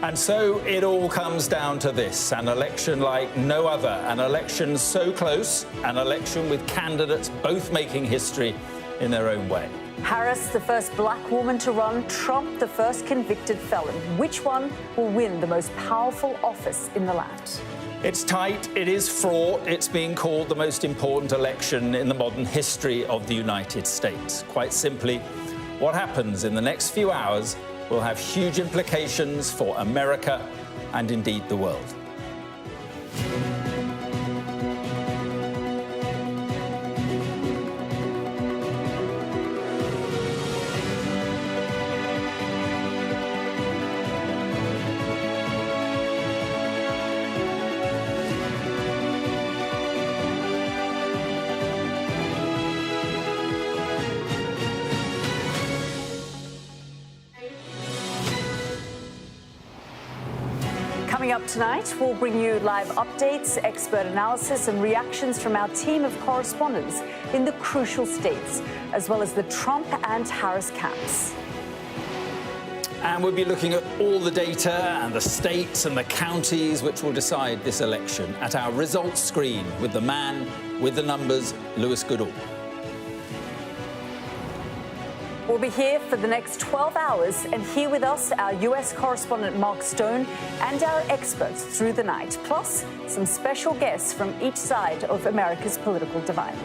And so it all comes down to this, an election like no other, an election so close, an election with candidates both making history in their own way. Harris, the first black woman to run, Trump, the first convicted felon. Which one will win the most powerful office in the land? It's tight, it is fraught, it's being called the most important election in the modern history of the United States. Quite simply, what happens in the next few hours will have huge implications for America and indeed the world. Coming up tonight, we'll bring you live updates, expert analysis and reactions from our team of correspondents in the crucial states, as well as the Trump and Harris camps. And we'll be looking at all the data and the states and the counties which will decide this election at our results screen with the man with the numbers, Lewis Goodall. We'll be here for the next 12 hours, and here with us, our US correspondent Mark Stone and our experts through the night, plus some special guests from each side of America's political divide.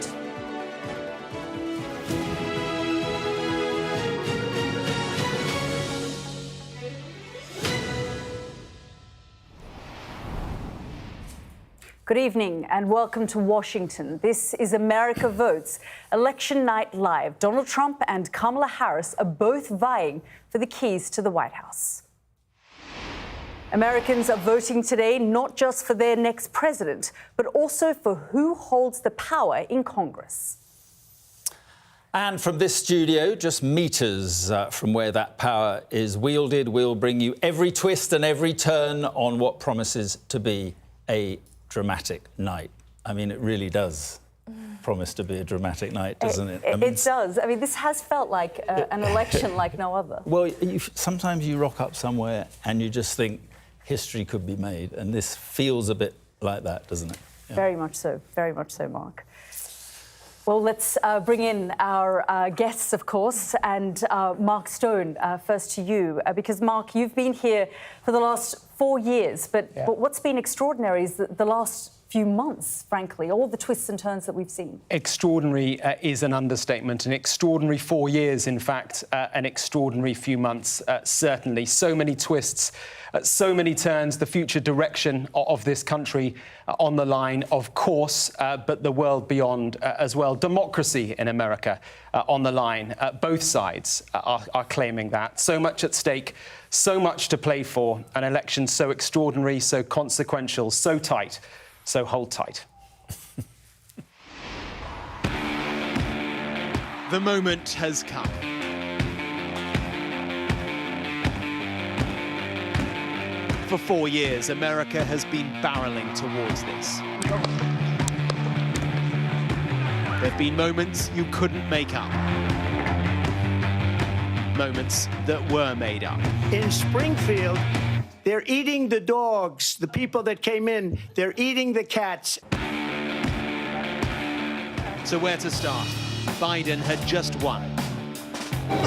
Good evening and welcome to Washington. This is America Votes, Election Night Live. Donald Trump and Kamala Harris are both vying for the keys to the White House. Americans are voting today not just for their next president, but also for who holds the power in Congress. And from this studio, just meters from where that power is wielded, we'll bring you every twist and every turn on what promises to be a dramatic night. I mean, it really does promise to be a dramatic night, doesn't it? I mean, it does. I mean, this has felt like an election like no other. Well, sometimes you rock up somewhere and you just think history could be made, and this feels a bit like that, doesn't it? Yeah. Very much so, Mark. Well, let's bring in our guests, of course, and Mark Stone, first to you, because, Mark, you've been here for the last 4 years, but what's been extraordinary is the last few months, frankly, all the twists and turns that we've seen. Extraordinary is an understatement. An extraordinary 4 years, in fact, an extraordinary few months, certainly. So many twists, so many turns, the future direction of this country on the line, of course, but the world beyond as well. Democracy in America on the line. Both sides are claiming that. So much at stake, so much to play for. An election so extraordinary, so consequential, so tight. So hold tight. The moment has come. For 4 years, America has been barreling towards this. There have been moments you couldn't make up. Moments that were made up. In Springfield, they're eating the dogs, the people that came in, they're eating the cats. So where to start? Biden had just won.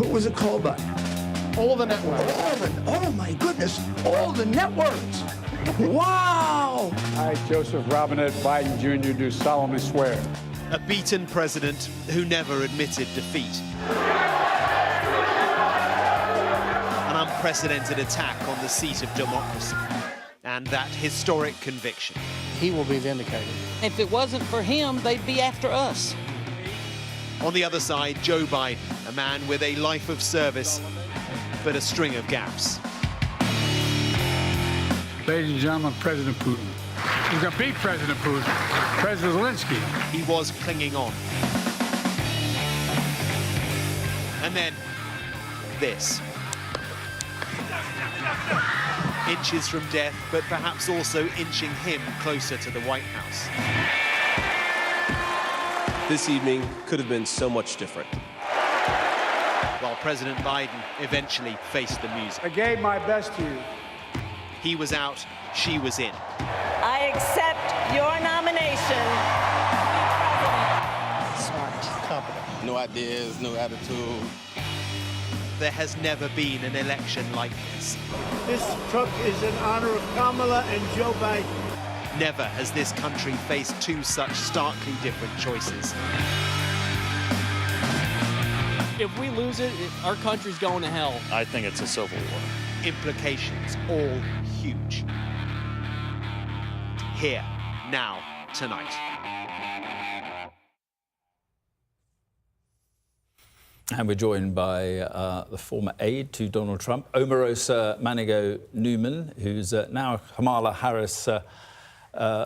Who was it called by? All the networks. Oh my goodness, all the networks. Wow! I, Joseph Robinette Biden Jr., do solemnly swear. A beaten president who never admitted defeat. An unprecedented attack on the seat of democracy. And that historic conviction. He will be vindicated. If it wasn't for him, they'd be after us. On the other side, Joe Biden, a man with a life of service, but a string of gaps. Ladies and gentlemen, President Putin. We're going to beat President Putin. President Zelensky. He was clinging on. And then, this. Inches from death, but perhaps also inching him closer to the White House. This evening could have been so much different. While President Biden eventually faced the music. I gave my best to you. He was out, she was in. I accept your nomination. Smart. Competent. No ideas, no attitude. There has never been an election like this. This truck is in honor of Kamala and Joe Biden. Never has this country faced two such starkly different choices. If we lose it, our country's going to hell. I think it's a civil war. Implications all huge. Here, now, tonight. And we're joined by the former aide to Donald Trump, Omarosa Manigault-Newman, who's now a Kamala Harris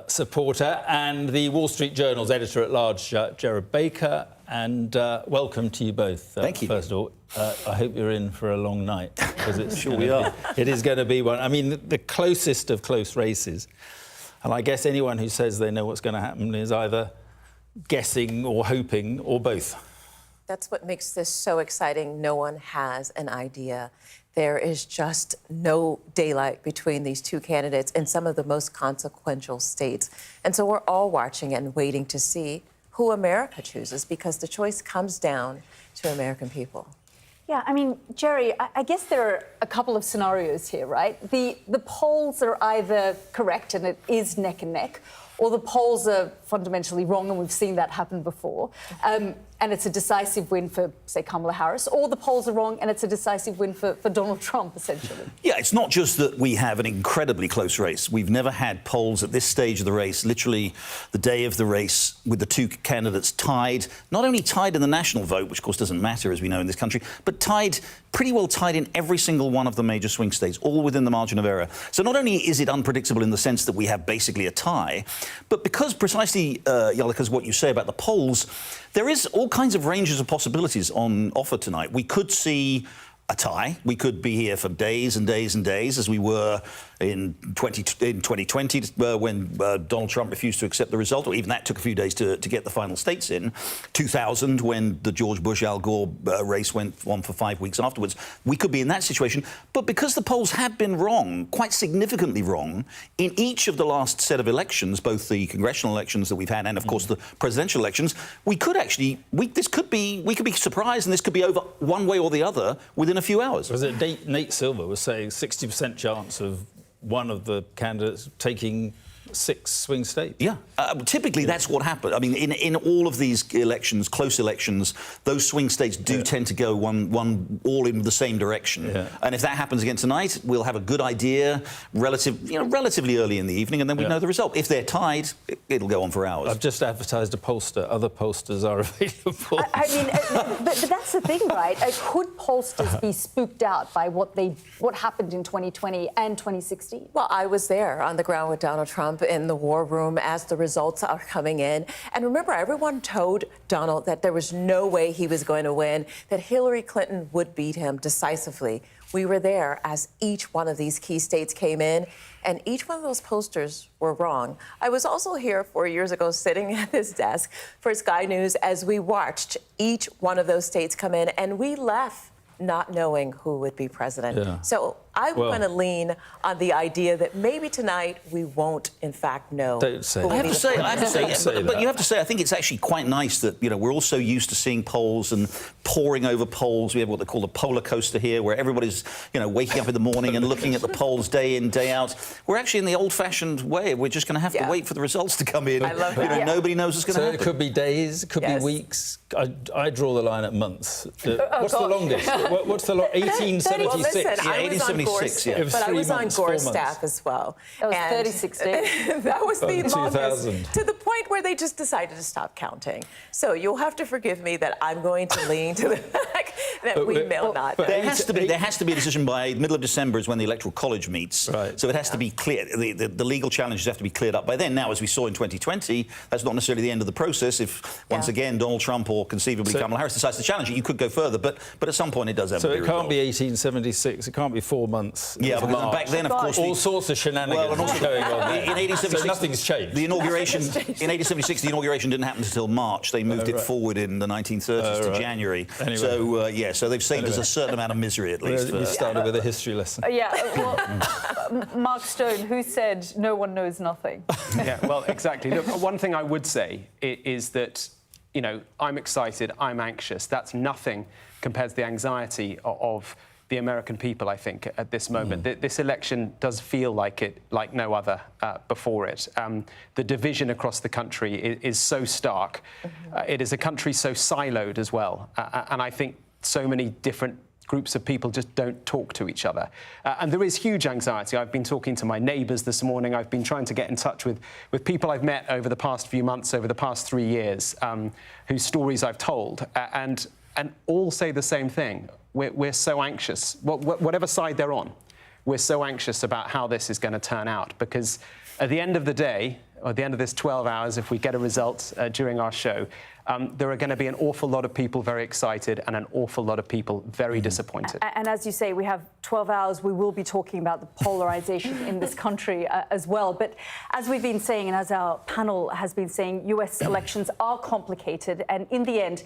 supporter, and the Wall Street Journal's editor-at-large, Jared Baker. And welcome to you both. Thank you. First of all, I hope you're in for a long night. It's sure we are. It is going to be one. I mean, the closest of close races. And I guess anyone who says they know what's going to happen is either guessing or hoping or both. That's what makes this so exciting. No one has an idea. There is just no daylight between these two candidates in some of the most consequential states. And so we're all watching and waiting to see who America chooses, because the choice comes down to American people. Yeah, I mean, Jerry, I guess there are a couple of scenarios here, right? The polls are either correct and it is neck and neck, or the polls are fundamentally wrong, and we've seen that happen before. And it's a decisive win for, say, Kamala Harris, or the polls are wrong and it's a decisive win for Donald Trump, essentially. Yeah, it's not just that we have an incredibly close race. We've never had polls at this stage of the race, literally the day of the race, with the two candidates tied, not only tied in the national vote, which of course doesn't matter, as we know in this country, but tied, pretty well tied in every single one of the major swing states, all within the margin of error. So not only is it unpredictable in the sense that we have basically a tie, but because precisely, Yalda, because what you say about the polls, there is all kinds of ranges of possibilities on offer tonight. We could see a tie. We could be here for days and days and days, as we were in 2020 when Donald Trump refused to accept the result, or even that took a few days to get the final states in. 2000, when the George Bush-Al Gore race went on for 5 weeks afterwards. We could be in that situation. But because the polls have been wrong, quite significantly wrong, in each of the last set of elections, both the congressional elections that we've had and, of course, the presidential elections, we could actually, we could be surprised, and this could be over one way or the other within a few hours. Was it Nate Silver was saying 60% chance of one of the candidates taking 6 swing states? Yeah. Typically, that's what happened. I mean, in all of these elections, close elections, those swing states do tend to go one all in the same direction. Yeah. And if that happens again tonight, we'll have a good idea relatively early in the evening, and then we know the result. If they're tied, it'll go on for hours. I've just advertised a pollster. Other pollsters are available. I mean, but that's the thing, right? Could pollsters be spooked out by what happened in 2020 and 2016? Well, I was there on the ground with Donald Trump in the war room as the results are coming in. And remember, everyone told Donald that there was no way he was going to win, that Hillary Clinton would beat him decisively. We were there as each one of these key states came in, and each one of those pollsters were wrong. I was also here 4 years ago sitting at this desk for Sky News as we watched each one of those states come in, and we left not knowing who would be president. Yeah. So I'm going to lean on the idea that maybe tonight we won't, in fact, know. Don't say that. I have to say, but you have to say, I think it's actually quite nice that, we're all so used to seeing polls and poring over polls. We have what they call the polar coaster here, where everybody's, waking up in the morning and looking at the polls day in, day out. We're actually in the old-fashioned way. We're just going to have to wait for the results to come in. I love that. Nobody knows what's going to happen. So it could be days, it could be weeks. I draw the line at months. What's the longest? What's the 1876? Well, listen, yeah, 1876. Yeah. But I was on Gore's staff as well. That was 36 days. That was the longest, to the point where they just decided to stop counting. So you'll have to forgive me that I'm going to lean to the fact that we may not. There has to be a decision by the middle of December is when the Electoral College meets. Right. So it has to be clear. The legal challenges have to be cleared up by then. Now, as we saw in 2020, that's not necessarily the end of the process. If once again Donald Trump or conceivably Kamala Harris decides to challenge it, you could go further. But at some point it does have to be resolved. So it can't be 1876. It can't be 4 months. Yeah, because back then, of course, all sorts of shenanigans going on. In 1876, so nothing's changed. The inauguration in 1876, the inauguration didn't happen until March. They moved it forward in the 1930s to January. Anyway. So Yeah, so they've saved us a certain amount of misery, at least. We started with a history lesson. Yeah, well, Mark Stone, who said no one knows nothing? Yeah, well, exactly. Look, one thing I would say is that, you know, I'm excited, I'm anxious. That's nothing compared to the anxiety of the American people, I think, at this moment. This election does feel like no other before it. The division across the country is so stark. It is a country so siloed as well. And I think so many different groups of people just don't talk to each other. And there is huge anxiety. I've been talking to my neighbours this morning. I've been trying to get in touch with people I've met over the past few months, over the past 3 years, whose stories I've told, and all say the same thing. We're so anxious, whatever side they're on, we're so anxious about how this is going to turn out, because at the end of the day, or at the end of this 12 hours, if we get a result during our show, there are going to be an awful lot of people very excited and an awful lot of people very disappointed. And as you say, we have 12 hours. We will be talking about the polarization in this country as well. But as we've been saying, and as our panel has been saying, US elections are complicated. And in the end,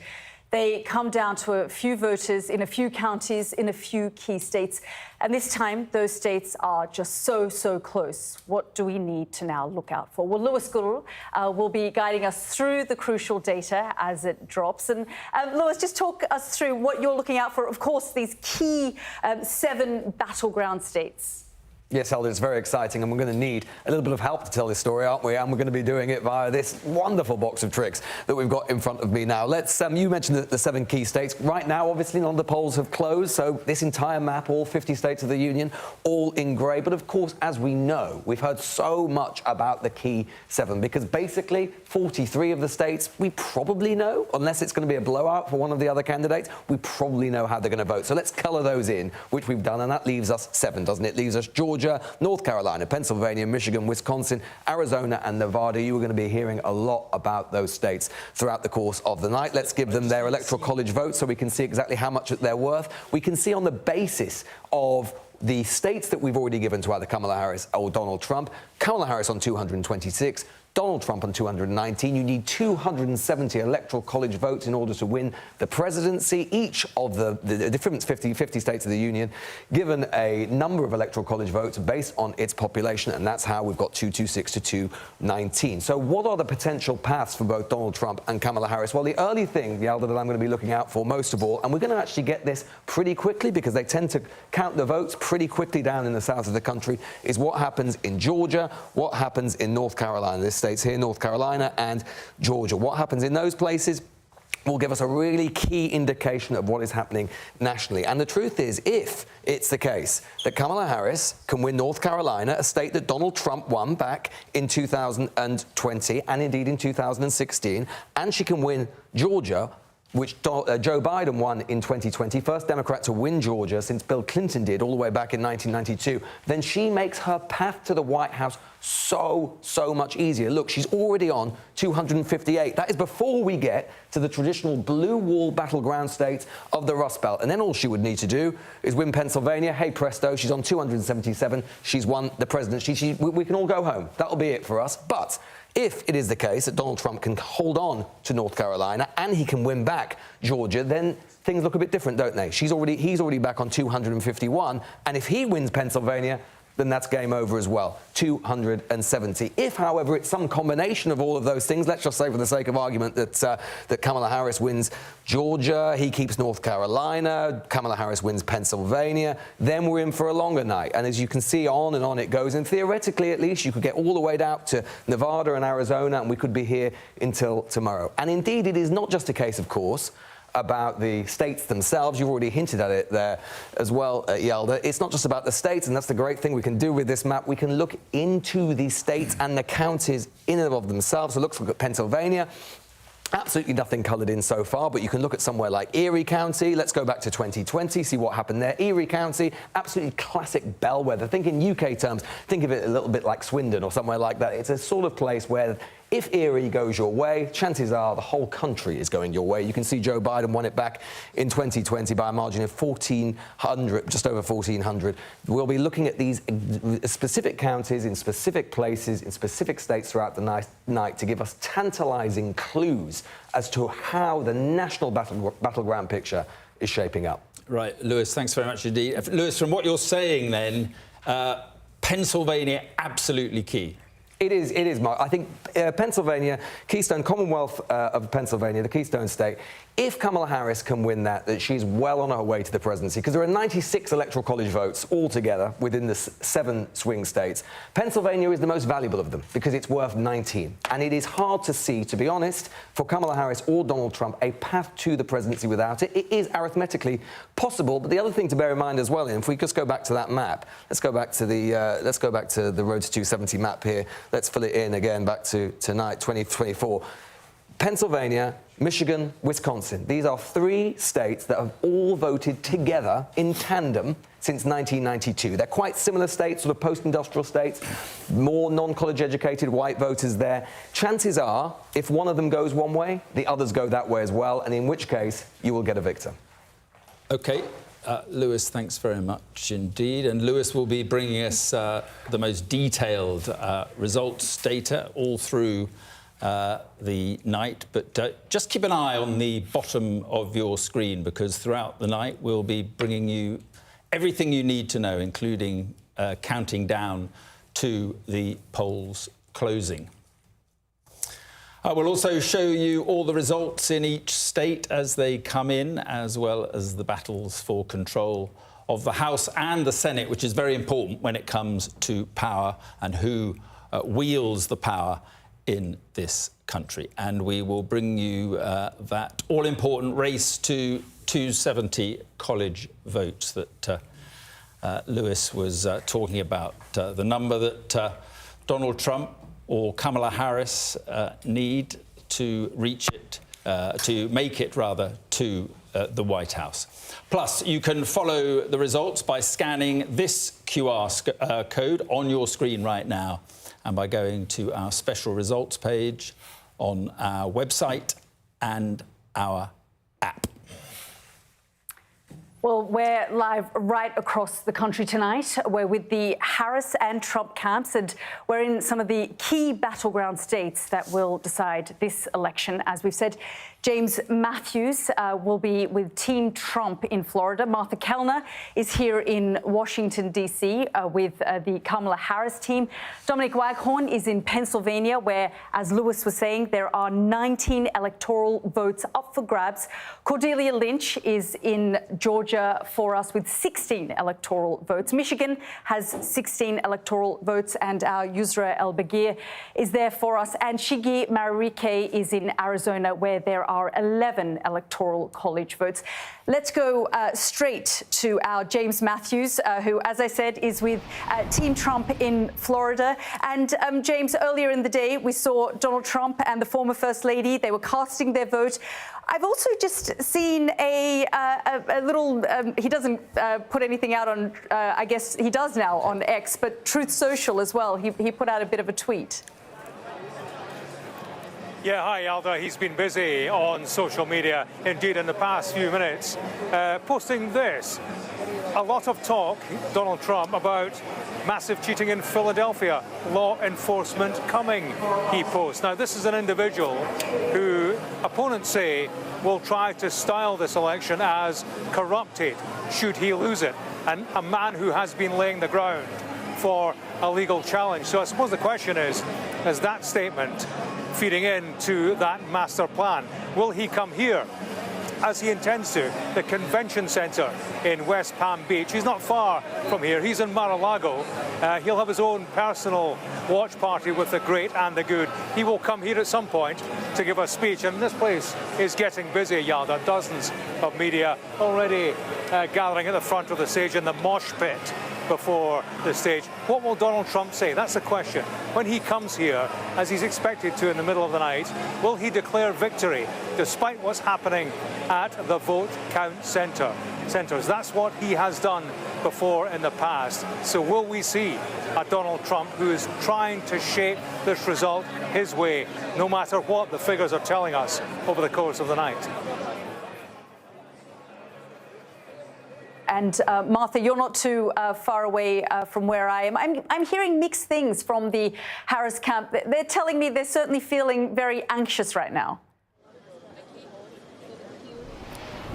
they come down to a few voters in a few counties, in a few key states. And this time, those states are just so close. What do we need to now look out for? Well, Lewis Goodall will be guiding us through the crucial data as it drops. And Lewis, just talk us through what you're looking out for. Of course, these key 7 battleground states. Yes, Yalda, it's very exciting, and we're going to need a little bit of help to tell this story, aren't we? And we're going to be doing it via this wonderful box of tricks that we've got in front of me now. Let's, you mentioned the 7 key states. Right now, obviously, none of the polls have closed, so this entire map, all 50 states of the Union, all in grey. But of course, as we know, we've heard so much about the key 7, because basically 43 of the states we probably know, unless it's going to be a blowout for one of the other candidates, we probably know how they're going to vote. So let's colour those in, which we've done, and that leaves us 7, doesn't it? It leaves us Georgia, North Carolina, Pennsylvania, Michigan, Wisconsin, Arizona and Nevada. You are going to be hearing a lot about those states throughout the course of the night. Let's give them their Electoral College votes so we can see exactly how much they're worth. We can see on the basis of the states that we've already given to either Kamala Harris or Donald Trump. Kamala Harris on 226. Donald Trump on 219. You need 270 Electoral College votes in order to win the presidency. Each of the different 50 states of the Union given a number of Electoral College votes based on its population, and that's how we've got 226 to 219. So what are the potential paths for both Donald Trump and Kamala Harris? Well, the early thing, Yalda, that I'm going to be looking out for most of all, and we're going to actually get this pretty quickly because they tend to count the votes pretty quickly down in the south of the country, is what happens in Georgia, what happens in North Carolina. This states here, North Carolina and Georgia. What happens in those places will give us a really key indication of what is happening nationally. And the truth is, if it's the case that Kamala Harris can win North Carolina, a state that Donald Trump won back in 2020 and indeed in 2016, and she can win Georgia, which Joe Biden won in 2020, first Democrat to win Georgia since Bill Clinton did all the way back in 1992, then she makes her path to the White House so much easier. Look, she's already on 258. That is before we get to the traditional blue wall battleground states of the Rust Belt. And then all she would need to do is win Pennsylvania. Hey, presto, she's on 277. She's won the presidency. We can all go home. That'll be it for us. But if it is the case that Donald Trump can hold on to North Carolina and he can win back Georgia, then things look a bit different, don't they? He's already back on 251. And if he wins Pennsylvania, then that's game over as well, 270. If, however, it's some combination of all of those things, let's just say for the sake of argument that Kamala Harris wins Georgia, he keeps North Carolina, Kamala Harris wins Pennsylvania, then we're in for a longer night. And as you can see, on and on it goes. And theoretically, at least, you could get all the way out to Nevada and Arizona, and we could be here until tomorrow. And indeed, it is not just a case, of course, about the states themselves. You've already hinted at it there as well, Yalda. It's not just about the states, and that's the great thing we can do with this map. We can look into the states and the counties in and of themselves. So let's look at Pennsylvania. Absolutely nothing coloured in so far, but you can look at somewhere like Erie County. Let's go back to 2020, see what happened there. Erie County, absolutely classic bellwether. Think in UK terms, think of it a little bit like Swindon or somewhere like that. It's a sort of place where if Erie goes your way, chances are the whole country is going your way. You can see Joe Biden won it back in 2020 by a margin of 1,400, just over 1,400. We'll be looking at these specific counties in specific places, in specific states throughout the night to give us tantalising clues as to how the national battleground picture is shaping up. Right, Lewis, thanks very much indeed. Lewis, from what you're saying then, Pennsylvania absolutely key. It is, Mark. I think Pennsylvania, Keystone, Commonwealth of Pennsylvania, the Keystone State, if Kamala Harris can win that she's well on her way to the presidency, because there are 96 Electoral College votes altogether within the 7 swing states. Pennsylvania is the most valuable of them because it's worth 19. And it is hard to see, to be honest, for Kamala Harris or Donald Trump, a path to the presidency without it. It is arithmetically possible, but the other thing to bear in mind as well, and if we just go back to that map, let's go back to the Road to 270 map here. Let's fill it in again back to tonight, 2024. Pennsylvania, Michigan, Wisconsin. These are 3 states that have all voted together in tandem since 1992. They're quite similar states, sort of post-industrial states, more non-college educated white voters there. Chances are, if one of them goes one way, the others go that way as well, and in which case, you will get a victor. OK. Lewis, thanks very much indeed. And Lewis will be bringing us the most detailed results data all through the night. But just keep an eye on the bottom of your screen, because throughout the night we'll be bringing you everything you need to know, including counting down to the polls closing. We'll also show you all the results in each state as they come in, as well as the battles for control of the House and the Senate, which is very important when it comes to power and who wields the power in this country. And we will bring you that all-important race to 270 college votes that Lewis was talking about, the number that Donald Trump or Kamala Harris need to reach it, to make it, rather, to the White House. Plus, you can follow the results by scanning this QR code on your screen right now and by going to our special results page on our website and our app. Well, we're live right across the country tonight. We're with the Harris and Trump camps, and we're in some of the key battleground states that will decide this election. As we've said, James Matthews will be with Team Trump in Florida. Martha Kelner is here in Washington, D.C. With the Kamala Harris team. Dominic Waghorn is in Pennsylvania, where, as Lewis was saying, there are 19 electoral votes up for grabs. Cordelia Lynch is in Georgia for us with 16 electoral votes. Michigan has 16 electoral votes, and our Yusra El-Bagir is there for us. And Shigi Marike is in Arizona, where there are 11 electoral college votes. Let's go straight to our James Matthews, who, as I said, is with Team Trump in Florida. And James, earlier in the day, we saw Donald Trump and the former First Lady. They were casting their vote. I've also just seen a little, he doesn't put anything out on, I guess he does now on X, but Truth Social as well. He put out a bit of a tweet. Yeah, hi, Yalda. He's been busy on social media, indeed, in the past few minutes, posting this. A lot of talk, Donald Trump, about massive cheating in Philadelphia. Law enforcement coming, he posts. Now, this is an individual who opponents say will try to style this election as corrupted, should he lose it, and a man who has been laying the ground for a legal challenge. So I suppose the question is that statement feeding into that master plan? Will he come here, as he intends to, the convention center in West Palm Beach? He's not far from here. He's in Mar-a-Lago. He'll have his own personal watch party with the great and the good. He will come here at some point to give a speech, and this place is getting busy, Yalda. Dozens of media already gathering at the front of the stage in the mosh pit before the stage. What will Donald Trump say? That's the question. When he comes here, as he's expected to in the middle of the night, will he declare victory despite what's happening at the vote count centers? That's what he has done before in the past. So will we see a Donald Trump who is trying to shape this result his way, no matter what the figures are telling us over the course of the night? And Martha, you're not too far away from where I am. I'm hearing mixed things from the Harris camp. They're telling me they're certainly feeling very anxious right now.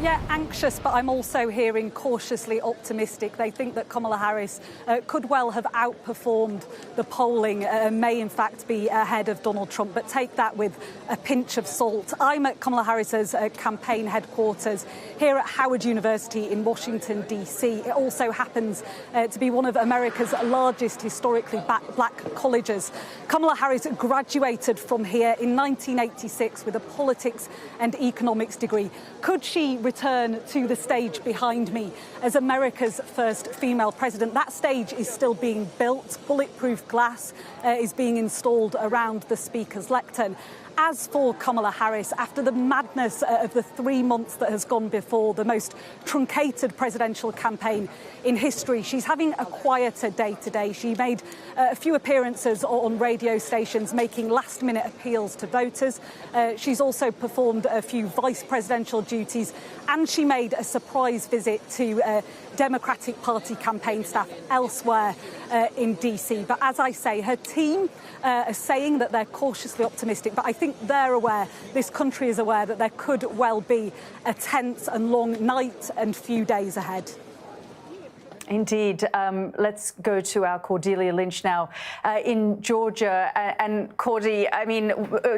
Yeah, anxious, but I'm also hearing cautiously optimistic. They think that Kamala Harris could well have outperformed the polling, may in fact be ahead of Donald Trump, but take that with a pinch of salt. I'm at Kamala Harris's campaign headquarters here at Howard University in Washington, D.C. It also happens to be one of America's largest historically black colleges. Kamala Harris graduated from here in 1986 with a politics and economics degree. Could she return to the stage behind me as America's first female president? That stage is still being built. Bulletproof glass is being installed around the Speaker's lectern. As for Kamala Harris, after the madness of the 3 months that has gone before, the most truncated presidential campaign in history, she's having a quieter day today. She made a few appearances on radio stations, making last-minute appeals to voters. She's also performed a few vice presidential duties, and she made a surprise visit to Democratic Party campaign staff elsewhere in D.C. But as I say, her team are saying that they're cautiously optimistic, but I think they're aware, this country is aware, that there could well be a tense and long night and few days ahead. Indeed. Let's go to our Cordelia Lynch now in Georgia. And Cordy, I mean,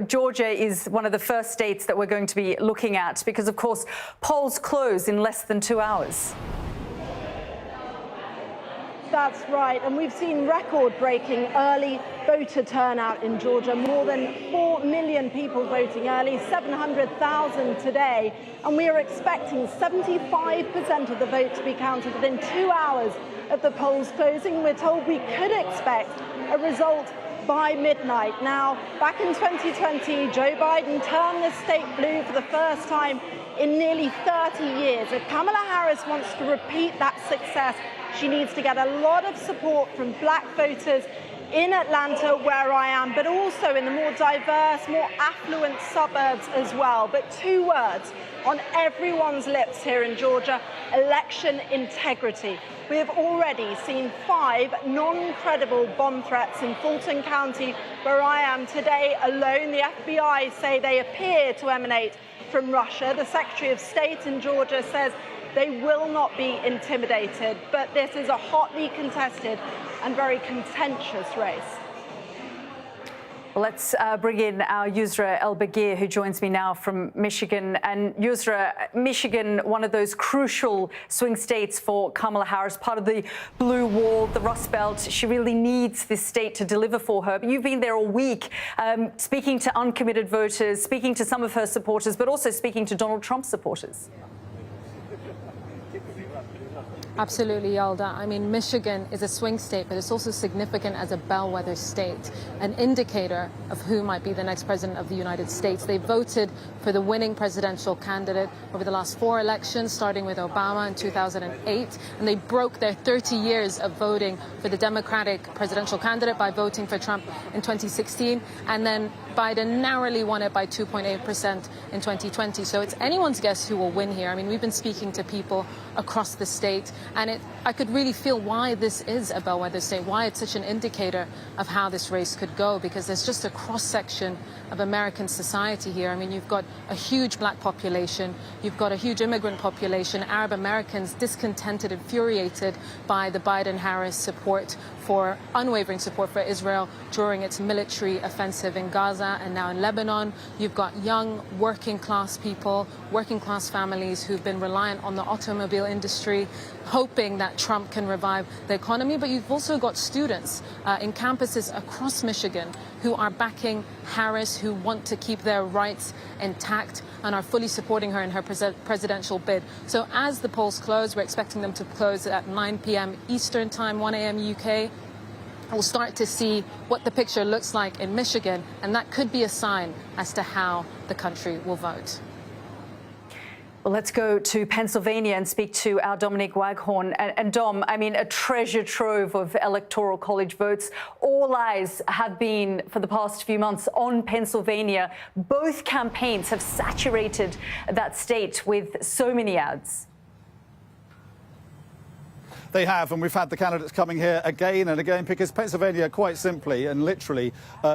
Georgia is one of the first states that we're going to be looking at because, of course, polls close in less than 2 hours. That's right, and we've seen record-breaking early voter turnout in Georgia. More than 4 million people voting early, 700,000 today, and we are expecting 75% of the vote to be counted within 2 hours of the polls closing. We're told we could expect a result by midnight. Now, back in 2020, Joe Biden turned the state blue for the first time in nearly 30 years. If Kamala Harris wants to repeat that success, she needs to get a lot of support from black voters in Atlanta, where I am, but also in the more diverse, more affluent suburbs as well. But 2 words on everyone's lips here in Georgia: election integrity. We have already seen 5 non-credible bomb threats in Fulton County, where I am today alone. The FBI say they appear to emanate from Russia. The Secretary of State in Georgia says they will not be intimidated, but this is a hotly contested and very contentious race. Let's bring in our Yusra El-Bagir, who joins me now from Michigan. And Yusra, Michigan, one of those crucial swing states for Kamala Harris, part of the Blue Wall, the Rust Belt. She really needs this state to deliver for her. But you've been there all week, speaking to uncommitted voters, speaking to some of her supporters, but also speaking to Donald Trump supporters. Absolutely, Yalda. I mean, Michigan is a swing state, but it's also significant as a bellwether state, an indicator of who might be the next president of the United States. They voted for the winning presidential candidate over the last 4 elections, starting with Obama in 2008, and they broke their 30 years of voting for the Democratic presidential candidate by voting for Trump in 2016, and then Biden narrowly won it by 2.8% in 2020. So it's anyone's guess who will win here. I mean, we've been speaking to people across the state, and I could really feel why this is a bellwether state, why it's such an indicator of how this race could go, because there's just a cross-section of American society here. I mean, you've got a huge black population, you've got a huge immigrant population, Arab Americans discontented, infuriated by the Biden-Harris support for unwavering support for Israel during its military offensive in Gaza and now in Lebanon. You've got young working class people, working class families who've been reliant on the automobile industry, hoping that Trump can revive the economy. But you've also got students in campuses across Michigan who are backing Harris, who want to keep their rights intact and are fully supporting her in her presidential bid. So as the polls close, we're expecting them to close at 9 p.m. Eastern time, 1 a.m. UK. We'll start to see what the picture looks like in Michigan, and that could be a sign as to how the country will vote. Well, let's go to Pennsylvania and speak to our Dominic Waghorn. And Dom, I mean, a treasure trove of Electoral College votes. All eyes have been, for the past few months, on Pennsylvania. Both campaigns have saturated that state with so many ads. They have, and we've had the candidates coming here again and again because Pennsylvania, quite simply and literally,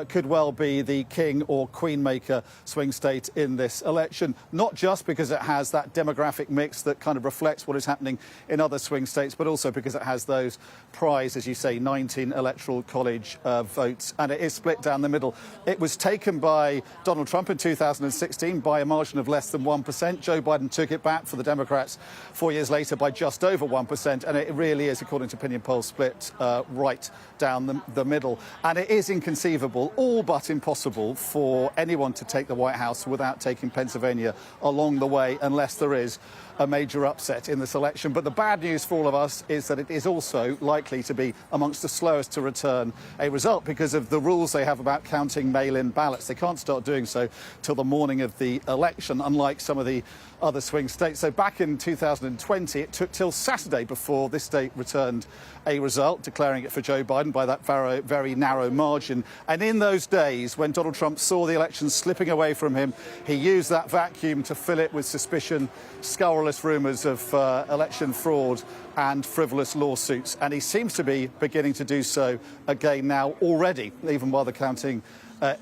could well be the king or queen maker swing state in this election, not just because it has that demographic mix that kind of reflects what is happening in other swing states, but also because it has those prize, as you say, 19 electoral college votes, and it is split down the middle. It was taken by Donald Trump in 2016 by a margin of less than 1%. Joe Biden took it back for the Democrats 4 years later by just over 1%, and it really is, according to opinion polls, split right down the middle. And it is inconceivable, all but impossible, for anyone to take the White House without taking Pennsylvania along the way, unless there is a major upset in this election. But the bad news for all of us is that it is also likely to be amongst the slowest to return a result because of the rules they have about counting mail-in ballots. They can't start doing so till the morning of the election, unlike some of the other swing states. So back in 2020, it took till Saturday before this state returned a result, declaring it for Joe Biden by that very narrow margin. And in those days, when Donald Trump saw the election slipping away from him, he used that vacuum to fill it with suspicion, scurrilous rumours of election fraud and frivolous lawsuits. And he seems to be beginning to do so again now already, even while the counting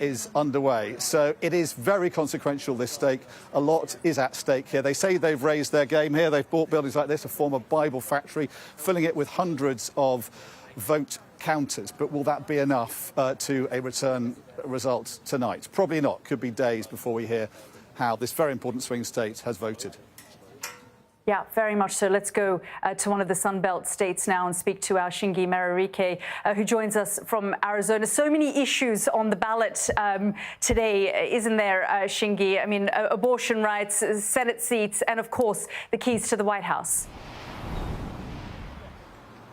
is underway. So it is very consequential, this stake. A lot is at stake here. They say they've raised their game here. They've bought buildings like this, a former Bible factory, filling it with hundreds of vote counters. But will that be enough to a return result tonight? Probably not. Could be days before we hear how this very important swing state has voted. Yeah, very much so. Let's go to one of the Sunbelt states now and speak to our Shingi Mararike, who joins us from Arizona. So many issues on the ballot today, isn't there, Shingi? I mean, abortion rights, Senate seats, and of course, the keys to the White House.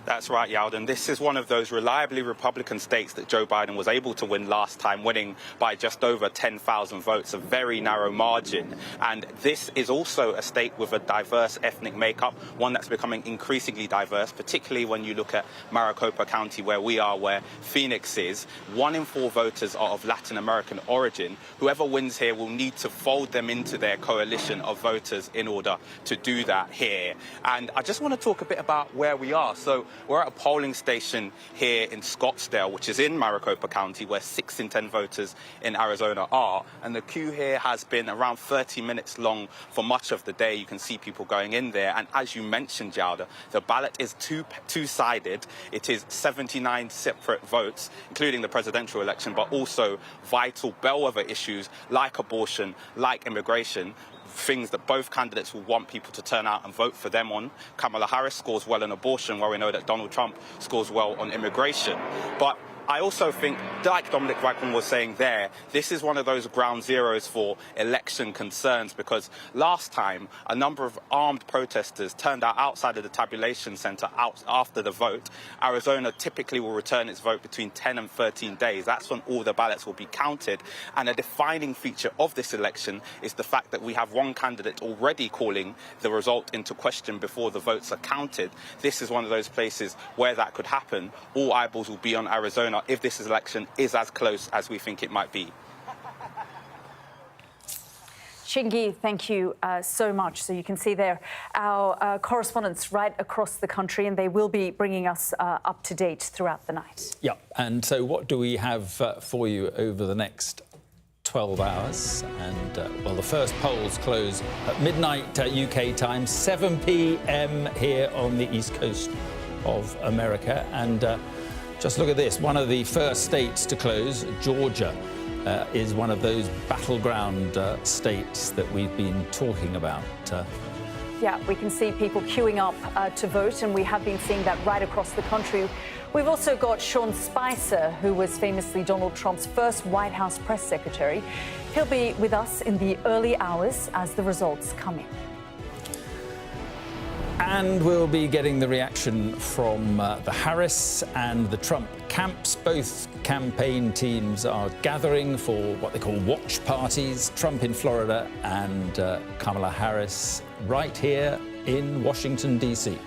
That's right, Yalda. And this is one of those reliably Republican states that Joe Biden was able to win last time, winning by just over 10,000 votes, a very narrow margin. And this is also a state with a diverse ethnic makeup, one that's becoming increasingly diverse, particularly when you look at Maricopa County, where we are, where Phoenix is. 1 in 4 voters are of Latin American origin. Whoever wins here will need to fold them into their coalition of voters in order to do that here. And I just want to talk a bit about where we are. So we're at a polling station here in Scottsdale, which is in Maricopa County, where 6 in 10 voters in Arizona are. And the queue here has been around 30 minutes long for much of the day. You can see people going in there. And as you mentioned, Yalda, the ballot is two-sided. It is 79 separate votes, including the presidential election, but also vital bellwether issues like abortion, like immigration, things that both candidates will want people to turn out and vote for them on. Kamala Harris scores well on abortion, where we know that Donald Trump scores well on immigration. But I also think, like Dominic Weigman was saying there, this is one of those ground zeros for election concerns, because last time a number of armed protesters turned out outside of the tabulation center after the vote. Arizona typically will return its vote between 10 and 13 days. That's when all the ballots will be counted. And a defining feature of this election is the fact that we have one candidate already calling the result into question before the votes are counted. This is one of those places where that could happen. All eyeballs will be on Arizona if this election is as close as we think it might be. Shingi, thank you so much. So you can see there our correspondents right across the country, and they will be bringing us up to date throughout the night. Yeah, and so what do we have for you over the next 12 hours? And, well, the first polls close at midnight UK time, 7 p.m. here on the East Coast of America. And just look at this. One of the first states to close, Georgia, is one of those battleground states that we've been talking about. Yeah, we can see people queuing up to vote, and we have been seeing that right across the country. We've also got Sean Spicer, who was famously Donald Trump's first White House press secretary. He'll be with us in the early hours as the results come in. And we'll be getting the reaction from the Harris and the Trump camps. Both campaign teams are gathering for what they call watch parties. Trump in Florida and Kamala Harris right here in Washington, D.C.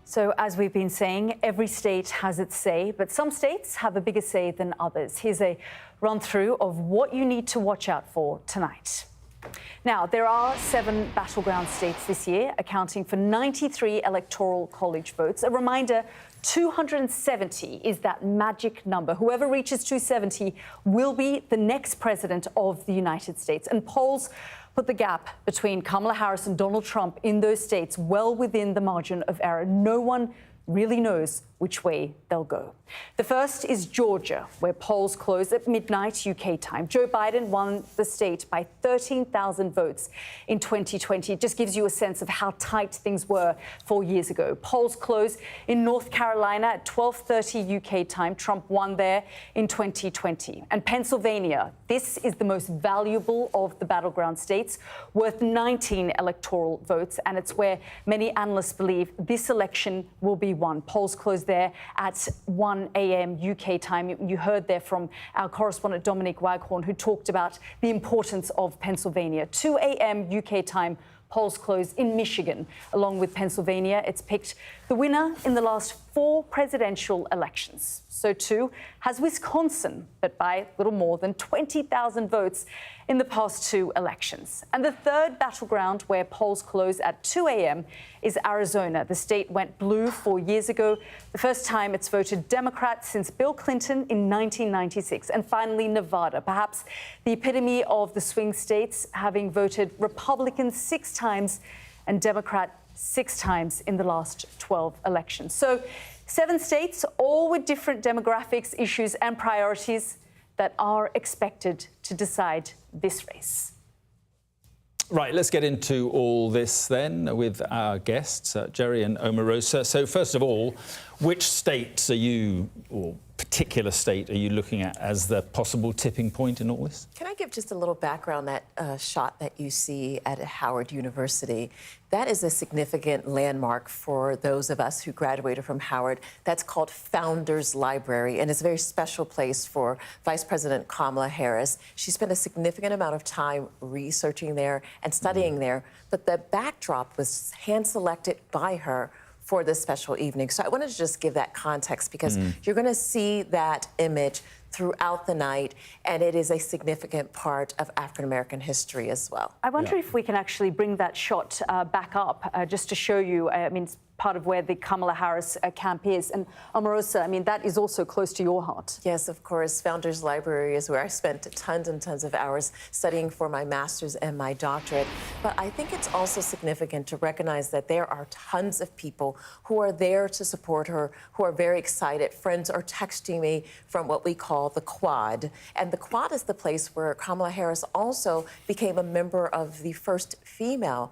So, as we've been saying, every state has its say, but some states have a bigger say than others. Here's a run-through of what you need to watch out for tonight. Now, there are 7 battleground states this year, accounting for 93 electoral college votes. A reminder, 270 is that magic number. Whoever reaches 270 will be the next president of the United States. And polls put the gap between Kamala Harris and Donald Trump in those states well within the margin of error. No one really knows which way they'll go. The first is Georgia, where polls close at midnight UK time. Joe Biden won the state by 13,000 votes in 2020. It just gives you a sense of how tight things were 4 years ago. Polls close in North Carolina at 12:30 UK time. Trump won there in 2020. And Pennsylvania, this is the most valuable of the battleground states, worth 19 electoral votes. And it's where many analysts believe this election will be won. Polls close there at 1 a.m. UK time. You heard there from our correspondent Dominic Waghorn, who talked about the importance of Pennsylvania. 2 a.m. UK time, polls close in Michigan. Along with Pennsylvania, it's picked the winner in the last 4 presidential elections. So too has Wisconsin, but by little more than 20,000 votes in the past 2 elections. And the third battleground where polls close at 2 a.m. is Arizona. The state went blue 4 years ago, the first time it's voted Democrat since Bill Clinton in 1996. And finally, Nevada, perhaps the epitome of the swing states, having voted Republican 6 times and Democrat 6 times in the last 12 elections. So 7 states, all with different demographics, issues and priorities that are expected to decide this race. Right, let's get into all this then with our guests, Jerry and Omarosa. So first of all, which states are you, or particular state are you looking at as the possible tipping point in all this? Can I give just a little background? That shot that you see at Howard University, that is a significant landmark for those of us who graduated from Howard. That's called Founders Library, and it's a very special place for Vice President Kamala Harris. She spent a significant amount of time researching there and studying there, but the backdrop was hand-selected by her for this special evening. So I wanted to just give that context, because you're going to see that image throughout the night, and it is a significant part of African-American history as well. I wonder if we can actually bring that shot back up just to show you, I mean, it's part of where the Kamala Harris camp is. And Omarosa, I mean, that is also close to your heart. Yes, of course. Founders Library is where I spent tons and tons of hours studying for my master's and my doctorate. But I think it's also significant to recognize that there are tons of people who are there to support her, who are very excited. Friends are texting me from what we call the Quad. And the Quad is the place where Kamala Harris also became a member of the first female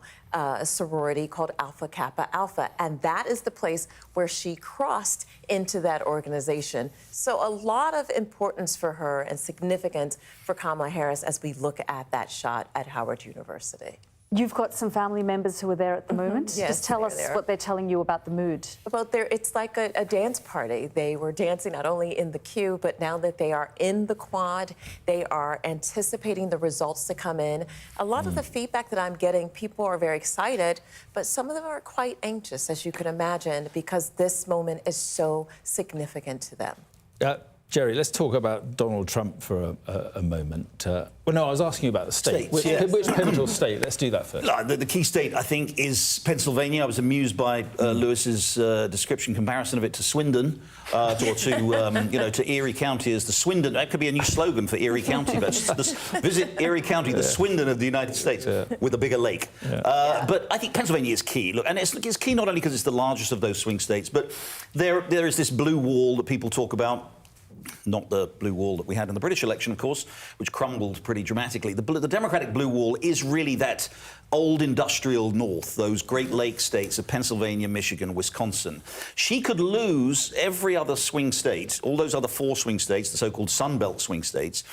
sorority called Alpha Kappa Alpha, and that is the place where she crossed into that organization. So a lot of importance for her and significance for Kamala Harris as we look at that shot at Howard University. You've got some family members who are there at the moment. Yes, just tell us what they're telling you about the mood. About it's like a dance party. They were dancing not only in the queue, but now that they are in the Quad, they are anticipating the results to come in. A lot of the feedback that I'm getting, people are very excited, but some of them are quite anxious, as you can imagine, because this moment is so significant to them. Jerry, let's talk about Donald Trump for a moment. Well, no, I was asking you about the state. Which pivotal state? Let's do that first. The key state, I think, is Pennsylvania. I was amused by Lewis's description, comparison of it to Swindon, or to Erie County as the Swindon. That could be a new slogan for Erie County. But visit Erie County, the Swindon of the United States, with a bigger lake. But I think Pennsylvania is key. Look, and it's key not only because it's the largest of those swing states, but there is this blue wall that people talk about. Not the blue wall that we had in the British election, of course, which crumbled pretty dramatically. The Democratic blue wall is really that old industrial North, those Great Lakes states of Pennsylvania, Michigan, Wisconsin. She could lose every other swing state, all those other 4 swing states, the so-called Sun Belt swing states.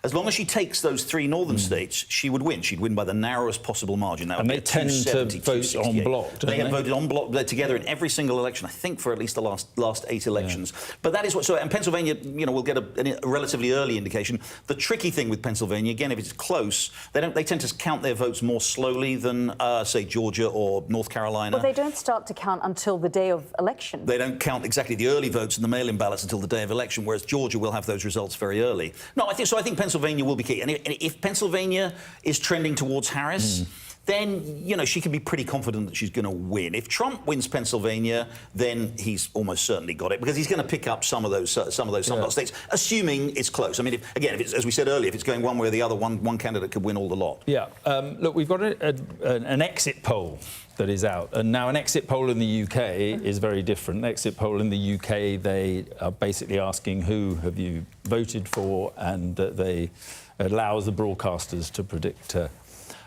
As long as she takes those 3 northern states, she would win. She'd win by the narrowest possible margin. That would be they tend to vote en bloc, They have voted en bloc together in every single election, I think, for at least the last 8 elections. But that is what... So, and Pennsylvania, we'll get a relatively early indication. The tricky thing with Pennsylvania, again, if it's close, they tend to count their votes more slowly. differently than, say, Georgia or North Carolina. Well, they don't start to count until the day of election. They don't count exactly the early votes and the mail-in ballots until the day of election, whereas Georgia will have those results very early. No, I think Pennsylvania will be key. And if Pennsylvania is trending towards Harris, then, you know, she can be pretty confident that she's going to win. If Trump wins Pennsylvania, then he's almost certainly got it, because he's going to pick up some of those states, assuming it's close. I mean, as we said earlier, if it's going one way or the other, one candidate could win all the lot. Yeah. Look, we've got an exit poll that is out. And now an exit poll in the UK is very different. An exit poll in the UK, they are basically asking who have you voted for, and they allows the broadcasters to predict a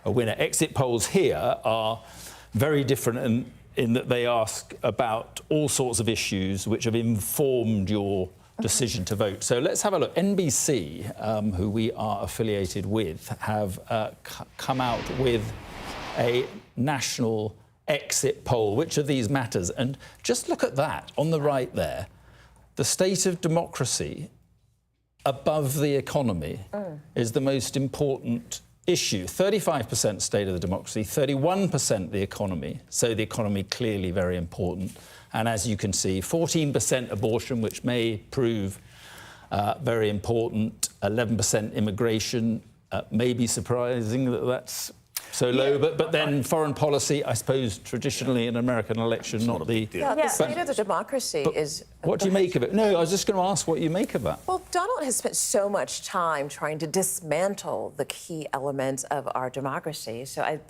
winner. Exit polls here are very different in that they ask about all sorts of issues which have informed your decision to vote. So let's have a look. NBC, who we are affiliated with, have come out with a national exit poll. Which of these matters? And just look at that on the right there. The state of democracy above the economy is the most important issue. 35% state of the democracy, 31% the economy. So the economy clearly very important. And as you can see, 14% abortion, which may prove very important. 11% immigration. May be surprising that that's so low, but then foreign policy, I suppose, traditionally in an American election, not the... The state of the democracy is... What do you make of it? No, I was just going to ask what you make of that. Well, Donald has spent so much time trying to dismantle the key elements of our democracy, so I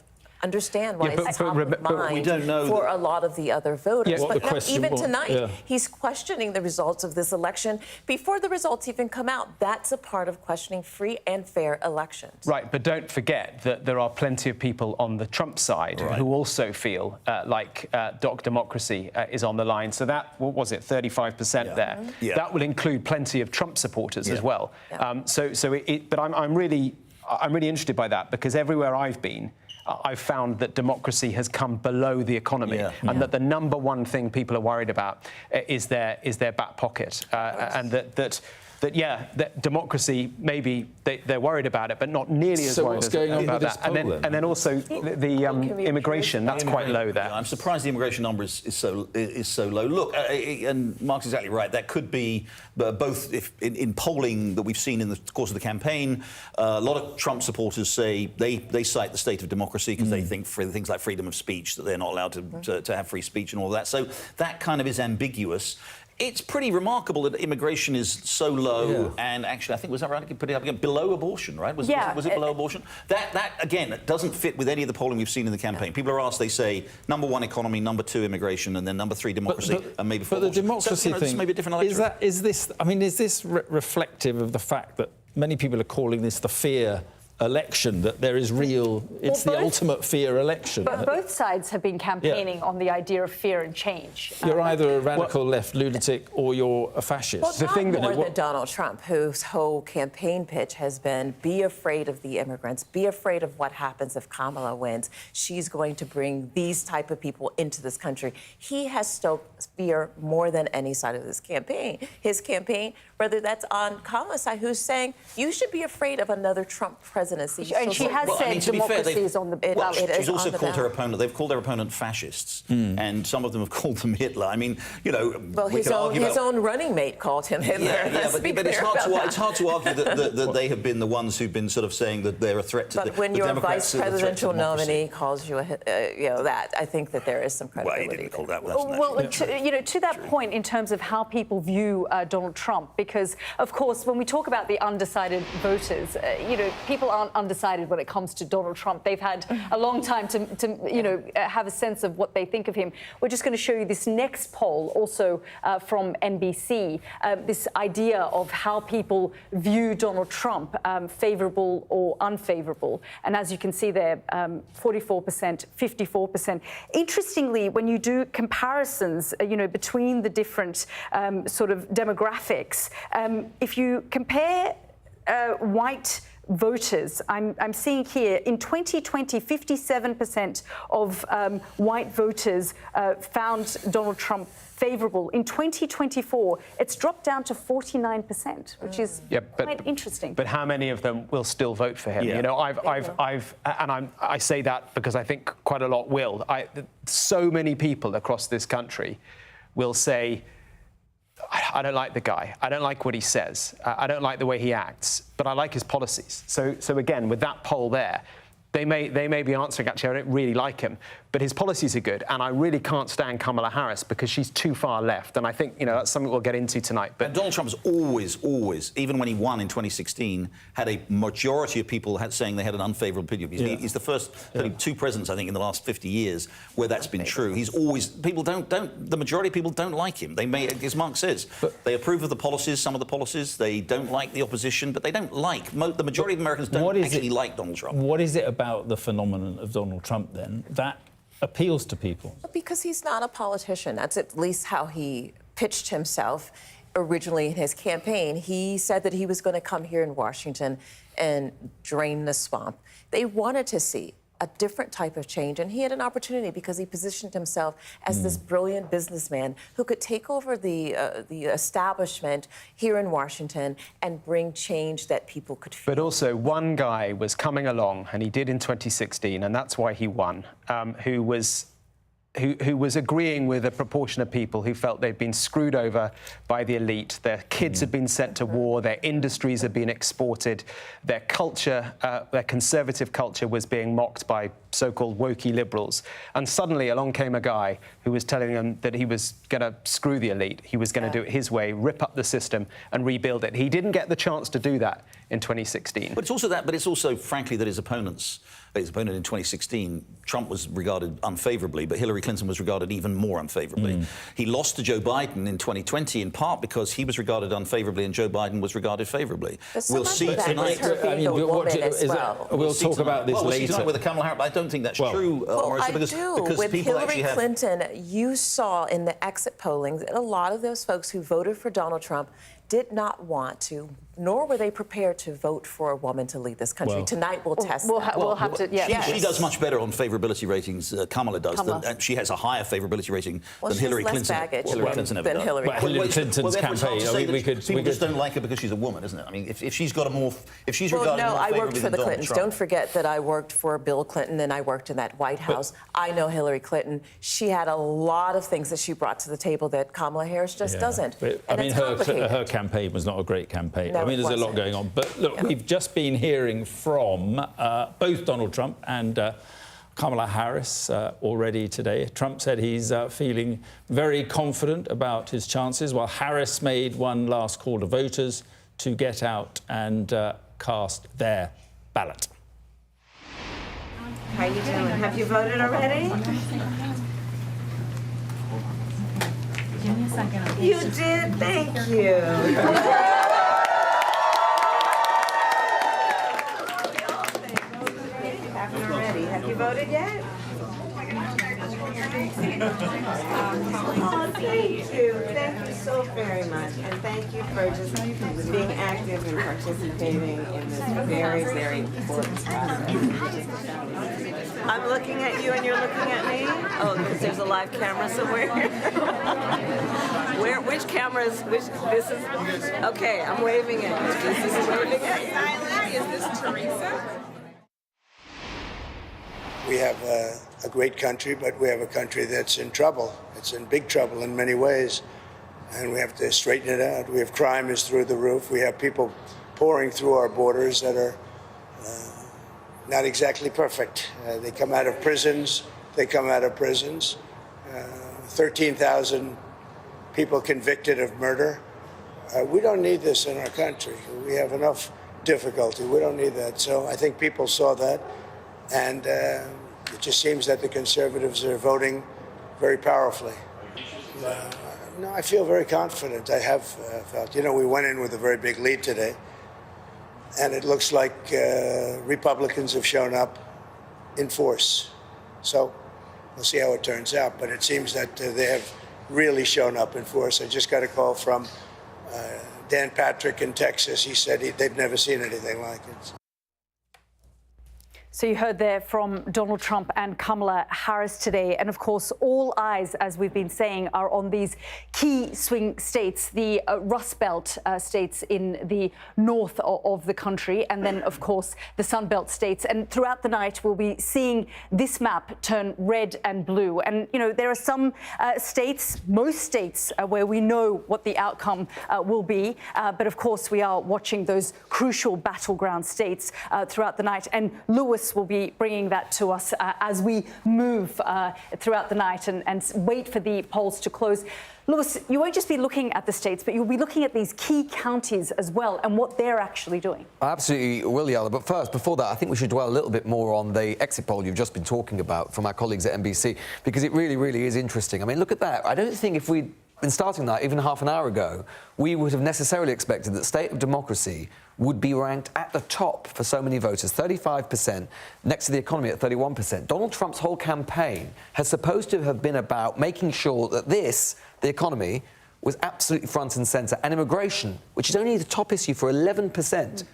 understand why it's top of mind we don't know for a lot of the other voters. Yeah, but even tonight, he's questioning the results of this election before the results even come out. That's a part of questioning free and fair elections. Right, but don't forget that there are plenty of people on the Trump side who also feel like Doc Democracy is on the line. So that, what was it, 35% there? Yeah. That will include plenty of Trump supporters as well. But I'm really interested by that, because everywhere I've been, I've found that democracy has come below the economy, and that the number one thing people are worried about is their back pocket, and that democracy, maybe they're worried about it, but not nearly as worried about that. And then also the immigration, that's quite low there. I'm surprised the immigration number is so low. Look, and Mark's exactly right. That could be both in polling that we've seen in the course of the campaign. A lot of Trump supporters say they cite the state of democracy because they think for things like freedom of speech, that they're not allowed to have free speech and all that. So that kind of is ambiguous. It's pretty remarkable that immigration is so low, and actually, I think, was that right? I could put it up again, below abortion, right? Was it below abortion? That again, doesn't fit with any of the polling we've seen in the campaign. People are asked, they say, number one, economy, number two, immigration, and then number three, democracy, and maybe four. But the democracy thing, maybe a different electorate. is this reflective of the fact that many people are calling this the fear election, that there is real... It's the ultimate fear election. But both sides have been campaigning on the idea of fear and change. You're either a radical left lunatic or you're a fascist. Well, the thing more than Donald Trump, whose whole campaign pitch has been, be afraid of the immigrants, be afraid of what happens if Kamala wins. She's going to bring these type of people into this country. He has stoked fear more than any side of this campaign. His campaign, whether that's on Kamala's side, who's saying, you should be afraid of another Trump presidency. And she has said democracy is on the ballot. She's also called her opponent. They've called their opponent fascists, and some of them have called them Hitler. I mean, you know, well, his own running mate called him Hitler. But it's hard to argue that they have been the ones who've been sort of saying that they're a threat to the Democrats. But when your vice presidential nominee calls you that, I think that there is some credibility. Well, he didn't call that. To that point, in terms of how people view Donald Trump, because of course, when we talk about the undecided voters, people aren't undecided when it comes to Donald Trump. They've had a long time to have a sense of what they think of him. We're just going to show you this next poll, also from NBC, this idea of how people view Donald Trump, favourable or unfavourable. And as you can see there, 44%, 54%. Interestingly, when you do comparisons, between the different sort of demographics, if you compare white voters. I'm seeing here in 2020, 57% of white voters found Donald Trump favourable. In 2024, it's dropped down to 49%, which is quite interesting. But how many of them will still vote for him? Yeah. You know, I say that because I think quite a lot will. So many people across this country will say, I don't like the guy. I don't like what he says. I don't like the way he acts, but I like his policies. So again, with that poll there, they may be answering, actually, I don't really like him, but his policies are good, and I really can't stand Kamala Harris because she's too far left, and I think, you know, that's something we'll get into tonight. But and Donald Trump's always, even when he won in 2016, had a majority of people saying they had an unfavourable opinion. He's the first two presidents, I think, in the last 50 years where that's been true. He's always, the majority of people don't like him. They may, as Mark says, they approve of the policies, some of the policies, they don't like the opposition, but they don't like, the majority of Americans don't actually like Donald Trump. What is it about the phenomenon of Donald Trump, then, that appeals to people? Because he's not a politician. That's at least how he pitched himself originally in his campaign. He said that he was going to come here in Washington and drain the swamp. They wanted to see a different type of change, and he had an opportunity because he positioned himself as this brilliant businessman who could take over the establishment here in Washington and bring change that people could feel. But also, one guy was coming along, and he did in 2016, and that's why he won, who was agreeing with a proportion of people who felt they'd been screwed over by the elite. Their kids had been sent to war, their industries had been exported, their culture, their conservative culture was being mocked by so-called wokey liberals. And suddenly along came a guy who was telling them that he was going to screw the elite. He was going to do it his way, rip up the system and rebuild it. He didn't get the chance to do that in 2016. But it's also that, but it's also, frankly, that his opponent in 2016, Trump was regarded unfavourably, but Hillary Clinton was regarded even more unfavourably. He lost to Joe Biden in 2020, in part because he was regarded unfavourably and Joe Biden was regarded favourably. We'll see tonight. We'll talk about this later. With Kamala Harris, I don't think that's true, Marissa, because with people Hillary actually Clinton, you saw in the exit polling that a lot of those folks who voted for Donald Trump did not want to, nor were they prepared to vote for a woman to lead this country. Tonight we'll test that. We'll have to, She does much better on favourability ratings, Kamala does. And she has a higher favourability rating than Hillary Clinton. Hillary Clinton ever does. Hillary Clinton's campaign, people just don't like her because she's a woman, isn't it? I mean, if she's got a more, if she's regarded more I worked favourably for than the Donald Clintons. Trump. Don't forget that I worked for Bill Clinton and I worked in that White House. I know Hillary Clinton. She had a lot of things that she brought to the table that Kamala Harris just doesn't. But, I mean, her campaign was not a great campaign. No, I mean, there's a lot going on. But look, we've just been hearing from both Donald Trump and Kamala Harris already today. Trump said he's feeling very confident about his chances, while Harris made one last call to voters to get out and cast their ballot. How you doing? Have you voted already? Give me a second. You did? Thank you. Have you voted yet? Oh, thank you. Thank you so very much. And thank you for just being active and participating in this very, very important process. I'm looking at you and you're looking at me? Oh, because there's a live camera somewhere. Which camera is, this is, okay, I'm waving at you. This is waving at you. Is this Teresa? We have a great country, but we have a country that's in trouble. It's in big trouble in many ways, and we have to straighten it out. We have crime is through the roof. We have people pouring through our borders that are not exactly perfect. They come out of prisons. 13,000 people convicted of murder. We don't need this in our country. We have enough difficulty. We don't need that. So I think people saw that. And it just seems that the conservatives are voting very powerfully. No, I feel very confident. I have felt. You know, we went in with a very big lead today, and it looks like Republicans have shown up in force. So we'll see how it turns out. But it seems that they have really shown up in force. I just got a call from Dan Patrick in Texas. He said they've never seen anything like it. So you heard there from Donald Trump and Kamala Harris today. And of course, all eyes, as we've been saying, are on these key swing states, the Rust Belt states in the north of the country, and then, of course, the Sun Belt states. And throughout the night, we'll be seeing this map turn red and blue. And, you know, there are some states, most states, where we know what the outcome will be. But of course, we are watching those crucial battleground states throughout the night. And Lewis will be bringing that to us as we move throughout the night and wait for the polls to close. Lewis, you won't just be looking at the states, but you'll be looking at these key counties as well and what they're actually doing. I absolutely will, Yalda. But first, before that, I think we should dwell a little bit more on the exit poll you've just been talking about from our colleagues at NBC, because it really, really is interesting. I mean, look at that. I don't think if we'd been starting that even half an hour ago, we would have necessarily expected that state of democracy would be ranked at the top for so many voters, 35%, next to the economy at 31%. Donald Trump's whole campaign has supposed to have been about making sure that the economy, was absolutely front and centre, and immigration, which is only the top issue for 11%,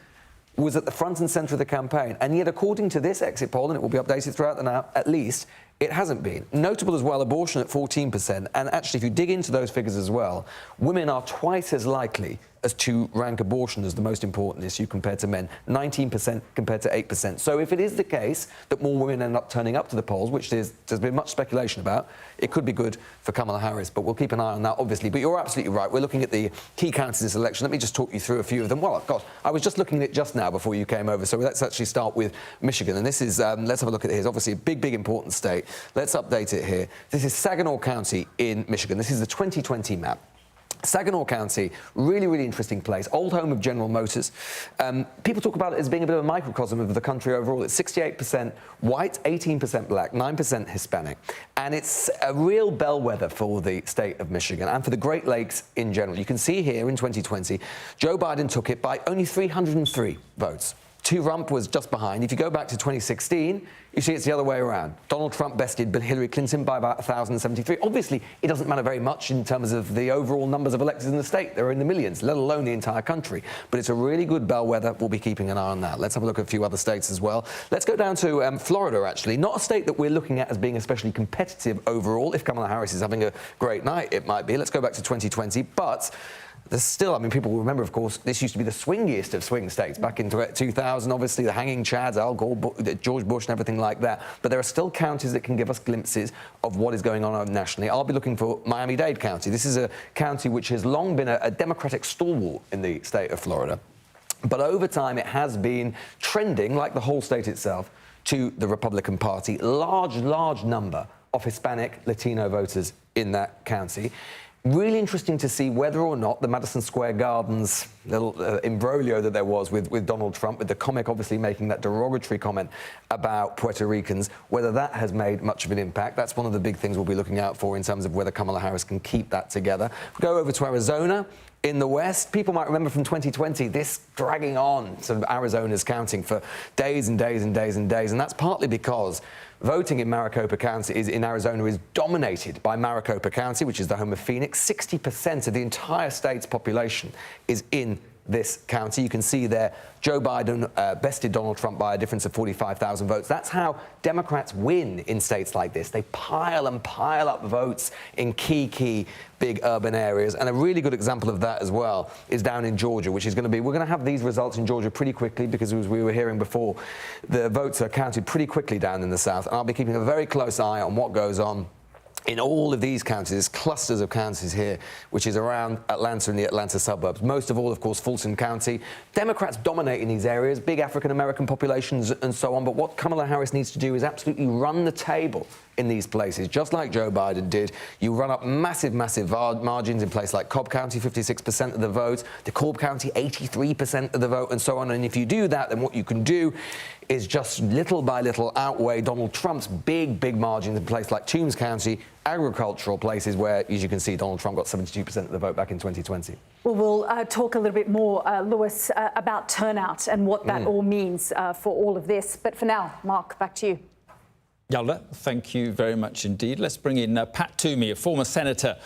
was at the front and centre of the campaign. And yet, according to this exit poll, and it will be updated throughout the night at least, it hasn't been. Notable as well, abortion at 14%. And actually, if you dig into those figures as well, women are twice as likely as to rank abortion as the most important issue compared to men, 19% compared to 8%. So if it is the case that more women end up turning up to the polls, which there's been much speculation about, it could be good for Kamala Harris, but we'll keep an eye on that, obviously. But you're absolutely right. We're looking at the key counties of this election. Let me just talk you through a few of them. Well, God, I was just looking at it just now before you came over, so let's actually start with Michigan. And this is, let's have a look at it here. It's obviously a big, big important state. Let's update it here. This is Saginaw County in Michigan. This is the 2020 map. Saginaw County, really, really interesting place. Old home of General Motors. People talk about it as being a bit of a microcosm of the country overall. It's 68% white, 18% black, 9% Hispanic. And it's a real bellwether for the state of Michigan and for the Great Lakes in general. You can see here in 2020, Joe Biden took it by only 303 votes. Rump was just behind. If you go back to 2016, you see it's the other way around. Donald Trump bested Hillary Clinton by about 1,073. Obviously, it doesn't matter very much in terms of the overall numbers of electors in the state. They're in the millions, let alone the entire country. But it's a really good bellwether. We'll be keeping an eye on that. Let's have a look at a few other states as well. Let's go down to Florida, actually. Not a state that we're looking at as being especially competitive overall. If Kamala Harris is having a great night, it might be. Let's go back to 2020. But there's still, I mean, people will remember, of course, this used to be the swingiest of swing states back in 2000, obviously, the hanging chads, Al Gore, George Bush and everything like that. But there are still counties that can give us glimpses of what is going on nationally. I'll be looking for Miami-Dade County. This is a county which has long been a Democratic stalwart in the state of Florida. But over time, it has been trending, like the whole state itself, to the Republican Party. Large number of Hispanic, Latino voters in that county. Really interesting to see whether or not the Madison Square Garden's little imbroglio that there was with Donald Trump, with the comic obviously making that derogatory comment about Puerto Ricans, whether that has made much of an impact. That's one of the big things we'll be looking out for in terms of whether Kamala Harris can keep that together. We go over to Arizona. In the West, people might remember from 2020 this dragging on, sort of Arizona's counting for days and days and days and days, and that's partly because voting in Maricopa County in Arizona is dominated by Maricopa County, which is the home of Phoenix. 60% of the entire state's population is in this county. You can see there, Joe Biden bested Donald Trump by a difference of 45,000 votes. That's how Democrats win in states like this. They pile and pile up votes in key big urban areas. And a really good example of that as well is down in Georgia, which is going to be, we're going to have these results in Georgia pretty quickly because, as we were hearing before, the votes are counted pretty quickly down in the South. And I'll be keeping a very close eye on what goes on in all of these counties, clusters of counties here, which is around Atlanta and the Atlanta suburbs. Most of all, of course, Fulton County. Democrats dominate in these areas, big African-American populations and so on. But what Kamala Harris needs to do is absolutely run the table in these places, just like Joe Biden did. You run up massive margins in places like Cobb County, 56% of the vote, DeKalb County, 83% of the vote, and so on. And if you do that, then what you can do is just little by little outweigh Donald Trump's big margins in places like Toombs County, agricultural places where, as you can see, Donald Trump got 72% of the vote back in 2020. Well, we'll talk a little bit more, Lewis, about turnout and what that all means for all of this. But for now, Mark, back to you. Yalda, thank you very much indeed. Let's bring in Pat Toomey, a former senator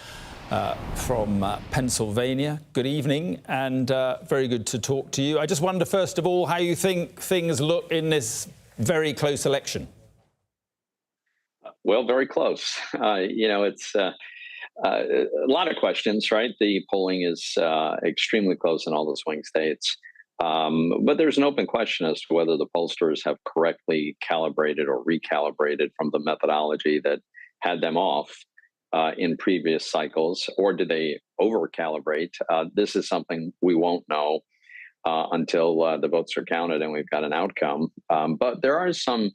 from Pennsylvania. Good evening, and very good to talk to you. I just wonder, first of all, how you think things look in this very close election? Well, very close. It's a lot of questions, right? The polling is extremely close in all the swing states. But there's an open question as to whether the pollsters have correctly calibrated or recalibrated from the methodology that had them off in previous cycles, or did they over-calibrate? This is something we won't know until the votes are counted and we've got an outcome. But there are some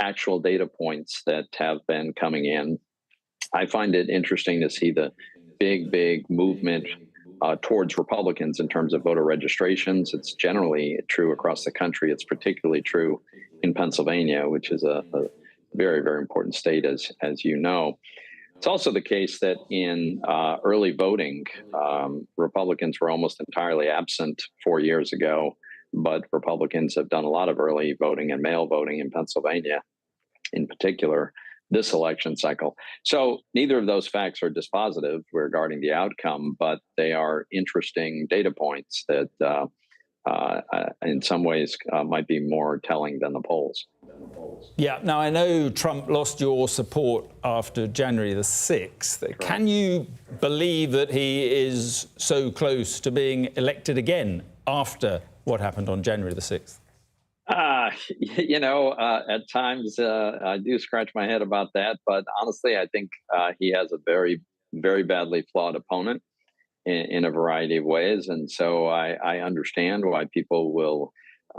actual data points that have been coming in. I find it interesting to see the big movement towards Republicans in terms of voter registrations. It's generally true across the country. It's particularly true in Pennsylvania, which is a very, very important state, as you know. It's also the case that in early voting, Republicans were almost entirely absent 4 years ago, but Republicans have done a lot of early voting and mail voting in Pennsylvania, in particular, this election cycle. So neither of those facts are dispositive regarding the outcome, but they are interesting data points that in some ways might be more telling than the polls. Yeah, now I know Trump lost your support after January the 6th. Correct. Can you believe that he is so close to being elected again after what happened on January the 6th? At times I do scratch my head about that, but honestly, I think he has a very, very badly flawed opponent in a variety of ways. And so I understand why people will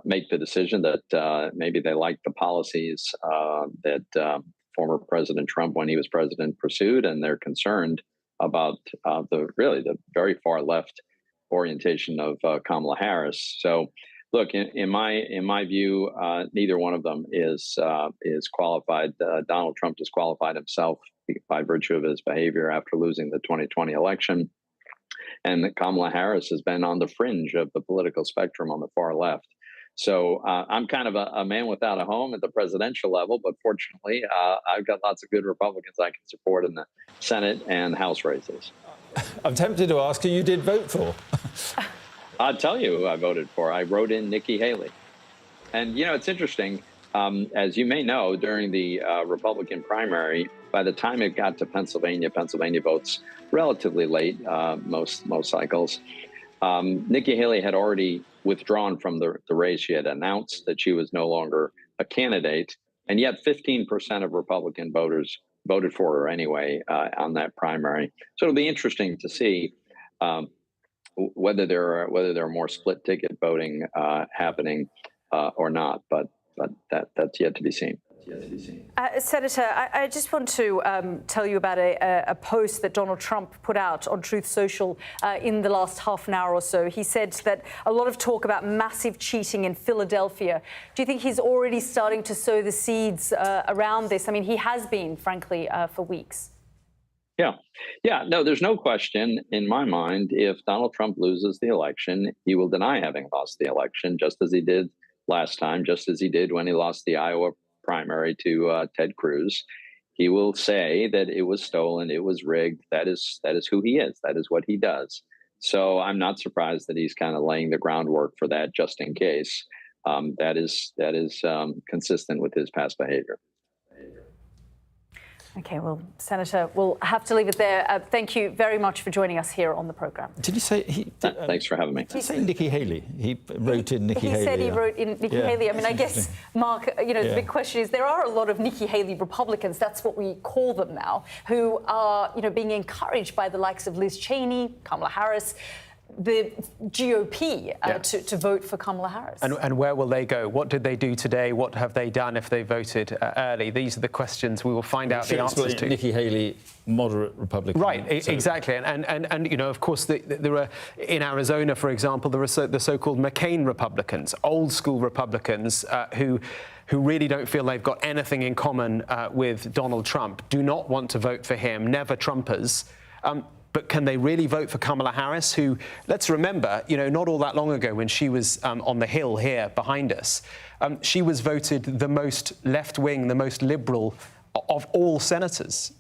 make the decision that maybe they like the policies that former President Trump, when he was president, pursued, and they're concerned about the very far left orientation of Kamala Harris. So, look, in my view, neither one of them is qualified. Donald Trump disqualified himself by virtue of his behavior after losing the 2020 election, and Kamala Harris has been on the fringe of the political spectrum on the far left. So I'm kind of a man without a home at the presidential level, but fortunately, I've got lots of good Republicans I can support in the Senate and House races. I'm tempted to ask who you did vote for. I'll tell you who I voted for. I wrote in Nikki Haley. And, it's interesting. As you may know, during the Republican primary, by the time it got to Pennsylvania votes relatively late, most cycles. Nikki Haley had already withdrawn from the race. She had announced that she was no longer a candidate. And yet 15% of Republican voters voted for her anyway on that primary. So it'll be interesting to see whether there are more split ticket voting happening or not, but that's yet to be seen. Senator, I just want to tell you about a post that Donald Trump put out on Truth Social in the last half an hour or so. He said that a lot of talk about massive cheating in Philadelphia. Do you think he's already starting to sow the seeds around this? I mean, he has been, frankly, for weeks. Yeah. No, there's no question in my mind, if Donald Trump loses the election, he will deny having lost the election, just as he did last time, just as he did when he lost the Iowa primary to Ted Cruz. He will say that it was stolen, it was rigged. That is who he is. That is what he does. So I'm not surprised that he's kind of laying the groundwork for that, just in case. That is consistent with his past behavior. OK, well, Senator, we'll have to leave it there. Thank you very much for joining us here on the programme. Did you say he... Thanks for having me. Did you say Nikki Haley? He wrote in Nikki Haley. He said he wrote in Nikki Haley. I mean, I guess, Mark, the big question is there are a lot of Nikki Haley Republicans, that's what we call them now, who are, being encouraged by the likes of Liz Cheney, Kamala Harris, the GOP to vote for Kamala Harris. And where will they go? What did they do today? What have they done if they voted early? These are the questions we will find out the answers to. Nikki Haley, moderate Republican. Right, exactly. And of course, there are, in Arizona, for example, there are the so-called McCain Republicans, old school Republicans who really don't feel they've got anything in common with Donald Trump, do not want to vote for him, never Trumpers. But can they really vote for Kamala Harris, who, let's remember, not all that long ago when she was on the Hill here behind us, she was voted the most left-wing, the most liberal of all senators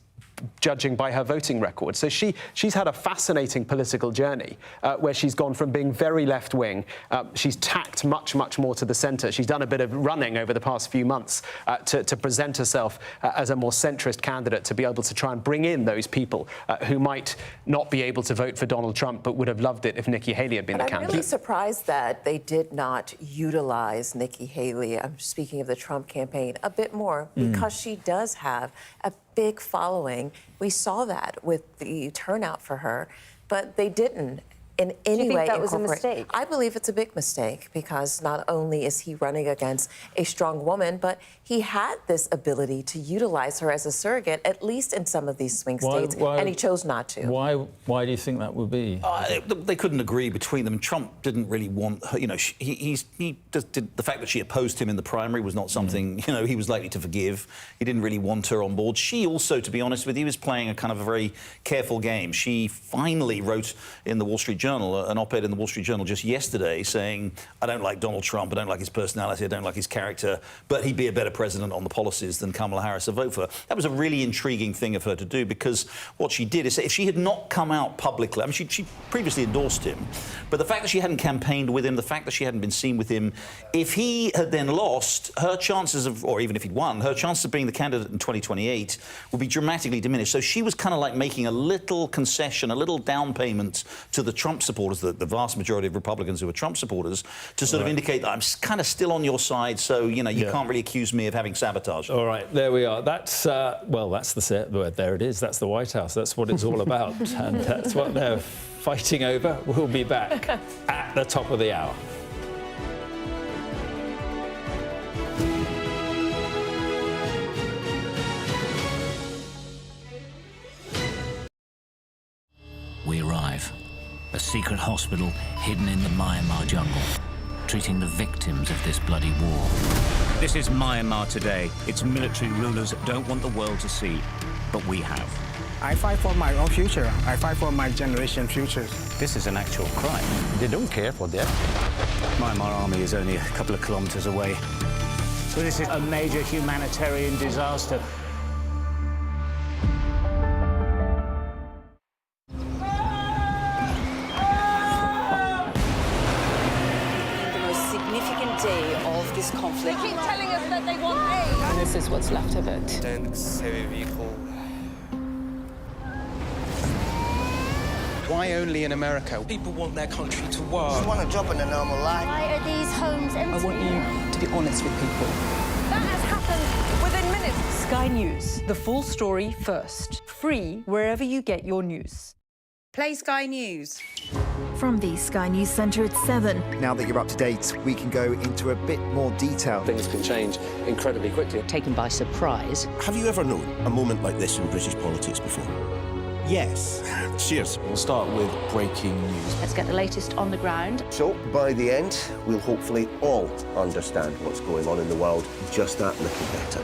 judging by her voting record. So she's had a fascinating political journey where she's gone from being very left-wing. She's tacked much more to the centre. She's done a bit of running over the past few months to present herself as a more centrist candidate, to be able to try and bring in those people who might not be able to vote for Donald Trump but would have loved it if Nikki Haley had been the candidate. I'm really surprised that they did not utilize Nikki Haley, I'm speaking of the Trump campaign, a bit more, because she does have a big following. We saw that with the turnout for her, but they didn't in any way that was a incorporate. mistake? I believe it's a big mistake, because not only is he running against a strong woman, but he had this ability to utilize her as a surrogate, at least in some of these swing states, and he chose not to. Why do you think that would be? They couldn't agree between them. Trump didn't really want her. You know, he just did, the fact that she opposed him in the primary was not something he was likely to forgive. He didn't really want her on board. She also, to be honest with you, was playing a kind of a very careful game. She finally wrote in the Wall Street Journal, an op-ed in the Wall Street Journal just yesterday, saying, I don't like Donald Trump, I don't like his personality, I don't like his character, but he'd be a better president on the policies than Kamala Harris to vote for. That was a really intriguing thing of her to do, because what she did is, if she had not come out publicly, I mean, she previously endorsed him, but the fact that she hadn't campaigned with him, the fact that she hadn't been seen with him, if he had then lost, her chances of, or even if he'd won, her chances of being the candidate in 2028 would be dramatically diminished. So she was kind of like making a little concession, a little down payment to the Trump supporters, the vast majority of Republicans who are Trump supporters, to sort of indicate that I'm kind of still on your side, so, you can't really accuse me of having sabotage. All right, there we are. That's, that's the word. There it is. That's the White House. That's what it's all about. And that's what they're fighting over. We'll be back at the top of the hour. We arrive. A secret hospital hidden in the Myanmar jungle, treating the victims of this bloody war. This is Myanmar today. Its military rulers don't want the world to see, but we have. I fight for my own future. I fight for my generation's future. This is an actual crime. They don't care for that. Myanmar army is only a couple of kilometers away. So this is a major humanitarian disaster. Day of this conflict. They keep telling us that they want aid. And this is what's left of it. Tanks, heavy vehicle. Why only in America? People want their country to work. Just want a job in a normal life. Why are these homes empty? I want you to be honest with people. That has happened within minutes. Sky News, the full story first. Free wherever you get your news. Play Sky News. From the Sky News Centre at 7. Now that you're up to date, we can go into a bit more detail. Things can change incredibly quickly. Taken by surprise. Have you ever known a moment like this in British politics before? Yes. Cheers. We'll start with breaking news. Let's get the latest on the ground. So, by the end, we'll hopefully all understand what's going on in the world just that little better.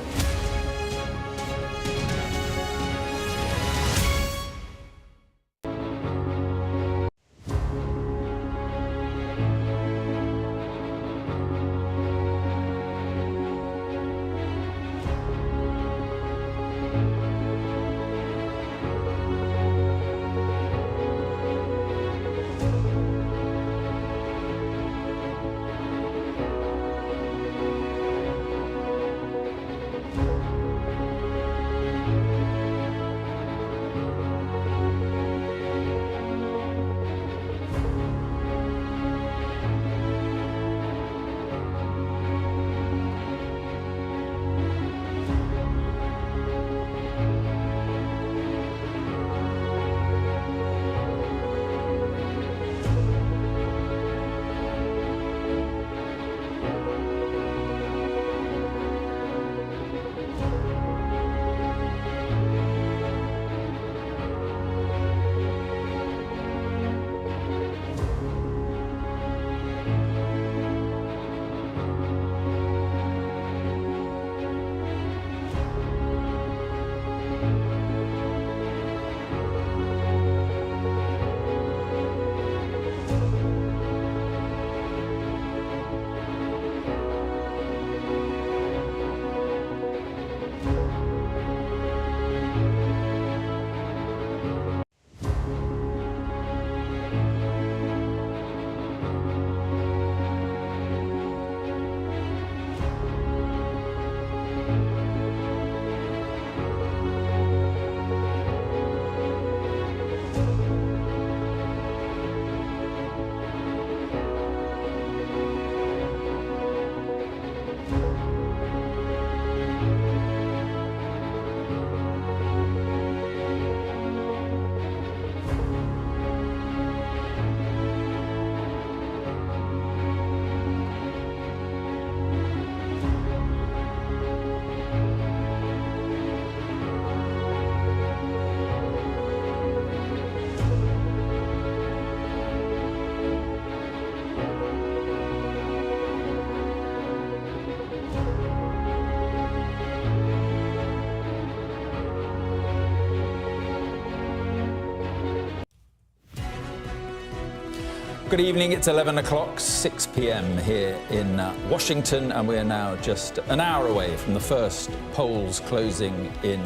Good evening, it's 11 o'clock, 6 p.m. here in Washington, and we're now just an hour away from the first polls closing in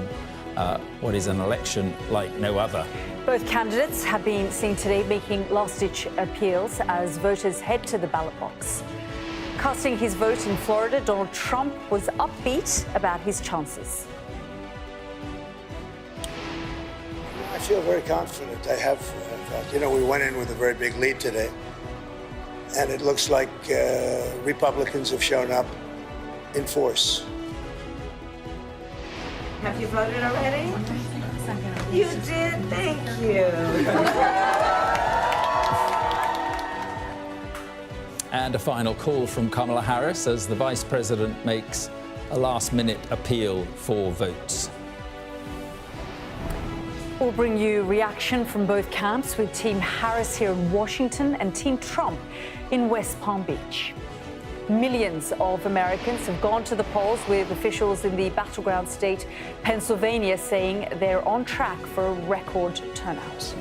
what is an election like no other. Both candidates have been seen today making last-ditch appeals as voters head to the ballot box. Casting his vote in Florida, Donald Trump was upbeat about his chances. I feel very confident. I have felt, we went in with a very big lead today, and it looks like Republicans have shown up in force. Have you voted already? You did, thank you. And a final call from Kamala Harris as the Vice President makes a last-minute appeal for votes. We'll bring you reaction from both camps with Team Harris here in Washington and Team Trump in West Palm Beach. Millions of Americans have gone to the polls, with officials in the Battleground state, Pennsylvania, saying they're on track for a record turnout.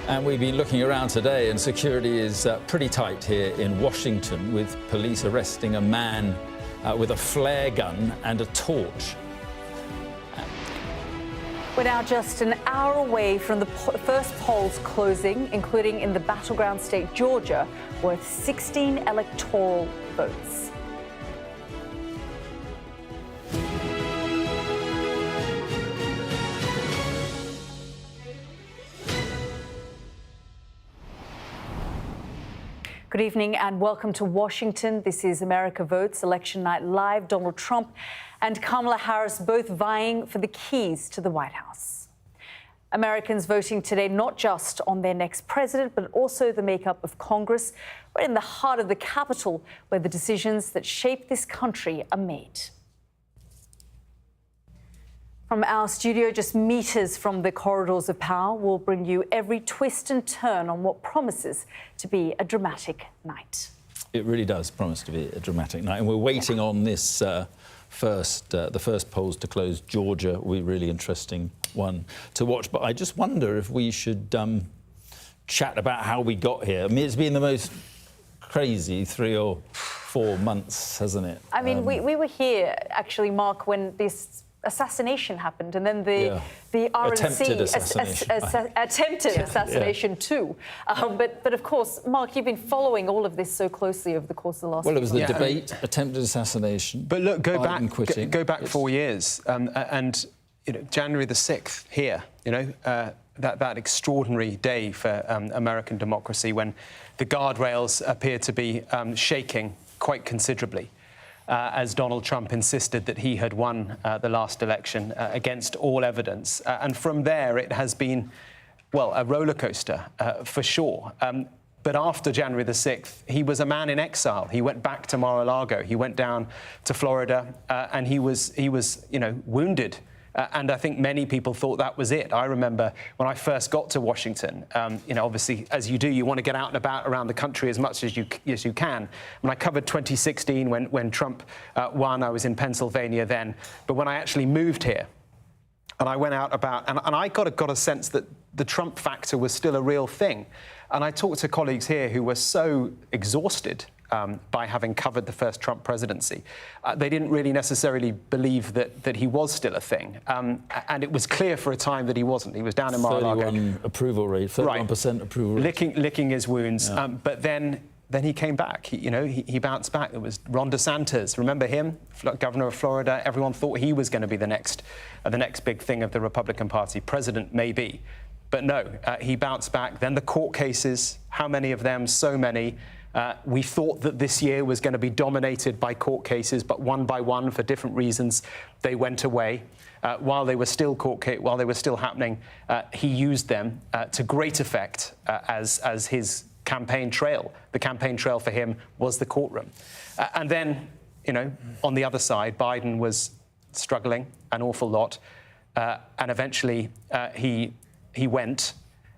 And we've been looking around today, and security is pretty tight here in Washington, with police arresting a man with a flare gun and a torch. We're now just an hour away from the first polls closing, including in the Battleground state, Georgia, worth 16 electoral votes. Good evening and welcome to Washington. This is America Votes, Election Night Live. Donald Trump and Kamala Harris both vying for the keys to the White House. Americans voting today not just on their next president, but also the makeup of Congress. We're in the heart of the Capitol, where the decisions that shape this country are made. From our studio, just meters from the corridors of power, we'll bring you every twist and turn on what promises to be a dramatic night. It really does promise to be a dramatic night, and we're waiting on this the first polls to close. Georgia will be a really interesting one to watch. But I just wonder if we should chat about how we got here. I mean, it's been the most crazy 3 or 4 months, hasn't it? I mean, we were here, actually, Mark, when this assassination happened, and then the RNC attempted assassination too. But of course, Mark, you've been following all of this so closely over the course of the last. Well, it was the debate, attempted assassination. But look, go Biden back 4 years, and January the 6th here. That extraordinary day for American democracy, when the guardrails appeared to be shaking quite considerably. As Donald Trump insisted that he had won the last election against all evidence. And from there, it has been, well, a roller coaster for sure. But after January the 6th, he was a man in exile. He went back to Mar-a-Lago. He went down to Florida, and he was wounded. And I think many people thought that was it. I remember when I first got to Washington, obviously, as you do, you want to get out and about around the country as much as you can. When I covered 2016, when Trump won, I was in Pennsylvania then. But when I actually moved here, and I went out about, and I got a sense that the Trump factor was still a real thing. And I talked to colleagues here who were so exhausted by having covered the first Trump presidency. They didn't really necessarily believe that he was still a thing. And it was clear for a time that he wasn't. He was down in Mar-a-Lago. 31% approval rate. Approval rate. Licking his wounds. Yeah. But then he came back. He bounced back. It was Ron DeSantis. Remember him? Governor of Florida. Everyone thought he was going to be the next big thing of the Republican Party. President, maybe. But no, he bounced back. Then the court cases. How many of them? So many. We thought that this year was going to be dominated by court cases, but one by one, for different reasons, they went away. While they were still while they were still happening, he used them to great effect as his campaign trail. The campaign trail for him was the courtroom. And then, on the other side, Biden was struggling an awful lot, and eventually he went.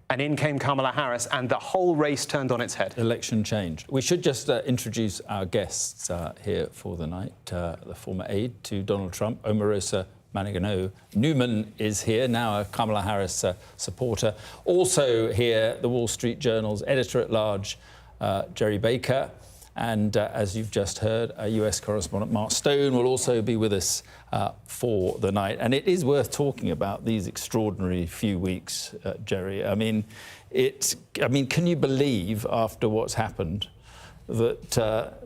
And in came Kamala Harris, and the whole race turned on its head. Election changed. We should just introduce our guests here for the night. The former aide to Donald Trump, Omarosa Manigano. Newman is here, now a Kamala Harris supporter. Also here, the Wall Street Journal's editor-at-large, Jerry Baker. And as you've just heard, US correspondent Mark Stone will also be with us for the night. And it is worth talking about these extraordinary few weeks, Jerry. I mean, can you believe, after what's happened, that,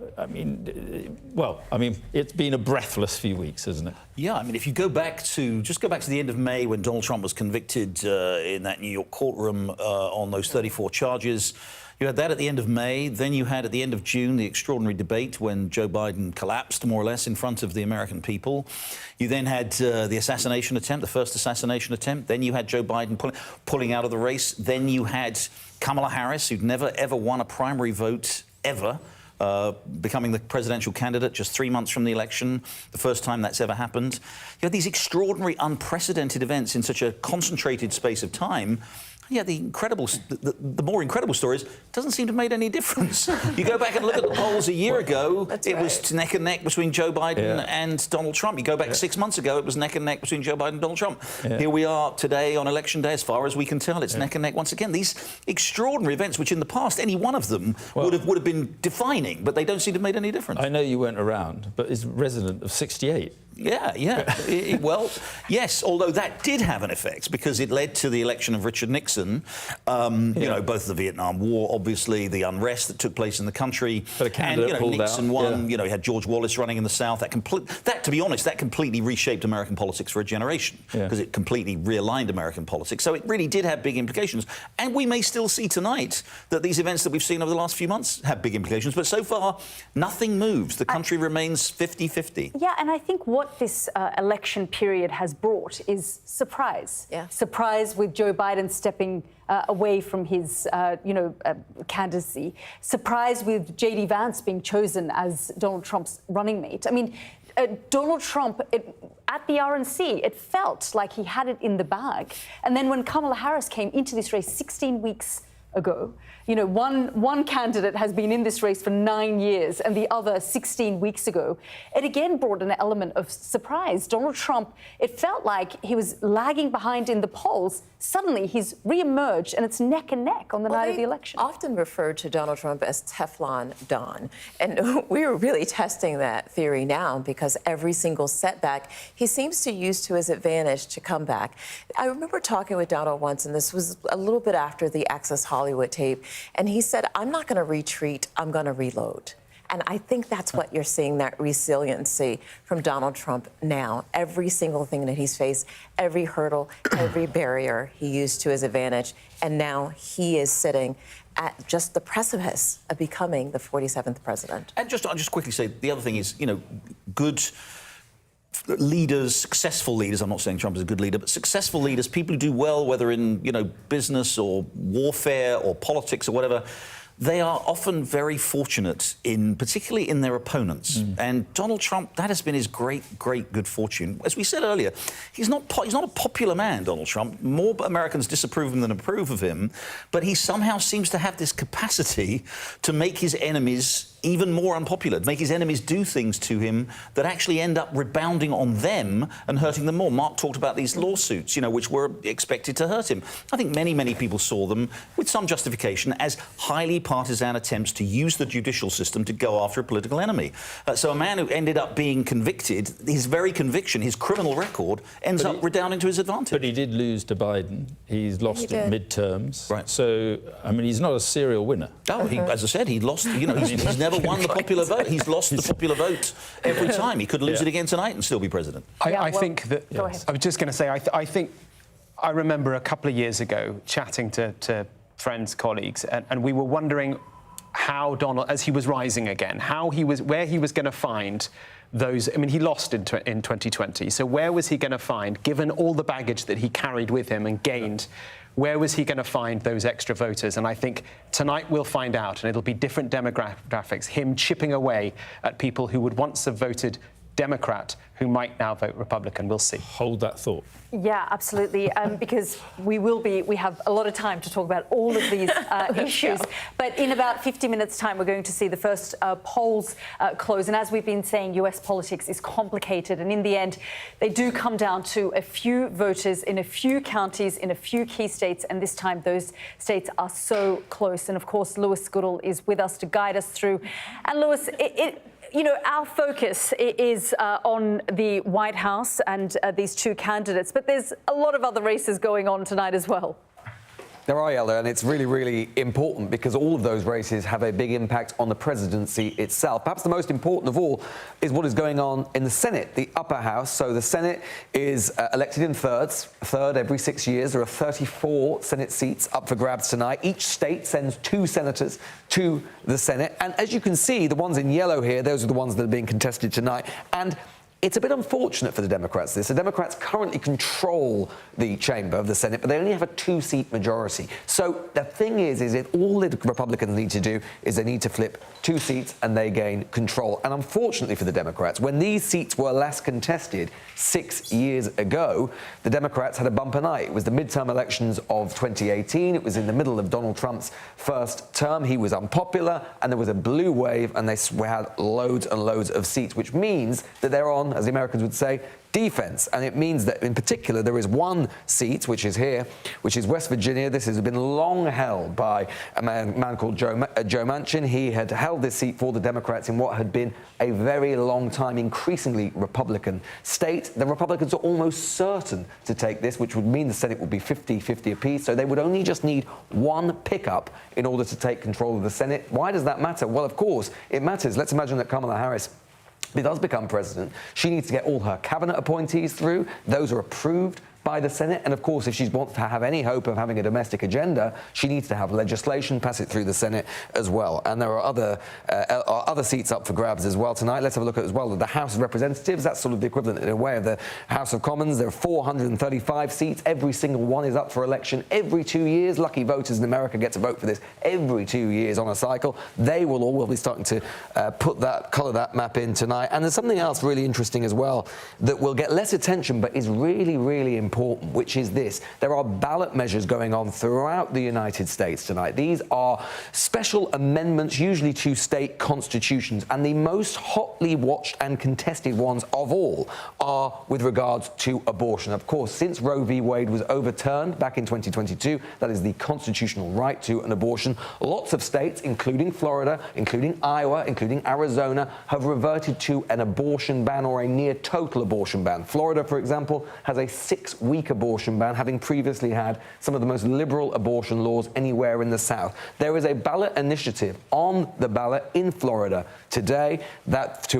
it's been a breathless few weeks, hasn't it? Yeah, I mean, if you go back to the end of May when Donald Trump was convicted in that New York courtroom on those 34 charges, you had that at the end of May. Then you had at the end of June the extraordinary debate when Joe Biden collapsed, more or less, in front of the American people. You then had the assassination attempt, the first assassination attempt. Then you had Joe Biden pulling out of the race. Then you had Kamala Harris, who'd never, ever won a primary vote, ever, becoming the presidential candidate just 3 months from the election, the first time that's ever happened. You had these extraordinary, unprecedented events in such a concentrated space of time. Yeah, the more incredible story is it doesn't seem to have made any difference. You go back and look at the polls a year ago, was neck and neck between Joe Biden and Donald Trump. You go back 6 months ago, it was neck and neck between Joe Biden and Donald Trump. Here we are today on Election Day, as far as we can tell, it's neck and neck once again. These extraordinary events, which in the past, any one of them would have been defining, but they don't seem to have made any difference. I know you weren't around, but is resident of 68. Yeah. Well, yes, although that did have an effect because it led to the election of Richard Nixon, you know, both the Vietnam War, obviously, the unrest that took place in the country. But a candidate and, pulled Nixon out. won, you know, he had George Wallace running in the South. That, to be honest, that completely reshaped American politics for a generation because it completely realigned American politics. So it really did have big implications. And we may still see tonight that these events that we've seen over the last few months have big implications. But so far, nothing moves. The country remains 50-50. Yeah, and I think what this election period has brought is surprise. Surprise with Joe Biden stepping away from his, candidacy. Surprise with J.D. Vance being chosen as Donald Trump's running mate. I mean, Donald Trump, at the RNC, it felt like he had it in the bag. And then when Kamala Harris came into this race 16 weeks ago, you know, one candidate has been in this race for 9 years and the other 16 weeks ago. It again brought an element of surprise. Donald Trump, it felt like he was lagging behind in the polls. Suddenly he's re-emerged and it's neck and neck on the night of the election. Often referred to Donald Trump as Teflon Don. And we're really testing that theory now because every single setback he seems to use to his advantage to come back. I remember talking with Donald once, and this was a little bit after the Access Hollywood tape, and he said, I'm not going to retreat, I'm going to reload. And I think that's what you're seeing, that resiliency from Donald Trump now. Every single thing that he's faced, every hurdle, every barrier he used to his advantage. And now he is sitting at just the precipice of becoming the 47th president. And I'll just quickly say, the other thing is, you know, good leaders, successful leaders, I'm not saying Trump is a good leader, but successful leaders, people who do well, whether in, you know, business or warfare or politics or whatever, they are often very fortunate particularly in their opponents. And Donald Trump, that has been his great good fortune. As we said earlier, he's not a popular man, Donald Trump. More Americans disapprove of him than approve of him, but he somehow seems to have this capacity to make his enemies even more unpopular, to make his enemies do things to him that actually end up rebounding on them and hurting them more. Mark talked about these lawsuits, you know, which were expected to hurt him. I think many people saw them, with some justification, as highly partisan attempts to use the judicial system to go after a political enemy. So a man who ended up being convicted, his very conviction, his criminal record, ends up redounding to his advantage. But he did lose to Biden. He's lost in midterms. Right. So, I mean, he's not a serial winner. Oh, as I said, he lost, you know, he's never won the popular vote. He's lost the popular vote every time. He could lose it again tonight and still be president. I think that... I was just going to say, I think... I remember a couple of years ago chatting to friends, colleagues, and we were wondering how Donald, as he was rising again, where he was going to find those... I mean, he lost in 2020, so where was he going to find, given all the baggage that he carried with him and gained, where was he going to find those extra voters? And I think tonight we'll find out, and it'll be different demographics, him chipping away at people who would once have voted Democrat who might now vote Republican. We'll see. Hold that thought. Yeah, absolutely, because we have a lot of time to talk about all of these issues. But in about 50 minutes' time, we're going to see the first polls close. And as we've been saying, US politics is complicated. And in the end, they do come down to a few voters in a few counties, in a few key states. And this time, those states are so close. And of course, Lewis Goodall is with us to guide us through. And Lewis, you know, our focus is on the White House and these two candidates, but there's a lot of other races going on tonight as well. There are, Yalda, and it's really, really important because all of those races have a big impact on the presidency itself. Perhaps the most important of all is what is going on in the Senate, the upper house. So the Senate is elected in thirds, a third every 6 years. There are 34 Senate seats up for grabs tonight. Each state sends 2 senators to the Senate. And as you can see, the ones in yellow here, those are the ones that are being contested tonight. And it's a bit unfortunate for the Democrats, this. The Democrats currently control the chamber of the Senate, but they only have a 2-seat majority. So the thing is if all the Republicans need to do is they need to flip 2 seats and they gain control. And unfortunately for the Democrats, when these seats were last contested 6 years ago, the Democrats had a bumper night. It was the midterm elections of 2018. It was in the middle of Donald Trump's first term. He was unpopular, and there was a blue wave, and they had loads and loads of seats, which means that they're on, as the Americans would say, defense. And it means that, in particular, there is one seat, which is here, which is West Virginia. This has been long held by a man called Joe Manchin. He had held this seat for the Democrats in what had been a very long time, increasingly Republican state. The Republicans are almost certain to take this, which would mean the Senate would be 50-50 apiece. So they would only just need one pickup in order to take control of the Senate. Why does that matter? Well, of course, it matters. Let's imagine that Kamala Harris does become president. She needs to get all her cabinet appointees through. Those are approved by the Senate. And of course, if she wants to have any hope of having a domestic agenda, she needs to have legislation, pass it through the Senate as well. And there are other seats up for grabs as well tonight. Let's have a look at as well the House of Representatives. That's sort of the equivalent in a way of the House of Commons. There are 435 seats. Every single one is up for election every 2 years. Lucky voters in America get to vote for this every 2 years on a cycle. They will be starting to colour that map in tonight. And there's something else really interesting as well that will get less attention but is really, really important, which is this. There are ballot measures going on throughout the United States tonight. These are special amendments, usually to state constitutions, and the most hotly watched and contested ones of all are with regards to abortion. Of course, since Roe v. Wade was overturned back in 2022, that is the constitutional right to an abortion, lots of states, including Florida, including Iowa, including Arizona, have reverted to an abortion ban or a near total abortion ban. Florida, for example, has a 6-week abortion ban, having previously had some of the most liberal abortion laws anywhere in the South. There is a ballot initiative on the ballot in Florida today that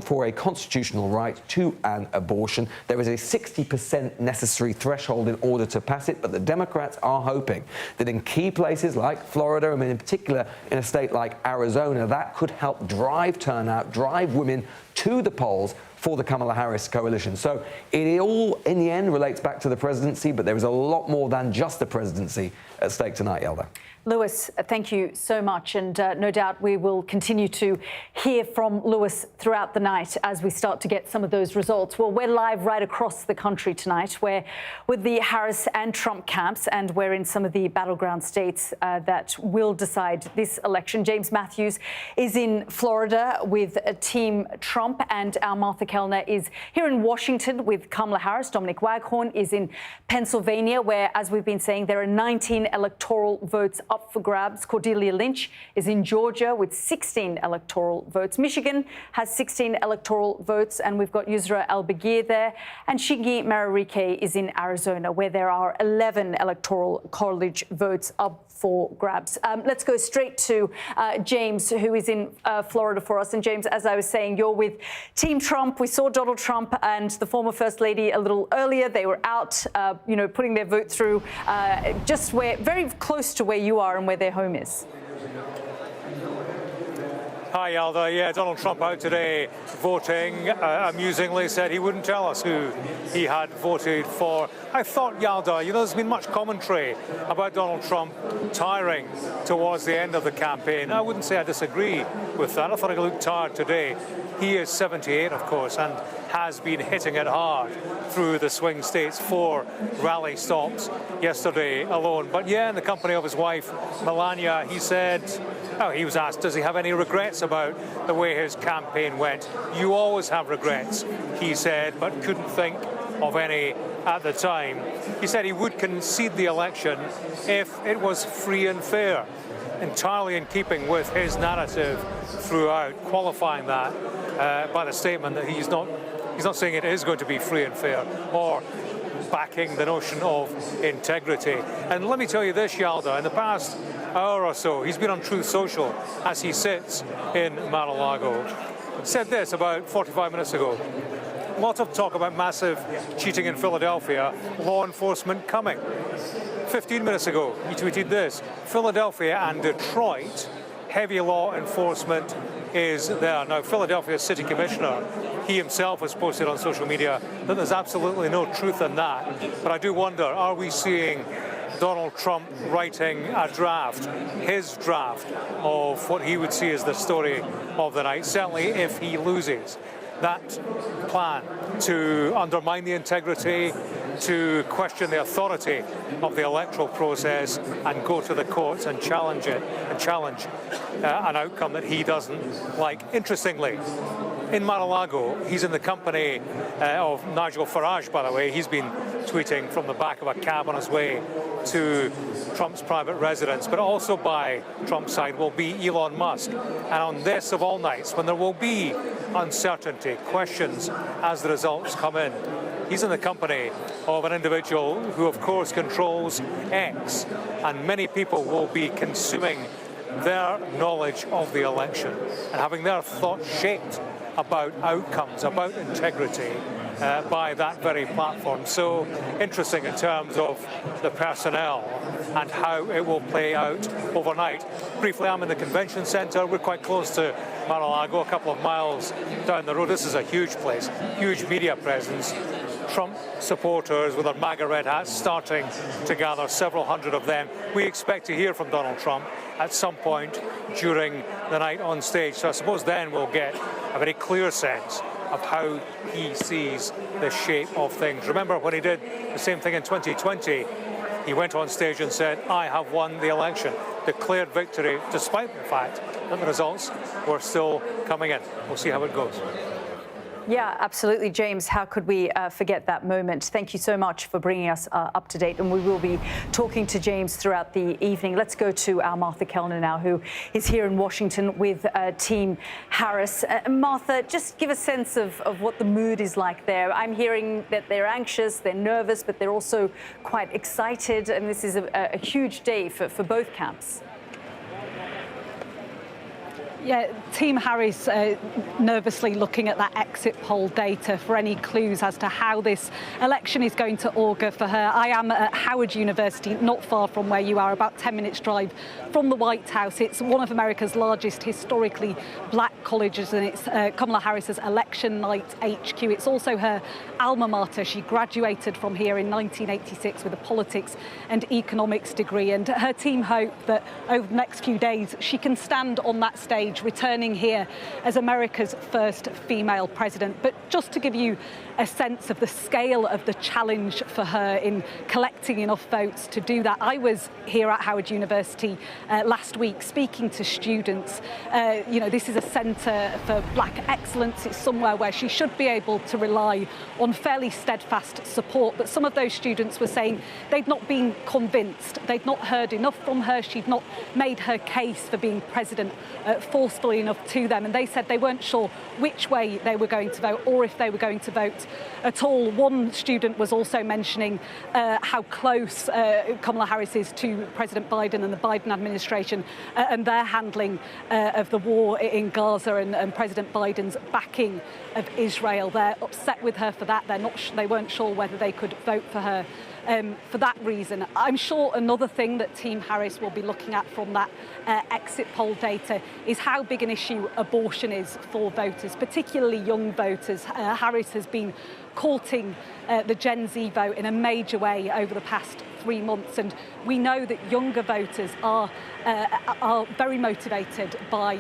for a constitutional right to an abortion. There is a 60% necessary threshold in order to pass it, but the Democrats are hoping that in key places like Florida, and in particular in a state like Arizona, that could help drive turnout, drive women to the polls for the Kamala Harris coalition. So it all, in the end, relates back to the presidency, but there is a lot more than just the presidency at stake tonight, Yalda. Lewis, thank you so much. And no doubt we will continue to hear from Lewis throughout the night as we start to get some of those results. Well, we're live right across the country tonight. We're with the Harris and Trump camps, and we're in some of the battleground states that will decide this election. James Matthews is in Florida with Team Trump, and our Martha Kelner is here in Washington with Kamala Harris. Dominic Waghorn is in Pennsylvania, where, as we've been saying, there are 19 electoral votes up for grabs. Cordelia Lynch is in Georgia with 16 electoral votes. Michigan has 16 electoral votes, and we've got Yusra Al-Bagir there. And Shingi Mararike is in Arizona, where there are 11 electoral college votes up for grabs. Let's go straight to James, who is in Florida for us. And James, as I was saying, you're with Team Trump. We saw Donald Trump and the former First Lady a little earlier. They were out, putting their vote through very close to where you are and where their home is. Hi, Yalda. Yeah, Donald Trump out today voting. Amusingly said he wouldn't tell us who he had voted for. I thought, Yalda, there's been much commentary about Donald Trump tiring towards the end of the campaign. I wouldn't say I disagree with that. I thought he looked tired today. He is 78, of course, and has been hitting it hard through the swing states, 4 rally stops yesterday alone. But yeah, in the company of his wife, Melania, he said, he was asked, does he have any regrets about the way his campaign went? You always have regrets, he said, but couldn't think of any at the time. He said he would concede the election if it was free and fair, entirely in keeping with his narrative throughout, qualifying that by the statement that he's not saying it is going to be free and fair, or backing the notion of integrity. And let me tell you this, Yalda, in the past hour or so, he's been on Truth Social as he sits in Mar-a-Lago. Said this about 45 minutes ago. A lot of talk about massive cheating in Philadelphia, law enforcement coming. 15 minutes ago, he tweeted this: Philadelphia and Detroit, heavy law enforcement is there. Now, Philadelphia's city commissioner, he himself has posted on social media that there's absolutely no truth in that. But I do wonder, are we seeing Donald Trump writing a draft, his draft, of what he would see as the story of the night? Certainly if he loses. That plan to undermine the integrity, to question the authority of the electoral process and go to the courts and challenge it, and challenge an outcome that he doesn't like. Interestingly, in Mar-a-Lago, he's in the company of Nigel Farage, by the way. He's been tweeting from the back of a cab on his way to Trump's private residence, but also by Trump's side will be Elon Musk. And on this of all nights, when there will be uncertainty, questions as the results come in, he's in the company of an individual who, of course, controls X, and many people will be consuming their knowledge of the election and having their thoughts shaped about outcomes, about integrity, by that very platform. So interesting in terms of the personnel and how it will play out overnight. Briefly, I'm in the convention centre. We're quite close to Mar-a-Lago, a couple of miles down the road. This is a huge place, huge media presence. Trump supporters with their MAGA red hats starting to gather, several hundred of them. We expect to hear from Donald Trump at some point during the night on stage. So I suppose then we'll get a very clear sense of how he sees the shape of things. Remember when he did the same thing in 2020, he went on stage and said, I have won the election, declared victory, despite the fact that the results were still coming in. We'll see how it goes. Yeah, absolutely, James. How could we forget that moment? Thank you so much for bringing us up to date. And we will be talking to James throughout the evening. Let's go to our Martha Kelner now, who is here in Washington with Team Harris. Martha, just give a sense of what the mood is like there. I'm hearing that they're anxious, they're nervous, but they're also quite excited. And this is a huge day for both camps. Yeah, Team Harris nervously looking at that exit poll data for any clues as to how this election is going to augur for her. I am at Howard University, not far from where you are, about 10 minutes drive from the White House. It's one of America's largest historically black colleges, and it's Kamala Harris's election night HQ. It's also her alma mater. She graduated from here in 1986 with a politics and economics degree, and her team hope that over the next few days she can stand on that stage, returning here as America's first female president. But just to give you a sense of the scale of the challenge for her in collecting enough votes to do that, I was here at Howard University last week speaking to students. This is a centre for black excellence. It's somewhere where she should be able to rely on fairly steadfast support. But some of those students were saying they'd not been convinced. They'd not heard enough from her. She'd not made her case for being president forcefully enough to them, and they said they weren't sure which way they were going to vote or if they were going to vote at all. One student was also mentioning how close Kamala Harris is to President Biden and the Biden administration and their handling of the war in Gaza and President Biden's backing of Israel. They're upset with her for that. They weren't sure whether they could vote for her for that reason. I'm sure another thing that Team Harris will be looking at from that exit poll data is how big an issue abortion is for voters, particularly young voters. Harris has been courting the Gen Z vote in a major way over the past 3 months, and we know that younger voters are very motivated by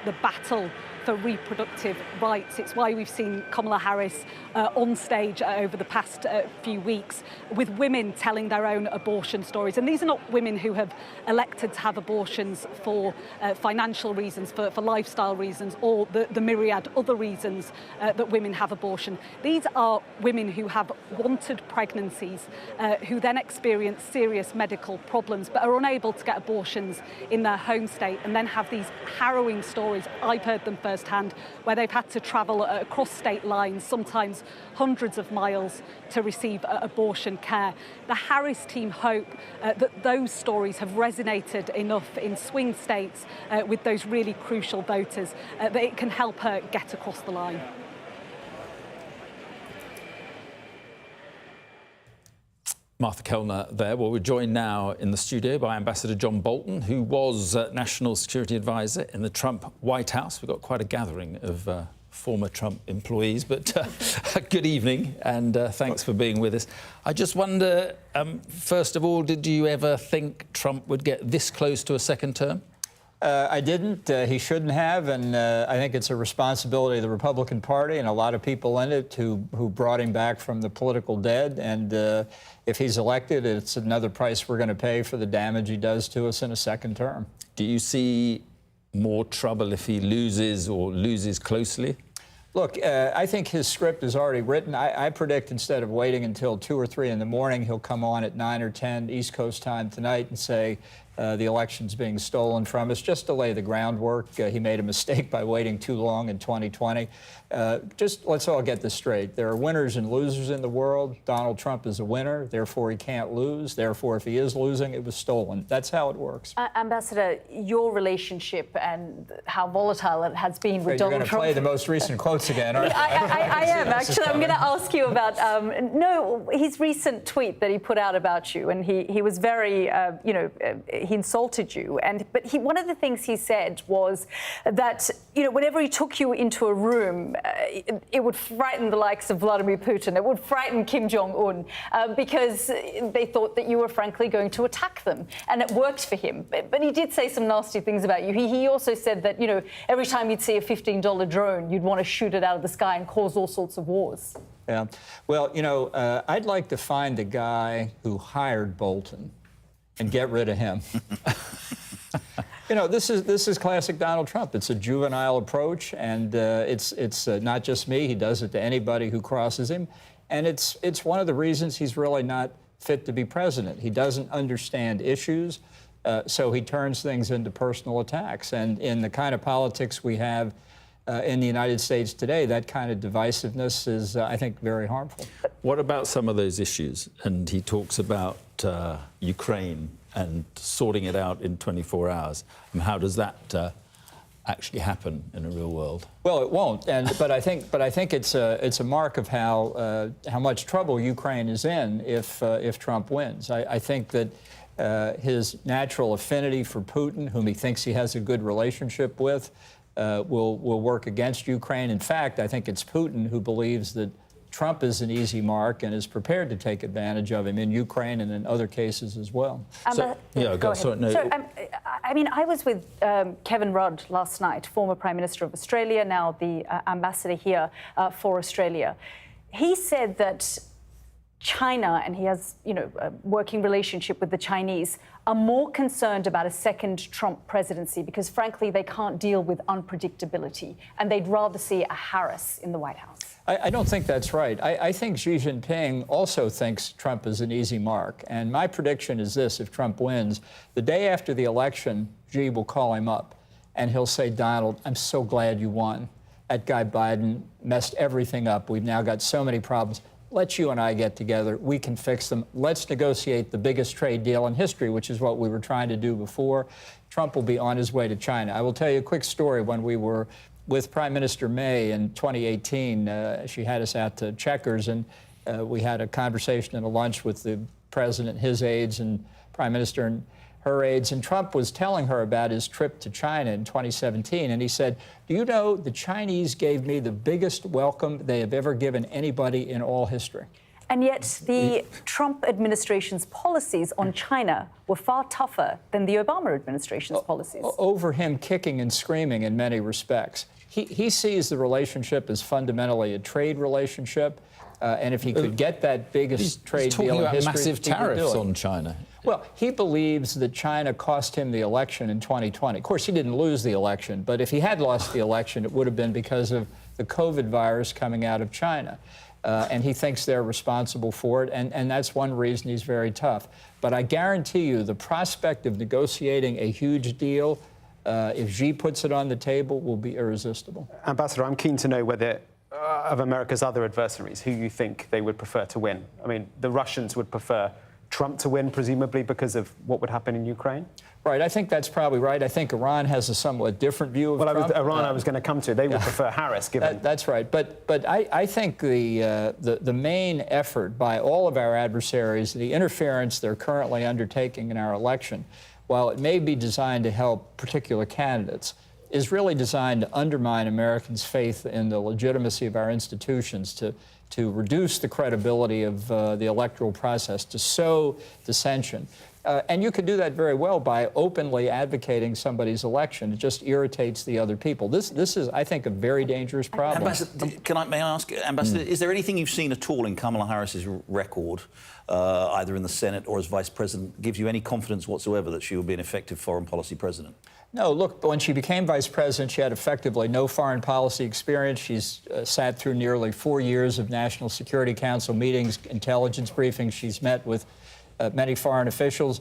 the battle for reproductive rights. It's why we've seen Kamala Harris on stage over the past few weeks with women telling their own abortion stories. And these are not women who have elected to have abortions for financial reasons, for lifestyle reasons, or the myriad other reasons that women have abortion. These are women who have wanted pregnancies, who then experience serious medical problems but are unable to get abortions in their home state, and then have these harrowing stories. I've heard them firsthand, where they've had to travel across state lines, sometimes hundreds of miles, to receive abortion care. The Harris team hope that those stories have resonated enough in swing states with those really crucial voters that it can help her get across the line. Martha Kelner there. Well, we're joined now in the studio by Ambassador John Bolton, who was National Security Advisor in the Trump White House. We've got quite a gathering of former Trump employees, but good evening and thanks for being with us. I just wonder, first of all, did you ever think Trump would get this close to a second term? I didn't. He shouldn't have, and I think it's a responsibility of the Republican Party and a lot of people in it who brought him back from the political dead. And if he's elected, it's another price we're going to pay for the damage he does to us in a second term. Do you see more trouble if he loses or loses closely? Look, I think his script is already written. I predict instead of waiting until 2 or 3 in the morning, he'll come on at 9 or 10 East Coast time tonight and say the election's being stolen from us, just to lay the groundwork. He made a mistake by waiting too long in 2020. Just let's all get this straight. There are winners and losers in the world. Donald Trump is a winner, therefore he can't lose. Therefore, if he is losing, it was stolen. That's how it works. Ambassador, your relationship and how volatile it has been with Donald Trump. You're going to play the most recent quotes again, aren't you? I am, actually. I'm going to ask you about, his recent tweet that he put out about you, and he was very, he insulted you. But one of the things he said was that, whenever he took you into a room, it would frighten the likes of Vladimir Putin. It would frighten Kim Jong-un because they thought that you were, frankly, going to attack them. And it worked for him. But he did say some nasty things about you. He also said that, every time you'd see a $15 drone, you'd want to shoot it out of the sky and cause all sorts of wars. Yeah. Well, I'd like to find the guy who hired Bolton and get rid of him. This is classic Donald Trump. It's a juvenile approach, and it's not just me. He does it to anybody who crosses him, and it's one of the reasons he's really not fit to be president. He doesn't understand issues, so he turns things into personal attacks. And in the kind of politics we have in the United States today, that kind of divisiveness is, I think, very harmful. What about some of those issues? And he talks about Ukraine and sorting it out in 24 hours. And how does that actually happen in a real world? Well, it won't. But I think it's a mark of how much trouble Ukraine is in if Trump wins. I think that his natural affinity for Putin, whom he thinks he has a good relationship with, will work against Ukraine. In fact, I think it's Putin who believes that Trump is an easy mark and is prepared to take advantage of him in Ukraine and in other cases as well. Go ahead. I was with Kevin Rudd last night, former Prime Minister of Australia, now the ambassador here for Australia. He said that China, and he has, a working relationship with the Chinese, are more concerned about a second Trump presidency because, frankly, they can't deal with unpredictability, and they'd rather see a Harris in the White House. I don't think that's right. I think Xi Jinping also thinks Trump is an easy mark. And my prediction is this: if Trump wins, the day after the election, Xi will call him up and he'll say, Donald, I'm so glad you won. That guy Biden messed everything up. We've now got so many problems. Let's you and I get together. We can fix them. Let's negotiate the biggest trade deal in history, which is what we were trying to do before. Trump will be on his way to China. I will tell you a quick story. When we were with Prime Minister May in 2018, she had us out to Chequers, and we had a conversation and a lunch with the president, his aides, and Prime Minister and her aides. And Trump was telling her about his trip to China in 2017. And he said, do you know the Chinese gave me the biggest welcome they have ever given anybody in all history? And yet the Trump administration's policies on China were far tougher than the Obama administration's policies. Over him kicking and screaming in many respects. He sees the relationship as fundamentally a trade relationship. And if he could get that biggest trade deal in history, he's talking about massive tariffs on China. Well, he believes that China cost him the election in 2020. Of course, he didn't lose the election, but if he had lost the election, it would have been because of the COVID virus coming out of China. And he thinks they're responsible for it, and that's one reason he's very tough. But I guarantee you the prospect of negotiating a huge deal, if Xi puts it on the table, will be irresistible. Ambassador, I'm keen to know whether of America's other adversaries, who you think they would prefer to win. I mean, the Russians would prefer Trump to win, presumably because of what would happen in Ukraine? Right, I think that's probably right. I think Iran has a somewhat different view of Trump. Iran I was going to come to. They would prefer Harris, given... That's right. But I think the main effort by all of our adversaries, the interference they're currently undertaking in our election, while it may be designed to help particular candidates, is really designed to undermine Americans' faith in the legitimacy of our institutions, to reduce the credibility of the electoral process, to sow dissension. And you can do that very well by openly advocating somebody's election. It just irritates the other people. This is, I think, a very dangerous problem. Ambassador, may I ask, Ambassador, is there anything you've seen at all in Kamala Harris's record, either in the Senate or as Vice President, gives you any confidence whatsoever that she will be an effective foreign policy president? No, look, when she became vice president, she had effectively no foreign policy experience. She's sat through nearly 4 years of National Security Council meetings, intelligence briefings. She's met with many foreign officials.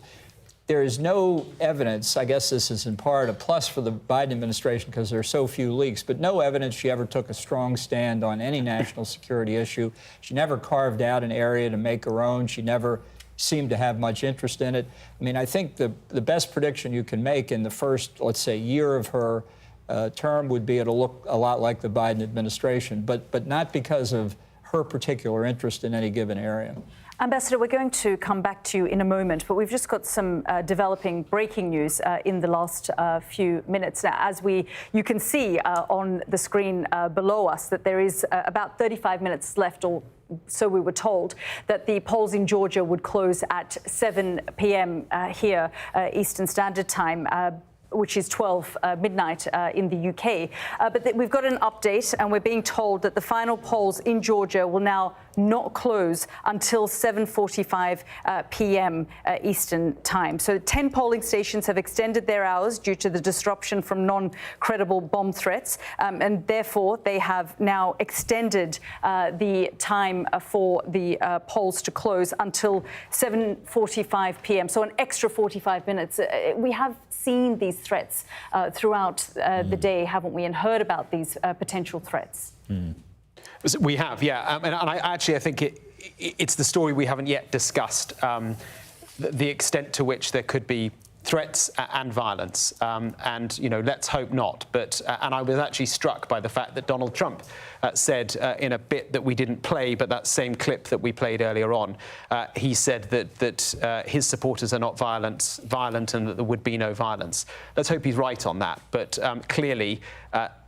There is no evidence, I guess this is in part a plus for the Biden administration because there are so few leaks, but no evidence she ever took a strong stand on any national security issue. She never carved out an area to make her own. She never seemed to have much interest in it. I mean, I think the best prediction you can make in the first, let's say, year of her term would be it'll look a lot like the Biden administration, but not because of her particular interest in any given area. Ambassador, we're going to come back to you in a moment, but we've just got some developing breaking news in the last few minutes. Now, as you can see on the screen below us, that there is about 35 minutes left, or so we were told, that the polls in Georgia would close at 7 p.m. here, Eastern Standard Time, which is 12 midnight in the UK. But we've got an update, and we're being told that the final polls in Georgia will now not close until 7:45 p.m. Eastern Time. So 10 polling stations have extended their hours due to the disruption from non-credible bomb threats, and therefore they have now extended the time for the polls to close until 7:45 p.m. So an extra 45 minutes. We have seen these threats throughout the day, haven't we, and heard about these potential threats. We have, yeah. And I think it's the story we haven't yet discussed, the extent to which there could be threats and violence. And, you know, let's hope not. But and I was actually struck by the fact that Donald Trump said in a bit that we didn't play, but that same clip that we played earlier on, he said that his supporters are not violent and that there would be no violence. Let's hope he's right on that. But clearly,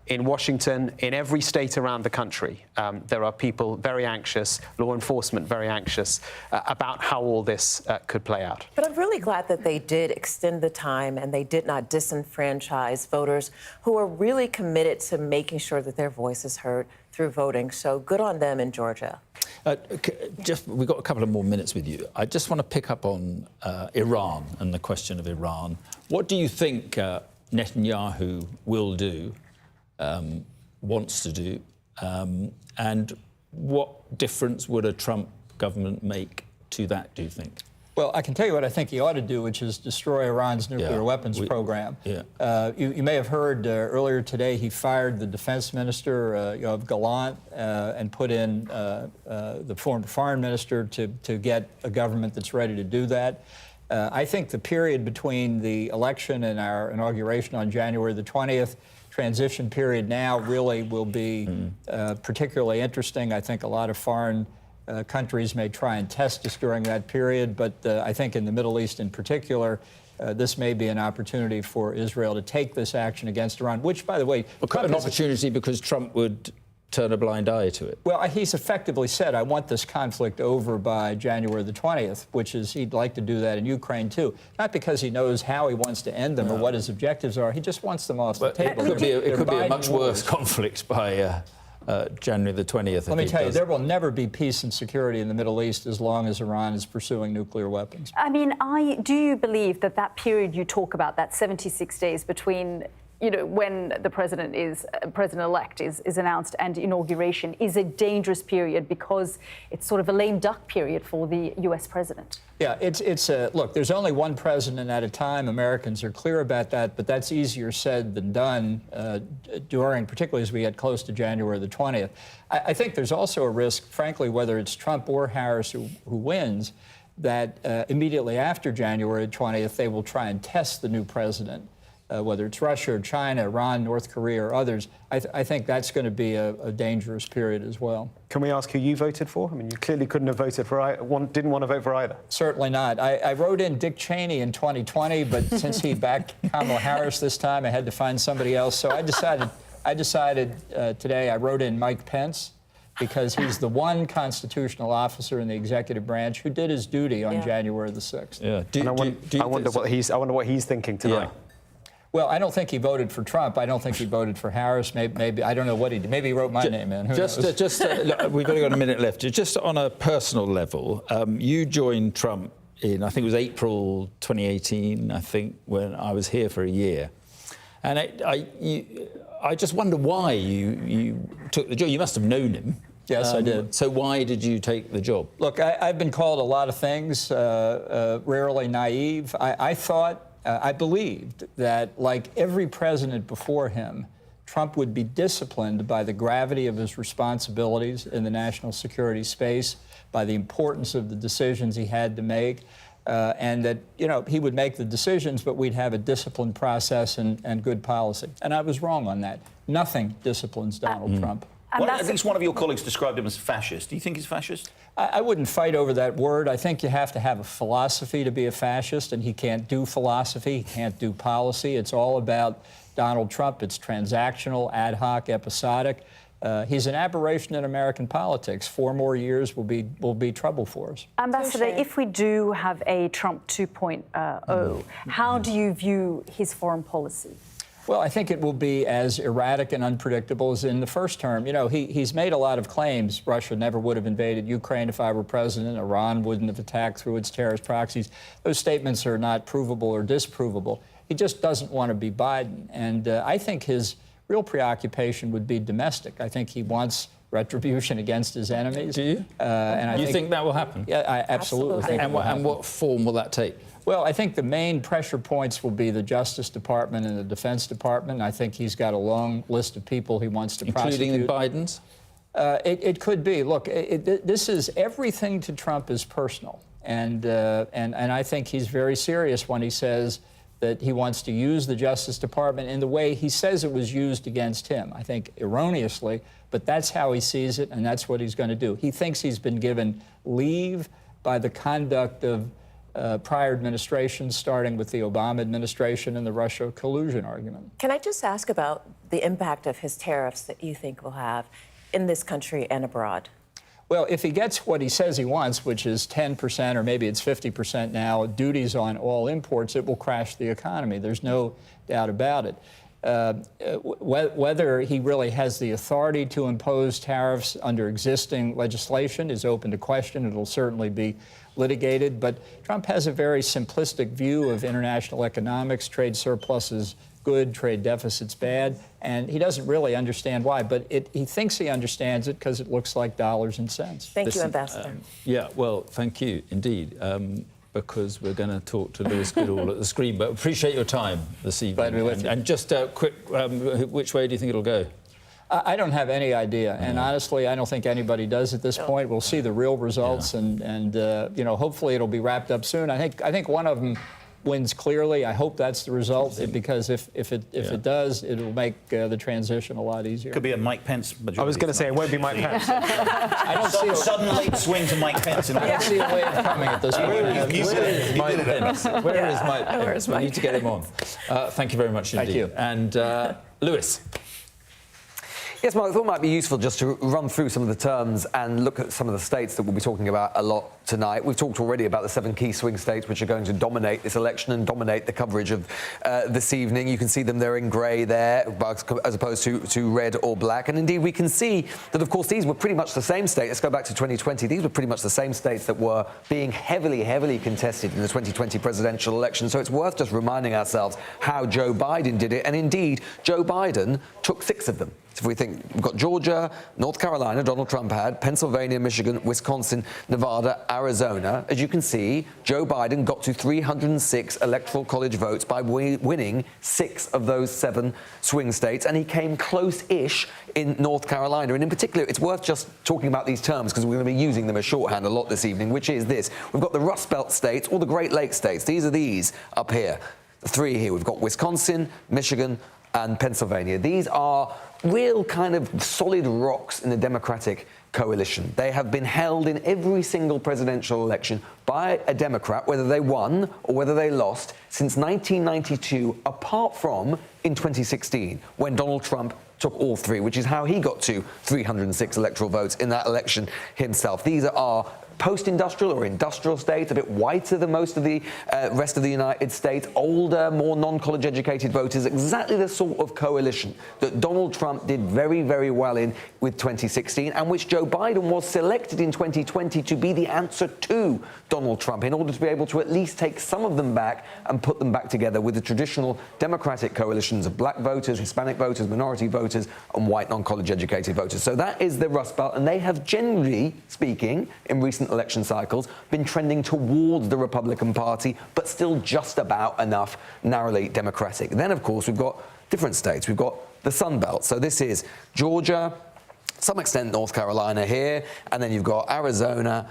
in Washington, in every state around the country, there are people very anxious, law enforcement very anxious, about how all this could play out. But I'm really glad that they did extend the time and they did not disenfranchise voters who are really committed to making sure that their voice is heard through voting. So good on them in Georgia. We've got a couple of more minutes with you. I just want to pick up on Iran and the question of Iran. What do you think Netanyahu will do? Wants to do, and what difference would a Trump government make to that, do you think? Well, I can tell you what I think he ought to do, which is destroy Iran's nuclear weapons program. You may have heard earlier today he fired the defense minister of Gallant and put in the former foreign minister to get a government that's ready to do that. I think the period between the election and our inauguration on January the 20th, transition period now really will be particularly interesting. I think a lot of foreign Countries may try and test us during that period, but I think in the Middle East in particular, this may be an opportunity for Israel to take this action against Iran, which, by the way... An opportunity because Trump would turn a blind eye to it. Well, he's effectively said, I want this conflict over by January the 20th, which is he'd like to do that in Ukraine, too. Not because he knows how he wants to end them or what his objectives are. He just wants them off the table. It could be a much worse conflict by... January the 20th. Let me tell you, there will never be peace and security in the Middle East as long as Iran is pursuing nuclear weapons. I mean, do you believe that that period you talk about, that 76 days between, you know, when the president-elect is announced and inauguration, is a dangerous period because it's sort of a lame duck period for the U.S. president? Yeah, look, there's only one president at a time. Americans are clear about that, but that's easier said than done particularly as we get close to January the 20th. I think there's also a risk, frankly, whether it's Trump or Harris who wins, that immediately after January 20th, they will try and test the new president. Whether it's Russia or China, Iran, North Korea, or others, I think that's going to be a dangerous period as well. Can we ask who you voted for? I mean, you clearly couldn't have voted for didn't want to vote for either. Certainly not. I wrote in Dick Cheney in 2020, but since he backed Kamala Harris this time, I had to find somebody else. So I decided today. I wrote in Mike Pence, because he's the one constitutional officer in the executive branch who did his duty on January the 6th. Yeah. I wonder what he's thinking tonight. Yeah. Well, I don't think he voted for Trump. I don't think he voted for Harris. Maybe I don't know what he did. Maybe he wrote my name in. Who knows? Look, we've only got a minute left. Just on a personal level, you joined Trump in, I think it was April 2018, I think, when I was here for a year. And I just wonder why you took the job. You must have known him. Yes, I did. So why did you take the job? Look, I've been called a lot of things, rarely naive. I believed that, like every president before him, Trump would be disciplined by the gravity of his responsibilities in the national security space, by the importance of the decisions he had to make, and that, you know, he would make the decisions, but we'd have a disciplined process and good policy. And I was wrong on that. Nothing disciplines Donald Trump. At least one of your colleagues described him as fascist. Do you think he's fascist? I wouldn't fight over that word. I think you have to have a philosophy to be a fascist, and he can't do philosophy, he can't do policy. It's all about Donald Trump. It's transactional, ad hoc, episodic. He's an aberration in American politics. 4 more years will be trouble for us. Ambassador, if we do have a Trump 2.0, how do you view his foreign policy? Well, I think it will be as erratic and unpredictable as in the first term. You know, he's made a lot of claims. Russia never would have invaded Ukraine if I were president. Iran wouldn't have attacked through its terrorist proxies. Those statements are not provable or disprovable. He just doesn't want to be Biden. And I think his real preoccupation would be domestic. I think he wants retribution against his enemies. Do you? And you think that will happen? Yeah, I absolutely think it will happen. And what form will that take? Well, I think the main pressure points will be the Justice Department and the Defense Department. I think he's got a long list of people he wants to prosecute. Including Biden's? It could be. Look, this is everything to Trump is personal. And I think he's very serious when he says that he wants to use the Justice Department in the way he says it was used against him. I think erroneously, but that's how he sees it, and that's what he's going to do. He thinks he's been given leave by the conduct of prior administrations, starting with the Obama administration and the Russia collusion argument. Can I just ask about the impact of his tariffs that you think will have in this country and abroad? Well, if he gets what he says he wants, which is 10% or maybe it's 50% now, duties on all imports, it will crash the economy. There's no doubt about it. Whether he really has the authority to impose tariffs under existing legislation is open to question. It'll certainly be litigated. But Trump has a very simplistic view of international economics. Trade surpluses good, trade deficits bad, and he doesn't really understand why. But he thinks he understands it because it looks like dollars and cents. Thank you, Ambassador. Yeah, well, thank you indeed. Because we're going to talk to Lewis Goodall at the screen. But appreciate your time this evening. And just quick, which way do you think it'll go? I don't have any idea. And honestly, I don't think anybody does at this point. We'll see the real results, and you know, hopefully it'll be wrapped up soon. I think one of them wins clearly. I hope that's the result, because if it does, it will make the transition a lot easier. Could be a Mike Pence majority. I was going to say it won't be Mike Pence. I don't see a sudden late swing to Mike Pence. I don't see a way of coming at this point. Where is Mike Pence? Where is Mike Pence? We need to get him on. Thank you very much indeed. Thank you. And Lewis. Yes, Mark, I thought it might be useful just to run through some of the terms and look at some of the states that we'll be talking about a lot tonight. We've talked already about the 7 key swing states which are going to dominate this election and dominate the coverage of this evening. You can see them there in grey there, as opposed to red or black. And indeed, we can see that, of course, these were pretty much the same states. Let's go back to 2020. These were pretty much the same states that were being heavily, heavily contested in the 2020 presidential election. So it's worth just reminding ourselves how Joe Biden did it. And indeed, Joe Biden took 6 of them. So if we think, we've got Georgia, North Carolina, Donald Trump had, Pennsylvania, Michigan, Wisconsin, Nevada, Arizona. As you can see, Joe Biden got to 306 electoral college votes by winning 6 of those 7 swing states, and he came close-ish in North Carolina. And in particular, it's worth just talking about these terms, because we're going to be using them as shorthand a lot this evening, which is this. We've got the Rust Belt states, or the Great Lakes states. These are these up here. The 3 here. We've got Wisconsin, Michigan, and Pennsylvania. These are real kind of solid rocks in the Democratic coalition. They have been held in every single presidential election by a Democrat, whether they won or whether they lost, since 1992, apart from in 2016, when Donald Trump took all 3, which is how he got to 306 electoral votes in that election himself. These are post-industrial or industrial states, a bit whiter than most of the rest of the United States, older, more non-college educated voters, exactly the sort of coalition that Donald Trump did very, very well in with 2016, and which Joe Biden was selected in 2020 to be the answer to Donald Trump, in order to be able to at least take some of them back and put them back together with the traditional Democratic coalitions of black voters, Hispanic voters, minority voters, and white non-college educated voters. So that is the Rust Belt, and they have, generally speaking, in recent election cycles, been trending towards the Republican Party, but still just about enough narrowly Democratic. Then, of course, we've got different states. We've got the Sun Belt. So this is Georgia, to some extent North Carolina here, and then you've got Arizona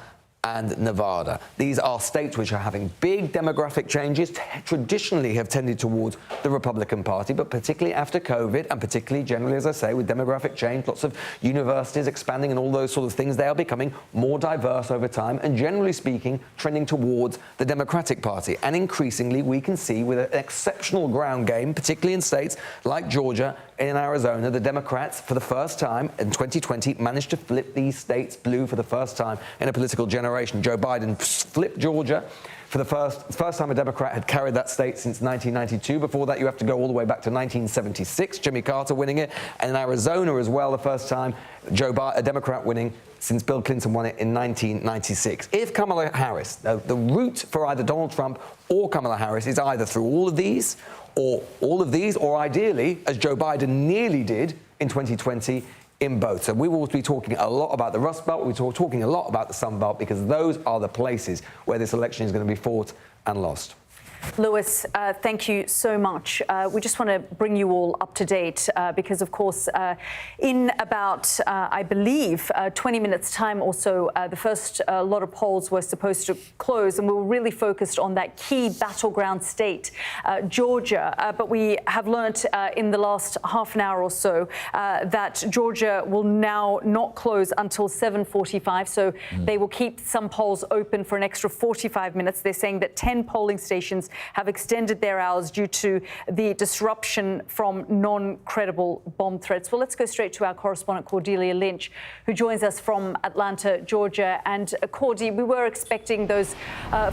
and Nevada. These are states which are having big demographic changes, traditionally have tended towards the Republican Party, but particularly after COVID, and particularly generally, as I say, with demographic change, lots of universities expanding and all those sort of things, they are becoming more diverse over time, and generally speaking, trending towards the Democratic Party. And increasingly, we can see with an exceptional ground game, particularly in states like Georgia, in Arizona, the Democrats, for the first time in 2020, managed to flip these states blue for the first time in a political generation. Joe Biden flipped Georgia for the first time a Democrat had carried that state since 1992. Before that, you have to go all the way back to 1976, Jimmy Carter winning it. And in Arizona as well, the first time a Democrat winning since Bill Clinton won it in 1996. If Kamala Harris, the route for either Donald Trump or Kamala Harris is either through all of these, or ideally, as Joe Biden nearly did in 2020, in both. So we will be talking a lot about the Rust Belt, we'll be talking a lot about the Sun Belt, because those are the places where this election is going to be fought and lost. Lewis, thank you so much. We just want to bring you all up to date because, of course, in about, I believe, 20 minutes' time or so, the first lot of polls were supposed to close, and we were really focused on that key battleground state, Georgia. But we have learnt in the last half an hour or so that Georgia will now not close until 7:45, so they will keep some polls open for an extra 45 minutes. They're saying that 10 polling stations have extended their hours due to the disruption from non-credible bomb threats. Well, let's go straight to our correspondent, Cordelia Lynch, who joins us from Atlanta, Georgia. And Cordy, we were expecting those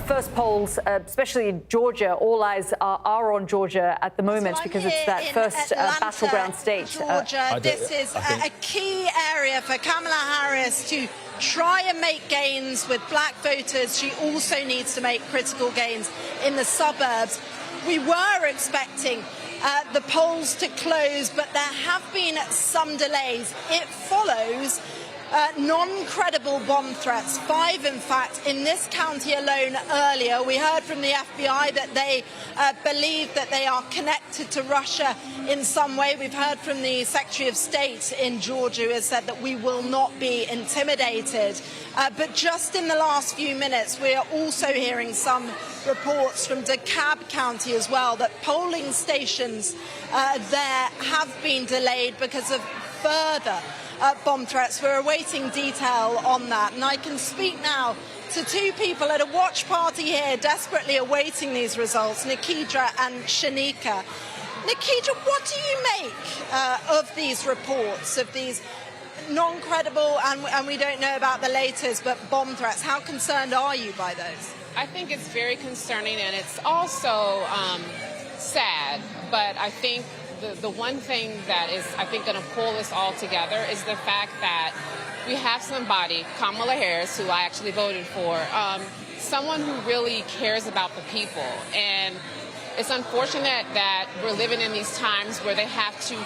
first polls, especially in Georgia. All eyes are on Georgia at the moment because it's that first battleground state. Georgia, this is a key area for Kamala Harris to try and make gains with black voters. She also needs to make critical gains in the suburbs. We were expecting the polls to close, but there have been some delays. It follows non-credible bomb threats, 5 in fact, in this county alone earlier. We heard from the FBI that they believe that they are connected to Russia in some way. We've heard from the Secretary of State in Georgia, who has said that we will not be intimidated. But just in the last few minutes, we are also hearing some reports from DeKalb County as well that polling stations there have been delayed because of further bomb threats. We're awaiting detail on that. And I can speak now to 2 people at a watch party here desperately awaiting these results, Nikidra and Shanika. Nikidra, what do you make of these reports, of these non-credible, and we don't know about the latest, but bomb threats? How concerned are you by those? I think it's very concerning, and it's also sad, but I think the one thing that is, I think, going to pull this all together is the fact that we have somebody, Kamala Harris, who I actually voted for, someone who really cares about the people. And it's unfortunate that we're living in these times where they have to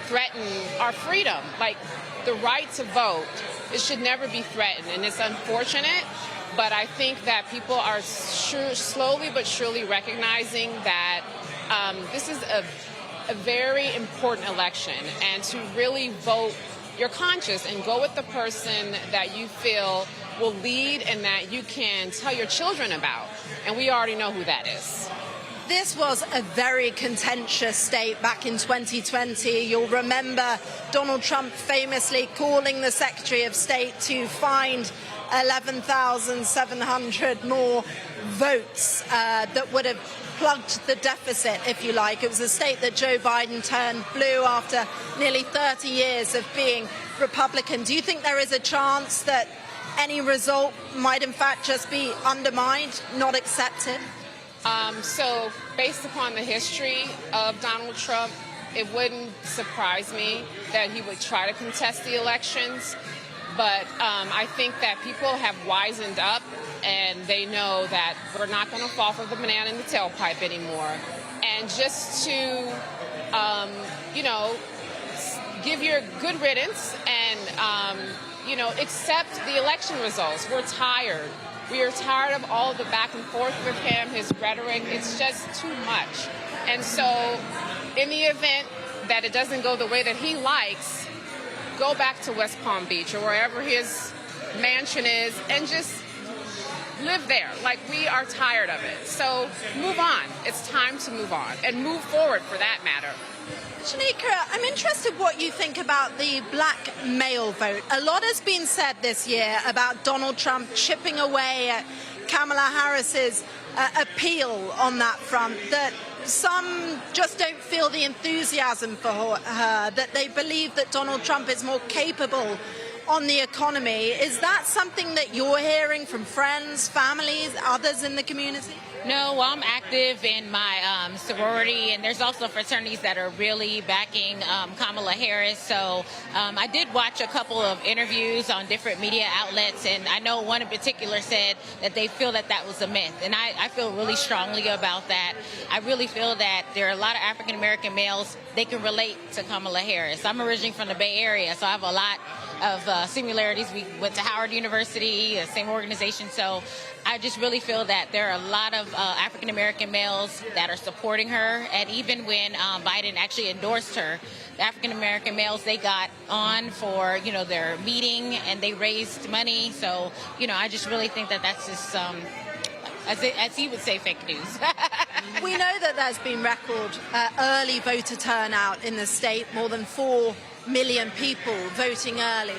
threaten our freedom. Like, the right to vote, it should never be threatened. And it's unfortunate, but I think that people are slowly but surely recognizing that this is a very important election, and to really vote your conscience and go with the person that you feel will lead and that you can tell your children about. And we already know who that is. This was a very contentious state back in 2020. You'll remember Donald Trump famously calling the Secretary of State to find 11,700 more votes that would have plugged the deficit, if you like. It was a state that Joe Biden turned blue after nearly 30 years of being Republican. Do you think there is a chance that any result might in fact just be undermined, not accepted? So based upon the history of Donald Trump, it wouldn't surprise me that he would try to contest the elections. But I think that people have wisened up, and they know that we're not going to fall for the banana in the tailpipe anymore. And just to, give your good riddance and, accept the election results. We're tired. We are tired of all the back and forth with him, his rhetoric. It's just too much. And so in the event that it doesn't go the way that he likes, go back to West Palm Beach or wherever his mansion is and just live there. Like, we are tired of it. So move on. It's time to move on and move forward, for that matter. Shanika, I'm interested what you think about the black male vote. A lot has been said this year about Donald Trump chipping away at Kamala Harris's appeal on that front, that some just don't feel the enthusiasm for her, that they believe that Donald Trump is more capable on the economy. Is that something that you're hearing from friends, families, others in the community? No, well, I'm active in my sorority, and there's also fraternities that are really backing Kamala Harris. So I did watch a couple of interviews on different media outlets, and I know one in particular said that they feel that that was a myth. And I feel really strongly about that. I really feel that there are a lot of African-American males, they can relate to Kamala Harris. I'm originally from the Bay Area, so I have a lot of similarities. We went to Howard University, the same organization. So I just really feel that there are a lot of African-American males that are supporting her. And even when Biden actually endorsed her, the African-American males, they got on for, their meeting and they raised money. So, I just really think that that's just, as he would say, fake news. We know that there's been record early voter turnout in the state, more than 4 million people voting early.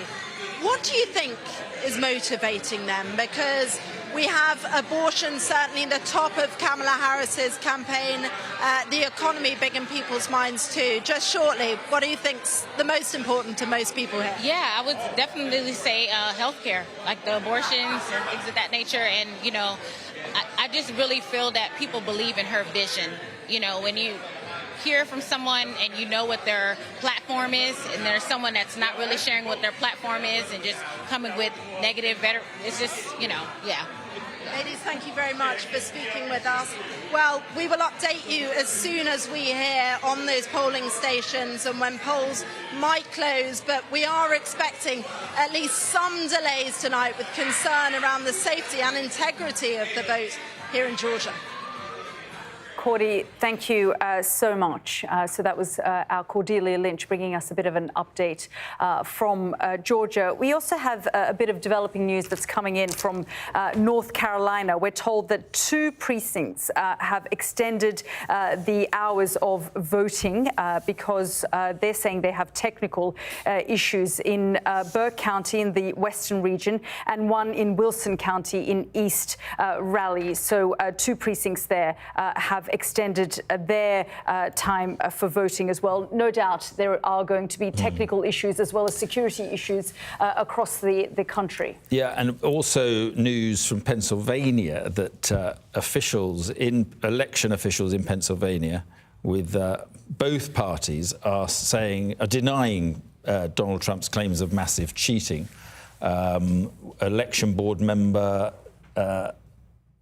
What do you think is motivating them? Because we have abortion certainly in the top of Kamala Harris's campaign, the economy big in people's minds too. Just shortly, what do you think's the most important to most people here? Yeah, I would definitely say healthcare, like the abortions and things of that nature. And, I just really feel that people believe in her vision. When you hear from someone and you know what their platform is, and there's someone that's not really sharing what their platform is and just coming with negative, it's just, yeah. Ladies, thank you very much for speaking with us. Well, we will update you as soon as we hear on those polling stations and when polls might close, but we are expecting at least some delays tonight with concern around the safety and integrity of the vote here in Georgia. Cordy, thank you so much. So that was our Cordelia Lynch bringing us a bit of an update from Georgia. We also have a bit of developing news that's coming in from North Carolina. We're told that 2 precincts have extended the hours of voting because they're saying they have technical issues in Burke County in the western region and one in Wilson County in East Raleigh. So 2 precincts there have extended their time for voting as well. No doubt there are going to be technical issues as well as security issues across the country. Yeah, and also news from Pennsylvania that election officials in Pennsylvania with both parties are denying Donald Trump's claims of massive cheating. Election board member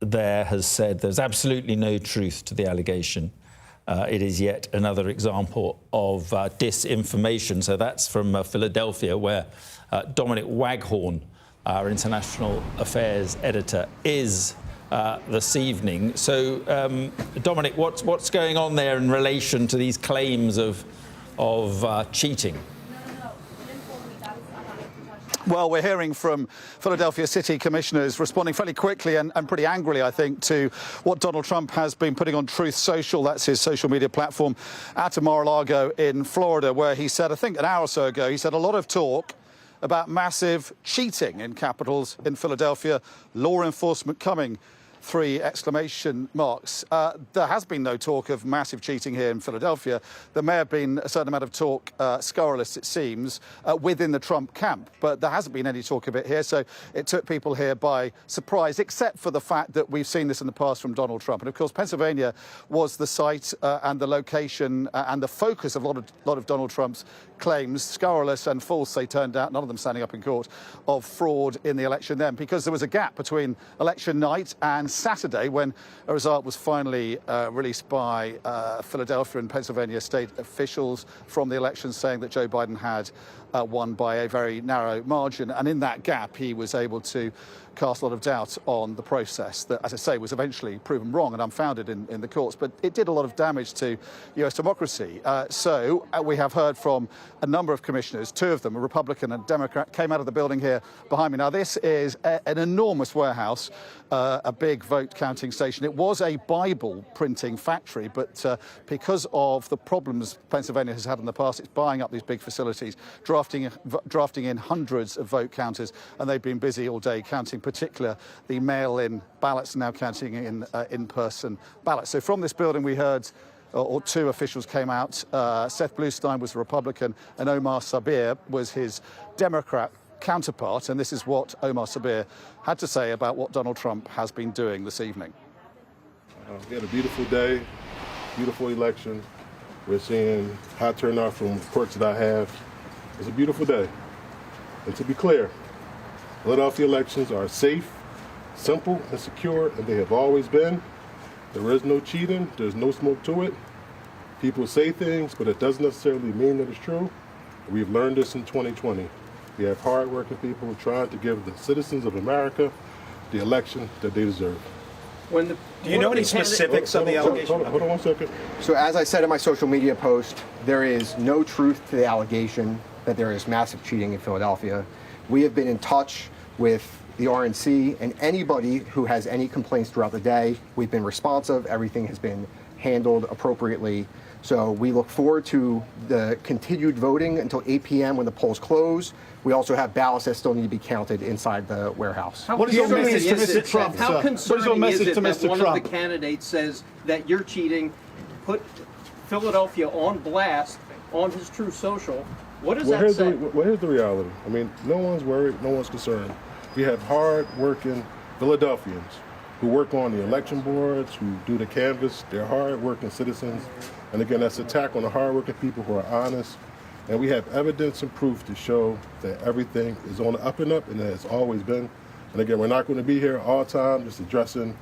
there has said there's absolutely no truth to the allegation. It is yet another example of disinformation. So that's from Philadelphia, where Dominic Waghorn, our international affairs editor, is this evening. So, Dominic, what's going on there in relation to these claims of cheating? Well, we're hearing from Philadelphia City Commissioners responding fairly quickly and pretty angrily, I think, to what Donald Trump has been putting on Truth Social. That's his social media platform at Mar-a-Lago in Florida, where he said, I think an hour or so ago, he said a lot of talk about massive cheating in capitals in Philadelphia, law enforcement coming. 3 exclamation marks. There has been no talk of massive cheating here in Philadelphia. There may have been a certain amount of talk, scurrilous it seems, within the Trump camp, but there hasn't been any talk of it here, so it took people here by surprise, except for the fact that we've seen this in the past from Donald Trump. And of course, Pennsylvania was the site and the location and the focus of a lot of Donald Trump's claims, scurrilous and false, they turned out, none of them standing up in court, of fraud in the election then, because there was a gap between election night and Saturday when a result was finally released by Philadelphia and Pennsylvania state officials from the election saying that Joe Biden had won by a very narrow margin. And in that gap, he was able to cast a lot of doubt on the process that, as I say, was eventually proven wrong and unfounded in the courts. But it did a lot of damage to US democracy. So we have heard from a number of commissioners, 2 of them, a Republican and Democrat, came out of the building here behind me. Now, this is an enormous warehouse, a big vote counting station. It was a Bible printing factory, but because of the problems Pennsylvania has had in the past, it's buying up these big facilities, drafting in hundreds of vote counters, and they've been busy all day counting, particular the mail-in ballots, and now counting in in-person ballots. So from this building we heard, or 2 officials came out. Seth Bluestein was a Republican, and Omar Sabir was his Democrat counterpart. And this is what Omar Sabir had to say about what Donald Trump has been doing this evening. We had a beautiful day, beautiful election. We're seeing high turnout from reports that I have. It's a beautiful day. And to be clear, Philadelphia elections are safe, simple, and secure, and they have always been. There is no cheating. There's no smoke to it. People say things, but it doesn't necessarily mean that it's true. We've learned this in 2020. We have hard-working people trying to give the citizens of America the election that they deserve. Do you know any specifics of the allegation? Hold on 1 second. So as I said in my social media post, there is no truth to the allegation that there is massive cheating in Philadelphia. We have been in touch with the RNC and anybody who has any complaints throughout the day. We've been responsive. Everything has been handled appropriately. So we look forward to the continued voting until 8 p.m. when the polls close. We also have ballots that still need to be counted inside the warehouse. What is your message to Mr. Trump, sir? How concerning is it that Mr. one Trump? of the candidates says that you're cheating, put Philadelphia on blast on his Truth Social? What does that say? Well, here's the reality. I mean, no one's worried, no one's concerned. We have hard-working Philadelphians who work on the election boards, who do the canvass. They're hard-working citizens. And again, that's an attack on the hard-working people who are honest. And we have evidence and proof to show that everything is on the up and up, and it has always been. And again, we're not going to be here all the time just addressing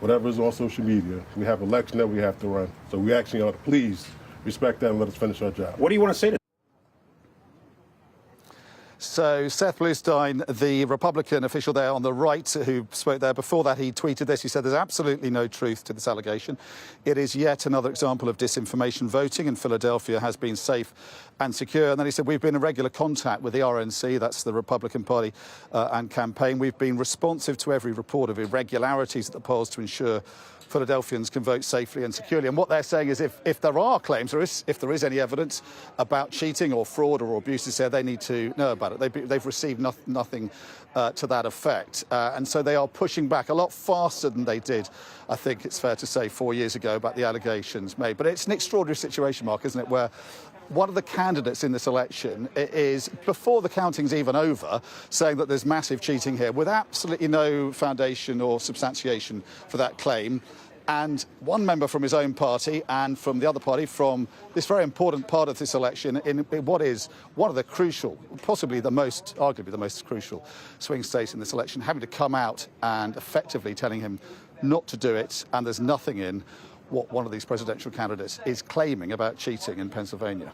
whatever's on social media. We have an election that we have to run. So we actually ought to please respect that and let us finish our job. What do you want to say to So Seth Bluestein, the Republican official there on the right who spoke there, before that he tweeted this. He said there's absolutely no truth to this allegation. It is yet another example of disinformation. Voting in Philadelphia has been safe and secure. And then he said we've been in regular contact with the RNC, that's the Republican Party and campaign. We've been responsive to every report of irregularities at the polls to ensure Philadelphians can vote safely and securely. And what they're saying is if there are claims, or if there is any evidence about cheating or fraud or abuses there, they need to know about it. They've received nothing to that effect. And so they are pushing back a lot faster than they did, I think it's fair to say, 4 years ago about the allegations made. But it's an extraordinary situation, Mark, isn't it, where one of the candidates in this election is, before the counting's even over, saying that there's massive cheating here with absolutely no foundation or substantiation for that claim. And one member from his own party and from the other party, from this very important part of this election, in what is one of the crucial, possibly arguably the most crucial swing states in this election, having to come out and effectively telling him not to do it, and there's nothing in what one of these presidential candidates is claiming about cheating in Pennsylvania.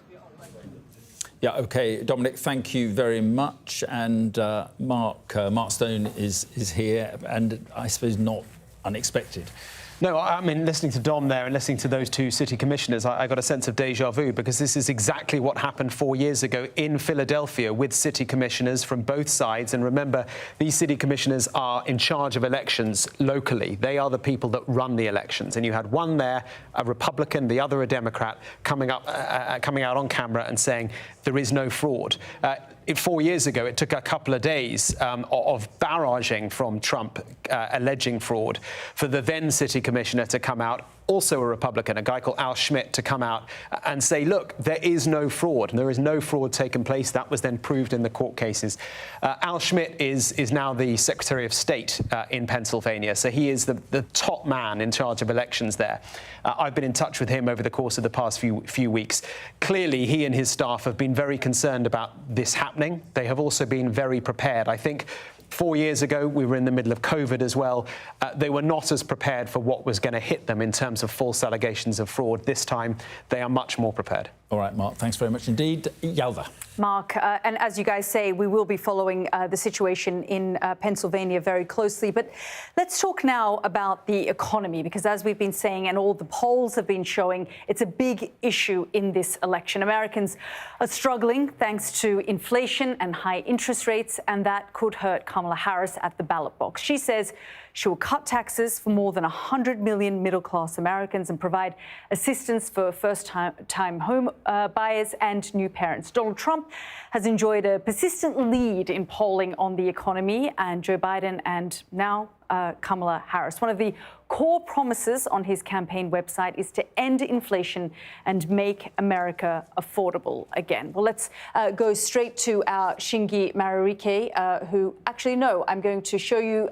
Yeah, OK. Dominic, thank you very much. And Mark Stone is here, and I suppose not unexpected. No, I mean, listening to Dom there and listening to those two city commissioners, I got a sense of déjà vu, because this is exactly what happened 4 years ago in Philadelphia with city commissioners from both sides. And remember, these city commissioners are in charge of elections locally. They are the people that run the elections. And you had one there, a Republican, the other a Democrat, coming out on camera and saying there is no fraud. 4 years ago, it took a couple of days of barraging from Trump alleging fraud for the then city commissioner to come out, also a Republican, a guy called Al Schmidt, to come out and say, look, there is no fraud, and there is no fraud taken place. That was then proved in the court cases. Al Schmidt is now the Secretary of State in Pennsylvania, so he is the top man in charge of elections there. I've been in touch with him over the course of the past few weeks. Clearly, he and his staff have been very concerned about this happening. They have also been very prepared. I think 4 years ago, we were in the middle of COVID as well. They were not as prepared for what was going to hit them in terms of false allegations of fraud. This time, they are much more prepared. All right, Mark, thanks very much indeed. Yalda. Mark, and as you guys say, we will be following the situation in Pennsylvania very closely. But let's talk now about the economy, because as we've been saying, and all the polls have been showing, it's a big issue in this election. Americans are struggling thanks to inflation and high interest rates, and that could hurt Kamala Harris at the ballot box. She says she will cut taxes for more than 100 million middle-class Americans and provide assistance for first-time home buyers and new parents. Donald Trump has enjoyed a persistent lead in polling on the economy, and Joe Biden and now Kamala Harris. One of the core promises on his campaign website is to end inflation and make America affordable again. Well, let's go straight to our Shingi Marurike, who actually, no, I'm going to show you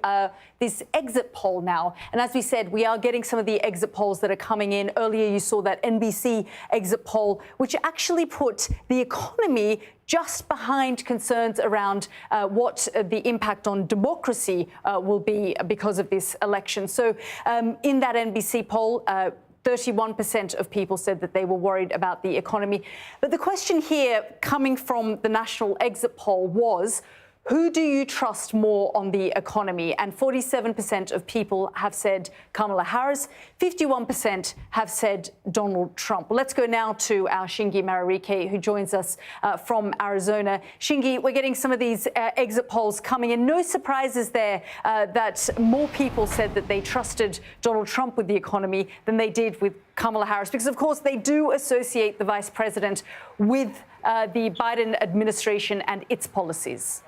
this exit poll now. And as we said, we are getting some of the exit polls that are coming in. Earlier, you saw that NBC exit poll, which actually put the economy just behind concerns around what the impact on democracy will be because of this election. So in that NBC poll, 31% of people said that they were worried about the economy. But the question here coming from the national exit poll was, who do you trust more on the economy? And 47% of people have said Kamala Harris, 51% have said Donald Trump. Well, let's go now to our Shingi Marurike, who joins us from Arizona. Shingi, we're getting some of these exit polls coming in. No surprises there that more people said that they trusted Donald Trump with the economy than they did with Kamala Harris, because, of course, they do associate the vice president with the Biden administration and its policies.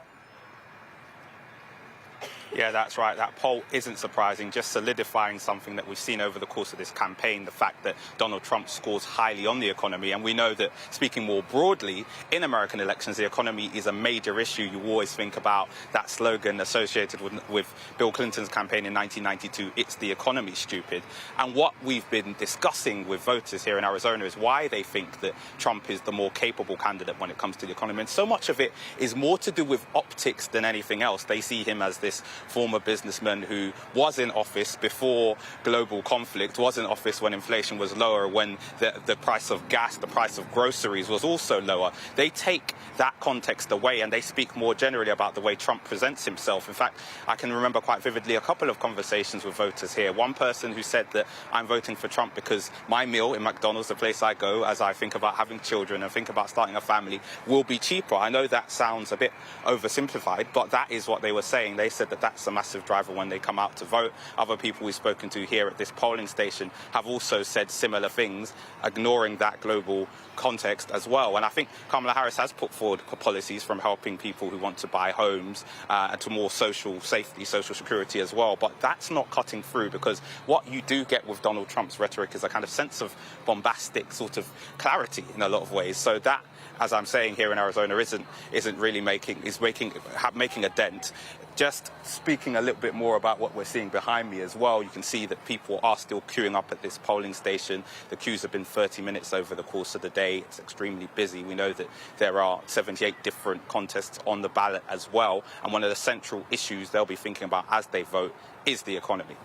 Yeah, that's right. That poll isn't surprising, just solidifying something that we've seen over the course of this campaign, the fact that Donald Trump scores highly on the economy. And we know that, speaking more broadly, in American elections, the economy is a major issue. You always think about that slogan associated with Bill Clinton's campaign in 1992, "It's the economy, stupid." And what we've been discussing with voters here in Arizona is why they think that Trump is the more capable candidate when it comes to the economy. And so much of it is more to do with optics than anything else. They see him as this former businessman who was in office before global conflict, was in office when inflation was lower, when the price of gas, the price of groceries was also lower. They take that context away and they speak more generally about the way Trump presents himself. In fact, I can remember quite vividly a couple of conversations with voters here. One person who said that I'm voting for Trump because my meal in McDonald's, the place I go as I think about having children and think about starting a family, will be cheaper. I know that sounds a bit oversimplified, but that is what they were saying. They said that that's a massive driver when they come out to vote. Other people we've spoken to here at this polling station have also said similar things, ignoring that global context as well. And I think Kamala Harris has put forward policies from helping people who want to buy homes to more social safety, social security as well. But that's not cutting through, because what you do get with Donald Trump's rhetoric is a kind of sense of bombastic sort of clarity in a lot of ways. So that, as I'm saying here in Arizona, isn't really making a dent. Just speaking a little bit more about what we're seeing behind me as well, you can see that people are still queuing up at this polling station. The queues have been 30 minutes over the course of the day. It's extremely busy. We know that there are 78 different contests on the ballot as well. And one of the central issues they'll be thinking about as they vote is the economy.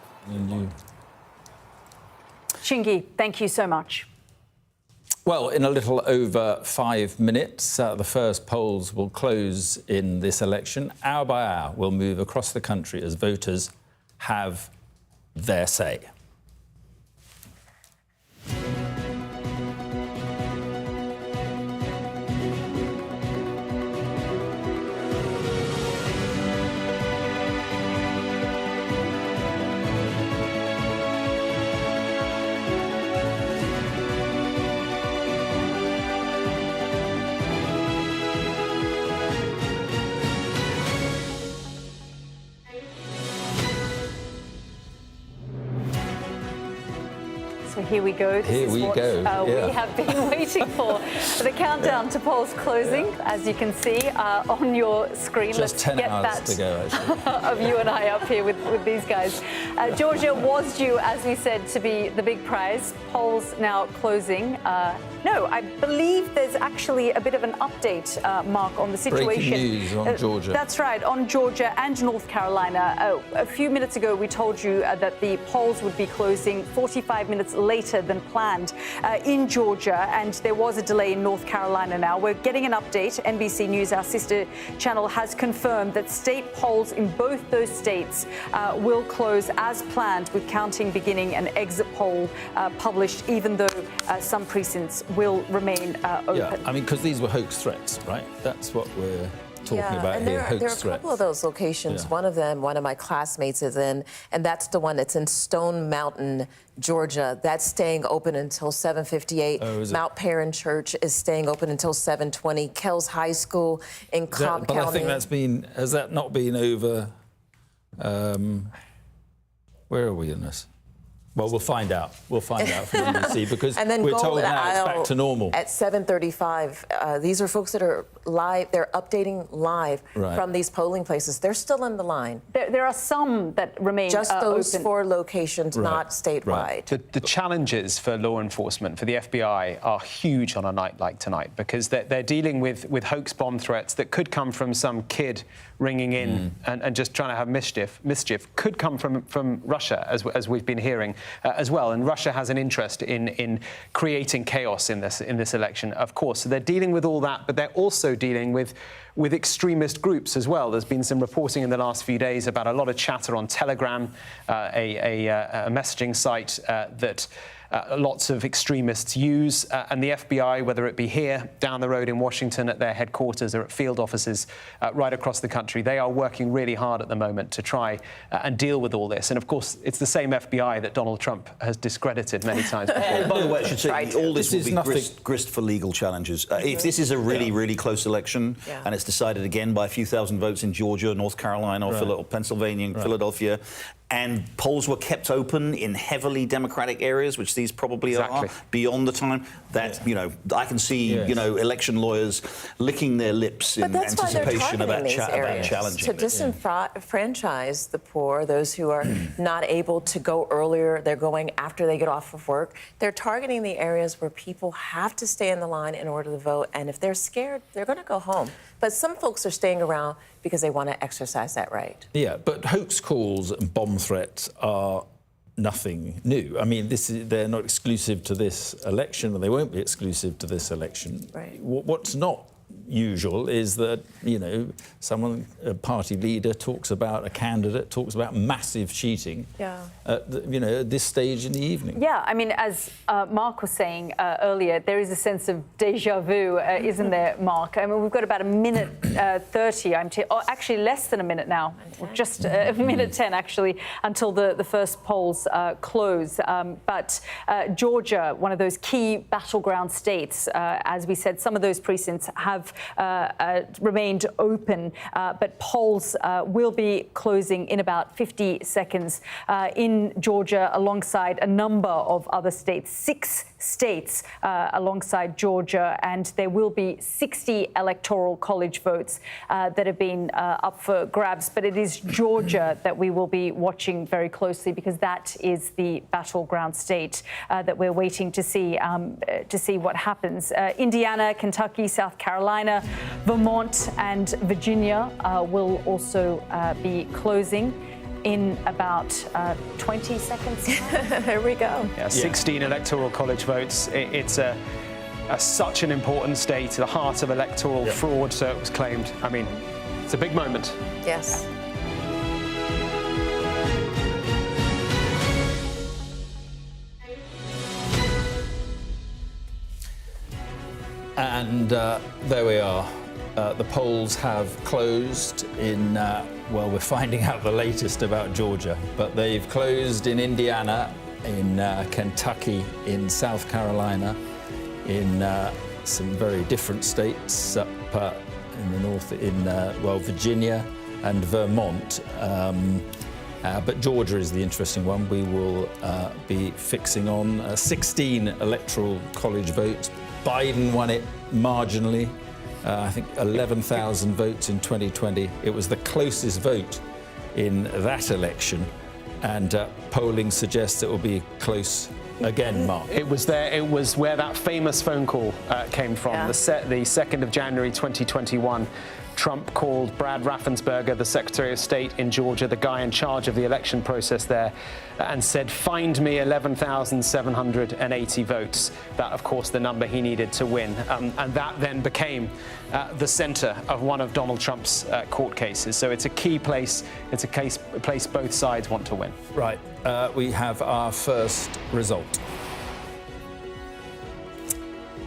Chingy, thank you so much. Well, in a little over 5 minutes, the first polls will close in this election. Hour by hour, we'll move across the country as voters have their say. So here we go. This is what we have been waiting for. The countdown to polls closing, as you can see on your screen. Just Let's 10 get hours that to go, actually. of you and I up here with these guys. Georgia was due, as we said, to be the big prize. Polls now closing. No, I believe there's actually a bit of an update, Mark, on the situation. Breaking news on Georgia. That's right, on Georgia and North Carolina. A few minutes ago, we told you that the polls would be closing 45 minutes later than planned in Georgia, and there was a delay in North Carolina now. We're getting an update. NBC News, our sister channel, has confirmed that state polls in both those states will close as planned, with counting beginning and exit poll published, even though some precincts will remain open. Yeah, I mean, because these were hoax threats, right? That's what we're talking about and here, there are a hoax couple of those locations. Yeah. One of them, one of my classmates is in, and that's the one that's in Stone Mountain, Georgia. That's staying open until 7:58. Mount Perrin Church is staying open until 7:20. Kells High School in Cobb County. But I think has that not been over? Where are we in this? Well, we'll find out. We'll find out from NBC, because and then we're told now it's back to normal. At 7:35, these are folks that are live. They're updating live from these polling places. They're still in the line. There are some that remain just those open. 4 locations, not statewide. The challenges for law enforcement, for the FBI, are huge on a night like tonight, because they're dealing with hoax bomb threats that could come from some kid ringing in and just trying to have mischief. Could come from Russia, as we've been hearing. As well, and Russia has an interest in creating chaos in this election, of course. So they're dealing with all that, but they're also dealing with extremist groups as well. There's been some reporting in the last few days about a lot of chatter on Telegram, a messaging site that lots of extremists use, and the FBI, whether it be here, down the road in Washington at their headquarters, or at field offices right across the country, they are working really hard at the moment to try and deal with all this. And of course, it's the same FBI that Donald Trump has discredited many times before. By the way, I should say, all this will be grist for legal challenges. If this is a really close election, and it's decided again by a few thousand votes in Georgia, North Carolina, or Pennsylvania, and Philadelphia, and polls were kept open in heavily Democratic areas, which these probably are, beyond the time that, you know, I can see, you know, election lawyers licking their lips in anticipation about challenging to disenfranchise the poor, those who are not able to go earlier, they're going after they get off of work. They're targeting the areas where people have to stay in the line in order to vote, and if they're scared, they're going to go home. But some folks are staying around because they want to exercise that right. Yeah, but hoax calls and bomb threats are nothing new. I mean, they're not exclusive to this election, and they won't be exclusive to this election. Right. What's not usual is that, you know, a party leader talks about a candidate, talks about massive cheating at this stage in the evening. Yeah, I mean, as Mark was saying earlier, there is a sense of déjà vu, isn't there, Mark? I mean, we've got about a minute 30, actually less than a minute now, just a minute 10, actually, until the first polls close. But Georgia, one of those key battleground states, as we said, some of those precincts have remained open, but polls will be closing in about 50 seconds in Georgia, alongside a number of other states, 6 states alongside Georgia, and there will be 60 electoral college votes that have been up for grabs. But it is Georgia that we will be watching very closely, because that is the battleground state that we're waiting to see what happens. Indiana, Kentucky, South Carolina, Vermont and Virginia will also be closing in about 20 seconds. There we go. Yeah, 16 electoral college votes. It's such an important state, the heart of electoral fraud, so it was claimed. I mean, it's a big moment. Yes. And there we are. The polls have closed in, well, we're finding out the latest about Georgia, but they've closed in Indiana, in Kentucky, in South Carolina, in some very different states up in the north, in, well, Virginia and Vermont. But Georgia is the interesting one. We will be fixing on 16 electoral college votes. Biden won it marginally. I think 11,000 votes in 2020. It was the closest vote in that election, and polling suggests it will be close again, Mark. It was there. It was where that famous phone call came from. The 2nd of January 2021. Trump called Brad Raffensperger, the Secretary of State in Georgia, the guy in charge of the election process there, and said, find me 11,780 votes. That, of course, the number he needed to win. And that then became the center of one of Donald Trump's court cases. So it's a key place. It's a place both sides want to win. Right. We have our first result.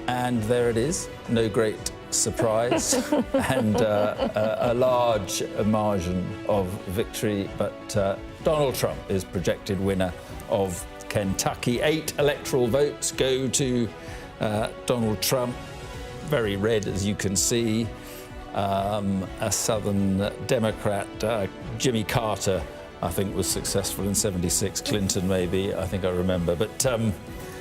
And there it is. No great surprise and a large margin of victory, but Donald Trump is projected winner of Kentucky. 8 electoral votes go to Donald Trump, very red as you can see. A Southern Democrat, Jimmy Carter, I think was successful in %76, Clinton maybe, I think I remember, but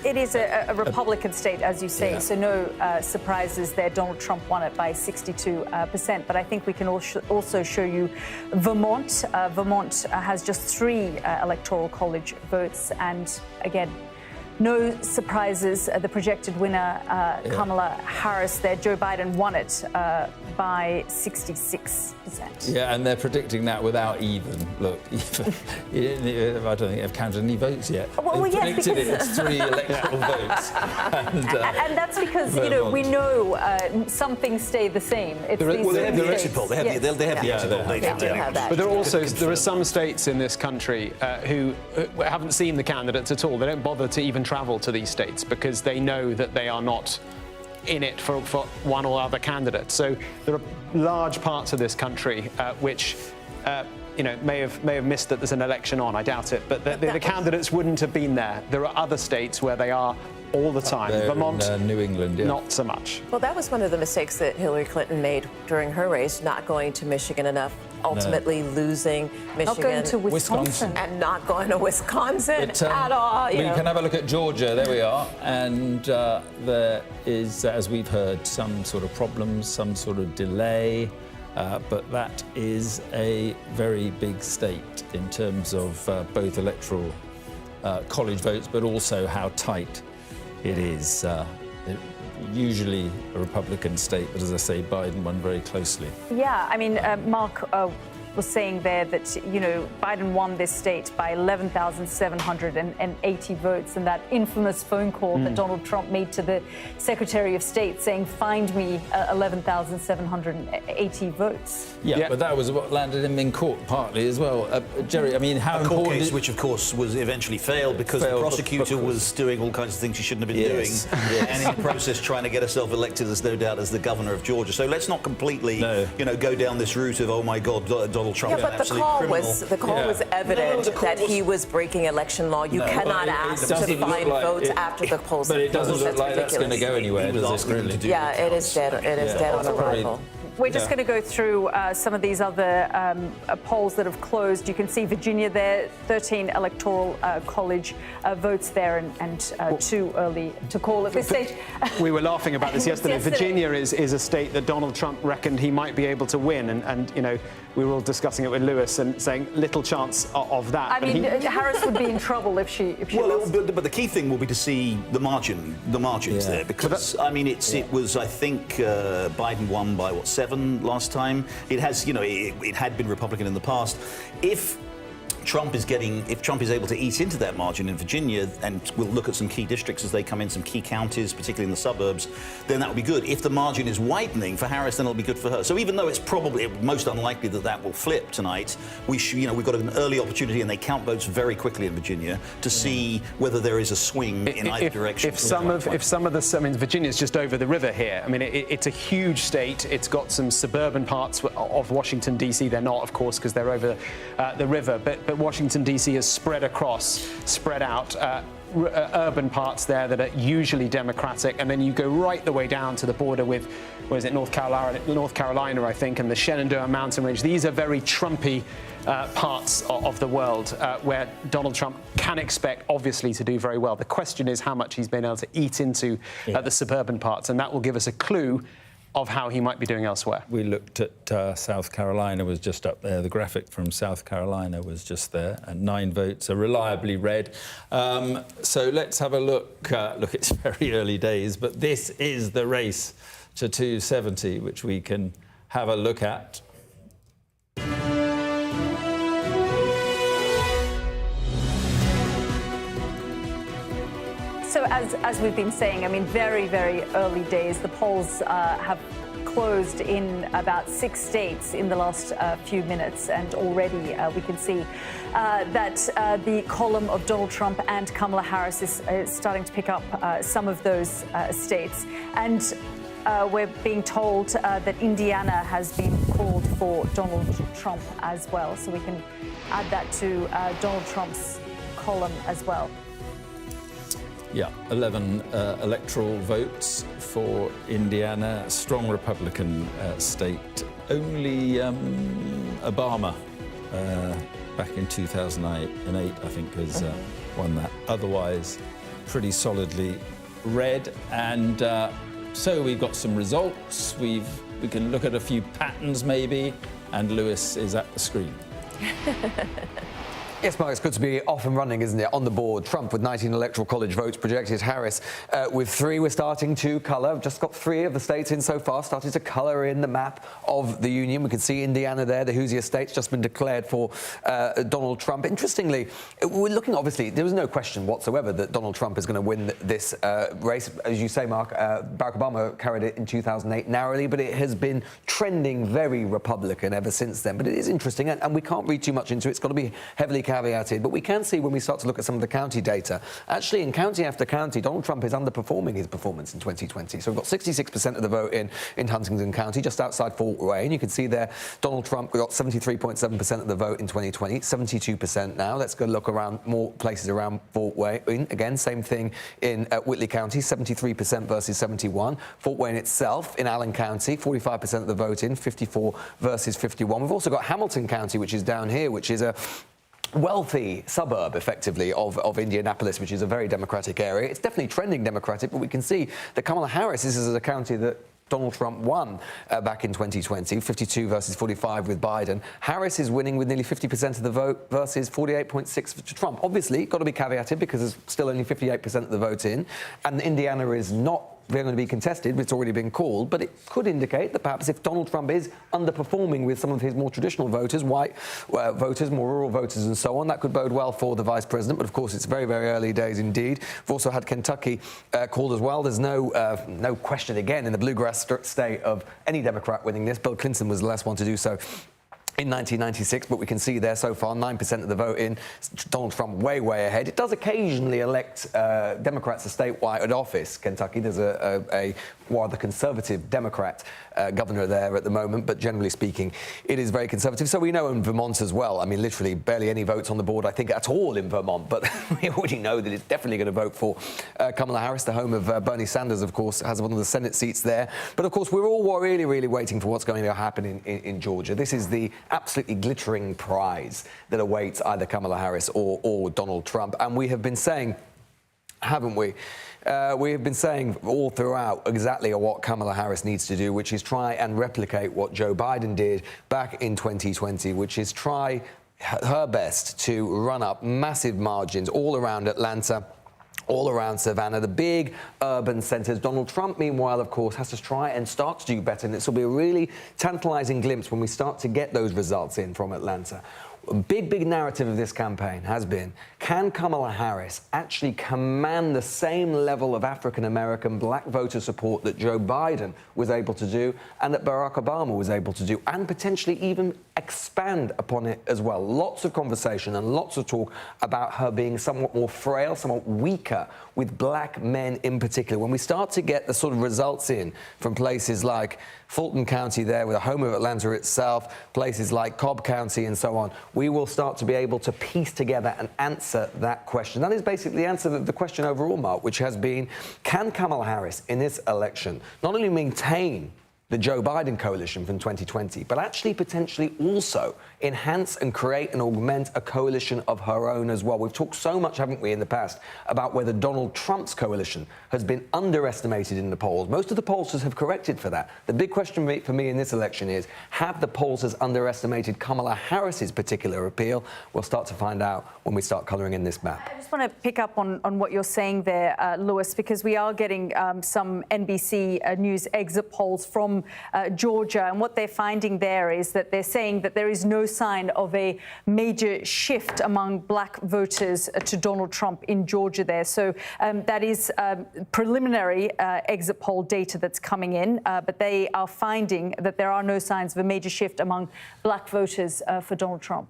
it is a Republican state, as you say, so no surprises there. Donald Trump won it by 62%. But I think we can also show you Vermont. Vermont has just 3 electoral college votes. And again, no surprises. The projected winner, Kamala Harris there. Joe Biden won it by 66%. Yeah, and they're predicting that without even, look, I don't think they've counted any votes yet. Well, they've yes, predicted it's 3 electoral votes. And that's because, you know, we know some things stay the same. It's they have the exit poll. They have the exit poll data. But there are some states in this country who haven't seen the candidates at all. They don't bother to even travel to these states because they know that they are not in it for one or other candidate. So there are large parts of this country which you know, may have missed that there's an election on. I doubt it, but the candidates wouldn't have been there. There are other states where they are all the time. Vermont, in, New England, not so much. Well, that was one of the mistakes that Hillary Clinton made during her race, not going to Michigan enough. ultimately losing Michigan. Not going to Wisconsin. And not going to Wisconsin But, at all. We can have a look at Georgia. There we are. And there is, as we've heard, some sort of problems, some sort of delay. But that is a very big state in terms of both electoral college votes, but also how tight it is. Usually a Republican state, but as I say, Biden won very closely. Yeah, I mean, Mark was saying there that, you know, Biden won this state by 11,780 votes, and that infamous phone call that Donald Trump made to the Secretary of State saying, find me 11,780 votes. Yeah, but that was what landed him in court partly as well. Jerry, I mean, how important... A court case which, of course, was eventually failed because the prosecutor was doing all kinds of things she shouldn't have been doing. And in the process trying to get herself elected, there's no doubt, as the governor of Georgia. So let's not completely, you know, go down this route of, oh, my God, Donald Trump is an absolute criminal. The call was evident that he was breaking election law. You cannot ask to find votes after the polls. But it doesn't look like that's going to go anywhere, does it, really? Yeah, it is dead. It is dead on arrival. We're just going to go through some of these other polls that have closed. You can see Virginia there, 13 electoral college votes there, and too early to call at this stage. We were laughing about this yesterday. Virginia is a state that Donald Trump reckoned he might be able to win, and you know, we were all discussing it with Lewis and saying little chance of that. I mean, Harris would be in trouble if she lost. But the key thing will be to see the margins there, because I mean, it was, I think, Biden won by what, 7 last time. It has, you know, it had been Republican in the past. If Trump is able to eat into that margin in Virginia, and we'll look at some key districts as they come in, some key counties, particularly in the suburbs, then that will be good. If the margin is widening for Harris, then it'll be good for her. So even though it's probably most unlikely that will flip tonight, we've got an early opportunity, and they count votes very quickly in Virginia to see whether there is a swing in either direction. Virginia's just over the river here. I mean, it's a huge state. It's got some suburban parts of Washington, D.C. They're not, of course, because they're over the river, but Washington, D.C. is spread out, urban parts there that are usually Democratic, and then you go right the way down to the border with, North Carolina, I think, and the Shenandoah Mountain Range. These are very Trumpy parts of the world where Donald Trump can expect, obviously, to do very well. The question is how much he's been able to eat into the suburban parts, and that will give us a clue of how he might be doing elsewhere. We looked at South Carolina, was just up there. The graphic from South Carolina was just there, and 9 votes are reliably red. So let's have a look. Look, it's very early days, but this is the race to 270, which we can have a look at. So as we've been saying, I mean, very, very early days. The polls have closed in about 6 states in the last few minutes, and already we can see that the column of Donald Trump and Kamala Harris is starting to pick up some of those states. And we're being told that Indiana has been called for Donald Trump as well. So we can add that to Donald Trump's column as well. Yeah, 11 electoral votes for Indiana, a strong Republican state. Only Obama back in 2008, I think, has won that. Otherwise, pretty solidly red. And so we've got some results. We can look at a few patterns, maybe, and Lewis is at the screen. Yes, Mark, it's good to be off and running, isn't it? On the board, Trump with 19 electoral college votes projected, Harris with 3. We're starting to colour. Just got 3 of the states in so far, started to colour in the map of the Union. We can see Indiana there, the Hoosier state's just been declared for Donald Trump. Interestingly, we're looking, obviously, there was no question whatsoever that Donald Trump is going to win this race. As you say, Mark, Barack Obama carried it in 2008 narrowly, but it has been trending very Republican ever since then. But it is interesting, and we can't read too much into it. It's got to be heavily caveated, but we can see when we start to look at some of the county data, actually in county after county, Donald Trump is underperforming his performance in 2020. So we've got 66% of the vote in Huntington County, just outside Fort Wayne. You can see there, Donald Trump got 73.7% of the vote in 2020, 72% now. Let's go look around more places around Fort Wayne. Again, same thing in Whitley County, 73% versus 71. Fort Wayne itself, in Allen County, 45% of the vote in, 54 versus 51. We've also got Hamilton County, which is down here, which is a wealthy suburb, effectively, of Indianapolis, which is a very Democratic area. It's definitely trending Democratic, but we can see that Kamala Harris, this is a county that Donald Trump won back in 2020, 52 versus 45 with Biden. Harris is winning with nearly 50% of the vote versus 48.6 to Trump. Obviously, got to be caveated because there's still only 58% of the vote in, and Indiana is not going to be contested, it's already been called, but it could indicate that perhaps if Donald Trump is underperforming with some of his more traditional voters, white voters, more rural voters and so on, that could bode well for the vice president. But of course, it's very, very early days indeed. We've also had Kentucky called as well. There's no question again in the bluegrass state of any Democrat winning this. Bill Clinton was the last one to do so in 1996, but we can see there so far 9% of the vote in. Donald Trump way, way ahead. It does occasionally elect Democrats to statewide office. Kentucky, there's a rather conservative Democrat governor there at the moment, but generally speaking, it is very conservative. So we know in Vermont as well. I mean, literally barely any votes on the board, I think, at all in Vermont, but we already know that it's definitely going to vote for Kamala Harris, the home of Bernie Sanders, of course, has one of the Senate seats there. But of course, we're all really, really waiting for what's going to happen in Georgia. This is the absolutely glittering prize that awaits either Kamala Harris or Donald Trump. And we have been saying, haven't we? We have been saying all throughout exactly what Kamala Harris needs to do, which is try and replicate what Joe Biden did back in 2020, which is try her best to run up massive margins all around Atlanta, all around Savannah, the big urban centres. Donald Trump, meanwhile, of course, has to try and start to do better. And this will be a really tantalising glimpse when we start to get those results in from Atlanta. A big narrative of this campaign has been, can Kamala Harris actually command the same level of African-American black voter support that Joe Biden was able to do and that Barack Obama was able to do, and potentially even expand upon it as well? Lots of conversation and lots of talk about her being somewhat more frail, somewhat weaker with black men in particular. When we start to get the sort of results in from places like Fulton County there, with the home of Atlanta itself, places like Cobb County and so on, we will start to be able to piece together and answer that question. That is basically the answer to the question overall, Mark, which has been, can Kamala Harris in this election not only maintain the Joe Biden coalition from 2020, but actually potentially also enhance and create and augment a coalition of her own as well? We've talked so much, haven't we, in the past about whether Donald Trump's coalition has been underestimated in the polls. Most of the pollsters have corrected for that. The big question for me in this election is, have the pollsters underestimated Kamala Harris's particular appeal? We'll start to find out when we start colouring in this map. I just want to pick up on what you're saying there, Lewis, because we are getting some NBC News exit polls from Georgia, and what they're finding there is that they're saying that there is no sign of a major shift among black voters to Donald Trump in Georgia there. So that is preliminary exit poll data that's coming in, but they are finding that there are no signs of a major shift among black voters for Donald Trump.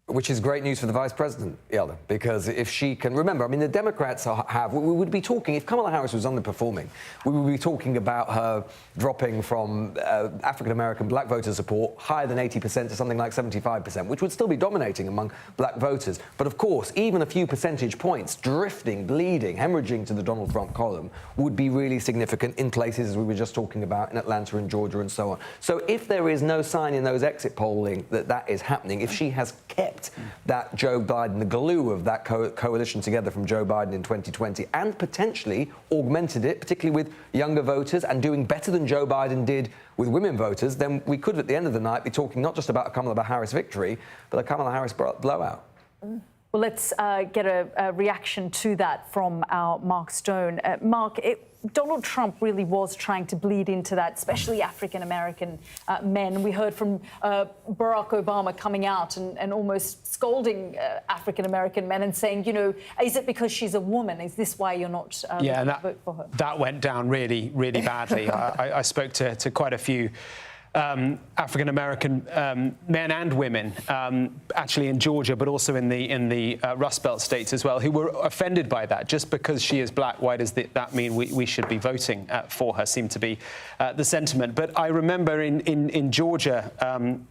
Which is great news for the vice president, Yalda, because if she can remember, I mean, the Democrats we would be talking, if Kamala Harris was underperforming, we would be talking about her dropping from African-American black voter support higher than 80% to something like 75%, which would still be dominating among black voters. But of course, even a few percentage points drifting, bleeding, hemorrhaging to the Donald Trump column would be really significant in places, as we were just talking about, in Atlanta and Georgia and so on. So if there is no sign in those exit polling that is happening, if she has kept that Joe Biden, the glue of that coalition together from Joe Biden in 2020, and potentially augmented it, particularly with younger voters, and doing better than Joe Biden did with women voters, then we could, at the end of the night, be talking not just about a Kamala Harris victory, but a Kamala Harris blowout. Well, let's get a reaction to that from our Mark Stone. Mark, Donald Trump really was trying to bleed into that, especially African-American men. We heard from Barack Obama coming out and almost scolding African-American men and saying, you know, is it because she's a woman? Is this why you're not vote for her? That went down really, really badly. I spoke to quite a few African-American men and women, actually in Georgia, but also in the Rust Belt states as well, who were offended by that. Just because she is black, why does that mean we should be voting for her, seemed to be the sentiment. But I remember in Georgia,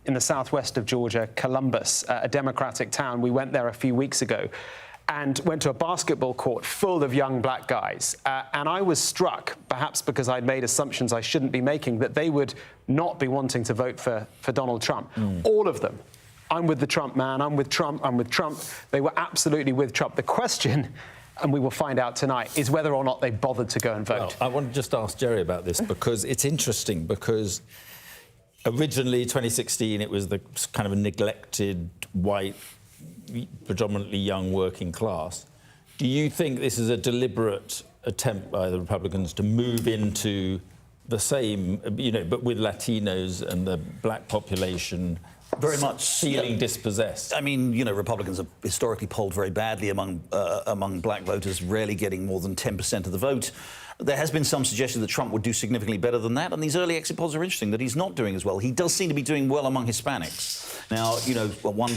in the southwest of Georgia, Columbus, a Democratic town, we went there a few weeks ago, and went to a basketball court full of young black guys. And I was struck, perhaps because I'd made assumptions I shouldn't be making, that they would not be wanting to vote for Donald Trump. All of them. I'm with the Trump man, I'm with Trump, I'm with Trump. They were absolutely with Trump. The question, and we will find out tonight, is whether or not they bothered to go and vote. Well, I want to just ask Jerry about this, because it's interesting, because originally, 2016, it was the kind of a neglected white, predominantly young working class. Do you think this is a deliberate attempt by the Republicans to move into the same, but with Latinos and the black population very much feeling dispossessed? I mean, Republicans have historically polled very badly among black voters, rarely getting more than 10% of the vote. There has been some suggestion that Trump would do significantly better than that, and these early exit polls are interesting, that he's not doing as well. He does seem to be doing well among Hispanics. Now,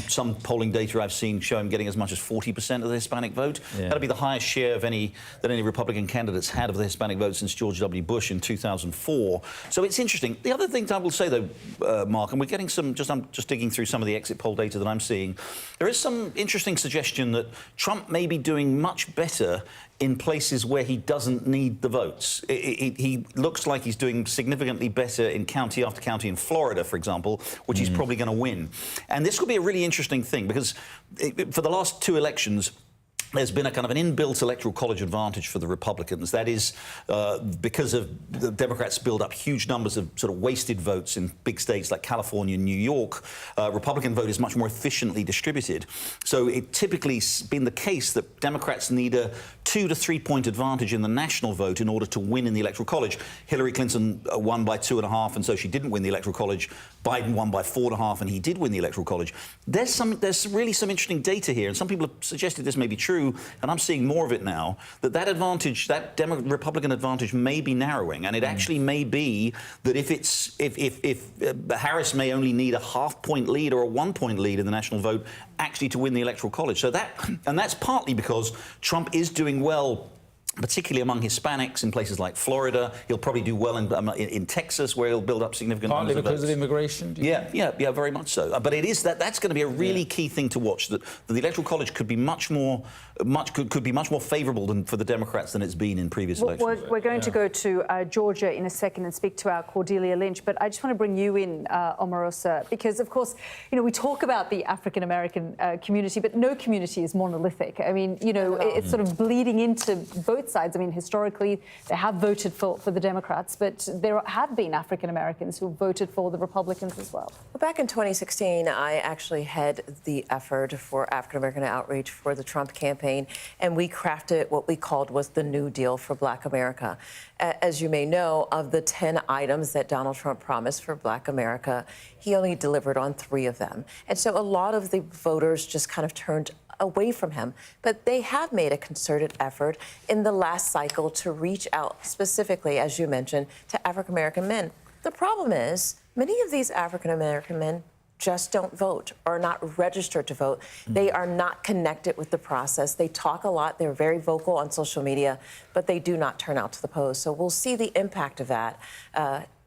some polling data I've seen show him getting as much as 40% of the Hispanic vote. Yeah. That'll be the highest share that any Republican candidates had of the Hispanic vote since George W. Bush in 2004. So it's interesting. The other thing I will say, though, Mark, and we're getting I'm just digging through some of the exit poll data that I'm seeing, there is some interesting suggestion that Trump may be doing much better in places where he doesn't need the votes. He looks like he's doing significantly better in county after county in Florida, for example, which he's probably going to win. And this will be a really interesting thing, because for the last two elections, there's been a kind of an inbuilt electoral college advantage for the Republicans. That is because of the Democrats build up huge numbers of sort of wasted votes in big states like California and New York. Republican vote is much more efficiently distributed. So it typically been the case that Democrats need a 2 to 3 point advantage in the national vote in order to win in the Electoral College. Hillary Clinton won by 2.5, and so she didn't win the Electoral College. Biden won by 4.5, and he did win the Electoral College. There's really some interesting data here, and some people have suggested this may be true, and I'm seeing more of it now, that advantage, that Republican advantage may be narrowing, and it actually may be that if Harris may only need a half-point lead or a 1-point lead in the national vote actually to win the Electoral College. So that's partly because Trump is doing well, particularly among Hispanics in places like Florida. He'll probably do well in Texas, where he'll build up significant numbers of votes. Partly because of immigration? Yeah, very much so. But it is that's going to be a really key thing to watch. That the Electoral College could be much more favourable for the Democrats than it's been in previous elections. We're going to go to Georgia in a second and speak to our Cordelia Lynch. But I just want to bring you in, Omarosa, because of course, we talk about the African American community, but no community is monolithic. I mean, it's sort of bleeding into both sides. I mean, historically, they have voted for the Democrats, but there have been African Americans who voted for the Republicans as well. Back in 2016, I actually had the effort for African American outreach for the Trump campaign, and we crafted what we called was the New Deal for Black America. As you may know, of the 10 items that Donald Trump promised for Black America, he only delivered on 3 of them. And so a lot of the voters just kind of turned away from him. But they have made a concerted effort in the last cycle to reach out specifically, as you mentioned, to African-American men. The problem is many of these African-American men just don't vote or are not registered to vote. They are not connected with the process. They talk a lot. They're very vocal on social media, but they do not turn out to the polls. So we'll see the impact of that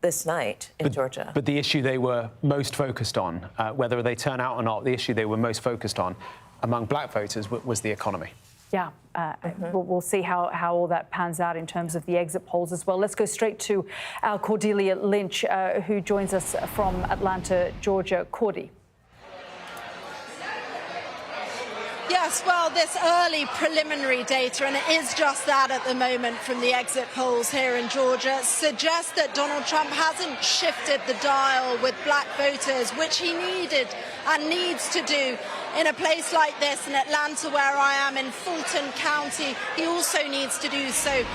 this night in Georgia. But the issue they were most focused on, whether they turn out or not, the issue they were most focused on among black voters was the economy. Yeah, we'll see how all that pans out in terms of the exit polls as well. Let's go straight to our Cordelia Lynch, who joins us from Atlanta, Georgia. Cordy. Yes, well, this early preliminary data, and it is just that at the moment from the exit polls here in Georgia, suggests that Donald Trump hasn't shifted the dial with black voters, which he needed and needs to do in a place like this, in Atlanta, where I am, in Fulton County. He also needs to do so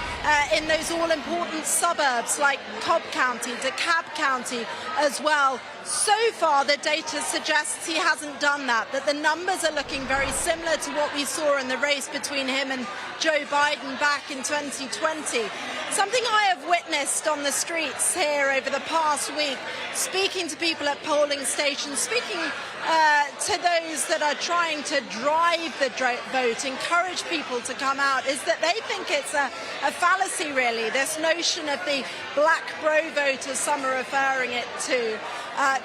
in those all-important suburbs like Cobb County, DeKalb County as well. So far, the data suggests he hasn't done that the numbers are looking very similar to what we saw in the race between him and Joe Biden back in 2020. Something I have witnessed on the streets here over the past week, speaking to people at polling stations, speaking to those that are trying to drive the vote, encourage people to come out, is that they think it's a fallacy, really, this notion of the black bro vote, as some are referring it to,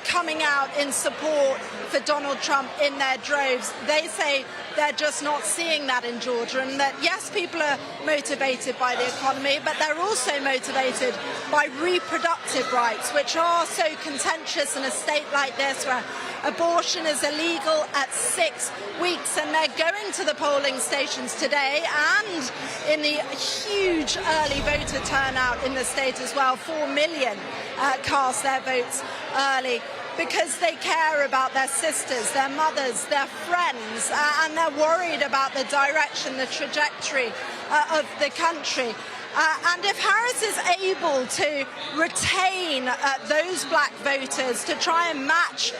coming out in support for Donald Trump in their droves. They say they're just not seeing that in Georgia, and that, yes, people are motivated by the economy, but they're also motivated by reproductive rights, which are so contentious in a state like this where abortion is illegal at 6 weeks, and they're going to the polling stations today, and in the huge early voter turnout in the state as well. 4 million cast their votes early because they care about their sisters, their mothers, their friends, and they're worried about the direction, the trajectory of the country. And if Harris is able to retain those black voters to try and match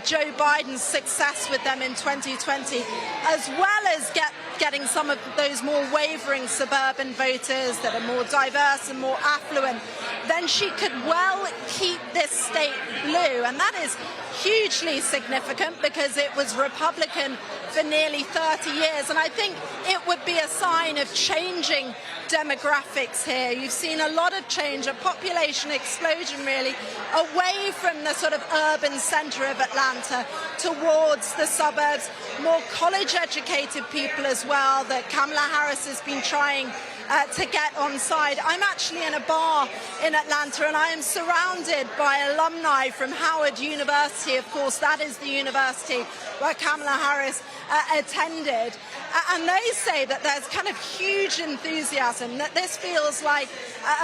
Joe Biden's success with them in 2020, as well as getting some of those more wavering suburban voters that are more diverse and more affluent, then she could well keep this state blue. And that is hugely significant because it was Republican for nearly 30 years. And I think it would be a sign of changing demographics here. You've seen a lot of change, a population explosion really, away from the sort of urban centre of Atlanta towards the suburbs, more college-educated people as well that Kamala Harris has been trying to get on side. I'm actually in a bar in Atlanta and I am surrounded by alumni from Howard University. Of course, that is the university where Kamala Harris attended. And they say that there's kind of huge enthusiasm, that this feels like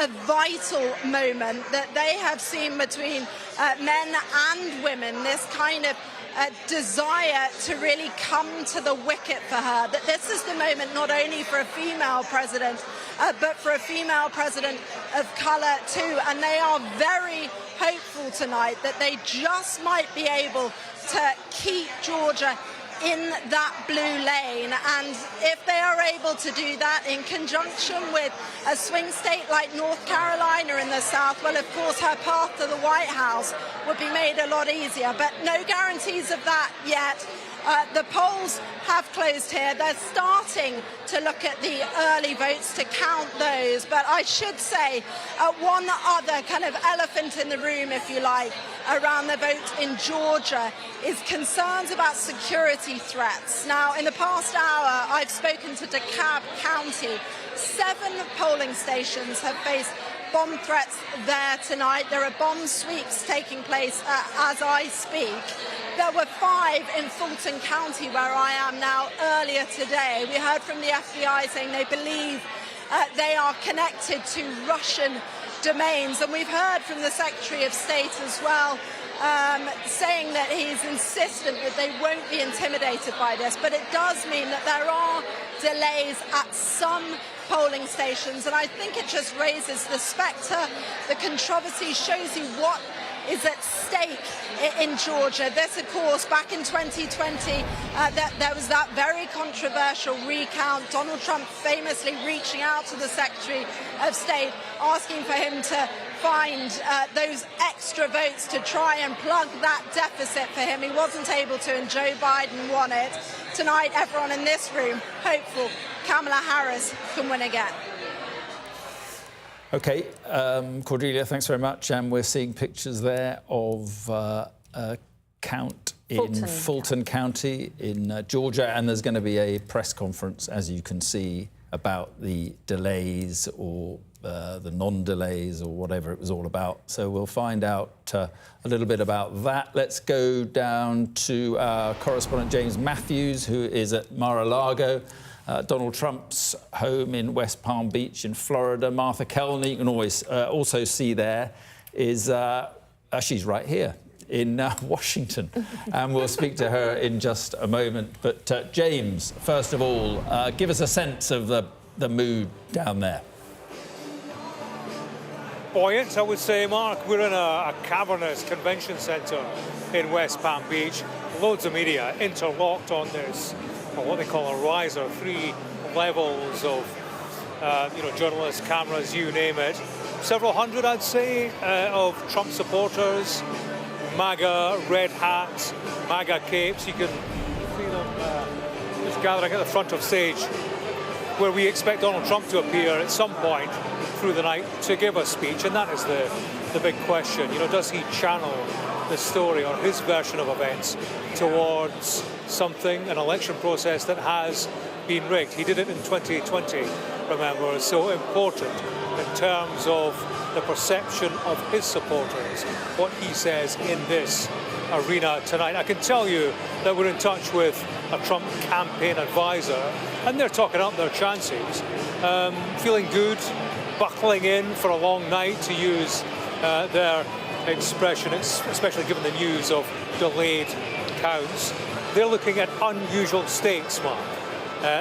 a vital moment that they have seen between men and women, this kind of desire to really come to the wicket for her, that this is the moment not only for a female president, but for a female president of colour too. And they are very hopeful tonight that they just might be able to keep Georgia in that blue lane, and if they are able to do that in conjunction with a swing state like North Carolina in the South, well, of course, her path to the White House would be made a lot easier, but no guarantees of that yet. The polls have closed here. They're starting to look at the early votes to count those. But I should say one other kind of elephant in the room, if you like, around the vote in Georgia is concerns about security threats. Now, in the past hour, I've spoken to DeKalb County. 7 polling stations have faced bomb threats there tonight. There are bomb sweeps taking place as I speak. There were 5 in Fulton County, where I am now, earlier today. We heard from the FBI saying they believe they are connected to Russian domains. And we've heard from the Secretary of State as well, saying that he's insistent that they won't be intimidated by this. But it does mean that there are delays at some polling stations, and I think it just raises the spectre. The controversy shows you what is at stake in Georgia. This, of course, back in 2020, there was that very controversial recount. Donald Trump famously reaching out to the Secretary of State, asking for him to find those extra votes to try and plug that deficit for him. He wasn't able to, and Joe Biden won it. Tonight, everyone in this room hopeful Kamala Harris can win again. OK, Cordelia, thanks very much. And we're seeing pictures there of a count in Fulton County in Georgia. And there's going to be a press conference, as you can see, about the delays or the non-delays or whatever it was all about. So we'll find out a little bit about that. Let's go down to our correspondent James Matthews, who is at Mar-a-Lago. Donald Trump's home in West Palm Beach in Florida. Martha Kelner, you can always also see there, is she's right here in Washington. And we'll speak to her in just a moment. But James, first of all, give us a sense of the mood down there. buoyant, I would say, Mark. We're in a cavernous convention centre in West Palm Beach. Loads of media interlocked on this, or what they call a riser, 3 levels of journalists, cameras, you name it. Several hundred, I'd say, of Trump supporters, MAGA red hats, MAGA capes. You can see them just gathering at the front of stage, where we expect Donald Trump to appear at some point through the night to give a speech, and that is the big question. Does he channel the story or his version of events towards something, an election process that has been rigged? He did it in 2020, remember. It's so important in terms of the perception of his supporters, what he says in this arena tonight. I can tell you that we're in touch with a Trump campaign advisor, and they're talking up their chances, feeling good, buckling in for a long night, to use their expression, especially given the news of delayed counts. They're looking at unusual stakes, Mark.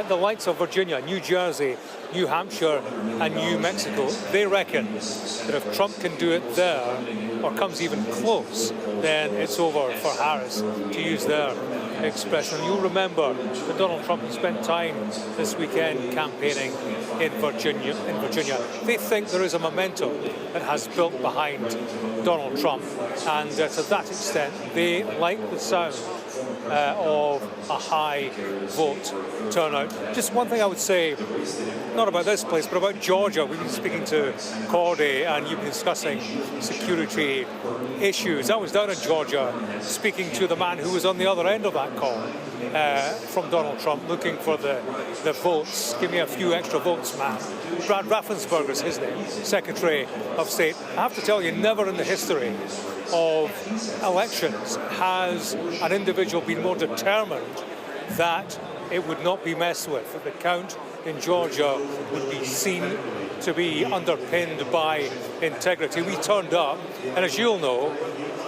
The likes of Virginia, New Jersey, New Hampshire and New Mexico. They reckon that if Trump can do it there, or comes even close, then it's over for Harris, to use their expression. You'll remember that Donald Trump spent time this weekend campaigning in Virginia. They think there is a momentum that has built behind Donald Trump, and to that extent they like the sound of a high vote turnout. Just one thing I would say, not about this place, but about Georgia. We've been speaking to Cordy, and you've been discussing security issues. I was down in Georgia speaking to the man who was on the other end of that call from Donald Trump, looking for the votes. Give me a few extra votes, man. Brad Raffensperger is his name, Secretary of State. I have to tell you, never in the history of elections has an individual been more determined that it would not be messed with, that the count in Georgia would be seen to be underpinned by integrity. We turned up, and as you'll know,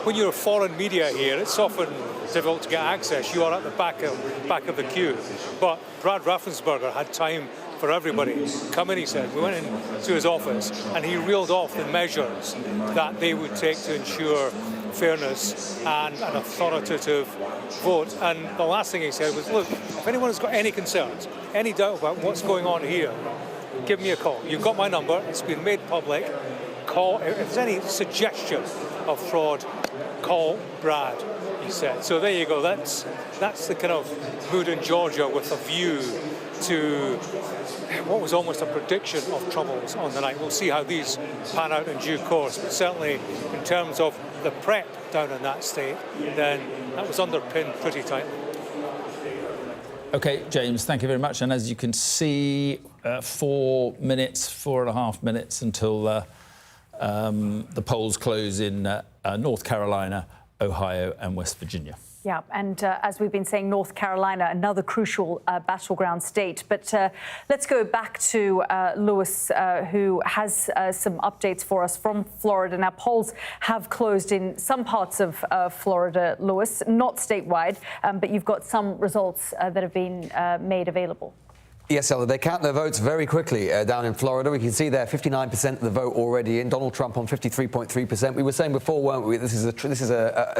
when you're foreign media here, it's often difficult to get access. You are at the back of the queue. But Brad Raffensperger had time for everybody. Come in, he said. We went into his office, and he reeled off the measures that they would take to ensure fairness and an authoritative vote. And the last thing he said was, look, if anyone has got any concerns, any doubt about what's going on here, give me a call. You've got my number. It's been made public. Call. If there's any suggestion of fraud, call Brad, he said. So there you go. That's the kind of mood in Georgia, with a view to what was almost a prediction of troubles on the night. We'll see how these pan out in due course, but certainly in terms of the prep down in that state, then that was underpinned pretty tightly. OK, James, thank you very much. And as you can see, 4.5 minutes until the polls close in North Carolina, Ohio and West Virginia. Yeah, and as we've been saying, North Carolina, another crucial battleground state. But let's go back to Lewis, who has some updates for us from Florida. Now, polls have closed in some parts of Florida, Lewis, not statewide, but you've got some results that have been made available. Yes, Yalda, they count their votes very quickly down in Florida. We can see there 59% of the vote already in. Donald Trump on 53.3%. We were saying before, weren't we, this is a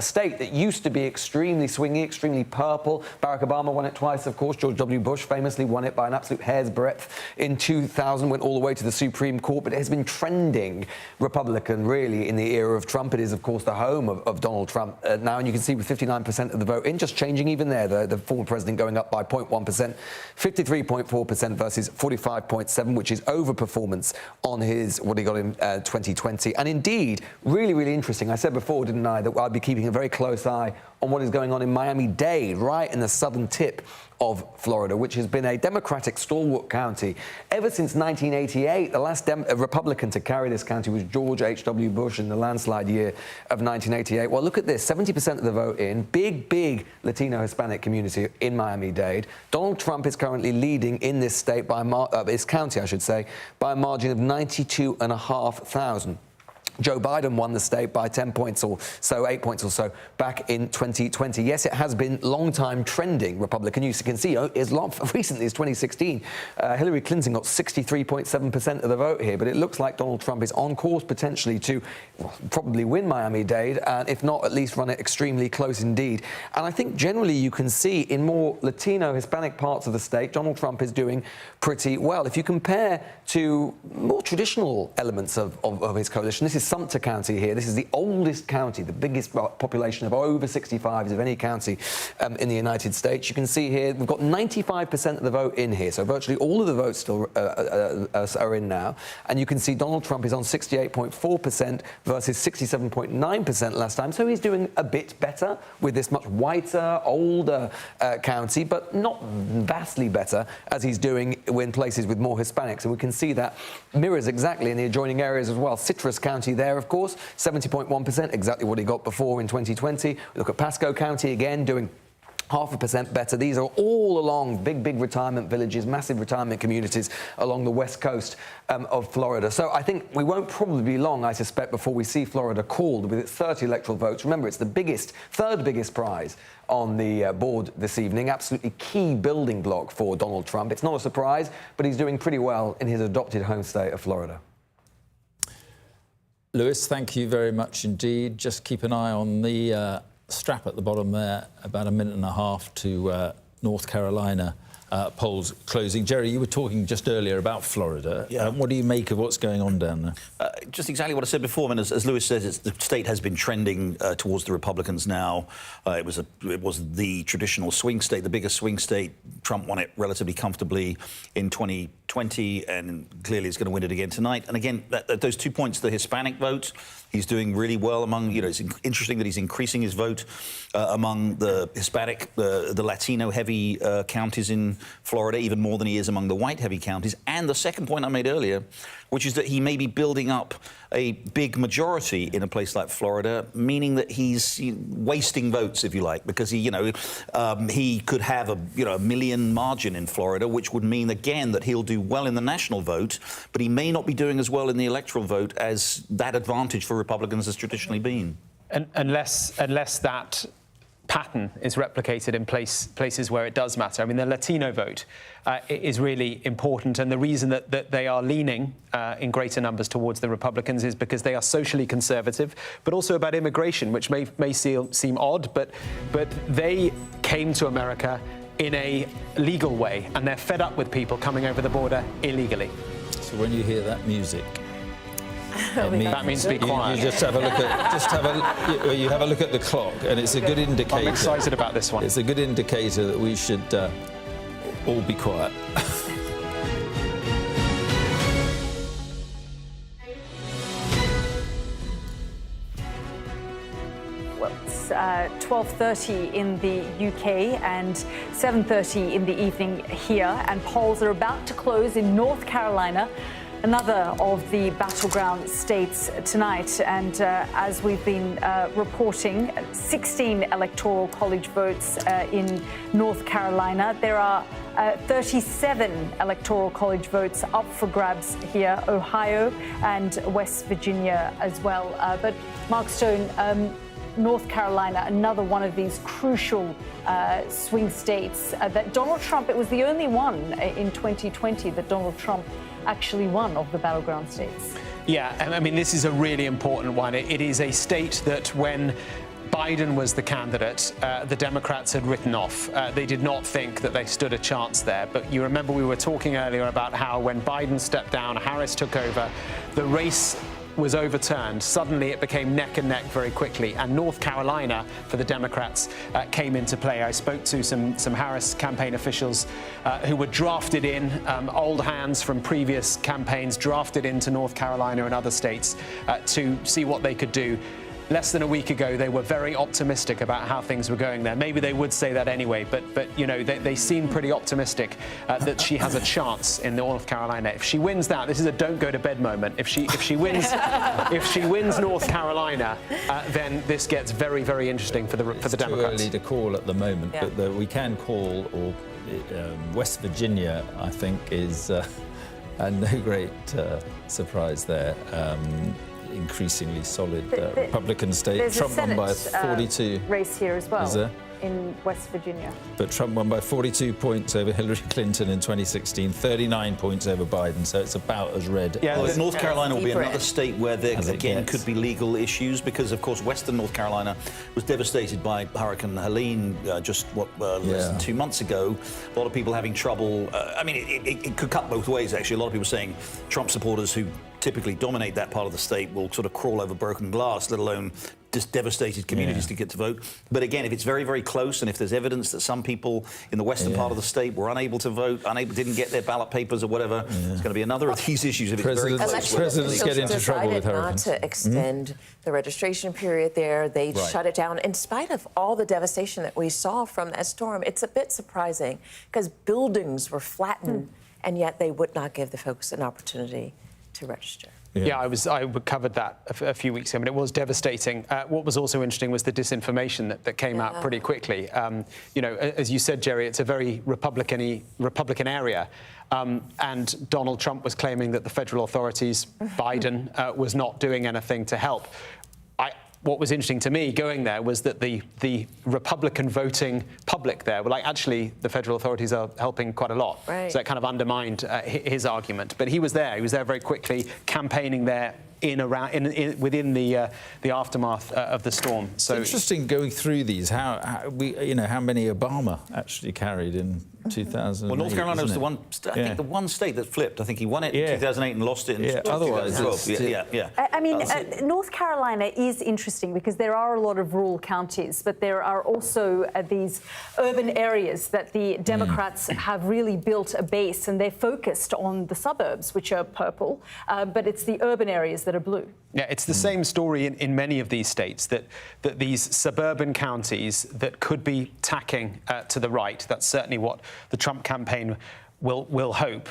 state that used to be extremely swingy, extremely purple. Barack Obama won it twice, of course. George W. Bush famously won it by an absolute hair's breadth in 2000, went all the way to the Supreme Court. But it has been trending Republican, really, in the era of Trump. It is, of course, the home of Donald Trump now. And you can see with 59% of the vote in, just changing even there, the former president going up by 0.1%, 53.4% versus 45.7%, which is overperformance on his what he got in 2020. And indeed, really, really interesting. I said before, didn't I, that I'd be keeping a very close eye on what is going on in Miami-Dade, right in the southern tip of Florida, which has been a Democratic stalwart county ever since 1988. The last Republican to carry this county was George H.W. Bush in the landslide year of 1988. Well, look at this, 70% of the vote in, big Latino Hispanic community in Miami-Dade. Donald Trump is currently leading in this state by this county, I should say, by a margin of 92,500. Joe Biden won the state by 10 points or so, 8 points or so, back in 2020. Yes, it has been long-time trending Republican. You can see as recently as 2016, Hillary Clinton got 63.7% of the vote here, but it looks like Donald Trump is on course potentially to probably win Miami-Dade, and if not, at least run it extremely close indeed. And I think generally you can see in more Latino, Hispanic parts of the state, Donald Trump is doing pretty well. If you compare to more traditional elements of his coalition, this is Sumter County here. This is the oldest county, the biggest population of over 65s of any county in the United States. You can see here we've got 95% of the vote in here, so virtually all of the votes still are in now. And you can see Donald Trump is on 68.4% versus 67.9% last time, so he's doing a bit better with this much whiter, older county, but not vastly better as he's doing in places with more Hispanics. And we can see that mirrors exactly in the adjoining areas as well. Citrus County there, of course, 70.1%, exactly what he got before in 2020. We look at Pasco County again, doing 0.5% better. These are all along big retirement villages, massive retirement communities along the west coast of Florida. So I think we won't probably be long, I suspect, before we see Florida called with its 30 electoral votes. Remember, it's the third biggest prize on the board this evening. Absolutely key building block for Donald Trump. It's not a surprise, but he's doing pretty well in his adopted home state of Florida. Lewis, thank you very much indeed. Just keep an eye on the strap at the bottom there, about a minute and a half to North Carolina polls closing. Jerry, you were talking just earlier about Florida. Yeah. What do you make of what's going on down there? Just exactly what I said before. I mean, as Lewis says, the state has been trending towards the Republicans now. It was the traditional swing state, the biggest swing state. Trump won it relatively comfortably in 2020, and clearly is going to win it again tonight. And again, those 2 points, the Hispanic vote, he's doing really well among, it's interesting that he's increasing his vote among the Hispanic, the Latino-heavy counties in Florida, even more than he is among the white-heavy counties. And the second point I made earlier, which is that he may be building up a big majority in a place like Florida, meaning that he's wasting votes, if you like, because he could have a million margin in Florida, which would mean again that he'll do well in the national vote, but he may not be doing as well in the electoral vote as that advantage for Republicans has traditionally been. And unless that pattern is replicated in places where it does matter. I mean, the Latino vote is really important, and the reason that they are leaning in greater numbers towards the Republicans is because they are socially conservative, but also about immigration, which may seem odd, but they came to America in a legal way, and they're fed up with people coming over the border illegally. So when you hear that music, that means be quiet. You just have a look at you have a look at the clock, and it's a good indicator. I'm excited about this one. It's a good indicator that we should all be quiet. Well, it's 12:30 in the UK and 7:30 in the evening here, and polls are about to close in North Carolina, another of the battleground states tonight. And as we've been reporting, 16 electoral college votes in North Carolina. There are 37 electoral college votes up for grabs here, Ohio and West Virginia as well. But Mark Stone, North Carolina, another one of these crucial swing states that Donald Trump, it was the only one in 2020 that Donald Trump actually won of the battleground states. Yeah, I mean, this is a really important one. It is a state that when Biden was the candidate, the Democrats had written off. They did not think that they stood a chance there. But you remember we were talking earlier about how when Biden stepped down, Harris took over, the race was overturned. Suddenly it became neck and neck very quickly, and North Carolina for the Democrats came into play. I spoke to some Harris campaign officials who were drafted in, old hands from previous campaigns, drafted into North Carolina and other states to see what they could do. Less than a week ago, they were very optimistic about how things were going there. Maybe they would say that anyway, but you know, they seem pretty optimistic that she has a chance in North Carolina. If she wins that, this is a don't go to bed moment. If she wins, if she wins North Carolina, then this gets very, very interesting for the Democrats. It's too early to call at the moment, Yeah. but we can call, or West Virginia, I think, is no great surprise there. increasingly solid Republican state. There's Trump a Senate, won by 42 race here as well. Is there? In West Virginia. But Trump won by 42 points over Hillary Clinton in 2016, 39 points over Biden, so it's about as red. Yeah, as North Carolina will be another state where there, as it again, gets. could be legal issues because, of course, Western North Carolina was devastated by Hurricane Helene less than 2 months ago. A lot of people having trouble. I mean, it could cut both ways, actually. A lot of people saying Trump supporters who typically dominate that part of the state will sort of crawl over broken glass, let alone just devastated communities to get to vote. But again, if it's very, very close, and if there's evidence that some people in the western part of the state were unable to vote, didn't get their ballot papers or whatever, it's going to be another of these issues if it's very close. Presidents get into trouble with hurricanes. Not to extend the registration period there. They shut it down in spite of all the devastation that we saw from that storm. It's a bit surprising because buildings were flattened, and yet they would not give the folks an opportunity to register. Yeah, I covered that a few weeks ago, but it was devastating. What was also interesting was the disinformation that came out pretty quickly. You know, as you said, Jerry, it's a very Republican area. And Donald Trump was claiming that the federal authorities, Biden, was not doing anything to help. What was interesting to me going there was that the Republican voting public there were like, actually, the federal authorities are helping quite a lot. Right. So that kind of undermined his argument. But he was there. He was there very quickly, campaigning there within the aftermath of the storm. So it's interesting going through these. How many Obama actually carried in 2008. Well, North Carolina was the one. I think the one state that flipped. I think he won it in 2008 and lost it in 2012. I mean, North Carolina is interesting because there are a lot of rural counties, but there are also these urban areas that the Democrats have really built a base, and they're focused on the suburbs, which are purple, but it's the urban areas that are blue. Yeah, it's the same story in many of these states, that these suburban counties that could be tacking to the right, that's certainly what the Trump campaign will hope.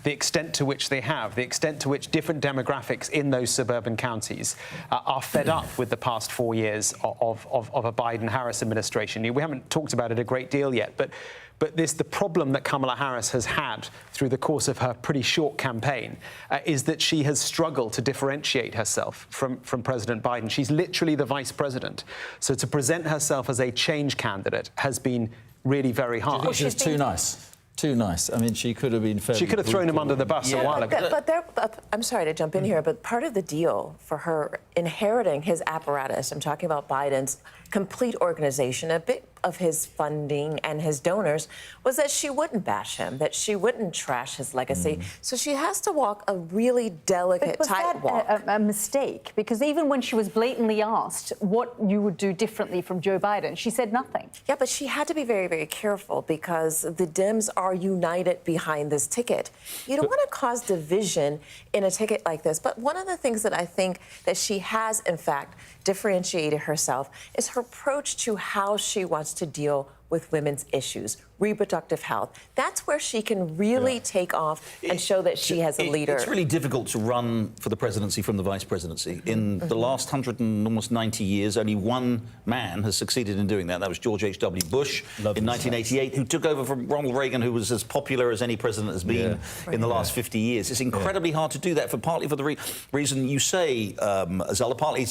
The extent to which the extent to which different demographics in those suburban counties are fed up with the past 4 years of a Biden-Harris administration. We haven't talked about it a great deal yet, but the problem that Kamala Harris has had through the course of her pretty short campaign is that she has struggled to differentiate herself from President Biden. She's literally the vice president. So to present herself as a change candidate has been really very hard. Do you think she was too nice? Too nice. I mean, she could have been fairly... She could have thrown him under the bus a while ago. But I'm sorry to jump in here, but part of the deal for her inheriting his apparatus, I'm talking about Biden's complete organization, a bit of his funding and his donors, was that she wouldn't bash him, that she wouldn't trash his legacy. So she has to walk a really delicate tightrope. Was that a mistake? Because even when she was blatantly asked what you would do differently from Joe Biden, she said nothing. Yeah, but she had to be very, very careful because the Dems are united behind this ticket. You don't want to cause division in a ticket like this. But one of the things that I think that she has, in fact, differentiated herself is her approach to how she wants to deal with women's issues, reproductive health. That's where she can really take off and show that she has a leader. It's really difficult to run for the presidency from the vice presidency. In the last 190 years, only one man has succeeded in doing that. That was George H.W. Bush in 1988, who took over from Ronald Reagan, who was as popular as any president has been in the last 50 years. It's incredibly hard to do that, partly for the reason you say, Zalda, partly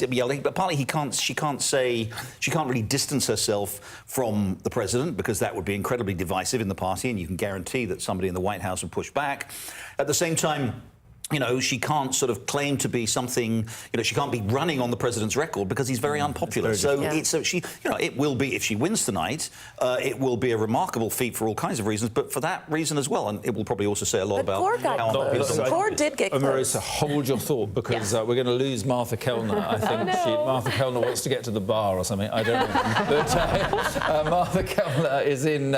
she can't really distance herself from the president, because that would be incredibly divisive in the party, and you can guarantee that somebody in the White House would push back. At the same time, you know, she can't sort of claim to be something, you know, she can't be running on the president's record because he's very unpopular. It will be, if she wins tonight, it will be a remarkable feat for all kinds of reasons, but for that reason as well, and it will probably also say a lot about how unpopular. Gore did get close. Marissa, hold your thought, because we're going to lose Martha Kelner. I think Martha Kelner wants to get to the bar or something. I don't know. But Martha Kelner is in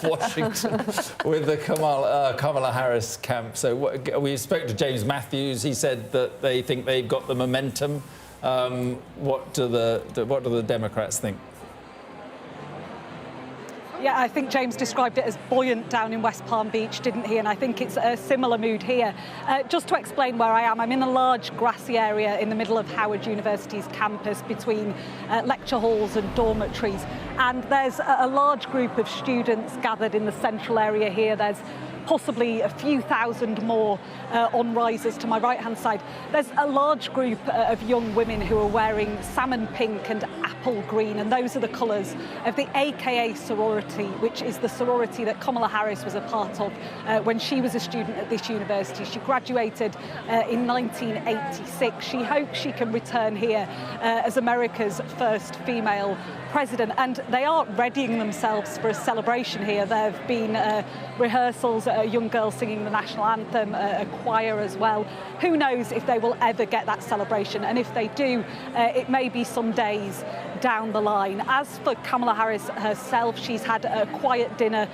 Washington with the Kamala Harris camp. So we spoke to James Matthews. He said that they think they've got the momentum. What do the Democrats think? Yeah, I think James described it as buoyant down in West Palm Beach, didn't he? And I think it's a similar mood here. Just to explain where I am, I'm in a large grassy area in the middle of Howard University's campus between lecture halls and dormitories. And there's a large group of students gathered in the central area here. There's possibly a few thousand more on risers to my right-hand side. There's a large group of young women who are wearing salmon pink and apple green, and those are the colours of the AKA sorority, which is the sorority that Kamala Harris was a part of when she was a student at this university. She graduated in 1986. She hopes she can return here as America's first female president, and they are readying themselves for a celebration here. There have been rehearsals, a young girl singing the national anthem, a choir as well. Who knows if they will ever get that celebration, and if they do, it may be some days down the line. As for Kamala Harris herself, she's had a quiet dinner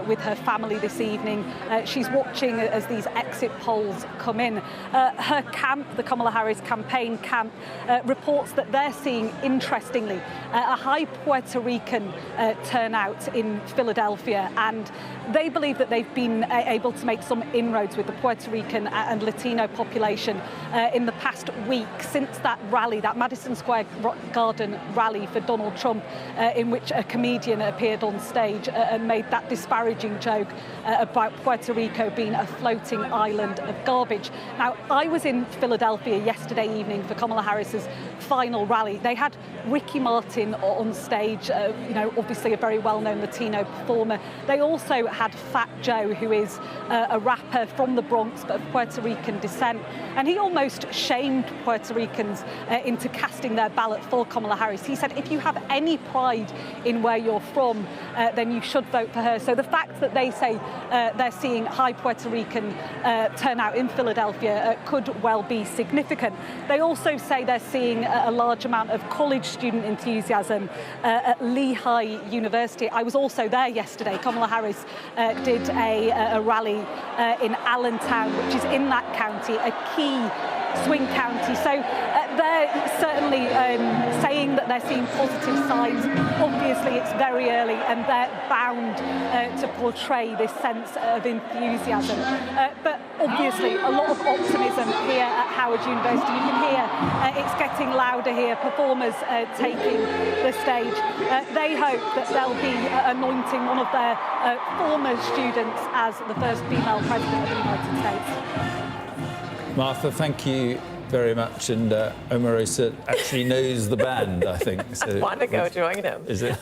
with her family this evening. She's watching as these exit polls come in. Her camp, the Kamala Harris campaign camp, reports that they're seeing, interestingly, a high Puerto Rican turnout in Philadelphia, and they believe that they've been able to make some inroads with the Puerto Rican and Latino population in the past week since that rally, that Madison Square Garden rally for Donald Trump, in which a comedian appeared on stage and made that disparaging joke about Puerto Rico being a floating island of garbage. Now, I was in Philadelphia yesterday evening for Kamala Harris's final rally. They had Ricky Martin on stage, obviously a very well-known Latino performer. They also had Fat Joe, who is a rapper from the Bronx but of Puerto Rican descent, and he almost shamed Puerto Ricans into casting their ballot for Kamala Harris. He said, if you have any pride in where you're from, then you should vote for her. So the fact that they say they're seeing high Puerto Rican turnout in Philadelphia could well be significant. They also say they're seeing a large amount of college student enthusiasm at Lehigh University. I was also there yesterday. Kamala Harris did a rally in Allentown, which is in that county, a key swing county. So they're certainly saying that they're seeing positive signs. Obviously, it's very early, and they're bound to portray this sense of enthusiasm. But obviously, a lot of optimism here at Howard University. You can hear it's getting louder here, performers taking the stage. They hope that they'll be anointing one of their former students as the first female president of the United States. Martha, thank you very much, and Omarosa actually knows the band, I think. So I want to go join him. Is it?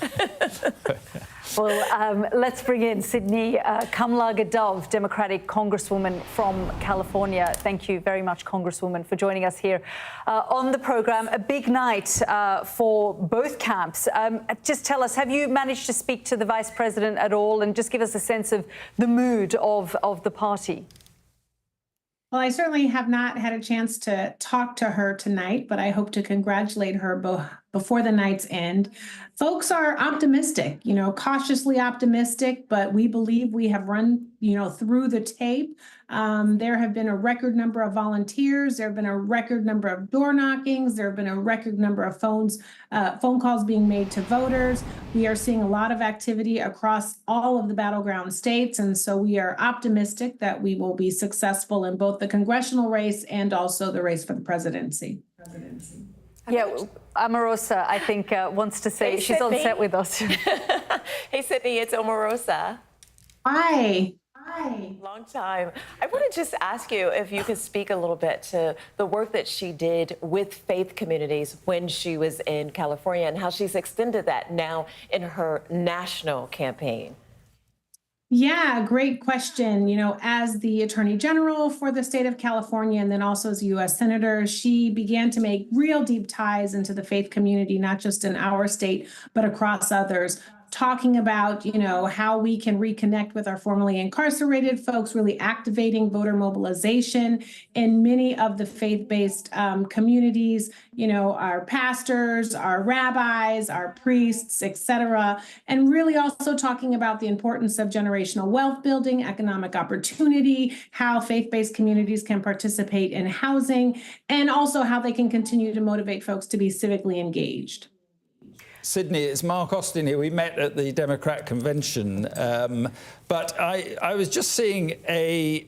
Well, let's bring in Sydney Kamala-Gadov, Democratic Congresswoman from California. Thank you very much, Congresswoman, for joining us here on the programme. A big night for both camps. Just tell us, have you managed to speak to the Vice President at all, and just give us a sense of the mood of the party? Well, I certainly have not had a chance to talk to her tonight, but I hope to congratulate her before the night's end. Folks are optimistic, cautiously optimistic, but we believe we have run, through the tape. There have been a record number of volunteers. There have been a record number of door knockings. There have been a record number of phone calls being made to voters. We are seeing a lot of activity across all of the battleground states. And so we are optimistic that we will be successful in both the congressional race and also the race for the presidency. Yeah, Omarosa, I think, wants to say, she's on set with us. Hey, Sydney, it's Omarosa. Hi. Long time. I want to just ask you if you could speak a little bit to the work that she did with faith communities when she was in California and how she's extended that now in her national campaign. Yeah, great question. As the Attorney General for the state of California and then also as a U.S. Senator, she began to make real deep ties into the faith community, not just in our state, but across others. Talking about, how we can reconnect with our formerly incarcerated folks, really activating voter mobilization in many of the faith-based communities, our pastors, our rabbis, our priests, et cetera, and really also talking about the importance of generational wealth building, economic opportunity, how faith-based communities can participate in housing, and also how they can continue to motivate folks to be civically engaged. Sydney, it's Mark Austin here. We met at the Democrat convention, but I was just seeing a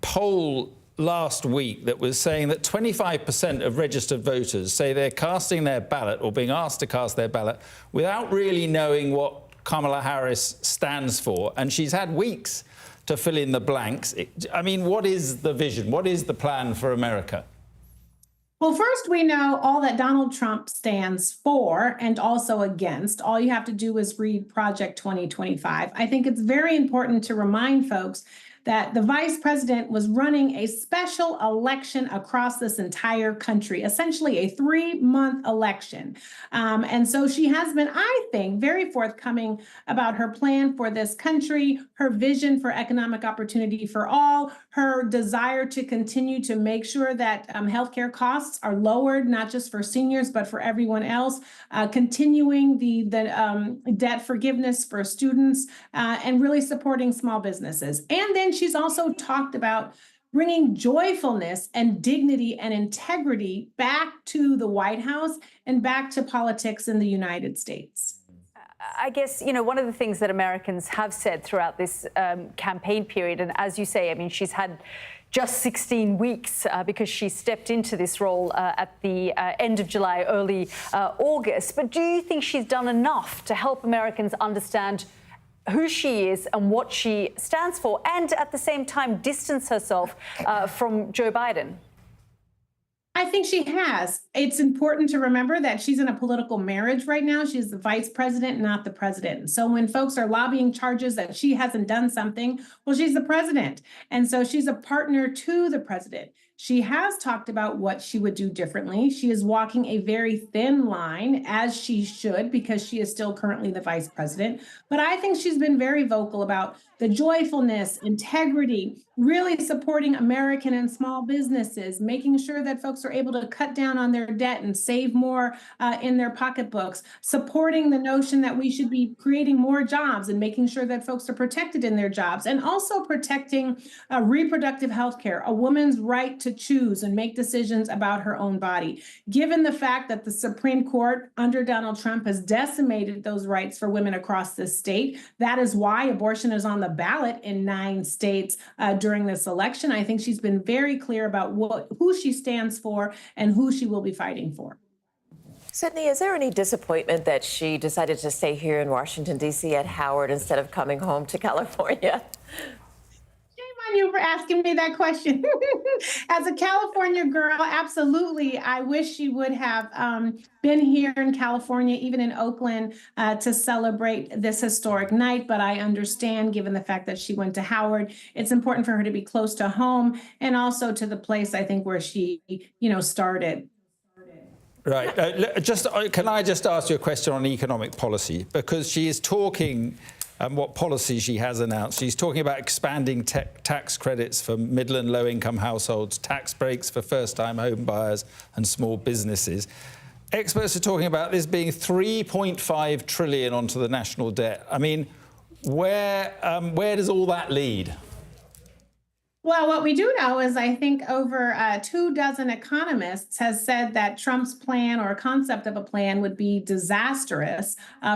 poll last week that was saying that 25% of registered voters say they're casting their ballot or being asked to cast their ballot without really knowing what Kamala Harris stands for. And she's had weeks to fill in the blanks. I mean, what is the vision? What is the plan for America? Well, first, we know all that Donald Trump stands for and also against. All you have to do is read Project 2025. I think it's very important to remind folks that the vice president was running a special election across this entire country, essentially a 3-month election. And so she has been, I think, very forthcoming about her plan for this country, her vision for economic opportunity for all, her desire to continue to make sure that healthcare costs are lowered, not just for seniors, but for everyone else, continuing the debt forgiveness for students, and really supporting small businesses. And then she's also talked about bringing joyfulness and dignity and integrity back to the White House and back to politics in the United States. I guess, you know, one of the things that Americans have said throughout this campaign period, and as you say, I mean, she's had just 16 weeks because she stepped into this role at the end of July, early August. But do you think she's done enough to help Americans understand who she is and what she stands for, and at the same time distance herself from Joe Biden? I think she has. It's important to remember that she's in a political marriage right now. She's the vice president, not the president. So when folks are lobbying charges that she hasn't done something, well, she's the president. And so she's a partner to the president. She has talked about what she would do differently. She is walking a very thin line, as she should, because she is still currently the vice president. But I think she's been very vocal about the joyfulness, integrity, really supporting American and small businesses, making sure that folks are able to cut down on their debt and save more in their pocketbooks, supporting the notion that we should be creating more jobs and making sure that folks are protected in their jobs, and also protecting reproductive health care, a woman's right to choose and make decisions about her own body. Given the fact that the Supreme Court under Donald Trump has decimated those rights for women across this state, that is why abortion is on the ballot in 9 states during this election. I think she's been very clear about who she stands for and who she will be fighting for. Sydney, is there any disappointment that she decided to stay here in Washington, D.C. at Howard instead of coming home to California? On you for asking me that question. As a California girl, absolutely. I wish she would have been here in California, even in Oakland, to celebrate this historic night. But I understand, given the fact that she went to Howard, it's important for her to be close to home and also to the place, I think, where she, started. Right. Can I just ask you a question on economic policy? Because she is talking what policy she has announced. She's talking about expanding tax credits for middle and low-income households, tax breaks for first-time home buyers and small businesses. Experts are talking about this being $3.5 trillion onto the national debt. I mean, where does all that lead? Well, what we do know is I think over 24 economists has said that Trump's plan or concept of a plan would be disastrous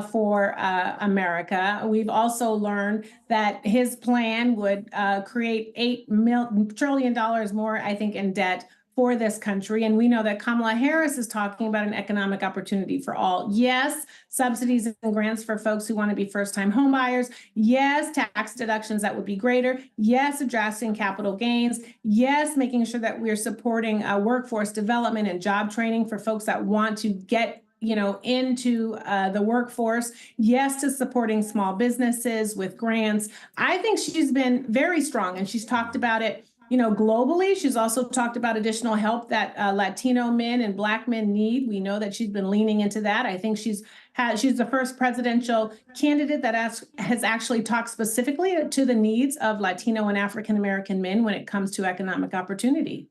for America. We've also learned that his plan would create $8 trillion more, I think, in debt for this country. And we know that Kamala Harris is talking about an economic opportunity for all. Yes, subsidies and grants for folks who want to be first-time homebuyers. Yes, tax deductions that would be greater. Yes, addressing capital gains. Yes, making sure that we're supporting workforce development and job training for folks that want to get into the workforce. Yes, to supporting small businesses with grants. I think she's been very strong, and she's talked about it globally. She's also talked about additional help that Latino men and Black men need. We know that she's been leaning into that. I think she's the first presidential candidate that has actually talked specifically to the needs of Latino and African American men when it comes to economic opportunity.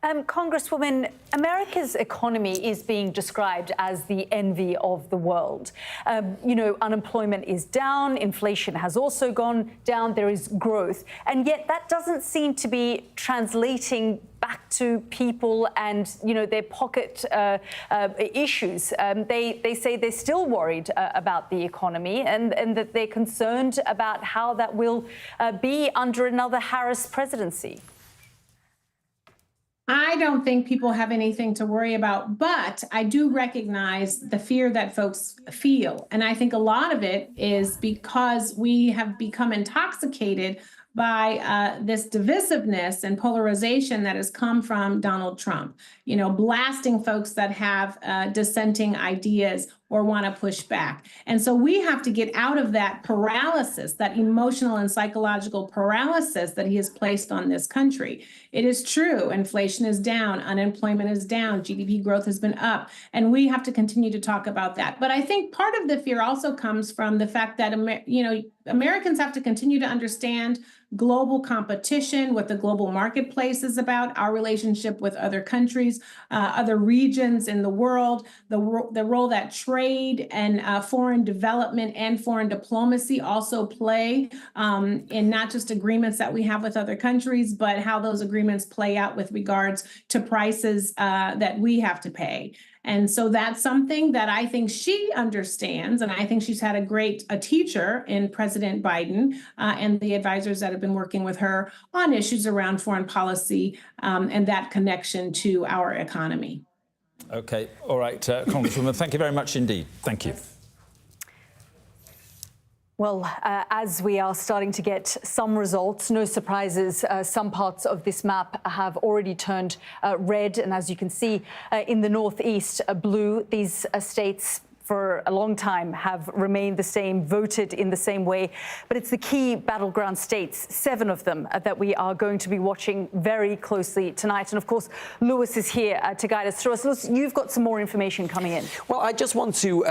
Congresswoman, America's economy is being described as the envy of the world. Unemployment is down, inflation has also gone down, there is growth, and yet that doesn't seem to be translating back to people and, their pocket issues. They say they're still worried about the economy and that they're concerned about how that will be under another Harris presidency. I don't think people have anything to worry about, but I do recognize the fear that folks feel. And I think a lot of it is because we have become intoxicated by this divisiveness and polarization that has come from Donald Trump, you know, blasting folks that have dissenting ideas or want to push back. And so we have to get out of that paralysis, that emotional and psychological paralysis that he has placed on this country. It is true, inflation is down, unemployment is down, GDP growth has been up, and we have to continue to talk about that. But I think part of the fear also comes from the fact that, Americans have to continue to understand global competition, what the global marketplace is about, our relationship with other countries, other regions in the world, the role that trade and foreign development and foreign diplomacy also play in not just agreements that we have with other countries, but how those agreements play out with regards to prices that we have to pay. And so that's something that I think she understands. And I think she's had a teacher in President Biden and the advisors that have been working with her on issues around foreign policy and that connection to our economy. OK. All right, Congresswoman, thank you very much indeed. Thank you. Well, as we are starting to get some results, no surprises, some parts of this map have already turned red. And as you can see in the northeast, blue, these states for a long time have remained the same, voted in the same way. But it's the key battleground states, 7 of them, that we are going to be watching very closely tonight. And of course, Lewis is here to guide us through. Lewis, you've got some more information coming in. Well, I just want to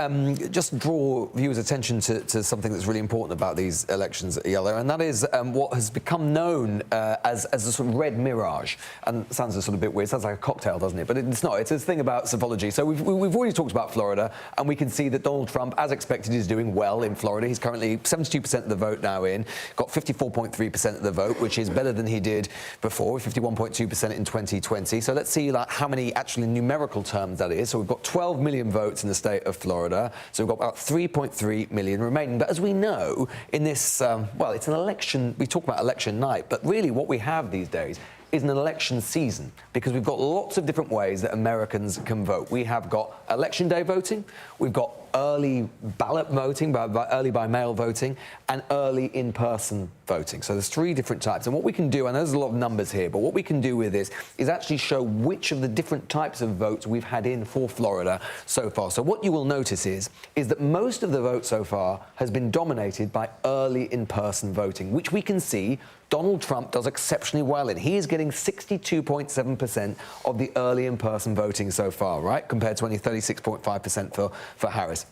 just draw viewers' attention to something that's really important about these elections, Yalda, and that is what has become known as a sort of red mirage. And it sounds a sort of bit weird. It sounds like a cocktail, doesn't it? But it's not. It's a thing about psephology. So we've already talked about Florida, and we can see that Donald Trump, as expected, is doing well in Florida. He's currently 72% of the vote now in, got 54.3% of the vote, which is better than he did before, 51.2% in 2020. So let's see how many actually numerical terms that is. So we've got 12 million votes in the state of Florida. So we've got about 3.3 million remaining. But as we know, in this, well, it's an election. We talk about election night, but really what we have these days is an election season, because we've got lots of different ways that Americans can vote. We have got election day voting, we've got early ballot voting, early by mail voting, and early in-person voting. So there's 3 different types. And what we can do, and there's a lot of numbers here, but what we can do with this is actually show which of the different types of votes we've had in for Florida so far. So what you will notice is that most of the vote so far has been dominated by early in-person voting, which we can see Donald Trump does exceptionally well in. He is getting 62.7% of the early in-person voting so far, right? Compared to only 36.5% for Harris.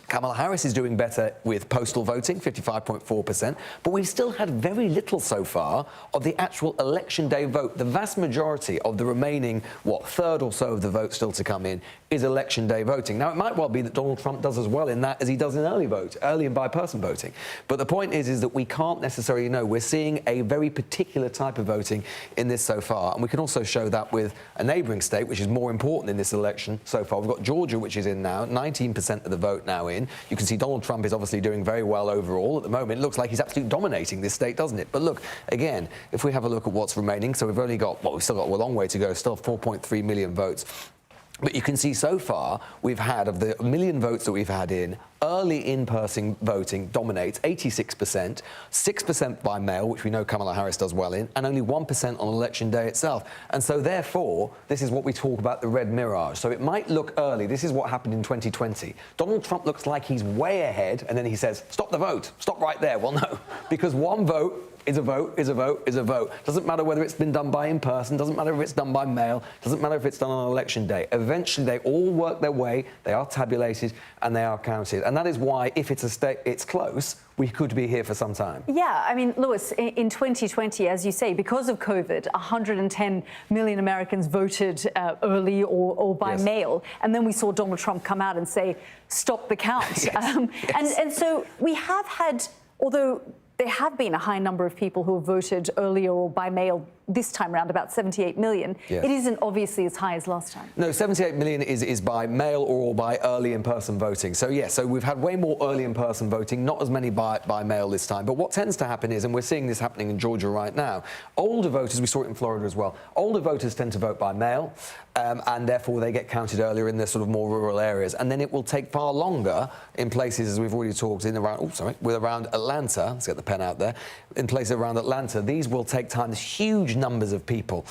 Kamala Harris is doing better with postal voting, 55.4%, but we've still had very little so far of the actual election day vote. The vast majority of the remaining, third or so of the vote still to come in is election day voting. Now, it might well be that Donald Trump does as well in that as he does in early and by-person voting. But the point is that we can't necessarily know. We're seeing a very particular type of voting in this so far. And we can also show that with a neighbouring state, which is more important in this election so far. We've got Georgia, which is in now, 19% of the vote now in. You can see Donald Trump is obviously doing very well overall. At the moment, it looks like he's absolutely dominating this state, doesn't it? But look, again, if we have a look at what's remaining, so we've only got, we've still got a long way to go, still 4.3 million votes. But you can see so far, we've had, of the million votes that we've had in, early in-person voting dominates 86%, 6% by mail, which we know Kamala Harris does well in, and only 1% on election day itself. And so, therefore, this is what we talk about the red mirage. So it might look early. This is what happened in 2020. Donald Trump looks like he's way ahead, and then he says, stop the vote. Stop right there. Well, no, because one vote is a vote, is a vote, is a vote. Doesn't matter whether it's been done by in-person, doesn't matter if it's done by mail, doesn't matter if it's done on election day. Eventually, they all work their way, they are tabulated, and they are counted. And that is why, if it's a state, it's close, we could be here for some time. Yeah, I mean, Lewis, in 2020, as you say, because of COVID, 110 million Americans voted early or by mail. And then we saw Donald Trump come out and say, stop the count. And so we have had, although there have been a high number of people who have voted earlier or by mail this time around about 78 million. Yeah. It isn't obviously as high as last time. No, 78 million is by mail or by early in-person voting. So, yeah, so we've had way more early in-person voting, not as many by mail this time. But what tends to happen is, and we're seeing this happening in Georgia right now, older voters, we saw it in Florida as well, older voters tend to vote by mail, and therefore they get counted earlier in the sort of more rural areas. And then it will take far longer in places, as we've already talked, around Atlanta, let's get the pen out there, in places around Atlanta, these will take time. There's huge numbers of people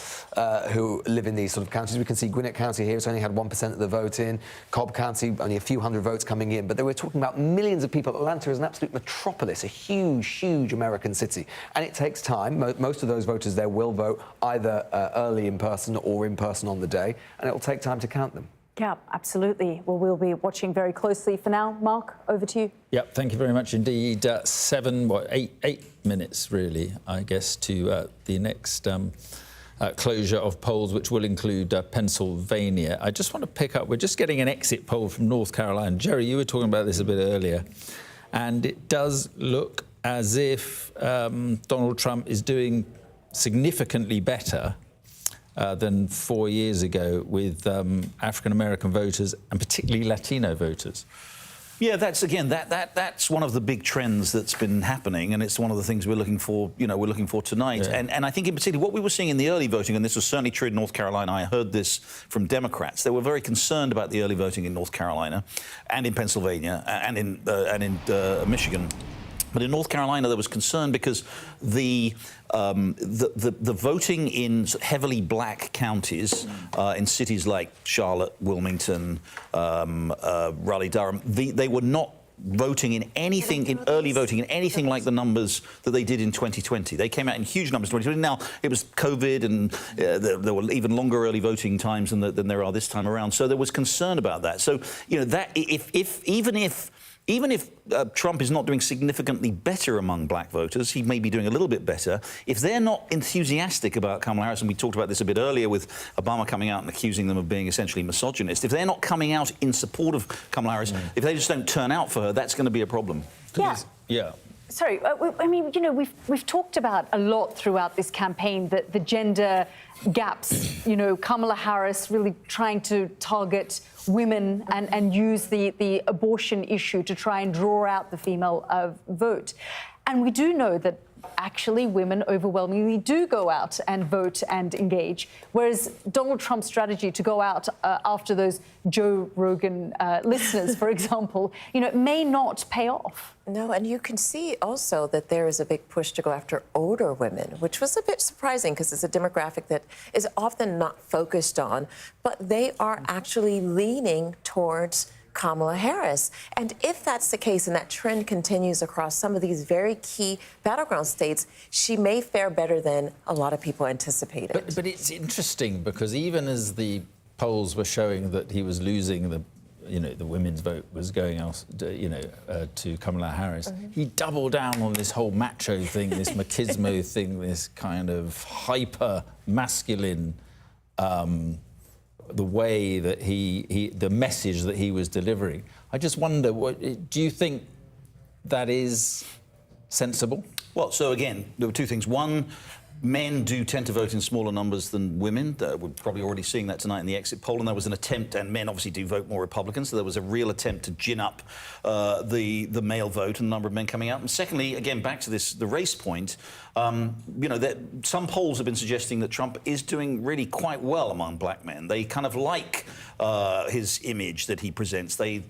who live in these sort of counties. We can see Gwinnett County here, it's only had 1% of the vote in. Cobb County, only a few hundred votes coming in. But we're talking about millions of people. Atlanta is an absolute metropolis, a huge, huge American city. And it takes time. Most of those voters there will vote either early in person or in person on the day, and it will take time to count them. Yeah, absolutely. Well, we'll be watching very closely. For now, Mark, over to you. Yep, thank you very much indeed. 8 minutes, really, I guess, to the next closure of polls, which will include Pennsylvania. I just want to pick up, we're just getting an exit poll from North Carolina. Jerry, you were talking about this a bit earlier, and it does look as if Donald Trump is doing significantly better than 4 years ago with African-American voters and particularly Latino voters. Yeah, that's one of the big trends that's been happening, and it's one of the things we're looking for. We're looking for tonight. Yeah. And I think in particular what we were seeing in the early voting, and this was certainly true in North Carolina. I heard this from Democrats. They were very concerned about the early voting in North Carolina, and in Pennsylvania, and in Michigan. But in North Carolina, there was concern because the voting in heavily black counties, in cities like Charlotte, Wilmington, Raleigh-Durham, they were not voting in anything, in early voting, in anything like the numbers that they did in 2020. They came out in huge numbers in 2020. Now, it was COVID, and there were even longer early voting times than there are this time around. So there was concern about that. So, that even if Trump is not doing significantly better among black voters, he may be doing a little bit better. If they're not enthusiastic about Kamala Harris, and we talked about this a bit earlier with Obama coming out and accusing them of being essentially misogynist, if they're not coming out in support of Kamala Harris, if they just don't turn out for her, that's going to be a problem. Yeah. Sorry, I mean, we've talked about a lot throughout this campaign that the gender gaps, Kamala Harris really trying to target women and use the abortion issue to try and draw out the female vote. And we do know that actually women overwhelmingly do go out and vote and engage, whereas Donald Trump's strategy to go out after those Joe Rogan listeners, for example, may not pay off. No, and you can see also that there is a big push to go after older women, which was a bit surprising because it's a demographic that is often not focused on, but they are actually leaning towards Kamala Harris. And if that's the case and that trend continues across some of these very key battleground states, she may fare better than a lot of people anticipated. But it's interesting because even as the polls were showing that he was losing, the women's vote was going out, to Kamala Harris, he doubled down on this whole macho thing, this machismo thing, this kind of hyper masculine the way that the message that he was delivering. I just wonder, do you think that is sensible? Well, so again, there were two things. One, men do tend to vote in smaller numbers than women. We're probably already seeing that tonight in the exit poll, and there was an attempt, and men obviously do vote more Republicans, so there was a real attempt to gin up the male vote and the number of men coming out. And secondly, again, back to the race point, some polls have been suggesting that Trump is doing really quite well among black men. They kind of like his image that he presents. They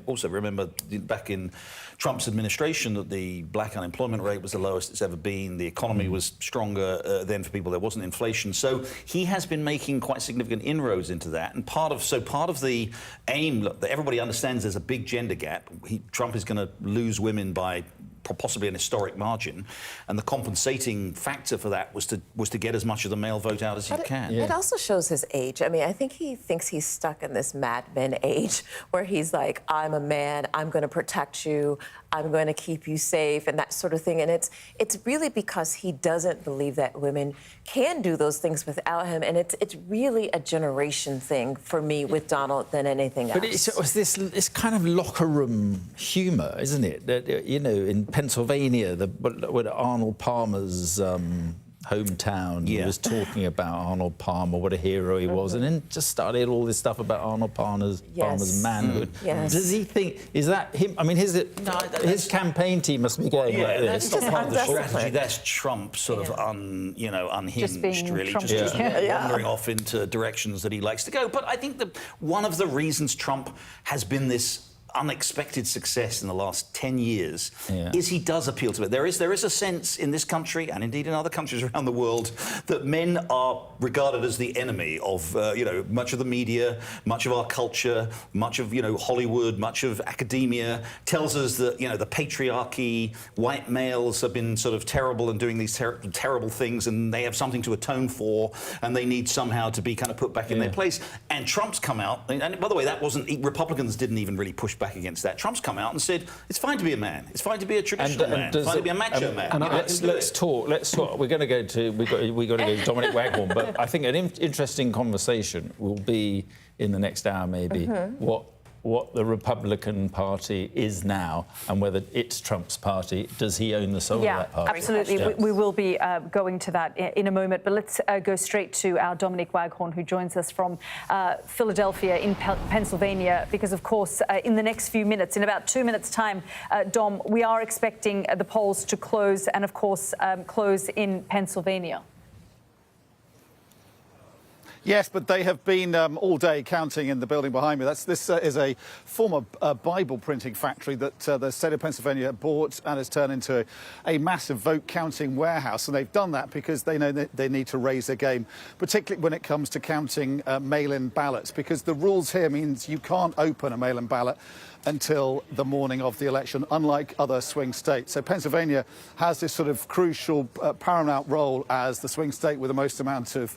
also remember back in Trump's administration that the black unemployment rate was the lowest it's ever been. The economy was stronger then for people. There wasn't inflation. So he has been making quite significant inroads into that. And part of the aim, look, that everybody understands there's a big gender gap. Trump is going to lose women by possibly an historic margin, and the compensating factor for that was to get as much of the male vote out as he can. It also shows his age. I mean, I think he thinks he's stuck in this Mad Men age where he's like, I'm a man, I'm going to protect you, I'm going to keep you safe, and that sort of thing. And it's really because he doesn't believe that women can do those things without him, and it's really a generation thing for me with Donald than anything else. But it's this kind of locker room humour, isn't it? That, in Pennsylvania, with Arnold Palmer's hometown. He was talking about Arnold Palmer, what a hero he was, and then just started all this stuff about Arnold Palmer's manhood. Does he think, is that him? I mean, his campaign team must be going like this. That's not part of the strategy. That's Trump sort of unhinged, really, just wandering off into directions that he likes to go. But I think that one of the reasons Trump has been this unexpected success in the last 10 years is he does appeal to it. There is a sense in this country, and indeed in other countries around the world, that men are regarded as the enemy of much of the media, much of our culture, much of Hollywood, much of academia. Tells us that the patriarchy, white males have been sort of terrible and doing these terrible things, and they have something to atone for, and they need somehow to be kind of put back in their place. And Trump's come out, and by the way, that wasn't, Republicans didn't even really push back against that. Trump's come out and said it's fine to be a man. It's fine to be a traditional man. It's fine to be a macho man. Let's talk. We're going to go to we got to go to Dominic Waghorn, but I think an interesting conversation will be in the next hour maybe what the Republican Party is now and whether it's Trump's party. Does he own the soul of that party? Absolutely. We will be going to that in a moment, but let's go straight to our Dominic Waghorn, who joins us from Philadelphia in Pennsylvania, because, of course, in the next few minutes, in about 2 minutes' time, Dom, we are expecting the polls to close and, of course, close in Pennsylvania. Yes, but they have been all day counting in the building behind me. This is a former Bible printing factory that the state of Pennsylvania bought and has turned into a massive vote counting warehouse. And they've done that because they know that they need to raise their game, particularly when it comes to counting mail-in ballots, because the rules here means you can't open a mail-in ballot until the morning of the election, unlike other swing states. So Pennsylvania has this sort of crucial, paramount role as the swing state with the most amount of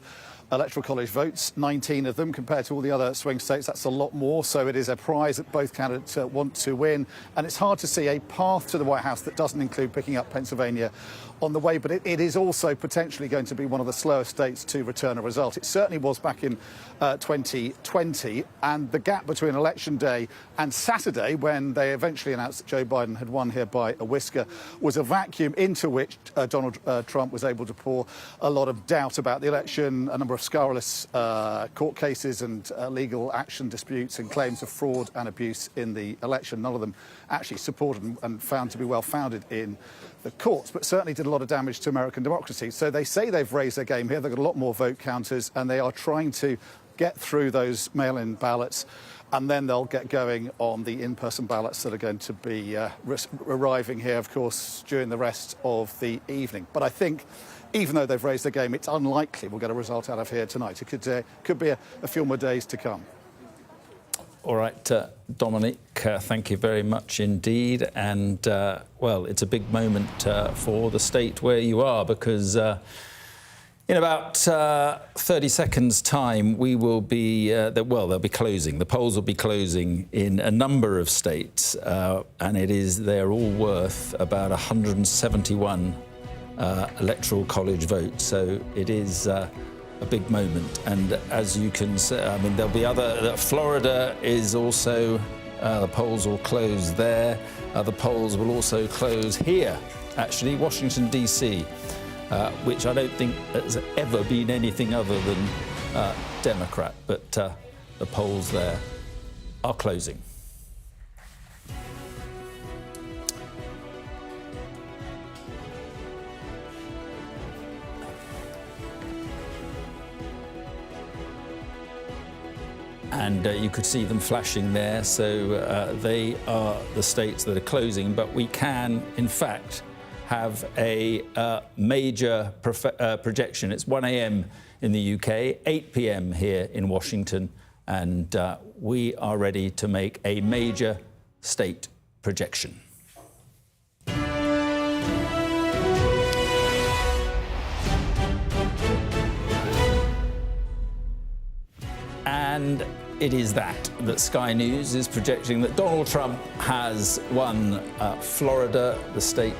Electoral College votes, 19 of them, compared to all the other swing states. That's a lot more, so it is a prize that both candidates want to win. And it's hard to see a path to the White House that doesn't include picking up Pennsylvania on the way, but it is also potentially going to be one of the slower states to return a result. It certainly was back in 2020, and the gap between Election Day and Saturday, when they eventually announced that Joe Biden had won here by a whisker, was a vacuum into which Donald Trump was able to pour a lot of doubt about the election, a number of scurrilous court cases and legal action disputes and claims of fraud and abuse in the election, none of them actually supported and found to be well-founded in the courts, but certainly did a lot of damage to American democracy. So they say they've raised their game here. They've got a lot more vote counters, and they are trying to get through those mail-in ballots, and then they'll get going on the in-person ballots that are going to be arriving here, of course, during the rest of the evening. But I think, even though they've raised their game, it's unlikely we'll get a result out of here tonight. It could be a few more days to come. All right, Dominic, thank you very much indeed. And, well, it's a big moment for the state where you are, because in about 30 seconds' time, we will be, they'll be closing. The polls will be closing in a number of states, and they're all worth about 171 Electoral College votes. So it is a big moment. And as you can see, I mean, there'll be Florida is also, the polls will close there. The polls will also close here, actually, Washington, D.C., which I don't think has ever been anything other than Democrat. But the polls there are closing. And you could see them flashing there. So they are the states that are closing. But we can, in fact, have a major projection. It's 1 a.m. in the UK, 8 p.m. here in Washington. And we are ready to make a major state projection. And it is that Sky News is projecting that Donald Trump has won Florida. The state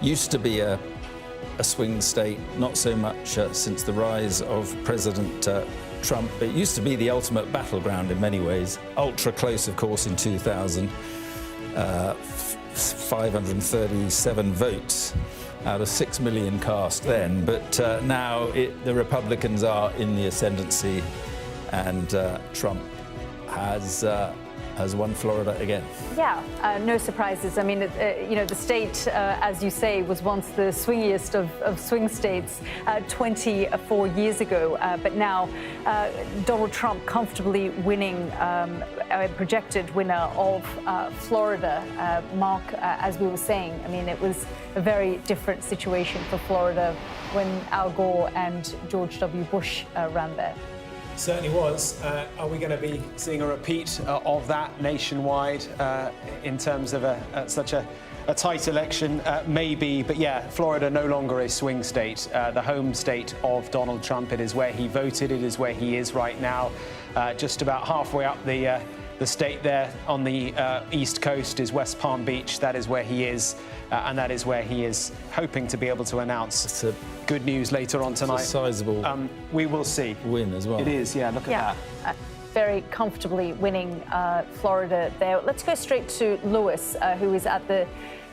used to be a swing state, not so much since the rise of President Trump. It used to be the ultimate battleground in many ways. Ultra close, of course, in 2000. 537 votes out of 6 million cast then. But now the Republicans are in the ascendancy, and Trump has won Florida again. Yeah, no surprises. I mean, the state, as you say, was once the swingiest of swing states 24 years ago. But now Donald Trump comfortably winning, a projected winner of Florida. Mark, as we were saying, I mean, it was a very different situation for Florida when Al Gore and George W. Bush ran there. Certainly was. Are we going to be seeing a repeat of that nationwide in terms of such a tight election? Maybe, but yeah, Florida no longer a swing state. The home state of Donald Trump. It is where he voted. It is where he is right now. Just about halfway up the state there on the East Coast is West Palm Beach. That is where he is, and that is where he is hoping to be able to announce good news later on tonight. It's a sizable we will see. Win as well. It is, yeah, look at that. Very comfortably winning Florida there. Let's go straight to Lewis, who is at the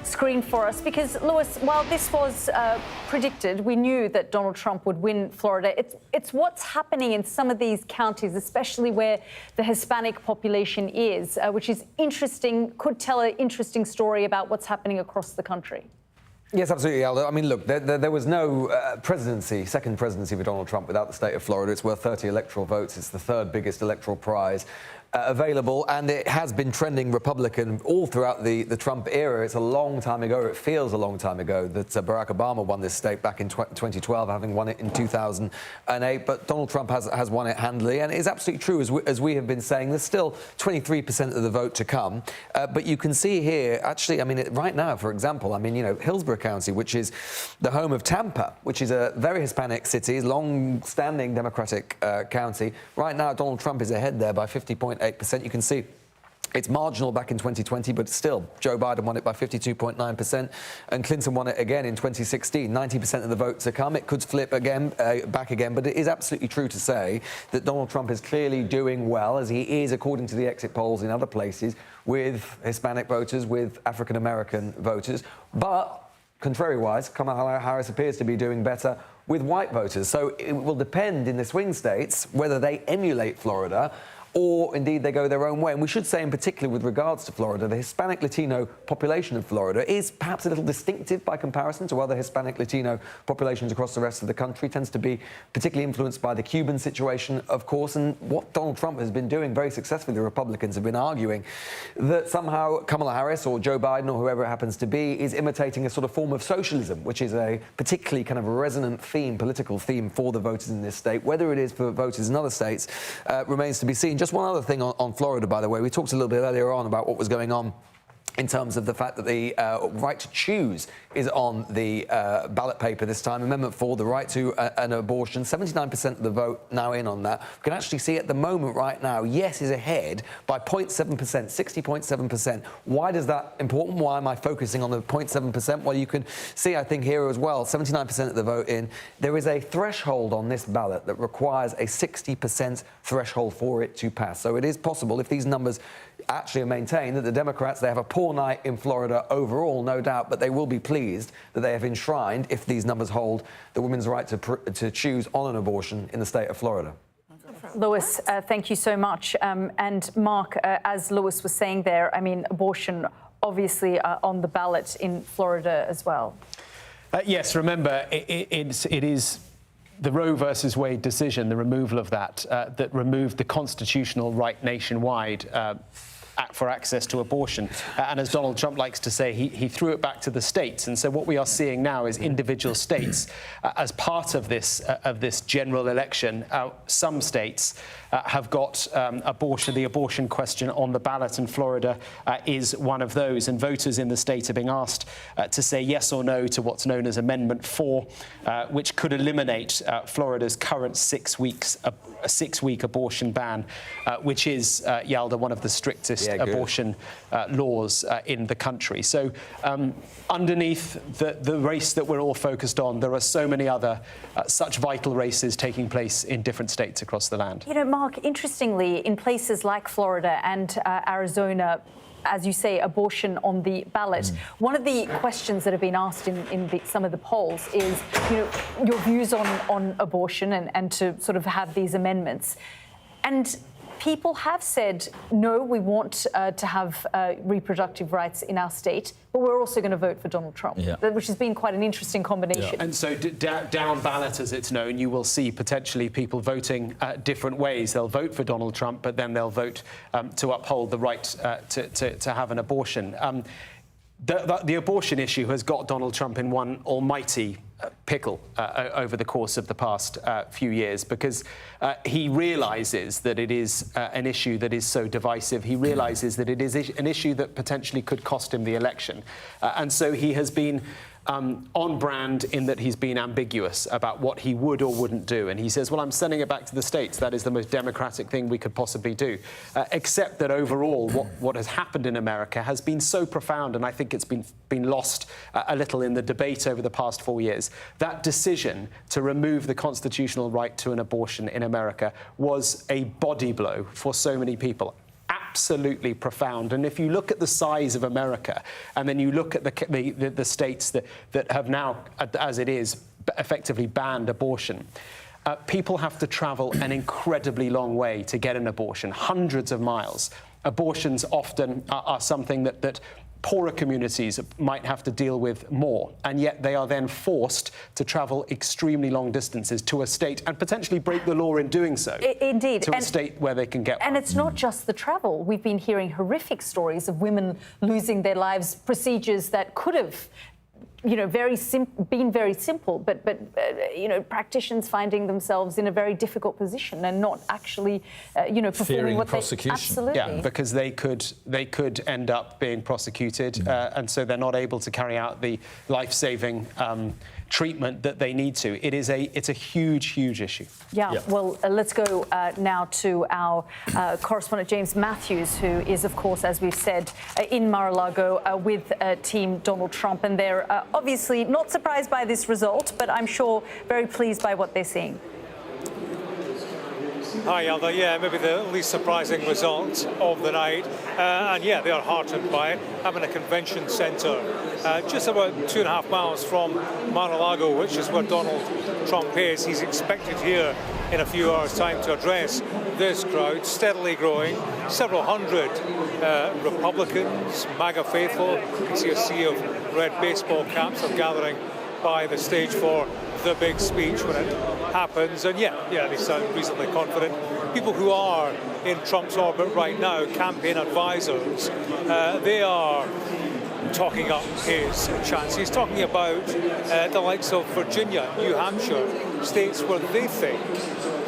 screen for us, because Lewis, while this was predicted, we knew that Donald Trump would win Florida. It's what's happening in some of these counties, especially where the Hispanic population is, which is interesting, could tell an interesting story about what's happening across the country. Yes, absolutely, Yalda. I mean, look, there was no second presidency for Donald Trump without the state of Florida. It's worth 30 electoral votes. It's the third biggest electoral prize available, and it has been trending Republican all throughout the Trump era. It's a long time ago, or it feels a long time ago, that Barack Obama won this state back in 2012, having won it in 2008. But Donald Trump has won it handily, and it is absolutely true, as we have been saying, there's still 23% of the vote to come. But you can see here, actually, I mean, right now, for example, I mean, Hillsborough County, which is the home of Tampa, which is a very Hispanic city, long-standing Democratic county. Right now, Donald Trump is ahead there by 50.8%. You can see it's marginal back in 2020, but still, Joe Biden won it by 52.9%, and Clinton won it again in 2016. 90% of the votes to come. It could flip again, back again, but it is absolutely true to say that Donald Trump is clearly doing well, as he is, according to the exit polls in other places, with Hispanic voters, with African-American voters. But, contrary-wise, Kamala Harris appears to be doing better with white voters. So it will depend in the swing states whether they emulate Florida or indeed they go their own way. And we should say, in particular with regards to Florida, the Hispanic Latino population of Florida is perhaps a little distinctive by comparison to other Hispanic Latino populations across the rest of the country. Tends to be particularly influenced by the Cuban situation, of course, and what Donald Trump has been doing very successfully. The Republicans have been arguing that somehow Kamala Harris or Joe Biden or whoever it happens to be is imitating a sort of form of socialism, which is a particularly kind of resonant theme, political theme for the voters in this state. Whether it is for voters in other states remains to be seen. Just one other thing on Florida, by the way. We talked a little bit earlier on about what was going on in terms of the fact that the right to choose is on the ballot paper this time. Amendment 4, the right to an abortion. 79% of the vote now in on that. We can actually see at the moment right now, yes is ahead by 0.7%, 60.7%. Why is that important? Why am I focusing on the 0.7%? Well, you can see, I think, here as well, 79% of the vote in. There is a threshold on this ballot that requires a 60% threshold for it to pass. So it is possible, if these numbers actually are maintained, that the Democrats, they have a poor night in Florida overall, no doubt, but they will be pleased that they have enshrined, if these numbers hold, the women's right to choose on an abortion in the state of Florida. Lewis, thank you so much. And Mark, as Lewis was saying there, I mean, abortion obviously on the ballot in Florida as well. Yes, remember, it is the Roe versus Wade decision, the removal of that, that removed the constitutional right nationwide for access to abortion. And as Donald Trump likes to say, he threw it back to the states. And so what we are seeing now is individual states, as part of this general election, some states have got the abortion question on the ballot, and Florida is one of those. And voters in the state are being asked to say yes or no to what's known as Amendment 4, which could eliminate Florida's current 6 week abortion ban, which is, Yalda, one of the strictest abortion laws in the country. So underneath the race that we're all focused on, there are so many other such vital races taking place in different states across the land. You know, Mark, interestingly, in places like Florida and Arizona, as you say, abortion on the ballot. One of the questions that have been asked in some of the polls is, your views on abortion and to sort of have these amendments. And people have said, no, we want to have reproductive rights in our state, but we're also going to vote for Donald Trump, which has been quite an interesting combination. And so down ballot, as it's known, you will see potentially people voting different ways. They'll vote for Donald Trump, but then they'll vote to uphold the right to have an abortion. The abortion issue has got Donald Trump in one almighty pickle over the course of the past few years, because he realises that it is an issue that is so divisive. He realises that it is an issue that potentially could cost him the election. And so he has been on brand in that he's been ambiguous about what he would or wouldn't do. And he says, well, I'm sending it back to the states. That is the most democratic thing we could possibly do. Except that overall, what has happened in America has been so profound, and I think it's been lost a little in the debate over the past 4 years. That decision to remove the constitutional right to an abortion in America was a body blow for so many people. Absolutely profound. And if you look at the size of America, and then you look at the states that have now, as it is, effectively banned abortion, people have to travel an incredibly long way to get an abortion, hundreds of miles. Abortions often are something that poorer communities might have to deal with more, and yet they are then forced to travel extremely long distances to a state and potentially break the law in doing so. Indeed. To a state where they can get one. And it's not just the travel. We've been hearing horrific stories of women losing their lives, procedures that could have been very simple, but practitioners finding themselves in a very difficult position and not actually, performing what prosecution. they absolutely. Yeah, because they could end up being prosecuted, and so they're not able to carry out the life-saving treatment that they need to. It's a huge issue. Yeah. Well, let's go now to our correspondent James Matthews, who is, of course, as we've said, in Mar-a-Lago with Team Donald Trump, and they're obviously not surprised by this result, but I'm sure very pleased by what they're seeing. Hi, Yalda. Yeah, maybe the least surprising result of the night. And yeah, they are heartened by it. I'm in a convention centre just about 2.5 miles from Mar-a-Lago, which is where Donald Trump is. He's expected here in a few hours' time to address this crowd, steadily growing. Several hundred Republicans, MAGA faithful. You can see a sea of red baseball caps are gathering by the stage for the big speech when it happens. And yeah, they sound reasonably confident. People who are in Trump's orbit right now, campaign advisors, they are talking up his chance. He's talking about the likes of Virginia, New Hampshire, states where they think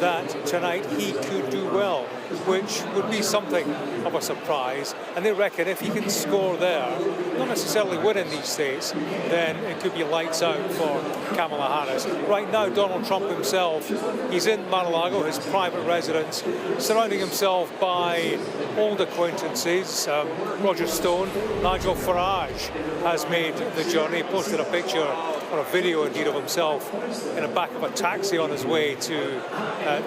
that tonight he could do well, which would be something of a surprise. And they reckon if he can score there, not necessarily win in these states, then it could be lights out for Kamala Harris. Right now, Donald Trump himself, he's in Mar-a-Lago, his private residence, surrounding himself by old acquaintances. Roger Stone, Nigel Farage has made the journey, posted a picture or a video indeed of himself in the back of a taxi on his way to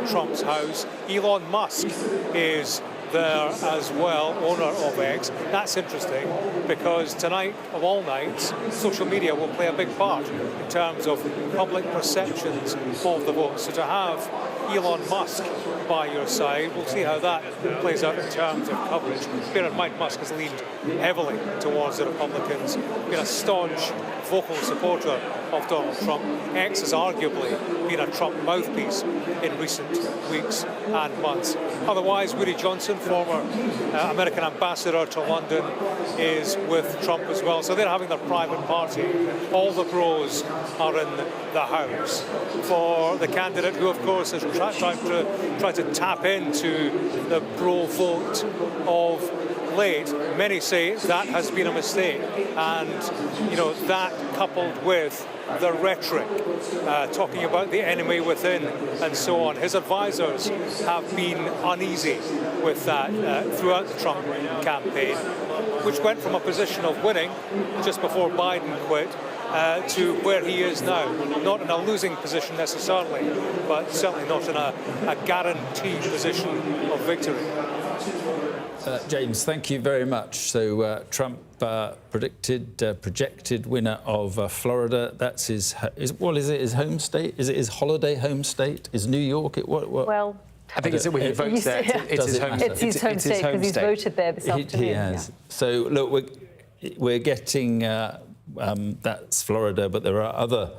Trump's house. Elon Musk is there as well, owner of X. That's interesting because tonight, of all nights, social media will play a big part in terms of public perceptions of the vote. So to have Elon Musk by your side, we'll see how that plays out in terms of coverage. Bear in mind, Musk has leaned heavily towards the Republicans, been a staunch, vocal supporter of Donald Trump. X has arguably been a Trump mouthpiece in recent weeks and months. Otherwise, Woody Johnson, former American ambassador to London, is with Trump as well. So they're having their private party. All the pros are in the house. For the candidate who, of course, is trying to tap into the pro vote of late, many say that has been a mistake. And, that coupled with the rhetoric, talking about the enemy within and so on. His advisors have been uneasy with that throughout the Trump campaign, which went from a position of winning just before Biden quit to where he is now. Not in a losing position necessarily, but certainly not in a guaranteed position of victory. James, thank you very much. So Trump projected winner of Florida. That's his home state? Is it his holiday home state? Is New York? Well, I think it's where he votes there. It's his home state. It's his home state because he's voted there this afternoon. He has. Yeah. So look, we're getting that's Florida, but there are other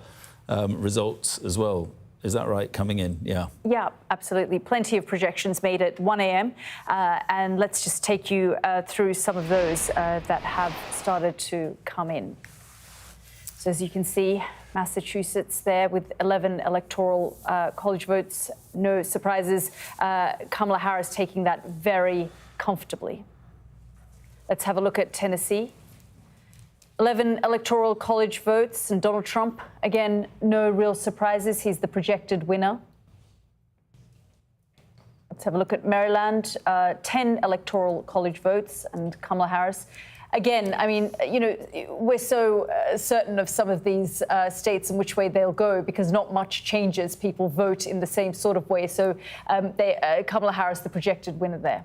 results as well. Is that right, coming in? Yeah. Yeah, absolutely. Plenty of projections made at 1 a.m. And let's just take you through some of those that have started to come in. So as you can see, Massachusetts there with 11 electoral college votes. No surprises. Kamala Harris taking that very comfortably. Let's have a look at Tennessee. 11 electoral college votes, and Donald Trump, again, no real surprises. He's the projected winner. Let's have a look at Maryland. 10 electoral college votes, and Kamala Harris. Again, I mean, you know, we're so certain of some of these states and which way they'll go because not much changes. People vote in the same sort of way. So Kamala Harris, the projected winner there.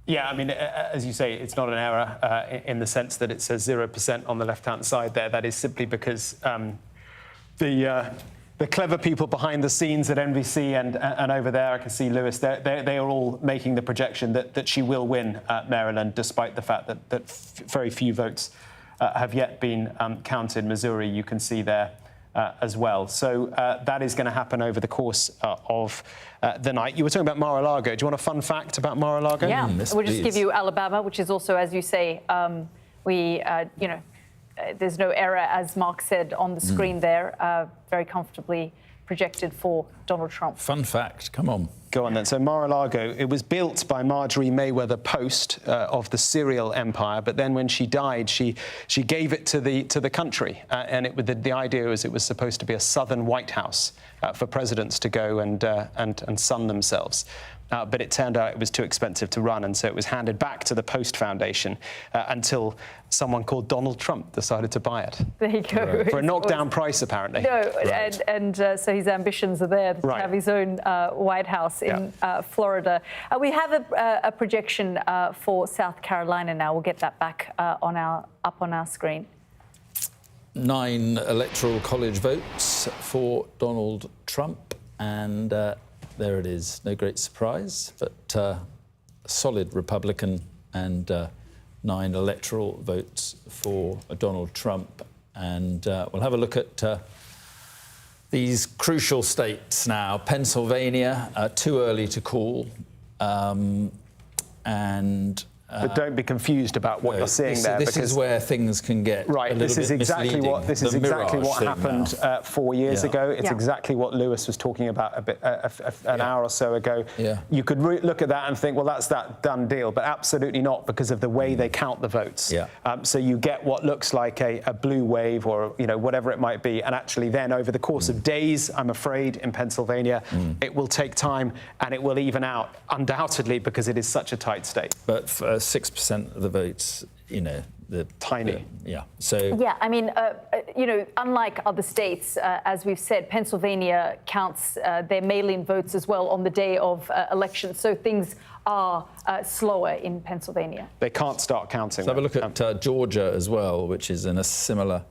Yeah, I mean, as you say, it's not an error in the sense that it says 0% on the left-hand side there. That is simply because the clever people behind the scenes at NBC and over there, I can see Lewis, they are all making the projection that she will win Maryland, despite the fact that very few votes have yet been counted. Missouri, you can see there as well. So that is going to happen over the course of the night. You were talking about Mar-a-Lago. Do you want a fun fact about Mar-a-Lago? Yeah, we'll just give you Alabama, which is also, as you say, there's no error, as Mark said on the screen there, very comfortably projected for Donald Trump. Fun fact, come on. Go on then. So Mar-a-Lago, it was built by Marjorie Mayweather Post of the cereal empire, but then when she died, she gave it to the country, and the idea was it was supposed to be a southern White House for presidents to go and sun themselves. But it turned out it was too expensive to run, and so it was handed back to the Post Foundation until someone called Donald Trump decided to buy it. There you go. Right. For a knockdown price, apparently. No, right. and so his ambitions are there to have his own White House in Florida. We have a projection for South Carolina now. We'll get that back up on our screen. 9 electoral college votes for Donald Trump, and there it is. No great surprise, but a solid Republican, and 9 electoral votes for Donald Trump. And we'll have a look at these crucial states now. Pennsylvania, too early to call, but don't be confused about what you're seeing there. This is where things can get right. This is exactly what happened 4 years ago. It's exactly what Lewis was talking about an hour or so ago. Yeah. You could look at that and think, well, that's that done deal, but absolutely not, because of the way they count the votes. Yeah. So you get what looks like a blue wave, or whatever it might be, and actually then over the course of days, I'm afraid, in Pennsylvania, it will take time and it will even out, undoubtedly, because it is such a tight state. But 6% of the votes, the tiny. So yeah, I mean, unlike other states, as we've said, Pennsylvania counts their mail-in votes as well on the day of elections. So things are slower in Pennsylvania. They can't start counting. So have a look at Georgia as well, which is in a similar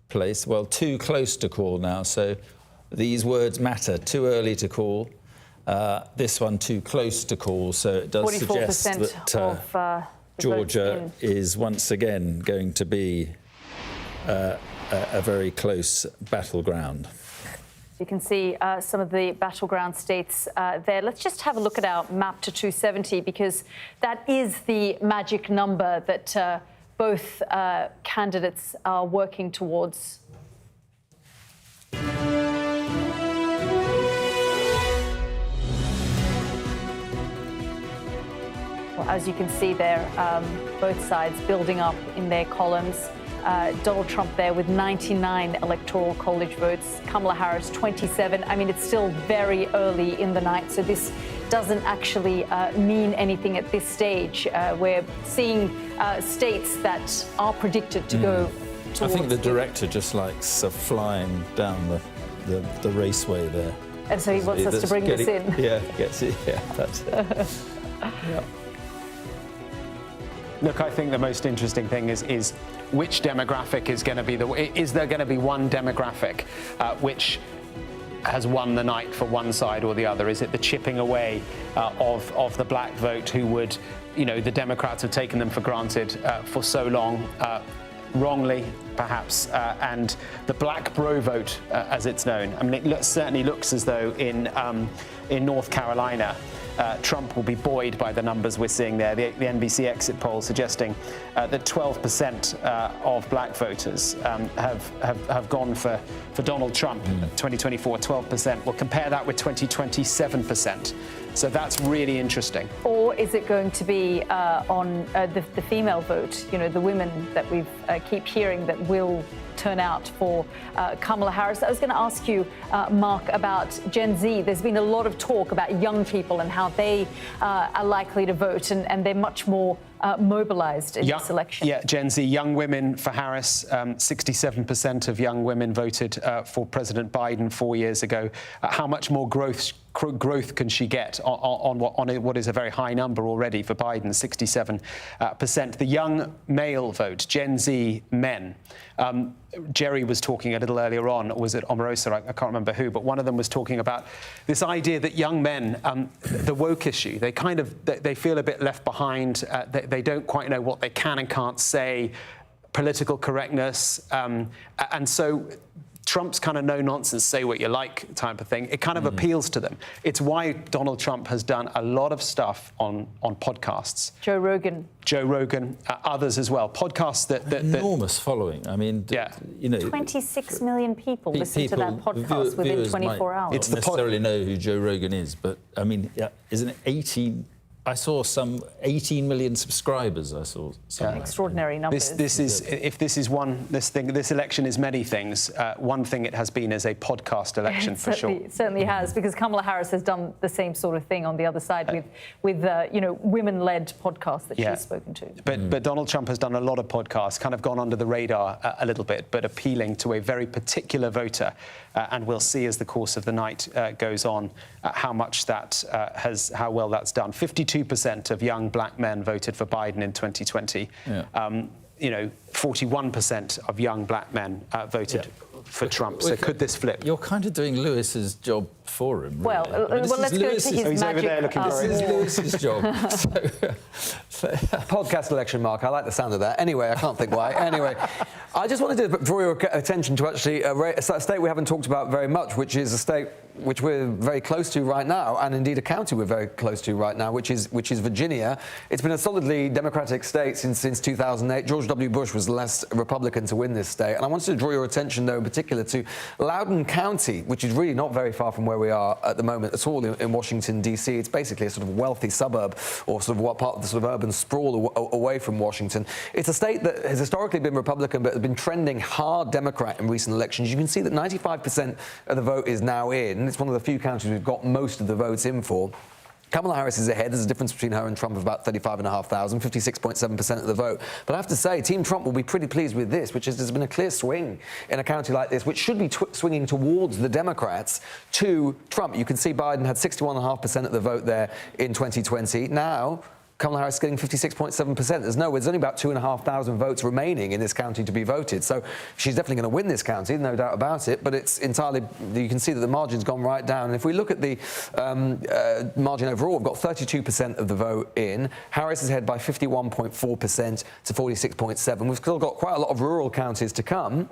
place. Well, too close to call now. So these words matter. Too early to call. This one too close to call, so it does suggest that Georgia is once again going to be a very close battleground. You can see some of the battleground states there. Let's just have a look at our map to 270, because that is the magic number that both candidates are working towards. Well, as you can see there, both sides building up in their columns. Donald Trump there with 99 electoral college votes. Kamala Harris, 27. I mean, it's still very early in the night, so this doesn't actually mean anything at this stage. We're seeing states that are predicted to go towards... I think the director just likes flying down the raceway there. And so he wants us to bring this in. Yeah, gets it. Yeah, that's it. Yeah. Look, I think the most interesting thing is which demographic is going to be is there going to be one demographic which has won the night for one side or the other? Is it the chipping away of the black vote who would, the Democrats have taken them for granted for so long, wrongly perhaps, and the black bro vote, as it's known. I mean, it certainly looks as though in North Carolina, Trump will be buoyed by the numbers we're seeing there. The NBC exit poll suggesting that 12% of black voters have gone for Donald Trump. 2024, 12%. We'll compare that with 2020, 7%. So that's really interesting. Or is it going to be on the female vote? The women that we keep hearing that will turn out for Kamala Harris. I was going to ask you, Mark, about Gen Z. There's been a lot of talk about young people and how they are likely to vote, and they're much more mobilized in this election. Yeah, Gen Z, young women for Harris. 67% of young women voted for President Biden 4 years ago. How much more growth can she get on what is a very high number already for Biden, 67%. The young male vote, Gen Z men. Jerry was talking a little earlier on, or was it Omarosa? I can't remember who, but one of them was talking about this idea that young men, the woke issue, they feel a bit left behind. They don't quite know what they can and can't say, political correctness, and so Trump's kind of no-nonsense, say what you like type of thing, it kind of appeals to them. It's why Donald Trump has done a lot of stuff on podcasts. Joe Rogan, others as well. Podcasts that enormous following. I mean, 26 million people listen to that podcast within 24 hours. It's necessarily know who Joe Rogan is, but I mean, isn't it 18? I saw some 18 million subscribers. I saw something. Extraordinary numbers. This election is many things. One thing it has been is a podcast election for sure. It certainly has, because Kamala Harris has done the same sort of thing on the other side with women-led podcasts that she's spoken to. But Donald Trump has done a lot of podcasts, kind of gone under the radar a little bit, but appealing to a very particular voter. And we'll see as the course of the night goes on how well that's done. 52% of young black men voted for Biden in 2020. 41% of young black men voted for Trump. So could this flip? You're kind of doing Lewis's job for him. Really. Well, let's go to his he's magic. Over there looking very This is Lewis's job. Podcast election, Mark. I like the sound of that. Anyway, I can't think why. Anyway, I just wanted to draw your attention to actually a state we haven't talked about very much, which is a state which we're very close to right now, and indeed a county we're very close to right now, which is Virginia. It's been a solidly Democratic state since 2008. George W. Bush was the last Republican to win this state. And I wanted to draw your attention, though, in particular to Loudoun County, which is really not very far from where we are at the moment at all in Washington, D.C. It's basically a sort of wealthy suburb, or sort of what part of the sort of urban sprawl away from Washington. It's a state that has historically been Republican, but has been trending hard Democrat in recent elections. You can see that 95% of the vote is now in. It's one of the few counties we've got most of the votes in for. Kamala Harris is ahead. There's a difference between her and Trump of about 35,500, 56.7% of the vote. But I have to say, Team Trump will be pretty pleased with this, which is there's been a clear swing in a county like this, which should be swinging towards the Democrats to Trump. You can see Biden had 61.5% of the vote there in 2020. Now, Kamala Harris is getting 56.7%. There's only about 2,500 votes remaining in this county to be voted. So she's definitely going to win this county, no doubt about it. But it's entirely, you can see that the margin's gone right down. And if we look at the margin overall, we've got 32% of the vote in. Harris is ahead by 51.4% to 46.7%. We've still got quite a lot of rural counties to come.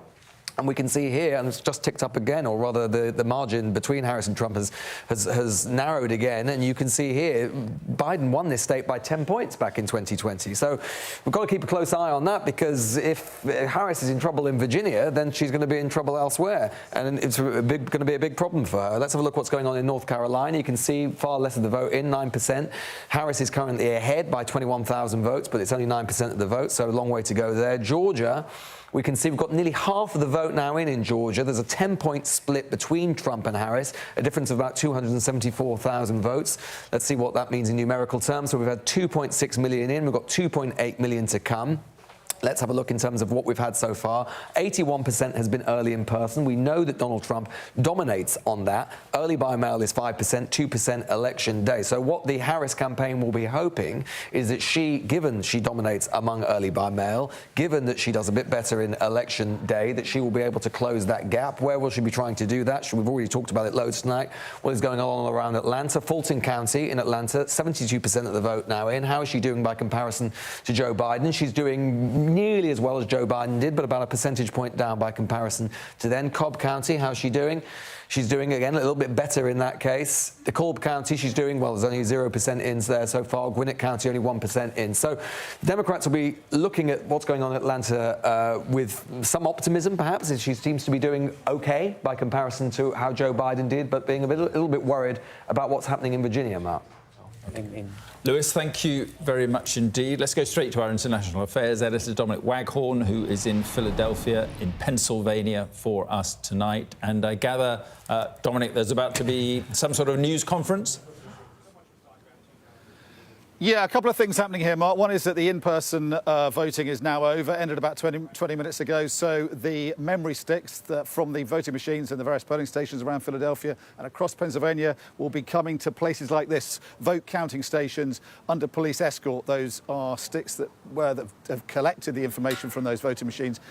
And we can see here, and it's just ticked up again, or rather the margin between Harris and Trump has narrowed again. And you can see here, Biden won this state by 10 points back in 2020. So we've got to keep a close eye on that, because if Harris is in trouble in Virginia, then she's going to be in trouble elsewhere. And it's going to be a big problem for her. Let's have a look what's going on in North Carolina. You can see far less of the vote in, 9%. Harris is currently ahead by 21,000 votes, but it's only 9% of the vote, so a long way to go there. Georgia, we can see we've got nearly half of the vote now in Georgia. There's a 10-point split between Trump and Harris, a difference of about 274,000 votes. Let's see what that means in numerical terms. So we've had 2.6 million in. We've got 2.8 million to come. Let's have a look in terms of what we've had so far. 81% has been early in person. We know that Donald Trump dominates on that. Early by mail is 5%, 2% election day. So what the Harris campaign will be hoping is that given she dominates among early by mail, given that she does a bit better in election day, that she will be able to close that gap. Where will she be trying to do that? We've already talked about it loads tonight. What is going on all around Atlanta? Fulton County in Atlanta, 72% of the vote now in. How is she doing by comparison to Joe Biden? She's doing nearly as well as Joe Biden did, but about a percentage point down by comparison to then. Cobb County, how's she doing? She's doing, again, a little bit better in that case. DeKalb County, she's doing well. There's only 0% ins there so far. Gwinnett County, only 1% in. So Democrats will be looking at what's going on in Atlanta with some optimism, perhaps, as she seems to be doing OK by comparison to how Joe Biden did, but being a little bit worried about what's happening in Virginia, Mark. Lewis, thank you very much indeed. Let's go straight to our international affairs editor, Dominic Waghorn, who is in Philadelphia, in Pennsylvania, for us tonight. And I gather, Dominic, there's about to be some sort of news conference? Yeah, a couple of things happening here, Mark. One is that the in-person voting is now over, ended about 20 minutes ago. So the memory sticks from the voting machines in the various polling stations around Philadelphia and across Pennsylvania will be coming to places like this, vote counting stations under police escort. Those are sticks that have collected the information from those voting machines.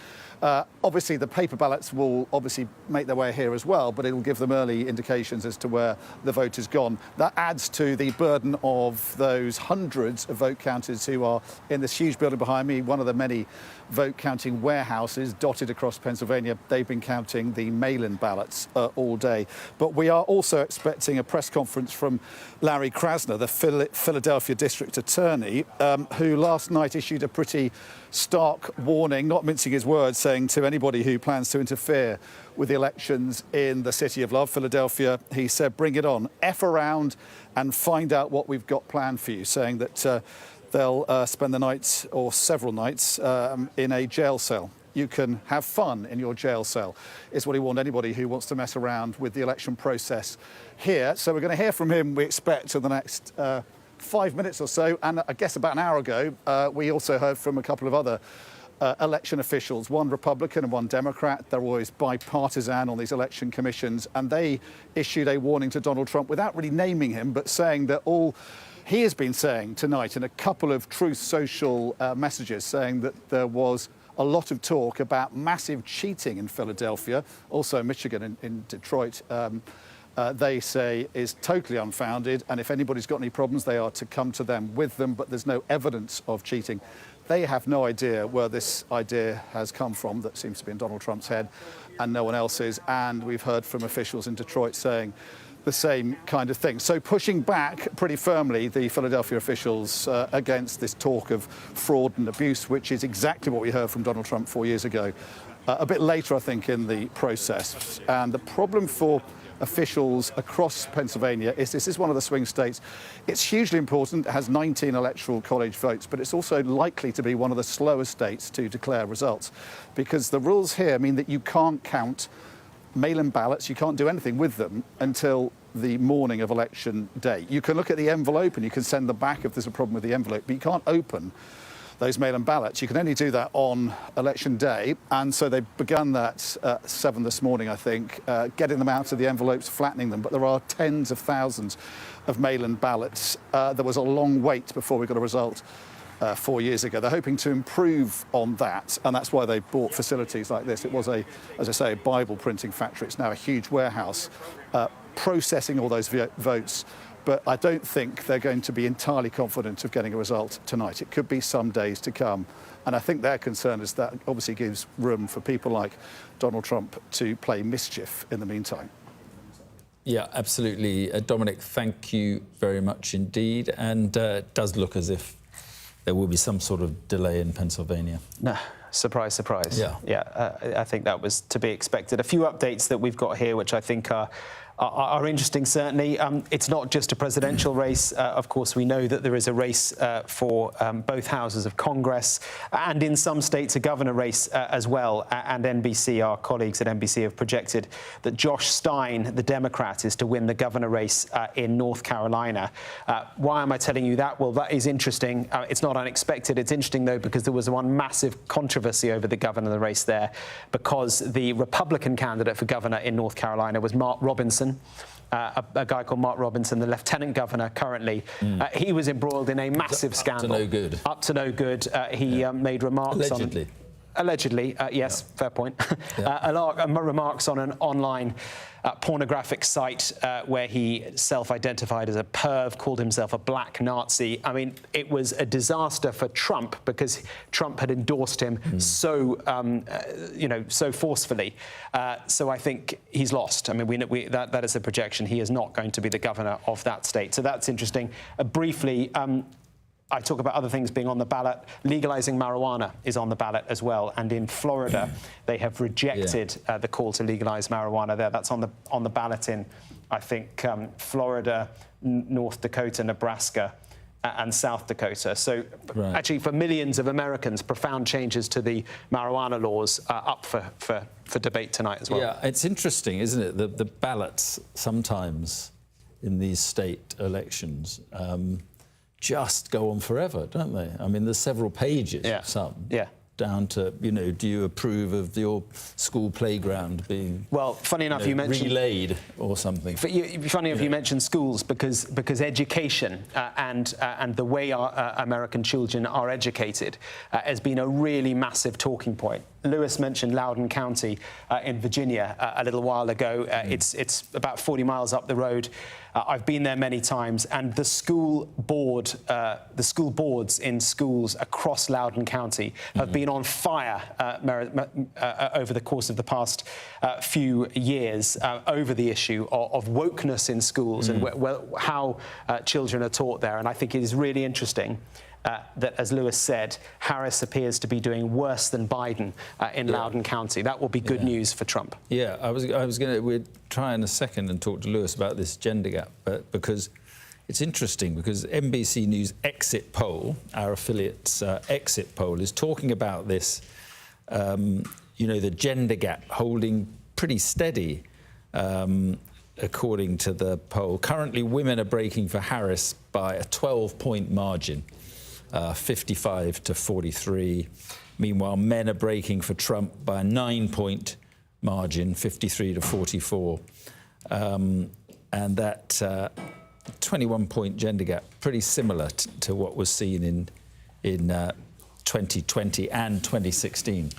Obviously, the paper ballots will obviously make their way here as well, but it will give them early indications as to where the vote has gone. That adds to the burden of those hundreds of vote counters who are in this huge building behind me, one of the many vote counting warehouses dotted across Pennsylvania. They've been counting the mail-in ballots all day. But we are also expecting a press conference from Larry Krasner, the Philadelphia District Attorney, who last night issued a pretty stark warning, not mincing his words, saying to anybody who plans to interfere with the elections in the City of Love, Philadelphia, he said, bring it on, F around and find out what we've got planned for you, saying that they'll spend the night or several nights in a jail cell. You can have fun in your jail cell, is what he warned anybody who wants to mess around with the election process here. So we're going to hear from him, we expect, in the next 5 minutes or so. And I guess about an hour ago, we also heard from a couple of other election officials, one Republican and one Democrat. They're always bipartisan on these election commissions. And they issued a warning to Donald Trump without really naming him, but saying that all he has been saying tonight in a couple of Truth Social messages, saying that there was a lot of talk about massive cheating in Philadelphia, also Michigan, in Detroit, they say is totally unfounded. And if anybody's got any problems, they are to come to them with them. But there's no evidence of cheating. They have no idea where this idea has come from that seems to be in Donald Trump's head and no one else's. And we've heard from officials in Detroit saying the same kind of thing. So pushing back pretty firmly, the Philadelphia officials, against this talk of fraud and abuse, which is exactly what we heard from Donald Trump 4 years ago, a bit later, I think, in the process. And the problem for officials across Pennsylvania is this is one of the swing states. It's hugely important. It has 19 electoral college votes, but it's also likely to be one of the slowest states to declare results because the rules here mean that you can't count mail-in ballots, you can't do anything with them until the morning of election day. You can look at the envelope and you can send them back if there's a problem with the envelope, but you can't open those mail-in ballots. You can only do that on election day. And so they've begun that at 7 this morning, I think, getting them out of the envelopes, flattening them. But there are tens of thousands of mail-in ballots. There was a long wait before we got a result 4 years ago. They're hoping to improve on that, and that's why they bought facilities like this. It was, as I say, a Bible printing factory. It's now a huge warehouse processing all those votes. But I don't think they're going to be entirely confident of getting a result tonight. It could be some days to come. And I think their concern is that obviously gives room for people like Donald Trump to play mischief in the meantime. Yeah, absolutely. Dominic, thank you very much indeed. And it does look as if there will be some sort of delay in Pennsylvania. No, surprise, surprise. Yeah. I think that was to be expected. A few updates that we've got here, which I think are are interesting, certainly. It's not just a presidential race. Of course, we know that there is a race for both houses of Congress, and in some states a governor race as well. And NBC, our colleagues at NBC, have projected that Josh Stein, the Democrat, is to win the governor race in North Carolina. Why am I telling you that? Well, that is interesting. It's not unexpected. It's interesting, though, because there was one massive controversy over the governor race there, because the Republican candidate for governor in North Carolina was Mark Robinson. A guy called Mark Robinson, the lieutenant governor currently. He was embroiled in a massive scandal. Up to no good. Up to no good. He made remarks Allegedly. Allegedly, yes, fair point. Remarks on an online pornographic site where he self-identified as a perv, called himself a black Nazi. I mean, it was a disaster for Trump because Trump had endorsed him so, so forcefully. So I think he's lost. I mean, that is a projection. He is not going to be the governor of that state. So that's interesting. Briefly, I talk about other things being on the ballot. Legalizing marijuana is on the ballot as well. And in Florida, they have rejected the call to legalize marijuana there. That's on the ballot in, I think, Florida, North Dakota, Nebraska, and South Dakota. So actually, for millions of Americans, profound changes to the marijuana laws are up for debate tonight as well. Yeah, it's interesting, isn't it? The ballots sometimes in these state elections just go on forever, don't they? I mean, there's several pages, some, down to, do you approve of your school playground being, funny enough, you mentioned relayed or something. Funny enough, you mentioned schools because education and the way our American children are educated has been a really massive talking point. Lewis mentioned Loudoun County in Virginia a little while ago. It's about 40 miles up the road. I've been there many times, and the school boards in schools across Loudoun County have been on fire over the course of the past few years over the issue of wokeness in schools and how children are taught there. And I think it is really interesting that, as Lewis said, Harris appears to be doing worse than Biden in Loudoun County. That will be good news for Trump. Yeah, I was going to. We'd try in a second and talk to Lewis about this gender gap, but because it's interesting, because NBC News exit poll, our affiliate's exit poll, is talking about this. The gender gap holding pretty steady, according to the poll. Currently, women are breaking for Harris by a 12-point margin. 55 to 43. Meanwhile, men are breaking for Trump by a 9-point margin, 53 to 44. And that 21-point gender gap, pretty similar to what was seen in 2020 and 2016.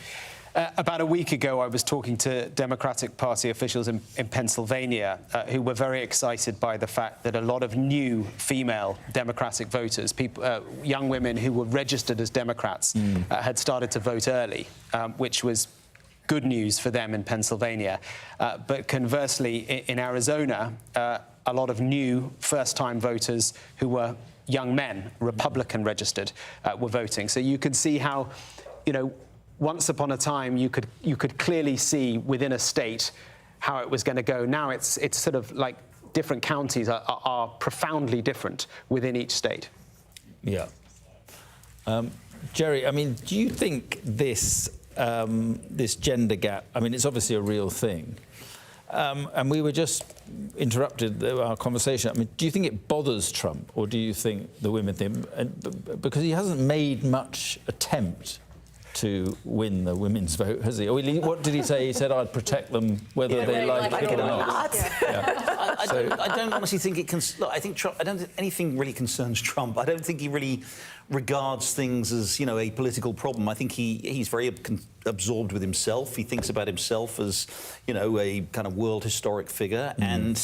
About a week ago, I was talking to Democratic Party officials in Pennsylvania who were very excited by the fact that a lot of new female Democratic voters, young women who were registered as Democrats, had started to vote early, which was good news for them in Pennsylvania. But conversely, in Arizona, a lot of new first-time voters who were young men, Republican registered, were voting. So you could see how, once upon a time, you could clearly see within a state how it was going to go. Now it's sort of like different counties are profoundly different within each state. Yeah. Jerry, I mean, do you think this gender gap, I mean, it's obviously a real thing, and we were just interrupted our conversation. I mean, do you think it bothers Trump, or do you think the women thing, because he hasn't made much attempt to win the women's vote, has he? Or what did he say? He said, I'd protect them whether they like it or not. I don't honestly think it can. Look, I think Trump. I don't think anything really concerns Trump. I don't think he really regards things as a political problem. I think he's very absorbed with himself. He thinks about himself as a kind of world historic figure, and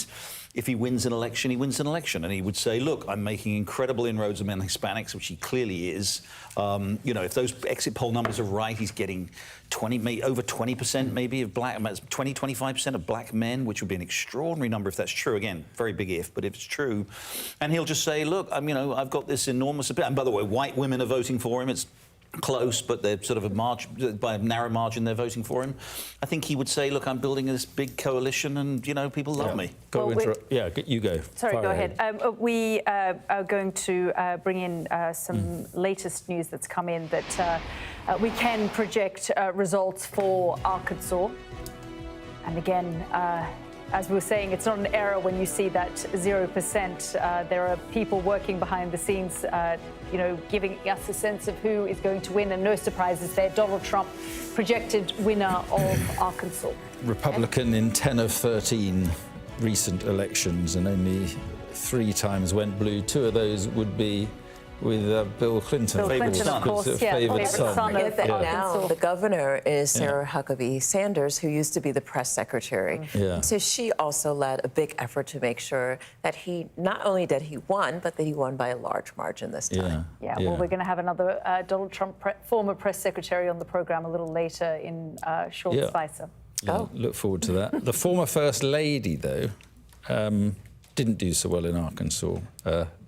if he wins an election, he wins an election. And he would say, look, I'm making incredible inroads among Hispanics, which he clearly is. If those exit poll numbers are right, he's getting over 20% maybe of black, 25% of black men, which would be an extraordinary number if that's true. Again, very big if, but if it's true. And he'll just say, look, I've got this enormous... And by the way, white women are voting for him. It's close, but they're sort of by a narrow margin they're voting for him, I think he would say, look, I'm building this big coalition and, you know, people love me. You go. Sorry, go ahead. We are going to bring in some latest news that's come in that we can project results for Arkansas. And again, as we were saying, it's not an error when you see that 0%. There are people working behind the scenes, you know, giving us a sense of who is going to win, and no surprises there. Donald Trump, projected winner of Arkansas. Republican in 10 of 13 recent elections, and only 3 times went blue. 2 of those would be with Bill Clinton. Bill Clinton, of course, favoured son. Forget that now the governor is Sarah Huckabee Sanders, who used to be the press secretary. Yeah. So she also led a big effort to make sure that he, not only that he won, but that he won by a large margin this time. Yeah, well, we're going to have another Donald Trump former press secretary on the programme a little later in Sean Spicer. Look forward to that. The former First Lady, though, didn't do so well in Arkansas,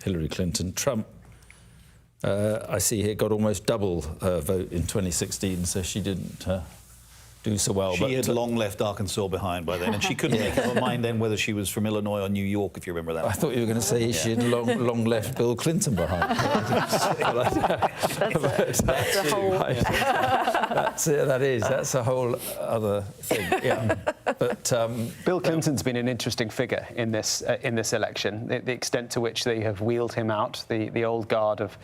Hillary Clinton. Trump, I see here, got almost double her vote in 2016, so she didn't do so well. She had long left Arkansas behind by then, and she couldn't make up her mind then whether she was from Illinois or New York, if you remember that. I thought you were going to say she had long left Bill Clinton behind. That's a whole other thing. Yeah, but Bill Clinton's been an interesting figure in this election. The extent to which they have wheeled him out, the old guard of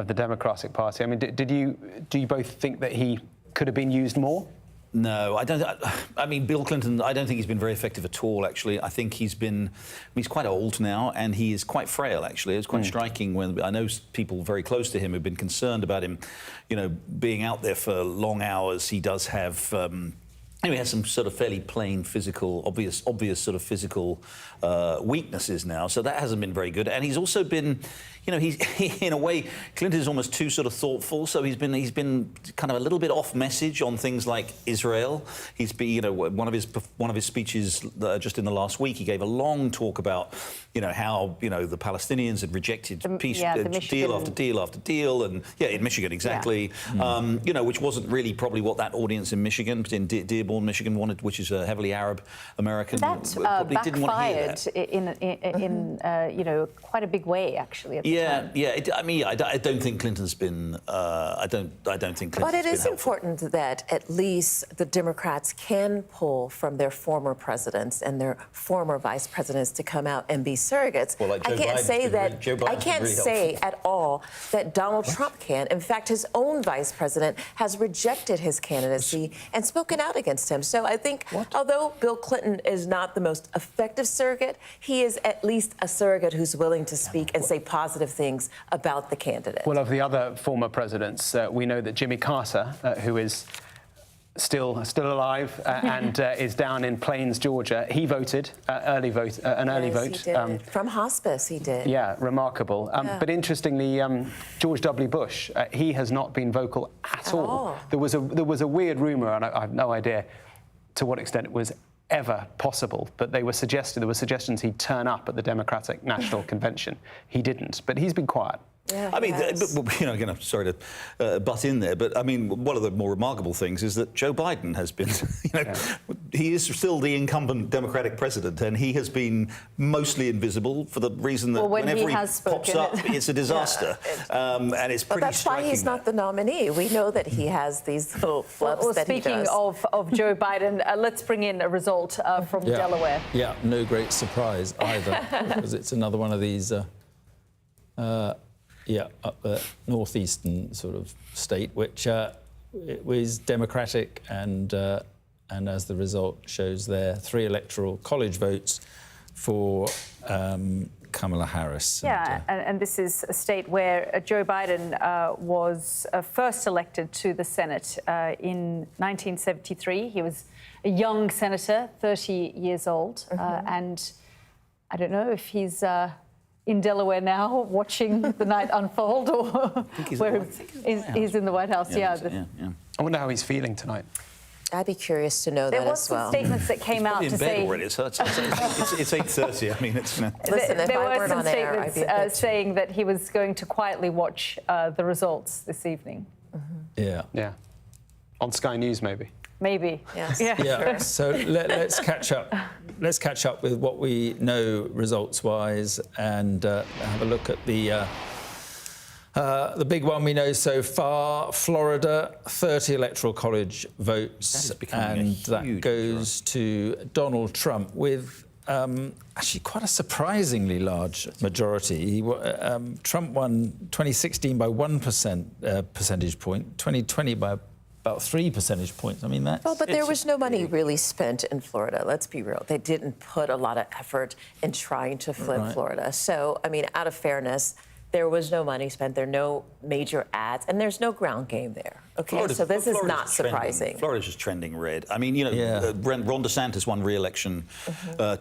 the Democratic Party. I mean, do you both think that he could have been used more? No, I don't. I mean, Bill Clinton, I don't think he's been very effective at all, actually. I think he's quite old now, and he is quite frail, actually. It's quite striking when I know people very close to him who've been concerned about him, you know, being out there for long hours. He does have... he has some sort of fairly plain physical, obvious sort of physical weaknesses now, so that hasn't been very good. And he's also been, you know, in a way, Clinton is almost too sort of thoughtful. So he's been kind of a little bit off message on things like Israel. He's been, you know, one of his speeches just in the last week, he gave a long talk about, you know, how, you know, the Palestinians had rejected peace deal after deal after deal, and in Michigan exactly, you know, which wasn't really probably what that audience in Michigan, in Dearborn, Michigan, wanted, which is a heavily Arab American. That probably didn't want to hear that. in you know, quite a big way, actually. At the time. I mean, I don't think Clinton's been. I don't think Clinton's But it been is helpful. important that at least the Democrats can pull from their former presidents and their former vice presidents to come out and be surrogates. Well, like I can't say that. I can't say helpful. at all that Donald Trump can. In fact, his own vice president has rejected his candidacy and spoken out against him. So I think, although Bill Clinton is not the most effective surrogate, he is at least a surrogate who's willing to speak and say positive things about the candidate. Well, of the other former presidents, we know that Jimmy Carter, who is still alive and is down in Plains, Georgia, he voted an early vote. He did. From hospice, he did. Yeah, remarkable. But interestingly, George W. Bush, he has not been vocal at all. There was a weird rumour, and I have no idea to what extent it was ever possible, but there were suggestions he'd turn up at the Democratic National Convention. He didn't, but he's been quiet. Yeah, I mean, you know, again, I'm sorry to butt in there, but I mean, one of the more remarkable things is that Joe Biden has been, you know, he is still the incumbent Democratic president, and he has been mostly invisible for the reason that whenever he pops up, it's a disaster, and it's pretty striking. But that's why he's not the nominee. We know that he has these little flubs that he does. Speaking of Joe Biden, let's bring in a result from Delaware. Yeah, no great surprise either, because it's another one of these. Up the northeastern sort of state, which it was Democratic, and as the result shows there, 3 electoral college votes for Kamala Harris. Yeah, and this is a state where Joe Biden was first elected to the Senate in 1973. He was a young senator, 30 years old, and I don't know if he's in Delaware now, watching the night unfold, or he's in the White House. I wonder how he's feeling tonight. I'd be curious to know there that was as well. some statements that came out to say... already, so it's 8:30. I mean, it's... Listen, there were some statements saying that he was going to quietly watch the results this evening. Yeah. On Sky News, maybe. Maybe. Yes. Yeah. So let's catch up. Let's catch up with what we know results-wise, and have a look at the big one we know so far. Florida, 30 Electoral College votes, and that goes to Donald Trump with actually quite a surprisingly large majority. Trump won 2016 by 1% percentage point, 2020 by about 3 percentage points. I mean, that's... Well, but there was no money really spent in Florida, let's be real. They didn't put a lot of effort in trying to flip Florida. So, I mean, out of fairness, there was no money spent, there are no major ads, and there's no ground game there. Okay, so this is not surprising. Florida's just trending red. I mean, you know, Ron DeSantis won re-election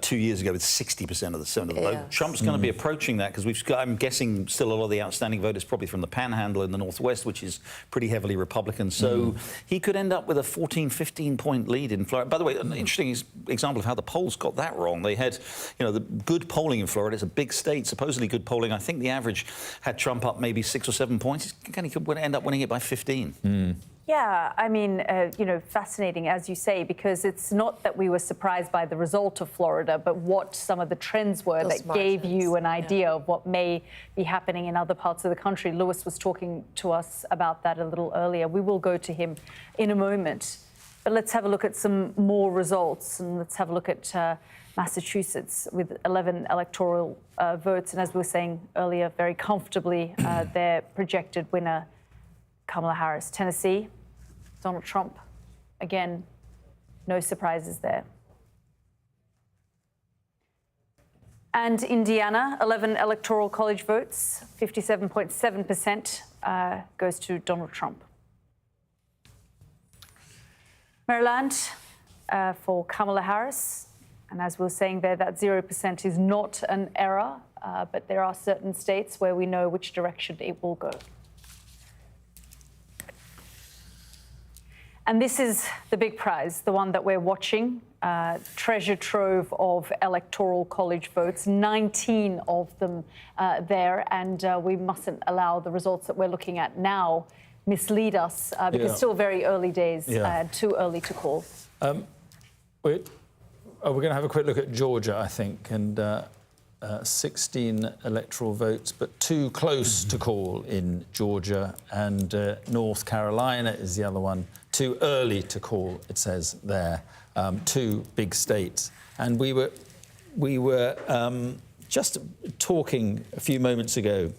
2 years ago with 60% of the Senate vote. Trump's going to be approaching that because we've got, I'm guessing, still a lot of the outstanding vote is probably from the Panhandle in the Northwest, which is pretty heavily Republican. So he could end up with a 14, 15-point lead in Florida. By the way, an interesting example of how the polls got that wrong. They had, you know, the good polling in Florida. It's a big state, supposedly good polling. I think the average had Trump up maybe 6 or 7 points. He could end up winning it by 15. Yeah, I mean, you know, fascinating, as you say, because it's not that we were surprised by the result of Florida, but what some of the trends were that gave you an idea of what may be happening in other parts of the country. Lewis was talking to us about that a little earlier. We will go to him in a moment. But let's have a look at some more results, and let's have a look at Massachusetts with 11 electoral votes. And as we were saying earlier, very comfortably, their projected winner, Kamala Harris. Tennessee, Donald Trump. Again, no surprises there. And Indiana, 11 electoral college votes, 57.7% goes to Donald Trump. Maryland, for Kamala Harris. And as we were saying there, that 0% is not an error, but there are certain states where we know which direction it will go. And this is the big prize, the one that we're watching, treasure trove of electoral college votes, 19 of them there, and we mustn't allow the results that we're looking at now mislead us, because still very early days, too early to call. We're going to have a quick look at Georgia, I think, and 16 electoral votes, but too close to call in Georgia, and North Carolina is the other one. Too early to call, it says there. Two big states. And we were just talking a few moments ago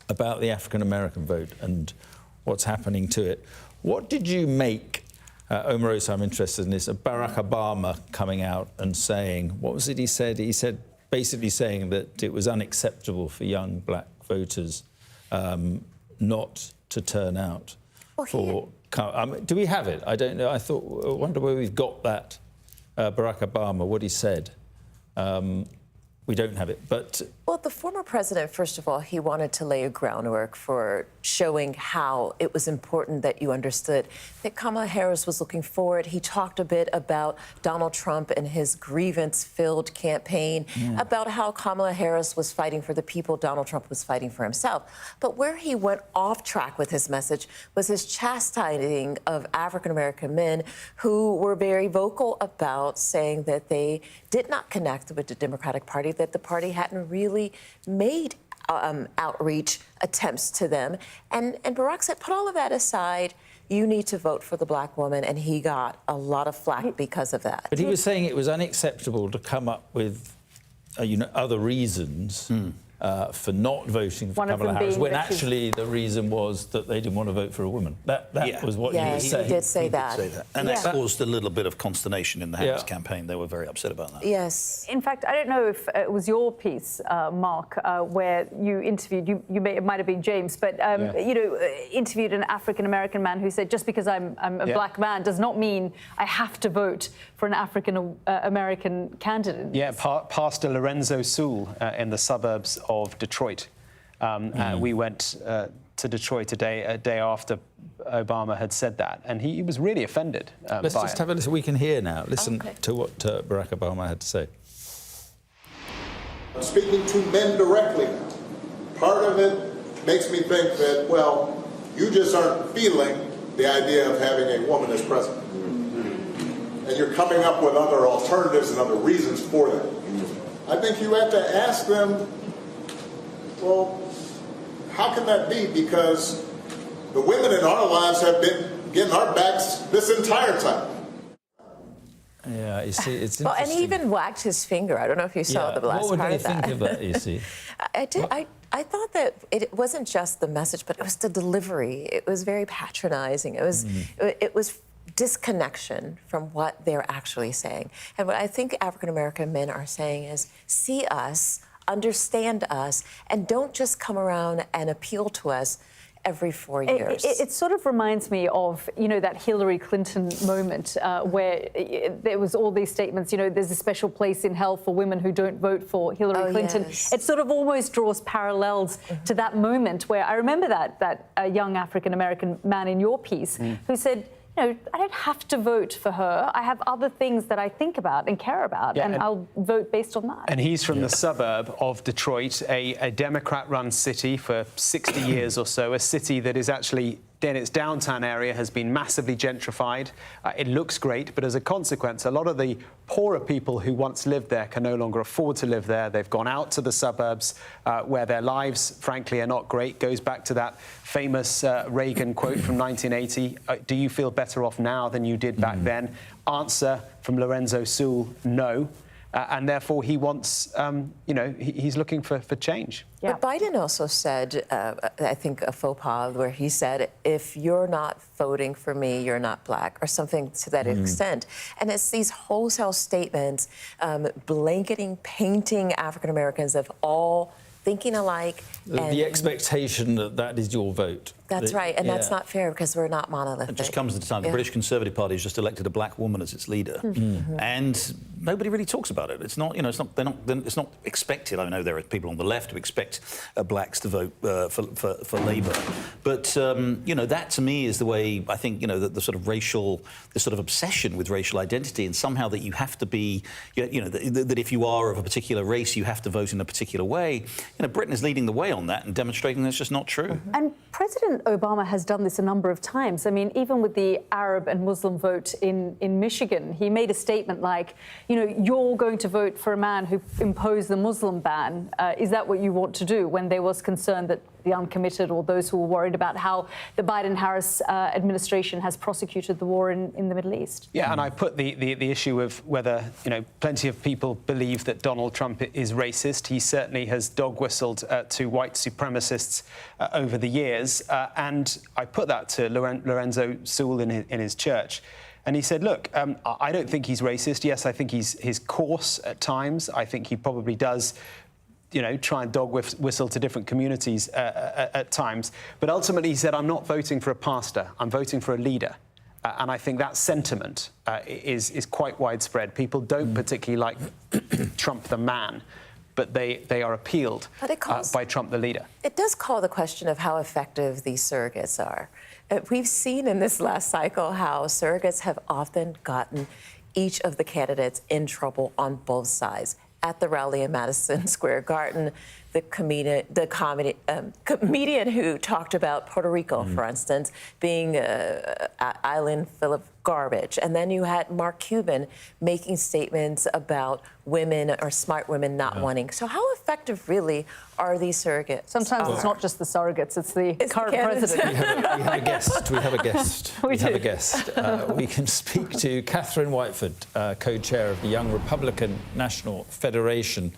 about the African-American vote and what's happening to it. What did you make, Omarosa, I'm interested in this, of Barack Obama coming out and saying, what was it he said? He said, basically saying that it was unacceptable for young black voters not to turn out for... do we have it? I don't know. I wonder where we've got that, Barack Obama, what he said. We don't have it, but... Well, the former president, first of all, he wanted to lay a groundwork for showing how it was important that you understood that Kamala Harris was looking forward. He talked a bit about Donald Trump and his grievance-filled campaign, about how Kamala Harris was fighting for the people, Donald Trump was fighting for himself. But where he went off track with his message was his chastising of African-American men who were very vocal about saying that they did not connect with the Democratic Party, that the party hadn't really made outreach attempts to them. And Barack said, put all of that aside, you need to vote for the black woman, and he got a lot of flack because of that. But he was saying it was unacceptable to come up with, other reasons for not voting for Kamala Harris, when actually the reason was that they didn't want to vote for a woman. That was what he was saying. He did say that. And that caused a little bit of consternation in the Harris campaign. They were very upset about that. Yes. In fact, I don't know if it was your piece, Mark, where you interviewed, it might have been James, but, interviewed an African-American man who said, just because I'm a black man does not mean I have to vote for an African-American candidate. Yeah, Pastor Lorenzo Sewell in the suburbs of Detroit. We went to Detroit a day after Obama had said that, and he was really offended Let's just have a listen. We can hear now. Listen to what Barack Obama had to say. Speaking to men directly, part of it makes me think that, well, You just aren't feeling the idea of having a woman as president. And you're coming up with other alternatives and other reasons for that. I think you have to ask them, well, how can that be? Because the women in our lives have been getting our backs this entire time. Yeah, you see, it's Well, interesting. and he even wagged his finger. I don't know if you saw the last What part would of they that. think of that, you see? I did. I thought that it wasn't just the message, but it was the delivery. It was very patronizing. It was disconnection from what they're actually saying. And what I think African American men are saying is, see us, understand us, and don't just come around and appeal to us every 4 years. It sort of reminds me of, that Hillary Clinton moment where there was all these statements, there's a special place in hell for women who don't vote for Hillary Clinton. Yes. It sort of almost draws parallels to that moment where I remember that young African-American man in your piece who said, I don't have to vote for her. I have other things that I think about and care about, and I'll vote based on that. And he's from the suburb of Detroit, a Democrat-run city for 60 years or so, a city that is actually, in its downtown area, has been massively gentrified. It looks great, but as a consequence, a lot of the poorer people who once lived there can no longer afford to live there. They've gone out to the suburbs where their lives, frankly, are not great. Goes back to that famous Reagan quote from 1980, do you feel better off now than you did back then? Answer from Lorenzo Sewell, no. And therefore, he wants, he's looking for change. But Biden also said, I think, a faux pas where he said, if you're not voting for me, you're not black, or something to that extent. And it's these wholesale statements blanketing, painting African Americans of all thinking alike. The expectation that is your vote. That's right, and that's not fair because we're not monolithic. It just comes at the time. The British Conservative Party has just elected a black woman as its leader, and nobody really talks about it. It's not, it's not expected. I know there are people on the left who expect blacks to vote for Labour, but that to me is the way I think the sort of the sort of obsession with racial identity, and somehow that you have to be, that if you are of a particular race, you have to vote in a particular way. Britain is leading the way on that and demonstrating that's just not true. And President Obama has done this a number of times. I mean, even with the Arab and Muslim vote in Michigan, he made a statement like, you're going to vote for a man who imposed the Muslim ban. Is that what you want to do? When there was concern that the uncommitted or those who were worried about how the Biden-Harris administration has prosecuted the war in the Middle East. Yeah, and I put the issue of whether, plenty of people believe that Donald Trump is racist. He certainly has dog-whistled to white supremacists over the years. And I put that to Lorenzo Sewell in his church. And he said, look, I don't think he's racist. Yes, I think he's coarse at times. I think he probably does try and dog whistle to different communities at times. But ultimately, he said, I'm not voting for a pastor. I'm voting for a leader. And I think that sentiment is quite widespread. People don't particularly like Trump the man, but they are appealed by Trump the leader. It does call the question of how effective these surrogates are. We've seen in this last cycle how surrogates have often gotten each of the candidates in trouble on both sides. At the rally in Madison Square Garden, the comedian who talked about Puerto Rico, for instance, being an island full of garbage. And then you had Mark Cuban making statements about women or smart women not wanting. So how effective really are these surrogates? Sometimes it's not just the surrogates, it's the current president. We have a guest. We have a guest. We can speak to Catherine Whiteford, co-chair of the Young Republican National Federation,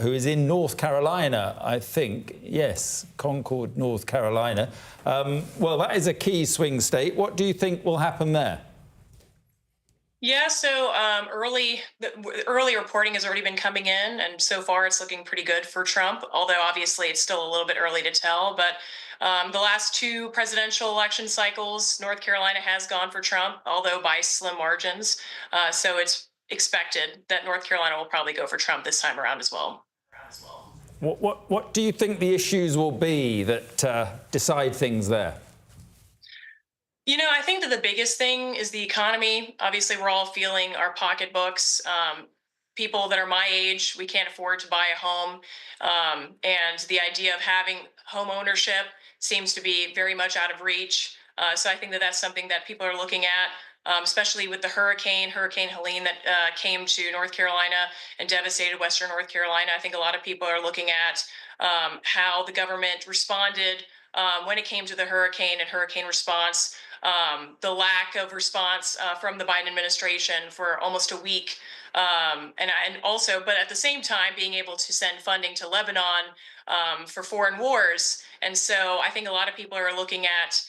who is in North Carolina, I think. Yes, Concord, North Carolina. Well, that is a key swing state. What do you think will happen there? Yeah, so early reporting has already been coming in, and so far it's looking pretty good for Trump, although obviously it's still a little bit early to tell. But the last two presidential election cycles, North Carolina has gone for Trump, although by slim margins. So it's expected that North Carolina will probably go for Trump this time around as well. What do you think the issues will be that decide things there? I think that the biggest thing is the economy. Obviously, we're all feeling our pocketbooks. People that are my age, we can't afford to buy a home. And the idea of having home ownership seems to be very much out of reach. So I think that that's something that people are looking at. Especially with the Hurricane Helene that came to North Carolina and devastated Western North Carolina. I think a lot of people are looking at how the government responded when it came to the hurricane and hurricane response, the lack of response from the Biden administration for almost a week. And also, but at the same time, being able to send funding to Lebanon for foreign wars. And so I think a lot of people are looking at,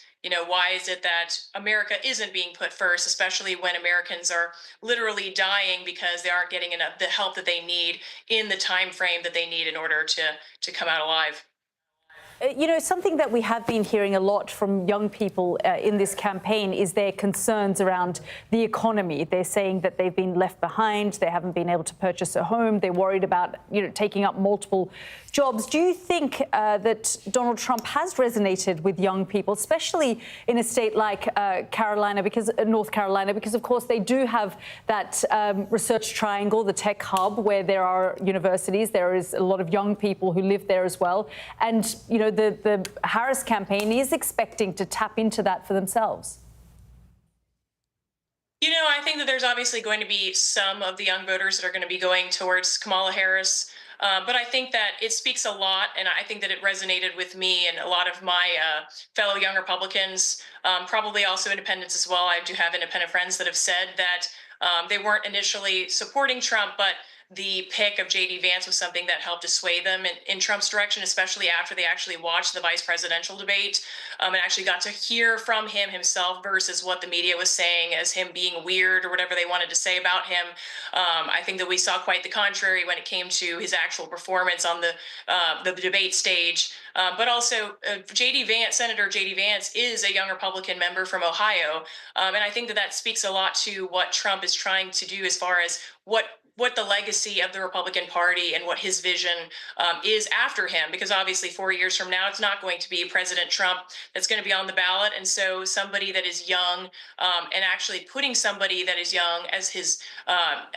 why is it that America isn't being put first, especially when Americans are literally dying because they aren't getting enough the help that they need in the time frame that they need in order to come out alive. Something that we have been hearing a lot from young people in this campaign is their concerns around the economy. They're saying that they've been left behind. They haven't been able to purchase a home. They're worried about, taking up multiple jobs. Do you think that Donald Trump has resonated with young people, especially in a state like North Carolina, because, of course, they do have that research triangle, the tech hub, where there are universities. There is a lot of young people who live there as well. And, the Harris campaign is expecting to tap into that for themselves. I think that there's obviously going to be some of the young voters that are going to be going towards Kamala Harris. But I think that it speaks a lot, and I think that it resonated with me and a lot of my fellow young Republicans, probably also independents as well. I do have independent friends that have said that they weren't initially supporting Trump, but the pick of J.D. Vance was something that helped to sway them in Trump's direction, especially after they actually watched the vice presidential debate and actually got to hear from him himself versus what the media was saying as him being weird or whatever they wanted to say about him. I think that we saw quite the contrary when it came to his actual performance on the debate stage. But also, Senator J.D. Vance is a young Republican member from Ohio. And I think that speaks a lot to what Trump is trying to do as far as what the legacy of the Republican Party and what his vision is after him, because obviously 4 years from now, it's not going to be President Trump that's going to be on the ballot. And so somebody that is young and actually putting somebody that is young as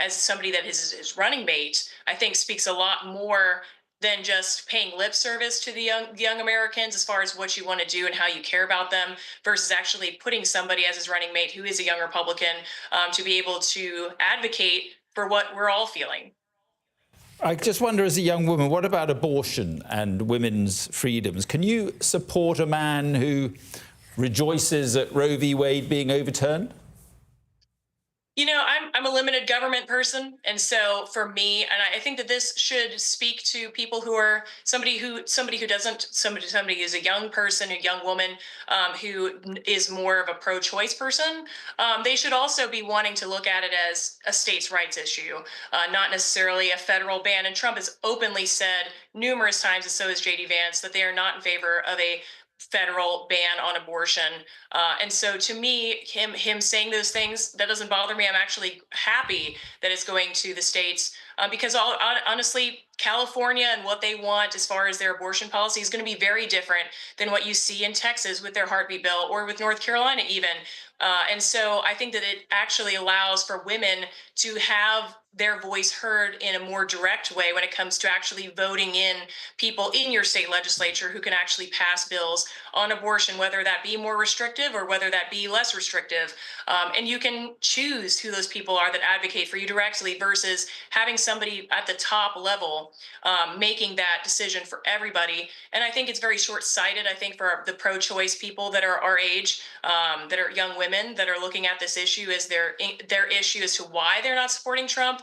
somebody that is his running mate, I think speaks a lot more than just paying lip service to the young Americans as far as what you want to do and how you care about them versus actually putting somebody as his running mate who is a young Republican to be able to advocate for what we're all feeling. I just wonder, as a young woman, what about abortion and women's freedoms? Can you support a man who rejoices at Roe v. Wade being overturned? I'm a limited government person, and so for me, and I think that this should speak to people who are somebody who's a young person, a young woman who is more of a pro-choice person. They should also be wanting to look at it as a states' rights issue, not necessarily a federal ban. And Trump has openly said numerous times, and so has J.D. Vance, that they are not in favor of a federal ban on abortion. And so to me, him saying those things, that doesn't bother me. I'm actually happy that it's going to the states because honestly, California and what they want as far as their abortion policy is going to be very different than what you see in Texas with their heartbeat bill or with North Carolina even. And so I think that it actually allows for women to have their voice heard in a more direct way when it comes to actually voting in people in your state legislature who can actually pass bills on abortion, whether that be more restrictive or whether that be less restrictive. And you can choose who those people are that advocate for you directly versus having somebody at the top level making that decision for everybody. And I think it's very short-sighted, I think, for the pro-choice people that are our age, that are young women that are looking at this issue as their issue as to why they're not supporting Trump.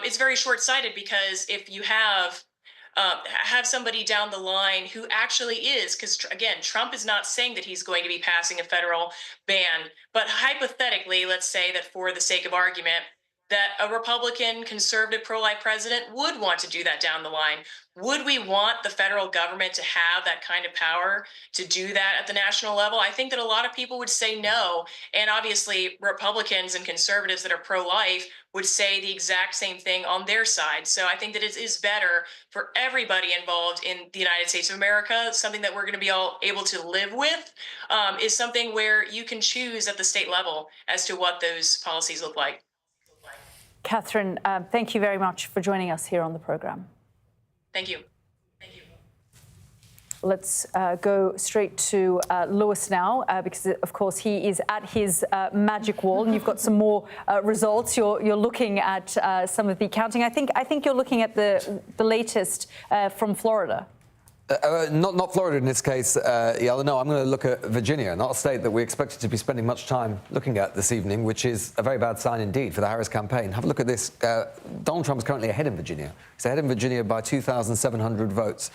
It's very short-sighted because if you have somebody down the line who actually is, because again, Trump is not saying that he's going to be passing a federal ban, but hypothetically, let's say that for the sake of argument, that a Republican, conservative, pro-life president would want to do that down the line. Would we want the federal government to have that kind of power to do that at the national level? I think that a lot of people would say no. And obviously, Republicans and conservatives that are pro-life would say the exact same thing on their side. So I think that it is better for everybody involved in the United States of America. Something that we're going to be all able to live with is something where you can choose at the state level as to what those policies look like. Catherine, thank you very much for joining us here on the programme. Thank you. Let's go straight to Lewis now, because, of course, he is at his magic wall, and you've got some more results. You're looking at some of the counting. I think you're looking at the latest from Florida. Not Florida in this case, Yalda. No, I'm going to look at Virginia, not a state that we expected to be spending much time looking at this evening, which is a very bad sign indeed for the Harris campaign. Have a look at this. Donald Trump is currently ahead in Virginia. He's ahead in Virginia by 2,700 votes.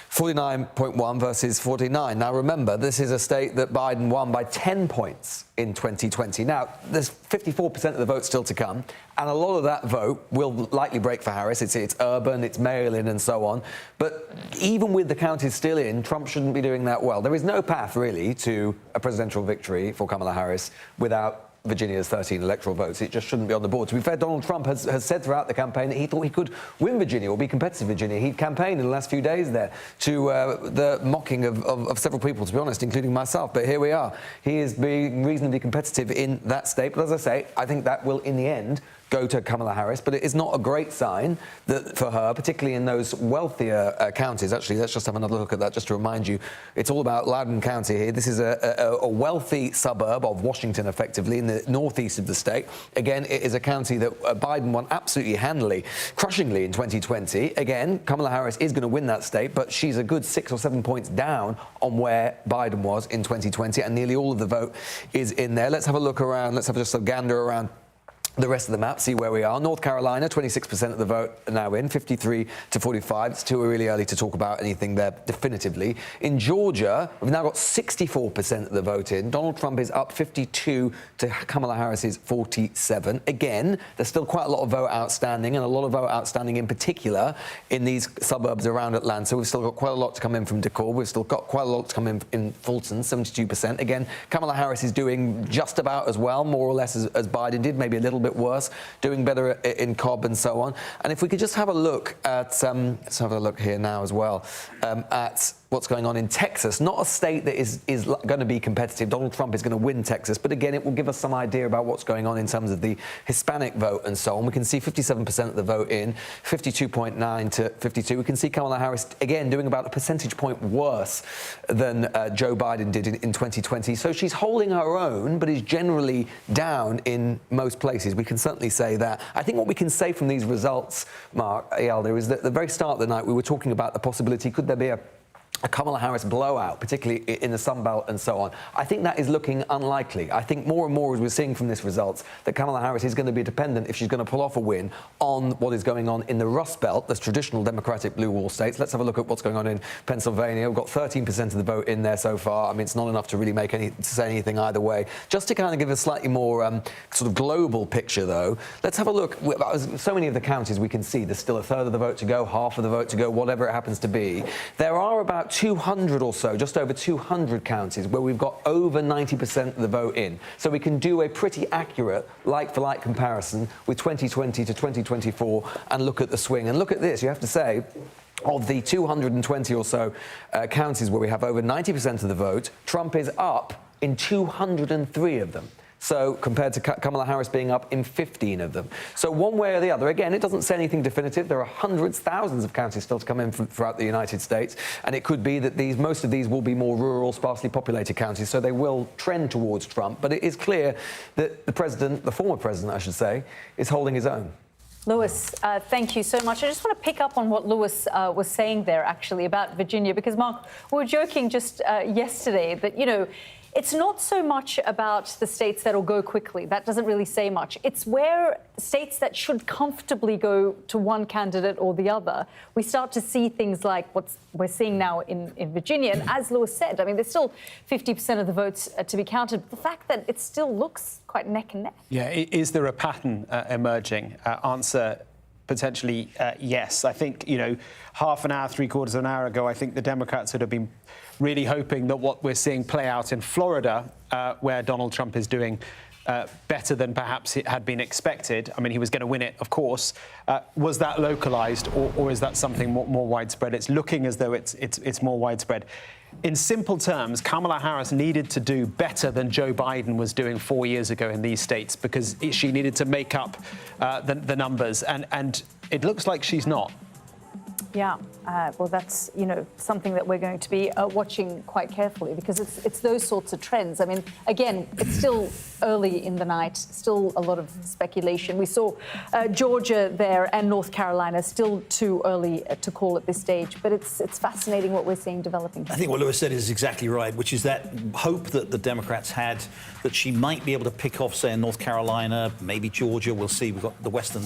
49.1 versus 49. Now, remember, this is a state that Biden won by 10 points in 2020. Now, there's 54% of the vote still to come, and a lot of that vote will likely break for Harris. It's urban, it's mail-in, and so on. But even with the counties still in, Trump shouldn't be doing that well. There is no path, really, to a presidential victory for Kamala Harris without Virginia's 13 electoral votes. It just shouldn't be on the board. To be fair, Donald Trump has said throughout the campaign that he thought he could win Virginia or be competitive in Virginia. He'd campaigned in the last few days there to the mocking of several people, to be honest, including myself. But here we are. He is being reasonably competitive in that state. But as I say, I think that will, in the end, go to Kamala Harris, but it is not a great sign that for her, particularly in those wealthier counties. Actually, let's just have another look at that just to remind you. It's all about Loudoun County here. This is a wealthy suburb of Washington, effectively, in the northeast of the state. Again, it is a county that Biden won absolutely handily, crushingly in 2020. Again, Kamala Harris is going to win that state, but she's a good 6 or 7 points down on where Biden was in 2020, and nearly all of the vote is in there. Let's have a look around. Let's have just a gander around the rest of the map, see where we are. North Carolina, 26% of the vote are now in, 53 to 45. It's too really early to talk about anything there definitively. In Georgia, we've now got 64% of the vote in. Donald Trump is up 52 to Kamala Harris's 47. Again, there's still quite a lot of vote outstanding, and a lot of vote outstanding in particular in these suburbs around Atlanta. We've still got quite a lot to come in from DeKalb. We've still got quite a lot to come in Fulton, 72%. Again, Kamala Harris is doing just about as well, more or less, as Biden did, maybe a little bit worse, doing better in Cobb and so on. And if we could just have a look at, let's have a look here now as well, at what's going on in Texas. Not a state that is going to be competitive. Donald Trump is going to win Texas, but again, it will give us some idea about what's going on in terms of the Hispanic vote and so on. We can see 57% of the vote in, 52.9 to 52. We can see Kamala Harris, again, doing about a percentage point worse than Joe Biden did in 2020. So she's holding her own, but is generally down in most places. We can certainly say that. I think what we can say from these results, Mark, Yalda, is that at the very start of the night, we were talking about the possibility, could there be a Kamala Harris blowout, particularly in the Sun Belt and so on. I think that is looking unlikely. I think more and more, as we're seeing from this results, that Kamala Harris is going to be dependent, if she's going to pull off a win, on what is going on in the Rust Belt, those traditional Democratic blue wall states. Let's have a look at what's going on in Pennsylvania. We've got 13% of the vote in there so far. I mean, it's not enough to really say anything either way. Just to kind of give a slightly more sort of global picture, though, let's have a look. So many of the counties we can see, there's still a third of the vote to go, half of the vote to go, whatever it happens to be. There are about 200 or so, just over 200 counties where we've got over 90% of the vote in. So we can do a pretty accurate like-for-like comparison with 2020 to 2024 and look at the swing. And look at this, you have to say, of the 220 or so counties where we have over 90% of the vote, Trump is up in 203 of them. So compared to Kamala Harris being up in 15 of them. So one way or the other, again, it doesn't say anything definitive. There are hundreds, thousands of counties still to come in throughout the United States. And it could be that most of these will be more rural, sparsely populated counties. So they will trend towards Trump. But it is clear that the former president, I should say, is holding his own. Lewis, thank you so much. I just want to pick up on what Lewis was saying there, actually, about Virginia, because, Mark, we were joking just yesterday that, you know, it's not so much about the states that'll go quickly. That doesn't really say much. It's where states that should comfortably go to one candidate or the other, we start to see things like what we're seeing now in Virginia. And as Lewis said, I mean, there's still 50% of the votes to be counted. But the fact that it still looks quite neck and neck. Yeah, is there a pattern emerging? Answer potentially yes. I think, you know, half an hour, three-quarters of an hour ago, I think the Democrats would have been really hoping that what we're seeing play out in Florida, where Donald Trump is doing better than perhaps it had been expected. I mean, he was going to win it, of course. Was that localized, or is that something more widespread? It's looking as though it's more widespread. In simple terms, Kamala Harris needed to do better than Joe Biden was doing 4 years ago in these states, because she needed to make up the numbers, and it looks like she's not. Yeah, well, that's, something that we're going to be watching quite carefully, because it's those sorts of trends. I mean, again, it's still early in the night, still a lot of speculation. We saw Georgia there and North Carolina, still too early to call at this stage. But it's fascinating what we're seeing developing. I think what Lewis said is exactly right, which is that hope that the Democrats had that she might be able to pick off, say, in North Carolina, maybe Georgia. We'll see. We've got the West and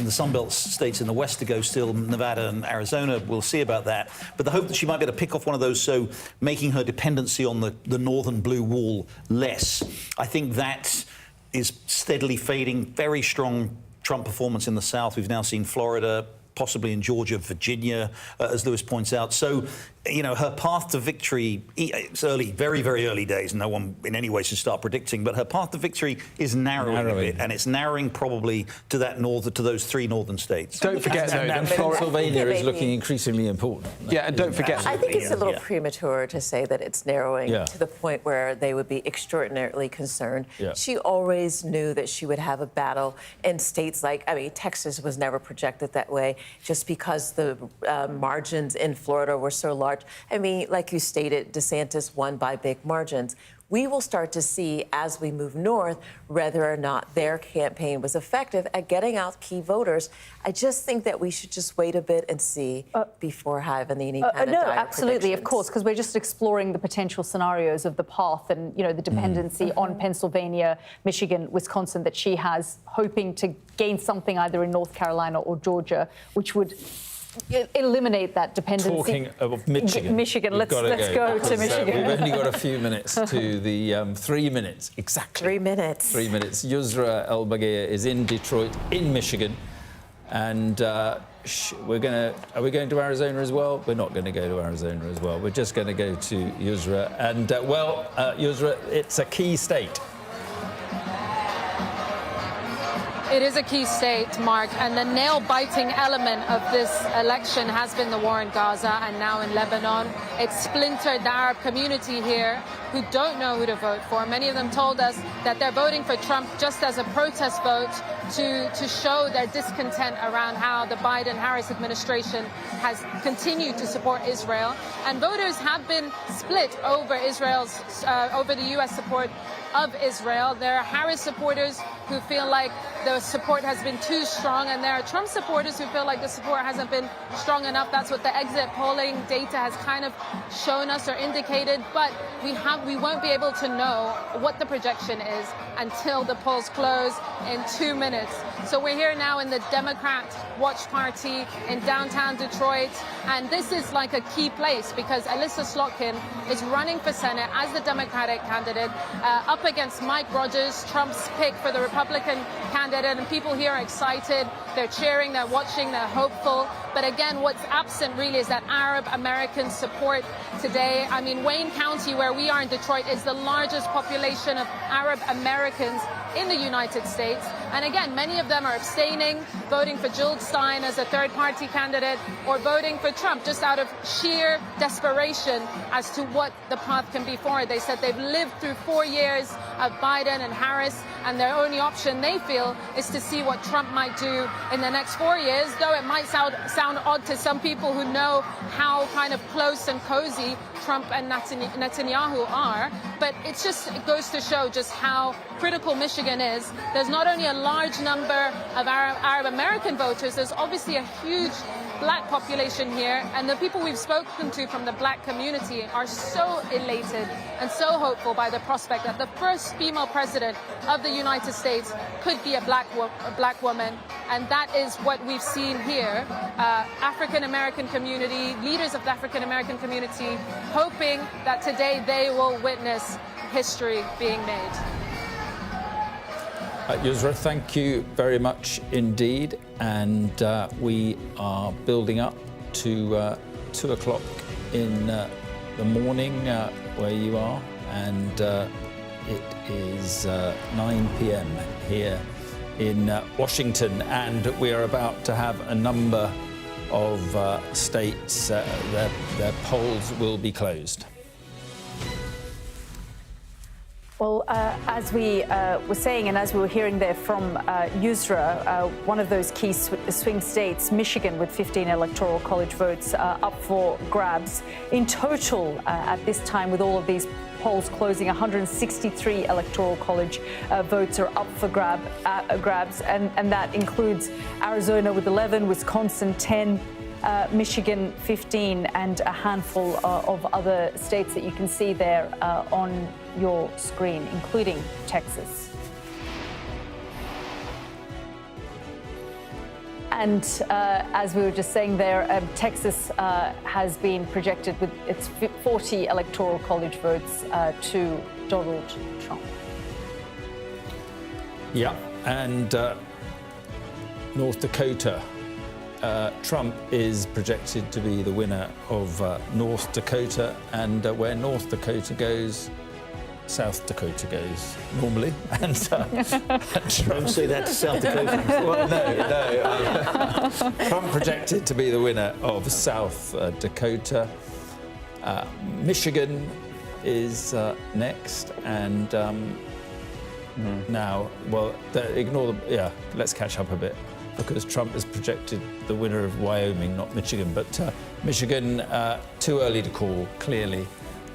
the Sunbelt states in the West to go still, Nevada and Arizona. We'll see about that. But the hope that she might be able to pick off one of those, so making her dependency on the northern blue wall less. I think that is steadily fading. Very strong Trump performance in the South. We've now seen Florida, possibly in Georgia, Virginia, as Lewis points out. So, her path to victory, it's early, very, very early days. No one in any way should start predicting, but her path to victory is narrowing a bit, and it's narrowing probably to those three northern states. Don't forget, though, and Pennsylvania is looking increasingly important. Yeah, and don't forget. I think it's a little premature to say that it's narrowing to the point where they would be extraordinarily concerned. Yeah. She always knew that she would have a battle in states like, Texas was never projected that way, just because the margins in Florida were so large. Like you stated, DeSantis won by big margins. We will start to see, as we move north, whether or not their campaign was effective at getting out key voters. I just think that we should just wait a bit and see before having any kind of No, dire absolutely, of predictions. course, because we're just exploring the potential scenarios of the path and, the dependency on Pennsylvania, Michigan, Wisconsin that she has, hoping to gain something either in North Carolina or Georgia, which would eliminate that dependency. Talking of Michigan, let's go to Michigan. We've only got a few minutes to the 3 minutes, exactly. 3 minutes. 3 minutes. Yusra El-Baghia is in Detroit, in Michigan, and are we going to Arizona as well? We're not going to go to Arizona as well. We're just going to go to Yusra. And, Yusra, it's a key state. It is a key state, Mark, and the nail-biting element of this election has been the war in Gaza and now in Lebanon. It's splintered the Arab community here who don't know who to vote for. Many of them told us that they're voting for Trump just as a protest vote to show their discontent around how the Biden-Harris administration has continued to support Israel. And voters have been split over over the U.S. support of Israel. There are Harris supporters who feel like the support has been too strong, and there are Trump supporters who feel like the support hasn't been strong enough. That's what the exit polling data has kind of shown us or indicated, but we won't be able to know what the projection is until the polls close in 2 minutes. So we're here now in the Democrat Watch Party in downtown Detroit, and this is like a key place because Alyssa Slotkin is running for Senate as the Democratic candidate up against Mike Rogers, Trump's pick for the Republican candidate, and people here are excited. They're cheering, they're watching, they're hopeful. But again, what's absent really is that Arab American support today. Wayne County, where we are in Detroit, is the largest population of Arab Americans in the United States. And again, many of them are abstaining, voting for Jill Stein as a third-party candidate, or voting for Trump just out of sheer desperation as to what the path can be forward. They said they've lived through 4 years of Biden and Harris, and their only option, they feel, is to see what Trump might do in the next 4 years, though it might sound odd to some people who know how kind of close and cozy Trump and Netanyahu are. But it goes to show just how critical Michigan is. There's not only a large number of Arab American voters, there's obviously a huge black population here, and the people we've spoken to from the black community are so elated and so hopeful by the prospect that the first female president of the United States could be a black woman, and that is what we've seen here. African American community, leaders of the African American community, hoping that today they will witness history being made. Yusra, thank you very much indeed. And we are building up to 2 o'clock in the morning where you are. And it is 9 p.m. here in Washington. And we are about to have a number of states, their polls will be closed. Well, as we were saying, and as we were hearing there from Yusra, one of those key swing states, Michigan, with 15 electoral college votes up for grabs. In total, at this time, with all of these polls closing, 163 electoral college votes are up for grabs, and that includes Arizona with 11, Wisconsin 10, Michigan 15, and a handful of other states that you can see there on your screen, including Texas. And as we were just saying there, Texas has been projected with its 40 electoral college votes to Donald Trump. Yeah, and North Dakota. Trump is projected to be the winner of North Dakota, and where North Dakota goes, South Dakota goes normally. And Don't say that to South Dakota. Well, no. Trump projected to be the winner of South Dakota. Michigan is next, and now, well, ignore the. Yeah, let's catch up a bit, because Trump is projected the winner of Wyoming, not Michigan. But Michigan, too early to call, clearly.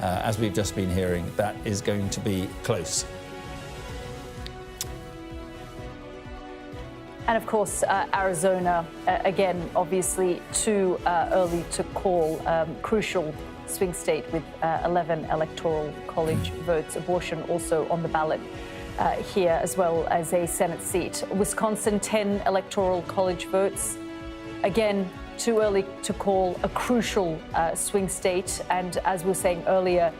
As we've just been hearing, that is going to be close. And of course, Arizona, again, obviously too early to call. Crucial swing state with 11 electoral college votes. Abortion also on the ballot here, as well as a Senate seat. Wisconsin, 10 electoral college votes. Again, too early to call, a crucial swing state. And as we were saying earlier,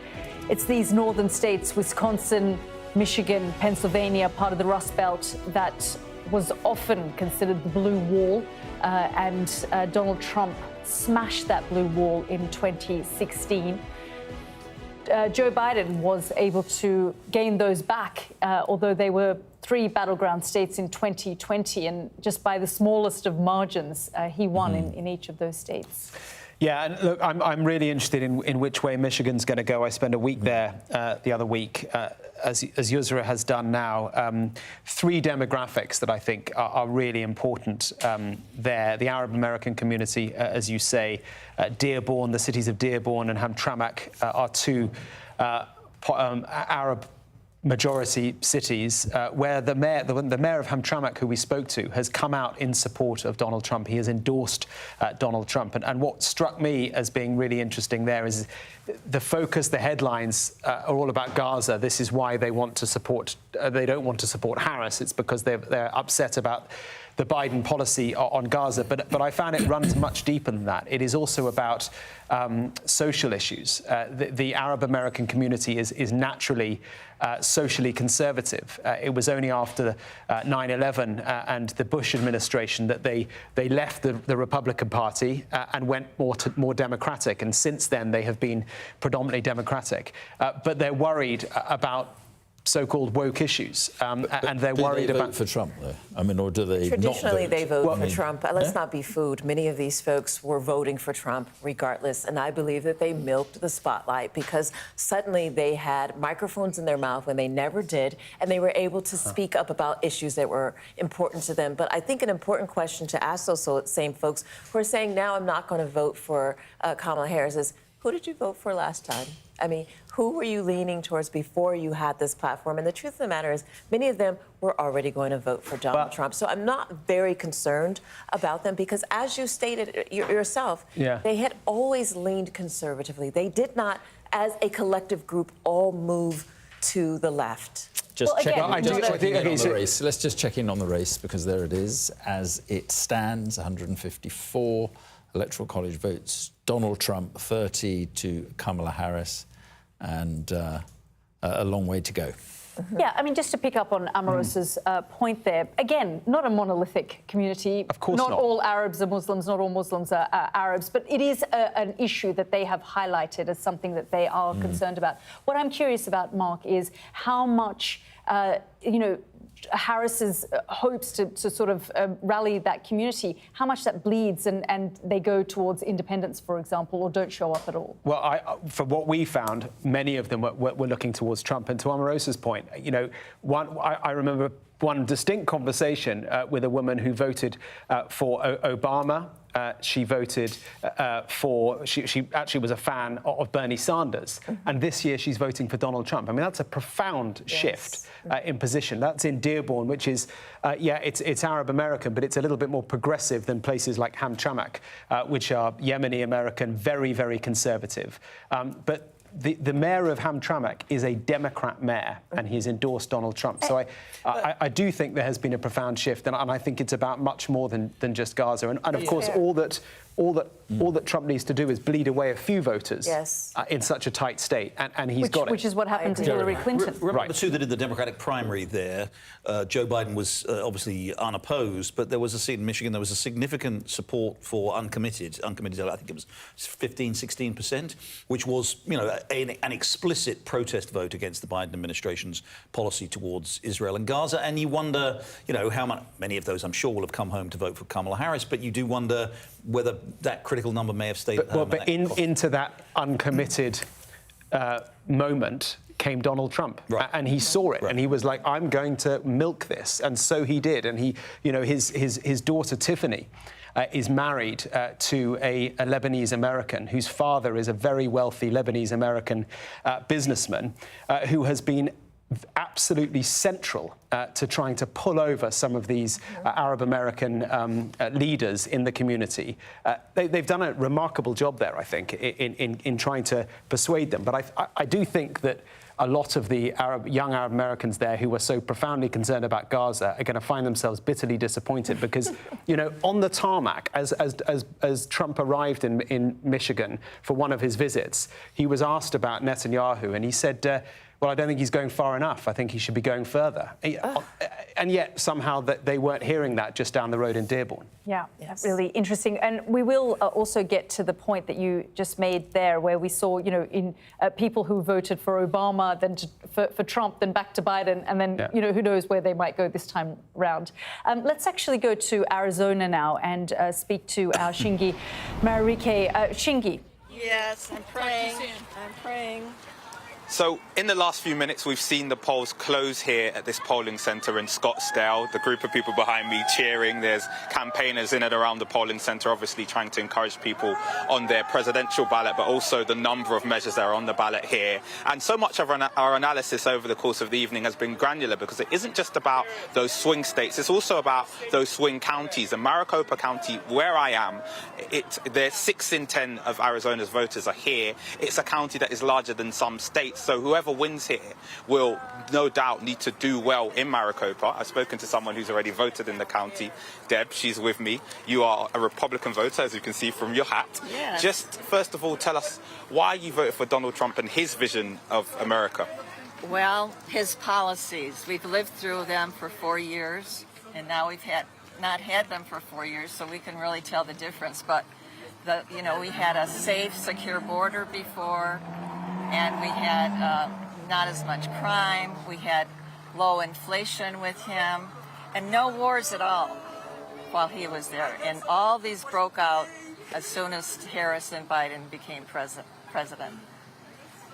it's these northern states, Wisconsin, Michigan, Pennsylvania, part of the Rust Belt, that was often considered the blue wall. And Donald Trump smashed that blue wall in 2016. Joe Biden was able to gain those back, although they were 3 battleground states in 2020, and just by the smallest of margins, he won in each of those states. Yeah, and look, I'm really interested in which way Michigan's going to go. I spent a week there the other week, as Yusra has done now. 3 demographics that I think are really important there. The Arab American community, as you say, Dearborn, the cities of Dearborn and Hamtramck are 2 Arab majority cities where the mayor of Hamtramck, who we spoke to, has come out in support of Donald Trump. He has endorsed Donald Trump. And what struck me as being really interesting there is the focus, the headlines are all about Gaza. This is why they want to support, they don't want to support Harris. It's because they're upset about the Biden policy on Gaza. But I found it runs much deeper than that. It is also about social issues. The Arab American community is naturally socially conservative. It was only after 9/11 and the Bush administration that they left the Republican Party and went more democratic. And since then, they have been predominantly democratic. But they're worried about so-called woke issues, and they're worried about. Do they vote for Trump, though? I mean, or do they Traditionally, not vote? they vote for Trump. Let's not be fooled. Many of these folks were voting for Trump regardless, and I believe that they milked the spotlight because suddenly they had microphones in their mouth when they never did, and they were able to speak up about issues that were important to them. But I think an important question to ask those same folks who are saying, now I'm not going to vote for Kamala Harris is, who did you vote for last time? I mean, who were you leaning towards before you had this platform? And the truth of the matter is, many of them were already going to vote for Donald Trump. So I'm not very concerned about them because, as you stated yourself, they had always leaned conservatively. They did not, as a collective group, all move to the left. Just checking on the race. Let's just check in on the race, because there it is. As it stands, 154 electoral college votes. Donald Trump, 30 to Kamala Harris, and a long way to go. Yeah, I mean, just to pick up on Amarosa's point there, again, not a monolithic community. Of course not all Arabs are Muslims, not all Muslims are Arabs, but it is an issue that they have highlighted as something that they are concerned about. What I'm curious about, Mark, is how much, Harris's hopes to sort of rally that community, how much that bleeds and they go towards independence, for example, or don't show up at all? Well, for what we found, many of them were looking towards Trump. And to Omarosa's point, you know, I remember one distinct conversation with a woman who voted for Obama. She voted she actually was a fan of Bernie Sanders. And this year she's voting for Donald Trump. I mean, that's a profound shift in position. That's in Dearborn, which is, it's Arab American, but it's a little bit more progressive than places like Hamtramck, which are Yemeni American, very, very conservative. But the mayor of Hamtramck is a Democrat mayor, and he's endorsed Donald Trump. So I do think there has been a profound shift, and I think it's about much more than just Gaza. And of course, all that Trump needs to do is bleed away a few voters in such a tight state, and he's got it. Which is what happened to Hillary Clinton. Remember the two that did the Democratic primary there. Joe Biden was obviously unopposed, but there was a seat in Michigan. There was a significant support for uncommitted. I think it was 15-16%, which was, you know, an explicit protest vote against the Biden administration's policy towards Israel and Gaza. And you wonder, you know, many of those, I'm sure, will have come home to vote for Kamala Harris, but you do wonder whether that critical number may have stayed at home. But into that uncommitted moment came Donald Trump, and he saw it, and he was like, "I'm going to milk this," and so he did. And he, you know, his daughter Tiffany is married to a Lebanese American whose father is a very wealthy Lebanese American businessman who has been absolutely central to trying to pull over some of these Arab American leaders in the community. They've done a remarkable job there, I think, in trying to persuade them. But I do think that a lot of the young Arab Americans there who were so profoundly concerned about Gaza are going to find themselves bitterly disappointed because, you know, on the tarmac, as Trump arrived in Michigan for one of his visits, he was asked about Netanyahu, and he said, well, I don't think he's going far enough. I think he should be going further. And yet, somehow, they weren't hearing that just down the road in Dearborn. Yeah, really interesting. And we will also get to the point that you just made there, where we saw, you know, in people who voted for Obama, then for Trump, then back to Biden, and then, you know, who knows where they might go this time round. Let's actually go to Arizona now and speak to our Shingi Marike. Shingi. Yes, I'm praying. I'm praying. So in the last few minutes, we've seen the polls close here at this polling centre in Scottsdale. The group of people behind me cheering. There's campaigners in and around the polling centre, obviously trying to encourage people on their presidential ballot, but also the number of measures that are on the ballot here. And so much of our analysis over the course of the evening has been granular because it isn't just about those swing states. It's also about those swing counties. And Maricopa County, where I am, there's 6 in 10 of Arizona's voters are here. It's a county that is larger than some states. So whoever wins here will no doubt need to do well in Maricopa. I've spoken to someone who's already voted in the county. Deb, she's with me. You are a Republican voter, as you can see from your hat. Yes. Just first of all, tell us why you voted for Donald Trump and his vision of America. Well, his policies. We've lived through them for 4 years, and now we've not had them for 4 years, so we can really tell the difference. But we had a safe, secure border before. And we had not as much crime. We had low inflation with him, and no wars at all while he was there. And all these broke out as soon as Harris and Biden became president.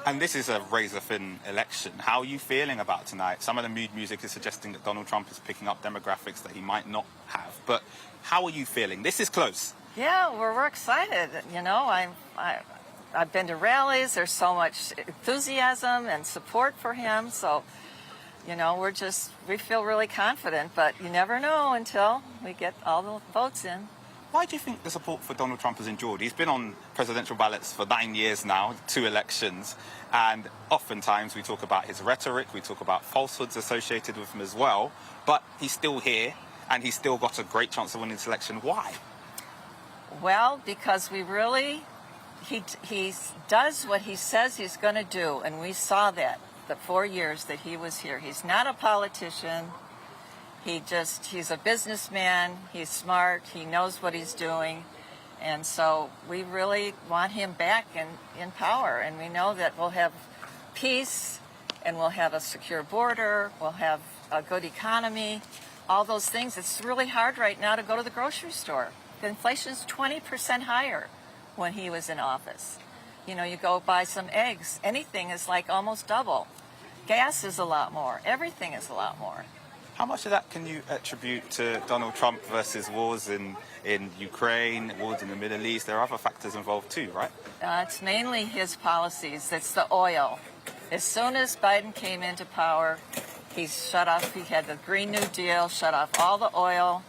And this is a razor-thin election. How are you feeling about tonight? Some of the mood music is suggesting that Donald Trump is picking up demographics that he might not have. But how are you feeling? This is close. Yeah, we're excited. You know, I've been to rallies. There's so much enthusiasm and support for him. So, you know, we feel really confident, but you never know until we get all the votes in. Why do you think the support for Donald Trump has endured? He's been on presidential ballots for 9 years now, 2 elections, and oftentimes we talk about his rhetoric, we talk about falsehoods associated with him as well, but he's still here and he's still got a great chance of winning this election. Why? Well, because he does what he says he's going to do, and we saw that the 4 years that he was here. He's not a politician. He's a businessman. He's smart. He knows what he's doing. And so we really want him back in power. And we know that we'll have peace and we'll have a secure border, we'll have a good economy, all those things. It's really hard right now to go to the grocery store. The inflation's 20% higher when he was in office. You know, you go buy some eggs, anything is like almost double. Gas is a lot more, everything is a lot more. How much of that can you attribute to Donald Trump versus wars in Ukraine, wars in the Middle East? There are other factors involved too, right? It's mainly his policies. It's the oil. As soon as Biden came into power, he shut off, he had the Green New Deal, shut off all the oil.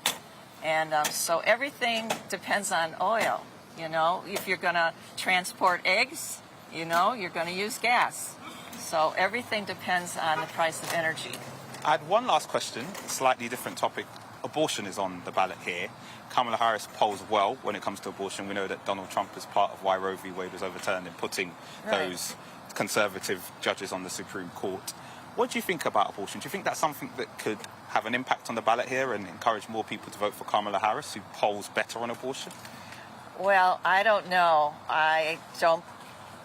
And so everything depends on oil. You know, if you're going to transport eggs, you know, you're going to use gas. So everything depends on the price of energy. I had one last question, slightly different topic. Abortion is on the ballot here. Kamala Harris polls well when it comes to abortion. We know that Donald Trump is part of why Roe v. Wade was overturned in putting those conservative judges on the Supreme Court. What do you think about abortion? Do you think that's something that could have an impact on the ballot here and encourage more people to vote for Kamala Harris, who polls better on abortion? Well, I don't know.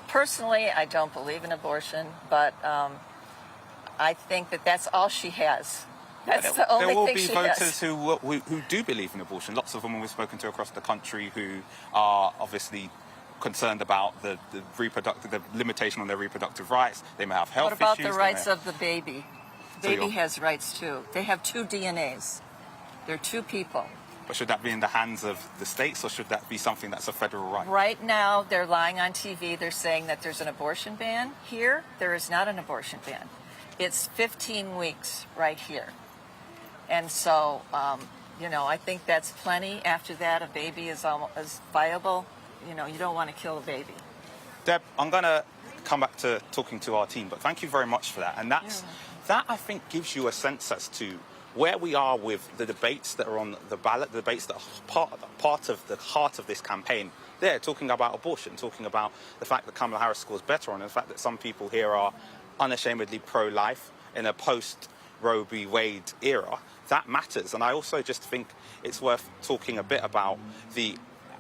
Personally, I don't believe in abortion, but I think that that's all she has. That's the only thing she has. There will be voters who do believe in abortion. Lots of them we've spoken to across the country who are obviously concerned about the limitation on their reproductive rights. They may have health issues. What about the rights of the baby? The baby has rights too. They have two DNAs. They're two people. But should that be in the hands of the states, or should that be something that's a federal right? Right now, they're lying on TV. They're saying that there's an abortion ban. Here, there is not an abortion ban. It's 15 weeks right here. And so, you know, I think that's plenty. After that, a baby is viable. You know, you don't want to kill a baby. Deb, I'm going to come back to talking to our team, but thank you very much for that. And that, I think, gives you a sense as to where we are with the debates that are on the ballot, the debates that are part of the heart of this campaign. They're talking about abortion, talking about the fact that Kamala Harris scores better on, and the fact that some people here are unashamedly pro-life in a post-Roe v. Wade era. That matters. And I also just think it's worth talking a bit about the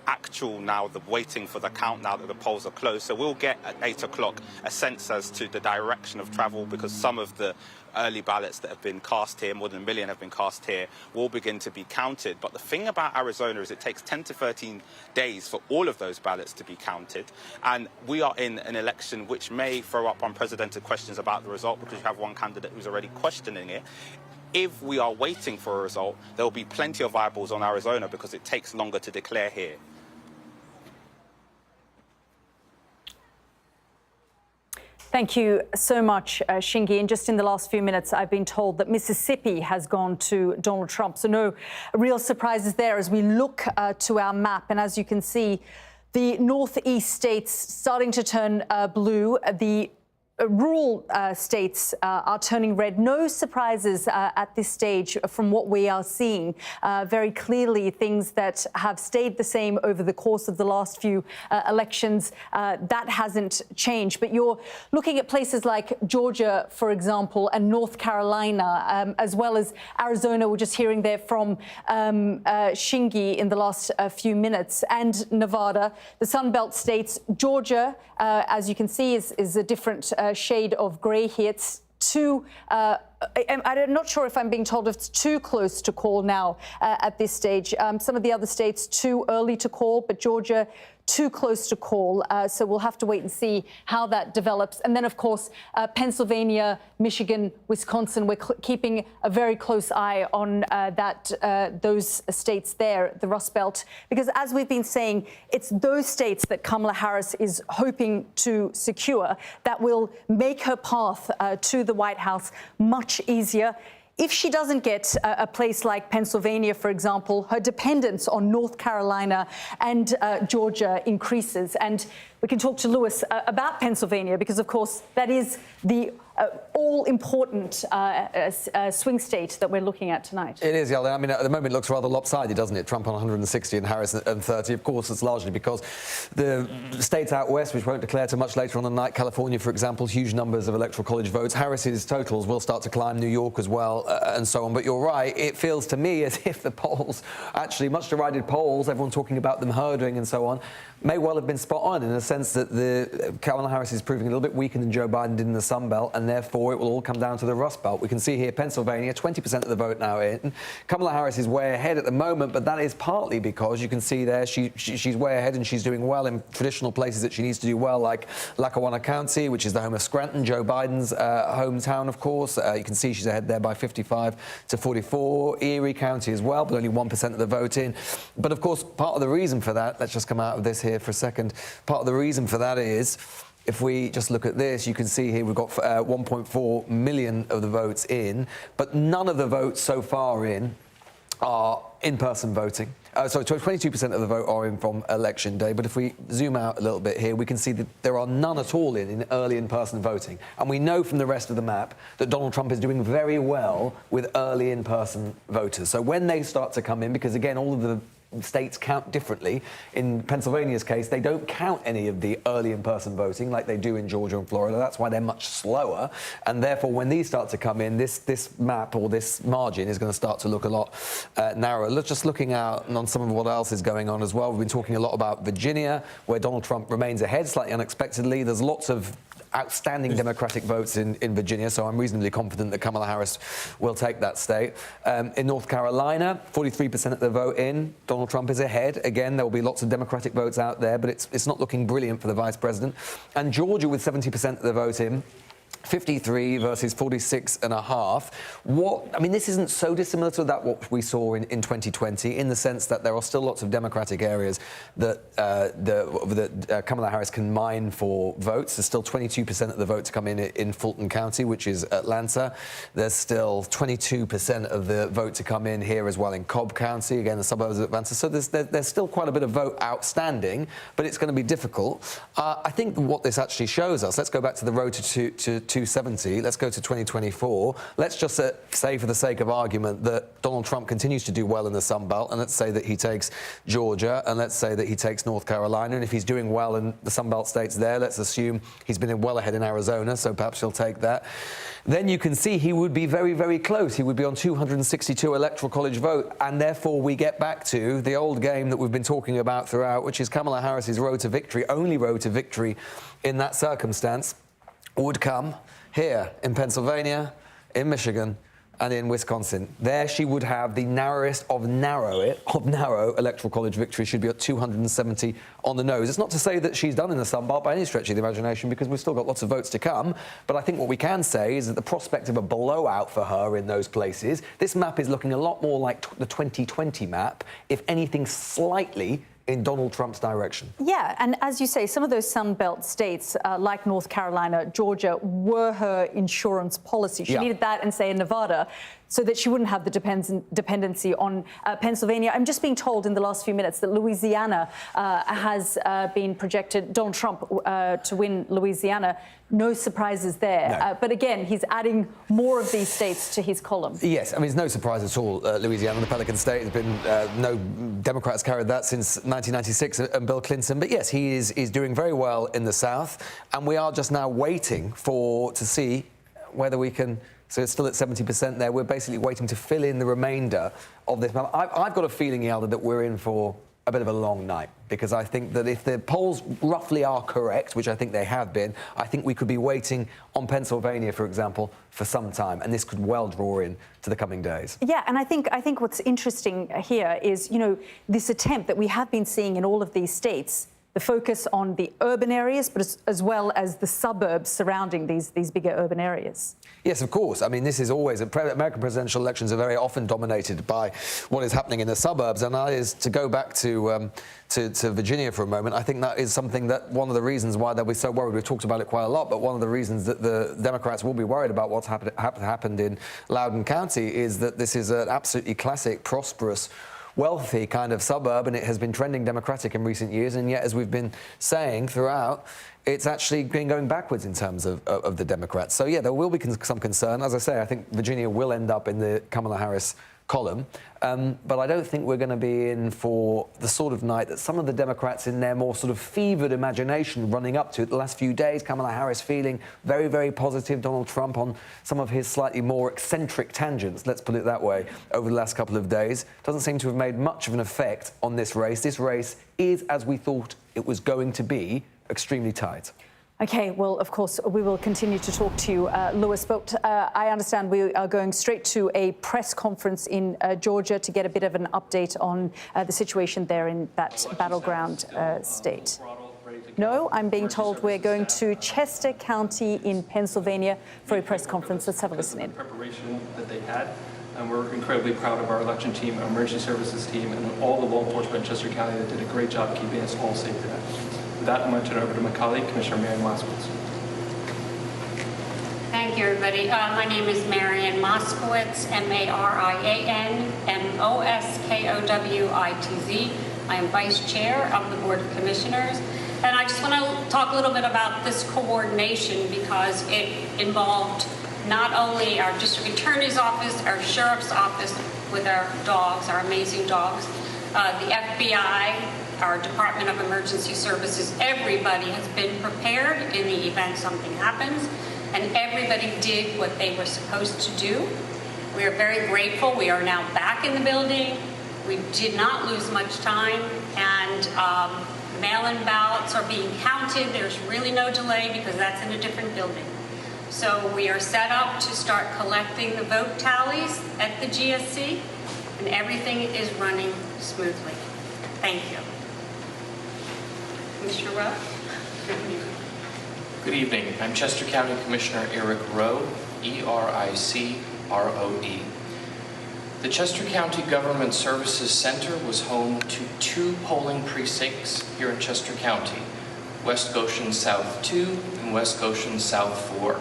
actual now, the waiting for the count now that the polls are closed. So we'll get at 8 o'clock a sense as to the direction of travel, because some of the early ballots that have been cast here, more than 1 million have been cast here, will begin to be counted. But the thing about Arizona is it takes 10 to 13 days for all of those ballots to be counted. And we are in an election which may throw up unprecedented questions about the result, because you have one candidate who's already questioning it. If we are waiting for a result, there will be plenty of eyeballs on Arizona because it takes longer to declare here. Thank you so much, Shingi. And just in the last few minutes, I've been told that Mississippi has gone to Donald Trump. So no real surprises there as we look to our map. And as you can see, the northeast states starting to turn blue. The rural states are turning red. No surprises at this stage from what we are seeing. Very clearly, things that have stayed the same over the course of the last few elections, that hasn't changed. But you're looking at places like Georgia, for example, and North Carolina, as well as Arizona. We're just hearing there from Shingi in the last few minutes, and Nevada, the Sun Belt states. Georgia, as you can see, is a different shade of grey here. It's I'm not sure if I'm being told if it's too close to call now at this stage. Some of the other states too early to call, but Georgia too close to call. So we'll have to wait and see how that develops. And then, of course, Pennsylvania, Michigan, Wisconsin, we're keeping a very close eye on those states there, the Rust Belt, because as we've been saying, it's those states that Kamala Harris is hoping to secure that will make her path to the White House much easier. If she doesn't get a place like Pennsylvania, for example, her dependence on North Carolina and Georgia increases. And we can talk to Lewis about Pennsylvania, because, of course, that is the all-important swing state that we're looking at tonight. It is, Yalda. I mean, at the moment, it looks rather lopsided, doesn't it? Trump on 160 and Harris on 30. Of course, it's largely because the states out west, which won't declare till much later on the night, California, for example, huge numbers of electoral college votes. Harris's totals will start to climb, New York as well, and so on. But you're right, it feels to me as if the polls, actually much derided polls, everyone talking about them herding and so on, may well have been spot on in the sense that Kamala Harris is proving a little bit weaker than Joe Biden did in the Sun Belt, and and therefore it will all come down to the Rust Belt. We can see here Pennsylvania, 20% of the vote now in. Kamala Harris is way ahead at the moment, but that is partly because you can see there she's way ahead and she's doing well in traditional places that she needs to do well, like Lackawanna County, which is the home of Scranton, Joe Biden's hometown, of course. You can see she's ahead there by 55 to 44. Erie County as well, but only 1% of the vote in. But of course, part of the reason for that, let's just come out of this here for a second, part of the reason for that is, if we just look at this, you can see here we've got 1.4 million of the votes in, but none of the votes so far in are in-person voting. So 22% of the vote are in from Election Day. But if we zoom out a little bit here, we can see that there are none at all in early in-person voting. And we know from the rest of the map that Donald Trump is doing very well with early in-person voters. So when they start to come in, because again, all of the states count differently. In Pennsylvania's case, they don't count any of the early in-person voting like they do in Georgia and Florida. That's why they're much slower. And therefore, when these start to come in, this map or this margin is going to start to look a lot narrower. Just looking out on some of what else is going on as well. We've been talking a lot about Virginia, where Donald Trump remains ahead slightly unexpectedly. There's lots of outstanding Democratic votes in Virginia, so I'm reasonably confident that Kamala Harris will take that state. In North Carolina, 43% of the vote in. Donald Trump is ahead. Again, there will be lots of Democratic votes out there, but it's not looking brilliant for the vice president. And Georgia, with 70% of the vote in, 53 versus 46.5. I mean, this isn't so dissimilar to what we saw in 2020, in the sense that there are still lots of Democratic areas that Kamala Harris can mine for votes. There's still 22% of the vote to come in Fulton County, which is Atlanta. There's still 22% of the vote to come in here as well in Cobb County, again, the suburbs of Atlanta. So there's still quite a bit of vote outstanding, but it's going to be difficult. I think what this actually shows us, let's go back to the road to 270. Let's go to 2024. Let's just say, for the sake of argument, that Donald Trump continues to do well in the Sun Belt, and let's say that he takes Georgia, and let's say that he takes North Carolina, and if he's doing well in the Sun Belt states there, let's assume he's been well ahead in Arizona, so perhaps he'll take that. Then you can see he would be very, very close. He would be on 262 Electoral College vote, and therefore we get back to the old game that we've been talking about throughout, which is Kamala Harris's road to victory, only road to victory in that circumstance, would come here in Pennsylvania, in Michigan, and in Wisconsin. There she would have the narrowest of narrow Electoral College victory. She'd be at 270 on the nose. It's not to say that she's done in the Sun Belt by any stretch of the imagination, because we've still got lots of votes to come. But I think what we can say is that the prospect of a blowout for her in those places, this map is looking a lot more like the 2020 map, if anything slightly in Donald Trump's direction. Yeah, and as you say, some of those Sun Belt states, like North Carolina, Georgia, were her insurance policy. She needed that, and say in Nevada, so that she wouldn't have the dependency on Pennsylvania. I'm just being told in the last few minutes that Louisiana has been projected, Donald Trump, to win Louisiana. No surprises there. No. But again, he's adding more of these states to his column. Yes, I mean, it's no surprise at all. Louisiana, the Pelican State, there's been no Democrats carried that since 1996 and Bill Clinton. But yes, he is doing very well in the South. And we are just now waiting to see whether we can. So it's still at 70% there. We're basically waiting to fill in the remainder of this map. I've got a feeling, Yalda, that we're in for a bit of a long night, because I think that if the polls roughly are correct, which I think they have been, I think we could be waiting on Pennsylvania, for example, for some time, and this could well draw in to the coming days. Yeah, and I think what's interesting here is, this attempt that we have been seeing in all of these states, the focus on the urban areas, but as well as the suburbs surrounding these bigger urban areas. Yes, of course. I mean, this is always... American presidential elections are very often dominated by what is happening in the suburbs, and that is, to go back to Virginia for a moment, I think that is something that one of the reasons why they'll be so worried, we've talked about it quite a lot, but one of the reasons that the Democrats will be worried about what's happened in Loudoun County is that this is an absolutely classic, prosperous, wealthy kind of suburb, and it has been trending Democratic in recent years, and yet, as we've been saying throughout, it's actually been going backwards in terms of the Democrats. So, yeah, there will be some concern. As I say, I think Virginia will end up in the Kamala Harris column, but I don't think we're going to be in for the sort of night that some of the Democrats, in their more sort of fevered imagination running up to it the last few days, Kamala Harris feeling very, very positive, Donald Trump on some of his slightly more eccentric tangents, let's put it that way, over the last couple of days, doesn't seem to have made much of an effect on this race. This race is, as we thought it was going to be, extremely tight. OK, well, of course, we will continue to talk to you, Lewis, but I understand we are going straight to a press conference in Georgia to get a bit of an update on the situation there in that battleground state. No, I'm being told we're going to Chester County in Pennsylvania for a press conference. Let's have a listen in. Preparation that they had, and we're incredibly proud of our election team, our emergency services team, and all the law enforcement in Chester County that did a great job keeping us all safe today. With that, I'm going to turn it over to my colleague, Commissioner Marian Moskowitz. Thank you, everybody. My name is Marian Moskowitz, Marian Moskowitz. I am Vice Chair of the Board of Commissioners. And I just want to talk a little bit about this coordination because it involved not only our district attorney's office, our sheriff's office with our dogs, our amazing dogs, the FBI, our Department of Emergency Services. Everybody has been prepared in the event something happens, and everybody did what they were supposed to do. We are very grateful. We are now back in the building. We did not lose much time, and mail-in ballots are being counted. There's really no delay because that's in a different building. So we are set up to start collecting the vote tallies at the GSC, and everything is running smoothly. Thank you. Commissioner Rowe? Good evening. I'm Chester County Commissioner Eric Rowe, E-R-I-C-R-O-E. The Chester County Government Services Center was home to 2 polling precincts here in Chester County, West Goshen South 2 and West Goshen South 4.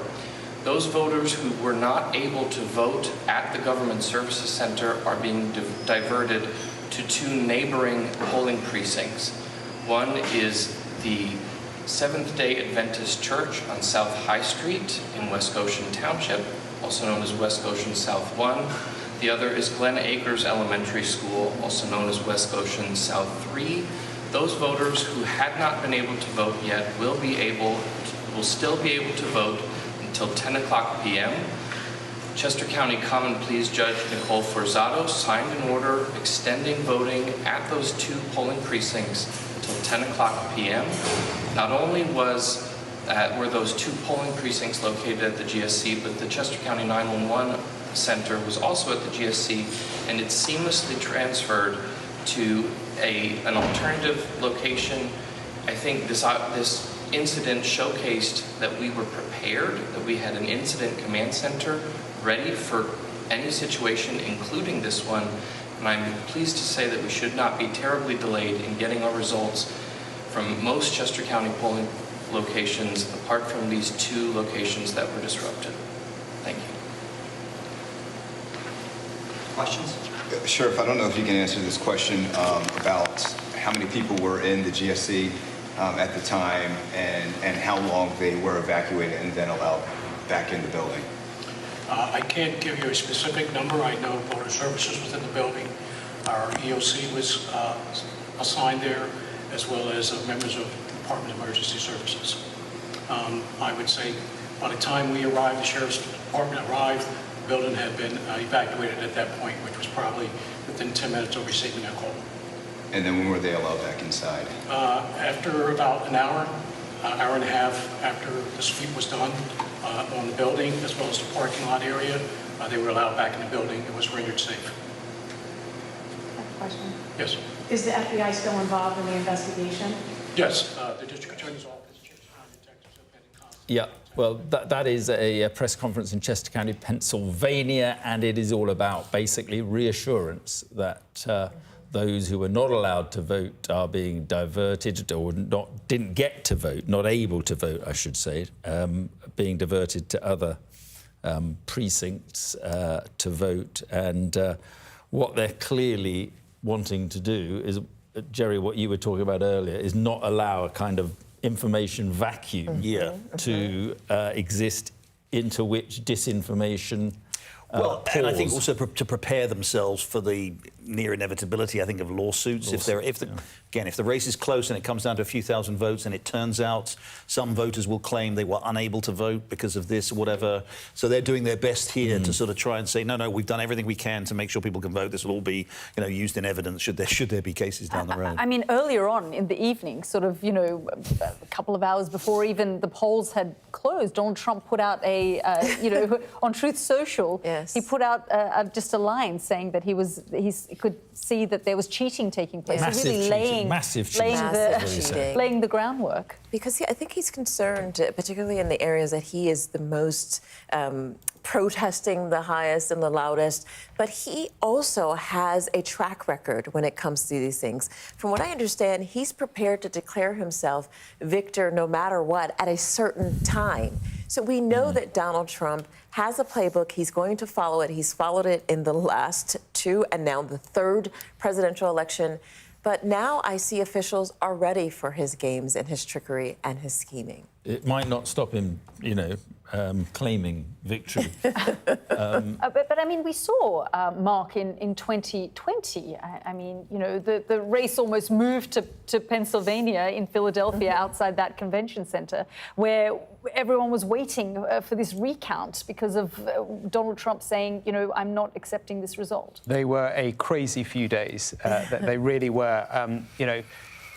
Those voters who were not able to vote at the Government Services Center are being diverted to 2 neighboring polling precincts. One is the Seventh-day Adventist Church on South High Street in West Goshen Township, also known as West Goshen South 1. The other is Glen Acres Elementary School, also known as West Goshen South 3. Those voters who had not been able to vote yet will still be able to vote until 10 o'clock p.m. Chester County Common Pleas Judge Nicole Forzato signed an order extending voting at those 2 polling precincts until 10 o'clock p.m. Not only were those 2 polling precincts located at the GSC, but the Chester County 911 Center was also at the GSC, and it seamlessly transferred to an alternative location. I think this incident showcased that we were prepared, that we had an incident command center ready for any situation, including this one. And I'm pleased to say that we should not be terribly delayed in getting our results from most Chester County polling locations, apart from these 2 locations that were disrupted. Thank you. Questions? Sheriff, I don't know if you can answer this question about how many people were in the GSC at the time and how long they were evacuated and then allowed back in the building. I can't give you a specific number. I know voter services was in the building. Our EOC was assigned there, as well as members of the Department of Emergency Services. I would say by the time we arrived, the Sheriff's Department arrived, the building had been evacuated at that point, which was probably within 10 minutes of receiving that call. And then when were they allowed back inside? After about an hour and a half after the sweep was done on the building, as well as the parking lot area, they were allowed back in the building. It was rendered safe. Question. Yes. Is the FBI still involved in the investigation? Yes. The District Attorney's Office. Yeah, well, that is a press conference in Chester County, Pennsylvania, and it is all about basically reassurance that those who were not allowed to vote are being diverted, or didn't get to vote, not able to vote, I should say, being diverted to other precincts to vote. And what they're clearly wanting to do is, Jerry, what you were talking about earlier, is not allow a kind of information vacuum to exist into which disinformation Well, pause. and I think also to prepare themselves for the near inevitability, I think, of lawsuits. Again, if the race is close and it comes down to a few thousand votes and it turns out some voters will claim they were unable to vote because of this or whatever, so they're doing their best here to sort of try and say, no, we've done everything we can to make sure people can vote. This will all be, used in evidence should there be cases down the road. I mean, earlier on in the evening, sort of, a couple of hours before even the polls had closed, Donald Trump put out on Truth Social, he put out just a line saying that he could see that there was cheating taking place. Massive so really cheating. laying the groundwork. Because I think he's concerned, particularly in the areas that he is the most protesting the highest and the loudest, but he also has a track record when it comes to these things. From what I understand, he's prepared to declare himself victor no matter what at a certain time. So we know that Donald Trump has a playbook. He's going to follow it. He's followed it in the last two and now the third presidential election. But now I see officials are ready for his games and his trickery and his scheming. It might not stop him, claiming victory. But I mean, we saw, Mark, in 2020, I mean, the race almost moved to Pennsylvania in Philadelphia outside that convention center where everyone was waiting for this recount because of Donald Trump saying, I'm not accepting this result. They were a crazy few days. They really were.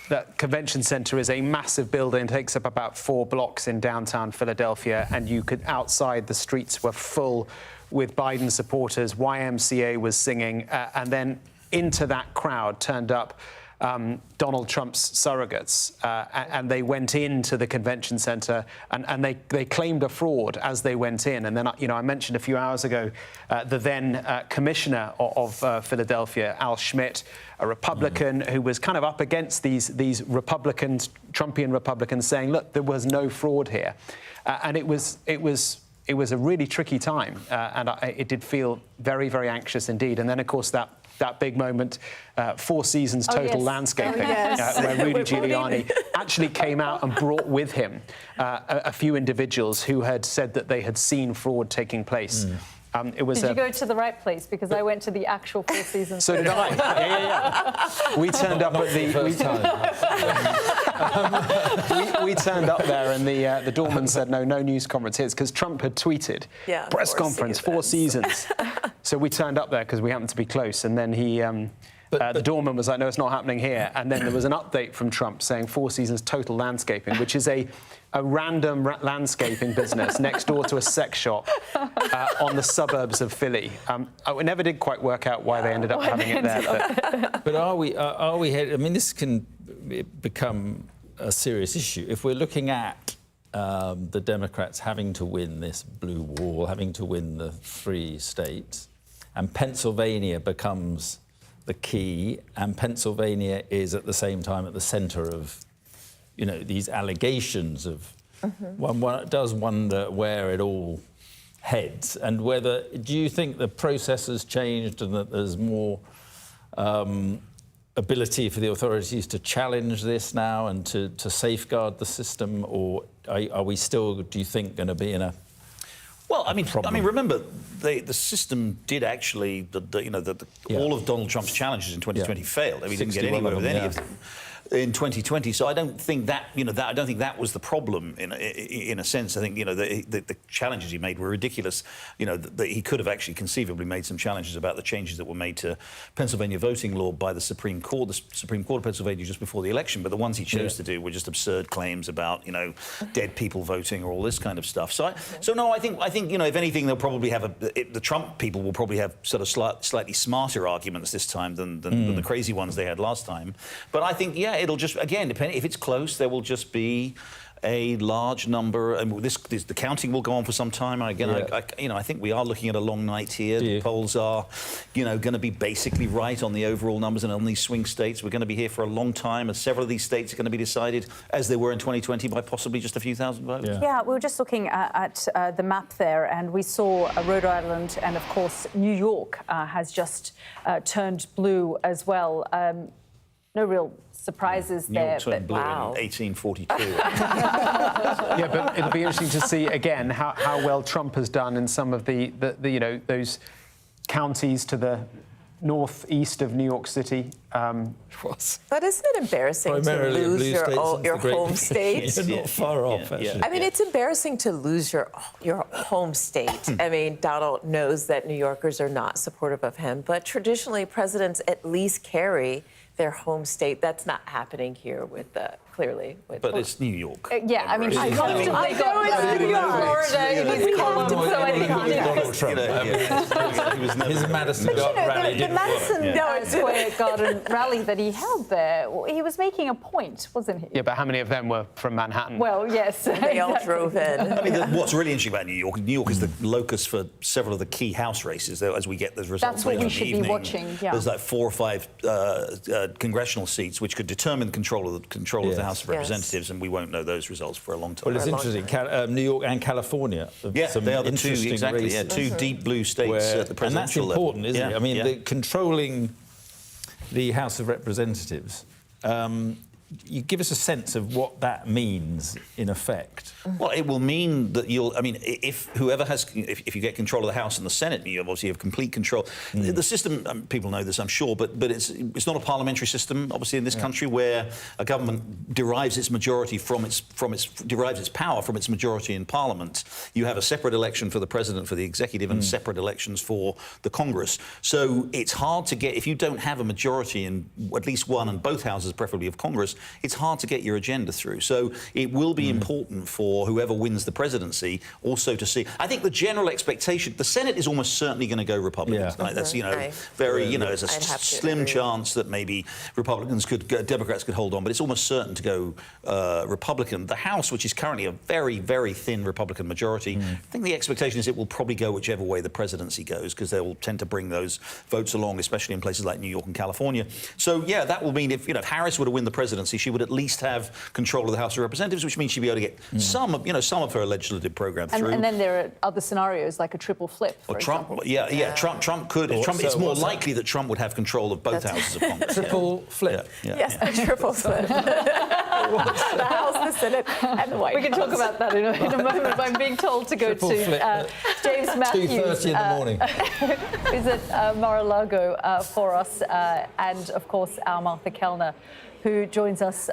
That convention center is a massive building, takes up about 4 blocks in downtown Philadelphia, and outside the streets were full with Biden supporters. YMCA was singing, and then into that crowd turned up Donald Trump's surrogates, and they went into the convention center and they claimed a fraud as they went in. And then, I mentioned a few hours ago the then commissioner of Philadelphia, Al Schmidt, a Republican who was kind of up against these Republicans, Trumpian Republicans, saying, look, there was no fraud here. And it was a really tricky time, and it did feel very, very anxious indeed. And then, of course, that big moment, Four Seasons Total Landscaping, where Rudy Giuliani actually came out and brought with him a few individuals who had said that they had seen fraud taking place. Did you go to the right place? Because I went to the actual Four Seasons. So did I. Yeah. We turned up at the first time. we turned up there, and the doorman said, no news conference here. It's because Trump had tweeted, press conference, Four Seasons. So we turned up there because we happened to be close, and then he... the doorman was like, no, it's not happening here. And then there was an update from Trump saying Four Seasons Total Landscaping, which is a random landscaping business next door to a sex shop on the suburbs of Philly. We never did quite work out why they ended up having it there. But are we headed? I mean, this can become a serious issue. If we're looking at the Democrats having to win this blue wall, having to win the 3 states, and Pennsylvania becomes the key, and Pennsylvania is at the same time at the centre of, these allegations of. One does wonder where it all heads, and do you think the process has changed and that there's more ability for the authorities to challenge this now and to safeguard the system, or are we still, do you think, going to be in a... Well, I mean, remember, the system did actually, all of Donald Trump's challenges in 2020 failed. I mean, he didn't get anywhere with any of them in 2020. So I don't think that, I don't think that was the problem in a sense. I think, the challenges he made were ridiculous. That he could have actually conceivably made some challenges about the changes that were made to Pennsylvania voting law by the Supreme Court of Pennsylvania just before the election. But the ones he chose to do were just absurd claims about, dead people voting or all this kind of stuff. So I think if anything, they'll probably have the Trump people will probably have sort of slightly smarter arguments this time than the crazy ones they had last time. But I think, it'll just, again, depending if it's close, there will just be a large number, and the counting will go on for some time. Again, I think we are looking at a long night here. The polls are, going to be basically right on the overall numbers and on these swing states. We're going to be here for a long time, and several of these states are going to be decided, as they were in 2020, by possibly just a few thousand votes. Yeah, we were just looking at the map there, and we saw Rhode Island and, of course, New York has just turned blue as well. no real surprises there. But blue wow. in 1842. Yeah, but it'll be interesting to see again how well Trump has done in some of the those counties to the northeast of New York City. But isn't it embarrassing to lose your home state? You're not far off, actually. I mean, it's embarrassing to lose your home state. I mean, Donald knows that New Yorkers are not supportive of him, but traditionally presidents at least carry their home state. That's not happening here with clearly. But it's New York. Yeah, I mean, I know it's New York, Florida, in his column, so I think His Madison Garden rally the Madison Square Garden rally that he held there, he was making a point, wasn't he? Yeah, but how many of them were from Manhattan? Well, yes. They all drove in. I mean, what's really interesting about New York is the locus for several of the key House races. As we get those results That's what later we in the should evening, be watching, yeah. There's like 4 or 5 congressional seats which could determine control of the House of Representatives, and we won't know those results for a long time. Well, it's interesting. New York and California. Yeah, some they are the two, interesting exactly. races. Yeah, two deep blue states at the presidential and that's important, level. isn't it? I mean, controlling the House of Representatives. You give us a sense of what that means in effect. Well, it will mean that if you get control of the House and the Senate, you obviously have complete control. The system, people know this, I'm sure, but it's not a parliamentary system, obviously, in this country where a government derives its majority derives its power from its majority in Parliament. You have a separate election for the President, for the executive, and separate elections for the Congress. So it's hard to get, if you don't have a majority in at least one and both houses, preferably of Congress, it's hard to get your agenda through. So it will be important for whoever wins the presidency also to see. I think the general expectation, the Senate is almost certainly going to go Republican tonight. That's, there's a slim chance that maybe Democrats could hold on, but it's almost certain to go Republican. The House, which is currently a very, very thin Republican majority, I think the expectation is it will probably go whichever way the presidency goes, because they will tend to bring those votes along, especially in places like New York and California. So, yeah, that will mean if Harris were to win the presidency, she would at least have control of the House of Representatives, which means she'd be able to get some of her legislative program through. And then there are other scenarios like a triple flip. For Trump, Trump could. It's more likely that Trump would have control of both houses of Congress. Triple flip. Yes, a triple flip. The House, the Senate, and the White House. We can talk about that in a moment. I'm being told to go to James Matthews. 2:30 in the morning. Who's at Mar-a-Lago for us, and of course our Martha Kelner, who joins us.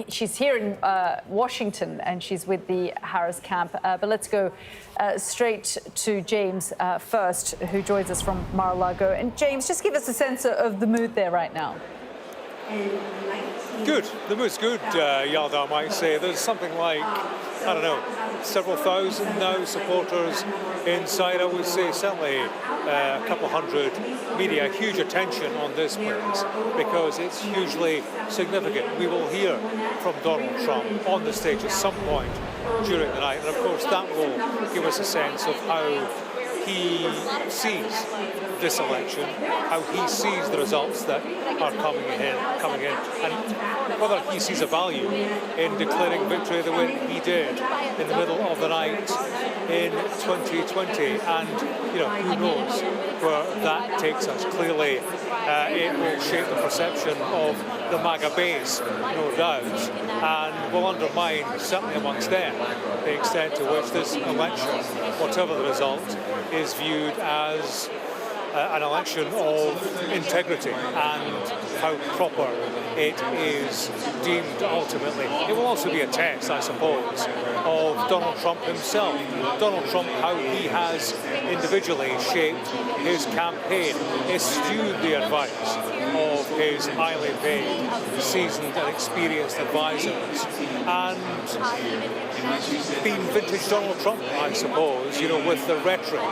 She's here in Washington, and she's with the Harris camp. But let's go straight to James first, who joins us from Mar-a-Lago. And James, just give us a sense of the mood there right now. Good. The mood's good, Yalda, I might say. There's something like, several thousand now supporters inside. I would say certainly a couple hundred media, huge attention on this place because it's hugely significant. We will hear from Donald Trump on the stage at some point during the night, and of course that will give us a sense of how he sees this election, how he sees the results that are coming in, and whether he sees a value in declaring victory the way he did in the middle of the night in 2020. And who knows where that takes us. Clearly it will shape the perception of the MAGA base, no doubt, and will undermine, certainly amongst them, the extent to which this election, whatever the result, is viewed as an election of integrity and how proper it is deemed ultimately. It will also be a test, I suppose, of Donald Trump himself. Donald Trump, how he has individually shaped his campaign, eschewed the advice of his highly paid, seasoned and experienced advisors, and been vintage Donald Trump, I suppose, with the rhetoric,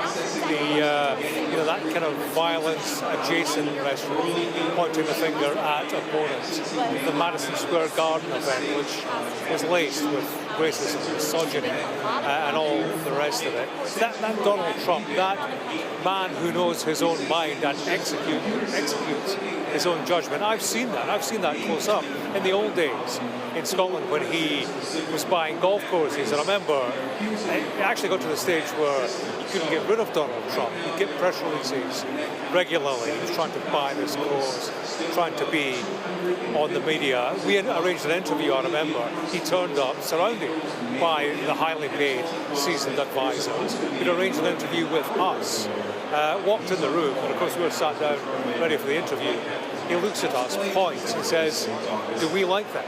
that kind of violence-adjacent rhetoric, pointing the finger at opponents. The Madison Square Garden event, which was laced with racism, misogyny, misogyny and all the rest of it. That Donald Trump, that man who knows his own mind and executes his own judgment. I've seen that close up in the old days in Scotland when he was buying golf courses. And I remember it actually got to the stage where you couldn't get rid of Donald Trump. He'd get press releases regularly. He was trying to buy this course, trying to be on the media. We had arranged an interview, I remember. He turned up surrounded by the highly paid, seasoned advisors. He'd arranged an interview with us, walked in the room, and of course we were sat down ready for the interview. He looks at us, points, and says, do we like them?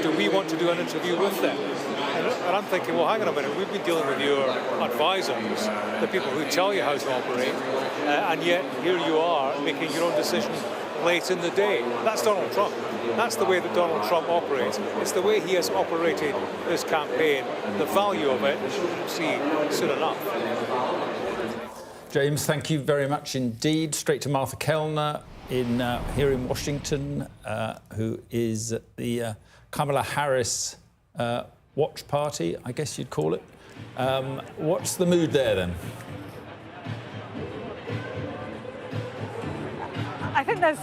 Do we want to do an interview with them? And I'm thinking, well, hang on a minute, we've been dealing with your advisors, the people who tell you how to operate, and yet here you are making your own decision late in the day. That's Donald Trump. That's the way that Donald Trump operates. It's the way he has operated this campaign. The value of it, we'll see soon enough. James, thank you very much indeed. Straight to Martha Kelner here in Washington, who is at the Kamala Harris watch party, I guess you'd call it. What's the mood there, then? I think there's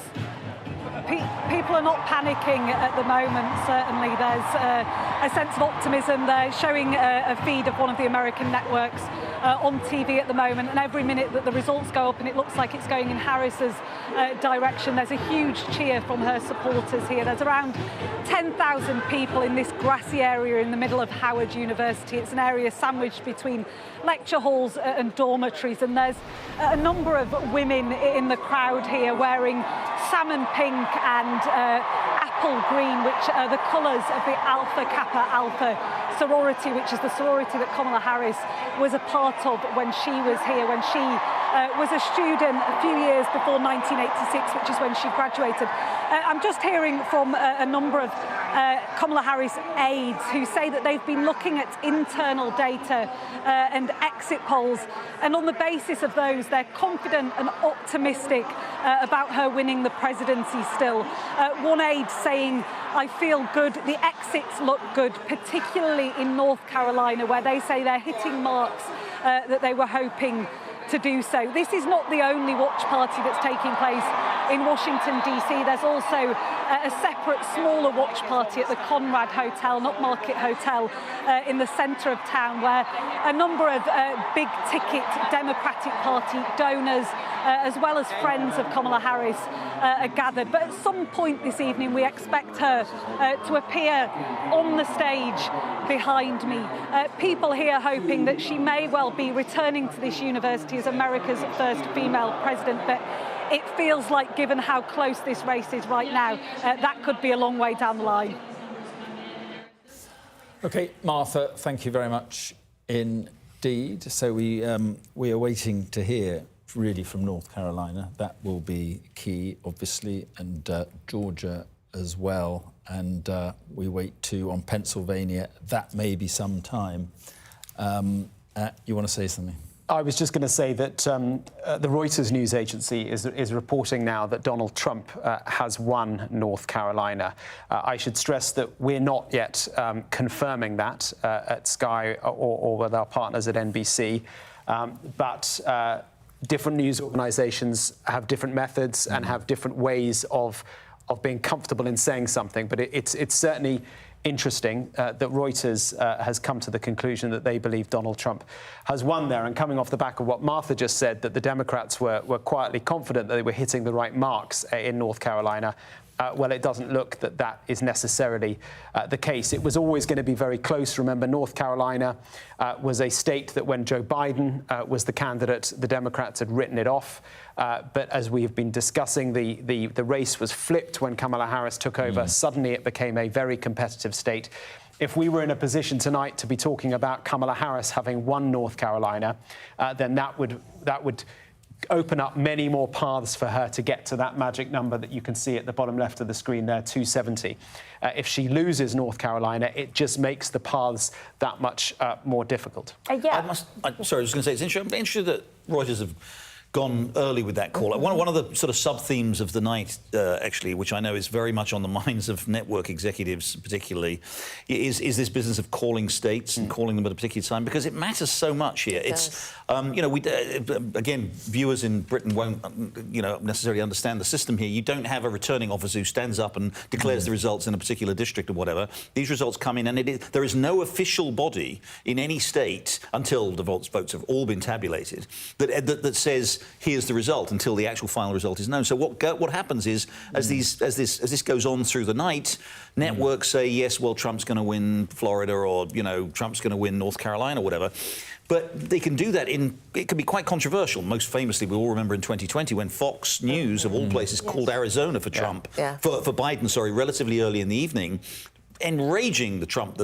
people are not panicking at the moment. Certainly, there's a sense of optimism. They're showing a feed of one of the American networks on TV at the moment, and every minute that the results go up and it looks like it's going in Harris's direction, there's a huge cheer from her supporters here. There's around 10,000 people in this grassy area in the middle of Howard University. It's an area sandwiched between lecture halls and dormitories, and there's a number of women in the crowd here wearing salmon pink and apple green, which are the colours of the Alpha Kappa Alpha sorority, which is the sorority that Kamala Harris was a part of when she was here, when she was a student a few years before 1986, which is when she graduated. I'm just hearing from a number of Kamala Harris aides who say that they've been looking at internal data and exit polls, and on the basis of those, they're confident and optimistic about her winning the presidency still. One aide saying, I feel good, the exits look good, particularly in North Carolina, where they say they're hitting marks that they were hoping to do so. This is not the only watch party that's taking place in Washington, D.C. There's also a separate, smaller watch party at the Conrad Hotel, not Market Hotel, in the centre of town, where a number of big-ticket Democratic Party donors, as well as friends of Kamala Harris, are gathered. But at some point this evening, we expect her to appear on the stage behind me. People here hoping that she may well be returning to this university as America's first female president, but it feels like, given how close this race is right now, that could be a long way down the line. OK, Martha, thank you very much indeed. So we are waiting to hear really from North Carolina. That will be key, obviously, and Georgia as well. And we wait too on Pennsylvania. That may be some time. You want to say something? I was just going to say that the Reuters news agency is reporting now that Donald Trump has won North Carolina. I should stress that we're not yet confirming that at Sky or with our partners at NBC. But different news organisations have different methods and have different ways of being comfortable in saying something. But it's certainly interesting that Reuters has come to the conclusion that they believe Donald Trump has won there. And coming off the back of what Martha just said, that the Democrats were quietly confident that they were hitting the right marks in North Carolina, well, it doesn't look that is necessarily the case. It was always going to be very close. Remember, North Carolina was a state that when Joe Biden was the candidate, the Democrats had written it off. But as we have been discussing, the race was flipped when Kamala Harris took over. Suddenly it became a very competitive state. If we were in a position tonight to be talking about Kamala Harris having won North Carolina, then that would open up many more paths for her to get to that magic number that you can see at the bottom left of the screen there, 270. If she loses North Carolina, it just makes the paths that much more difficult. Sorry, I was going to say, I'm interested that Reuters have gone early with that call. One of the sort of sub-themes of the night, actually, which I know is very much on the minds of network executives particularly, is this business of calling states and calling them at a particular time, because it matters so much here. It's, you know, again, viewers in Britain won't, you know, necessarily understand the system here. You don't have a returning officer who stands up and declares the results in a particular district or whatever. These results come in, and there is no official body in any state until the votes have all been tabulated that says, here's the result, until the actual final result is known. So what happens is, as this goes on through the night, networks say, yes, well, Trump's going to win Florida, or, you know, Trump's going to win North Carolina or whatever. But they can do that it can be quite controversial. Most famously, we all remember in 2020 when Fox News, of all places, called Arizona for Trump, for Biden, sorry, relatively early in the evening, enraging the Trump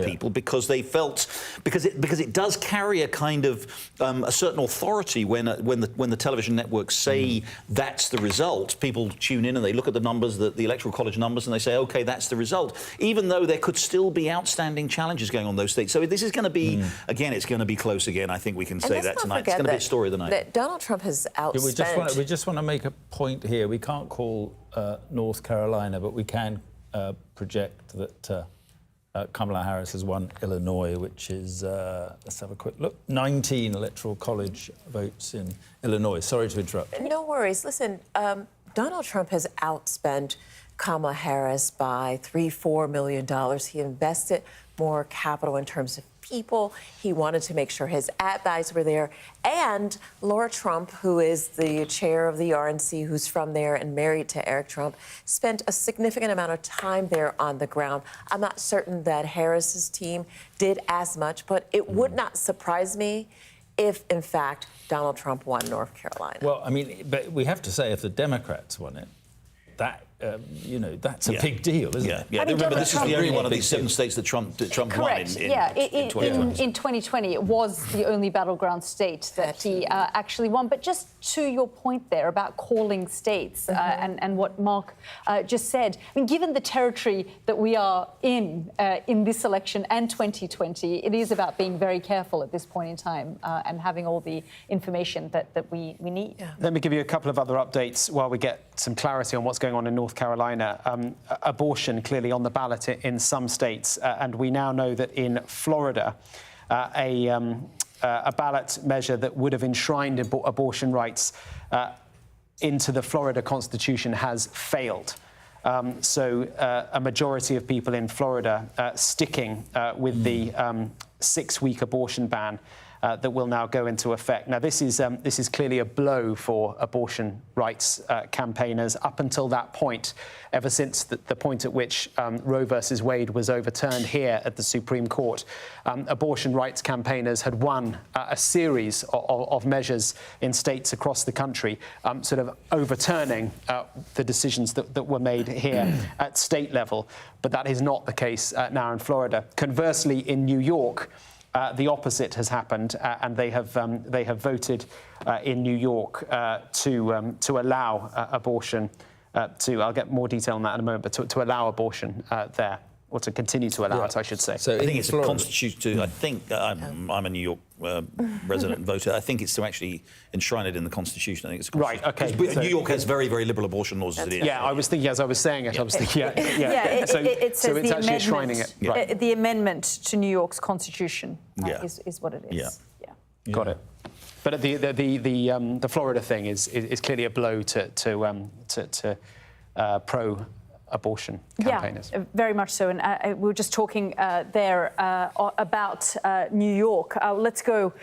people, because they felt because it does carry a kind of a certain authority when the television networks say that's the result. People tune in and they look at the numbers, the Electoral College numbers, and they say, OK, that's the result, even though there could still be outstanding challenges going on in those states. So this is going to be again, it's going to be close again. I think we can say that tonight. It's going to be a story of the night. That Donald Trump has outspent. We just want to make a point here. We can't call North Carolina, but we can project that Kamala Harris has won Illinois, which is, let's have a quick look, 19 Electoral College votes in Illinois. Sorry to interrupt. No worries. Listen, Donald Trump has outspent Kamala Harris by $3-4 million. He invested more capital in terms of people. He wanted to make sure his ad buys were there. And Laura Trump, who is the chair of the RNC, who's from there and married to Eric Trump, spent a significant amount of time there on the ground. I'm not certain that Harris's team did as much, but it would not surprise me if, in fact, Donald Trump won North Carolina. Well, I mean, but we have to say, if the Democrats won it, that you know, that's a big deal, isn't it? Yeah, remember, this is the only one of these 7 states that Trump won in 2020. It was the only battleground state that he actually won. But just to your point there about calling states and what Mark just said, I mean, given the territory that we are in this election and 2020, it is about being very careful at this point in time and having all the information that we need. Yeah. Let me give you a couple of other updates while we get some clarity on what's going on in North Carolina. Abortion clearly on the ballot in some states, and we now know that in Florida, a ballot measure that would have enshrined abortion rights into the Florida Constitution has failed. So a majority of people in Florida sticking with the 6-week abortion ban that will now go into effect. Now, this is clearly a blow for abortion rights campaigners. Up until that point, ever since the point at which Roe versus Wade was overturned here at the Supreme Court, abortion rights campaigners had won a series of measures in states across the country, sort of overturning the decisions that were made here at state level. But that is not the case now in Florida. Conversely, in New York, the opposite has happened, and they have voted in New York to allow abortion. I'll get more detail on that in a moment, but to allow abortion there, or to continue to allow it, I should say. So I think it's a constitution. I think I'm a New York resident and voter. I think it's to actually enshrine it in the Constitution. I think it's a right. Okay. So, New York has very, very liberal abortion laws as it is. Yeah, I was thinking as I was saying it. I was thinking, it says so it's actually enshrining it. Right. The amendment to New York's Constitution is what it is. Yeah. Got it. But the Florida thing is clearly a blow to pro-abortion campaigners. Yeah, very much so. And we were just talking there about New York. Let's go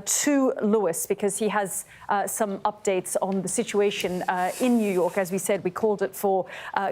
to Lewis, because he has some updates on the situation in New York. As we said, we called it for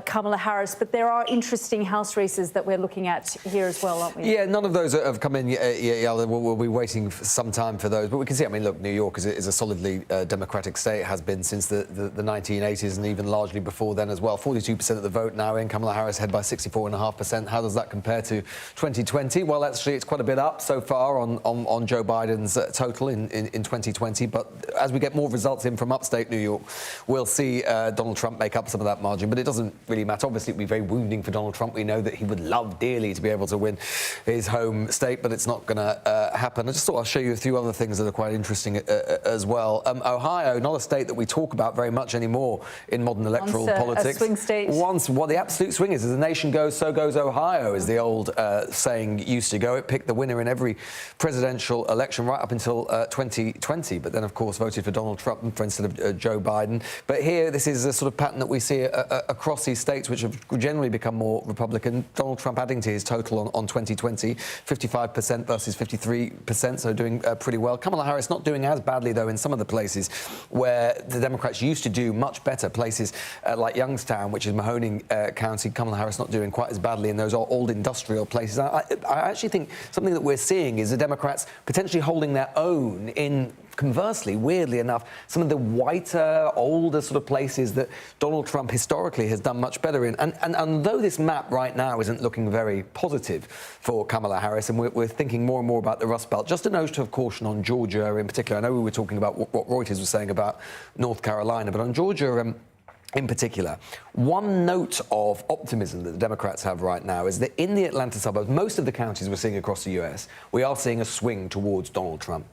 Kamala Harris, but there are interesting House races that we're looking at here as well, aren't we? Yeah, none of those have come in yet. We'll be waiting for some time for those. But we can see, I mean, look, New York is a solidly Democratic state, has been since the 1980s and even largely before then as well. 42% of the vote now. now in. Kamala Harris ahead by 64.5%. How does that compare to 2020? Well, actually, it's quite a bit up so far on Joe Biden's total in 2020. But as we get more results in from upstate New York, we'll see Donald Trump make up some of that margin. But it doesn't really matter. Obviously, it would be very wounding for Donald Trump. We know that he would love dearly to be able to win his home state, but it's not going to happen. I just thought I'll show you a few other things that are quite interesting as well. Ohio, not a state that we talk about very much anymore in modern electoral politics. A swing state. Once, what the absolute swing is, as the nation goes, so goes Ohio, as the old saying used to go. It picked the winner in every presidential election right up until 2020, but then, of course, voted for Donald Trump instead of Joe Biden. But here, this is a sort of pattern that we see across these states, which have generally become more Republican. Donald Trump adding to his total on 2020, 55% versus 53%, so doing pretty well. Kamala Harris not doing as badly, though, in some of the places where the Democrats used to do much better, places like Youngstown, which is Mahoning County. Kamala Harris not doing quite as badly in those old industrial places. I actually think something that we're seeing is the Democrats potentially holding their own in, conversely, weirdly enough, some of the whiter, older sort of places that Donald Trump historically has done much better in. And though this map right now isn't looking very positive for Kamala Harris, and we're thinking more and more about the Rust Belt, just a note of caution on Georgia in particular. I know we were talking about what Reuters was saying about North Carolina, but on Georgia in particular, one note of optimism that the Democrats have right now is that in the Atlanta suburbs, most of the counties we're seeing across the US, we are seeing a swing towards Donald Trump.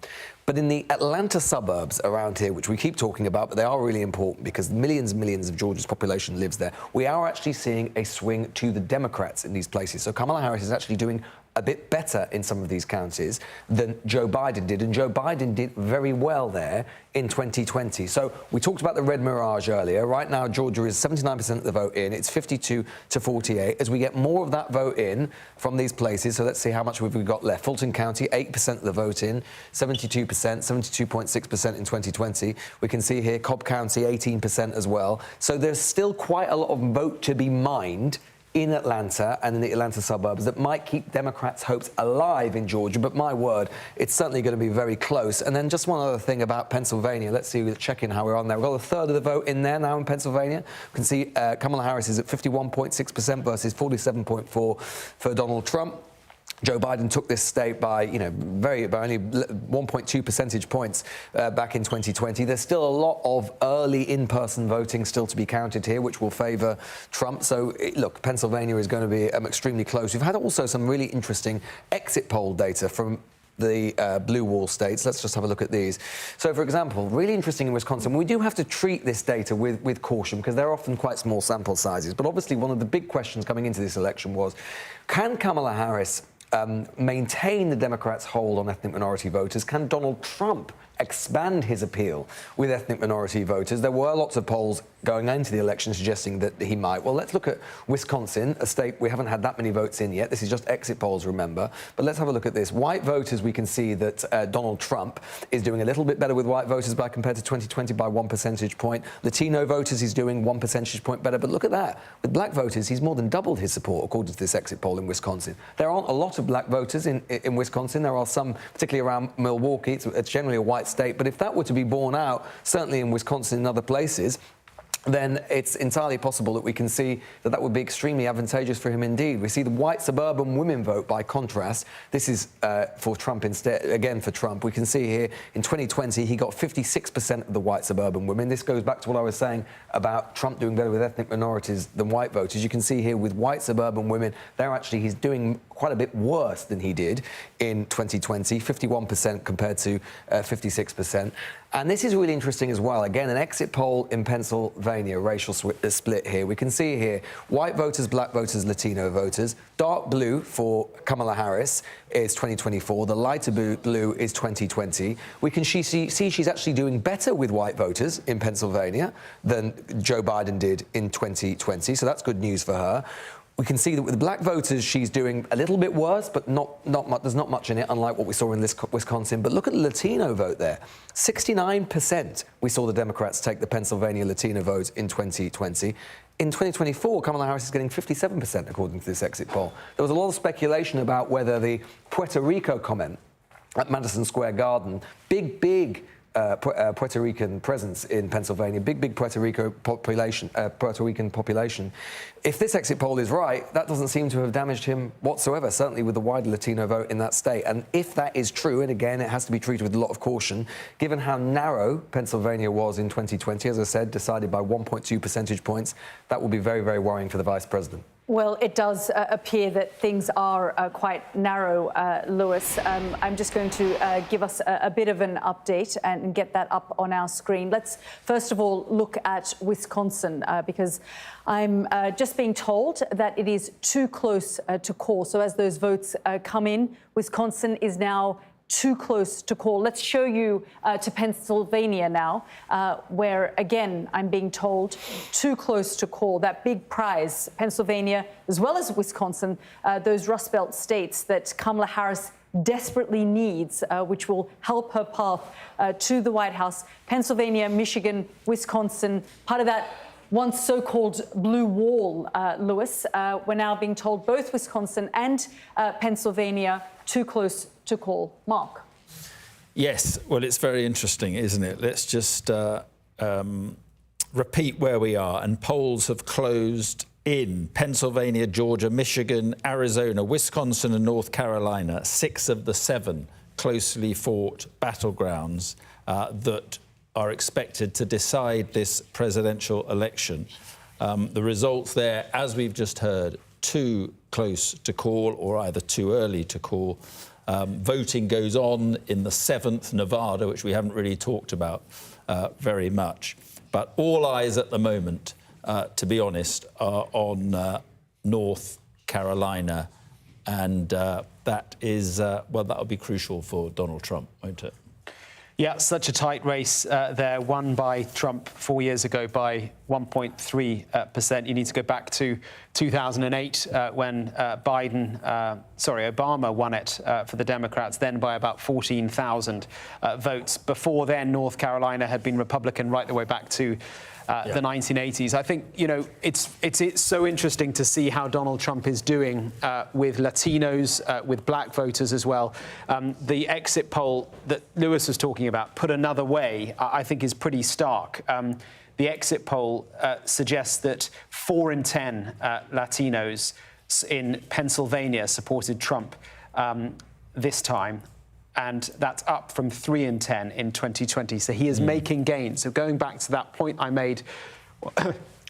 But in the Atlanta suburbs around here, which we keep talking about, but they are really important because millions and millions of Georgia's population lives there, we are actually seeing a swing to the Democrats in these places. So Kamala Harris is actually doing a bit better in some of these counties than Joe Biden did. And Joe Biden did very well there in 2020. So we talked about the red Mirage earlier. Right now, Georgia is 79% of the vote in. It's 52 to 48. As we get more of that vote in from these places, so let's see how much we've got left. Fulton County, 8% of the vote in, 72%, 72.6% in 2020. We can see here Cobb County, 18% as well. So there's still quite a lot of vote to be mined in Atlanta and in the Atlanta suburbs that might keep Democrats' hopes alive in Georgia. But my word, it's certainly going to be very close. And then just one other thing about Pennsylvania. Let's see, we'll check in how we're on there. We've got a third of the vote in there now in Pennsulvania. We can see Kamala Harris is at 51.6% versus 47.4% for Donald Trump. Joe Biden took this state by, by only 1.2 percentage points back in 2020. There's still a lot of early in-person voting still to be counted here, which will favour Trump. So, look, Pennsylvania is going to be extremely close. We've had also some really interesting exit poll data from the blue wall states. Let's just have a look at these. So, for example, really interesting in Wisconsin, we do have to treat this data with caution because they're often quite small sample sizes. But obviously, one of the big questions coming into this election was, can Kamala Harris maintain the Democrats' hold on ethnic minority voters? Can Donald Trump expand his appeal with ethnic minority voters? There were lots of polls going into the election suggesting that he might. Well, let's look at Wisconsin, a state we haven't had that many votes in yet. This is just exit polls, remember. But let's have a look at this. White voters, we can see that Donald Trump is doing a little bit better with white voters compared to 2020 by 1 percentage point. Latino voters, he's doing 1 percentage point better. But look at that. With black voters, he's more than doubled his support, according to this exit poll in Wisconsin. There aren't a lot of black voters in Wisconsin. There are some, particularly around Milwaukee. It's generally a white state. But if that were to be borne out, certainly in Wisconsin and other places, then it's entirely possible that we can see that would be extremely advantageous for him indeed. We see the white suburban women vote by contrast. This is for Trump instead, again for Trump. We can see here in 2020 he got 56% of the white suburban women. This goes back to what I was saying about Trump doing better with ethnic minorities than white voters. You can see here with white suburban women, he's doing quite a bit worse than he did in 2020, 51% compared to 56%. And this is really interesting as well. Again, an exit poll in Pennsylvania, racial split here. We can see here white voters, black voters, Latino voters. Dark blue for Kamala Harris is 2024. The lighter blue is 2020. We can see she's actually doing better with white voters in Pennsylvania than Joe Biden did in 2020. So that's good news for her. We can see that with black voters, she's doing a little bit worse, but not much. There's not much in it, unlike what we saw in Wisconsin. But look at the Latino vote there. 69% we saw the Democrats take the Pennsylvania Latino vote in 2020. In 2024, Kamala Harris is getting 57%, according to this exit poll. There was a lot of speculation about whether the Puerto Rico comment at Madison Square Garden, big Puerto Rican presence in Pennsylvania, big Puerto Rican population. If this exit poll is right, that doesn't seem to have damaged him whatsoever, certainly with the wider Latino vote in that state. And if that is true, and again, it has to be treated with a lot of caution, given how narrow Pennsylvania was in 2020, as I said, decided by 1.2 percentage points, that will be very, very worrying for the Vice President. Well, it does appear that things are quite narrow, Lewis. I'm just going to give us a bit of an update and get that up on our screen. Let's first of all look at Wisconsin, because I'm just being told that it is too close to call. So as those votes come in, Wisconsin is now too close to call. Let's show you to Pennsylvania now, where, again, I'm being told too close to call. That big prize, Pennsylvania, as well as Wisconsin, those Rust Belt states that Kamala Harris desperately needs, which will help her path to the White House. Pennsylvania, Michigan, Wisconsin, part of that once so-called blue wall, Lewis. We're now being told both Wisconsin and Pennsylvania too close to call. Mark. Yes, well, it's very interesting, isn't it? Let's just repeat where we are. And polls have closed in Pennsylvania, Georgia, Michigan, Arizona, Wisconsin and North Carolina, 6 of the 7 closely fought battlegrounds that are expected to decide this presidential election. The results there, as we've just heard, too close to call or either too early to call. Voting goes on in the 7th, Nevada, which we haven't really talked about very much. But all eyes at the moment, to be honest, are on North Carolina. And that is, well, that'll be crucial for Donald Trump, won't it? Yeah, such a tight race there, won by Trump 4 years ago by 1.3%. You need to go back to 2008 when Obama won it for the Democrats, then by about 14,000 votes. Before then, North Carolina had been Republican right the way back to the 1980s. I think, you know, it's so interesting to see how Donald Trump is doing with Latinos, with black voters as well. The exit poll that Lewis was talking about, put another way, I think is pretty stark. The exit poll suggests that 4 in 10 Latinos in Pennsylvania supported Trump this time. And that's up from 3 in 10 in 2020. So he is making gains. So going back to that point I made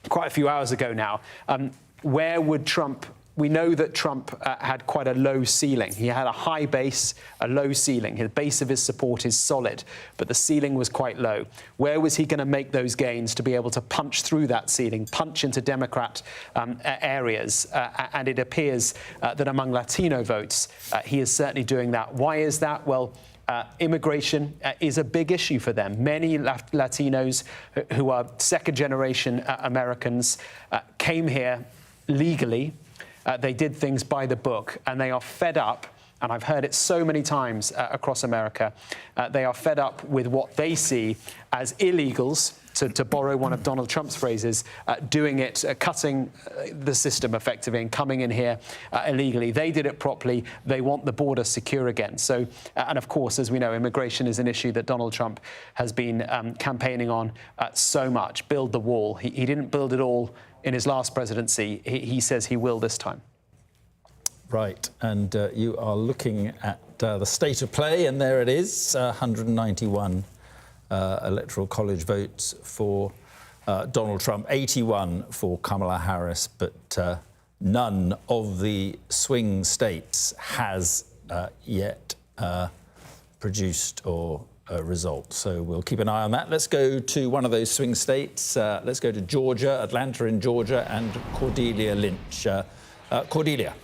quite a few hours ago now, where would Trump... We know that Trump had quite a low ceiling. He had a high base, a low ceiling. The base of his support is solid, but the ceiling was quite low. Where was he going to make those gains to be able to punch through that ceiling, punch into Democrat areas? And it appears that among Latino votes, he is certainly doing that. Why is that? Well, immigration is a big issue for them. Many Latinos who are second-generation Americans came here legally. They did things by the book, and they are fed up, and I've heard it so many times across America, they are fed up with what they see as illegals, to borrow one of Donald Trump's phrases, doing it, cutting the system effectively and coming in here illegally. They did it properly. They want the border secure again. So, and of course, as we know, immigration is an issue that Donald Trump has been campaigning on so much. Build the wall. He didn't build it all in his last presidency. He says he will this time. Right, and you are looking at the state of play, and there it is, 191 Electoral College votes for Donald Trump, 81 for Kamala Harris, but none of the swing states has yet produced or result. So we'll keep an eye on that. Let's go to one of those swing states. Let's go to Georgia, Atlanta in Georgia, and Cordelia Lynch. Cordelia.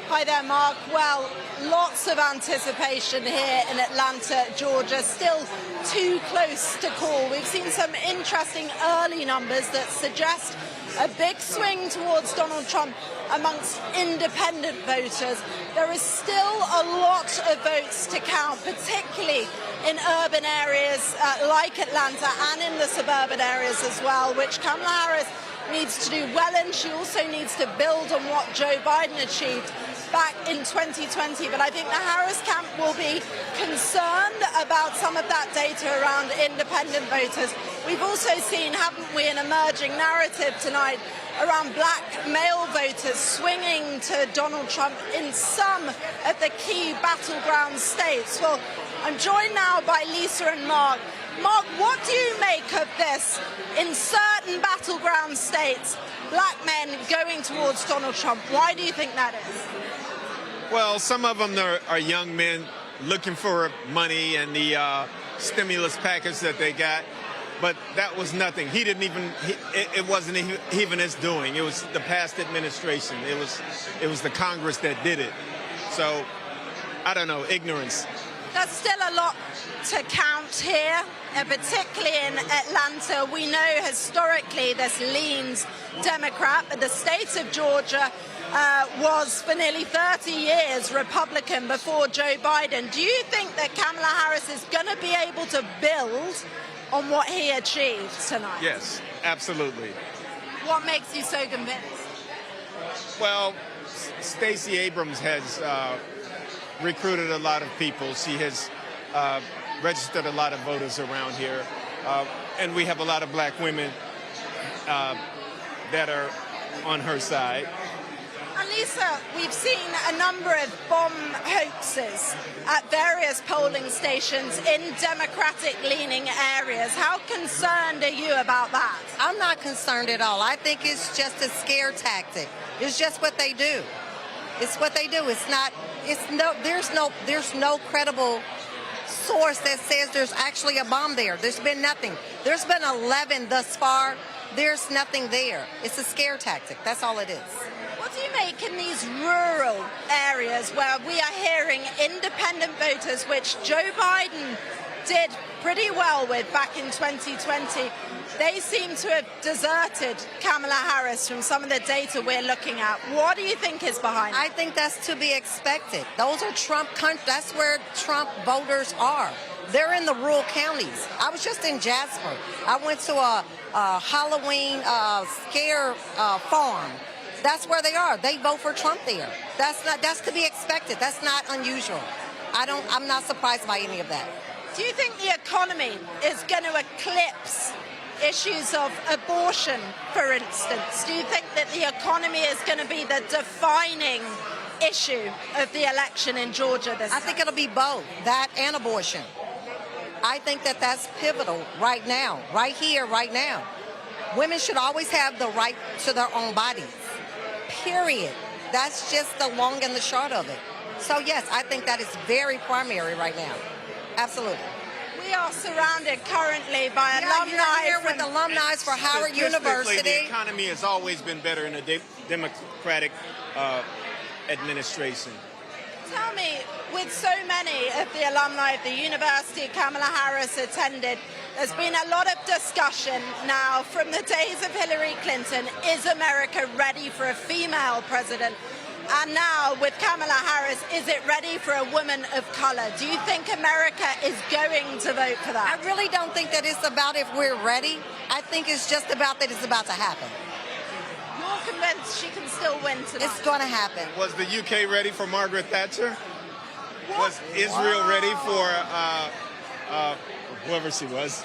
Hi there, Mark. Well, lots of anticipation here in Atlanta, Georgia. Still too close to call. We've seen some interesting early numbers that suggest a big swing towards Donald Trump amongst independent voters. There is still a lot of votes to count, particularly in urban areas like Atlanta and in the suburban areas as well, which Kamala Harris needs to do well in. She also needs to build on what Joe Biden achieved. back in 2020, but I think the Harris camp will be concerned about some of that data around independent voters. We've also seen, haven't we, an emerging narrative tonight around black male voters swinging to Donald Trump in some of the key battleground states. Well, I'm joined now by Lisa and Mark. Mark, what do you make of this? In certain battleground states, black men going towards Donald Trump. Why do you think that is? Well, some of them are young men looking for money and the stimulus package that they got. But that was nothing. He didn't even. It wasn't even his doing. It was the past administration. It was the Congress that did it. So, I don't know. Ignorance. There's still a lot to count here, particularly in Atlanta. We know historically this leans Democrat, but the state of Georgia was for nearly 30 years Republican before Joe Biden. Do you think that Kamala Harris is going to be able to build on what he achieved tonight? Yes, absolutely. What makes you so convinced? Well, Stacey Abrams has recruited a lot of people. She has registered a lot of voters around here. And we have a lot of black women that are on her side. And Lisa, we've seen a number of bomb hoaxes at various polling stations in Democratic-leaning areas. How concerned are you about that? I'm not concerned at all. I think it's just a scare tactic. It's just what they do. It's what they do. There's no credible source that says there's actually a bomb there. There's been nothing. There's been 11 thus far. There's nothing there. It's a scare tactic. That's all it is. What do you make in these rural areas where we are hearing independent voters, which Joe Biden did pretty well with back in 2020? They seem to have deserted Kamala Harris from some of the data we're looking at. What do you think is behind it? I think that's to be expected. Those are that's where Trump voters are. They're in the rural counties. I was just in Jasper. I went to a Halloween scare farm. That's where they are. They vote for Trump there. That's to be expected. That's not unusual. I'm not surprised by any of that. Do you think the economy is going to eclipse issues of abortion, for instance? Do you think that the economy is going to be the defining issue of the election in Georgia this time? I think it'll be both, that and abortion. I think that that's pivotal right now, right here, right now. Women should always have the right to their own bodies, period. That's just the long and the short of it. So, yes, I think that is very primary right now. Absolutely. We are surrounded currently by alumni. Here with alumni for Howard University. The economy has always been better in a Democratic administration. Tell me, with so many of the alumni of the university Kamala Harris attended, there's been a lot of discussion now from the days of Hillary Clinton. Is America ready for a female president? And now with Kamala Harris, is it ready for a woman of color? Do you think America is going to vote for that? I really don't think that it's about if we're ready. I think it's just about that it's about to happen. You're convinced she can still win tonight? It's going to happen. Was the UK ready for Margaret Thatcher? Was Israel ready for whoever she was?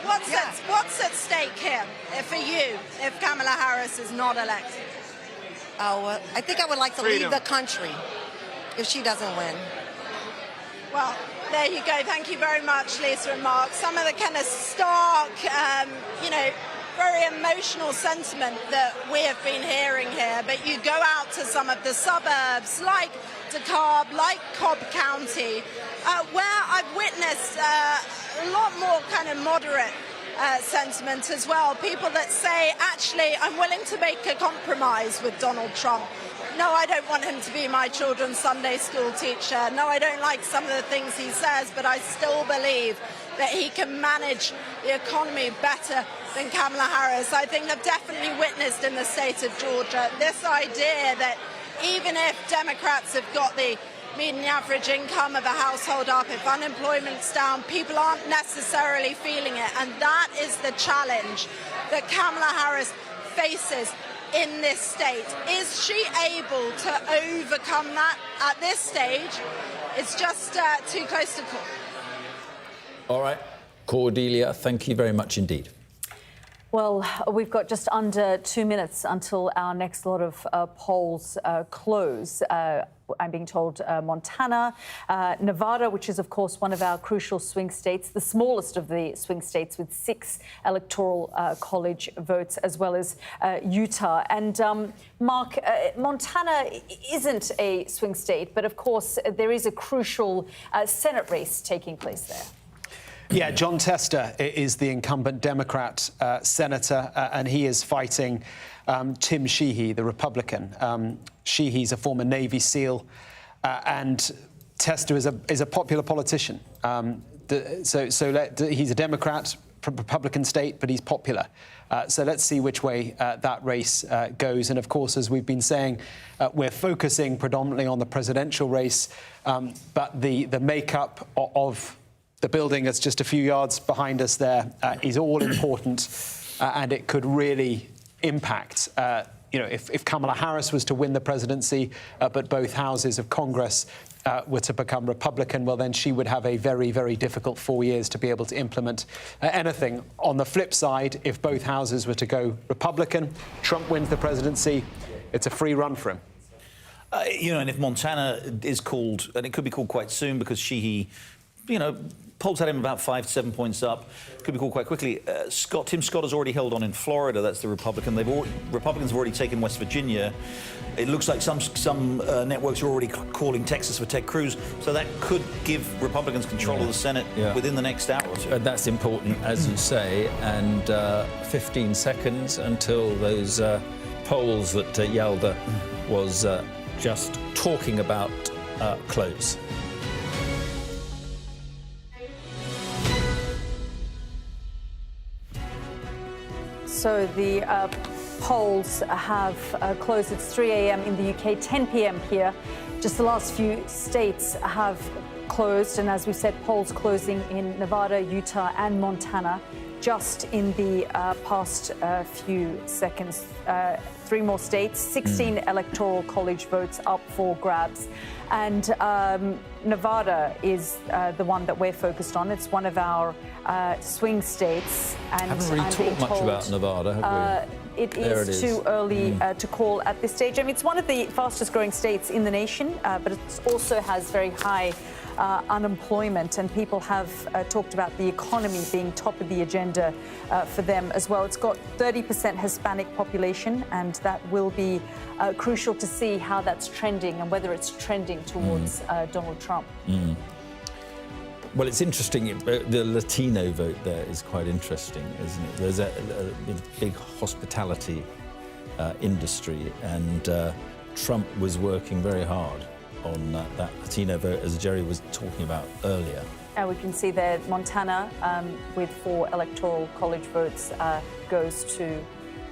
What's at stake here for you if Kamala Harris is not elected? Oh, I think I would like to leave the country if she doesn't win. Well, there you go. Thank you very much, Lisa and Mark. Some of the kind of stark, very emotional sentiment that we have been hearing here. But you go out to some of the suburbs like DeKalb, like Cobb County, where I've witnessed a lot more kind of moderate sentiment as well. People that say, actually, I'm willing to make a compromise with Donald Trump. No, I don't want him to be my children's Sunday school teacher. No, I don't like some of the things he says, but I still believe that he can manage the economy better than Kamala Harris. I think I've definitely witnessed in the state of Georgia this idea that even if Democrats have got the median average income of a household up, if unemployment's down, people aren't necessarily feeling it. And that is the challenge that Kamala Harris faces in this state. Is she able to overcome that at this stage? It's just too close to call. All right, Cordelia, thank you very much indeed. Well, we've got just under 2 minutes until our next lot of polls close. I'm being told Montana, Nevada, which is, of course, one of our crucial swing states, the smallest of the swing states with 6 electoral college votes, as well as Utah. And, Mark, Montana isn't a swing state, but, of course, there is a crucial Senate race taking place there. Yeah, John Tester is the incumbent Democrat senator, and he is fighting Tim Sheehy, the Republican. Sheehy's a former Navy SEAL, and Tester is a popular politician. He's a Democrat, Republican state, but he's popular. So let's see which way that race goes. And of course, as we've been saying, we're focusing predominantly on the presidential race, but the makeup of the building that's just a few yards behind us there is all important, and it could really impact, if Kamala Harris was to win the presidency, but both houses of Congress were to become Republican, well, then she would have a very, very difficult 4 years to be able to implement anything. On the flip side, if both houses were to go Republican, Trump wins the presidency, it's a free run for him. And if Montana is called, and it could be called quite soon because Sheehy, polls had him about 5 to 7 points up. Could be called quite quickly. Tim Scott has already held on in Florida. That's the Republican. Republicans have already taken West Virginia. It looks like some networks are already calling Texas for Ted Cruz. So that could give Republicans control of the Senate within the next hour or two. That's important, as you say. And 15 seconds until those polls that Yalda was just talking about close. So the polls have closed. It's 3 a.m. in the UK, 10 p.m. here. Just the last few states have closed. And as we said, polls closing in Nevada, Utah and Montana just in the past few seconds. 3 more states, 16 electoral college votes up for grabs. And Nevada is the one that we're focused on. It's one of our swing states. And haven't really talked much about Nevada, have we? It is too early to call at this stage. I mean, it's one of the fastest growing states in the nation, but it also has very high unemployment, and people have talked about the economy being top of the agenda for them as well. It's got 30% Hispanic population, and that will be crucial to see how that's trending and whether it's trending towards Donald Trump. Well, it's interesting. The Latino vote there is quite interesting, isn't it? There's a big hospitality industry, and Trump was working very hard on that Latino vote, as Jerry was talking about earlier. We can see there Montana, with 4 electoral college votes, goes to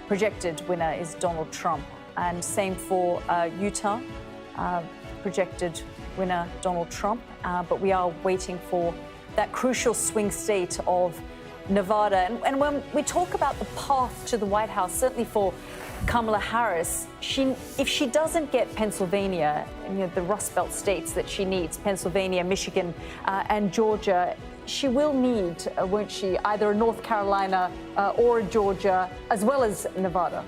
projected winner is Donald Trump. And same for Utah, projected winner Donald Trump. But we are waiting for that crucial swing state of Nevada. And when we talk about the path to the White House, certainly for Kamala Harris, if she doesn't get Pennsylvania, the Rust Belt states that she needs, Pennsylvania, Michigan, and Georgia, she will need, won't she, either a North Carolina or a Georgia, as well as Nevada.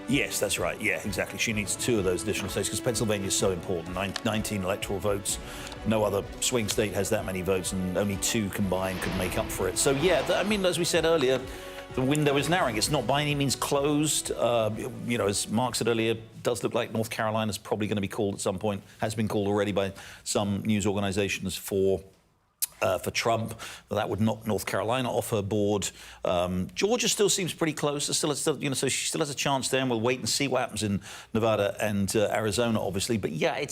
Yes, that's right. Yeah, exactly. She needs 2 of those additional states because Pennsylvania is so important. 19 electoral votes. No other swing state has that many votes, and only 2 combined could make up for it. So, yeah, I mean, as we said earlier, the window is narrowing. It's not by any means closed. As Mark said earlier, it does look like North Carolina is probably going to be called at some point, has been called already by some news organizations for Trump. That would knock North Carolina off her board. Georgia still seems pretty close. So she still has a chance there, and we'll wait and see what happens in Nevada and Arizona, obviously. But yeah, I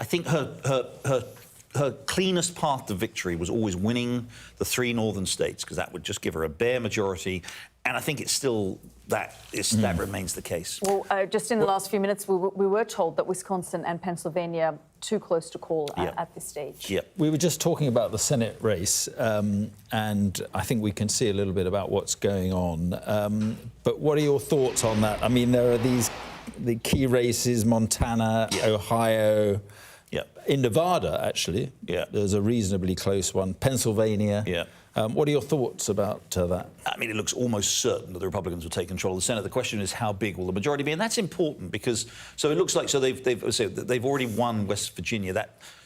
think her cleanest path to victory was always winning the 3 northern states, because that would just give her a bare majority. And I think it's still that remains the case. Well, just in the last few minutes, we were told that Wisconsin and Pennsylvania, too close to call at this stage. Yeah. We were just talking about the Senate race, and I think we can see a little bit about what's going on. But what are your thoughts on that? I mean, there are the key races, Montana, Ohio, in Nevada, actually. Yeah. There's a reasonably close one. Pennsylvania. Yeah. What are your thoughts about that? I mean, it looks almost certain that the Republicans will take control of the Senate. The question is, how big will the majority be? And that's important because, so it looks like, they've already won West Virginia.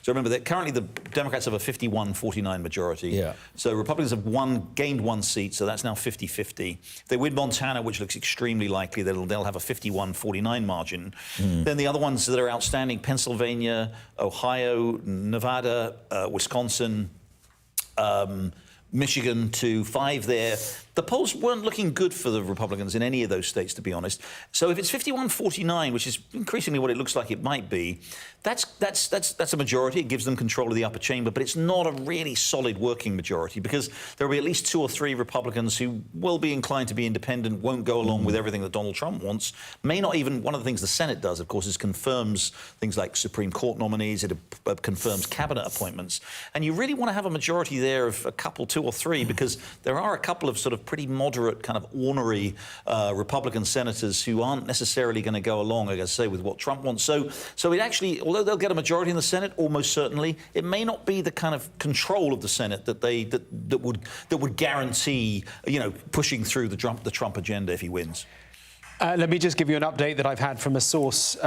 So remember that currently the Democrats have a 51-49 majority. Yeah. So Republicans have gained one seat, so that's now 50-50. If they win Montana, which looks extremely likely, they'll have a 51-49 margin. Then the other ones that are outstanding, Pennsylvania, Ohio, Nevada, Wisconsin, Michigan to 5 there. The polls weren't looking good for the Republicans in any of those states, to be honest. So if it's 51-49, which is increasingly what it looks like it might be, that's a majority. It gives them control of the upper chamber, but it's not a really solid working majority because there will be at least 2 or 3 Republicans who will be inclined to be independent, won't go along with everything that Donald Trump wants. May not even, one of the things the Senate does, of course, is confirms things like Supreme Court nominees. It confirms cabinet appointments. And you really want to have a majority there of a couple, 2 or 3, because there are a couple of sort of pretty moderate, kind of ornery Republican senators who aren't necessarily going to go along, I guess, say, with what Trump wants. So it actually, although they'll get a majority in the Senate, almost certainly, it may not be the kind of control of the Senate that would guarantee, pushing through the Trump agenda if he wins. Let me just give you an update that I've had from a source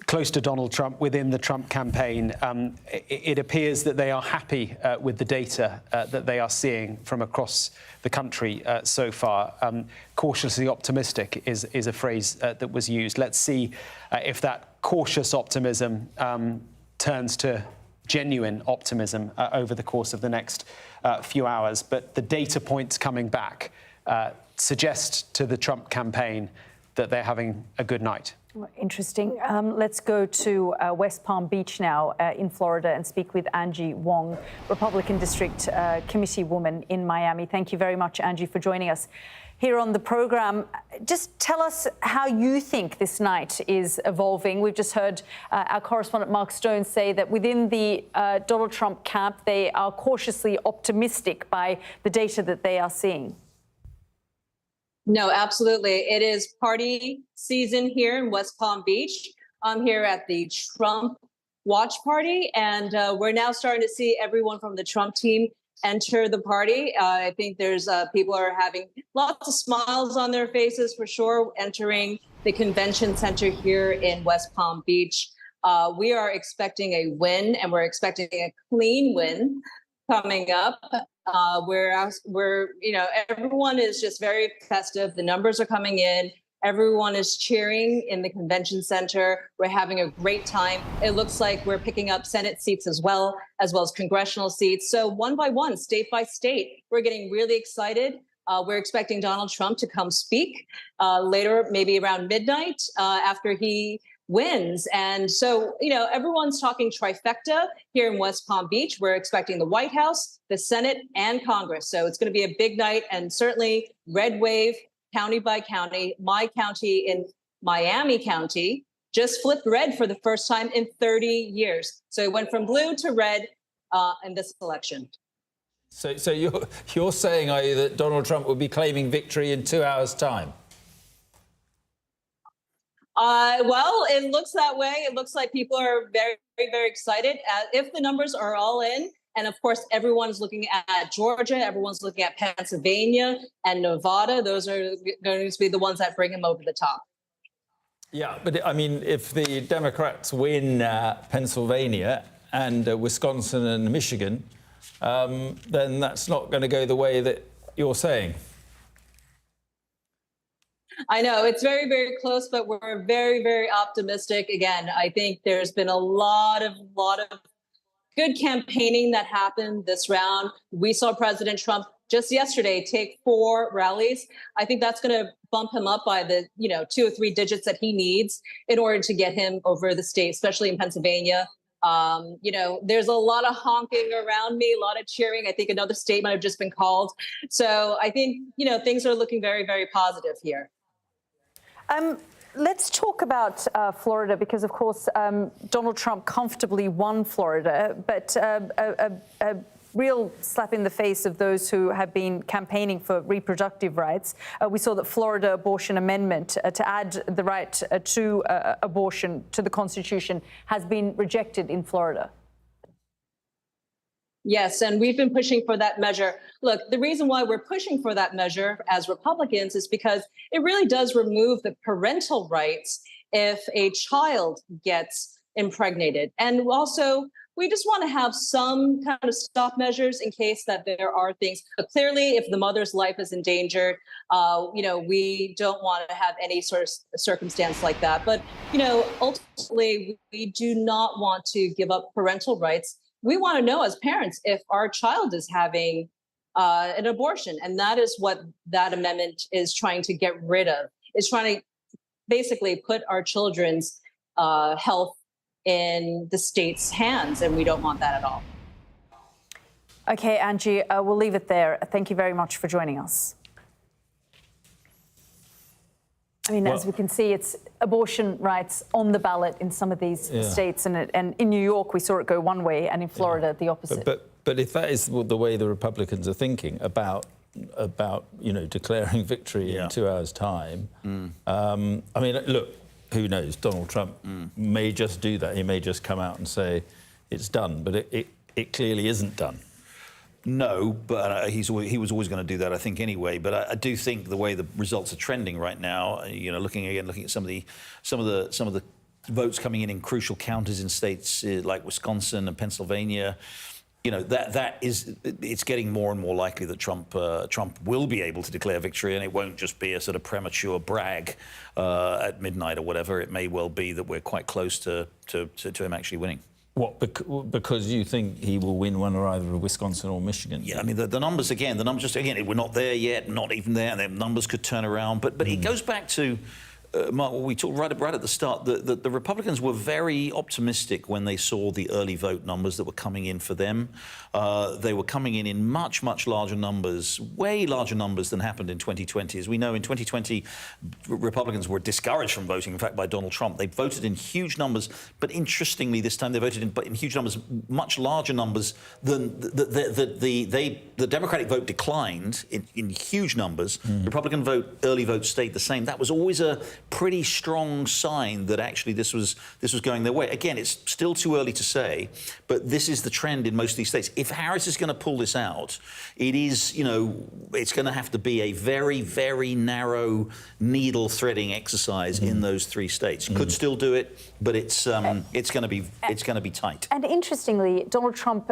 close to Donald Trump within the Trump campaign. It appears that they are happy with the data that they are seeing from across the country so far. Cautiously optimistic is a phrase that was used. Let's see if that cautious optimism turns to genuine optimism over the course of the next few hours. But the data points coming back suggest to the Trump campaign that they're having a good night. Interesting. Let's go to West Palm Beach now in Florida and speak with Angie Wong, Republican District Committee woman in Miami. Thank you very much, Angie, for joining us here on the program. Just tell us how you think this night is evolving. We've just heard our correspondent Mark Stone say that within the Donald Trump camp, they are cautiously optimistic by the data that they are seeing. No, absolutely. It is party season here in West Palm Beach. I'm here at the Trump watch party, and we're now starting to see everyone from the Trump team enter the party. I think there's people are having lots of smiles on their faces for sure, entering the convention center here in West Palm Beach. We are expecting a win, and we're expecting a clean win coming up. Everyone is just very festive. The numbers are coming in. Everyone is cheering in the convention center. We're having a great time. It looks like we're picking up Senate seats as well as congressional seats. So one by one, state by state, we're getting really excited. We're expecting Donald Trump to come speak later, maybe around midnight after he wins. And so, everyone's talking trifecta here in West Palm Beach. We're expecting the White House, the Senate, and Congress. So it's going to be a big night, and certainly red wave, county by county. My county in Miami County just flipped red for the first time in 30 years. So it went from blue to red in this election. So you're saying, are you, that Donald Trump will be claiming victory in 2 hours' time? Well, it looks that way. It looks like people are very, very excited. If the numbers are all in, and of course, everyone's looking at Georgia, everyone's looking at Pennsylvania and Nevada. Those are going to be the ones that bring him over the top. Yeah, but I mean, if the Democrats win Pennsylvania and Wisconsin and Michigan, then that's not going to go the way that you're saying. I know it's very, very close, but we're very, very optimistic. Again, I think there's been a lot of good campaigning that happened this round. We saw President Trump just yesterday take 4 rallies. I think that's going to bump him up by the 2 or 3 digits that he needs in order to get him over the state, especially in Pennsylvania. There's a lot of honking around me, a lot of cheering. I think another state might have just been called. So I think, things are looking very, very positive here. Let's talk about Florida, because, of course, Donald Trump comfortably won Florida, but a real slap in the face of those who have been campaigning for reproductive rights. We saw that Florida abortion amendment to add the right to abortion to the Constitution has been rejected in Florida. Yes, and we've been pushing for that measure. Look, the reason why we're pushing for that measure as Republicans is because it really does remove the parental rights if a child gets impregnated. And also, we just want to have some kind of stop measures in case that there are things. But clearly, if the mother's life is endangered, we don't want to have any sort of circumstance like that. But, ultimately, we do not want to give up parental rights. We want to know as parents if our child is having an abortion. And that is what that amendment is trying to get rid of. It's trying to basically put our children's health in the state's hands. And we don't want that at all. OK, Angie, we'll leave it there. Thank you very much for joining us. I mean, as we can see, it's abortion rights on the ballot in some of these states. And in New York, we saw it go one way, and in Florida, the opposite. But if that is the way the Republicans are thinking about declaring victory in 2 hours' time, I mean, look, who knows? Donald Trump may just do that. He may just come out and say it's done. But it clearly isn't done. No, but he was always going to do that, I think, anyway. But I do think the way the results are trending right now, looking at some of the votes coming in crucial counties in states like Wisconsin and Pennsylvania, it's getting more and more likely that Trump will be able to declare victory, and it won't just be a sort of premature brag at midnight or whatever. It may well be that we're quite close to him actually winning. What, because you think he will win one or either of Wisconsin or Michigan? Yeah, I mean, the numbers, we're not there yet, not even there, and the numbers could turn around. But it goes back to, Mark, what we talked right at the start, the Republicans were very optimistic when they saw the early vote numbers that were coming in for them. They were coming in much, much larger numbers, way larger numbers than happened in 2020. As we know, in 2020, Republicans were discouraged from voting, in fact, by Donald Trump. They voted in huge numbers, but interestingly, this time they voted in huge numbers, much larger numbers than the Democratic vote declined in huge numbers. The Republican early vote stayed the same. That was always a pretty strong sign that actually this was going their way. Again, it's still too early to say, but this is the trend in most of these states. If Harris is going to pull this out, it is, it's going to have to be a very, very narrow needle threading exercise in those 3 states. Could still do it, but it's going to be tight. And interestingly, Donald Trump,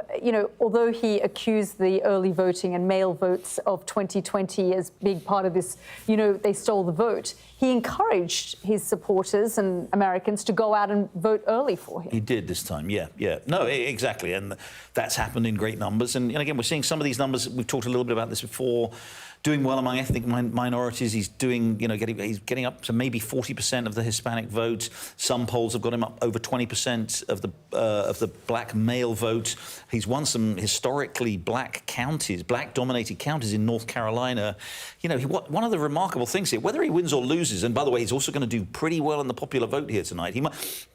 although he accused the early voting and mail votes of 2020 as being part of this, they stole the vote, he encouraged his supporters and Americans to go out and vote early for him. He did this time, yeah. No, exactly. And that's happened in great numbers. And again, we're seeing some of these numbers, we've talked a little bit about this before, doing well among ethnic minorities. He's doing, he's getting up to maybe 40% of the Hispanic vote. Some polls have got him up over 20% of the black male vote. He's won some historically black counties, black-dominated counties in North Carolina. One of the remarkable things here, whether he wins or loses, and by the way, he's also going to do pretty well in the popular vote here tonight.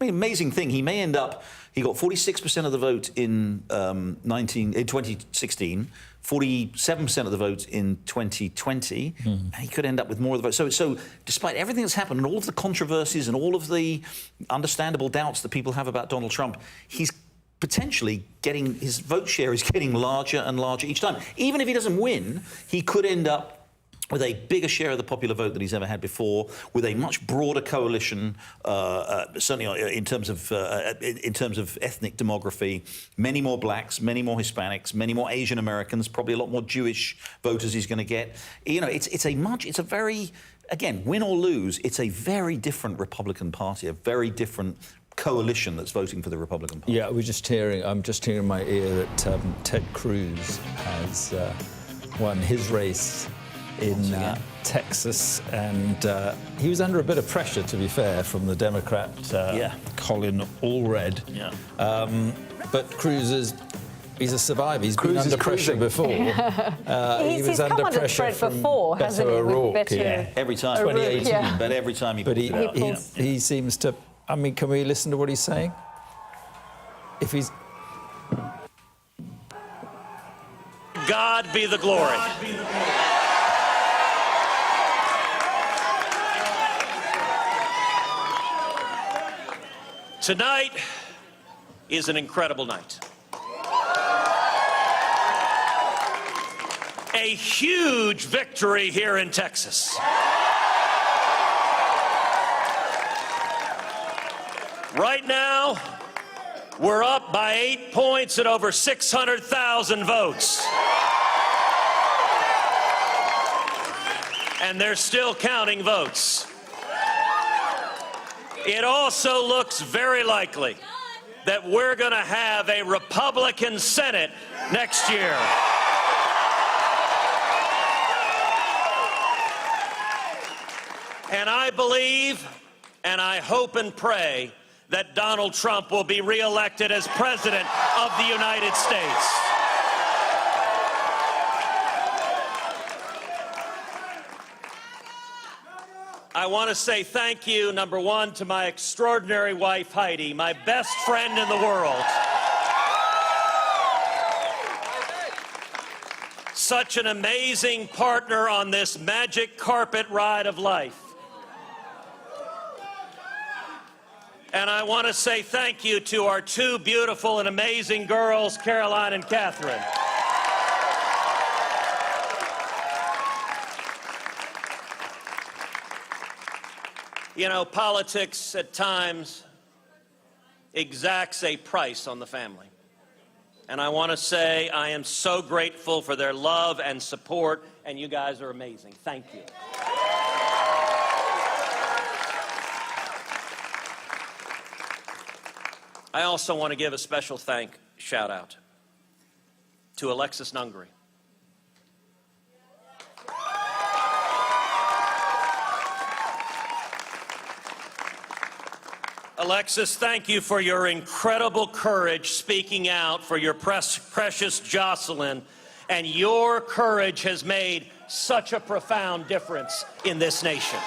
Amazing thing, he may end up. He got 46% of the vote in 2016. 47% of the vote in 2020, and he could end up with more of the vote. So despite everything that's happened and all of the controversies and all of the understandable doubts that people have about Donald Trump, he's potentially his vote share is getting larger and larger each time. Even if he doesn't win, he could end up with a bigger share of the popular vote than he's ever had before, with a much broader coalition, certainly in terms of ethnic demography, many more blacks, many more Hispanics, many more Asian Americans, probably a lot more Jewish voters he's going to get. It's a very, again, win or lose, it's a very different Republican Party, a very different coalition that's voting for the Republican Party. Yeah, I'm just hearing in my ear that Ted Cruz has won his race in Texas, and he was under a bit of pressure, to be fair, from the Democrat Colin Allred. But Cruz is, He's a survivor. He's been under pressure before. He was under pressure from before, hasn't he? O'Rourke. Yeah, every time. 2018. Yeah. But every time he But pulls it out. he seems to... I mean, can we listen to what he's saying? If he's... God be the glory. Tonight is an incredible night. A huge victory here in Texas. Right now, we're up by 8 points at over 600,000 votes. And they're still counting votes. It also looks very likely that we're going to have a Republican Senate next year. And I believe, and I hope and pray, that Donald Trump will be reelected as President of the United States. I want to say thank you, number one, to my extraordinary wife, Heidi, my best friend in the world. Such an amazing partner on this magic carpet ride of life. And I want to say thank you to our two beautiful and amazing girls, Caroline and Catherine. You know, politics at times exacts a price on the family. And I want to say I am so grateful for their love and support, and you guys are amazing. Thank you. I also want to give a special shout out to Alexis Nungary. Alexis, thank you for your incredible courage speaking out for your precious Jocelyn, and your courage has made such a profound difference in this nation.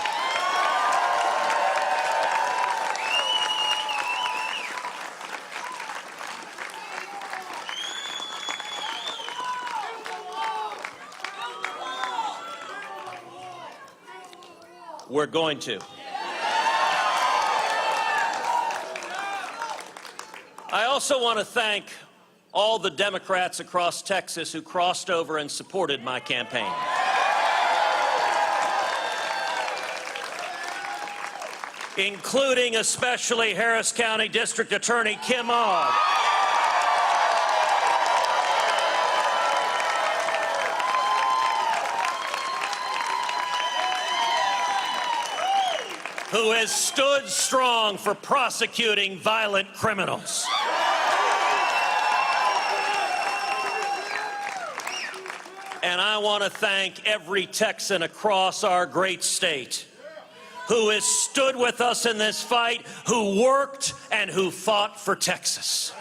We're going to. I also want to thank all the Democrats across Texas who crossed over and supported my campaign. Including especially Harris County District Attorney Kim Ogg. Who has stood strong for prosecuting violent criminals. And I want to thank every Texan across our great state who has stood with us in this fight, who worked and who fought for Texas.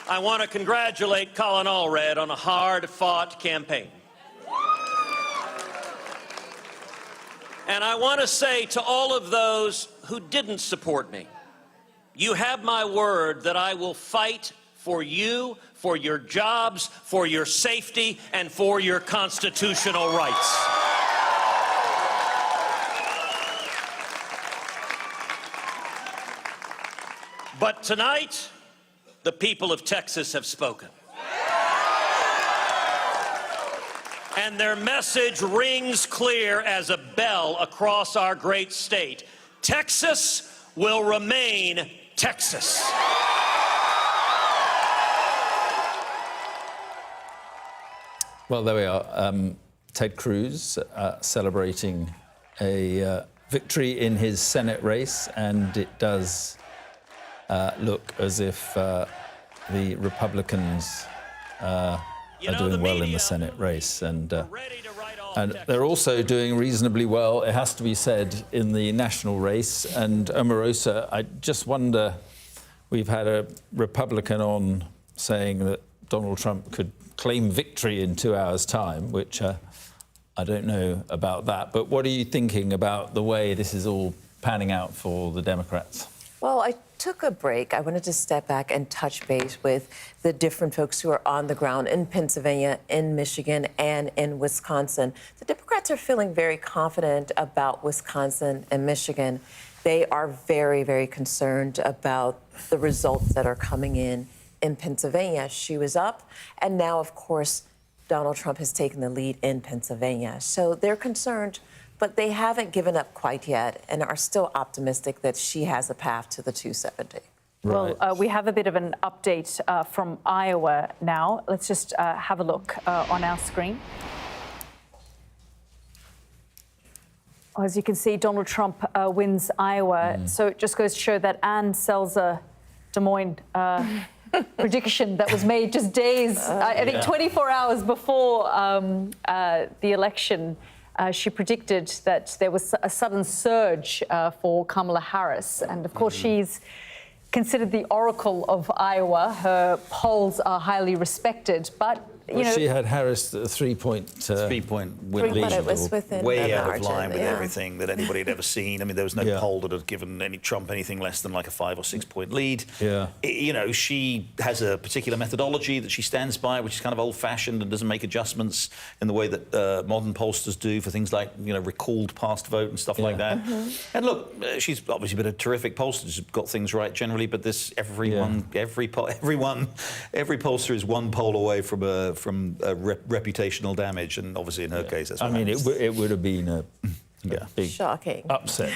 I want to congratulate Colin Allred on a hard-fought campaign. And I want to say to all of those who didn't support me, you have my word that I will fight for you, for your jobs, for your safety, and for your constitutional rights. But tonight, the people of Texas have spoken. And their message rings clear as a bell across our great state. Texas will remain Texas. Well, there we are. Ted Cruz celebrating a victory in his Senate race, and it does look as if the Republicans are doing well in the Senate race, and they're also doing reasonably well, it has to be said, in the national race. And Omarosa, I just wonder we've had a Republican on saying that Donald Trump could claim victory in 2 hours' time, which I don't know about that. But what are you thinking about the way this is all panning out for the Democrats? Well, I took a break. I wanted to step back and touch base with the different folks who are on the ground in Pennsylvania, in Michigan, and in Wisconsin. The Democrats are feeling very confident about Wisconsin and Michigan. They are very, very concerned about the results that are coming in Pennsylvania. She was up, and now, of course, Donald Trump has taken the lead in Pennsylvania. So they're concerned, but they haven't given up quite yet and are still optimistic that she has a path to the 270. Right. Well, we have a bit of an update from Iowa now. Let's just have a look on our screen. As you can see, Donald Trump wins Iowa. So it just goes to show that Ann Selzer, Des Moines, prediction that was made just days, I think 24 hours before the election. She predicted that there was a sudden surge for Kamala Harris. And of course, she's considered the oracle of Iowa. Her polls are highly respected, but you know, she had Harris at a three-point win lead. It was way out of line with yeah. everything that anybody had ever seen. I mean, there was no poll that had given Trump anything less than like a 5 or 6 point lead. Yeah. You know, she has a particular methodology that she stands by, which is kind of old-fashioned and doesn't make adjustments in the way that modern pollsters do for things like, you know, recalled past vote and stuff like that. And look, she's obviously been a terrific pollster. She's got things right generally, but this every pollster is one poll away from reputational damage, and obviously in her case, that's what happens. It would have been a big shocking upset,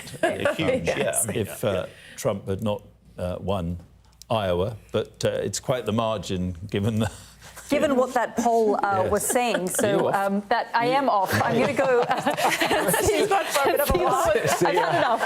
huge, if Trump had not won Iowa. But it's quite the margin, given the. Given what that poll was saying, so that I am off. I'm going to go. She's got for a bit of a while. I've had enough.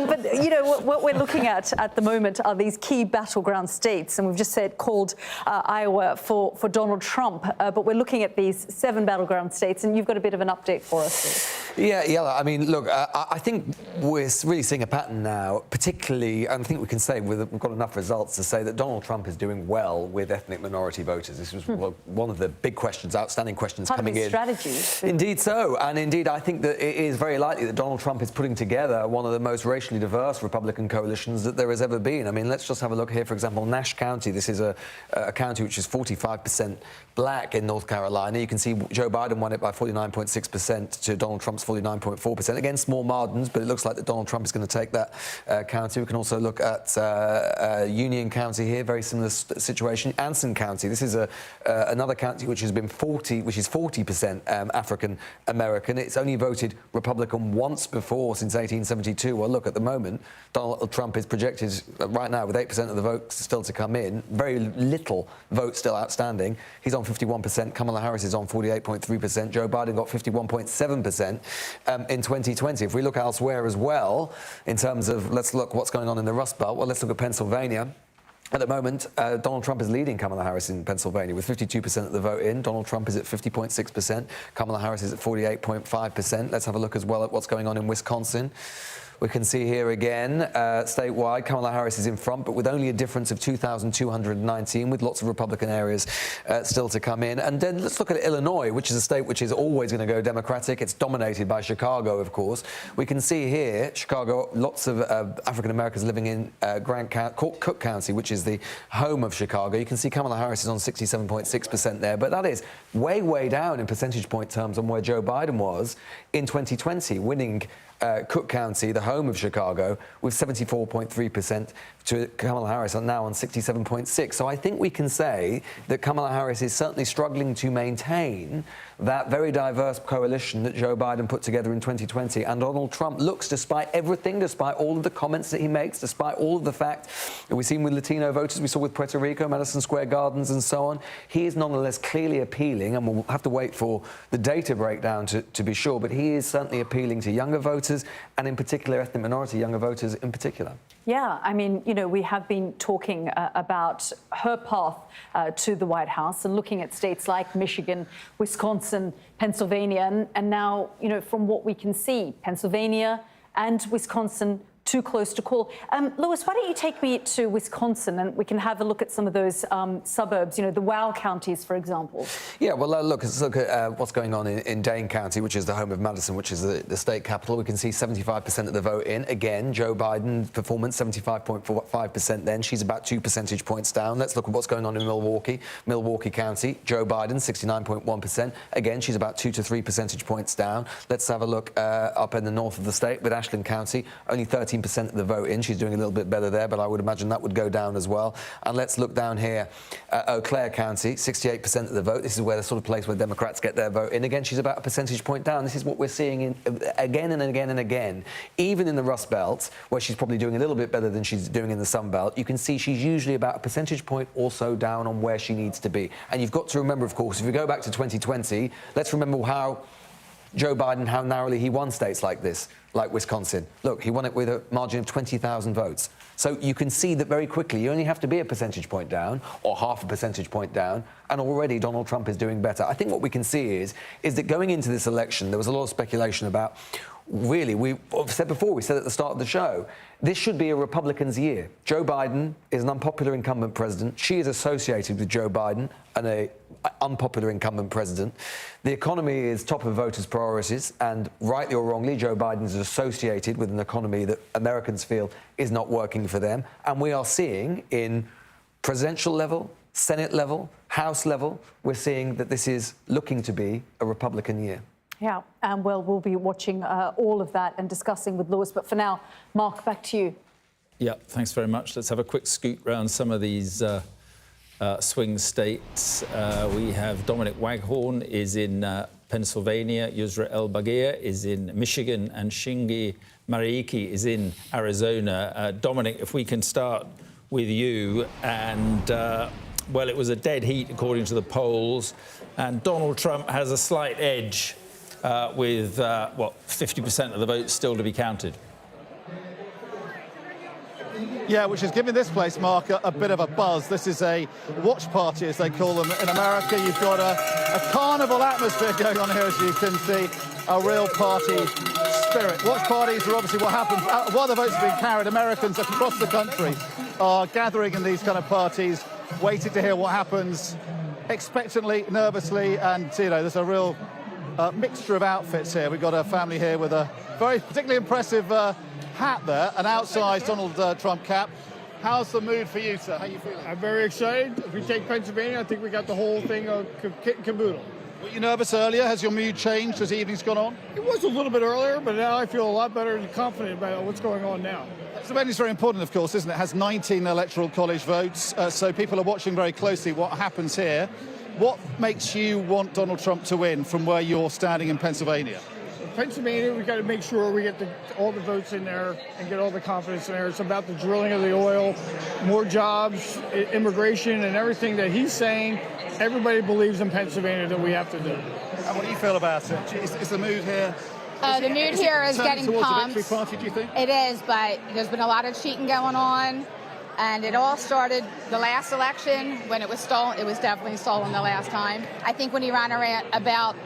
But you know what we're looking at the moment are these key battleground states, and we've just said called Iowa for Donald Trump. But we're looking at these 7 battleground states, and you've got a bit of an update for us. Yeah, Yalda. I mean, look, I think we're really seeing a pattern now, particularly, I think we can say we've got enough results to say that Donald Trump is doing well with ethnic minority voters. This was one of the big questions, outstanding questions coming in. Strategy. Indeed so. And indeed, I think that it is very likely that Donald Trump is putting together one of the most racially diverse Republican coalitions that there has ever been. I mean, let's just have a look here, for example, Nash County. This is a county which is 45% black in North Carolina. You can see Joe Biden won it by 49.6% to Donald Trump's 49.4%. Again, small margins, but it looks like that Donald Trump is going to take that county. We can also look at Union County here, very similar situation. Anson County. This is another county which has been 40% African American. It's only voted Republican once before since 1872. Well, look, at the moment, Donald Trump is projected right now with 8% of the votes still to come in. Very little votes still outstanding. He's on 51%. Kamala Harris is on 48.3%. Joe Biden got 51.7% in 2020. If we look elsewhere as well, in terms of, let's look what's going on in the Rust Belt. Well, let's look at Pennsylvania. At the moment, Donald Trump is leading Kamala Harris in Pennsylvania with 52% of the vote in. Donald Trump is at 50.6%. Kamala Harris is at 48.5%. Let's have a look as well at what's going on in Wisconsin. We can see here again, statewide, Kamala Harris is in front, but with only a difference of 2,219, with lots of Republican areas still to come in. And then let's look at Illinois, which is a state which is always going to go Democratic. It's dominated by Chicago, of course. We can see here, Chicago, lots of African Americans living in Cook County, which is the home of Chicago. You can see Kamala Harris is on 67.6% there, but that is way, way down in percentage point terms on where Joe Biden was in 2020, winning Cook County, the home of Chicago, with 74.3%, to Kamala Harris now on 67.6%. So I think we can say that Kamala Harris is certainly struggling to maintain that very diverse coalition that Joe Biden put together in 2020. And Donald Trump looks, despite everything, despite all of the comments that he makes, despite all of the fact that we've seen with Latino voters, we saw with Puerto Rico, Madison Square Gardens and so on, he is nonetheless clearly appealing, and we'll have to wait for the data breakdown to be sure, but he is certainly appealing to younger voters, and in particular ethnic minority younger voters in particular. Yeah, I mean, you know, we have been talking about her path to the White House and looking at states like Michigan, Wisconsin, Pennsylvania, and now, you know, from what we can see, Pennsylvania and Wisconsin too close to call. Lewis, why don't you take me to Wisconsin and we can have a look at some of those suburbs, you know, the wow counties, for example. Yeah, well, let's look at what's going on in Dane County, which is the home of Madison, which is the state capital. We can see 75% of the vote in. Again, Joe Biden performance, 75.5% then. She's about 2 percentage points down. Let's look at what's going on in Milwaukee County. Joe Biden, 69.1%. Again, she's about 2 to 3 percentage points down. Let's have a look up in the north of the state with Ashland County, only 13% of the vote in. She's doing a little bit better there, but I would imagine that would go down as well. And let's look down here at Eau Claire County, 68% of the vote. This is where the sort of place where Democrats get their vote in. Again, she's about a percentage point down. This is what we're seeing again and again and again. Even in the Rust Belt, where she's probably doing a little bit better than she's doing in the Sun Belt, you can see she's usually about a percentage point or so down on where she needs to be. And you've got to remember, of course, if we go back to 2020, let's remember how Joe Biden, how narrowly he won states like this, like Wisconsin. Look, he won it with a margin of 20,000 votes. So you can see that very quickly. You only have to be a percentage point down or half a percentage point down, and already Donald Trump is doing better. I think what we can see is that going into this election, there was a lot of speculation about, really, we've said before, we said at the start of the show, this should be a Republican's year. Joe Biden is an unpopular incumbent president. She is associated with Joe Biden and an unpopular incumbent president. The economy is top of voters' priorities, and rightly or wrongly, Joe Biden is associated with an economy that Americans feel is not working for them. And we are seeing in presidential level, Senate level, House level, we're seeing that this is looking to be a Republican year. Yeah, and well, we'll be watching all of that and discussing with Lewis. But for now, Mark, back to you. Yeah, thanks very much. Let's have a quick scoot round some of these swing states. We have Dominic Waghorn is in Pennsylvania, Yusra El-Bagir is in Michigan, and Shingi Mariiki is in Arizona. Dominic, if we can start with you. And, well, it was a dead heat, according to the polls, and Donald Trump has a slight edge with, 50% of the votes still to be counted. Yeah, which is giving this place, Mark, a bit of a buzz. This is a watch party, as they call them in America. You've got a carnival atmosphere going on here, as you can see, a real party spirit. Watch parties are obviously what happens. While the votes are being carried, Americans across the country are gathering in these kind of parties, waiting to hear what happens, expectantly, nervously, and, you know, there's a real mixture of outfits here. We've got a family here with a very particularly impressive hat there, an outsized Donald Trump cap. How's the mood for you, sir? How are you feeling? I'm very excited. If we take Pennsylvania, I think we got the whole thing kit and caboodle. Were you nervous earlier? Has your mood changed as the evening's gone on? It was a little bit earlier, but now I feel a lot better and confident about what's going on now. Pennsylvania is very important, of course, isn't it? It has 19 electoral college votes, so people are watching very closely what happens here. What makes you want Donald Trump to win from where you're standing in Pennsylvania? Pennsylvania, we got to make sure we get all the votes in there and get all the confidence in there. It's about the drilling of the oil, more jobs, immigration, and everything that he's saying. Everybody believes in Pennsylvania that we have to do. And what do you feel about it? Is the mood here? The mood here is getting pumped. A victory party, do you think? It is, but there's been a lot of cheating going on. And it all started the last election when it was stolen. It was definitely stolen the last time. I think when he ran around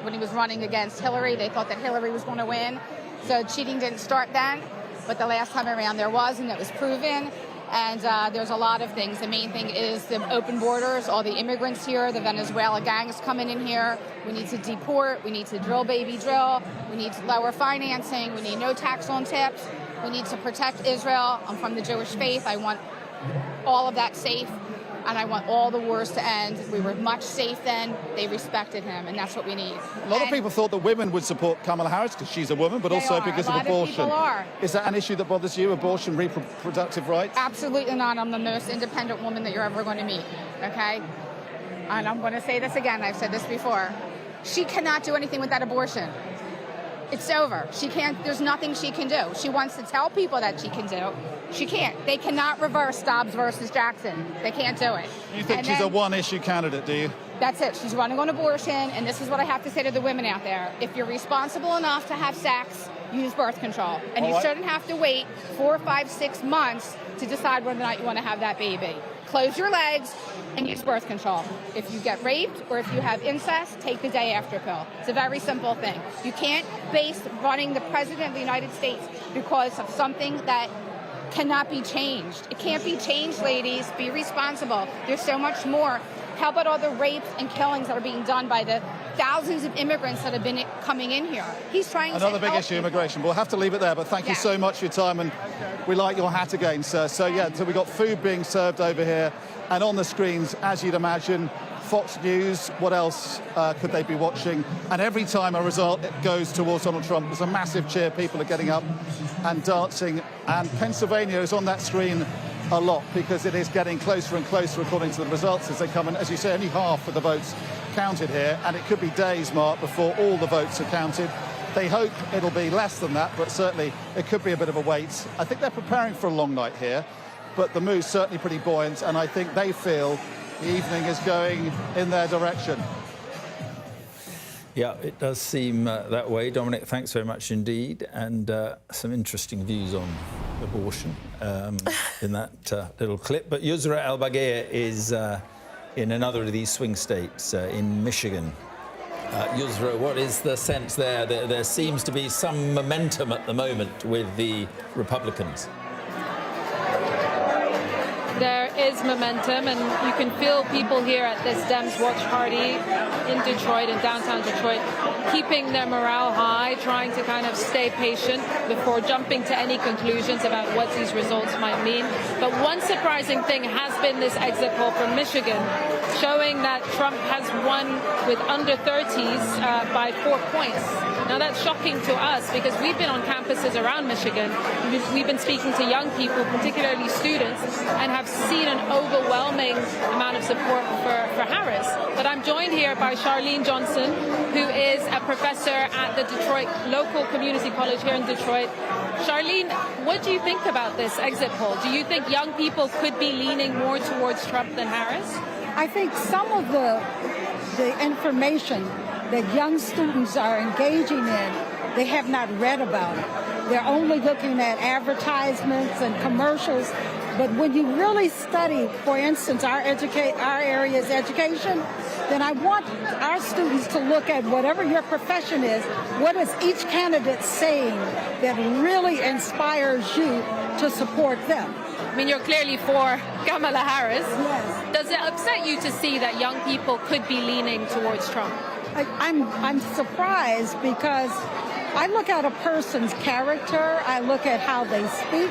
when he was running against Hillary, they thought that Hillary was going to win. So cheating didn't start then. But the last time around there was, and it was proven. And there's a lot of things. The main thing is the open borders, all the immigrants here, the Venezuela gangs coming in here. We need to deport. We need to drill, baby, drill. We need to lower financing. We need no tax on tips. We need to protect Israel. I'm from the Jewish faith. I want all of that safe, and I want all the wars to end. We were much safe then. They respected him, and that's what we need. A lot of people thought that women would support Kamala Harris because she's a woman, but also because of abortion. People are. Is that an issue that bothers you, abortion, reproductive rights? Absolutely not. I'm the most independent woman that you're ever going to meet, okay? And I'm going to say this again. I've said this before. She cannot do anything with that abortion. It's over. She can't. There's nothing she can do. She wants to tell people that she can do. She can't. They cannot reverse Dobbs versus Jackson. They can't do it. You think she's a one-issue candidate, do you? That's it. She's running on abortion, and this is what I have to say to the women out there. If you're responsible enough to have sex, use birth control. And you shouldn't have to wait 4, 5, 6 months to decide whether or not you want to have that baby. Close your legs and use birth control. If you get raped or if you have incest, take the day after pill. It's a very simple thing. You can't base running the president of the United States because of something that cannot be changed. It can't be changed, ladies. Be responsible. There's so much more. How about all the rapes and killings that are being done by the thousands of immigrants that have been coming in here? He's trying to Another big issue, immigration. We'll have to leave it there, but thank you so much for your time, and we like your hat again, sir. So, yeah, so we've got food being served over here, and on the screens, as you'd imagine, Fox News, what else could they be watching? And every time a result goes towards Donald Trump, there's a massive cheer. People are getting up and dancing, and Pennsylvania is on that screen a lot because it is getting closer and closer according to the results as they come in. As you say, only half of the votes counted here, and it could be days, Mark, before all the votes are counted. They hope it'll be less than that, but certainly it could be a bit of a wait. I think they're preparing for a long night here, but the mood's certainly pretty buoyant, and I think they feel the evening is going in their direction. Yeah, it does seem that way. Dominic, thanks very much indeed. And some interesting views on abortion in that little clip. But Yusra El-Bagir is in another of these swing states in Michigan. Yusra, what is the sense there? There seems to be some momentum at the moment with the Republicans. There is momentum, and you can feel people here at this Dems Watch Party in Detroit, in downtown Detroit, keeping their morale high, trying to kind of stay patient before jumping to any conclusions about what these results might mean. But one surprising thing has been this exit poll from Michigan, showing that Trump has won with under 30s by 4 points. Now, that's shocking to us because we've been on campuses around Michigan. We've been speaking to young people, particularly students, and have seen an overwhelming amount of support for Harris. But I'm joined here by Charlene Johnson, who is a professor at the Detroit Local Community College here in Detroit. Charlene, what do you think about this exit poll? Do you think young people could be leaning more towards Trump than Harris? I think some of the information that young students are engaging in, they have not read about it. They're only looking at advertisements and commercials. But when you really study, for instance, our area's education, then I want our students to look at whatever your profession is, what is each candidate saying that really inspires you to support them. I mean, you're clearly for Kamala Harris. Yes. Does it upset you to see that young people could be leaning towards Trump? I'm surprised because I look at a person's character, I look at how they speak,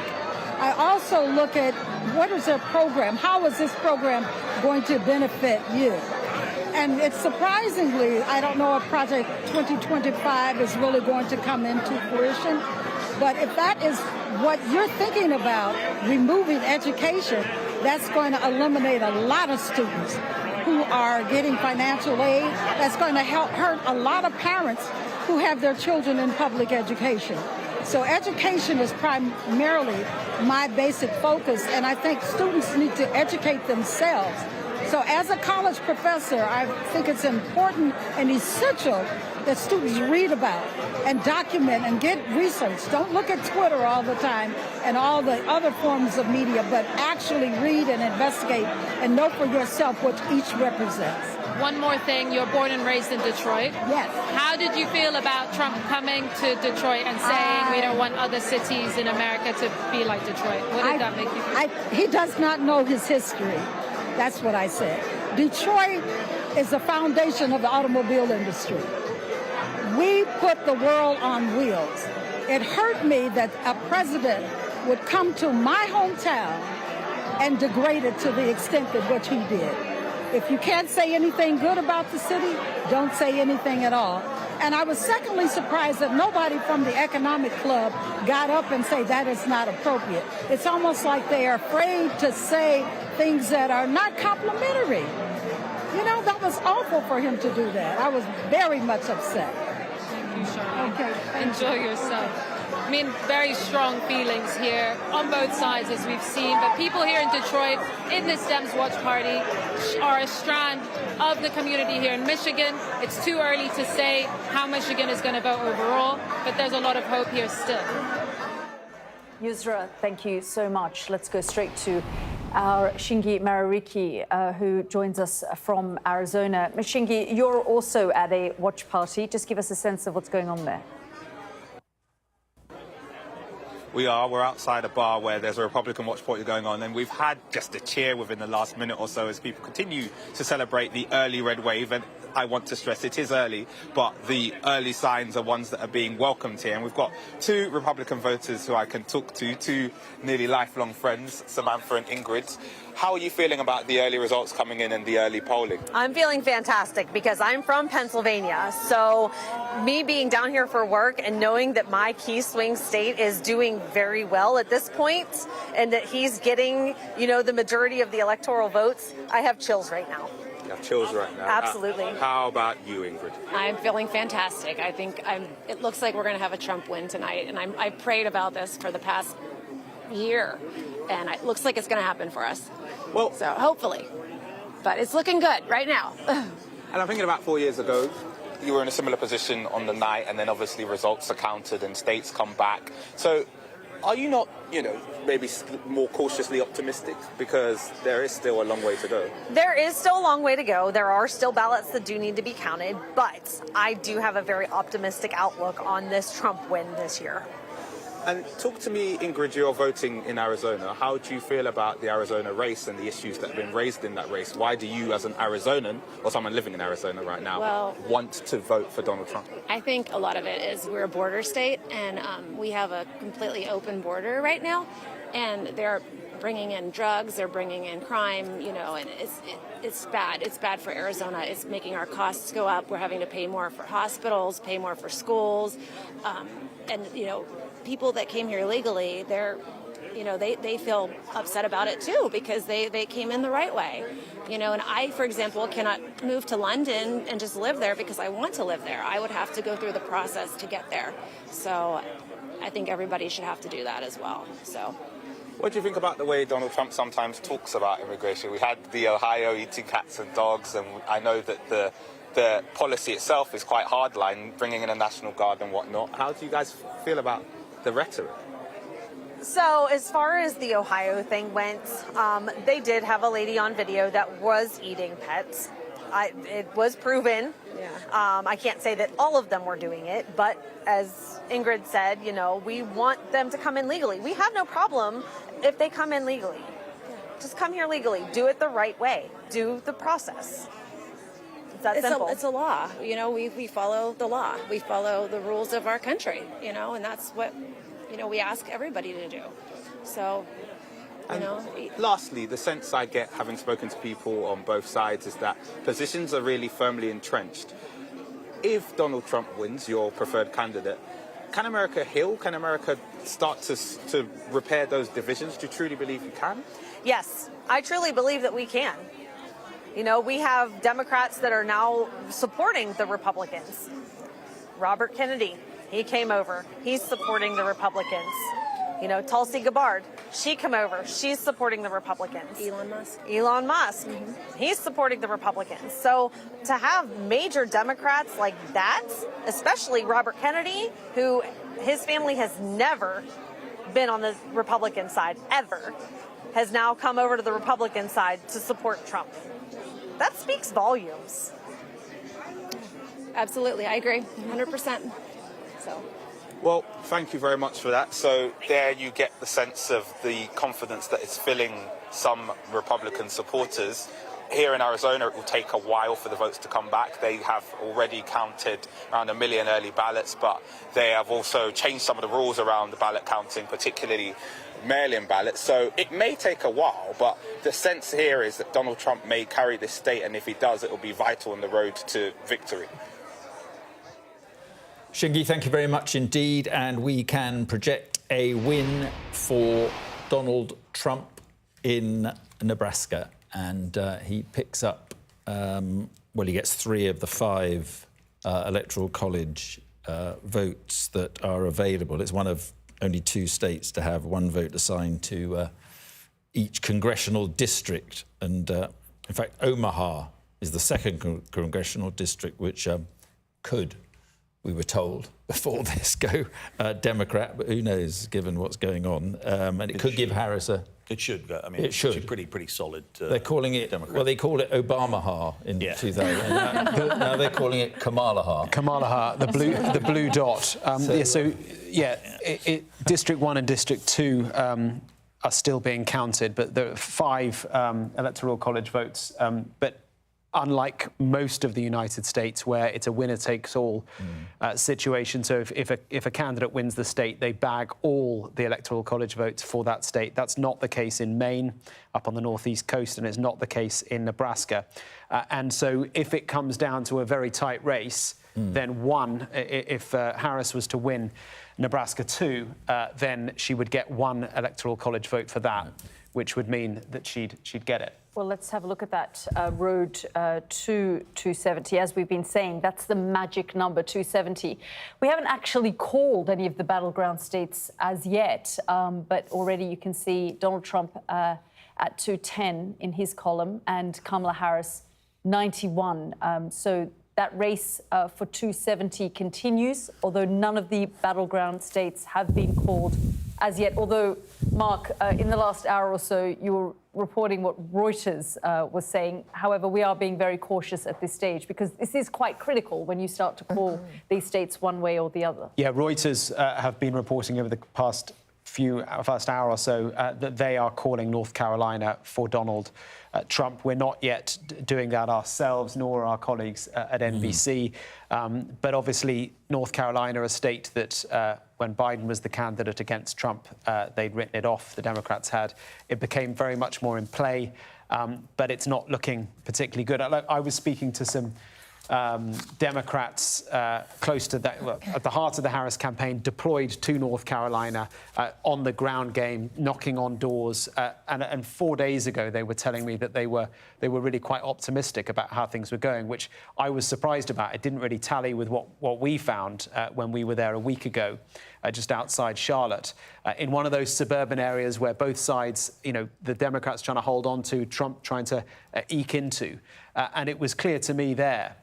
I also look at what is their program, how is this program going to benefit you? And it's surprisingly, I don't know if Project 2025 is really going to come into fruition, but if that is what you're thinking about, removing education, that's going to eliminate a lot of students who are getting financial aid. That's going to hurt a lot of parents who have their children in public education. So education is primarily my basic focus, and I think students need to educate themselves. So as a college professor, I think it's important and essential that students read about and document and get research. Don't look at Twitter all the time and all the other forms of media, but actually read and investigate and know for yourself what each represents. One more thing, you're born and raised in Detroit. Yes. How did you feel about Trump coming to Detroit and saying we don't want other cities in America to be like Detroit? What did that make you feel? He does not know his history. That's what I said. Detroit is the foundation of the automobile industry. We put the world on wheels. It hurt me that a president would come to my hometown and degrade it to the extent that which he did. If you can't say anything good about the city, don't say anything at all. And I was secondly surprised that nobody from the economic club got up and say that is not appropriate. It's almost like they are afraid to say things that are not complimentary. You know, that was awful for him to do that. I was very much upset. Thank you, Charlene. Okay. Enjoy yourself. I mean, very strong feelings here on both sides, as we've seen. But people here in Detroit, in this Dems Watch Party, are a strand of the community here in Michigan. It's too early to say how Michigan is going to vote overall, but there's a lot of hope here still. Yusra, thank you so much. Let's go straight to our Shingi Marariki, who joins us from Arizona. Ms. Shingi, you're also at a watch party. Just give us a sense of what's going on there. We're outside a bar where there's a Republican watch party going on, and we've had just a cheer within the last minute or so as people continue to celebrate the early red wave. And I want to stress it is early, but the early signs are ones that are being welcomed here. And we've got two Republican voters who I can talk to, two nearly lifelong friends, Samantha and Ingrid. How are you feeling about the early results coming in and the early polling? I'm feeling fantastic because I'm from Pennsylvania. So me being down here for work and knowing that my key swing state is doing very well at this point and that he's getting, you know, the majority of the electoral votes, I have chills right now. You have chills right now. Absolutely. How about you, Ingrid? I'm feeling fantastic. I think it looks like we're going to have a Trump win tonight. And I prayed about this for the past year. And it looks like it's going to happen for us. Well, so hopefully. But it's looking good right now. And I'm thinking about 4 years ago, you were in a similar position on the night, and then obviously results are counted and states come back. So are you not, you know, maybe more cautiously optimistic? Because there is still a long way to go. There is still a long way to go. There are still ballots that do need to be counted, but I do have a very optimistic outlook on this Trump win this year. And talk to me, Ingrid, you're voting in Arizona. How do you feel about the Arizona race and the issues that have been raised in that race? Why do you, as an Arizonan, or someone living in Arizona right now, want to vote for Donald Trump? I think a lot of it is we're a border state, and we have a completely open border right now. And they're bringing in drugs, they're bringing in crime, you know, and it's bad. It's bad for Arizona. It's making our costs go up. We're having to pay more for hospitals, pay more for schools, and, you know, people that came here legally, they feel upset about it too because they came in the right way, you know. And I, for example, cannot move to London and just live there because I want to live there. I would have to go through the process to get there. So I think everybody should have to do that as well. So. What do you think about the way Donald Trump sometimes talks about immigration? We had the Ohio eating cats and dogs, and I know that the policy itself is quite hardline, bringing in a National Guard and whatnot. How do you guys feel about the rhetoric? So as far as the Ohio thing went, they did have a lady on video that was eating pets. It was proven. Yeah. I can't say that all of them were doing it, but as Ingrid said, you know, we want them to come in legally. We have no problem if they come in legally. Just come here legally. Do it the right way. Do the process. It's that simple. It's a law. You know, we follow the law. We follow the rules of our country, you know, and that's what, you know, we ask everybody to do. So, you know. Lastly, the sense I get, having spoken to people on both sides, is that positions are really firmly entrenched. If Donald Trump wins, your preferred candidate, can America heal? Can America start to repair those divisions? Do you truly believe you can? Yes, I truly believe that we can. You know, we have Democrats that are now supporting the Republicans. Robert Kennedy, he came over. He's supporting the Republicans. You know, Tulsi Gabbard, she came over. She's supporting the Republicans. Elon Musk. Mm-hmm. He's supporting the Republicans. So to have major Democrats like that, especially Robert Kennedy, who his family has never been on the Republican side, ever, has now come over to the Republican side to support Trump. That speaks volumes. Absolutely, I agree, 100%. So. Well, thank you very much for that. So there you get the sense of the confidence that is filling some Republican supporters. Here in Arizona, it will take a while for the votes to come back. They have already counted around 1 million early ballots, but they have also changed some of the rules around the ballot counting, particularly mail-in ballots. So it may take a while, but the sense here is that Donald Trump may carry this state, and if he does, it will be vital on the road to victory. Shingi, thank you very much indeed. And we can project a win for Donald Trump in Nebraska. And he picks up, he gets 3 of the 5 Electoral College votes that are available. It's one of only 2 states to have 1 vote assigned to each congressional district. And in fact, Omaha is the 2nd congressional district, which could, we were told before this, go Democrat, but who knows, given what's going on. And it could give Harris a It should go. I mean, it should. Pretty solid. They're calling it. Democrat. Well, they called it Obama-ha in 2000. Now they're calling it Kamala-ha. Kamala-ha, the blue dot. District 1 and District 2 are still being counted, but there are 5 electoral college votes. But unlike most of the United States, where it's a winner-takes-all situation, so if a candidate wins the state, they bag all the electoral college votes for that state. That's not the case in Maine, up on the northeast coast, and it's not the case in Nebraska. And so if it comes down to a very tight race, then if Harris was to win Nebraska 2, then she would get 1 electoral college vote for that, which would mean that she'd get it. Well, let's have a look at that road to 270. As we've been saying, that's the magic number, 270. We haven't actually called any of the battleground states as yet, but already you can see Donald Trump at 210 in his column and Kamala Harris 91. So that race for 270 continues, although none of the battleground states have been called as yet. Although, Mark, in the last hour or so, you were reporting what Reuters was saying. However, we are being very cautious at this stage because this is quite critical when you start to call these states one way or the other. Yeah, Reuters have been reporting over the past hour or so that they are calling North Carolina for Donald Trump. We're not yet doing that ourselves, nor our colleagues at NBC. But obviously, North Carolina, a state that when Biden was the candidate against Trump, they'd written it off, the Democrats had. It became very much more in play, but it's not looking particularly good. I was speaking to some Democrats close to that, at the heart of the Harris campaign, deployed to North Carolina on the ground game, knocking on doors. And 4 days ago, they were telling me that they were really quite optimistic about how things were going, which I was surprised about. It didn't really tally with what we found when we were there a week ago, just outside Charlotte, in one of those suburban areas where both sides, the Democrats trying to hold on to, Trump trying to eke into. And it was clear to me there.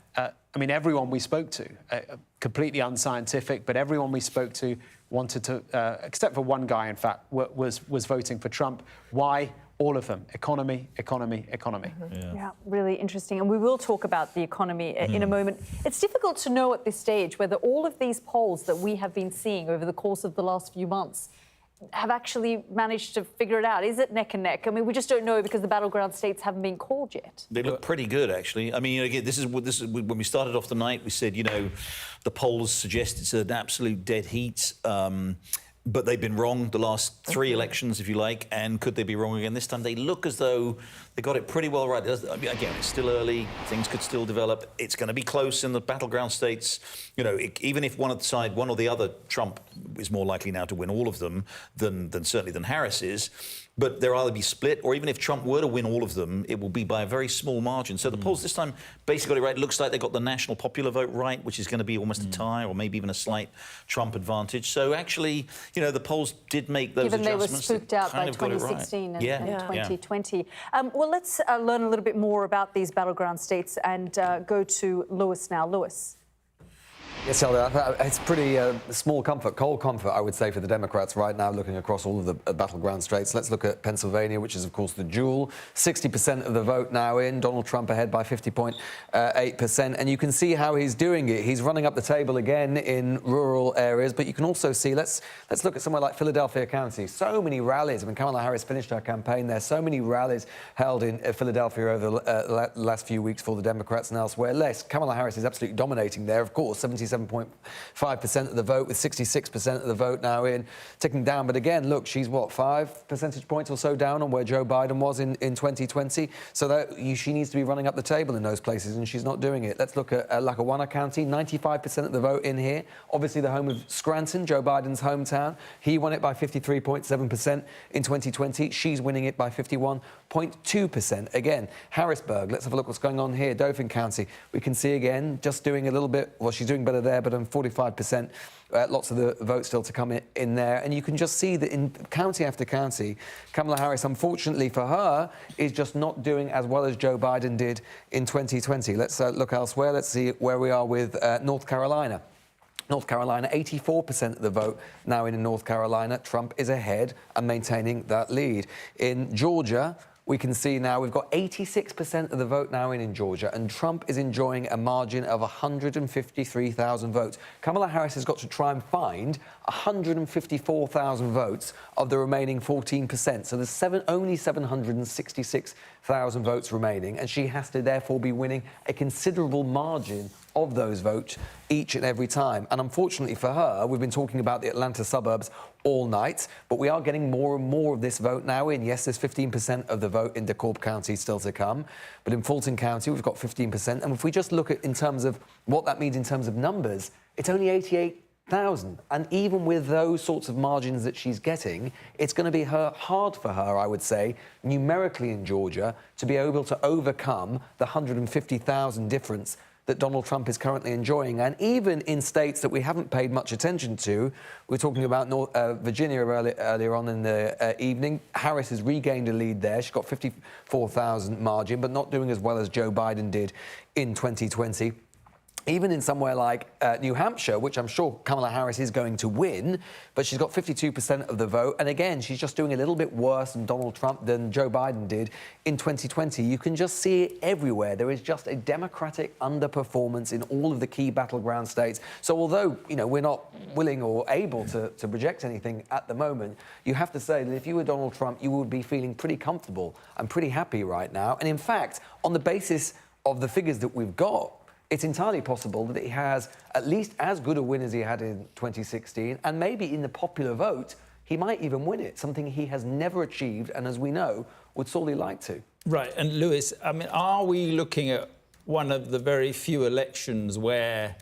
Everyone we spoke to, completely unscientific, but everyone we spoke to wanted to, except for one guy, in fact, was voting for Trump. Why? All of them. Economy, economy, economy. Yeah, really interesting. And we will talk about the economy in a moment. It's difficult to know at this stage whether all of these polls that we have been seeing over the course of the last few months have actually managed to figure it out. Is it neck and neck? We just don't know because the battleground states haven't been called yet. They look pretty good, actually. Again, this is when we started off the night. We said, the polls suggest it's an absolute dead heat. But they've been wrong the last 3 elections, if you like, and could they be wrong again this time? They look as though they got it pretty well right. Again, it's still early. Things could still develop. It's going to be close in the battleground states. Even if one or the other, Trump is more likely now to win all of them than Harris is. But they'll either be split, or even if Trump were to win all of them, it will be by a very small margin. So the polls this time basically got it right. It looks like they got the national popular vote right, which is going to be almost a tie, or maybe even a slight Trump advantage. So actually, the polls did make those adjustments. Given they were spooked out by right. 2016 and 2020. Well, let's learn a little bit more about these battleground states and go to Lewis now. Lewis. Yes, Yalda, it's pretty cold comfort, I would say, for the Democrats right now, looking across all of the battleground states. Let's look at Pennsylvania, which is, of course, the jewel. 60% of the vote now in. Donald Trump ahead by 50.8%. And you can see how he's doing it. He's running up the table again in rural areas. But you can also see, let's look at somewhere like Philadelphia County. So many rallies. Kamala Harris finished her campaign there. So many rallies held in Philadelphia over the last few weeks for the Democrats and elsewhere. Kamala Harris is absolutely dominating there, of course, 77.5% of the vote, with 66% of the vote now in, ticking down. But again, look, she's 5 percentage points or so down on where Joe Biden was in 2020. So that she needs to be running up the table in those places, and she's not doing it. Let's look at Lackawanna County, 95% of the vote in here. Obviously, the home of Scranton, Joe Biden's hometown. He won it by 53.7% in 2020. She's winning it by 51.2%. Again, Harrisburg, let's have a look what's going on here. Dauphin County, we can see again, just doing a little bit, she's doing better there, but 45%, lots of the votes still to come in there. And you can just see that in county after county, Kamala Harris, unfortunately for her, is just not doing as well as Joe Biden did in 2020. Let's look elsewhere. Let's see where we are with North Carolina. North Carolina, 84% of the vote now in North Carolina. Trump is ahead and maintaining that lead. In Georgia, we can see now we've got 86% of the vote now in Georgia, and Trump is enjoying a margin of 153,000 votes. Kamala Harris has got to try and find 154,000 votes of the remaining 14%. So there's only 766,000 votes remaining, and she has to therefore be winning a considerable margin of those votes each and every time. And unfortunately for her, we've been talking about the Atlanta suburbs all night, but we are getting more and more of this vote now in. Yes, there's 15% of the vote in DeKalb County still to come, but in Fulton County, we've got 15%. And if we just look at in terms of what that means in terms of numbers, it's only 88,000. And even with those sorts of margins that she's getting, it's going to be hard for her, I would say, numerically in Georgia, to be able to overcome the 150,000 difference that Donald Trump is currently enjoying. And even in states that we haven't paid much attention to, we're talking about Virginia earlier on in the evening. Harris has regained a lead there. She's got 54,000 margin, but not doing as well as Joe Biden did in 2020. Even in somewhere like New Hampshire, which I'm sure Kamala Harris is going to win, but she's got 52% of the vote. And again, she's just doing a little bit worse than Joe Biden did in 2020. You can just see it everywhere. There is just a Democratic underperformance in all of the key battleground states. So although, we're not willing or able to project anything at the moment, you have to say that if you were Donald Trump, you would be feeling pretty comfortable and pretty happy right now. And in fact, on the basis of the figures that we've got, it's entirely possible that he has at least as good a win as he had in 2016, and maybe in the popular vote, he might even win it, something he has never achieved and, as we know, would sorely like to. Right, and Lewis, are we looking at one of the very few elections where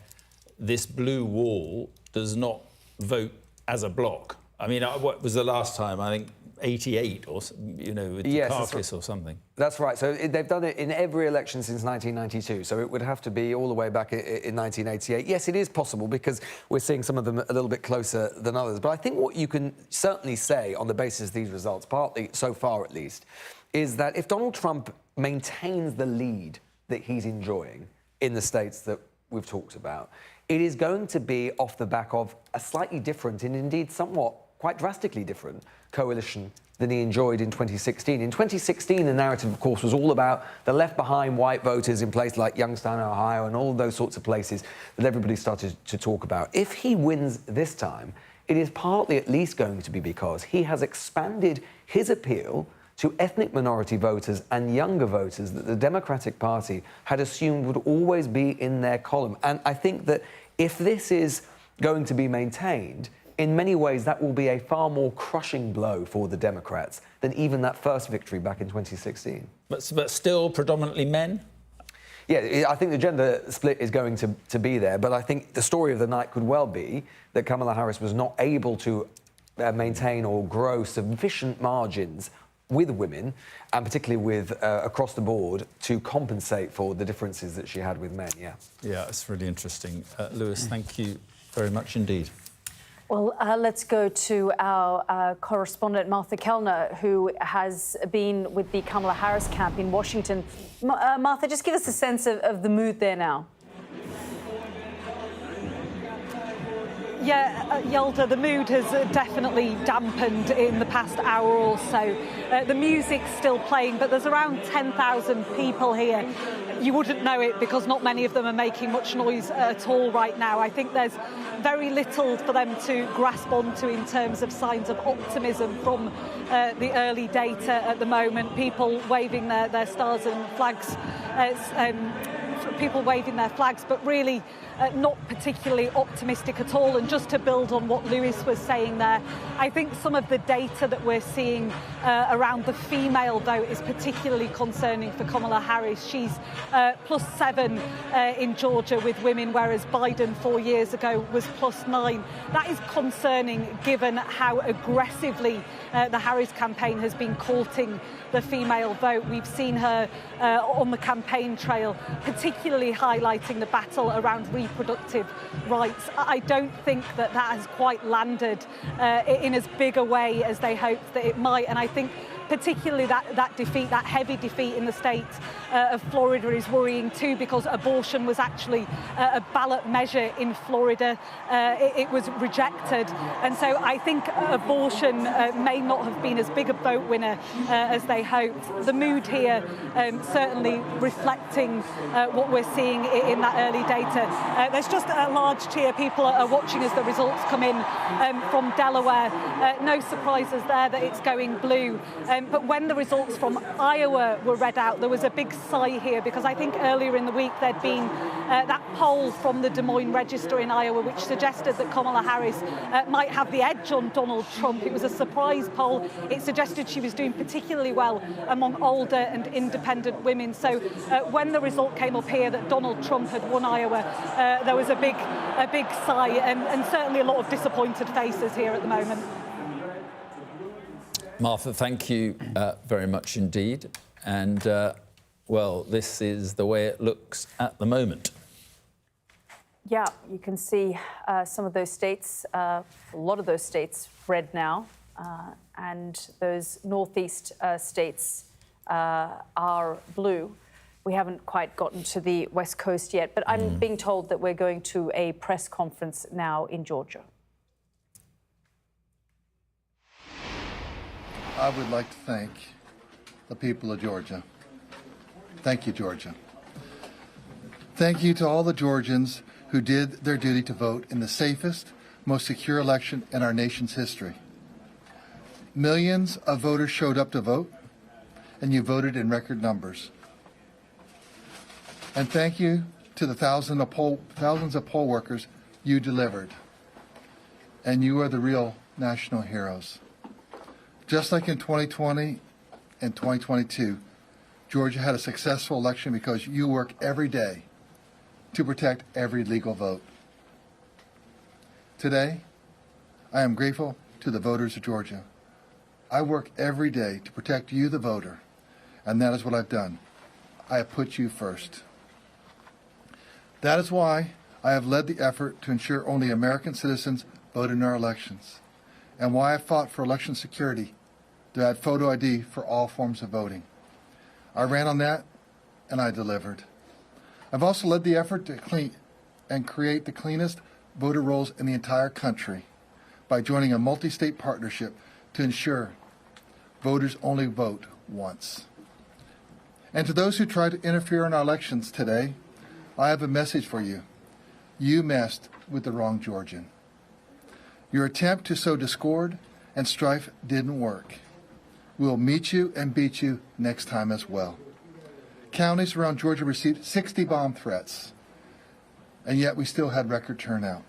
this blue wall does not vote as a bloc? What was the last time? I think 88 or, with Dukakis or something. That's right. So they've done it in every election since 1992. So it would have to be all the way back in 1988. Yes, it is possible because we're seeing some of them a little bit closer than others. But I think what you can certainly say on the basis of these results, partly so far at least, is that if Donald Trump maintains the lead that he's enjoying in the states that we've talked about, it is going to be off the back of a slightly different and indeed somewhat quite drastically different coalition than he enjoyed in 2016. In 2016, the narrative, of course, was all about the left-behind white voters in places like Youngstown, Ohio, and all those sorts of places that everybody started to talk about. If he wins this time, it is partly at least going to be because he has expanded his appeal to ethnic minority voters and younger voters that the Democratic Party had assumed would always be in their column. And I think that if this is going to be maintained, in many ways, that will be a far more crushing blow for the Democrats than even that first victory back in 2016. But still predominantly men? Yeah, I think the gender split is going to be there, but I think the story of the night could well be that Kamala Harris was not able to maintain or grow sufficient margins with women, and particularly with across the board, to compensate for the differences that she had with men, yeah. Yeah, it's really interesting. Lewis, thank you very much indeed. Well, let's go to our correspondent, Martha Kelner, who has been with the Kamala Harris camp in Washington. Martha, just give us a sense of the mood there now. Yeah, Yalda, the mood has definitely dampened in the past hour or so. The music's still playing, but there's around 10,000 people here. You wouldn't know it because not many of them are making much noise at all right now. I think there's very little for them to grasp onto in terms of signs of optimism from the early data at the moment. People waving their stars and flags, people waving their flags, but really not particularly optimistic at all. And just to build on what Lewis was saying there, I think some of the data that we're seeing around the female vote is particularly concerning for Kamala Harris. She's +7 in Georgia with women, whereas Biden 4 years ago was +9. That is concerning given how aggressively the Harris campaign has been courting the female vote. We've seen her on the campaign trail, particularly highlighting the battle around reproductive rights. I don't think that has quite landed in as big a way as they hoped that it might. And I think particularly that defeat, that heavy defeat in the state of Florida is worrying too, because abortion was actually a ballot measure in Florida. It was rejected. And so I think abortion may not have been as big a vote winner as they hoped. The mood here certainly reflecting what we're seeing in that early data. There's just a large cheer. People are watching as the results come in from Delaware. No surprises there that it's going blue. But when the results from Iowa were read out, there was a big sigh here, because I think earlier in the week there'd been that poll from the Des Moines Register in Iowa which suggested that Kamala Harris might have the edge on Donald Trump. It was a surprise poll. It suggested she was doing particularly well among older and independent women. So when the result came up here that Donald Trump had won Iowa, there was a big sigh, and certainly a lot of disappointed faces here at the moment. Martha, thank you very much indeed. And, well, this is the way it looks at the moment. Yeah, you can see some of those states, a lot of those states red now, and those northeast states are blue. We haven't quite gotten to the West Coast yet, but I'm being told that we're going to a press conference now in Georgia. I would like to thank the people of Georgia. Thank you, Georgia. Thank you to all the Georgians who did their duty to vote in the safest, most secure election in our nation's history. Millions of voters showed up to vote, and you voted in record numbers. And thank you to the thousands of poll workers you delivered. And you are the real national heroes. Just like in 2020 and 2022, Georgia had a successful election because you work every day to protect every legal vote. Today, I am grateful to the voters of Georgia. I work every day to protect you, the voter, and that is what I've done. I have put you first. That is why I have led the effort to ensure only American citizens vote in our elections, and why I fought for election security to add photo ID for all forms of voting. I ran on that, and I delivered. I've also led the effort to clean and create the cleanest voter rolls in the entire country by joining a multi-state partnership to ensure voters only vote once. And to those who try to interfere in our elections today, I have a message for you. You messed with the wrong Georgian. Your attempt to sow discord and strife didn't work. We'll meet you and beat you next time as well. Counties around Georgia received 60 bomb threats, and yet we still had record turnout.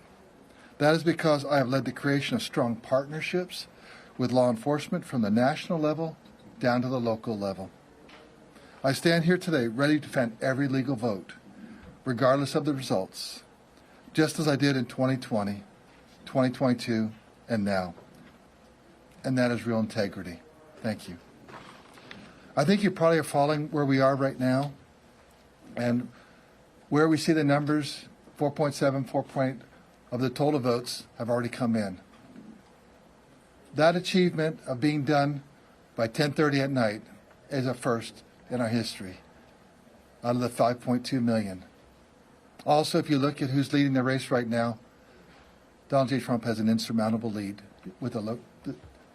That is because I have led the creation of strong partnerships with law enforcement from the national level down to the local level. I stand here today ready to defend every legal vote, regardless of the results, just as I did in 2020, 2022, and now. And that is real integrity. Thank you. I think you probably are following where we are right now, and where we see the numbers, 4.7 of the total votes have already come in. That achievement of being done by 10:30 at night is a first in our history out of the 5.2 million. Also, if you look at who's leading the race right now, Donald J. Trump has an insurmountable lead with the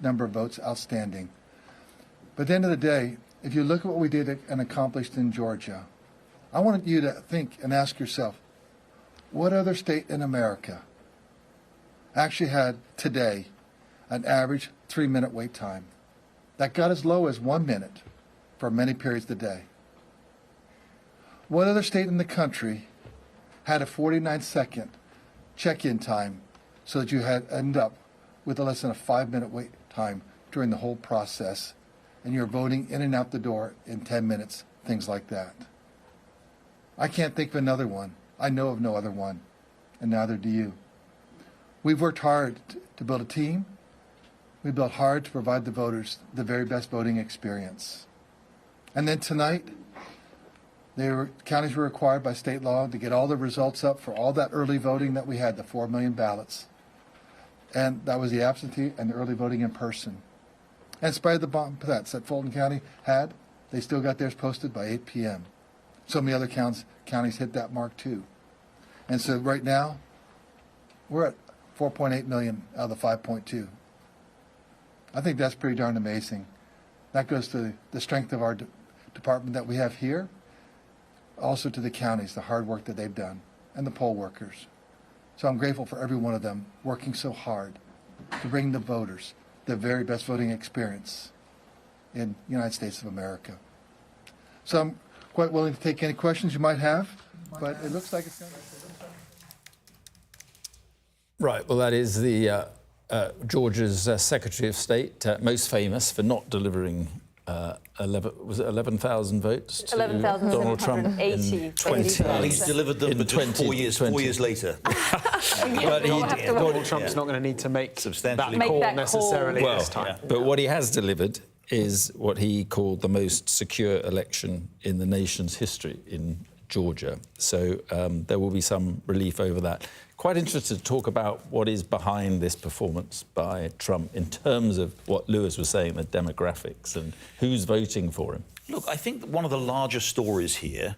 number of votes outstanding. But at the end of the day, if you look at what we did and accomplished in Georgia, I want you to think and ask yourself, what other state in America actually had today an average 3-minute wait time that got as low as 1 minute for many periods of the day? What other state in the country had a 49-second check-in time so that you had end up with less than a 5-minute wait time during the whole process, and you're voting in and out the door in 10 minutes, things like that? I can't think of another one. I know of no other one, and neither do you. We've worked hard to build a team. We built hard to provide the voters the very best voting experience. And then tonight, counties were required by state law to get all the results up for all that early voting that we had, the 4 million ballots. And that was the absentee and the early voting in person. And in spite of the bomb threats that Fulton County had, they still got theirs posted by 8 p.m. So many other counties hit that mark too. And so right now, we're at 4.8 million out of the 5.2. I think that's pretty darn amazing. That goes to the strength of our department that we have here, also to the counties, the hard work that they've done, and the poll workers. So I'm grateful for every one of them working so hard to bring the voters the very best voting experience in the United States of America. So I'm quite willing to take any questions you might have, but it looks like it's going to... Right, well, that is the Georgia's Secretary of State, most famous for not delivering 11,000 votes to Donald Trump in 20. Well, he's delivered them, but 4 years later. But Donald Trump's not going to need to make that call necessarily this time. But what he has delivered is what he called the most secure election in the nation's history in Georgia. So there will be some relief over that. Quite interested to talk about what is behind this performance by Trump in terms of what Lewis was saying, the demographics and who's voting for him. Look, I think that one of the larger stories here,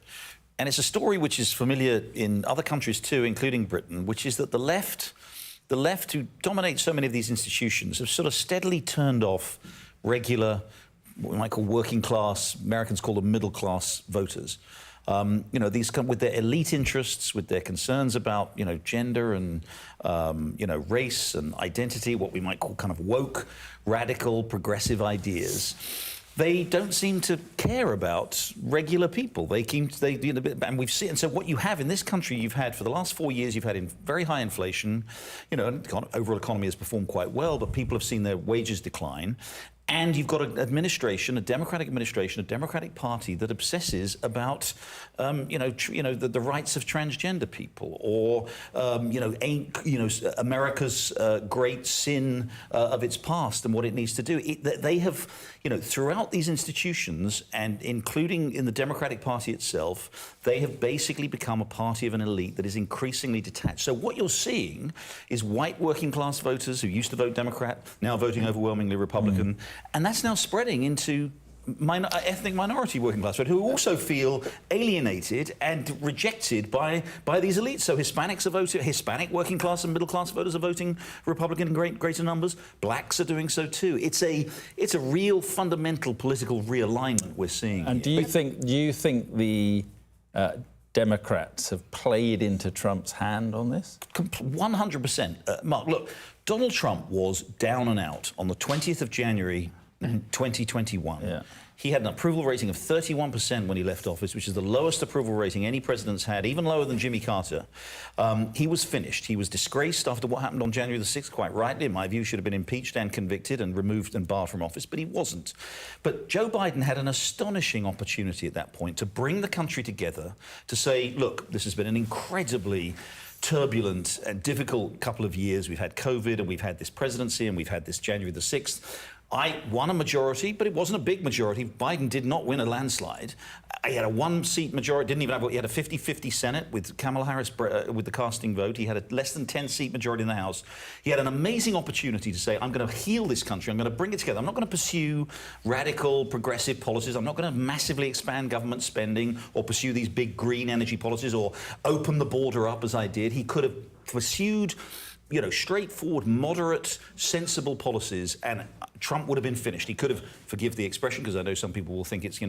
and it's a story which is familiar in other countries too, including Britain, which is that the left who dominate so many of these institutions have sort of steadily turned off regular, what we might call working class, Americans call them middle class voters. These come with their elite interests, with their concerns about, gender and, race and identity, what we might call kind of woke, radical, progressive ideas. They don't seem to care about regular people. And we've seen. And so what you have in this country, you've had for the last 4 years, you've had very high inflation. And the overall economy has performed quite well, but people have seen their wages decline. And you've got an administration, a Democratic administration, a Democratic Party that obsesses about, the rights of transgender people, or, America's great sin of its past and what it needs to do. They have, throughout these institutions, and including in the Democratic Party itself, they have basically become a party of an elite that is increasingly detached. So what you're seeing is white working class voters who used to vote Democrat, now voting overwhelmingly Republican. And that's now spreading into ethnic minority working class voters who also feel alienated and rejected by these elites. So Hispanics are voting, Hispanic working class and middle class voters are voting Republican in greater numbers. Blacks are doing so too. It's a real fundamental political realignment we're seeing. And do you think the Democrats have played into Trump's hand on this? 100%. Mark, look, Donald Trump was down and out on the 20th of January 2021. Yeah. He had an approval rating of 31% when he left office, which is the lowest approval rating any president's had, even lower than Jimmy Carter. He was finished. He was disgraced after what happened on January the 6th, quite rightly, in my view, should have been impeached and convicted and removed and barred from office, but he wasn't. But Joe Biden had an astonishing opportunity at that point to bring the country together, to say, look, this has been an incredibly turbulent and difficult couple of years. We've had COVID and we've had this presidency and we've had this January the 6th. I won a majority, but it wasn't a big majority. Biden did not win a landslide. He had a one-seat majority, he had a 50-50 Senate with Kamala Harris with the casting vote. He had a less than 10-seat majority in the House. He had an amazing opportunity to say, I'm going to heal this country. I'm going to bring it together. I'm not going to pursue radical, progressive policies. I'm not going to massively expand government spending or pursue these big green energy policies or open the border up as I did. He could have pursued straightforward, moderate, sensible policies, and Trump would have been finished. He could have, forgive the expression, because I know some people will think it's,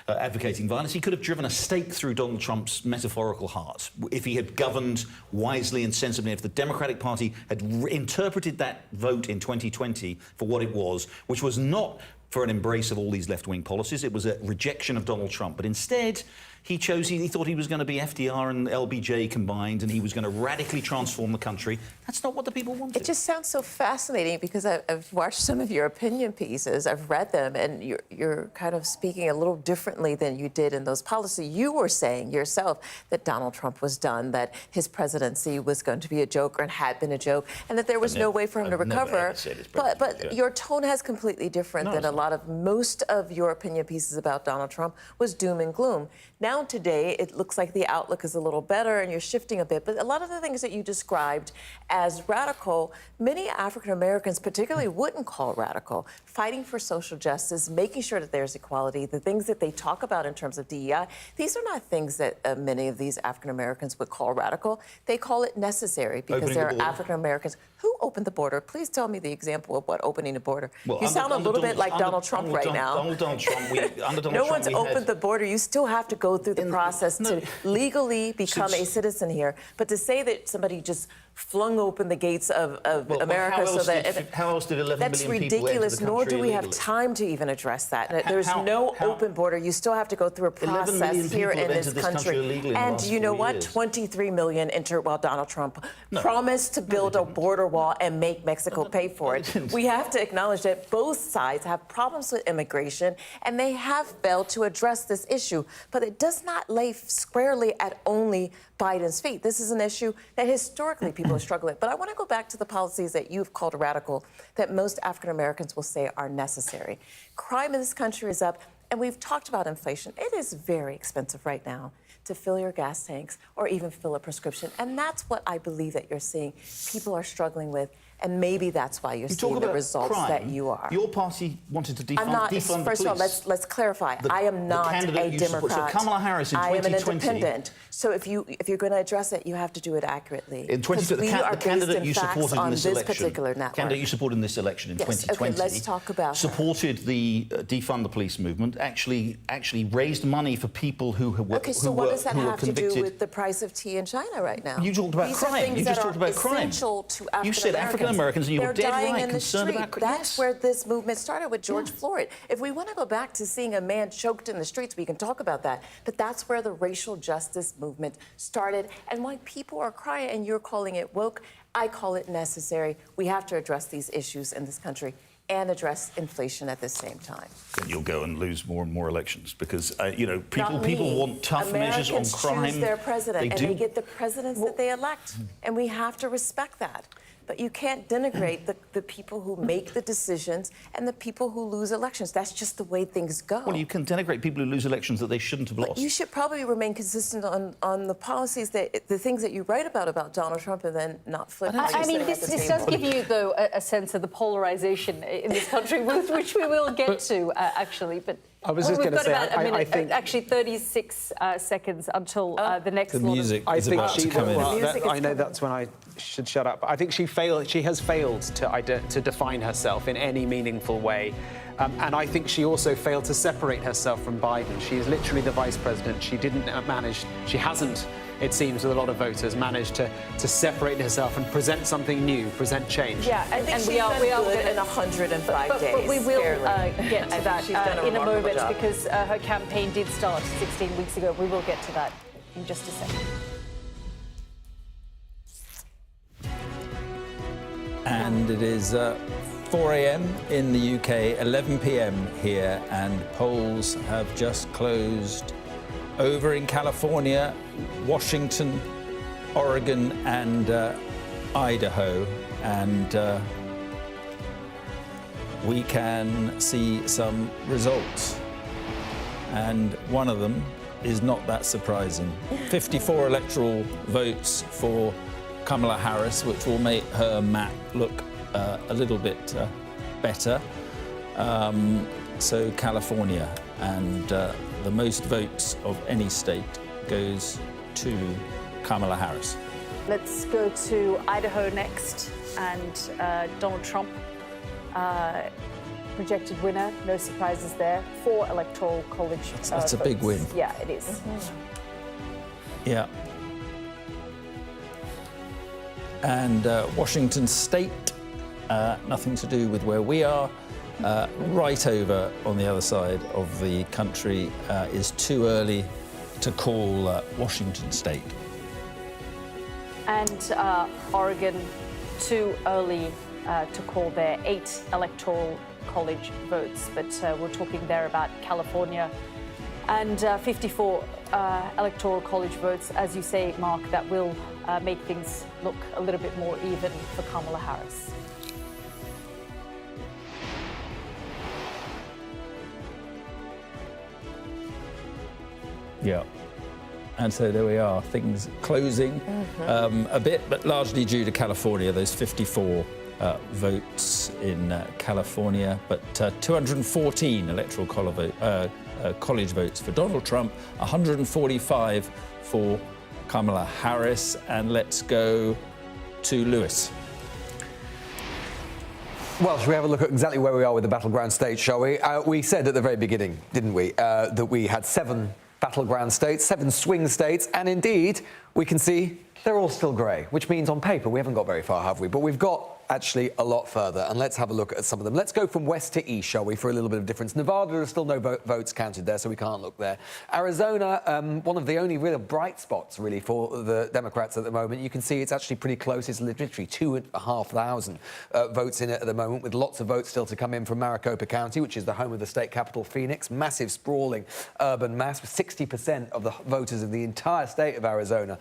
advocating violence. He could have driven a stake through Donald Trump's metaphorical heart if he had governed wisely and sensibly, if the Democratic Party had interpreted that vote in 2020 for what it was, which was not for an embrace of all these left-wing policies. It was a rejection of Donald Trump. But instead, he thought he was going to be FDR and LBJ combined, and he was going to radically transform the country. That's not what the people wanted. It just sounds so fascinating because I've watched some of your opinion pieces. I've read them, and you're kind of speaking a little differently than you did in those policies. You were saying yourself that Donald Trump was done, that his presidency was going to be a joke and had been a joke, and that there was no way for him to recover. But your tone has completely different than a lot of most of your opinion pieces about Donald Trump was doom and gloom. Now now today, it looks like the outlook is a little better and you're shifting a bit. But a lot of the things that you described as radical, many African Americans particularly wouldn't call radical. Fighting for social justice, making sure that there's equality, the things that they talk about in terms of DEI, these are not things that many of these African Americans would call radical. They call it necessary because there are African Americans. Who opened the border? Please tell me the example of what opening the border. Well, you sound a little bit like Donald Trump right now. Donald Trump, no one's opened the border. You still have to go through the process to legally become a citizen here. But to say that somebody just flung open the gates of America so that how else did 11 that's million people ridiculous. enter the Nor do we illegally? have time to even address that. There's no open border. You still have to go through a process here in this country. And you know what? 23 million entered while Donald Trump promised to build a border wall and make Mexico pay for it. We have to acknowledge that both sides have problems with immigration, and they have failed to address this issue. But it does not lay squarely at only Biden's feet. This is an issue that historically people have struggled with. But I want to go back to the policies that you've called radical that most African Americans will say are necessary. Crime in this country is up, and we've talked about inflation. It is very expensive right now to fill your gas tanks or even fill a prescription. And that's what I believe that you're seeing people are struggling with. And maybe that's why you're seeing the results that you are. Your party wanted to defund, I'm not, defund the first of all, let's clarify. I am not a Democrat. So Kamala Harris in 2020... I am an independent. So if you're going to address it, you have to do it accurately. In 2020, the candidate you supported in this election... particular network. Candidate you supported in this election in 2020... Okay, let's talk about supported the defund the police movement, actually raised money for people who were Okay, so what does that have to do with the price of tea in China right now? You talked about crime. You just talked about crime. Essential to African You said African Americans, and you were dead right, concerned about crime. That's where this movement started with George Floyd. If we want to go back to seeing a man choked in the streets, we can talk about that. But that's where the racial justice movement started. And why people are crying, and you're calling it woke, I call it necessary. We have to address these issues in this country and address inflation at the same time. Then you'll go and lose more and more elections because, people want tough measures on crime. Americans choose their president, they get the presidents that they elect, and we have to respect that. But you can't denigrate the people who make the decisions and the people who lose elections. That's just the way things go. Well, you can denigrate people who lose elections that they shouldn't have lost. You should probably remain consistent on the policies, the things that you write about Donald Trump, and then not flip. I mean, this does give you, though, a sense of the polarization in this country, which we will get to, actually. But I was just going to say, about a minute, I think... Actually, 36 seconds until the next The music I is think about to come in. I know that's when I should shut up. I think she has failed to define herself in any meaningful way. And I think she also failed to separate herself from Biden. She is literally the vice president. She hasn't, it seems, with a lot of voters, managed to separate herself and present something new, present change. Yeah, and we are good in 105 days. But we will get to that in a moment because her campaign did start 16 weeks ago. We will get to that in just a second. And it is 4 a.m. in the UK, 11 p.m. here, and polls have just closed over in California, Washington, Oregon, and Idaho. And we can see some results. And one of them is not that surprising. 54 electoral votes for Kamala Harris, which will make her map look a little bit better. So California, and the most votes of any state goes to Kamala Harris. Let's go to Idaho next, and Donald Trump, projected winner, no surprises there, 4 Electoral College That's a big win. Yeah, it is. Yeah. And Washington State, nothing to do with where we are. Right over on the other side of the country is too early to call Washington State. And Oregon, too early to call there, 8 Electoral College votes. But we're talking there about California. And 54 Electoral College votes, as you say, Mark, that will make things look a little bit more even for Kamala Harris. Yeah. And so there we are, things closing a bit, but largely due to California, those 54 votes in California, but 214 electoral college votes for Donald Trump, 145 for Kamala Harris. And let's go to Lewis. Well, shall we have a look at exactly where we are with the Battleground states, shall we? We said at the very beginning, didn't we, that we had 7 Battleground states, 7 swing states, and indeed, we can see they're all still grey, which means on paper we haven't got very far, have we? But we've got actually a lot further, and let's have a look at some of them. Let's go from west to east, shall we, for a little bit of difference. Nevada, there are still no votes counted there, so we can't look there. Arizona, one of the only real bright spots, really, for the Democrats at the moment. You can see it's actually pretty close. It's literally 2,500 votes in it at the moment, with lots of votes still to come in from Maricopa County, which is the home of the state capital, Phoenix. Massive, sprawling urban mass. 60% of the voters of the entire state of Arizona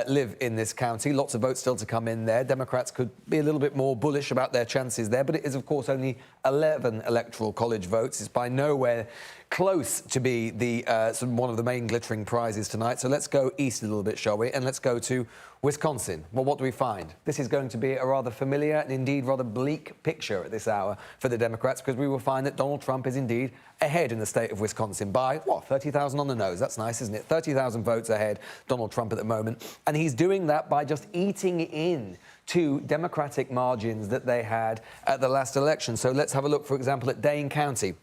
live in this county. Lots of votes still to come in there. Democrats could be a little bit more bullish about their chances there, but it is, of course, only 11 electoral college votes. It's by nowhere close to be the one of the main glittering prizes tonight. So let's go east a little bit, shall we? And let's go to Wisconsin. Well, what do we find? This is going to be a rather familiar and indeed rather bleak picture at this hour for the Democrats, because we will find that Donald Trump is indeed ahead in the state of Wisconsin by, what, 30,000 on the nose? That's nice, isn't it? 30,000 votes ahead, Donald Trump at the moment. And he's doing that by just eating in to Democratic margins that they had at the last election. So let's have a look, for example, at Dane County,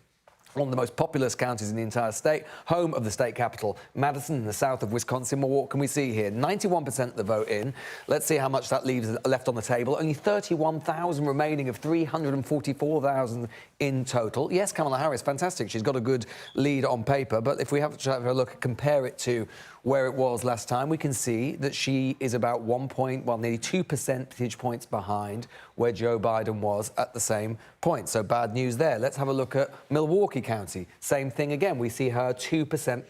one of the most populous counties in the entire state, home of the state capital, Madison, in the south of Wisconsin. Well, what can we see here? 91% of the vote in. Let's see how much that leaves left on the table. Only 31,000 remaining of 344,000 in total. Yes, Kamala Harris, fantastic. She's got a good lead on paper, but if we have to have a look, compare it to where it was last time, we can see that she is about nearly 2 percentage points behind where Joe Biden was at the same point. So bad news there. Let's have a look at Milwaukee County. Same thing again. We see her 2 percentage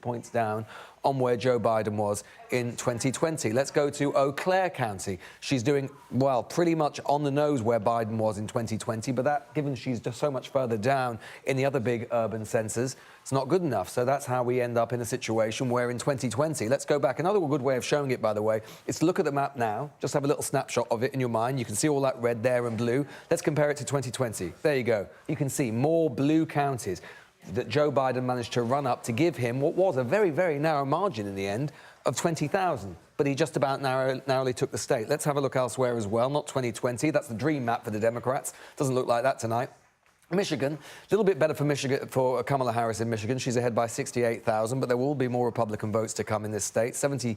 points down on where Joe Biden was in 2020. Let's go to Eau Claire County. She's doing, well, pretty much on the nose where Biden was in 2020, but that, given she's just so much further down in the other big urban centres, it's not good enough. So that's how we end up in a situation where in 2020, let's go back. Another good way of showing it, by the way, is to look at the map now. Just have a little snapshot of it in your mind. You can see all that red there and blue. Let's compare it to 2020. There you go. You can see more blue counties that Joe Biden managed to run up to give him what was a very, very narrow margin in the end of 20,000. But he just about narrowly took the state. Let's have a look elsewhere as well. Not 2020. That's the dream map for the Democrats. Doesn't look like that tonight. Michigan, a little bit better for Kamala Harris in Michigan. She's ahead by 68,000, but there will be more Republican votes to come in this state. 70%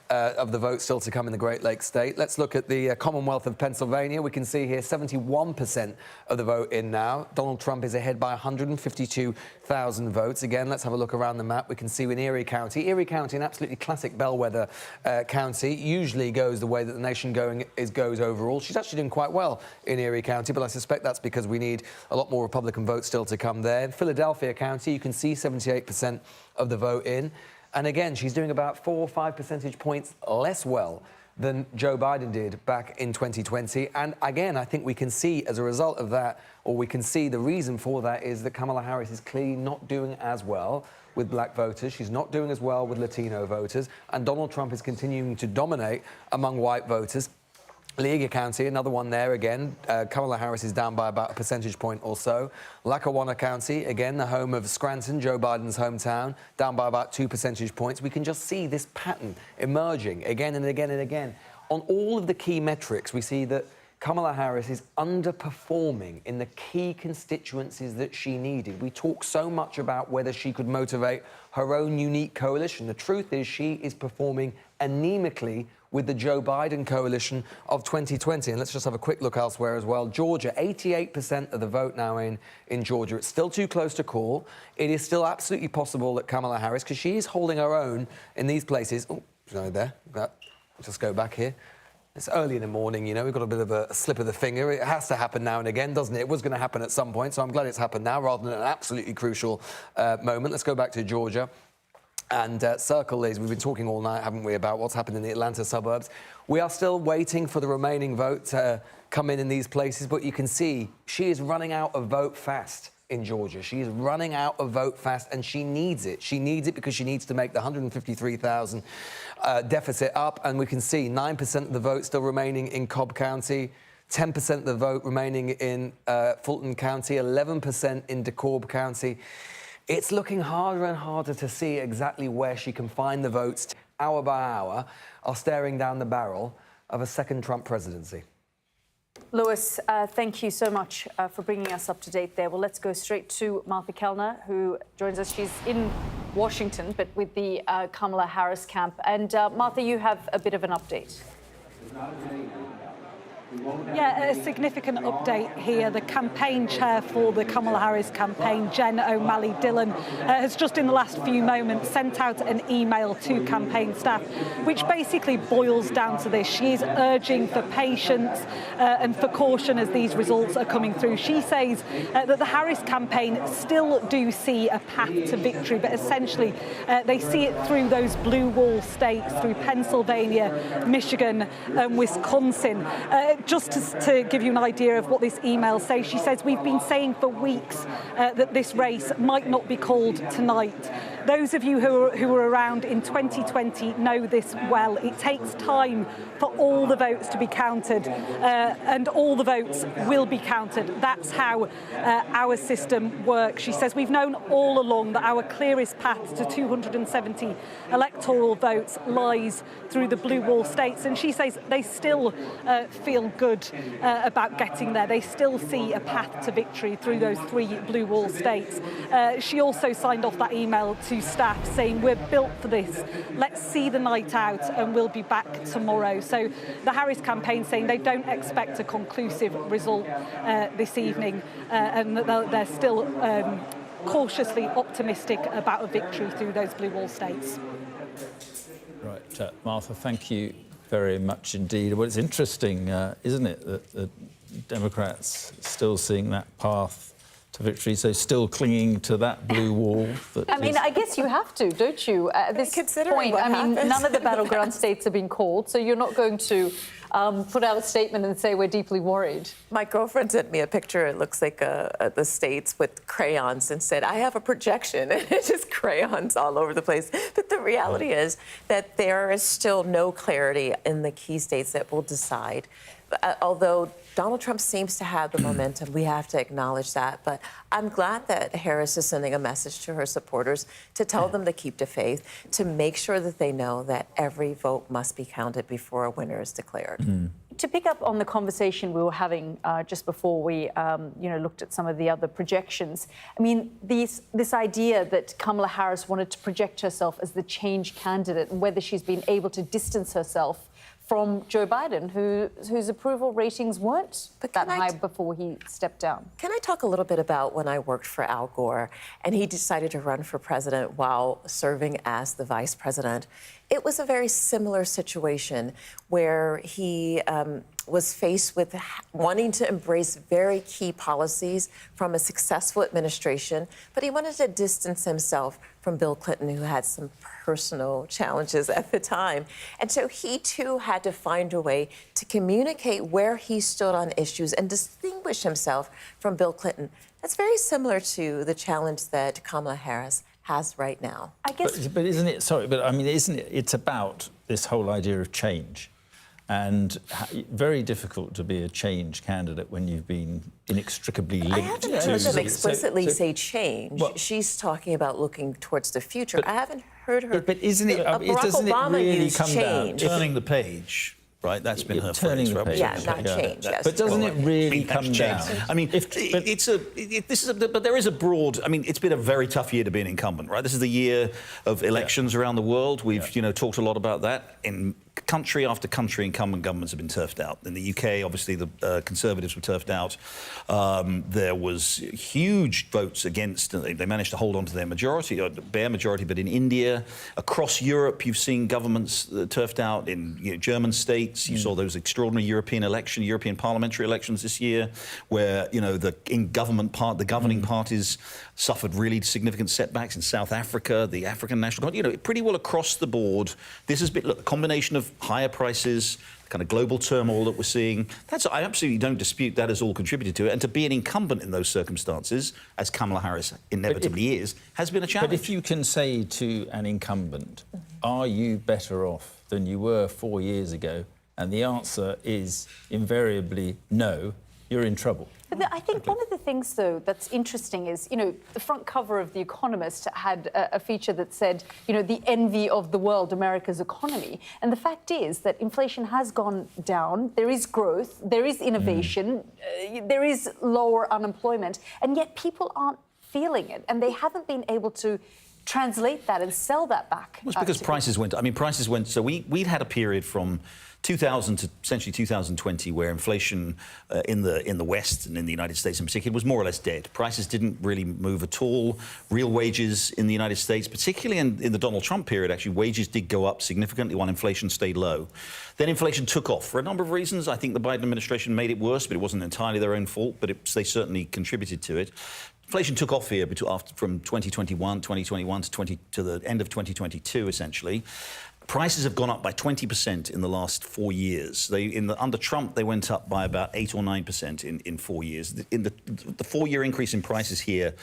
of the votes still to come in the Great Lakes state. Let's look at the Commonwealth of Pennsylvania. We can see here 71% of the vote in now. Donald Trump is ahead by 152,000 votes. Again, let's have a look around the map. We can see in Erie County. Erie County, an absolutely classic bellwether county, usually goes the way that the nation goes overall. She's actually doing quite well in Erie County, but I suspect that's because we need a lot more Republican votes still to come there. In Philadelphia County, you can see 78% of the vote in. And again, she's doing about 4 or 5 percentage points less well than Joe Biden did back in 2020. And again, I think we can see as a result of that, or we can see the reason for that, is that Kamala Harris is clearly not doing as well with black voters. She's not doing as well with Latino voters. And Donald Trump is continuing to dominate among white voters. League County, another one there again. Kamala Harris is down by about a percentage point or so. Lackawanna County, again, the home of Scranton, Joe Biden's hometown, down by about 2 percentage points. We can just see this pattern emerging again and again and again. On all of the key metrics, we see that Kamala Harris is underperforming in the key constituencies that she needed. We talk so much about whether she could motivate her own unique coalition. The truth is she is performing anemically with the Joe Biden coalition of 2020. And let's just have a quick look elsewhere as well. Georgia, 88% of the vote now in Georgia. It's still too close to call. It is still absolutely possible that Kamala Harris, because she is holding her own in these places. Oh, there. Just go back here. It's early in the morning, you know, we've got a bit of a slip of the finger. It has to happen now and again, doesn't it? It was going to happen at some point, so I'm glad it's happened now rather than an absolutely crucial moment. Let's go back to Georgia. And circle is, we've been talking all night, haven't we, about what's happened in the Atlanta suburbs. We are still waiting for the remaining vote to come in these places, but you can see she is running out of vote fast in Georgia. She is running out of vote fast, and she needs it. She needs it because she needs to make the 153,000 deficit up, and we can see 9% of the vote still remaining in Cobb County, 10% of the vote remaining in Fulton County, 11% in DeKalb County. It's looking harder and harder to see exactly where she can find the votes. Hour by hour, are staring down the barrel of a second Trump presidency. Lewis, thank you so much for bringing us up to date there. Well, let's go straight to Martha Kelner, who joins us. She's in Washington, but with the Kamala Harris camp. And Martha, you have a bit of an update. Yeah, a significant update here. The campaign chair for the Kamala Harris campaign, Jen O'Malley Dillon, has just in the last few moments sent out an email to campaign staff, which basically boils down to this. She is urging for patience and for caution as these results are coming through. She says that the Harris campaign still do see a path to victory, but essentially they see it through those blue wall states, through Pennsylvania, Michigan and Wisconsin. Just to give you an idea of what this email says, she says, we've been saying for weeks that this race might not be called tonight. Those of you who were around in 2020 know this well. It takes time for all the votes to be counted, and all the votes will be counted. That's how our system works. She says, we've known all along that our clearest path to 270 electoral votes lies through the blue wall states. And she says they still feel good about getting there. They still see a path to victory through those 3 blue wall states. She also signed off that email to staff saying, we're built for this. Let's see the night out and we'll be back tomorrow. So the Harris campaign saying they don't expect a conclusive result this evening, and that they're still cautiously optimistic about a victory through those blue wall states. Right, Martha, thank you very much indeed. Well, it's interesting, isn't it, that the Democrats still seeing that path to victory, so still clinging to that blue wall. I mean, I guess you have to, don't you? At this point, I mean, none of the battleground states have been called, so you're not going to put out a statement and say we're deeply worried. My girlfriend sent me a picture. It looks like the states with crayons and said, I have a projection. And it's just crayons all over the place. But the reality is that there is still no clarity in the key states that will decide. Although Donald Trump seems to have the momentum, we have to acknowledge that. But I'm glad that Harris is sending a message to her supporters to tell them to keep the faith, to make sure that they know that every vote must be counted before a winner is declared. To pick up on the conversation we were having just before we looked at some of the other projections, I mean, this idea that Kamala Harris wanted to project herself as the change candidate and whether she's been able to distance herself from Joe Biden, whose approval ratings weren't that high before he stepped down. Can I talk a little bit about when I worked for Al Gore and he decided to run for president while serving as the vice president? It was a very similar situation where he was faced with wanting to embrace very key policies from a successful administration, but he wanted to distance himself from Bill Clinton, who had some personal challenges at the time. And so he, too, had to find a way to communicate where he stood on issues and distinguish himself from Bill Clinton. That's very similar to the challenge that Kamala Harris has right now. I guess... But isn't it... Sorry, but I mean, isn't it... It's about this whole idea of change. And very difficult to be a change candidate when you've been inextricably linked to... I haven't heard them explicitly say change. Well, she's talking about looking towards the future. I haven't heard her... But isn't it... Barack Obama really used come change. Down? Turning the page. Right, that's been her turning phrase. the page. Yeah, not change. Yes. But doesn't it really come down? I mean, but there is a broad. I mean, it's been a very tough year to be an incumbent, right? This is the year of elections around the world. We've talked a lot about that. In country after country, incumbent governments have been turfed out. In the UK, obviously, the Conservatives were turfed out. There was huge votes against. They managed to hold on to their majority, or bare majority. But in India, across Europe, you've seen governments turfed out. In German states. You saw those extraordinary European parliamentary elections this year, where the governing parties suffered really significant setbacks. In South Africa, the African National Congress, pretty well across the board. This has been a combination of higher prices, kind of global turmoil that we're seeing. I absolutely don't dispute that has all contributed to it. And to be an incumbent in those circumstances, as Kamala Harris inevitably is, has been a challenge. But if you can say to an incumbent, are you better off than you were 4 years ago? And the answer is invariably no, you're in trouble. But I think one of the things, though, that's interesting is, the front cover of The Economist had a feature that said, the envy of the world, America's economy. And the fact is that inflation has gone down, there is growth, there is innovation, there is lower unemployment, and yet people aren't feeling it, and they haven't been able to translate that and sell that back. Well, it's because prices went. I mean, prices went. So we'd had a period from 2000 to essentially 2020 where inflation in the West and in the United States in particular was more or less dead. Prices didn't really move at all. Real wages in the United States, particularly in the Donald Trump period, actually wages did go up significantly while inflation stayed low. Then inflation took off for a number of reasons. I think the Biden administration made it worse, but it wasn't entirely their own fault. But they certainly contributed to it. Inflation took off here from 2021 to the end of 2022, essentially. Prices have gone up by 20% in the last 4 years. Under Trump, they went up by about 8 or 9% in 4 years. In the 4-year increase in prices here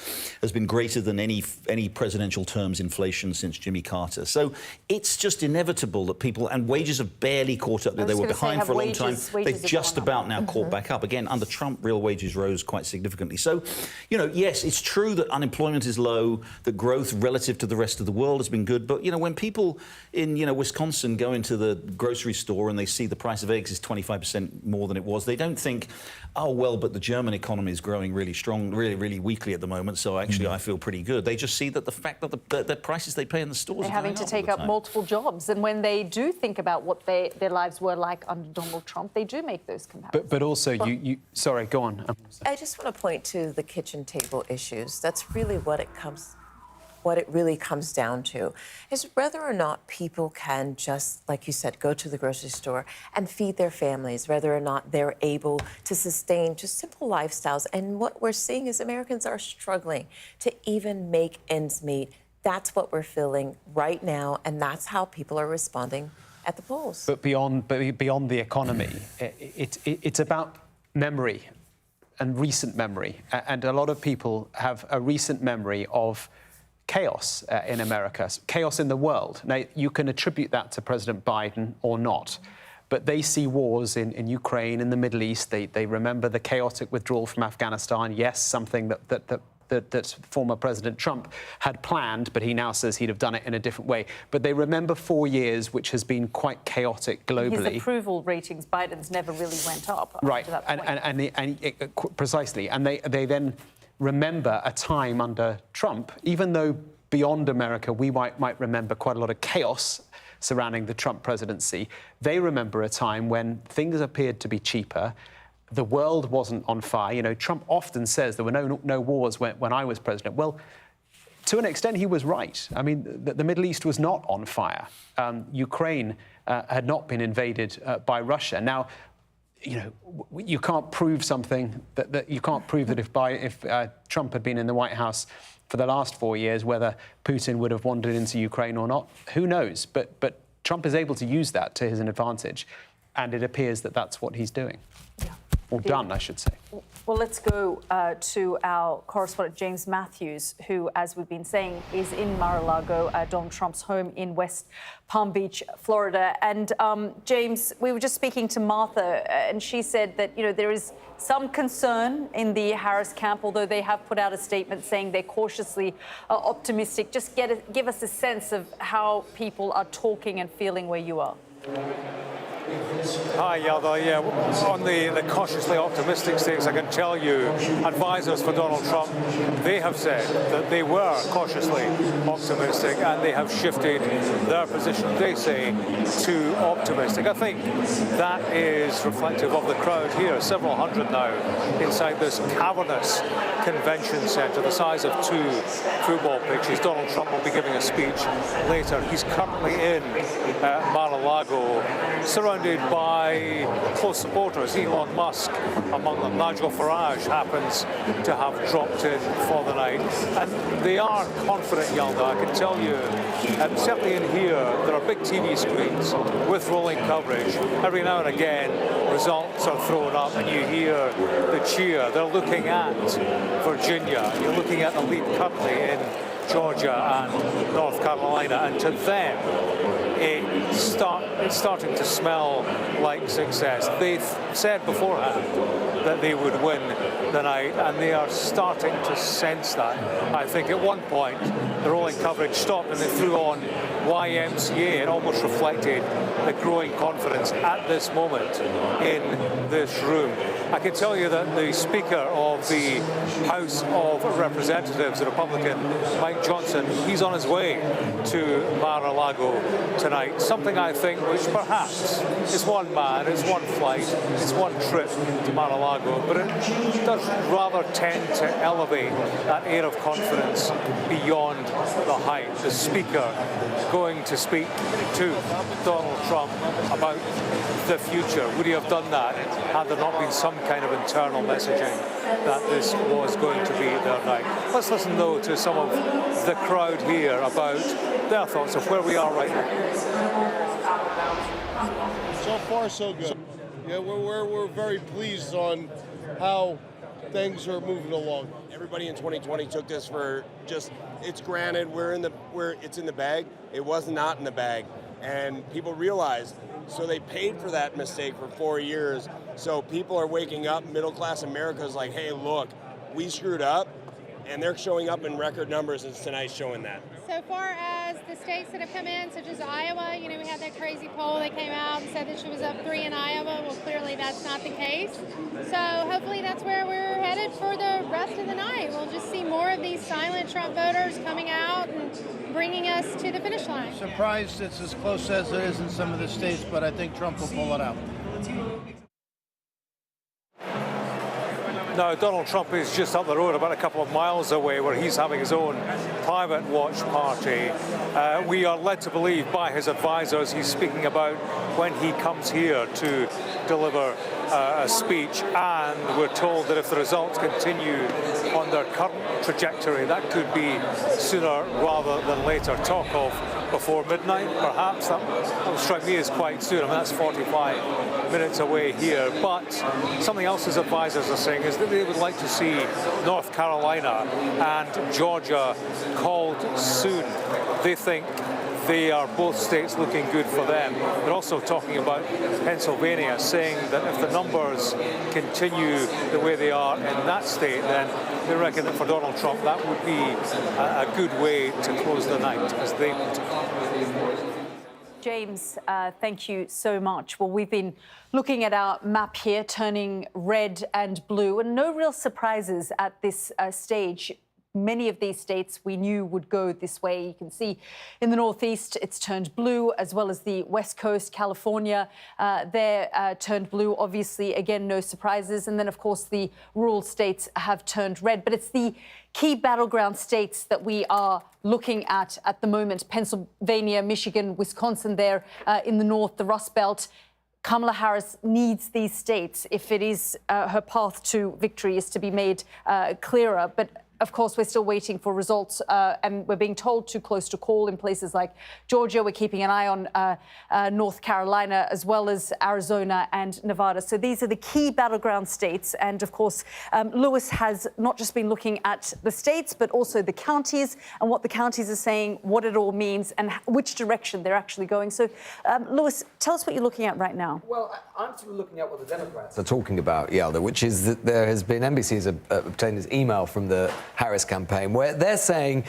has been greater than any presidential term's inflation since Jimmy Carter. So it's just inevitable that and wages have barely caught up. They were behind for a long time. They've just about now caught back up. Again, under Trump, real wages rose quite significantly. So, yes, it's true that unemployment is low, that growth relative to the rest of the world has been good. But, when people in, Wisconsin go into the grocery store and they see the price of eggs is 25% more than it was, they don't think, oh, well, but the German economy is growing really strong, really, really weakly at the moment, so actually I feel pretty good. They just see that the fact that the prices they pay in the stores They're having to take up multiple jobs. And when they do think about what their lives were like under Donald Trump, they do make those comparisons. But also, sorry, go on. I just want to point to the kitchen table issues. That's really what it really comes down to is whether or not people can just, like you said, go to the grocery store and feed their families, whether or not they're able to sustain just simple lifestyles. And what we're seeing is Americans are struggling to even make ends meet. That's what we're feeling right now, and that's how people are responding at the polls. But beyond the economy, it's about memory and recent memory. And a lot of people have a recent memory of chaos in America, chaos in the world. Now, you can attribute that to President Biden or not, but they see wars in Ukraine, in the Middle East. They remember the chaotic withdrawal from Afghanistan. Yes, something that former President Trump had planned, but he now says he'd have done it in a different way. But they remember 4 years, which has been quite chaotic globally. His approval ratings, Biden's never really went up. Right, precisely. And they then remember a time under Trump, even though beyond America we might remember quite a lot of chaos surrounding the Trump presidency. They remember a time when things appeared to be cheaper, the world wasn't on fire. Trump often says there were no wars when I was president. Well, to an extent, he was right. I mean, the Middle East was not on fire. Ukraine had not been invaded by Russia. Now, you can't prove something that you can't prove that if Trump had been in the White House for the last 4 years, whether Putin would have wandered into Ukraine or not. Who knows? But Trump is able to use that to his advantage, and it appears that that's what he's doing. Yeah. Or done, I should say. Well, let's go to our correspondent, James Matthews, who, as we've been saying, is in Mar-a-Lago, Donald Trump's home in West Palm Beach, Florida. And, James, we were just speaking to Martha, and she said that, there is some concern in the Harris camp, although they have put out a statement saying they're cautiously optimistic. Just give us a sense of how people are talking and feeling where you are. Hi, Yalda. Yeah, on the cautiously optimistic stakes, I can tell you, advisors for Donald Trump, they have said that they were cautiously optimistic, and they have shifted their position, they say, to optimistic. I think that is reflective of the crowd here, several hundred now, inside this cavernous convention centre, the size of 2 football pitches. Donald Trump will be giving a speech later. He's currently in Mar-a-Lago, surrounded surrounded by close supporters. Elon Musk among them. Nigel Farage happens to have dropped in for the night. And they are confident, Yalda, I can tell you. Certainly in here, there are big TV screens with rolling coverage. Every now and again, results are thrown up and you hear the cheer. They're looking at Virginia. You're looking at the lead currently in Georgia and North Carolina, and to them, it's starting to smell like success. They said beforehand that they would win the night, and they are starting to sense that. I think at one point, the rolling coverage stopped and they threw on YMCA. It almost reflected the growing confidence at this moment in this room. I can tell you that the Speaker of the House of Representatives, the Republican Mike Johnson, he's on his way to Mar-a-Lago tonight. Something I think which perhaps is one man, it's one flight, it's one trip to Mar-a-Lago, but it does rather tend to elevate that air of confidence beyond the height. The Speaker going to speak to Donald Trump about the future. Would he have done that had there not been some kind of internal messaging that this was going to be their night? Let's listen, though, to some of the crowd here about their thoughts of where we are right now. So far, so good. Yeah, we're very pleased on how things are moving along. Everybody in 2020 took this for just, it's granted, it's in the bag. It was not in the bag. And people realized, so they paid for that mistake for 4 years. So people are waking up, middle class America is like, hey, look, we screwed up. And they're showing up in record numbers, and tonight's showing that. So far as the states that have come in, such as Iowa, we had that crazy poll that came out and said that she was up 3 in Iowa. Well, clearly that's not the case. So hopefully that's where we're headed for the rest of the night. We'll just see more of these silent Trump voters coming out and bringing us to the finish line. Surprised it's as close as it is in some of the states, but I think Trump will pull it out. Now, Donald Trump is just up the road, about a couple of miles away, where he's having his own private watch party. We are led to believe by his advisors he's speaking about when he comes here to deliver a speech, and we're told that if the results continue on their current trajectory, that could be sooner rather than later. Talk of before midnight, perhaps. That would strike me as quite soon. I mean, that's 45 minutes away here. But something else his advisors are saying is that they would like to see North Carolina and Georgia called soon. They think they are both states looking good for them. They're also talking about Pennsylvania, saying that if the numbers continue the way they are in that state, then they reckon that for Donald Trump that would be a good way to close the night, as they put it. James, thank you so much. Well, we've been looking at our map here, turning red and blue, and no real surprises at this stage. Many of these states we knew would go this way. You can see in the Northeast, it's turned blue, as well as the West Coast, California, they're turned blue. Obviously, again, no surprises. And then, of course, the rural states have turned red. But it's the key battleground states that we are looking at the moment. Pennsylvania, Michigan, Wisconsin there in the north, the Rust Belt. Kamala Harris needs these states if it is her path to victory is to be made clearer. But of course, we're still waiting for results, and we're being told too close to call in places like Georgia. We're keeping an eye on North Carolina, as well as Arizona and Nevada. So these are the key battleground states. And of course, Lewis has not just been looking at the states, but also the counties and what the counties are saying, what it all means, and which direction they're actually going. So, Lewis, tell us what you're looking at right now. Well, I'm sort of looking at what the Democrats are talking about, Yalda, which is that there has been, NBC has obtained this email from the Harris campaign where they're saying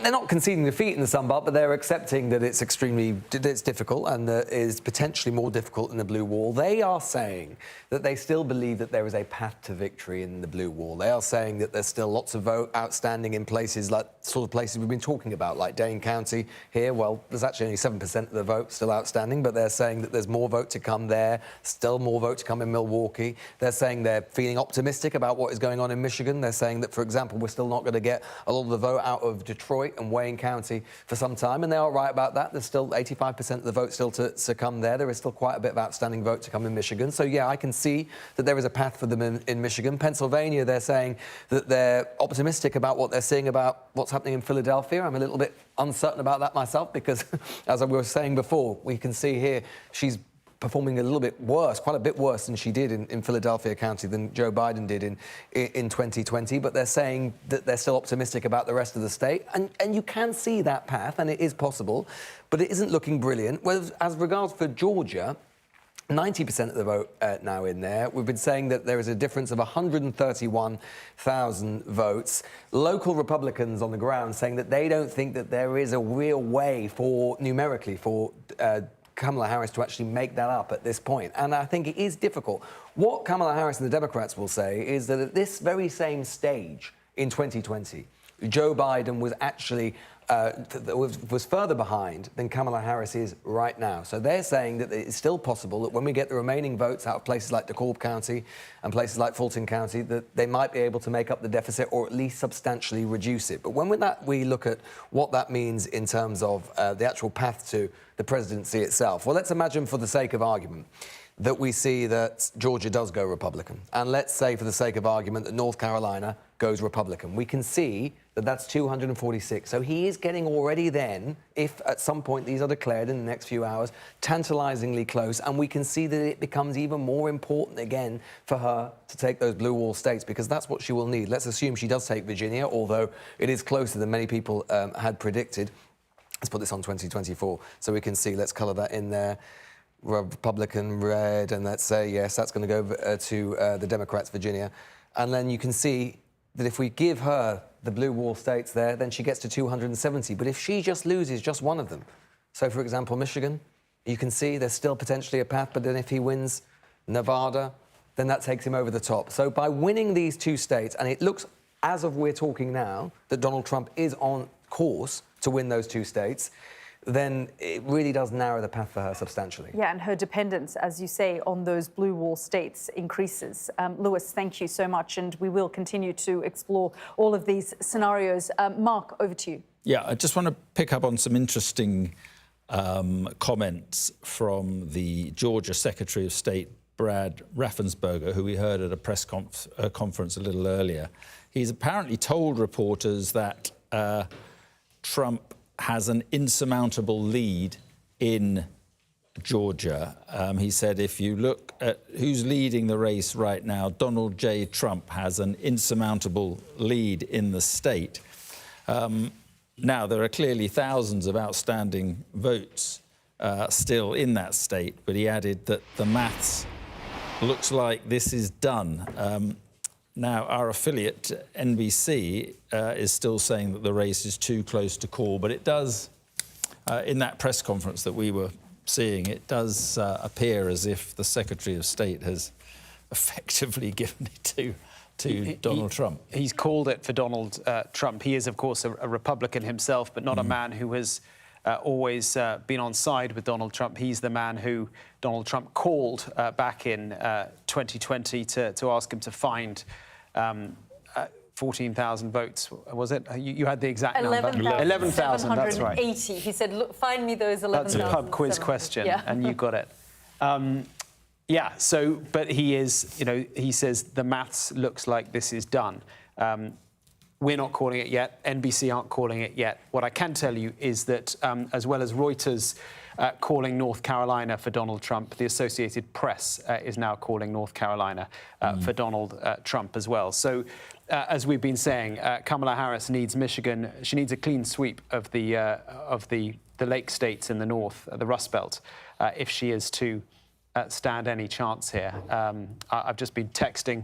they're not conceding defeat in the Sun Belt, but they're accepting that it's it's difficult and that it is potentially more difficult in the blue wall. They are saying that they still believe that there is a path to victory in the blue wall. They are saying that there's still lots of vote outstanding in places like sort of places we've been talking about, like Dane County here. Well, there's actually only 7% of the vote still outstanding, but they're saying that there's more vote to come there, still more vote to come in Milwaukee. They're saying they're feeling optimistic about what is going on in Michigan. They're saying that, for example, we're still not going to get a lot of the vote out of Detroit Detroit and Wayne County for some time, and they are right about that. There's still 85% of the vote still to come there. There is still quite a bit of outstanding vote to come in Michigan. So, yeah, I can see that there is a path for them in Michigan. Pennsylvania, they're saying that they're optimistic about what they're seeing about what's happening in Philadelphia. I'm a little bit uncertain about that myself because, as I was saying before, we can see here she's performing a little bit worse, quite a bit worse than she did in Philadelphia County than Joe Biden did in 2020. But they're saying that they're still optimistic about the rest of the state. And you can see that path, and it is possible, but it isn't looking brilliant. Well, as regards for Georgia, 90% of the vote now in there. We've been saying that there is a difference of 131,000 votes. Local Republicans on the ground saying that they don't think that there is a real way numerically for Kamala Harris to actually make that up at this point. And I think it is difficult. What Kamala Harris and the Democrats will say is that at this very same stage in 2020, Joe Biden was actually was further behind than Kamala Harris is right now. So they're saying that it's still possible that when we get the remaining votes out of places like DeKalb County and places like Fulton County, that they might be able to make up the deficit or at least substantially reduce it. But when we look at what that means in terms of the actual path to the presidency itself, well, let's imagine for the sake of argument that we see that Georgia does go Republican. And let's say, for the sake of argument, that North Carolina goes Republican. We can see that that's 246. So he is getting already then, if at some point these are declared in the next few hours, tantalizingly close. And we can see that it becomes even more important again for her to take those blue wall states, because that's what she will need. Let's assume she does take Virginia, although it is closer than many people had predicted. Let's put this on 2024 so we can see. Let's colour that in there. Republican red, and let's say, yes, that's going to go to the Democrats, Virginia. And then you can see that if we give her the blue wall states there, then she gets to 270. But if she just loses just one of them, so, for example, Michigan, you can see there's still potentially a path, but then if he wins Nevada, then that takes him over the top. So by winning these two states, and it looks, as of we're talking now, that Donald Trump is on course to win those two states, then it really does narrow the path for her substantially. Yeah, and her dependence, as you say, on those blue wall states increases. Lewis, thank you so much, and we will continue to explore all of these scenarios. Mark, over to you. Yeah, I just want to pick up on some interesting comments from the Georgia Secretary of State, Brad Raffensperger, who we heard at a press conference a little earlier. He's apparently told reporters that Trump has an insurmountable lead in Georgia. He said, if you look at who's leading the race right now, Donald J. Trump has an insurmountable lead in the state. Now, there are clearly thousands of outstanding votes still in that state, but he added that the maths looks like this is done. Now, our affiliate, NBC, is still saying that the race is too close to call, but it does, in that press conference that we were seeing, it does appear as if the Secretary of State has effectively given it to Donald Trump. He's called it for Donald Trump. He is, of course, a Republican himself, but not a man who has always been on side with Donald Trump. He's the man who Donald Trump called back in 2020 to ask him to find 14,000 votes, was it? You had the exact number. 11,000, that's right. 780. He said, look, find me those 11,000. That's a pub quiz question, yeah. And you got it. Yeah, so, but he is, he says the maths looks like this is done. We're not calling it yet. NBC aren't calling it yet. What I can tell you is that, as well as Reuters calling North Carolina for Donald Trump, the Associated Press is now calling North Carolina for Donald Trump as well. So, as we've been saying, Kamala Harris needs Michigan. She needs a clean sweep of the Lake states in the north, the Rust Belt, if she is to stand any chance here. I've just been texting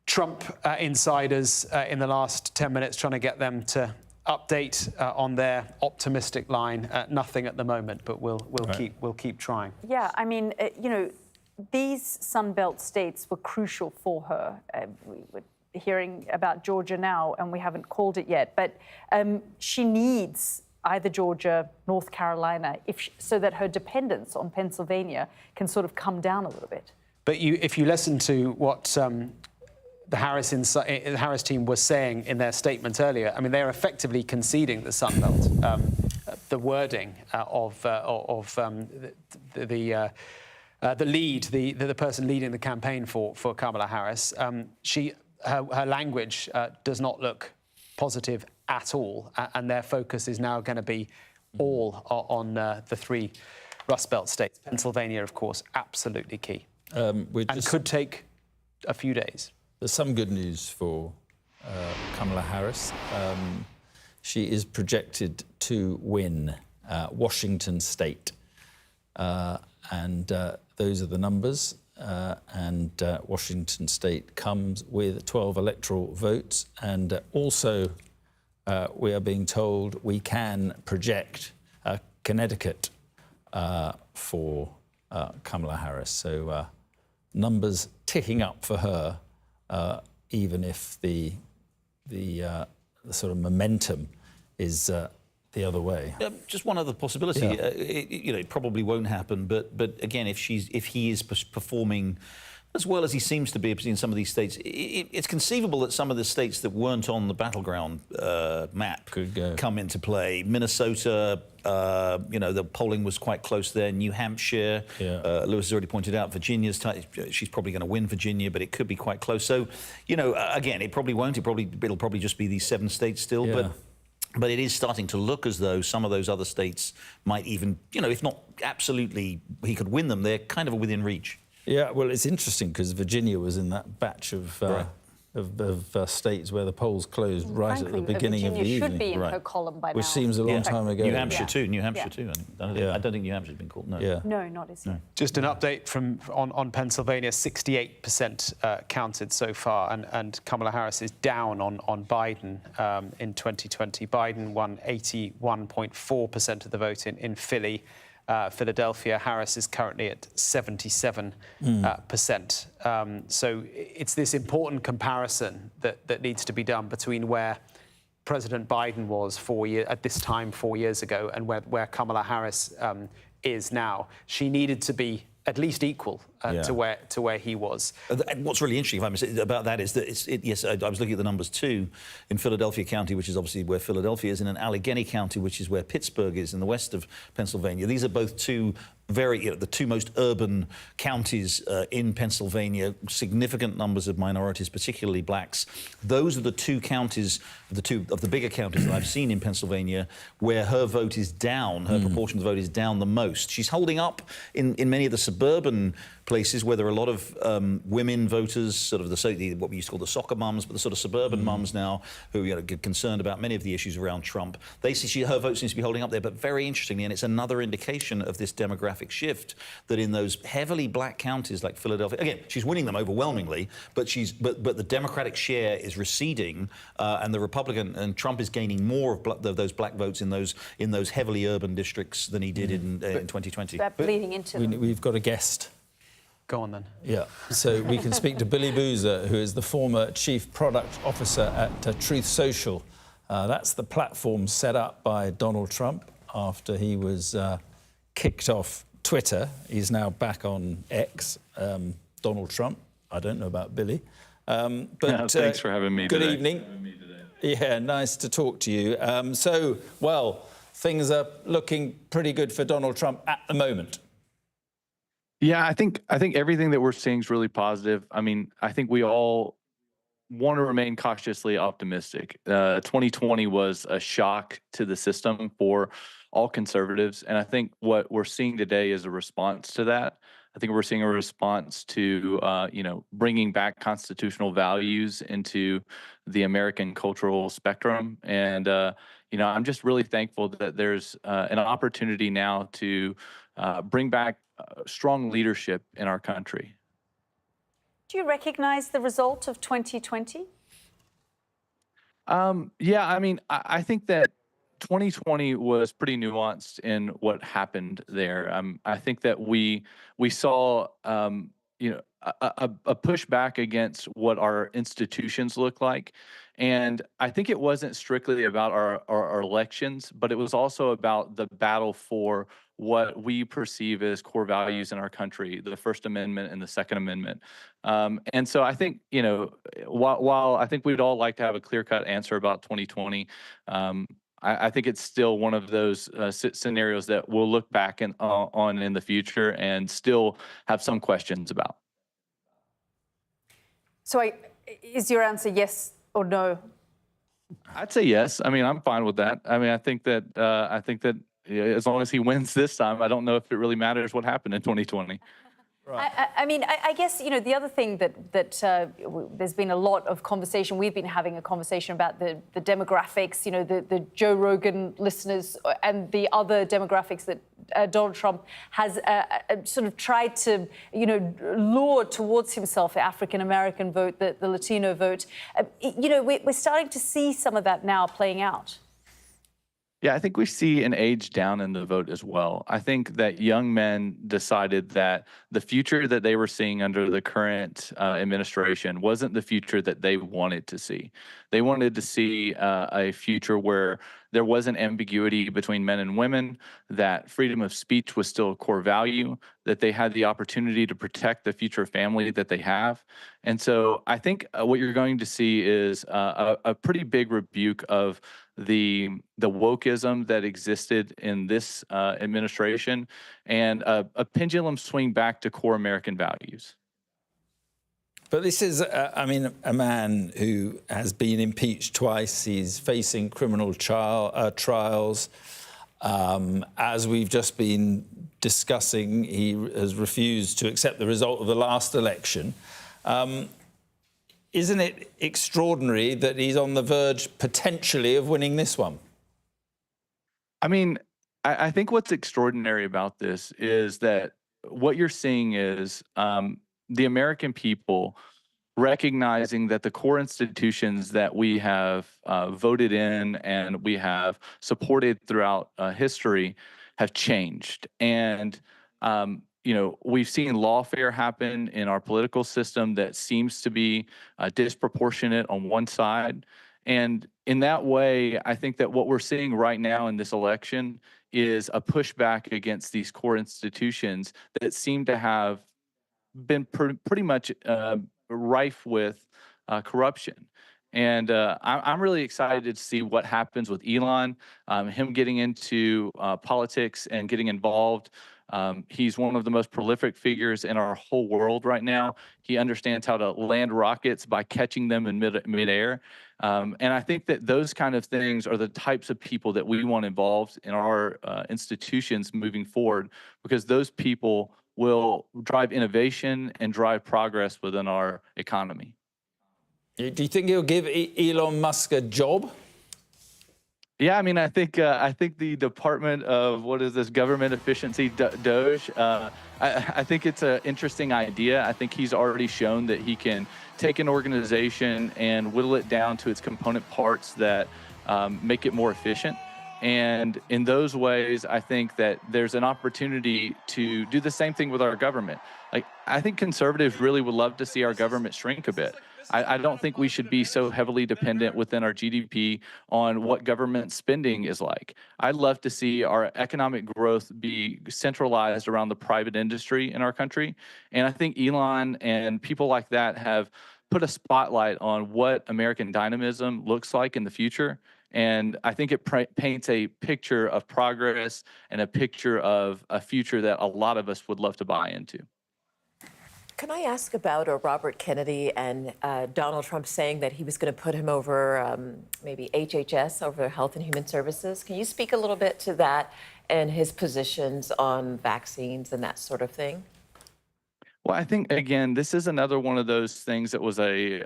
Trump insiders in the last 10 minutes, trying to get them to update on their optimistic line. Nothing at the moment, but we'll keep trying. Yeah, I mean, these Sunbelt states were crucial for her. We're hearing about Georgia now, and we haven't called it yet, but she needs either Georgia, North Carolina, so that her dependence on Pennsylvania can sort of come down a little bit. But if you listen to what the Harris team was saying in their statement earlier, I mean, they're effectively conceding the Sun Belt. The wording of the lead, the person leading the campaign for Kamala Harris, her language does not look positive at all, and their focus is now going to be all on the 3 Rust Belt states. Pennsylvania, of course, absolutely key, and could take a few days. There's some good news for Kamala Harris. She is projected to win Washington State, and those are the numbers. Washington State comes with 12 electoral votes, and also we are being told we can project Connecticut for Kamala Harris. So numbers ticking up for her, even if the sort of momentum is the other way. Just one other possibility. It probably won't happen, but again, if he is performing as well as he seems to be in some of these states, it's conceivable that some of the states that weren't on the Battleground map could come into play. Minnesota, the polling was quite close there. New Hampshire, Lewis has already pointed out, Virginia's tight. She's probably going to win Virginia, but it could be quite close. So, again, it probably won't. It'll probably just be these 7 states still, but it is starting to look as though some of those other states might even, if not absolutely, he could win them. They're kind of within reach. Yeah, well, it's interesting because Virginia was in that batch of states where the polls closed at the beginning of the evening. Virginia should be in her column by now. Which seems a long time ago. New Hampshire too. New Hampshire too. I don't think New Hampshire's been called. No. No, not as yet. Just an update on Pennsylvania. 68% counted so far, and Kamala Harris is down on Biden in 2020. Biden won 81.4% of the vote in Philly. Philadelphia. Harris is currently at 77%. So it's this important comparison that needs to be done between where President Biden was at this time 4 years ago and where Kamala Harris is now. She needed to be at least equal to where he was. What's really interesting, if I may say, about that is that yes, I was looking at the numbers too. In Philadelphia County, which is obviously where Philadelphia is, and in Allegheny County, which is where Pittsburgh is in the west of Pennsylvania. These are both the 2 most urban counties in Pennsylvania. Significant numbers of minorities, particularly blacks. Those are the 2 counties, the bigger counties that I've seen in Pennsylvania, where her vote is down. Her proportion of the vote is down the most. She's holding up in many of the suburban places where there are a lot of women voters, sort of what we used to call the soccer mums, but the sort of suburban mums now who get concerned about many of the issues around Trump. They see her vote seems to be holding up there, but very interestingly, and it's another indication of this demographic shift, that in those heavily black counties like Philadelphia, again, she's winning them overwhelmingly, but the Democratic share is receding, and the Republican and Trump is gaining more of those black votes in those heavily urban districts than he did in 2020. They're bleeding into them. We've got a guest. Go on then. Yeah, so we can speak to Billy Boozer, who is the former Chief Product Officer at Truth Social. That's the platform set up by Donald Trump after he was kicked off Twitter. He's now back on X. Donald Trump. I don't know about Billy. But thanks for having me today. Good evening. Yeah, nice to talk to you. Things are looking pretty good for Donald Trump at the moment. Yeah, I think everything that we're seeing is really positive. I mean, I think we all want to remain cautiously optimistic. 2020 was a shock to the system for all conservatives, and I think what we're seeing today is a response to that. I think we're seeing a response to bringing back constitutional values into the American cultural spectrum, and I'm just really thankful that there's an opportunity now to bring back strong leadership in our country. Do you recognize the result of 2020? Yeah, I mean, I think that 2020 was pretty nuanced in what happened there. I think that we saw, a pushback against what our institutions look like. And I think it wasn't strictly about our elections, but it was also about the battle for what we perceive as core values in our country, the First Amendment and the Second Amendment. And so I think, while I think we'd all like to have a clear-cut answer about 2020, I think it's still one of those scenarios that we'll look back on in the future and still have some questions about. So is your answer yes or no? I'd say yes. I mean, I'm fine with that. I mean, I think that as long as he wins this time, I don't know if it really matters what happened in 2020. Right. I mean, I guess, the other thing that there's been a lot of conversation. We've been having a conversation about the demographics, the Joe Rogan listeners and the other demographics that Donald Trump has sort of tried to, lure towards himself, the African-American vote, the Latino vote. We're starting to see some of that now playing out. Yeah, I think we see an age down in the vote as well. I think that young men decided that the future that they were seeing under the current administration wasn't the future that they wanted to see. They wanted to see a future where there wasn't ambiguity between men and women, that freedom of speech was still a core value, that they had the opportunity to protect the future family that they have. And so I think what you're going to see is a pretty big rebuke of the wokeism that existed in this administration, and a pendulum swing back to core American values. But this is, a man who has been impeached twice. He's facing criminal trials. As we've just been discussing, he has refused to accept the result of the last election. Isn't it extraordinary that he's on the verge, potentially, of winning this one? I mean, I think what's extraordinary about this is that what you're seeing is the American people recognizing that the core institutions that we have voted in and we have supported throughout history have changed. And we've seen lawfare happen in our political system that seems to be disproportionate on one side. And in that way, I think that what we're seeing right now in this election is a pushback against these core institutions that seem to have been pretty much rife with corruption. And I'm really excited to see what happens with Elon, him getting into politics and getting involved. He's one of the most prolific figures in our whole world right now. He understands how to land rockets by catching them in midair. And I think that those kind of things are the types of people that we want involved in our institutions moving forward, because those people will drive innovation and drive progress within our economy. Do you think he'll give Elon Musk a job? Yeah, I mean, I think the Department of Government Efficiency, DOGE. I think it's an interesting idea. I think he's already shown that he can take an organization and whittle it down to its component parts that make it more efficient. And in those ways, I think that there's an opportunity to do the same thing with our government. Like, I think conservatives really would love to see our government shrink a bit. I don't think we should be so heavily dependent within our GDP on what government spending is like. I'd love to see our economic growth be centralized around the private industry in our country. And I think Elon and people like that have put a spotlight on what American dynamism looks like in the future. And I think it paints a picture of progress and a picture of a future that a lot of us would love to buy into. Can I ask about Robert Kennedy and Donald Trump saying that he was going to put him over maybe HHS, over Health and Human Services? Can you speak a little bit to that and his positions on vaccines and that sort of thing? Well, I think, again, this is another one of those things that was a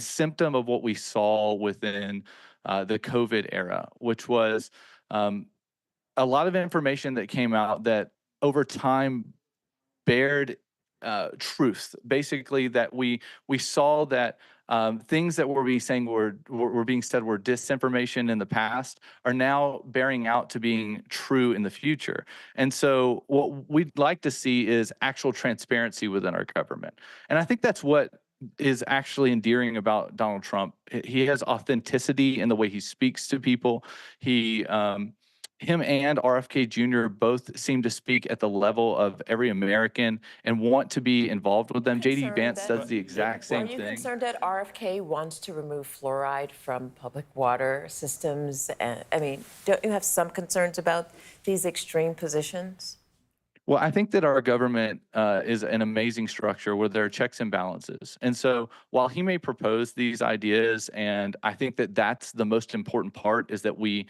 symptom of what we saw within the COVID era, which was a lot of information that came out that over time bared truth. Basically, that we saw that things that were being said were disinformation in the past are now bearing out to being true in the future. And so what we'd like to see is actual transparency within our government. And I think that's what is actually endearing about Donald Trump. He has authenticity in the way he speaks to people. Him and RFK Jr. both seem to speak at the level of every American and want to be involved with them. J.D. Vance does the exact same thing. Are you concerned that RFK wants to remove fluoride from public water systems? I mean, don't you have some concerns about these extreme positions? Well, I think that our government is an amazing structure where there are checks and balances. And so while he may propose these ideas, and I think that that's the most important part, is that we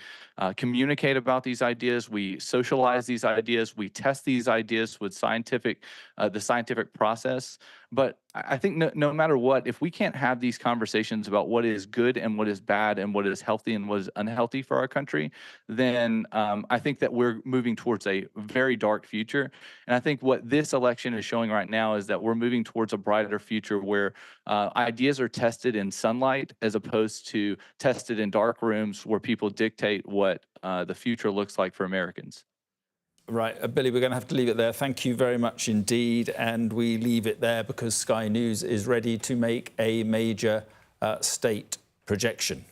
communicate about these ideas, we socialize these ideas, we test these ideas with the scientific process. But I think no matter what, if we can't have these conversations about what is good and what is bad and what is healthy and what is unhealthy for our country, then I think that we're moving towards a very dark future. And I think what this election is showing right now is that we're moving towards a brighter future where ideas are tested in sunlight as opposed to tested in dark rooms where people dictate what the future looks like for Americans. Right, Billy, we're going to have to leave it there. Thank you very much indeed. And we leave it there because Sky News is ready to make a major state projection.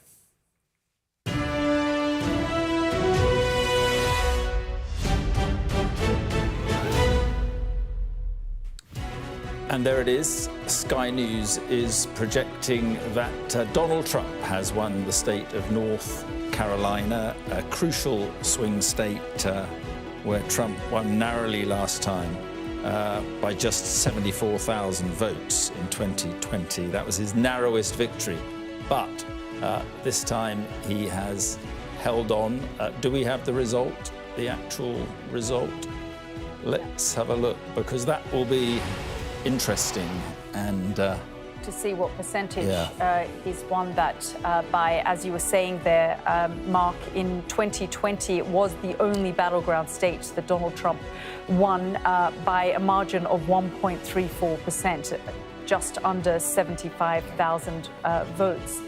And there it is. Sky News is projecting that Donald Trump has won the state of North Carolina, a crucial swing state where Trump won narrowly last time by just 74,000 votes in 2020. That was his narrowest victory. But this time he has held on. Do we have the result, the actual result? Let's have a look, because that will be interesting. And to see what percentage he's won that by. As you were saying there, Mark, in 2020, it was the only battleground state that Donald Trump won by a margin of 1.34%, just under 75,000 votes.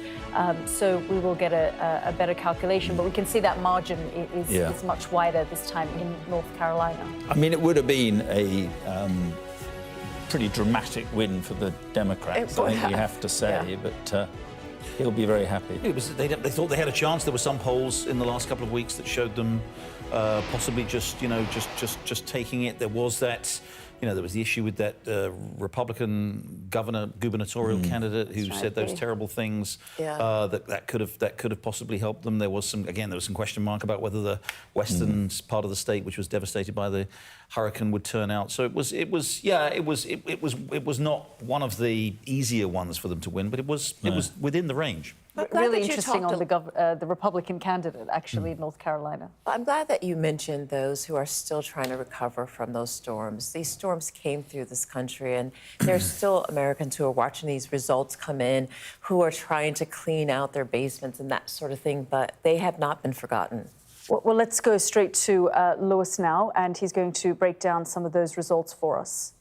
So we will get a better calculation, but we can see that margin is much wider this time in North Carolina. I mean, it would have been a pretty dramatic win for the Democrats, I think we have to say, but he'll be very happy. It was, they thought they had a chance. There were some polls in the last couple of weeks that showed them possibly just taking it. There was that, there was the issue with that Republican gubernatorial candidate who said those terrible things that could have possibly helped them. There was some question mark about whether the western part of the state, which was devastated by the hurricane, would turn out. So it was not one of the easier ones for them to win, but it was within the range. Really interesting on the Republican candidate, actually, in North Carolina. I'm glad that you mentioned those who are still trying to recover from those storms. These storms came through this country, and there's still Americans who are watching these results come in, who are trying to clean out their basements and that sort of thing, but they have not been forgotten. Well, let's go straight to Lewis now, and he's going to break down some of those results for us.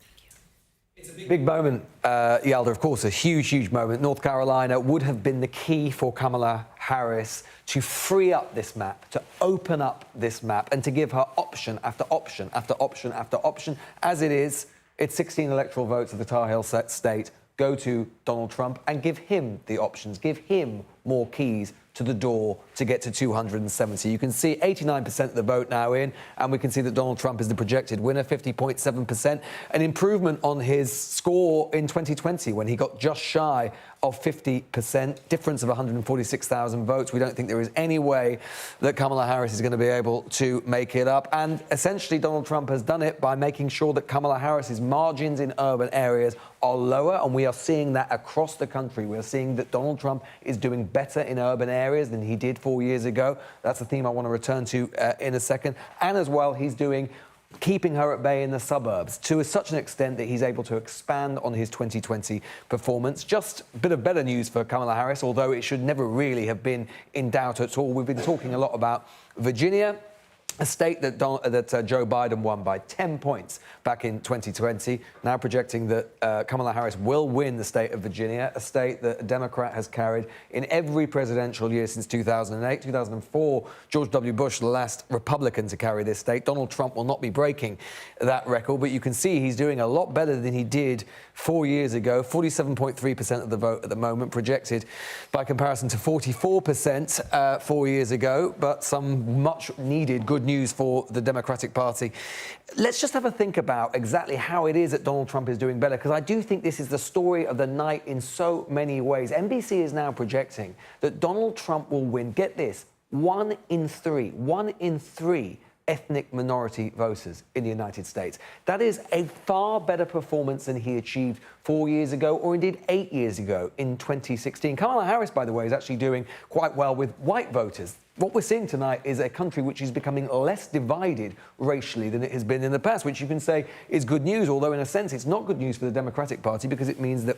It's a big moment, Yalda, of course, a huge, huge moment. North Carolina would have been the key for Kamala Harris to free up this map, to open up this map, and to give her option after option after option after option. As it is, it's 16 electoral votes of the Tar Heel state go to Donald Trump and give him the options, give him more keys to the door to get to 270. You can see 89% of the vote now in, and we can see that Donald Trump is the projected winner, 50.7%, an improvement on his score in 2020 when he got just shy of 50%, difference of 146,000 votes. We don't think there is any way that Kamala Harris is going to be able to make it up. And essentially, Donald Trump has done it by making sure that Kamala Harris's margins in urban areas are lower, and we are seeing that across the country. We're seeing that Donald Trump is doing better in urban areas than he did 4 years ago. That's a theme I want to return to in a second. And as well, he's keeping her at bay in the suburbs to such an extent that he's able to expand on his 2020 performance. Just a bit of better news for Kamala Harris, although it should never really have been in doubt at all. We've been talking a lot about Virginia. A state that Joe Biden won by 10 points back in 2020, now projecting that Kamala Harris will win the state of Virginia, a state that a Democrat has carried in every presidential year since 2008. 2004, George W. Bush, the last Republican to carry this state. Donald Trump will not be breaking that record, but you can see he's doing a lot better than he did 4 years ago. 47.3% of the vote at the moment, projected by comparison to 44% 4 years ago, but some much needed good news for the Democratic Party. Let's just have a think about exactly how it is that Donald Trump is doing better, because I do think this is the story of the night in so many ways. NBC is now projecting that Donald Trump will win, get this, 1 in 3 ethnic minority voters in the United States. That is a far better performance than he achieved 4 years ago, or indeed 8 years ago in 2016. Kamala Harris, by the way, is actually doing quite well with white voters. What we're seeing tonight is a country which is becoming less divided racially than it has been in the past, which you can say is good news, although in a sense it's not good news for the Democratic Party, because it means that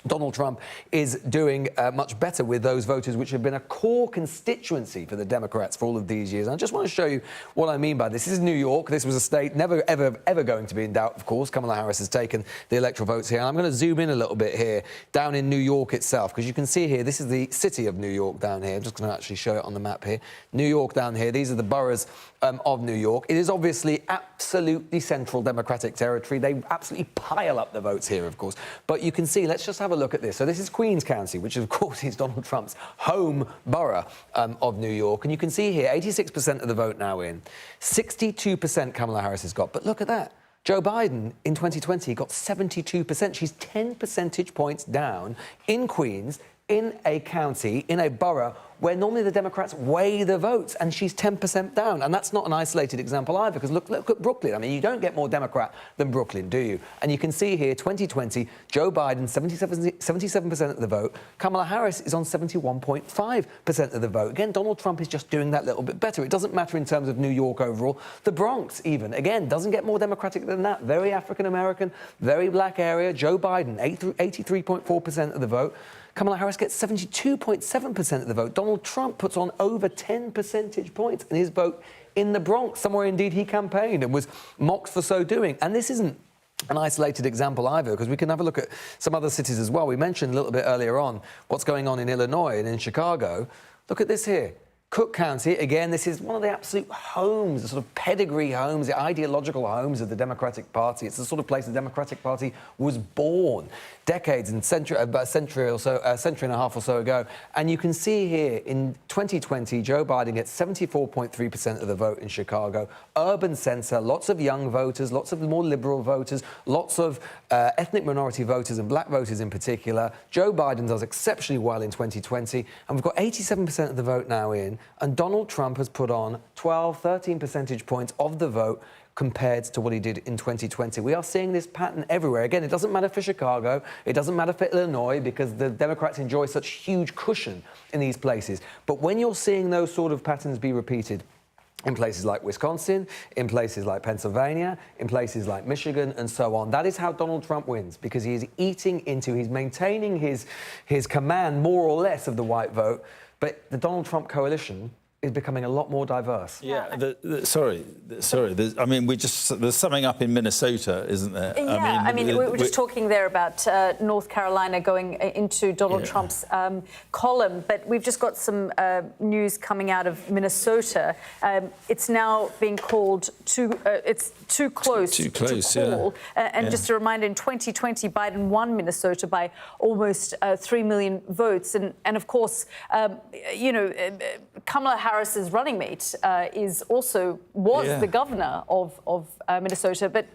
Donald Trump is doing much better with those voters which have been a core constituency for the Democrats for all of these years. And I just want to show you what I mean by this. This is New York. This was a state never, ever going to be in doubt, of course. Kamala Harris has taken the electoral votes here. And I'm going to zoom in a little bit here, down in New York itself, because you can see here, this is the city of New York down here. I'm just going to actually show it on the map here. New York down here. These are the boroughs of New York. It is obviously absolutely central Democratic territory. They absolutely pile up the votes here, of course. But you can see, let's just have a look at this. So this is Queens County, which of course is Donald Trump's home borough of New York. And you can see here, 86% of the vote now in, 62% Kamala Harris has got. But look at that. Joe Biden in 2020 got 72%. She's 10 percentage points down in Queens, in a county, in a borough where normally the Democrats weigh the votes, and she's 10% down. And that's not an isolated example either, because look at Brooklyn. I mean, you don't get more Democrat than Brooklyn, do you? And you can see here, 2020, Joe Biden, 77% of the vote. Kamala Harris is on 71.5% of the vote. Again, Donald Trump is just doing that little bit better. It doesn't matter in terms of New York overall. The Bronx, even, again, doesn't get more Democratic than that. Very African-American, very black area. Joe Biden, 83.4% of the vote. Kamala Harris gets 72.7% of the vote. Donald Trump puts on over 10 percentage points in his vote in the Bronx, somewhere indeed he campaigned and was mocked for so doing. And this isn't an isolated example either, because we can have a look at some other cities as well. We mentioned a little bit earlier on what's going on in Illinois and in Chicago. Look at this here. Cook County, again, this is one of the absolute homes, the sort of pedigree homes, the ideological homes of the Democratic Party. It's the sort of place the Democratic Party was born decades and about a century and a half or so ago. And you can see here in 2020, Joe Biden gets 74.3% of the vote in Chicago. Urban centre, lots of young voters, lots of more liberal voters, lots of ethnic minority voters and black voters in particular. Joe Biden does exceptionally well in 2020, and we've got 87% of the vote now in. And Donald Trump has put on 12, 13 percentage points of the vote compared to what he did in 2020. We are seeing this pattern everywhere. Again, it doesn't matter for Chicago, it doesn't matter for Illinois, because the Democrats enjoy such huge cushion in these places. But when you're seeing those sort of patterns be repeated in places like Wisconsin, in places like Pennsylvania, in places like Michigan, and so on, that is how Donald Trump wins, because he is he's maintaining his command, more or less, of the white vote. But the Donald Trump coalition is becoming a lot more diverse. Yeah, sorry. I mean, there's something up in Minnesota, isn't there? Yeah, we were just talking there about North Carolina going into Donald Trump's column, but we've just got some news coming out of Minnesota. It's now being called it's too close to call. And just a reminder, in 2020, Biden won Minnesota by almost 3 million votes. And of course, Kamala Harris's running mate was the governor of Minnesota. But,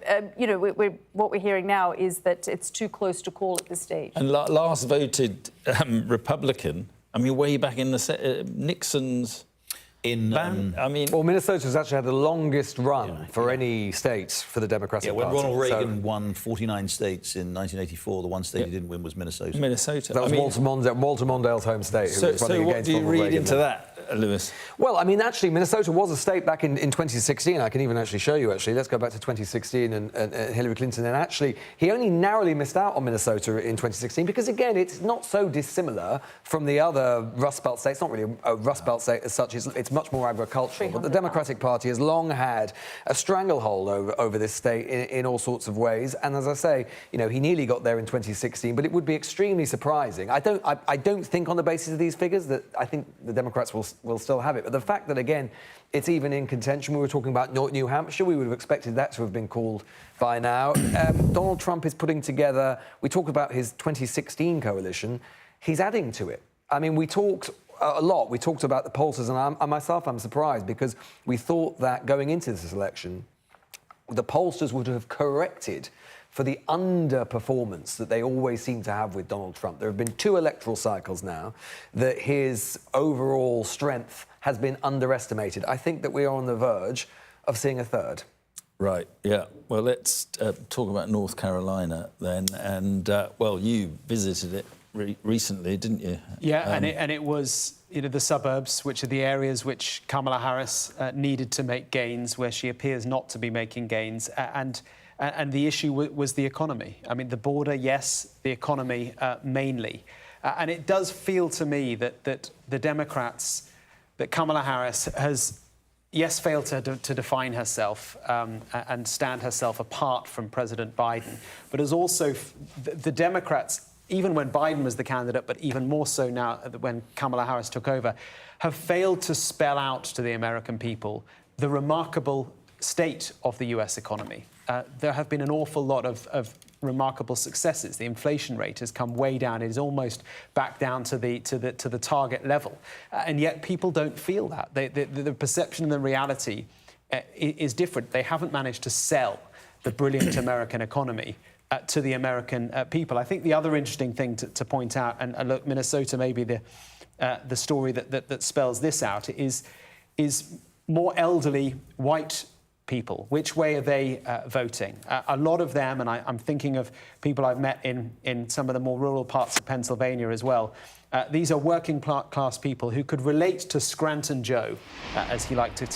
what we're hearing now is that it's too close to call at this stage. And last voted Republican, way back in the Nixon's... well, Minnesota's actually had the longest run for any state for the Democratic Party. When Ronald Reagan won 49 states in 1984, the one state he didn't win was Minnesota. That was Walter Mondale's home state. So what do you read into that? Lewis? Well, I mean, actually, Minnesota was a state back in 2016. I can even actually show you, actually. Let's go back to 2016 and Hillary Clinton. And actually, he only narrowly missed out on Minnesota in 2016 because, again, it's not so dissimilar from the other Rust Belt states. It's not really a Rust Belt state as such. It's much more agricultural. But the Democratic Party has long had a stranglehold over this state in all sorts of ways. And as I say, you know, he nearly got there in 2016, but it would be extremely surprising. I don't think on the basis of these figures that I think the Democrats will still have it. But the fact that, again, it's even in contention, we were talking about New Hampshire, we would have expected that to have been called by now. Donald Trump is putting together, we talked about his 2016 coalition, he's adding to it. I mean, we talked a lot, we talked about the pollsters, and I'm surprised because we thought that going into this election, the pollsters would have corrected for the underperformance that they always seem to have with Donald Trump. There have been 2 electoral cycles now that his overall strength has been underestimated. I think that we are on the verge of seeing a third. Right, yeah. Well, let's talk about North Carolina then. And, well, you visited it recently, didn't you? Yeah, and it was, you know, the suburbs, which are the areas which Kamala Harris needed to make gains, where she appears not to be making gains. And the issue was the economy. I mean, the border, yes, the economy mainly. And it does feel to me that the Democrats, that Kamala Harris has, yes, failed to define herself and stand herself apart from President Biden, but has also, the Democrats, even when Biden was the candidate, but even more so now when Kamala Harris took over, have failed to spell out to the American people the remarkable state of the US economy. There have been an awful lot of remarkable successes. The inflation rate has come way down. It is almost back down to the target level. And yet people don't feel that. The perception and the reality is different. They haven't managed to sell the brilliant American economy to the American people. I think the other interesting thing to point out, and look, Minnesota may be the story that spells this out, is more elderly white people. Which way are they voting? A lot of them, and I'm thinking of people I've met in some of the more rural parts of Pennsylvania as well, these are working class people who could relate to Scranton Joe, as he liked to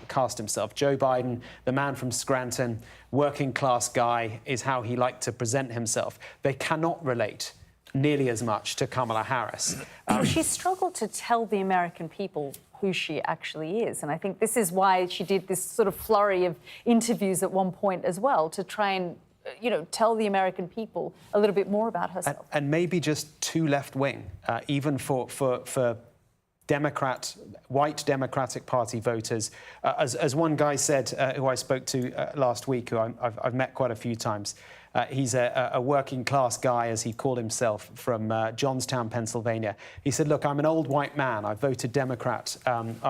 cast himself. Joe Biden, the man from Scranton, working class guy, is how he liked to present himself. They cannot relate nearly as much to Kamala Harris. She struggled to tell the American people who she actually is. And I think this is why she did this sort of flurry of interviews at one point as well, to try and, you know, tell the American people a little bit more about herself. And maybe just too left-wing, even for white Democratic Party voters. As one guy said, who I spoke to last week, who I've met quite a few times, he's a working class guy, as he called himself, from Johnstown, Pennsylvania. He said, look, I'm an old white man. I've voted Democrat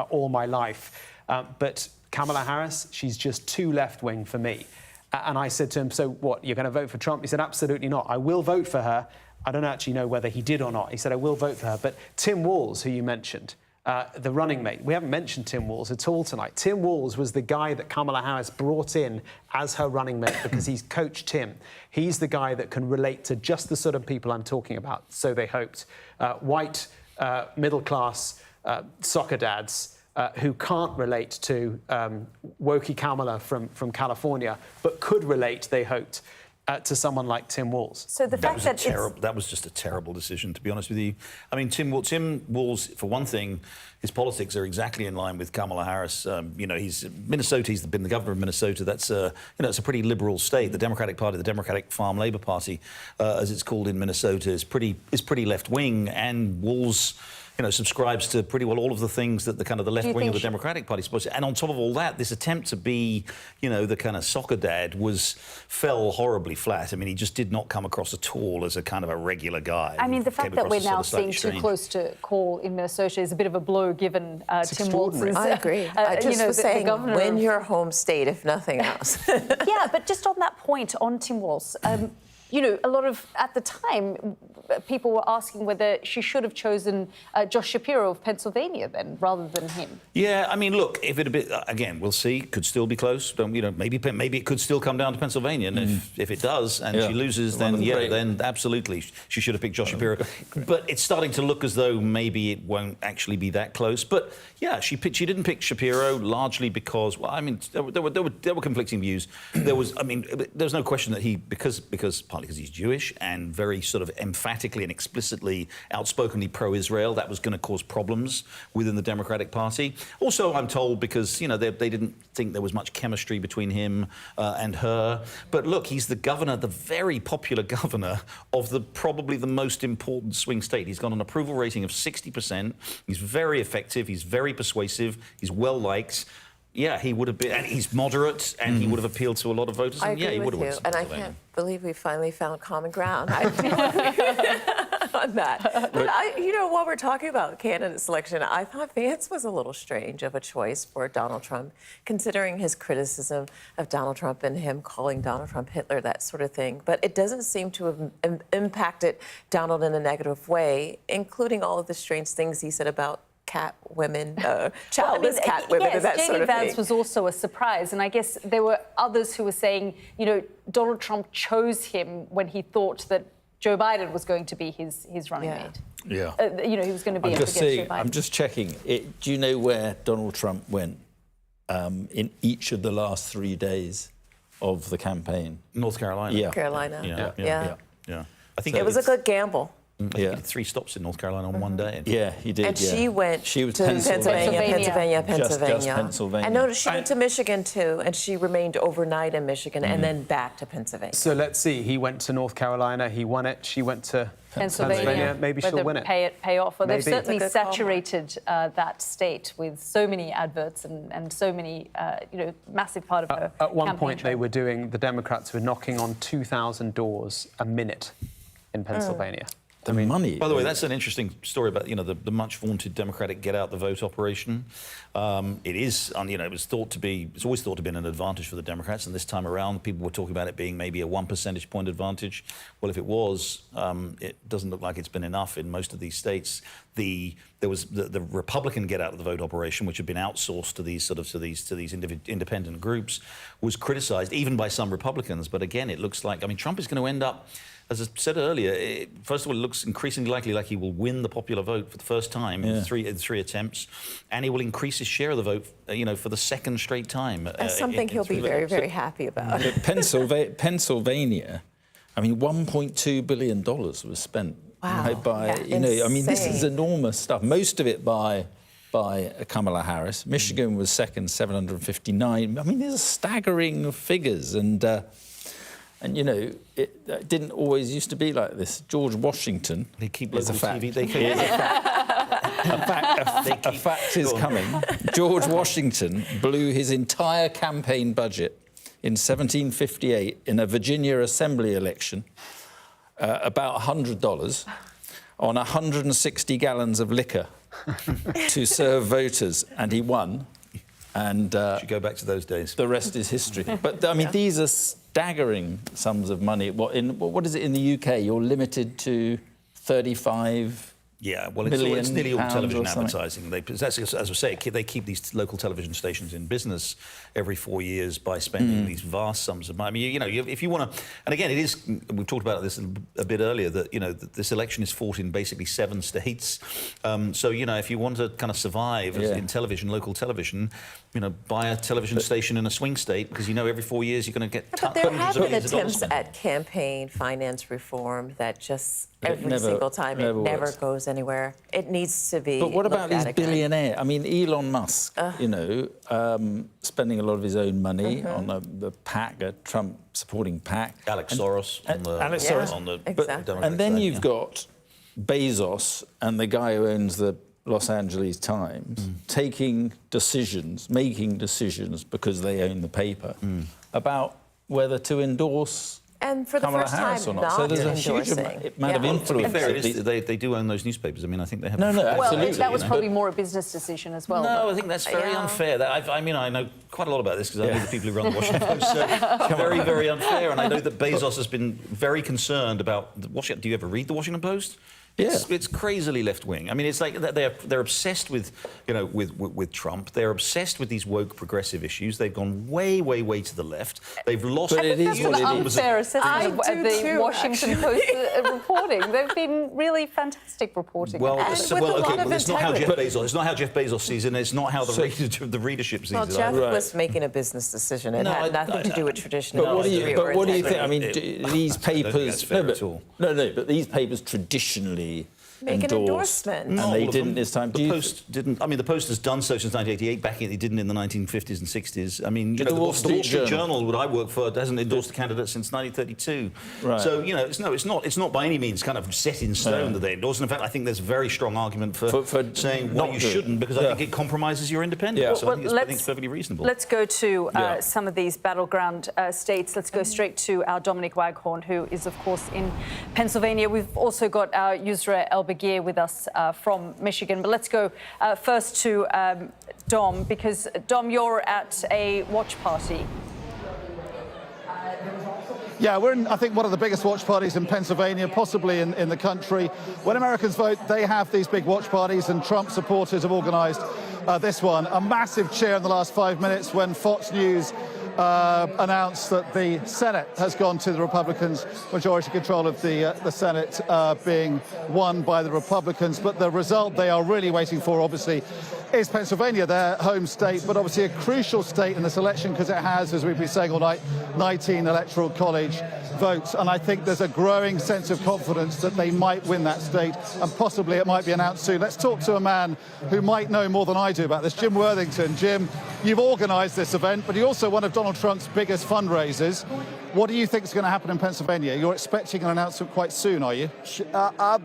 all my life. But Kamala Harris, she's just too left-wing for me. And I said to him, so what, you're going to vote for Trump? He said, absolutely not. I will vote for her. I don't actually know whether he did or not. He said, I will vote for her. But Tim Walz, who you mentioned, the running mate, we haven't mentioned Tim Walz at all tonight. Tim Walz was the guy that Kamala Harris brought in as her running mate because he's coached him. He's the guy that can relate to just the sort of people I'm talking about, so they hoped. White, middle-class soccer dads who can't relate to wokey Kamala from California, but could relate, they hoped, to someone like Tim Walz. So the fact that that was just a terrible decision, to be honest with you. I mean, Tim Walz, for one thing, his politics are exactly in line with Kamala Harris. You know, he's been the governor of Minnesota. That's you know, it's a pretty liberal state. The Democratic Party, the Democratic Farm Labor Party, as it's called in Minnesota, is pretty left wing, and Walz, you know, subscribes to pretty well all of the things that the kind of the left wing of the Democratic Party is supposed to. And on top of all that, this attempt to be, you know, the kind of soccer dad fell horribly flat. I mean, he just did not come across at all as a kind of a regular guy. I mean, the fact that we're now seeing too close to call in Minnesota is a bit of a blow, given Tim Walz's... I agree. I just was saying, win your home state, if nothing else. Yeah, but just on that point, on Tim Walz, you know, a lot of, at the time, people were asking whether she should have chosen Josh Shapiro of Pennsylvania then, rather than him. Yeah, I mean, look, if it a bit again, we'll see. Could still be close. Maybe it could still come down to Pennsylvania, and if it does, and she loses, then absolutely she should have picked Josh Shapiro. But it's starting to look as though maybe it won't actually be that close. But yeah, she didn't pick Shapiro largely because, well, I mean, there were conflicting views. There's no question that because partly because he's Jewish and very sort of emphatically and explicitly, outspokenly pro-Israel, that was going to cause problems within the Democratic Party. Also, I'm told because they didn't think there was much chemistry between him and her. But look, he's the governor, the very popular governor of probably the most important swing state. He's got an approval rating of 60%. He's very effective. He's very persuasive. He's well liked. Yeah, he would have been, and he's moderate, and he would have appealed to a lot of voters. I and agree he would with have you, and I can't believe we finally found common ground on that. But while we're talking about candidate selection, I thought Vance was a little strange of a choice for Donald Trump, considering his criticism of Donald Trump and him calling Donald Trump Hitler, that sort of thing. But it doesn't seem to have impacted Donald in a negative way, including all of the strange things he said about cat women, childless cat women, and that sort of thing. Vance was also a surprise, and I guess there were others who were saying, Donald Trump chose him when he thought that Joe Biden was going to be his running mate. Yeah. He was going to be against Joe Biden. I'm just checking. Do you know where Donald Trump went in each of the last 3 days of the campaign? North Carolina. Yeah. North Carolina. Yeah. I think it was a good gamble. He did 3 stops in North Carolina on one day. Yeah, he did. And she went to Pennsylvania. Just Pennsylvania. I noticed she went to Michigan too, and she remained overnight in Michigan and then back to Pennsylvania. So let's see. He went to North Carolina. He won it. She went to Pennsylvania. Maybe she'll win it. Pay off. Well, they've Maybe. certainly saturated that state with so many adverts and so many, massive part of her At one campaign point, trail. they were doing, the Democrats were knocking on 2,000 doors a minute in Pennsylvania. Money. By the way, that's an interesting story about the much vaunted Democratic get out the vote operation. It is, it was thought to be, it's always thought to be an advantage for the Democrats, and this time around, people were talking about it being maybe a 1 percentage point advantage. Well, if it was, it doesn't look like it's been enough in most of these states. There was the Republican get out of the vote operation, which had been outsourced to these independent groups, was criticised even by some Republicans. But again, it looks like Trump is going to end up. As I said earlier, first of all, it looks increasingly likely like he will win the popular vote for the first time in three attempts, and he will increase his share of the vote, for the second straight time. That's something he'll be very, very happy about. Pennsylvania, $1.2 billion was spent by, this is enormous stuff. Most of it by Kamala Harris. Michigan was second, 759. These are staggering figures, and it didn't always used to be like this. George Washington, they keep is a fact. TV. They keep a fact is coming. George Washington blew his entire campaign budget in 1758 in a Virginia Assembly election, about $100, on 160 gallons of liquor to serve voters, and he won. And should go back to those days. The rest is history. But these are staggering sums of money. What is it in the UK? You're limited to 35. Yeah, well, it's nearly all television advertising. As I say, they keep these local television stations in business every 4 years by spending these vast sums of money. If you want to, and again, it is. We've talked about this a bit earlier. That this election is fought in basically 7 states. So if you want to kind of survive in television, local television, buy a television station in a swing state because every 4 years you're going to get. But there have been attempts at campaign finance reform that just. Every single time, it never goes anywhere. It needs to be. But what about these billionaires? Elon Musk, spending a lot of his own money on the PAC, a Trump-supporting PAC. Alex Soros on the Democrat and then you've got Bezos and the guy who owns the Los Angeles Times making decisions because they own the paper about whether to endorse And for the Kamala first Harris time, or not. So there's a huge endorsing. amount of influence. To be fair, they do own those newspapers. I mean, I think they have. No, absolutely. Well, that was probably more a business decision as well. No, I think that's very unfair. I mean, I know quite a lot about this because I know the people who run the Washington Post. So very, very unfair. And I know that Bezos has been very concerned about the Washington. Do you ever read the Washington Post? It's crazily left-wing. I mean, it's like they're obsessed with, with Trump. They're obsessed with these woke progressive issues. They've gone way, way, way to the left. They've lost. But it is what it is. Unfair assessment of the Washington Post reporting. They've been really fantastic reporting. Well, it's not how Jeff Bezos. It's not how Jeff Bezos sees it. And it's not how the readership sees it. Well, Jeff was making a business decision. It had nothing to do with traditional. But what do you think? I mean, these papers. No, but these papers traditionally make an endorsement. And they didn't this time. The Post didn't. I mean, the Post has done so since 1988. Back in, it didn't in the 1950s and 60s. I mean, the Wall Street Journal, what I work for, hasn't endorsed a candidate since 1932. Right. So it's not by any means kind of set in stone that they endorse. And in fact, I think there's a very strong argument for saying you shouldn't, because I think it compromises your independence. Yeah. So I think it's perfectly reasonable. Let's go to some of these battleground states. Let's go straight to our Dominic Waghorn, who is, of course, in Pennsylvania. We've also got our Yusra El-Bagir with us from Michigan. But let's go first to Dom, because, Dom, you're at a watch party. Yeah, we're in, I think, one of the biggest watch parties in Pennsylvania, possibly in the country. When Americans vote, they have these big watch parties, and Trump supporters have organised this one. A massive cheer in the last 5 minutes when Fox News announced that the Senate has gone to the Republicans, majority control of the Senate being won by the Republicans. But the result they are really waiting for, obviously, is Pennsylvania, their home state, but obviously a crucial state in this election because it has, as we've been saying all night, 19 Electoral College votes. And I think there's a growing sense of confidence that they might win that state, and possibly it might be announced soon. Let's talk to a man who might know more than I do about this, Jim Worthington. Jim, you've organised this event, but you're also one of Donald Trump's biggest fundraisers. What do you think is going to happen in Pennsylvania? You're expecting an announcement quite soon, are you? I'll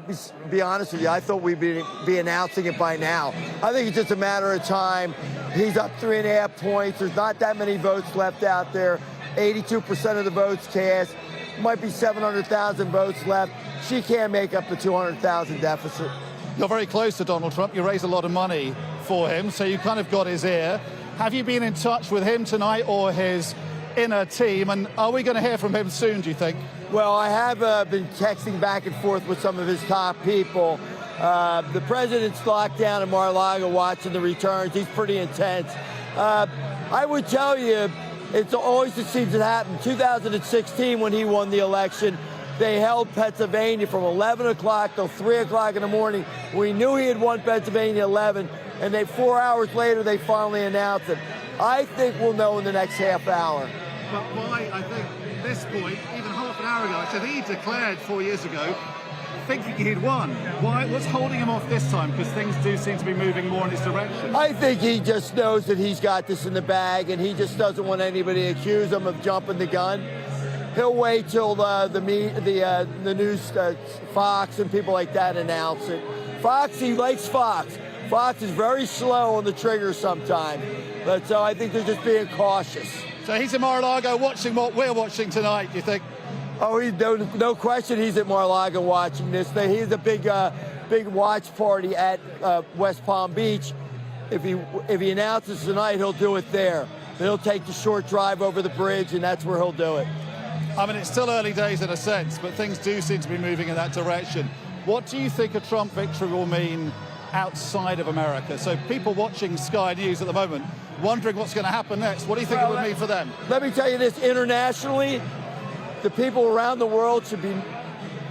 be honest with you. I thought we'd be announcing it by now. I think it's just a matter of time. He's up 3.5 points. There's not that many votes left out there. 82% of the votes cast. Might be 700,000 votes left. She can't make up the 200,000 deficit. You're very close to Donald Trump. You raise a lot of money for him, so you kind of got his ear. Have you been in touch with him tonight or his inner team, and are we going to hear from him soon, do you think? Well, I have been texting back and forth with some of his top people. The president's locked down in Mar-a-Lago watching the returns. He's pretty intense. I would tell you, it always seems to happen. 2016, when he won the election, they held Pennsylvania from 11 o'clock till 3 o'clock in the morning. We knew he had won Pennsylvania 11, and 4 hours later, they finally announced it. I think we'll know in the next half hour. But why, I think, this point, even half an hour ago, I think he declared 4 years ago, thinking he'd won. Why? What's holding him off this time? Because things do seem to be moving more in his direction. I think he just knows that he's got this in the bag, and he just doesn't want anybody to accuse him of jumping the gun. He'll wait till the news, Fox and people like that announce it. Fox, he likes Fox. Fox is very slow on the trigger sometimes, but so I think they're just being cautious. So he's in Mar-a-Lago watching what we're watching tonight, do you think? Oh, no question he's at Mar-a-Lago watching this. He's a big watch party at West Palm Beach. If he announces tonight, he'll do it there. He'll take the short drive over the bridge, and that's where he'll do it. I mean, it's still early days in a sense, but things do seem to be moving in that direction. What do you think a Trump victory will mean outside of America? So people watching Sky News at the moment, wondering what's going to happen next. What do you think it would mean for them? Let me tell you this, internationally, the people around the world should be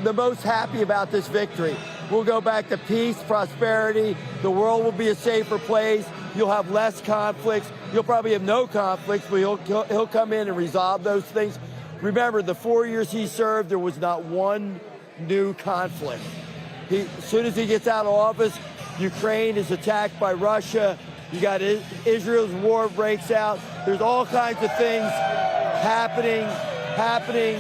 the most happy about this victory. We'll go back to peace, prosperity. The world will be a safer place. You'll have less conflicts. You'll probably have no conflicts, but he'll come in and resolve those things. Remember, the 4 years he served, there was not one new conflict. As soon as he gets out of office, Ukraine is attacked by Russia. You got Israel's war breaks out. There's all kinds of things happening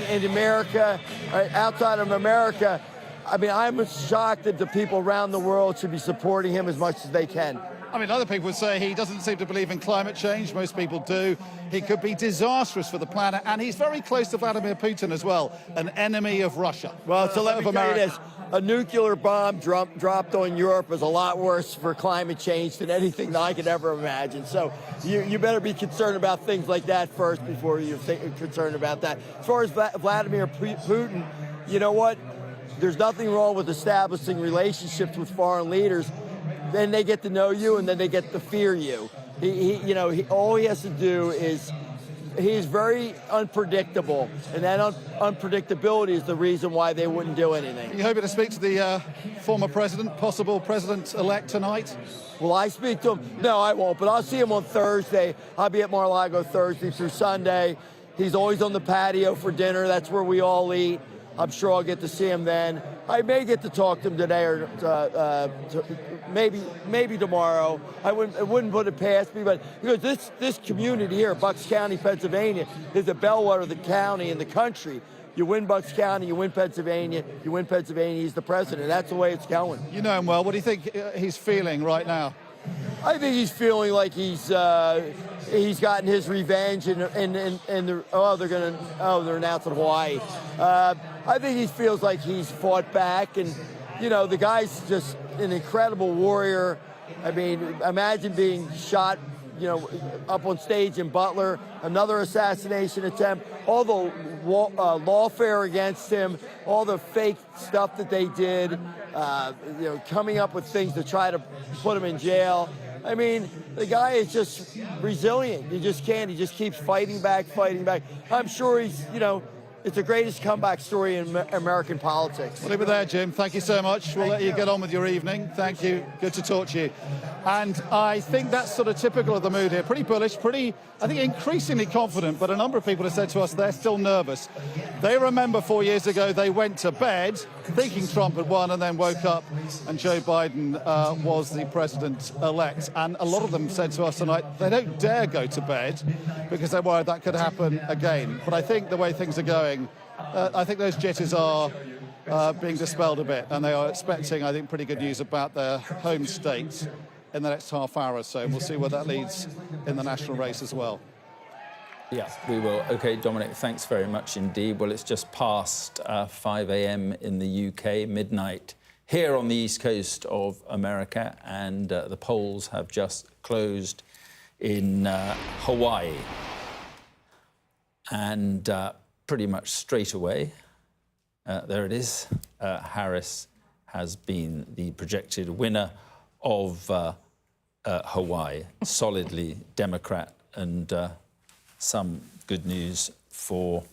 in America, outside of America. I mean, I'm shocked that the people around the world should be supporting him as much as they can. I mean, other people would say he doesn't seem to believe in climate change. Most people do. He could be disastrous for the planet, and he's very close to Vladimir Putin as well, an enemy of Russia. Well, so let me tell you this. A nuclear bomb dropped on Europe is a lot worse for climate change than anything that I could ever imagine. So you better be concerned about things like that first before you're concerned about that. As far as Vladimir Putin, you know what? There's nothing wrong with establishing relationships with foreign leaders. Then they get to know you, and then they get to fear you. All he has to do is, he's very unpredictable, and that unpredictability is the reason why they wouldn't do anything. You hoping to speak to the former president, possible president-elect tonight? Will I speak to him? No, I won't, but I'll see him on Thursday. I'll be at Mar-a-Lago Thursday through Sunday. He's always on the patio for dinner. That's where we all eat. I'm sure I'll get to see him then. I may get to talk to him today, or maybe tomorrow. I wouldn't put it past me, but because this community here, Bucks County, Pennsylvania, is the bellwether of the county and the country. You win Bucks County, you win Pennsylvania, he's the president. That's the way it's going. You know him well. What do you think he's feeling right now? I think he's feeling like he's gotten his revenge, they're announcing Hawaii. I think he feels like he's fought back, and the guy's just an incredible warrior. I mean, imagine being shot, up on stage in Butler, another assassination attempt, all the lawfare against him, all the fake stuff that they did, coming up with things to try to put him in jail. I mean, the guy is just resilient. You just can't. He just keeps fighting back. I'm sure he's, it's the greatest comeback story in American politics. We'll leave it there, Jim. Thank you so much. We'll let you get on with your evening. Thank you. Good to talk to you. And I think that's sort of typical of the mood here. Pretty bullish, I think increasingly confident, but a number of people have said to us they're still nervous. They remember 4 years ago they went to bed thinking Trump had won and then woke up and Joe Biden was the president-elect. And a lot of them said to us tonight they don't dare go to bed because they're worried that could happen again. But I think the way things are going, I think those jitters are being dispelled a bit, and they are expecting, I think, pretty good news about their home state in the next half hour or so. We'll see where that leads in the national race as well. Yeah, we will. OK, Dominic, thanks very much indeed. Well, it's just past 5 a.m. in the UK, midnight here on the east coast of America, and the polls have just closed in Hawaii. And pretty much straight away, there it is, Harris has been the projected winner of Hawaii, solidly Democrat, and some good news for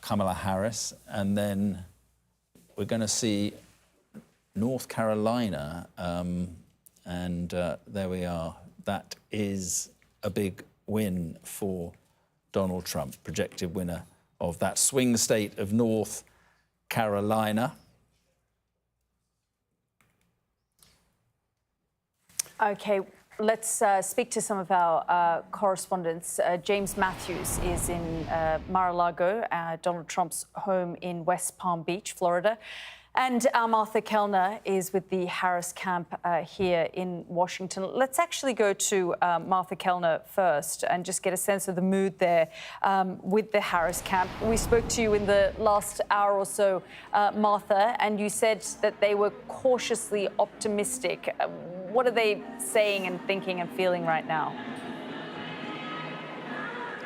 Kamala Harris. And then we're going to see North Carolina, and there we are. That is a big win for Donald Trump, projected winner of that swing state of North Carolina. OK, let's speak to some of our correspondents. James Matthews is in Mar-a-Lago, Donald Trump's home in West Palm Beach, Florida. And Martha Kelner is with the Harris camp here in Washington. Let's actually go to Martha Kelner first and just get a sense of the mood there with the Harris camp. We spoke to you in the last hour or so, Martha, and you said that they were cautiously optimistic. What are they saying and thinking and feeling right now?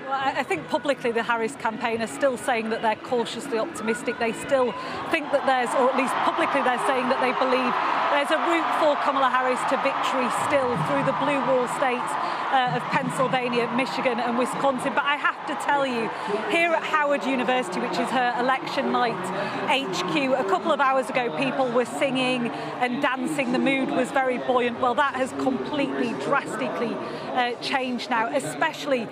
Well, I think publicly the Harris campaign are still saying that they're cautiously optimistic. They still think that there's, or at least publicly they're saying that they believe there's a route for Kamala Harris to victory still through the blue wall states of Pennsylvania, Michigan and Wisconsin. But I have to tell you, here at Howard University, which is her election night HQ, a couple of hours ago people were singing and dancing. The mood was very buoyant. Well, that has completely, drastically changed now, especially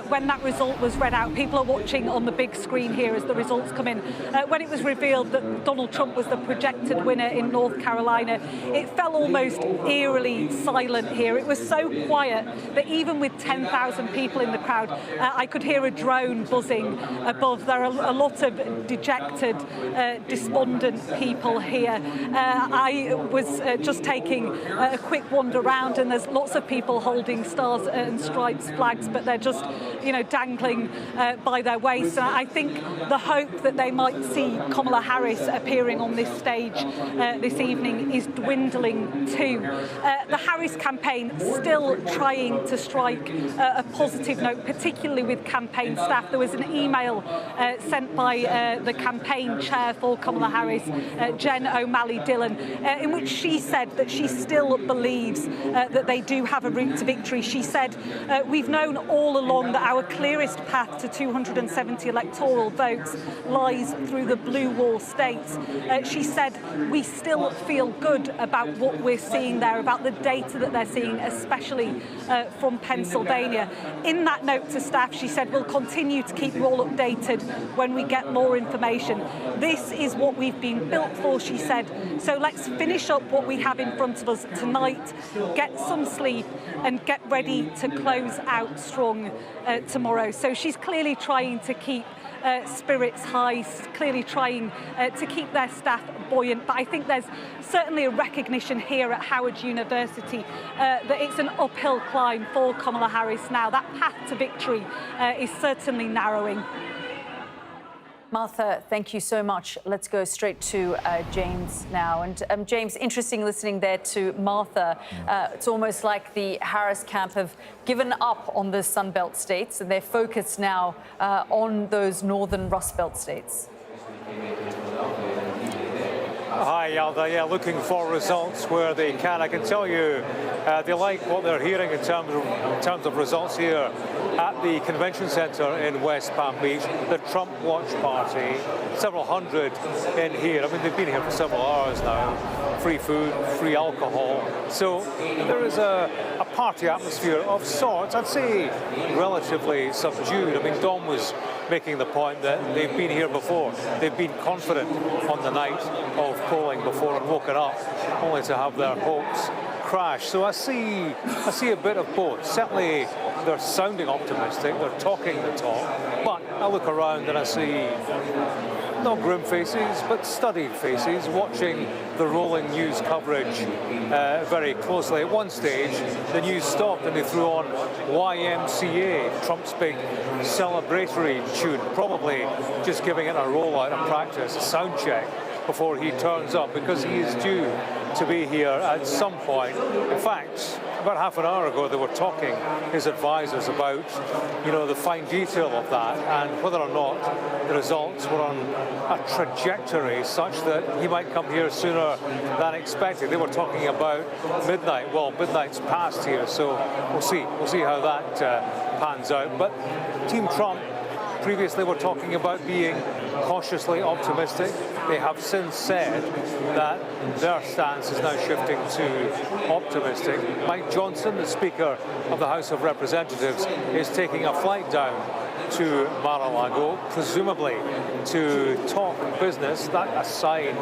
when that result was read out. People are watching on the big screen here as the results come in. When it was revealed that Donald Trump was the projected winner in North Carolina, it felt almost eerily silent here. It was so quiet that even with 10,000 people in the crowd, I could hear a drone buzzing above. There are a lot of dejected, despondent people here. I was just taking a quick wander around, and there's lots of people holding stars and stripes flags, but they're just, you know, dangling by their waist. And I think the hope that they might see Kamala Harris appearing on this stage this evening is dwindling too. The Harris campaign still trying to strike a positive note, particularly with campaign staff. There was an email sent by the campaign chair for Kamala Harris, Jen O'Malley-Dillon, in which she said that she still believes that they do have a route to victory. She said, we've known all along that our clearest path to 270 electoral votes lies through the blue wall states. She said, we still feel good about what we're seeing there, about the data that they're seeing, especially from Pennsylvania. In that note to staff, she said, we'll continue to keep you all updated when we get more information. This is what we've been built for, she said. So let's finish up what we have in front of us tonight, get some sleep, and get ready to close out strong tomorrow. So she's clearly trying to keep spirits high, clearly trying to keep their staff buoyant. But I think there's certainly a recognition here at Howard University that it's an uphill climb for Kamala Harris now. That path to victory is certainly narrowing. Martha, thank you so much. Let's go straight to James now. And James, interesting listening there to Martha. It's almost like the Harris camp have given up on the Sunbelt states and they're focused now on those northern Rust Belt states. Hi, Yalda. Yeah, looking for results where they can. I can tell you they like what they're hearing in terms of results here at the convention center in West Palm Beach. The Trump Watch Party, several hundred in here. I mean, they've been here for several hours now. Free food, free alcohol. So there is a party atmosphere of sorts. I'd say relatively subdued. I mean, Dom was making the point that they've been here before. They've been confident on the night of polling before and woken up only to have their hopes crash. So I see a bit of both. Certainly they're sounding optimistic, they're talking the talk, but I look around and I see not grim faces, but studied faces, watching the rolling news coverage very closely. At one stage, the news stopped and they threw on YMCA, Trump's big celebratory tune, probably just giving it a rollout, a practice, a sound check before he turns up, because he is due to be here at some point. In fact, about half an hour ago, they were talking, his advisors, about, you know, the fine detail of that and whether or not the results were on a trajectory such that he might come here sooner than expected. They were talking about midnight. Well, midnight's passed here, so we'll see. We'll see how that pans out. But Team Trump previously were talking about being cautiously optimistic. They have since said that their stance is now shifting to optimistic. Mike Johnson, the Speaker of the House of Representatives, is taking a flight down to Mar-a-Lago, presumably to talk business. That's a sign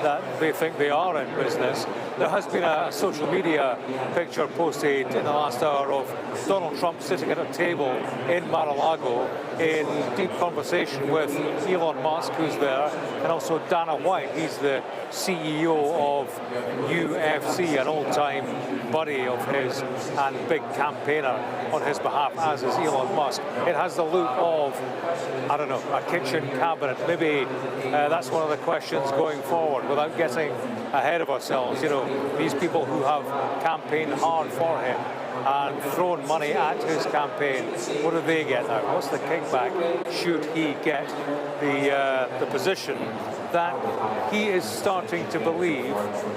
that they think they are in business. There has been a social media picture posted in the last hour of Donald Trump sitting at a table in Mar-a-Lago in deep conversation with Elon Musk, who's there, and also Dana White. He's the CEO of UFC, an old-time buddy of his and big campaigner on his behalf, as is Elon Musk. It has the look of, I don't know, a kitchen cabinet. Maybe that's one of the questions going forward, without getting ahead of ourselves. You know, these people who have campaigned hard for him and thrown money at his campaign, what do they get now? What's the kickback should he get the position that he is starting to believe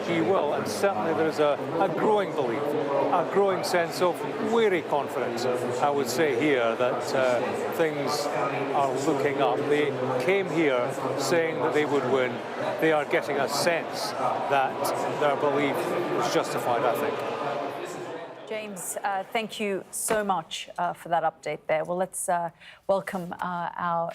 he will? And certainly there's a growing belief, a growing sense of weary confidence, I would say here, that things are looking up. They came here saying that they would win. They are getting a sense that their belief was justified, I think. James, thank you so much for that update there. Well, let's welcome our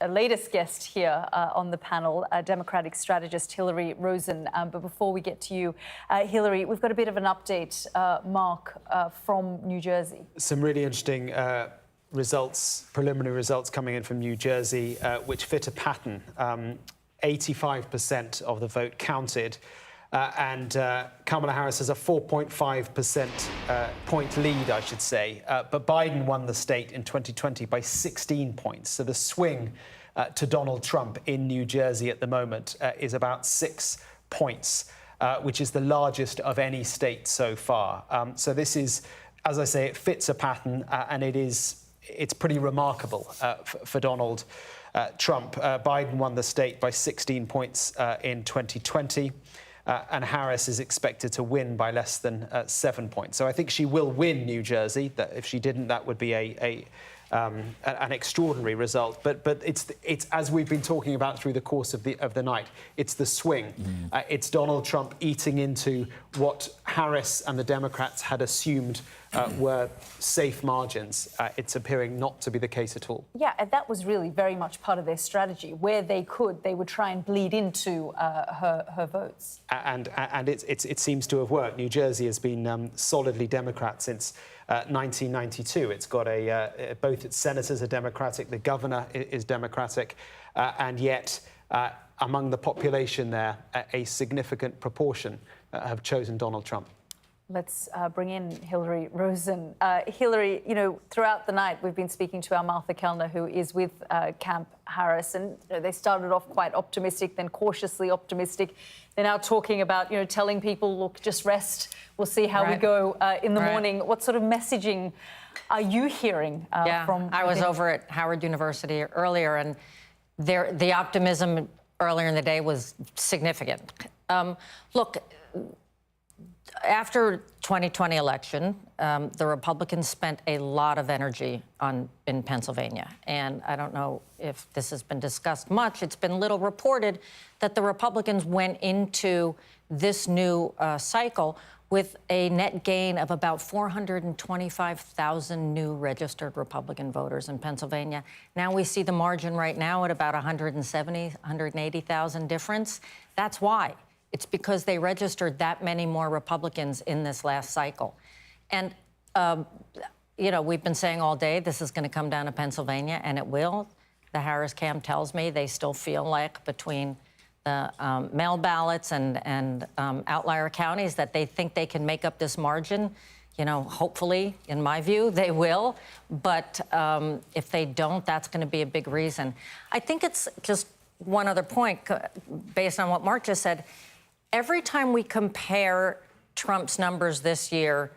latest guest here on the panel, Democratic strategist Hillary Rosen. But before we get to you, Hillary, we've got a bit of an update, Mark, from New Jersey. Some really interesting preliminary results coming in from New Jersey, which fit a pattern. 85% of the vote counted. And Kamala Harris has a 4.5% point lead, I should say. But Biden won the state in 2020 by 16 points. So the swing to Donald Trump in New Jersey at the moment is about 6 points, which is the largest of any state so far. So this is, as I say, it fits a pattern, and it's pretty remarkable for Donald Trump. Biden won the state by 16 points in 2020. And Harris is expected to win by less than 7 points. So I think she will win New Jersey. That if she didn't, that would be an extraordinary result. But it's as we've been talking about through the course of the night. It's the swing. It's Donald Trump eating into what Harris and the Democrats had assumed were safe margins. It's appearing not to be the case at all. Yeah, and that was really very much part of their strategy. Where they could, they would try and bleed into her votes. And it seems to have worked. New Jersey has been solidly Democrat since 1992. It's got both its senators are Democratic, the governor is Democratic, and yet among the population there, a significant proportion have chosen Donald Trump. Let's bring in Hillary Rosen. Hillary, throughout the night, we've been speaking to our Martha Kelner, who is with Camp Harris, and they started off quite optimistic, then cautiously optimistic. They're now talking about, telling people, look, just rest. We'll see how we go in the morning. What sort of messaging are you hearing from? I was over at Howard University earlier, and the optimism earlier in the day was significant. Look, after 2020 election, the Republicans spent a lot of energy in Pennsylvania. And I don't know if this has been discussed much. It's been little reported that the Republicans went into this new cycle with a net gain of about 425,000 new registered Republican voters in Pennsylvania. Now we see the margin right now at about 180,000 difference. That's why. It's because they registered that many more Republicans in this last cycle. And, we've been saying all day this is going to come down to Pennsylvania, and it will. The Harris camp tells me they still feel like between the mail ballots and outlier counties that they think they can make up this margin. Hopefully, in my view, they will. But if they don't, that's going to be a big reason. I think it's just one other point, based on what Mark just said. Every time we compare Trump's numbers this year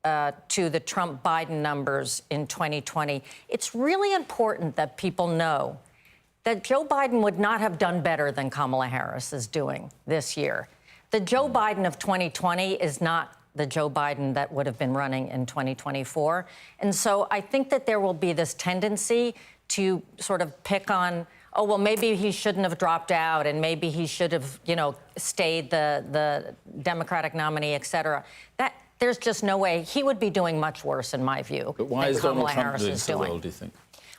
to the Trump-Biden numbers in 2020, it's really important that people know that Joe Biden would not have done better than Kamala Harris is doing this year. The Joe Biden of 2020 is not the Joe Biden that would have been running in 2024. And so I think that there will be this tendency to sort of pick on, oh, well, maybe he shouldn't have dropped out, and maybe he should have, stayed the Democratic nominee, et cetera. There's just no way. He would be doing much worse, in my view, but why than is Kamala Donald Trump Harris doing is so doing. well, do you think?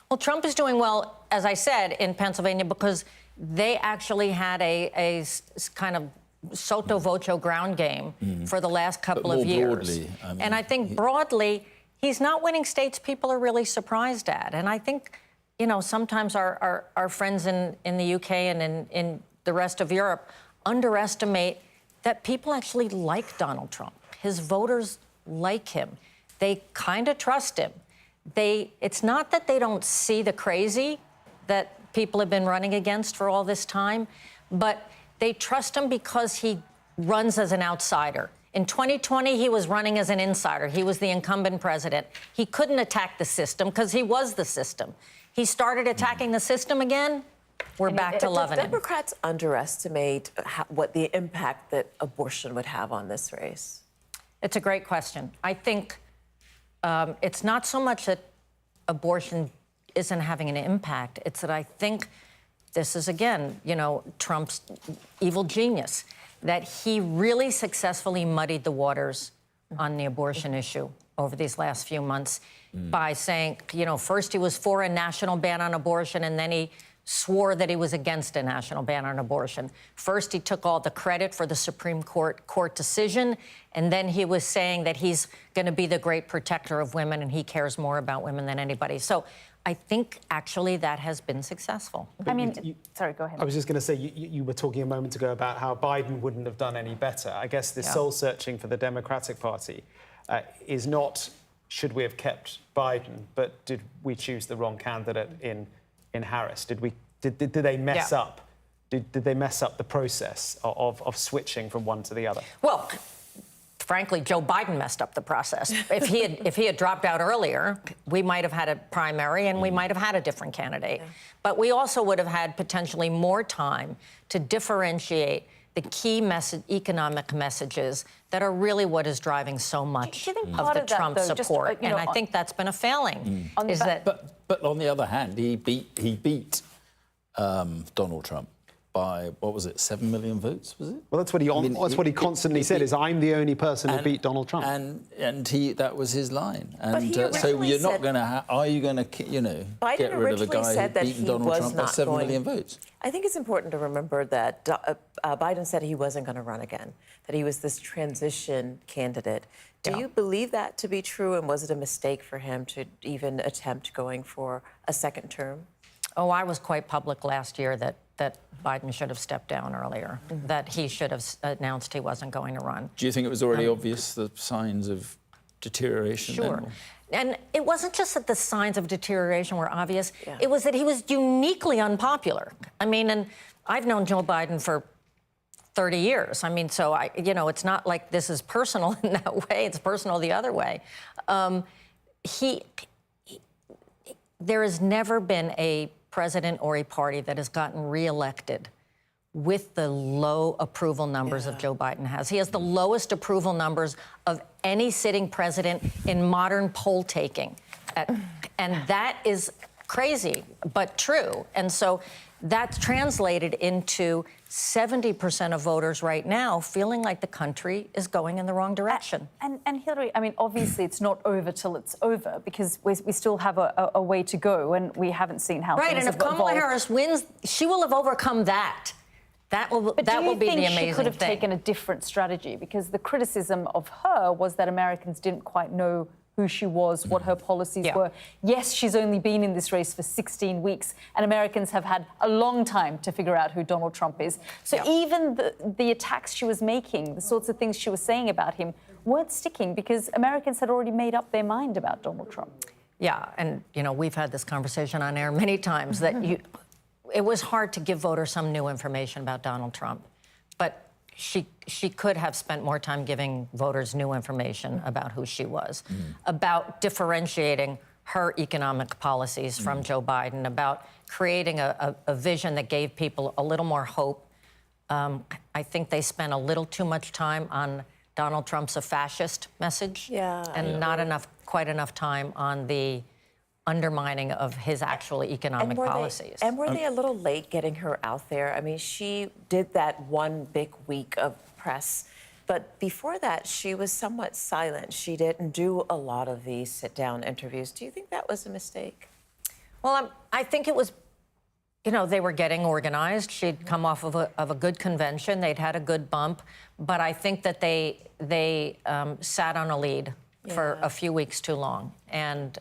Well, Trump is doing well, as I said, in Pennsylvania because they actually had a kind of sotto voce ground game for the last couple of years. Broadly, and I think broadly, he's not winning states people are really surprised at. And I think, sometimes our friends in the UK and in the rest of Europe underestimate that people actually like Donald Trump. His voters like him. They kind of trust him. It's not that they don't see the crazy that people have been running against for all this time, but they trust him because he runs as an outsider. In 2020, he was running as an insider. He was the incumbent president. He couldn't attack the system because he was the system. He started attacking the system again. We're back to loving him. Democrats underestimate what the impact that abortion would have on this race? It's a great question. I think it's not so much that abortion isn't having an impact. It's that I think this is, again, Trump's evil genius, that he really successfully muddied the waters on the abortion issue over these last few months by saying, you know, first he was for a national ban on abortion, and then he swore that he was against a national ban on abortion. First, he took all the credit for the Supreme Court decision, and then he was saying that he's going to be the great protector of women and he cares more about women than anybody. So I think, actually, that has been successful. I mean, sorry, go ahead. I was just going to say, you were talking a moment ago about how Biden wouldn't have done any better. I guess this soul-searching for the Democratic Party is not, should we have kept Biden, but did we choose the wrong candidate in Harris? Did they mess up? Did they mess up the process of switching from one to the other? Well, frankly, Joe Biden messed up the process. If he had dropped out earlier, we might have had a primary and we might have had a different candidate. Yeah. But we also would have had potentially more time to differentiate the key economic messages that are really what is driving so much of the Trump support. And I think that's been a failing. But on the other hand, he beat Donald Trump by, what was it, 7 million votes, was it? Well, that's what he constantly said, is I'm the only person who beat Donald Trump. And that was his line. And so you're not going to, are you going to, you know, get rid of a guy who's beaten Donald Trump by 7 million votes? I think it's important to remember that Biden said he wasn't going to run again, that he was this transition candidate. Do you believe that to be true, and was it a mistake for him to even attempt going for a second term? Oh, I was quite public last year that Biden should have stepped down earlier, that he should have announced he wasn't going to run. Do you think it was already obvious, the signs of deterioration? Sure. And it wasn't just that the signs of deterioration were obvious. Yeah. It was that he was uniquely unpopular. I mean, and I've known Joe Biden for 30 years. I mean, so, it's not like this is personal in that way. It's personal the other way. There has never been a president or a party that has gotten reelected with the low approval numbers of Joe Biden has. He has the lowest approval numbers of any sitting president in modern poll taking. And that is crazy, but true. And so that's translated into 70% of voters right now feeling like the country is going in the wrong direction. And Hillary, I mean, obviously it's not over till it's over, because we still have a way to go, and we haven't seen how right, and if Kamala Harris wins, she will have overcome that. That will be the amazing thing. Do you think she could have taken a different strategy? Because the criticism of her was that Americans didn't quite know who she was, what her policies were. Yes, she's only been in this race for 16 weeks, and Americans have had a long time to figure out who Donald Trump is. So even the attacks she was making, the sorts of things she was saying about him, weren't sticking because Americans had already made up their mind about Donald Trump. Yeah, and, we've had this conversation on air many times that it was hard to give voters some new information about Donald Trump. But she could have spent more time giving voters new information about who she was, about differentiating her economic policies from Joe Biden, about creating a vision that gave people a little more hope. I think they spent a little too much time on Donald Trump's a fascist message, and not quite enough time on the undermining of his actual economic policies. Were they a little late getting her out there? I mean, she did that one big week of press, but before that, she was somewhat silent. She didn't do a lot of these sit-down interviews. Do you think that was a mistake? Well, I think it was, they were getting organized. She'd come off of a good convention. They'd had a good bump, but I think that they sat on a lead for a few weeks too long. And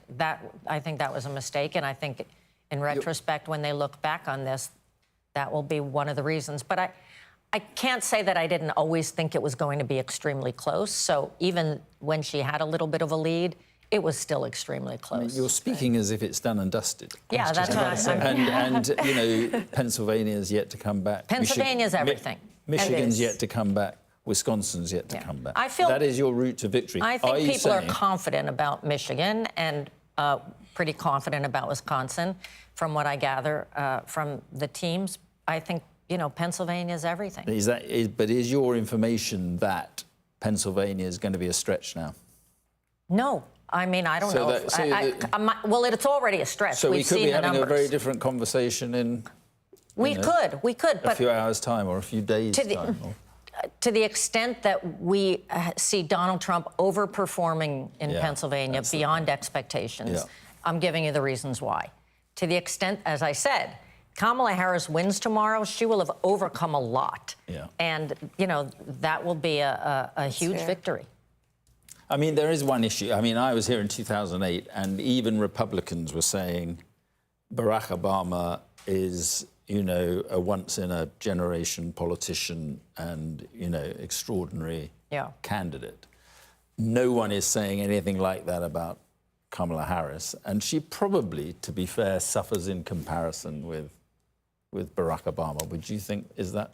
I think that was a mistake. And I think in retrospect, when they look back on this, that will be one of the reasons. But I can't say that I didn't always think it was going to be extremely close. So even when she had a little bit of a lead, it was still extremely close. I mean, you're speaking as if it's done and dusted. Yeah, that's what I'm saying. And Pennsylvania's yet to come back. Pennsylvania's everything. Michigan's yet to come back. Wisconsin's yet to come back. I feel that is your route to victory. I think people are confident about Michigan and pretty confident about Wisconsin, from what I gather from the teams. I think Pennsylvania's everything. But is your information that Pennsylvania is going to be a stretch now? No. I mean, I don't know. Well, it's already a stretch. So we could be having a very different conversation in we could, but a few hours' time or a few days' time. to the extent that we see Donald Trump overperforming in Pennsylvania beyond expectations, I'm giving you the reasons why. To the extent, as I said, Kamala Harris wins tomorrow, she will have overcome a lot. And, you know, that will be a huge victory. I mean, there is one issue. I mean, I was here in 2008, and even Republicans were saying Barack Obama is, you know, a once-in-a-generation politician and, you know, extraordinary candidate. No one is saying anything like that about Kamala Harris, and she probably, to be fair, suffers in comparison with Barack Obama. Would you think, is that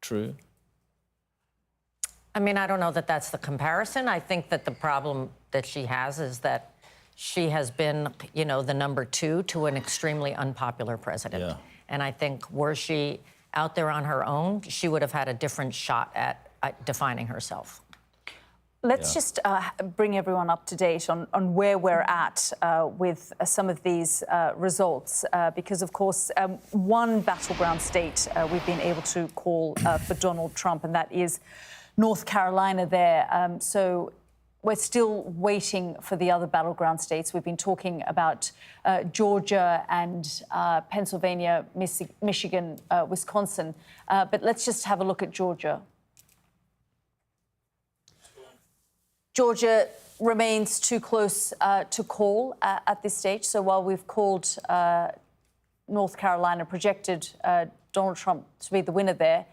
true? I mean, I don't know that that's the comparison. I think that the problem that she has is that she has been, you know, the number 2 to an extremely unpopular president. And I think were she out there on her own, she would have had a different shot at defining herself. Let's just bring everyone up to date on where we're at with some of these results, because, of course, one battleground state we've been able to call for Donald Trump, and that is North Carolina there. So we're still waiting for the other battleground states. We've been talking about Georgia and Pennsylvania, Michigan, Wisconsin. But let's just have a look at Georgia. Georgia remains too close to call at this stage. So while we've called North Carolina, projected Donald Trump to be the winner there,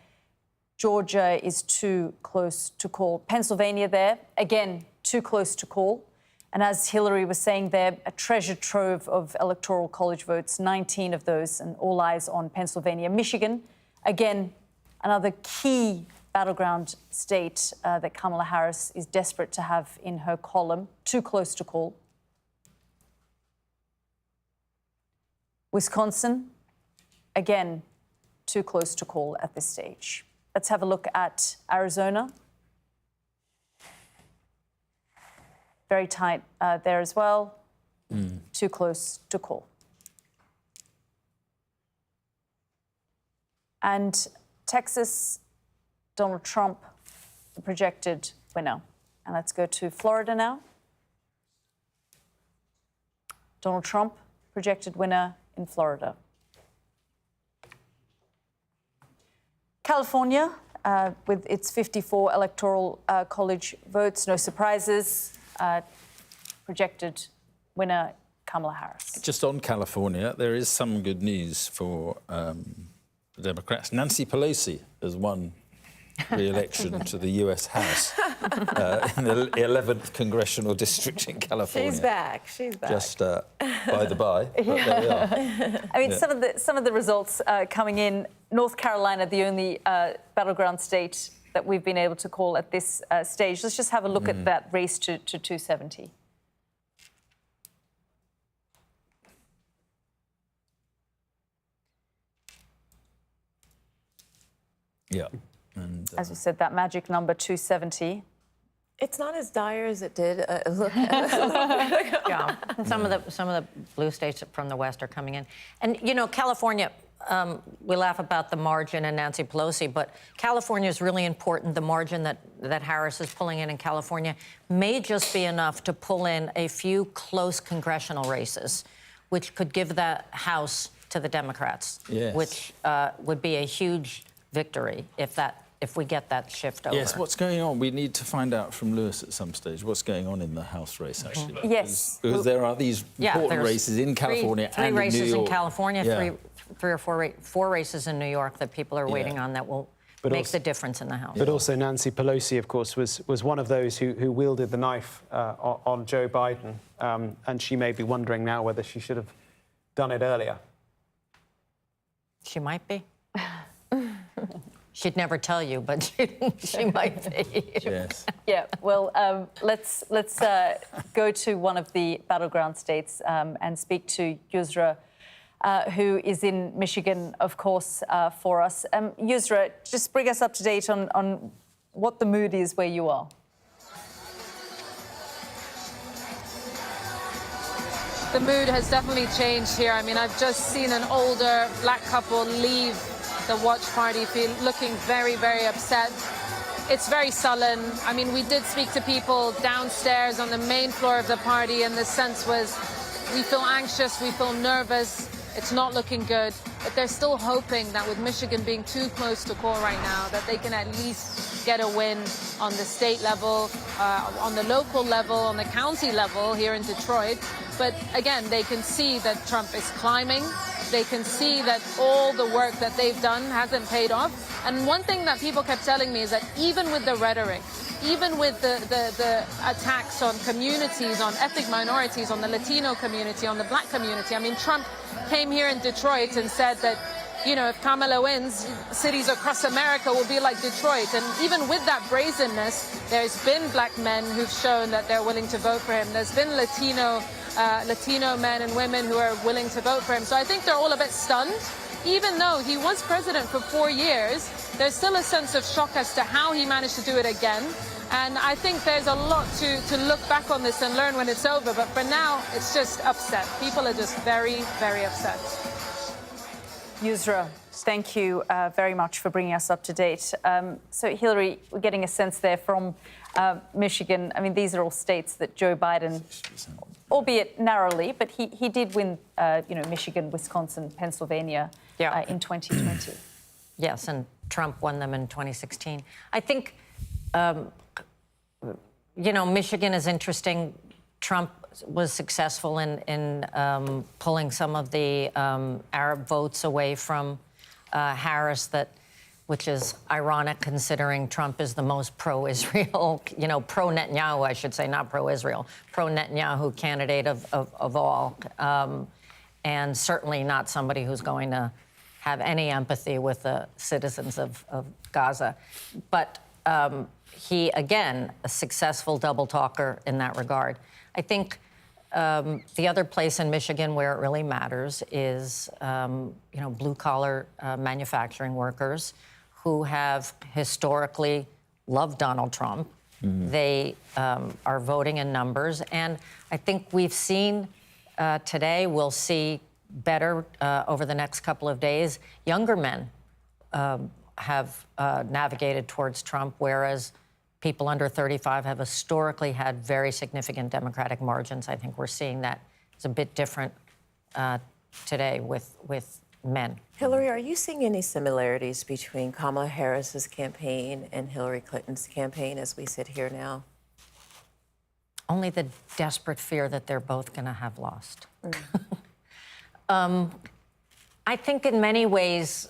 Georgia is too close to call. Pennsylvania there, again, too close to call. And as Hillary was saying there, a treasure trove of Electoral College votes, 19 of those, and all eyes on Pennsylvania. Michigan, again, another key battleground state that Kamala Harris is desperate to have in her column, too close to call. Wisconsin, again, too close to call at this stage. Let's have a look at Arizona. Very tight there as well. Too close to call. And Texas, Donald Trump, the projected winner. And let's go to Florida now. Donald Trump, projected winner in Florida. California, with its 54 Electoral College votes, no surprises. Projected winner, Kamala Harris. Just on California, there is some good news for the Democrats. Nancy Pelosi has won re-election to the U.S. House in the 11th Congressional District in California. She's back. She's back. Just by the by, but there we are. I mean, some of the results coming in. North Carolina, the only battleground state that we've been able to call at this stage. Let's just have a look at that race to 270. Yeah. And, as you said, that magic number 270. It's not as dire as it did look. Yeah, some of the blue states from the West are coming in, and you know, California. We laugh about the margin and Nancy Pelosi, but California is really important. The margin that Harris is pulling in California may just be enough to pull in a few close congressional races, which could give the House to the Democrats, which would be a huge victory if we get that shift over. Yes, what's going on? We need to find out from Lewis at some stage what's going on in the House race, actually. Yes. Because there are these important races in California three and races in New York. in California, three or four races in New York that people are waiting on that will make the difference in the House. But also Nancy Pelosi, of course, was one of those who wielded the knife on Joe Biden, and she may be wondering now whether she should have done it earlier. She might be. She'd never tell you, but she might be. Yes. Yeah. Well, let's go to one of the battleground states and speak to Yusra, who is in Michigan, of course, for us. Yusra, just bring us up to date on what the mood is where you are. The mood has definitely changed here. I mean, I've just seen an older black couple leave the watch party looking very, very upset. it's very sullen. I mean, we did speak to people downstairs on the main floor of the party, and the sense was, we feel anxious, we feel nervous, it's not looking good. But they're still hoping that with Michigan being too close to call right now, that they can at least get a win on the state level, on the local level, on the county level here in Detroit. But again, they can see that Trump is climbing. They can see that all the work that they've done hasn't paid off. And one thing that people kept telling me is that even with the rhetoric, even with the attacks on communities, on ethnic minorities, on the Latino community, on the black community, I mean, Trump came here in Detroit and said that, you know, if Kamala wins, cities across America will be like Detroit. And even with that brazenness, there's been black men who've shown that they're willing to vote for him. There's been Latino men and women who are willing to vote for him. So I think they're all a bit stunned. Even though he was president for 4 years, there's still a sense of shock as to how he managed to do it again. And I think there's a lot to look back on this and learn when it's over. But for now, it's just upset. People are just very, very upset. Yusra, thank you very much for bringing us up to date. So, Hillary, we're getting a sense there from Michigan. I mean, these are all states that Joe Biden, albeit narrowly, but he did win, Michigan, Wisconsin, Pennsylvania in 2020. Yes, and Trump won them in 2016. I think, Michigan is interesting. Trump was successful in pulling some of the Arab votes away from Harris, which is ironic considering Trump is the most pro-Israel, pro-Netanyahu, I should say, not pro-Israel, pro-Netanyahu candidate of all, and certainly not somebody who's going to have any empathy with the citizens of Gaza. But he, again, a successful double talker in that regard. I think the other place in Michigan where it really matters is, blue-collar manufacturing workers who have historically loved Donald Trump. Mm-hmm. They are voting in numbers. And I think we've seen today, we'll see better over the next couple of days. Younger men have navigated towards Trump, whereas people under 35 have historically had very significant Democratic margins. I think we're seeing that it's a bit different today with men. Hillary, are you seeing any similarities between Kamala Harris's campaign and Hillary Clinton's campaign as we sit here now? Only the desperate fear that they're both going to have lost. I think in many ways,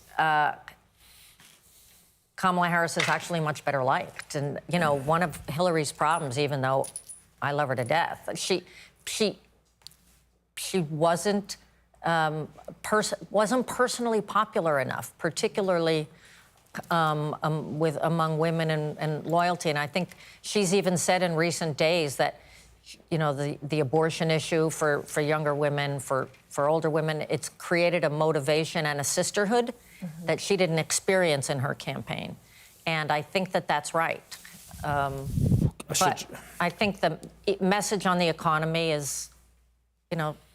Kamala Harris is actually much better liked. And, one of Hillary's problems, even though I love her to death, she wasn't personally popular enough, particularly among women and loyalty. And I think she's even said in recent days that, the abortion issue for younger women, for older women, it's created a motivation and a sisterhood that she didn't experience in her campaign. And I think that that's right. But I think the message on the economy is,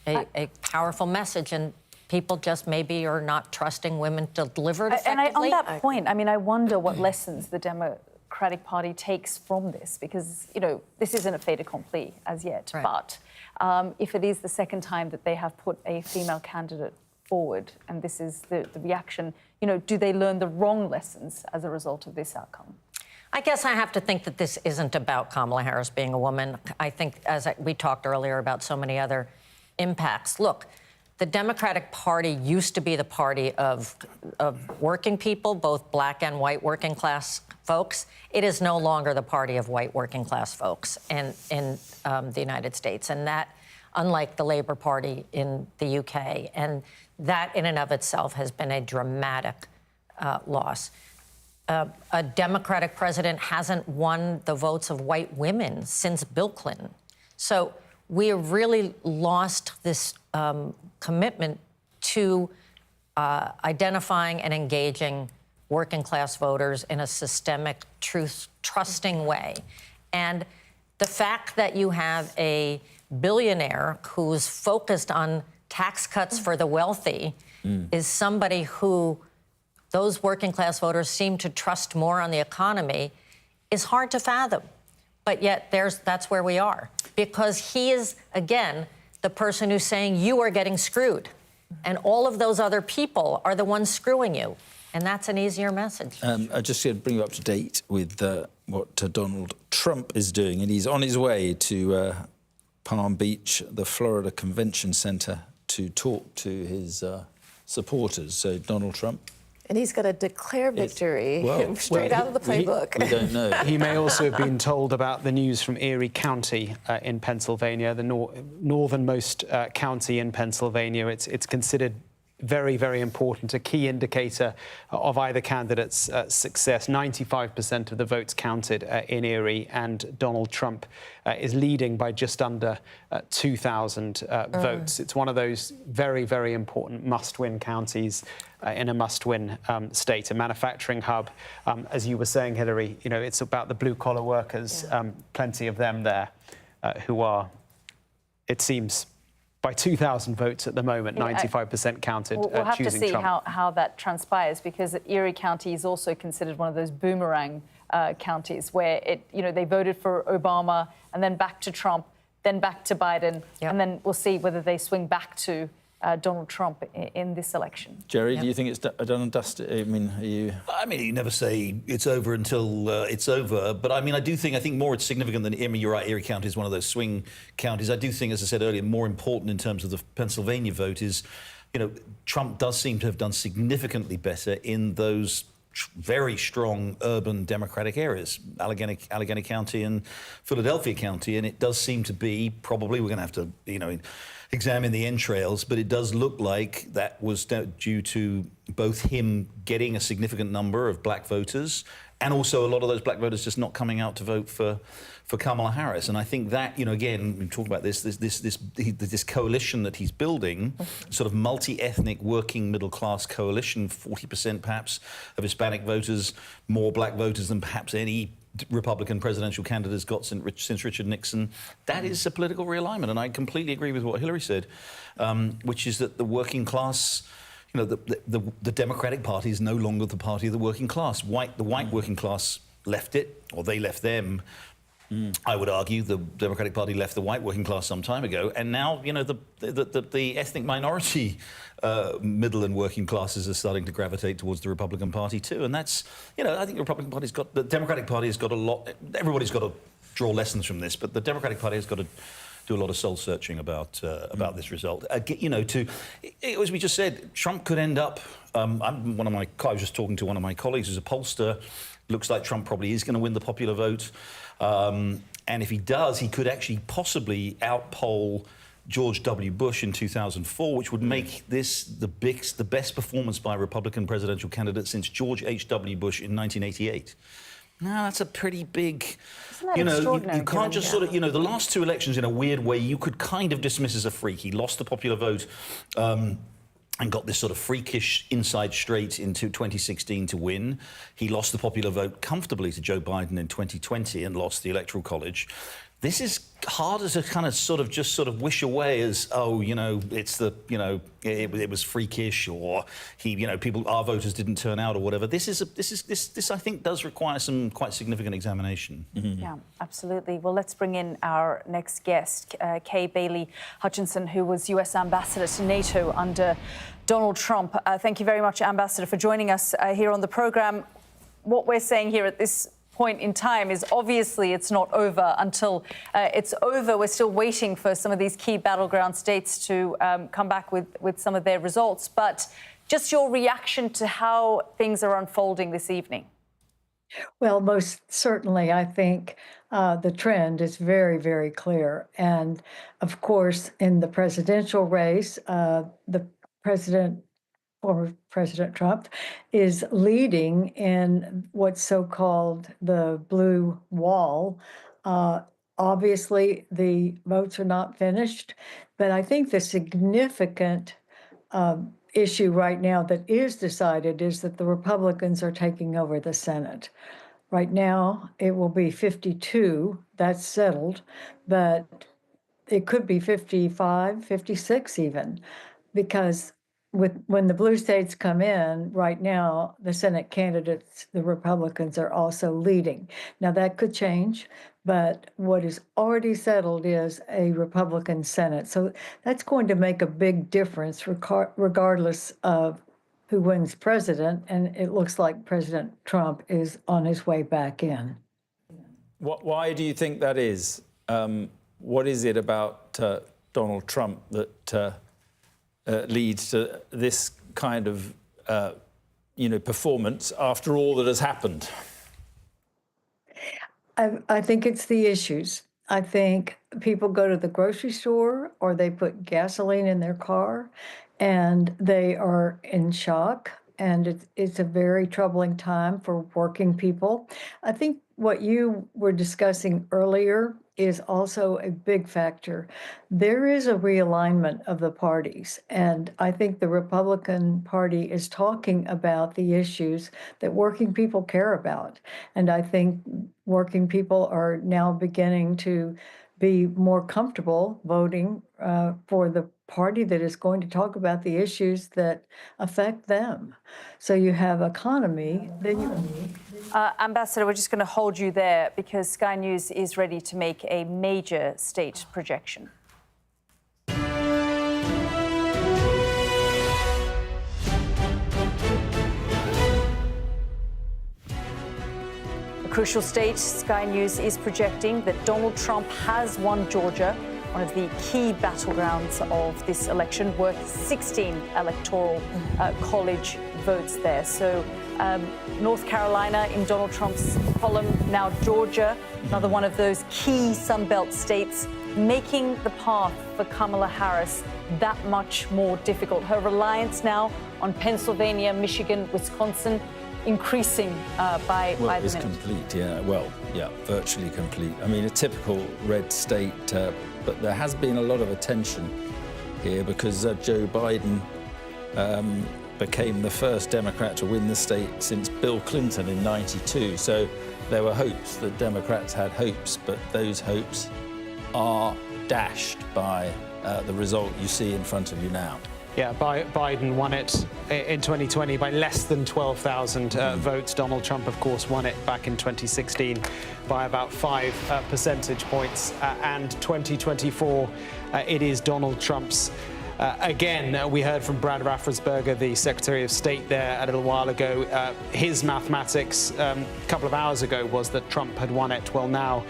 a powerful message, and people just maybe are not trusting women to deliver it effectively. And on that point, I wonder what lessons the Democratic Party takes from this, because, this isn't a fait accompli as yet. Right. But if it is the second time that they have put a female candidate forward, and this is the reaction, do they learn the wrong lessons as a result of this outcome? I guess I have to think that this isn't about Kamala Harris being a woman. I think, we talked earlier about so many other impacts. Look, the Democratic Party used to be the party of working people, both black and white working class folks. It is no longer the party of white working class folks in the United States. And that, unlike the Labour Party in the UK, and that in and of itself has been a dramatic loss. A Democratic president hasn't won the votes of white women since Bill Clinton. So we have really lost this commitment to identifying and engaging working class voters in a systemic, trusting way. And the fact that you have a billionaire who's focused on tax cuts for the wealthy is somebody who those working class voters seem to trust more on the economy is hard to fathom. But yet that's where we are, because he is, again, the person who's saying you are getting screwed. And all of those other people are the ones screwing you. And that's an easier message. I just to bring you up to date with what Donald Trump is doing. And he's on his way to Palm Beach, the Florida Convention Center, to talk to his supporters. So Donald Trump. And he's going to declare victory straight out of the playbook. We don't know. He may also have been told about the news from Erie County in Pennsylvania, the northernmost county in Pennsylvania. It's considered very, very important, a key indicator of either candidate's success. 95% of the votes counted in Erie, and Donald Trump is leading by just under 2,000 votes. It's one of those very, very important must-win counties in a must-win state, a manufacturing hub. As you were saying, Hillary, you know, it's about the blue-collar workers, plenty of them there who are, it seems, by 2,000 votes at the moment, 95% counted we'll have choosing to see Trump. how that transpires, because Erie County is also considered one of those boomerang counties where they voted for Obama and then back to Trump, then back to Biden, and then we'll see whether they swing back to Donald Trump in this election. Jerry, do you think it's done and dusted? I mean, are you... I mean, you never say it's over until it's over. But I mean, I think more it's significant than, I mean, you're right, Erie County is one of those swing counties. I do think, as I said earlier, more important in terms of the Pennsylvania vote is, Trump does seem to have done significantly better in those very strong urban Democratic areas, Allegheny County and Philadelphia County. And it does seem to be, probably, we're going to have to, examine the entrails, but it does look like that was due to both him getting a significant number of black voters and also a lot of those black voters just not coming out to vote for Kamala Harris. And I think that, again, we talked about this coalition that he's building, sort of multi-ethnic working middle class coalition, 40% perhaps of Hispanic voters, more black voters than perhaps any Republican presidential candidate has got since Richard Nixon. That is a political realignment, and I completely agree with what Hillary said, which is that the working class, the Democratic Party is no longer the party of the working class. The white working class left it, or they left them. I would argue the Democratic Party left the white working class some time ago, and now the ethnic minority middle and working classes are starting to gravitate towards the Republican Party too, and that's I think the Democratic Party has got a lot. Everybody's got to draw lessons from this, but the Democratic Party has got to do a lot of soul searching about this result. As we just said, Trump could end up. I was just talking to one of my colleagues who's a pollster. Looks like Trump probably is going to win the popular vote. And if he does, he could actually possibly outpoll George W. Bush in 2004, which would make this the best performance by a Republican presidential candidate since George H.W. Bush in 1988. Now, that's a pretty big... you can't just sort of... the last two elections, in a weird way, you could kind of dismiss as a freak. He lost the popular vote and got this sort of freakish inside straight into 2016 to win. He lost the popular vote comfortably to Joe Biden in 2020 and lost the Electoral College. This is harder to kind of sort of wish away as, it's the, it was freakish, or our voters didn't turn out, or whatever. This I think does require some quite significant examination. Mm-hmm. Yeah, absolutely. Well, let's bring in our next guest, Kay Bailey Hutchinson, who was U.S. Ambassador to NATO under Donald Trump. Thank you very much, Ambassador, for joining us here on the programme. What we're saying here at this point in time is obviously it's not over until it's over. We're still waiting for some of these key battleground states to come back with some of their results. But just your reaction to how things are unfolding this evening. Well, most certainly, I think the trend is very, very clear. And of course, in the presidential race, former President Trump is leading in what's so-called the blue wall. Obviously, the votes are not finished, but I think the significant issue right now that is decided is that the Republicans are taking over the Senate. Right now, it will be 52, that's settled, but it could be 55, 56 even, because when the blue states come in, right now, the Senate candidates, the Republicans, are also leading. Now, that could change, but what is already settled is a Republican Senate. So that's going to make a big difference regardless of who wins president, and it looks like President Trump is on his way back in. Why do you think that is? What is it about Donald Trump that leads to this kind of, performance after all that has happened? I think it's the issues. I think people go to the grocery store or they put gasoline in their car and they are in shock. And it's a very troubling time for working people. I think what you were discussing earlier is also a big factor. There is a realignment of the parties, and I think the Republican Party is talking about the issues that working people care about. And I think working people are now beginning to be more comfortable voting for the party that is going to talk about the issues that affect them. So you have economy, then you... Ambassador, we're just going to hold you there because Sky News is ready to make a major state projection. A crucial state, Sky News is projecting that Donald Trump has won Georgia, one of the key battlegrounds of this election, worth 16 electoral college votes there. So North Carolina in Donald Trump's column, now Georgia, another one of those key Sunbelt states, making the path for Kamala Harris that much more difficult. Her reliance now on Pennsylvania, Michigan, Wisconsin, increasing by the minute. It's complete, yeah. Well, yeah, virtually complete. I mean, a typical red state, but there has been a lot of attention here because Joe Biden became the first Democrat to win the state since Bill Clinton in '92. So there were hopes, the Democrats had hopes, but those hopes are dashed by the result you see in front of you now. Yeah, Biden won it in 2020 by less than 12,000 votes. Donald Trump, of course, won it back in 2016 by about 5 percentage points. And 2024, it is Donald Trump's. Again, we heard from Brad Raffensperger, the Secretary of State there a little while ago. His mathematics a couple of hours ago was that Trump had won it. Well, now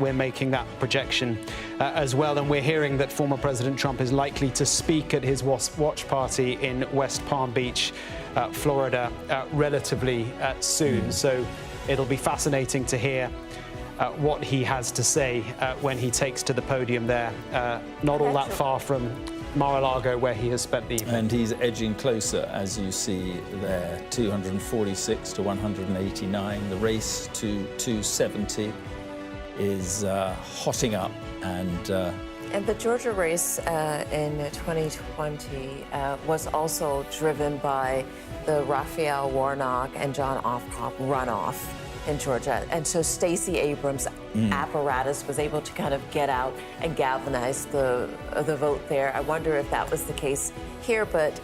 we're making that projection as well. And we're hearing that former President Trump is likely to speak at his watch party in West Palm Beach, Florida, relatively soon. So it'll be fascinating to hear what he has to say when he takes to the podium there. Not all that far from Mar-a-Lago, where he has spent the evening. And he's edging closer, as you see there, 246 to 189. The race to 270 is hotting up. And the Georgia race in 2020 was also driven by the Raphael Warnock and John Ossoff runoff in Georgia. And so Stacey Abrams' apparatus was able to kind of get out and galvanize the vote there. I wonder if that was the case here, but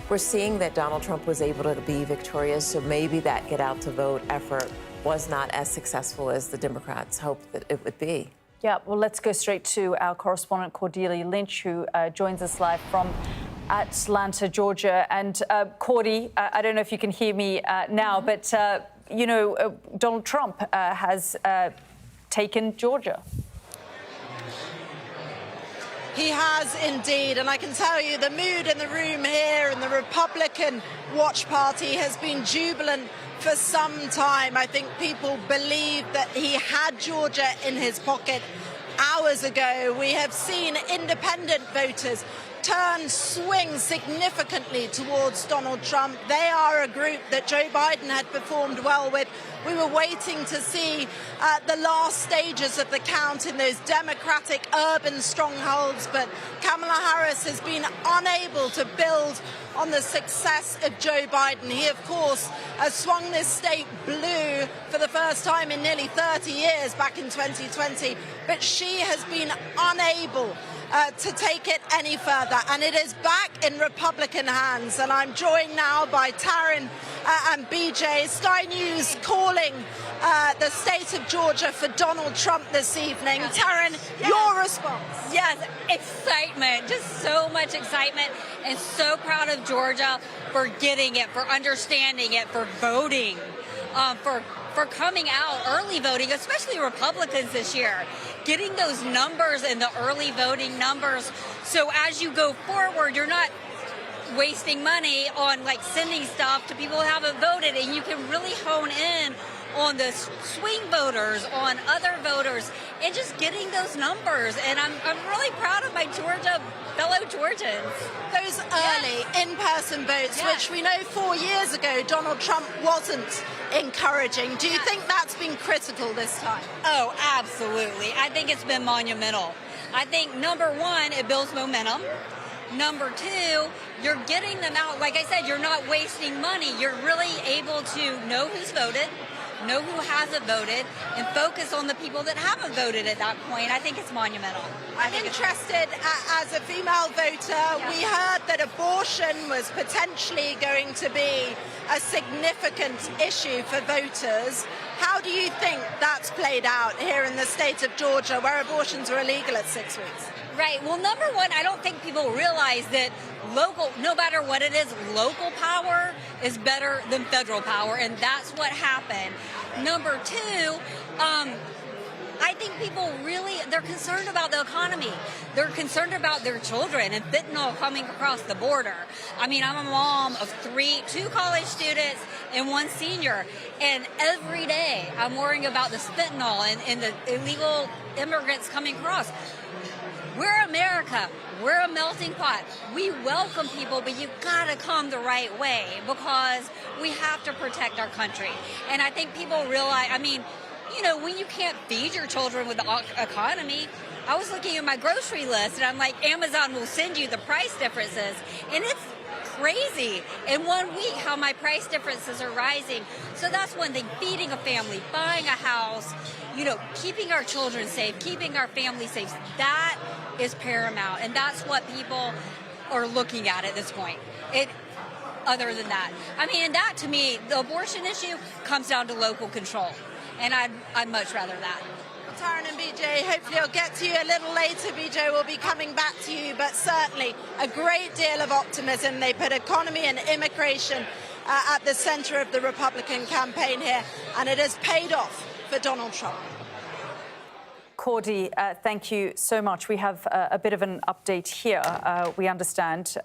we're seeing that Donald Trump was able to be victorious, so maybe that get out to vote effort was not as successful as the Democrats hoped that it would be. Yeah, well, let's go straight to our correspondent, Cordelia Lynch, who joins us live from Atlanta, Georgia. And Cordy, I don't know if you can hear me now, but Donald Trump has taken Georgia. He has indeed, and I can tell you the mood in the room here in the Republican watch party has been jubilant for some time. I think people believe that he had Georgia in his pocket hours ago. We have seen independent voters swing significantly towards Donald Trump. They are a group that Joe Biden had performed well with. We were waiting to see the last stages of the count in those Democratic urban strongholds, but Kamala Harris has been unable to build on the success of Joe Biden. He, of course, has swung this state blue for the first time in nearly 30 years back in 2020, but she has been unable to take it any further. And it is back in Republican hands. And I'm joined now by Taryn and BJ. Sky News calling the state of Georgia for Donald Trump this evening. Taryn, your response? Yes, excitement, just so much excitement, and so proud of Georgia for getting it, for understanding it, for voting, for coming out, early voting, especially Republicans this year, getting those numbers and the early voting numbers. So as you go forward, you're not wasting money on like sending stuff to people who haven't voted, and you can really hone in on the swing voters, on other voters, and just getting those numbers. And I'm really proud of my fellow Georgians. Those early in-person votes, which we know 4 years ago Donald Trump wasn't encouraging. Do you think that's been critical this time? Oh, absolutely. I think it's been monumental. I think, number one, it builds momentum. Number two, you're getting them out. Like I said, you're not wasting money. You're really able to know who's voted, know who hasn't voted, and focus on the people that haven't voted at that point. I think it's monumental. I'm interested, as a female voter, we heard that abortion was potentially going to be a significant issue for voters. How do you think that's played out here in the state of Georgia, where abortions are illegal at 6 weeks? Right. Well, number one, I don't think people realize that local, no matter what it is, local power is better than federal power, and that's what happened. Number two, I think people they're concerned about the economy. They're concerned about their children and fentanyl coming across the border. I mean, I'm a mom of two college students and one senior, and every day I'm worrying about this fentanyl and the illegal immigrants coming across. We're America. We're a melting pot. We welcome people, but you've got to come the right way because we have to protect our country. And I think people realize, I mean, you know, when you can't feed your children with the economy, I was looking at my grocery list and I'm like, Amazon will send you the price differences. And it's crazy in 1 week how my price differences are rising. So that's one thing, feeding a family, buying a house, you know, keeping our children safe, keeping our family safe. That is paramount. And that's what people are looking at this point. Other than that, I mean, and that to me, the abortion issue comes down to local control. And I'd much rather that. Taryn and BJ, hopefully I'll get to you a little later. BJ will be coming back to you, but certainly a great deal of optimism. They put economy and immigration at the center of the Republican campaign here, and it has paid off for Donald Trump. Cordy, thank you so much. We have a bit of an update here. We understand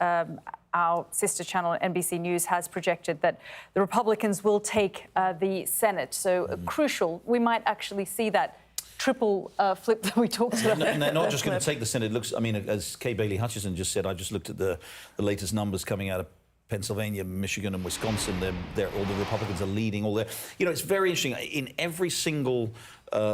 our sister channel, NBC News, has projected that the Republicans will take the Senate. So crucial. We might actually see that triple flip that we talked about. And they're not just going to take the Senate. It looks, I mean, as Kay Bailey Hutchison just said, I just looked at the latest numbers coming out of Pennsylvania, Michigan, and Wisconsin. All the Republicans are leading. You know, it's very interesting. In every single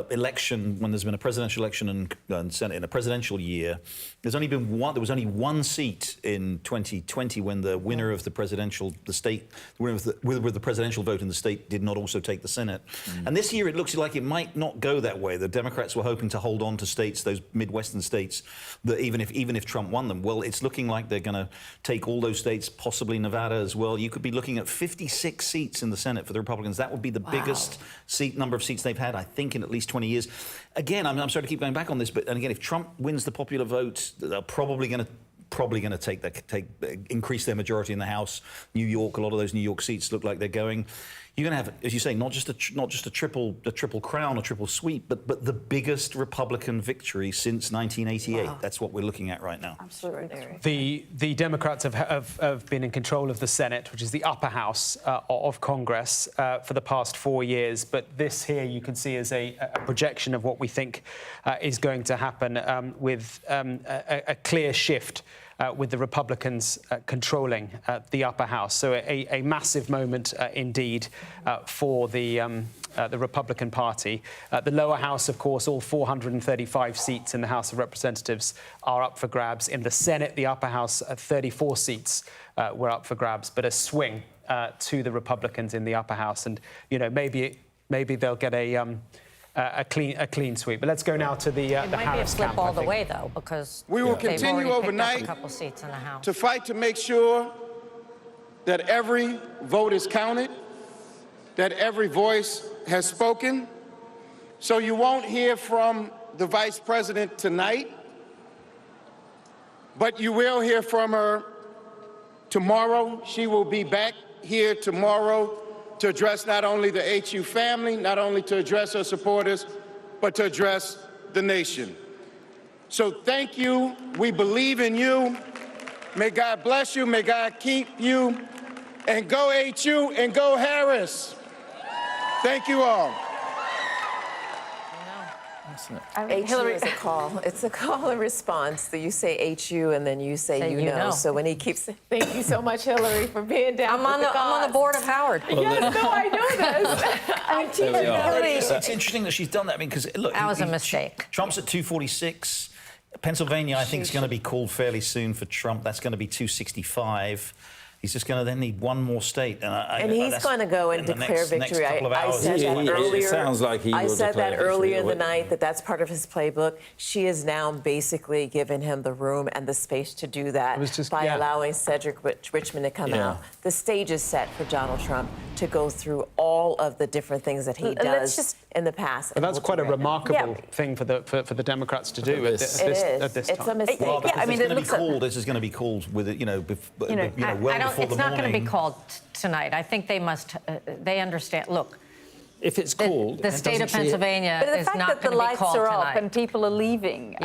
election, when there's been a presidential election and Senate in a presidential year, there was only one seat in 2020 when the winner of the presidential vote in the state did not also take the Senate. And this year it looks like it might not go that way. The Democrats were hoping to hold on to states, those Midwestern states, that even if Trump won them, well, it's looking like they're going to take all those states, possibly Nevada as well. You could be looking at 56 seats in the Senate for the Republicans. That would be the biggest number of seats they've had, I think, in at least 20 years. Again, I'm sorry to keep going back on this, but again, if Trump wins the popular vote, they're probably going to increase their majority in the House. New York, a lot of those New York seats look like they're going. You're going to have, as you say, not just a triple crown, a triple sweep, but the biggest Republican victory since 1988. Wow. That's what we're looking at right now. Absolutely. The Democrats have been in control of the Senate, which is the upper house of Congress, for the past 4 years. But this here you can see is a projection of what we think is going to happen with a clear shift with the Republicans controlling the upper house. So a massive moment indeed for the Republican Party. The lower house, of course, all 435 seats in the House of Representatives are up for grabs. In the Senate, the upper house, 34 seats were up for grabs, but a swing to the Republicans in the upper house. And, you know, maybe they'll get a a clean sweep. But let's go now to the It might Harris be a flip camp, all I the think. way, though, because we will they've continue already picked up overnight a couple seats in the House. to fight to make sure that every vote is counted, that every voice has spoken. So you won't hear from the Vice President tonight, but you will hear from her tomorrow. She will be back here tomorrow to address not only the HU family, not only to address her supporters, but to address the nation. So thank you. We believe in you. May God bless you. May God keep you. And go HU and go Harris. Thank you all. HU is a call. It's a call and response. So you say HU and then you say you know. So when he keeps saying, thank you so much, Hillary, for being down I'm on the board of Howard. Yes, no, I know this. It's interesting that she's done that. I mean, because look, That was a mistake. Trump's at 246. Pennsylvania, I think, is going to be called fairly soon for Trump. That's going to be 265. He's just going to then need one more state, and he's going to go and declare victory. I said that earlier. It sounds like he will said declare that earlier in the victory. night, that's part of his playbook. She has now basically given him the room and the space to do that by allowing Cedric Richmond to come out. The stage is set for Donald Trump to go through all of the different things that he does in the past. But that's quite a remarkable thing for the Democrats to do at this time. It's a mistake. Well, I mean, this is going to be called with it, well before It's the not going to be morning. called tonight. I think they must. They understand. Look, if it's called, the state of Pennsylvania But the is fact not that the going to be lights called are tonight. up and people are leaving,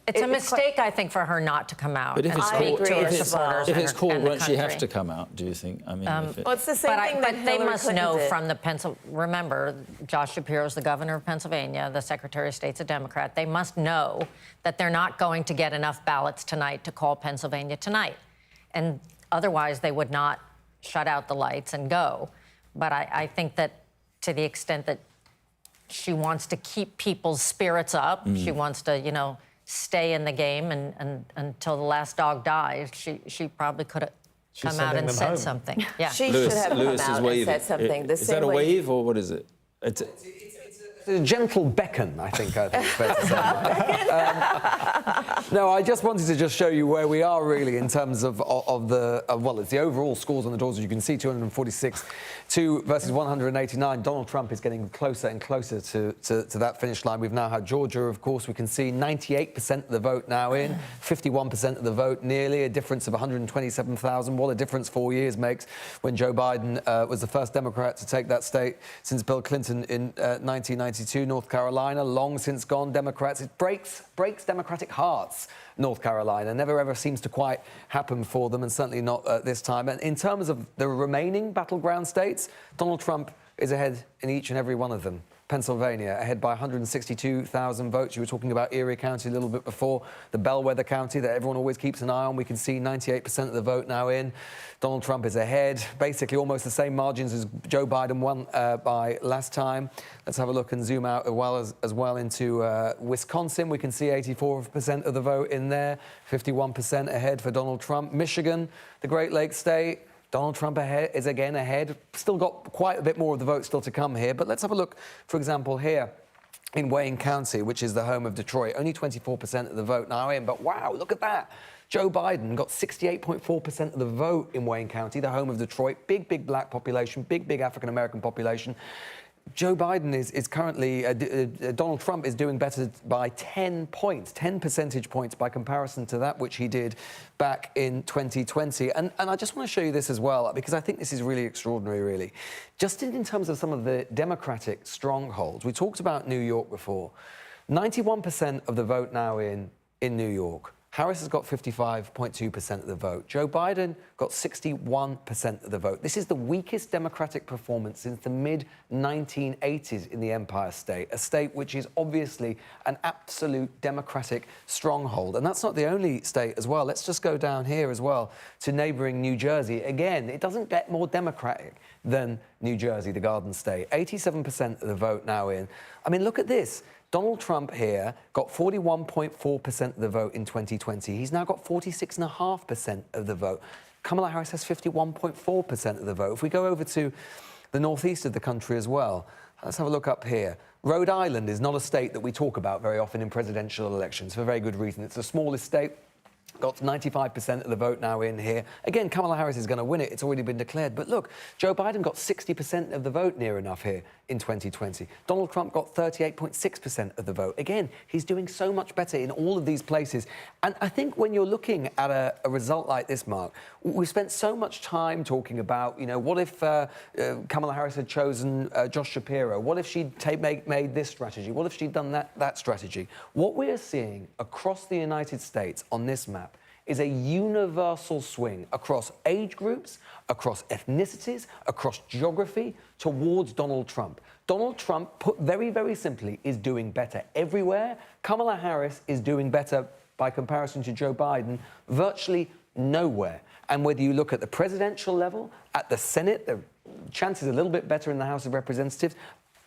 it's a mistake, I think, for her not to come out But if and it's speak called, to her supporters. if it's called, and the won't she have country. to come out? Do you think? I mean, Well, it's the same thing that But they Hillary must Clinton know did. from the Remember, Josh Shapiro's the governor of Pennsylvania. The Secretary of State's a Democrat. They must know that they're not going to get enough ballots tonight to call Pennsylvania tonight, and otherwise they would not shut out the lights and go. But I think that to the extent that she wants to keep people's spirits up, she wants to, stay in the game and until the last dog dies, she probably could have come out and said something. Yeah. She should have come out and said something. Is that a wave or what is it? It's a gentle beckon, I think it's fair to say. No, I just wanted to just show you where we are really in terms of it's the overall scores on the doors. As you can see, 246 versus 189. Donald Trump is getting closer and closer to that finish line. We've now had Georgia, of course. We can see 98% of the vote now in, 51% of the vote nearly, a difference of 127,000. What a difference 4 years makes when Joe Biden was the first Democrat to take that state since Bill Clinton in 1992. North Carolina, long since gone Democrats. It breaks Democratic hearts, North Carolina. Never ever seems to quite happen for them, and certainly not this time. And in terms of the remaining battleground states, Donald Trump is ahead in each and every one of them. Pennsylvania, ahead by 162,000 votes. You were talking about Erie County a little bit before, the bellwether county that everyone always keeps an eye on. We can see 98% of the vote now in. Donald Trump is ahead, basically almost the same margins as Joe Biden won by last time. Let's have a look and zoom out as well into Wisconsin. We can see 84% of the vote in there, 51% ahead for Donald Trump. Michigan, the Great Lakes state, Donald Trump is again ahead. Still got quite a bit more of the vote still to come here. But let's have a look, for example, here in Wayne County, which is the home of Detroit. Only 24% of the vote now in. But wow, look at that. Joe Biden got 68.4% of the vote in Wayne County, the home of Detroit. Big black population, big African-American population. Joe Biden is currently, Donald Trump is doing better by 10 points, 10 percentage points by comparison to that which he did back in 2020. And I just want to show you this as well, because I think this is really extraordinary, really. Just in terms of some of the Democratic strongholds, we talked about New York before. 91% of the vote now in New York. Harris has got 55.2% of the vote. Joe Biden got 61% of the vote. This is the weakest Democratic performance since the mid-1980s in the Empire State, a state which is obviously an absolute Democratic stronghold. And that's not the only state as well. Let's just go down here as well to neighboring New Jersey. Again, it doesn't get more Democratic than New Jersey, the Garden State. 87% of the vote now in. I mean, look at this. Donald Trump here got 41.4% of the vote in 2020. He's now got 46.5% of the vote. Kamala Harris has 51.4% of the vote. If we go over to the northeast of the country as well, Let's have a look up here. Rhode Island is not a state that we talk about very often in presidential elections for a very good reason. It's the smallest state. Got 95% of the vote now in here. Again, Kamala Harris is going to win it. It's already been declared. But look, Joe Biden got 60% of the vote near enough here in 2020. Donald Trump got 38.6% of the vote. Again, he's doing so much better in all of these places. And I think when you're looking at a result like this, Mark, we've spent so much time talking about, you know, what if Kamala Harris had chosen Josh Shapiro? What if she'd made this strategy? What if she'd done that strategy? What we are seeing across the United States on this map is a universal swing across age groups, across ethnicities, across geography, towards Donald Trump. Donald Trump, put very, very simply, is doing better everywhere. Kamala Harris is doing better, by comparison to Joe Biden, virtually nowhere. And whether you look at the presidential level, at the Senate, the chances are a little bit better in the House of Representatives,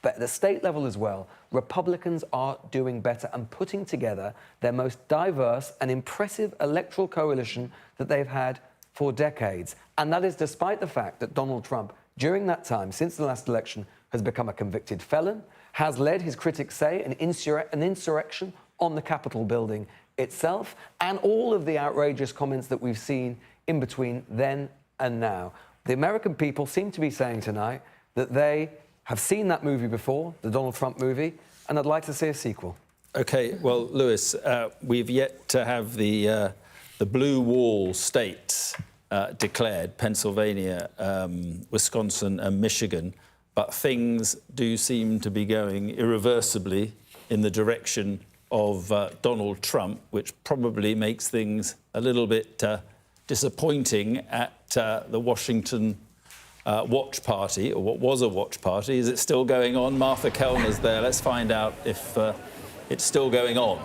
but at the state level as well, Republicans are doing better and putting together their most diverse and impressive electoral coalition that they've had for decades. And that is despite the fact that Donald Trump, during that time, since the last election, has become a convicted felon, has led, his critics say, an insurrection on the Capitol building itself, and all of the outrageous comments that we've seen in between then and now. The American people seem to be saying tonight that they have seen that movie before, the Donald Trump movie, and I'd like to see a sequel. OK, well, Lewis, we've yet to have the blue wall states declared, Pennsylvania, Wisconsin and Michigan, but things do seem to be going irreversibly in the direction of Donald Trump, which probably makes things a little bit disappointing at the Washington watch party, or what was a watch party. Is it still going on? Martha Kelner's there. Let's find out if it's still going on.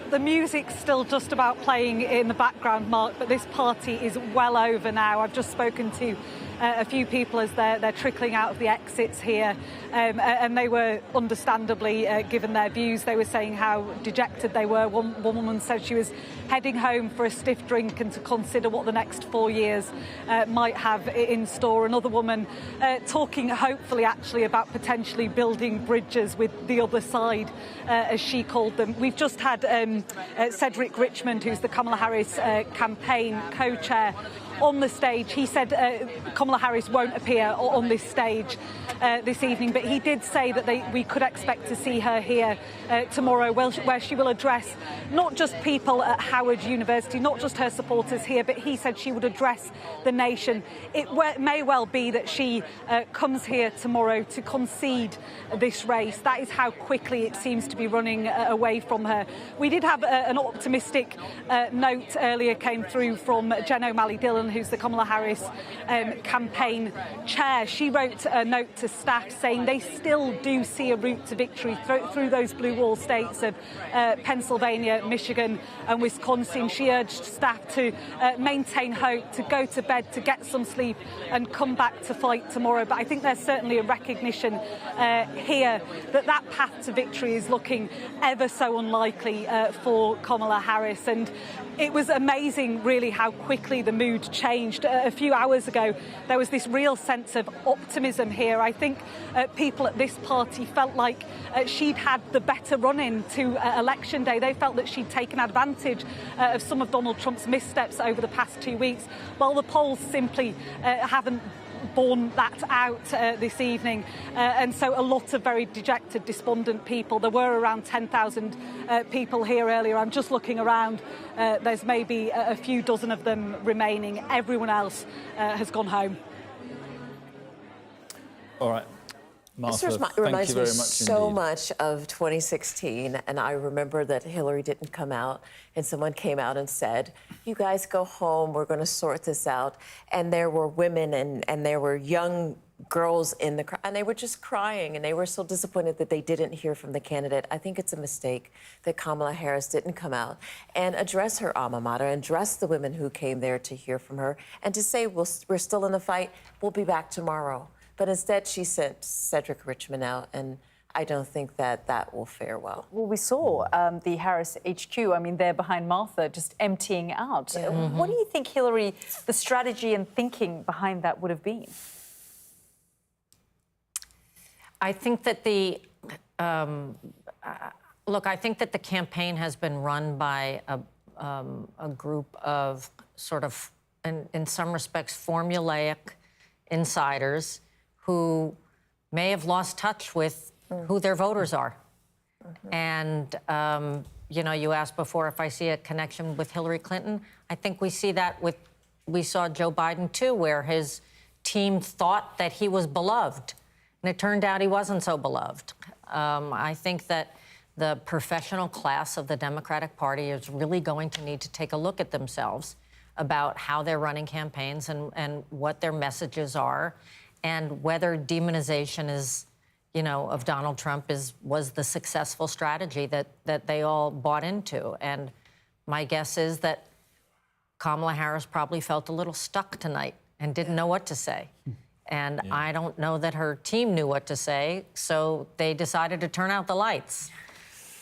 The music's still just about playing in the background, Mark, but this party is well over now. I've just spoken to a few people as they're trickling out of the exits here, and they were understandably given their views. They were saying how dejected they were. One woman said she was heading home for a stiff drink and to consider what the next 4 years might have in store. Another woman talking hopefully actually about potentially building bridges with the other side, as she called them. We've just had Cedric Richmond, who's the Kamala Harris campaign co-chair, on the stage. He said Kamala Harris won't appear on this stage this evening, but he did say that we could expect to see her here tomorrow, where she will address not just people at Howard University, not just her supporters here, but he said she would address the nation. It may well be that she comes here tomorrow to concede this race. That is how quickly it seems to be running away from her. We did have an optimistic note earlier came through from Jen O'Malley-Dillon, who's the Kamala Harris campaign chair. She wrote a note to staff saying they still do see a route to victory through those blue wall states of Pennsylvania, Michigan and Wisconsin. She urged staff to maintain hope, to go to bed, to get some sleep and come back to fight tomorrow. But I think there's certainly a recognition here that path to victory is looking ever so unlikely for Kamala Harris. And it was amazing, really, how quickly the mood changed. A few hours ago, there was this real sense of optimism here. I think people at this party felt like she'd had the better run-in to Election Day. They felt that she'd taken advantage of some of Donald Trump's missteps over the past 2 weeks, while the polls simply haven't borne that out this evening. And so a lot of very dejected, despondent people. There were around 10,000 people here earlier. I'm just looking around. There's maybe a few dozen of them remaining. Everyone else has gone home. All right. Martha, this thank you reminds very me much so indeed. much of 2016, and I remember that Hillary didn't come out, and someone came out and said, you guys go home, we're going to sort this out. And there were women and there were young girls in the crowd, and they were just crying, and they were so disappointed that they didn't hear from the candidate. I think it's a mistake that Kamala Harris didn't come out and address her alma mater, and address the women who came there to hear from her, and to say, we're still in the fight, we'll be back tomorrow. But instead, she sent Cedric Richmond out, and I don't think that will fare well. Well, we saw the Harris HQ, I mean, they're behind Martha, just emptying out. What do you think, Hillary, the strategy and thinking behind that would have been? I think that look, I think that the campaign has been run by a group of sort of, in some respects, formulaic insiders who may have lost touch with who their voters are. And, you know, you asked before if I see a connection with Hillary Clinton. I think we see that we saw Joe Biden, too, where his team thought that he was beloved. And it turned out he wasn't so beloved. I think that the professional class of the Democratic Party is really going to need to take a look at themselves about how they're running campaigns and what their messages are, and whether demonization is, you know, of Donald Trump was the successful strategy that they all bought into. And my guess is that Kamala Harris probably felt a little stuck tonight and didn't know what to say. And I don't know that her team knew what to say, so they decided to turn out the lights.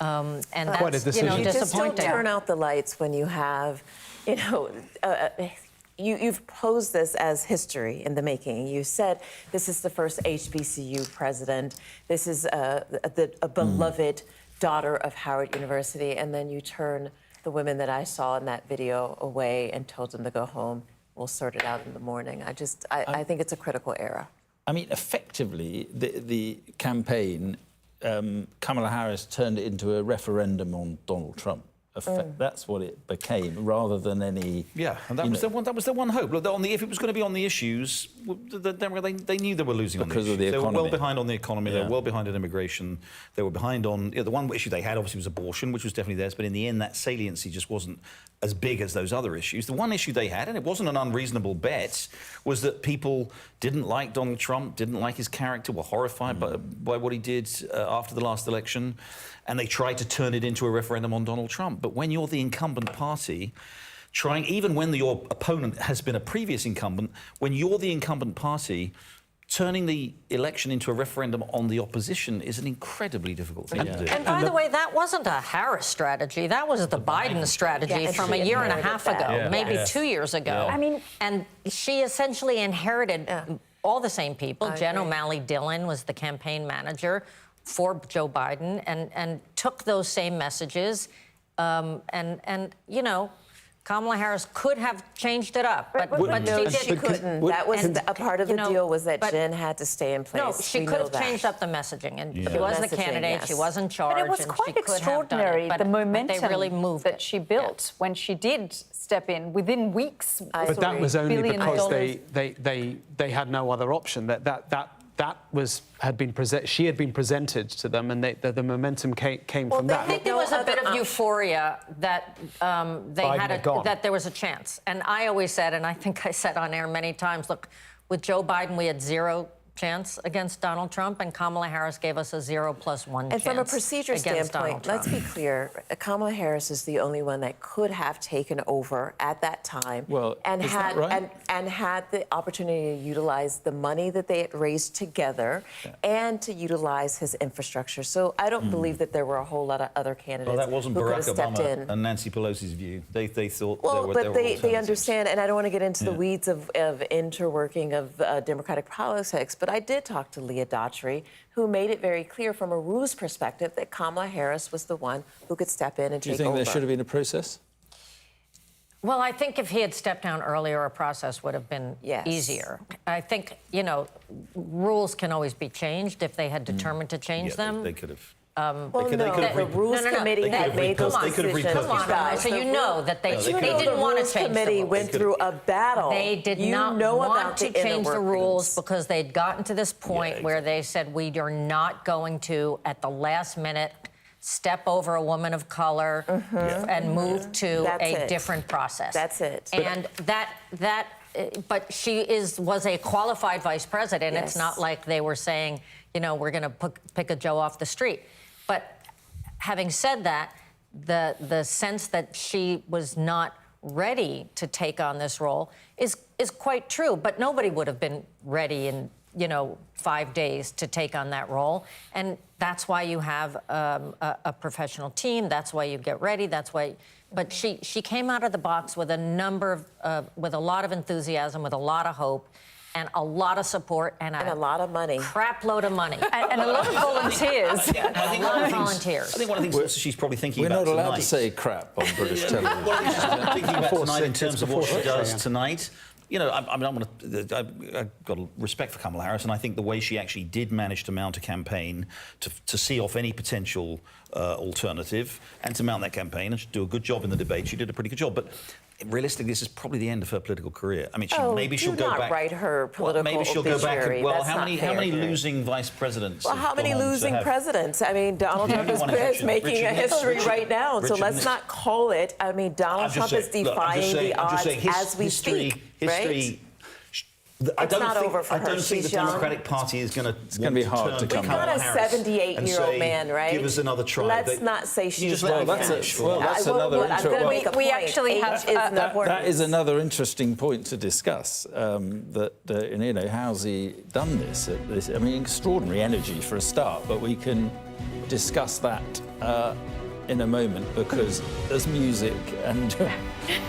And that's, quite a decision. you know, You just don't disappointing. turn out the lights when you have, you know, you've posed this as history in the making. You said this is the first HBCU president. This is a beloved daughter of Howard University. And then you turn the women that I saw in that video away and told them to go home. We'll sort it out in the morning. I think it's a critical era. I mean, effectively, the campaign, Kamala Harris turned it into a referendum on Donald Trump. That's what it became, rather than any... Yeah, and that was their one hope. Look, if it was going to be on the issues, they knew they were losing because on the of the economy. They were well behind on the economy, they were well behind on immigration, they were behind on... the one issue they had, obviously, was abortion, which was definitely theirs, but in the end, that saliency just wasn't as big as those other issues. The one issue they had, and it wasn't an unreasonable bet, was that people didn't like Donald Trump, didn't like his character, were horrified by what he did after the last election, and they tried to turn it into a referendum on Donald Trump. But when you're the incumbent party, even when your opponent has been a previous incumbent, when you're the incumbent party, turning the election into a referendum on the opposition is an incredibly difficult thing to do. And by the way, that wasn't a Harris strategy. That was the Biden strategy from a year and a half ago, maybe 2 years ago. I mean, and she essentially inherited all the same people. Jen O'Malley Dillon was the campaign manager for Joe Biden and took those same messages. And you know, Kamala Harris could have changed it up, but she couldn't. That was a part of the deal, was that Jen had to stay in place. No, she could have changed up the messaging, and she was the candidate. She was in charge. But it was quite extraordinary, the momentum they really moved that she built when she did step in within weeks. But that was only because they had no other option. She had been presented to them, and the momentum came from that. I think there was a bit of euphoria that that there was a chance. And I always said, and I think I said on air many times, look, with Joe Biden, we had zero chance against Donald Trump, and Kamala Harris gave us a 0+1 chance. And from a procedure standpoint, let's be clear, Kamala Harris is the only one that could have taken over at that time and had the opportunity to utilize the money that they had raised together and to utilize his infrastructure. So I don't believe that there were a whole lot of other candidates that wasn't who could Barack have stepped Obama in. and Nancy Pelosi's view. They thought they understand, and I don't want to get into the weeds of interworking of Democratic politics, but I did talk to Leah Daughtry, who made it very clear from a rules perspective that Kamala Harris was the one who could step in and take over. Do you think there should have been a process? Well, I think if he had stepped down earlier, a process would have been easier. I think, you know, rules can always be changed if they had determined to change them. They could have. The Rules Committee had made those decisions. So you know that they didn't want to change the rules. Committee went through a battle. They did not want to change the rules because they'd gotten to this point where they said, we are not going to, at the last minute, step over a woman of color and move to a different process. That's it. And but she was a qualified vice president. Yes. It's not like they were saying, you know, we're going to pick a Joe off the street. But having said that, the sense that she was not ready to take on this role is quite true. But nobody would have been ready in, you know, 5 days to take on that role. And that's why you have a professional team. That's why you get ready. That's why. But she came out of the box with a lot of enthusiasm, with a lot of hope. and a lot of support and a lot of money. Crap load of money. And a lot of volunteers. I think one of the things she's probably thinking We're about not allowed tonight. to say crap on British television. Well, she's thinking about tonight in terms of what she does tonight. You know, I've got respect for Kamala Harris, and I think the way she actually did manage to mount a campaign to see off any potential alternative and to mount that campaign and do a good job in the debate, she did a pretty good job. But realistically, this is probably the end of her political career. I mean, maybe she'll go back. not write her political maybe she'll go back. obituary. Well, That's how not many fair. losing vice presidents? Well, how have many gone on to losing have- presidents? I mean, Donald Trump is making a history right now. So let's not call it. I mean, Donald Trump is defying the odds as we speak. Right? I don't not think, over for I don't her. think She's the young. Democratic Party is going to. It's going to be hard to come. We've got a 78-year-old man, right? Give us another try. Let's not say she's that's another We actually have that is another interesting point to discuss. You know, how's he done this? I mean, extraordinary energy for a start, but we can discuss that in a moment because there's music and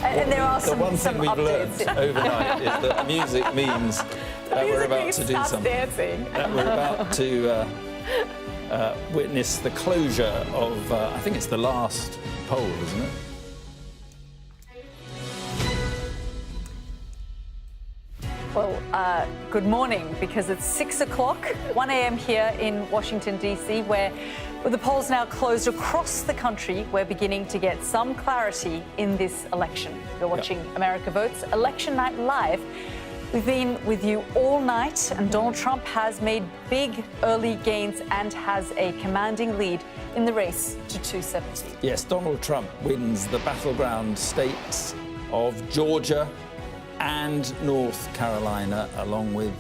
there are the one thing we've learned overnight is that music means that we're about to do something. That we're about to witness the closure of, I think it's the last poll, isn't it? Well, good morning, because it's 6 o'clock, 1 a.m. here in Washington, D.C., where with the polls now closed across the country, we're beginning to get some clarity in this election. You're watching America Votes Election Night Live. We've been with you all night, and Donald Trump has made big early gains and has a commanding lead in the race to 270. Yes, Donald Trump wins the battleground states of Georgia and North Carolina, along with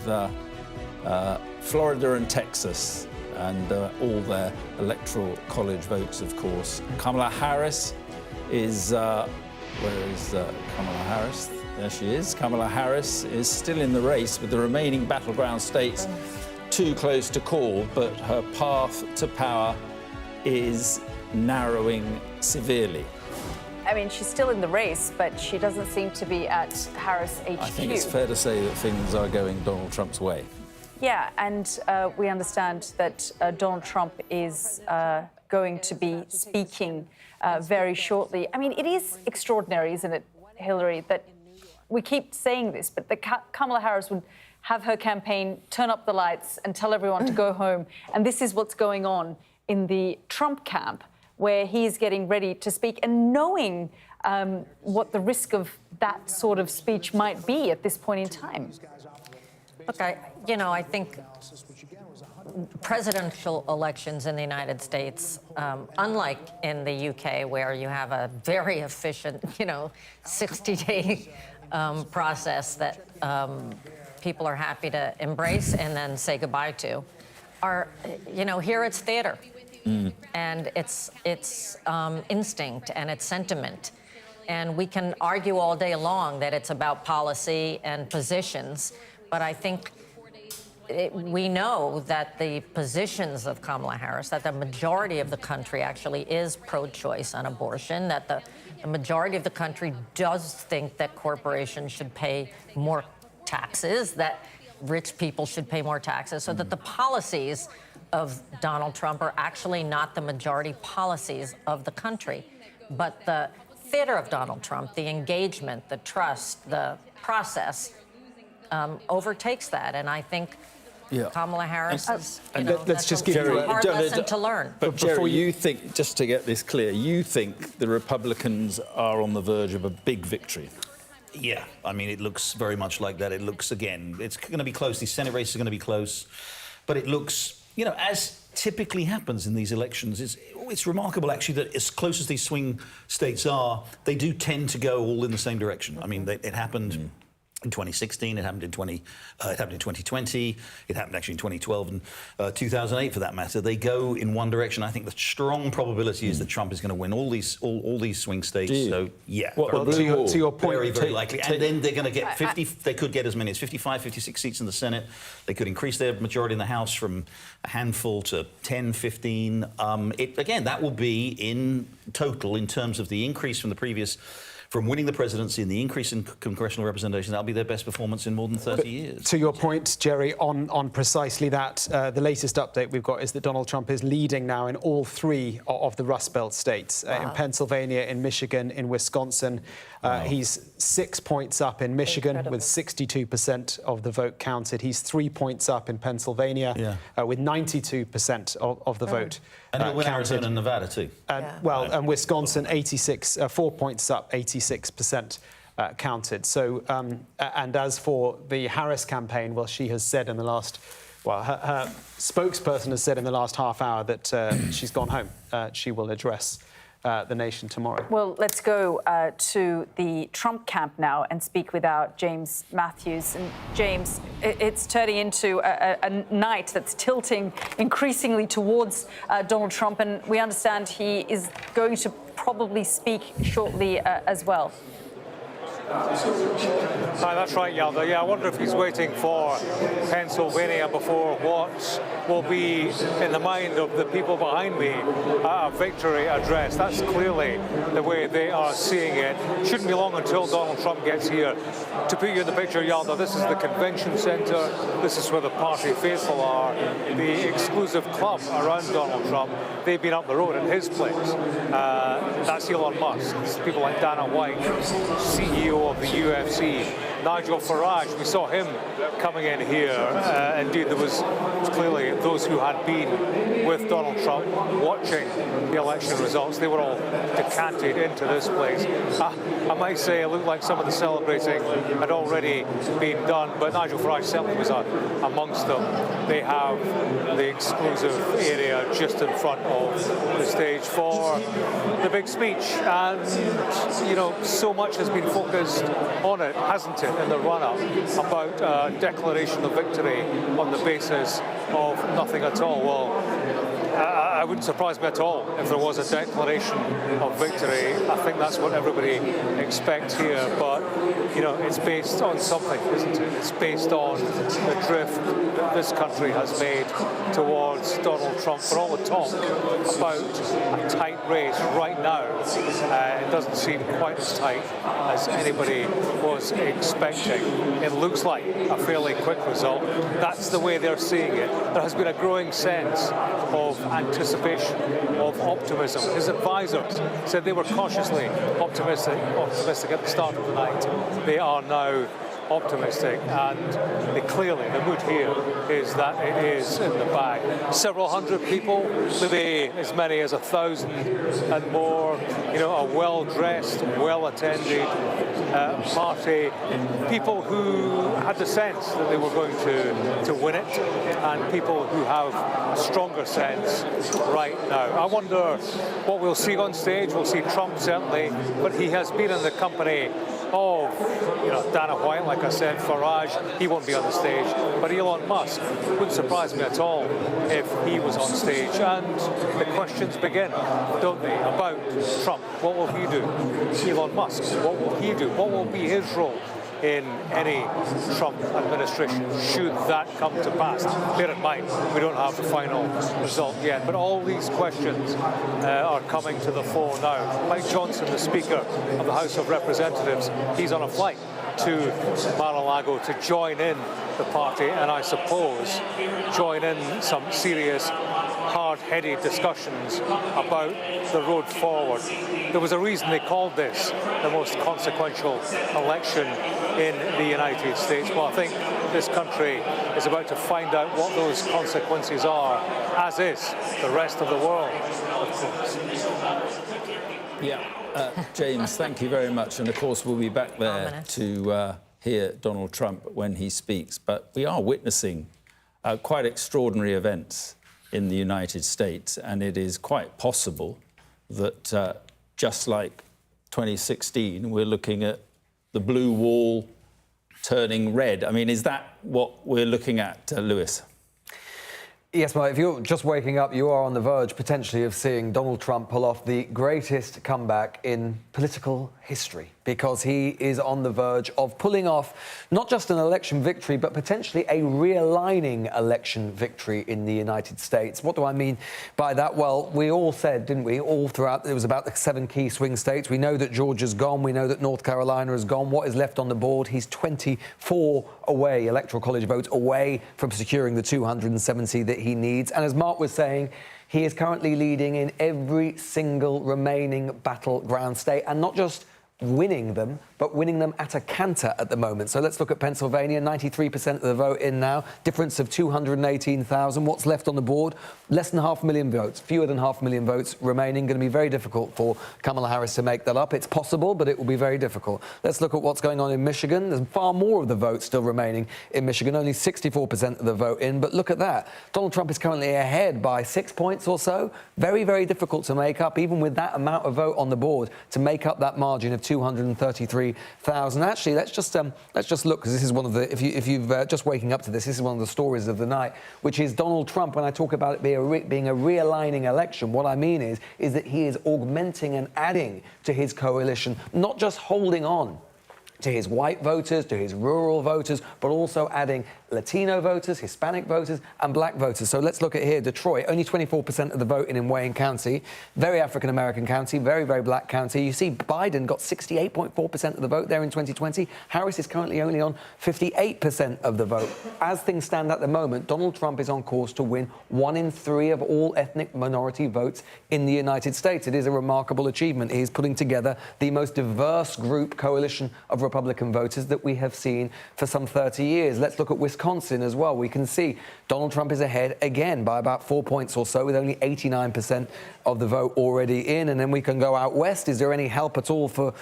Florida and Texas, and all their electoral college votes, of course. Kamala Harris is, where is Kamala Harris? There she is. Kamala Harris is still in the race with the remaining battleground states too close to call, but her path to power is narrowing severely. I mean, she's still in the race, but she doesn't seem to be at Harris HQ. I think it's fair to say that things are going Donald Trump's way. Yeah, and we understand that Donald Trump is going to be speaking very shortly. I mean, it is extraordinary, isn't it, Hillary, that we keep saying this, but that Kamala Harris would have her campaign turn up the lights and tell everyone to go home. And this is what's going on in the Trump camp, where he's getting ready to speak and knowing what the risk of that sort of speech might be at this point in time. Look, I think presidential elections in the United States, unlike in the UK, where you have a very efficient, 60-day process that people are happy to embrace and then say goodbye to, here it's theater. And it's instinct and it's sentiment. And we can argue all day long that it's about policy and positions, but I think we know that the positions of Kamala Harris, that the majority of the country actually is pro-choice on abortion, that the majority of the country does think that corporations should pay more taxes, that rich people should pay more taxes, so that the policies of Donald Trump are actually not the majority policies of the country. But the theater of Donald Trump, the engagement, the trust, the process overtakes that. And I think Kamala Harris is, let's just give a hard lesson to learn. But Jerry, you think, just to get this clear, you think the Republicans are on the verge of a big victory? Yeah, I mean, it looks very much like that. It looks, again, it's going to be close. These Senate races are going to be close. But it looks, as typically happens in these elections, it's remarkable, actually, that as close as these swing states are, they do tend to go all in the same direction. I mean, it happened in 2016, it happened in 2020, it happened actually in 2012 and 2008 for that matter. They go in one direction. I think the strong probability is that Trump is going to win all these swing states. So yeah, to your point, very, very likely. And then they're going to get 50. They could get as many as 55, 56 seats in the Senate. They could increase their majority in the House from a handful to 10, 15. Again, that will be in total, in terms of the increase from the previous from winning the presidency and the increase in congressional representation, that'll be their best performance in more than 30 years. To your point, Jerry, on precisely that, the latest update we've got is that Donald Trump is leading now in all 3 of the Rust Belt states, in Pennsylvania, in Michigan, in Wisconsin. He's 6 points up in Michigan with 62% of the vote counted. He's 3 points up in Pennsylvania with 92% of the vote And he'll win counted. Arizona and Nevada too. And Wisconsin, 4 points up, 86% counted. So, and as for the Harris campaign, well, she has said in the last, well, her spokesperson has said in the last half hour that she's gone home. She will address the nation tomorrow. Well, let's go to the Trump camp now and speak with our James Matthews. And James, it's turning into a night that's tilting increasingly towards Donald Trump, and we understand he is going to probably speak shortly as well. Hi, that's right, Yalda. Yeah, I wonder if he's waiting for Pennsylvania before what will be in the mind of the people behind me a victory address. That's clearly the way they are seeing it. Shouldn't be long until Donald Trump gets here. To put you in the picture, Yalda, this is the convention center. This is where the party faithful are. The exclusive club around Donald Trump, they've been up the road at his place. That's Elon Musk. It's people like Dana White, CEO of the UFC, Nigel Farage. We saw him coming in here. Indeed, there was clearly those who had been with Donald Trump watching the election results. They were all decanted into this place. I might say it looked like some of the celebrating had already been done, but Nigel Farage certainly was amongst them. They have the exclusive area just in front of the stage for the big speech. And, you know, so much has been focused on it, hasn't it, in the run-up, about declaration of victory on the basis of nothing at all. Well, I wouldn't surprise me at all if there was a declaration of victory. I think that's what everybody expects here. But, you know, it's based on something, isn't it? It's based on the drift that this country has made towards Donald Trump. For all the talk about a tight race right now, it doesn't seem quite as tight as anybody was expecting. It looks like a fairly quick result. That's the way they're seeing it. There has been a growing sense of anticipation, of optimism. His advisors said they were cautiously optimistic at the start of the night. They are now optimistic, and the mood here is that it is in the bag. Several hundred people, maybe as many as 1,000 and more, you know, a well-dressed, well-attended party. People who had the sense that they were going to win it, and people who have a stronger sense right now. I wonder what we'll see on stage. We'll see Trump, certainly, but he has been in the company of, you know, Dana White, like I said, Farage. He won't be on the stage, but Elon Musk wouldn't surprise me at all if he was on stage. And the questions begin, don't they, about Trump. What will he do? Elon Musk, what will he do? What will be his role in any Trump administration, should that come to pass? Bear in mind, we don't have the final result yet, but all these questions are coming to the fore now. Mike Johnson, the Speaker of the House of Representatives, he's on a flight to Mar-a-Lago to join in the party and, I suppose, join in some serious hard-headed discussions about the road forward. There was a reason they called this the most consequential election in the United States. Well, I think this country is about to find out what those consequences are, as is the rest of the world, of course. Yeah, James, thank you very much. And of course, we'll be back there to hear Donald Trump when he speaks. But we are witnessing quite extraordinary events in the United States, and it is quite possible that just like 2016, we're looking at the blue wall turning red. I mean, is that what we're looking at, Lewis? Yes, Mike, if you're just waking up, you are on the verge, potentially, of seeing Donald Trump pull off the greatest comeback in political history. because he is on the verge of pulling off not just an election victory, but potentially a realigning election victory in the United States. What do I mean by that? Well, we all said, didn't we, all throughout, it was about the 7 key swing states. We know that Georgia's gone. We know that North Carolina is gone. What is left on the board? He's 24 away, Electoral College votes away from securing the 270 that he needs. And as Mark was saying, he is currently leading in every single remaining battleground state, and not just winning them, but winning them at a canter at the moment. So let's look at Pennsylvania, 93% of the vote in now, difference of 218,000. What's left on the board? Less than 500,000 votes, fewer than 500,000 votes remaining. Going to be very difficult for Kamala Harris to make that up. It's possible, but it will be very difficult. Let's look at what's going on in Michigan. There's far more of the vote still remaining in Michigan, only 64% of the vote in. But look at that. Donald Trump is currently ahead by 6 points or so. Very, very difficult to make up, even with that amount of vote on the board, to make up that margin of 233,000. Actually, let's just look, because this is one of the, if you've just waking up to this, this is one of the stories of the night, which is Donald Trump. When I talk about it being a realigning election, what I mean is that he is augmenting and adding to his coalition, not just holding on to his white voters, to his rural voters, but also adding Latino voters, Hispanic voters, and black voters. So let's look at here, Detroit, only 24% of the vote in Wayne County, very African-American county, very, very black county. You see Biden got 68.4% of the vote there in 2020. Harris is currently only on 58% of the vote. As things stand at the moment, Donald Trump is on course to win 1 in 3 of all ethnic minority votes in the United States. It is a remarkable achievement. He is putting together the most diverse group coalition of Republican voters that we have seen for some 30 years. Let's look at Wisconsin as well. We can see Donald Trump is ahead again by about 4 points or so, with only 89% of the vote already in. And then we can go out west. Is there any help at all for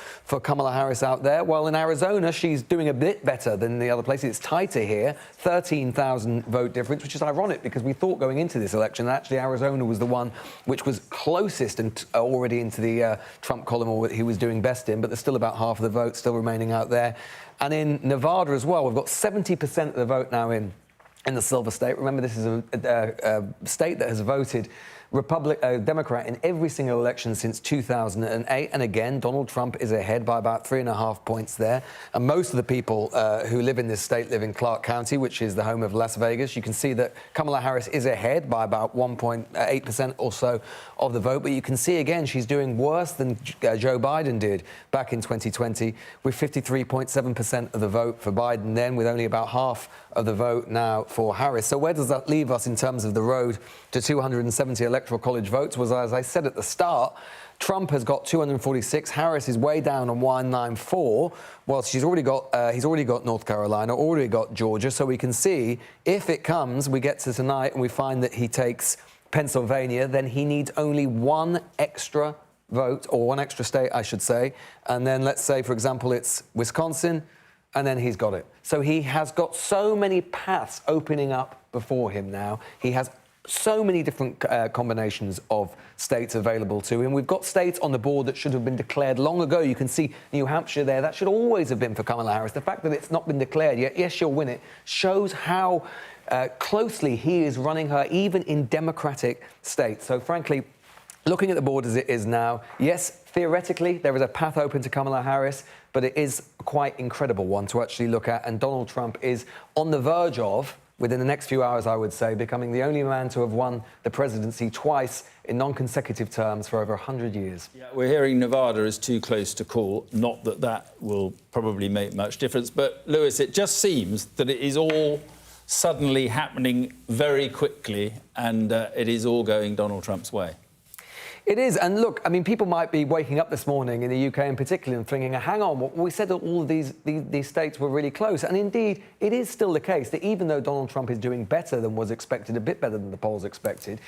Kamala Harris out there? Well, in Arizona, she's doing a bit better than the other places. It's tighter here, 13,000 vote difference, which is ironic because we thought going into this election that actually Arizona was the one which was closest and already into the Trump column, or he was doing best in, but there's still about half of the vote still remaining out there. And in Nevada as well, we've got 70% of the vote now in the Silver State. Remember, this is a state that has voted Democrat in every single election since 2008. And again, Donald Trump is ahead by about 3.5 points there. And most of the people who live in this state live in Clark County, which is the home of Las Vegas. You can see that Kamala Harris is ahead by about 1.8% or so of the vote. But you can see, again, she's doing worse than Joe Biden did back in 2020, with 53.7% of the vote for Biden then, with only about half of the vote now for Harris. So where does that leave us in terms of the road to 270 Electoral College votes? Was, as I said at the start, Trump has got 246. Harris is way down on 194. Well, he's already got North Carolina, already got Georgia. So we can see if it comes, we get to tonight and we find that he takes Pennsylvania, then he needs only one extra vote, or one extra state, I should say. And then let's say, for example, it's Wisconsin, and then he's got it. So he has got so many paths opening up before him now. He has so many different combinations of states available to him. We've got states on the board that should have been declared long ago. You can see New Hampshire there. That should always have been for Kamala Harris. The fact that it's not been declared yet, yes, she'll win it, shows how closely he is running her, even in Democratic states. So frankly, looking at the board as it is now, yes, theoretically, there is a path open to Kamala Harris, but it is a quite incredible one to actually look at. And Donald Trump is on the verge of, within the next few hours, I would say, becoming the only man to have won the presidency twice in non-consecutive terms for over 100 years. Yeah, we're hearing Nevada is too close to call. Not that that will probably make much difference. But, Lewis, it just seems that it is all suddenly happening very quickly, and it is all going Donald Trump's way. It is, and look, I mean, people might be waking up this morning in the UK in particular and thinking, hang on, we said that all of these states were really close. And indeed, it is still the case that even though Donald Trump is doing better than was expected, a bit better than the polls expected,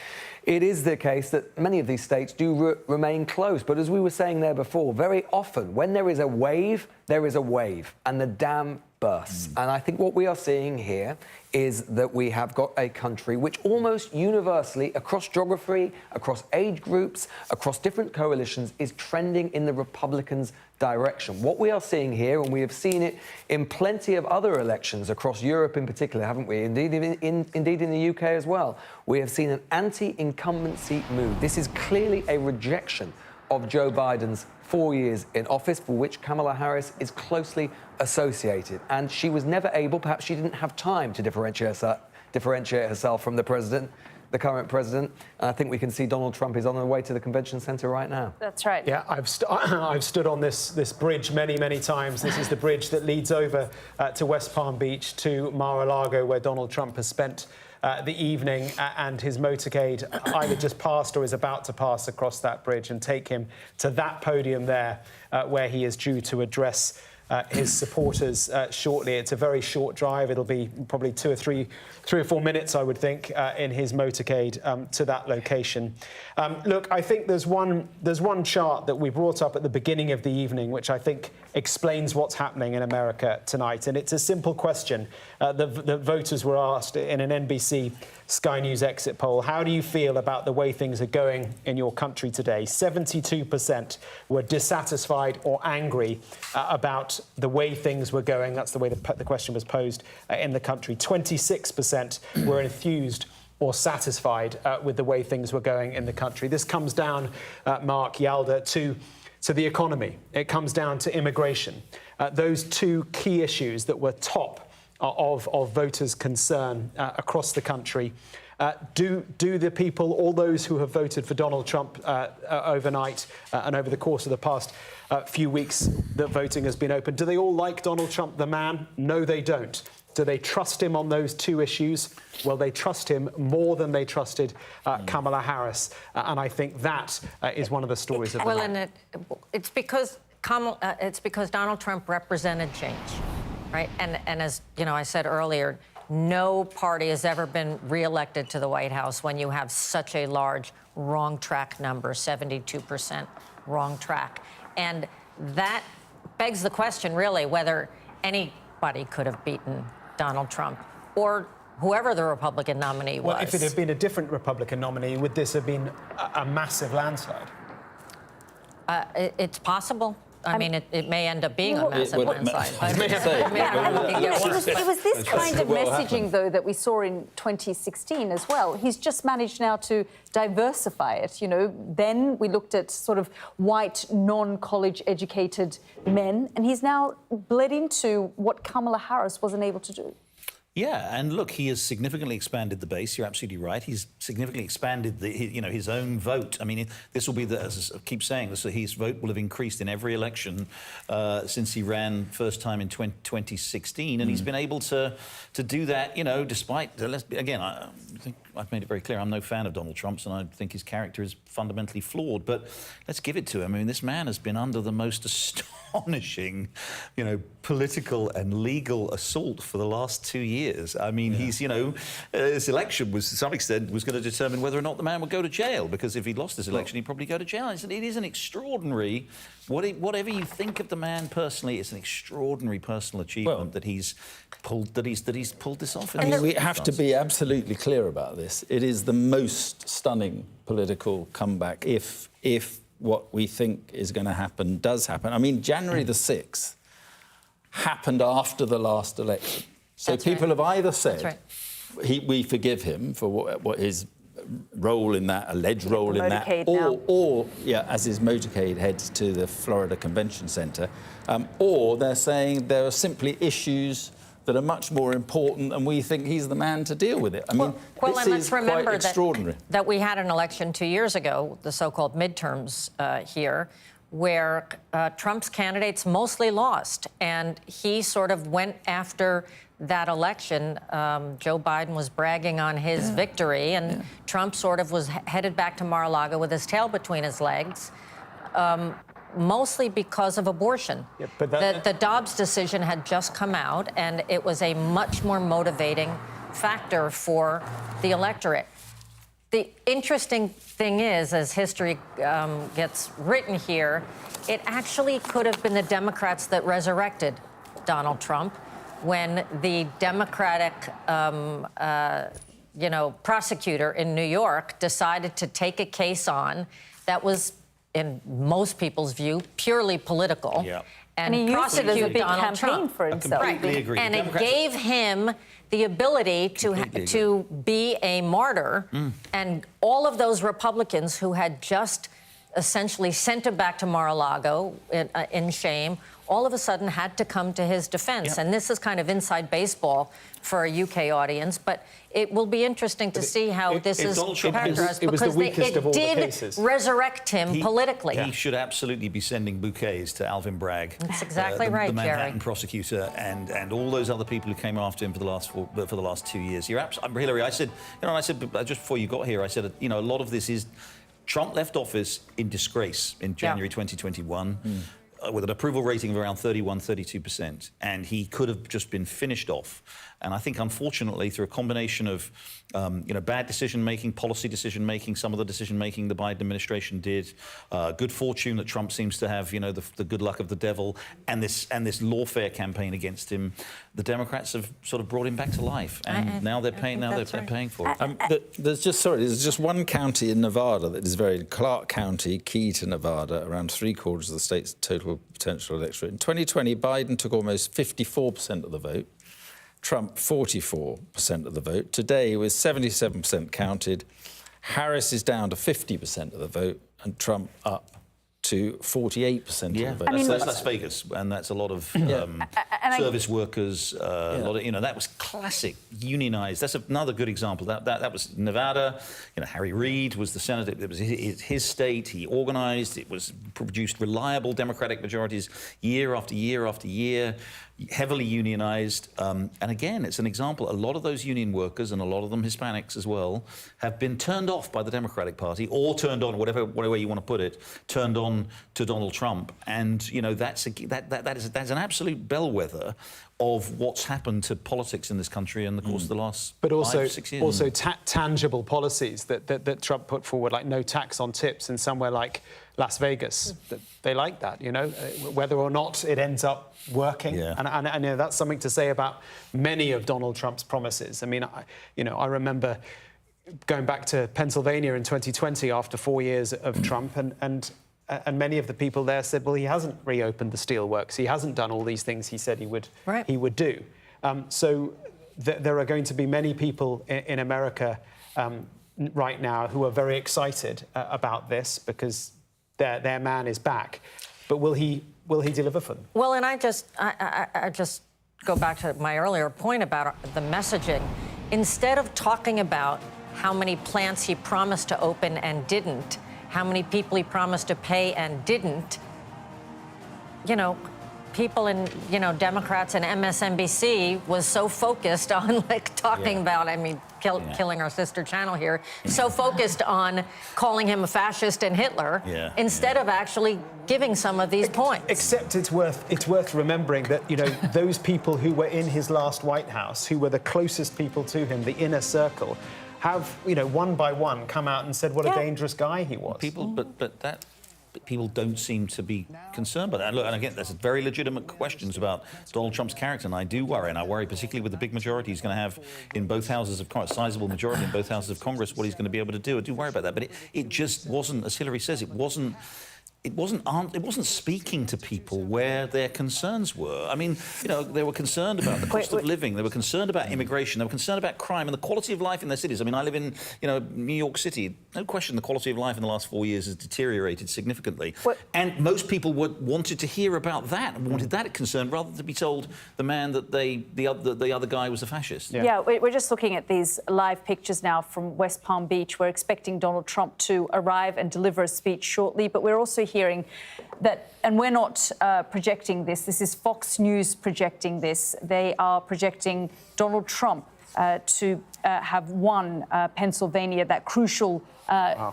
it is the case that many of these states do remain close. But as we were saying there before, very often when there is a wave, there is a wave, and the dam bursts. And I think what we are seeing here is that we have got a country which almost universally, across geography, across age groups, across different coalitions, is trending in the Republicans' direction. What we are seeing here, and we have seen it in plenty of other elections across Europe in particular, haven't we? Indeed in the UK as well. We have seen an anti-incumbency move. This is clearly a rejection of Joe Biden's 4 years in office, for which Kamala Harris is closely associated. And she was never able, perhaps she didn't have time to differentiate herself from the president, the current president. And I think we can see Donald Trump is on the way to the convention center right now. That's right. Yeah, I've stood on this bridge many times. This is the bridge that leads over to West Palm Beach, to Mar-a-Lago, where Donald Trump has spent the evening, and his motorcade either just passed or is about to pass across that bridge and take him to that podium there, where he is due to address his supporters shortly. It's a very short drive. It'll be probably 2 or 4 minutes, I would think, in his motorcade to that location. Look, I think there's one chart that we brought up at the beginning of the evening, which I think explains what's happening in America tonight. And it's a simple question that voters were asked in an NBC Sky News exit poll. How do you feel about the way things are going in your country today? 72% were dissatisfied or angry about the way things were going. That's the way the question was posed in the country. 26% were enthused or satisfied with the way things were going in the country. This comes down, Mark, Yalda, to the economy. It comes down to immigration. Those two key issues that were top of voters' concern across the country. Do the people, all those who have voted for Donald Trump overnight and over the course of the past few weeks that voting has been open, do they all like Donald Trump, the man? No, they don't. Do they trust him on those two issues? Well, they trust him more than they trusted Kamala Harris. And I think that is one of the stories of the night. And it's because Donald Trump represented change, right? And as you know, I said earlier, no party has ever been reelected to the White House when you have such a large wrong track number, 72% wrong track. And that begs the question, really, whether anybody could have beaten Donald Trump or whoever the Republican nominee was. Well, if it had been a different Republican nominee, would this have been a massive landslide? It's possible. I mean, it may end up being a massive landslide. It was this kind of messaging, though, that we saw in 2016 as well. He's just managed now to diversify it. You know, then we looked at sort of white, non-college educated men, and he's now bled into what Kamala Harris wasn't able to do. Yeah, and look, he has significantly expanded the base. You're absolutely right. He's significantly expanded his own vote. I mean, this will be as I keep saying, his vote will have increased in every election since he ran first time in 2016, and he's been able to do that. You know, despite again, I think I've made it very clear I'm no fan of Donald Trump's, and I think his character is fundamentally flawed. But let's give it to him. I mean, this man has been under the most astonishing, political and legal assault for the last 2 years. I mean, he's, this election was, to some extent, was going to determine whether or not the man would go to jail, because if he'd lost this election, he'd probably go to jail. It is an extraordinary, whatever you think of the man personally, it's an extraordinary personal achievement that he's pulled this off. I mean, we have to be absolutely clear about this. It is the most stunning political comeback if what we think is going to happen does happen. I mean, January the 6th happened after the last election. So people have either said, we forgive him for what his role in that, alleged role in that, or as his motorcade heads to the Florida Convention Center, or they're saying there are simply issues that are much more important, and we think he's the man to deal with it. I mean, this is quite extraordinary. That we had an election 2 years ago, the so-called midterms here, where Trump's candidates mostly lost, and he sort of went after that election. Joe Biden was bragging on his victory, and Trump sort of was headed back to Mar-a-Lago with his tail between his legs. Mostly because of abortion. Yeah, but the Dobbs decision had just come out, and it was a much more motivating factor for the electorate. The interesting thing is, as history gets written here, it actually could have been the Democrats that resurrected Donald Trump when the Democratic prosecutor in New York decided to take a case on that was, in most people's view, purely political, and he used it as a big Donald campaign Trump. for himself. Right. And it gave him the ability to be a martyr, and all of those Republicans who had just essentially sent him back to Mar-a-Lago in shame, all of a sudden had to come to his defense. Yep. And this is kind of inside baseball for a UK audience, but it will be interesting to see how this is characterized, it was the weakest of all the did cases. resurrect him politically. He should absolutely be sending bouquets to Alvin Bragg. That's exactly right, the Manhattan Jerry. prosecutor, and all those other people who came after him for the last 2 years. You're absolutely, Hillary. I said just before you got here, I said, a lot of this is Trump left office in disgrace in January 2021. With an approval rating of around 32%, and he could have just been finished off. And I think, unfortunately, through a combination of bad decision-making, policy decision-making, some of the decision-making the Biden administration did, good fortune that Trump seems to have, the good luck of the devil, and this lawfare campaign against him, the Democrats have sort of brought him back to life, and now they're paying. Now they're paying for it. There's just one county in Nevada that is Clark County, key to Nevada, around 3/4 of the state's total potential electorate. In 2020, Biden took almost 54% of the vote. Trump 44% of the vote. Today, with 77% counted, Harris is down to 50% of the vote, and Trump up to 48% of the vote. That's Las Vegas, and that's a lot of service workers. A lot of, that was classic unionized. That's another good example. That was Nevada. Harry Reid was the senator. It was his state. He organized. It was produced reliable Democratic majorities year after year after year. Heavily unionized, and again, it's an example. A lot of those union workers, and a lot of them Hispanics as well, have been turned off by the Democratic Party, or turned on, whatever way you want to put it, turned on to Donald Trump, and that's an absolute bellwether of what's happened to politics in this country in the course of the last 5-6 years. Also tangible policies that Trump put forward, like no tax on tips in somewhere like Las Vegas. They like that, whether or not it ends up working. And that's something to say about many of Donald Trump's promises. I mean, I remember going back to Pennsylvania in 2020 after 4 years of Trump, and many of the people there said, well, he hasn't reopened the steelworks. He hasn't done all these things he said he would do. So there are going to be many people in America right now who are very excited about this because their man is back. But will he deliver for them? Well, and I just go back to my earlier point about the messaging. Instead of talking about how many plants he promised to open and didn't, how many people he promised to pay and didn't, people in, Democrats and MSNBC was so focused on talking about, killing our sister channel here, so focused on calling him a fascist and Hitler instead of actually giving some of these points. Except it's worth remembering that, those people who were in his last White House, who were the closest people to him, the inner circle, have, one by one come out and said what a dangerous guy he was. People don't seem to be concerned by that. Look, and again, there's very legitimate questions about Donald Trump's character, and I do worry, and I worry particularly with the big majority he's going to have in both houses of Congress, sizable majority in both houses of Congress, what he's going to be able to do. I do worry about that, but it just wasn't, as Hillary says, it wasn't speaking to people where their concerns were. I mean, they were concerned about the cost of living, they were concerned about immigration, they were concerned about crime and the quality of life in their cities. I mean, I live in, New York City. No question the quality of life in the last 4 years has deteriorated significantly. And most people wanted to hear about that and wanted that concern rather than to be told the man that the other guy was a fascist. Yeah, we're just looking at these live pictures now from West Palm Beach. We're expecting Donald Trump to arrive and deliver a speech shortly, but we're also hearing that, and we're not projecting this is Fox News projecting this. They are projecting Donald Trump to have won Pennsylvania, that crucial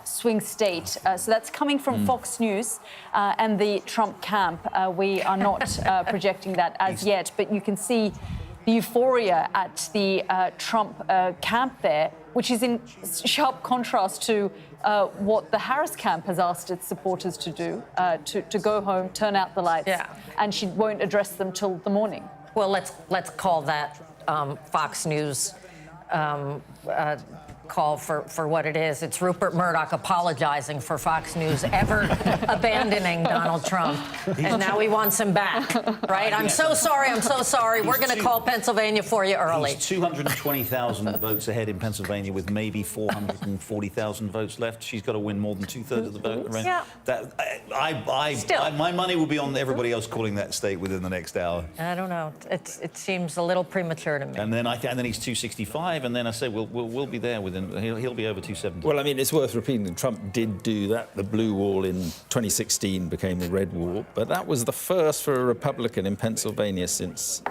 swing state. So that's coming from Fox News and the Trump camp. We are not projecting that as yet, but you can see the euphoria at the Trump camp there, which is in sharp contrast to what the Harris camp has asked its supporters to do, to go home, turn out the lights, and she won't address them till the morning. Well, let's call that Fox News call for what it is. It's Rupert Murdoch apologizing for Fox News ever abandoning Donald Trump, and now he wants him back, right? I'm so sorry, I'm so sorry. We're going to call Pennsylvania for you early. He's 220,000 votes ahead in Pennsylvania with maybe 440,000 votes left. She's got to win more than two-thirds of the vote. Yeah. My money will be on everybody else calling that state within the next hour. I don't know. It seems a little premature to me. And then he's 265, and then I say we'll be there within. He'll be over 270. Well, I mean, it's worth repeating. Trump did do that. The blue wall in 2016 became the red wall, but that was the first for a Republican in Pennsylvania since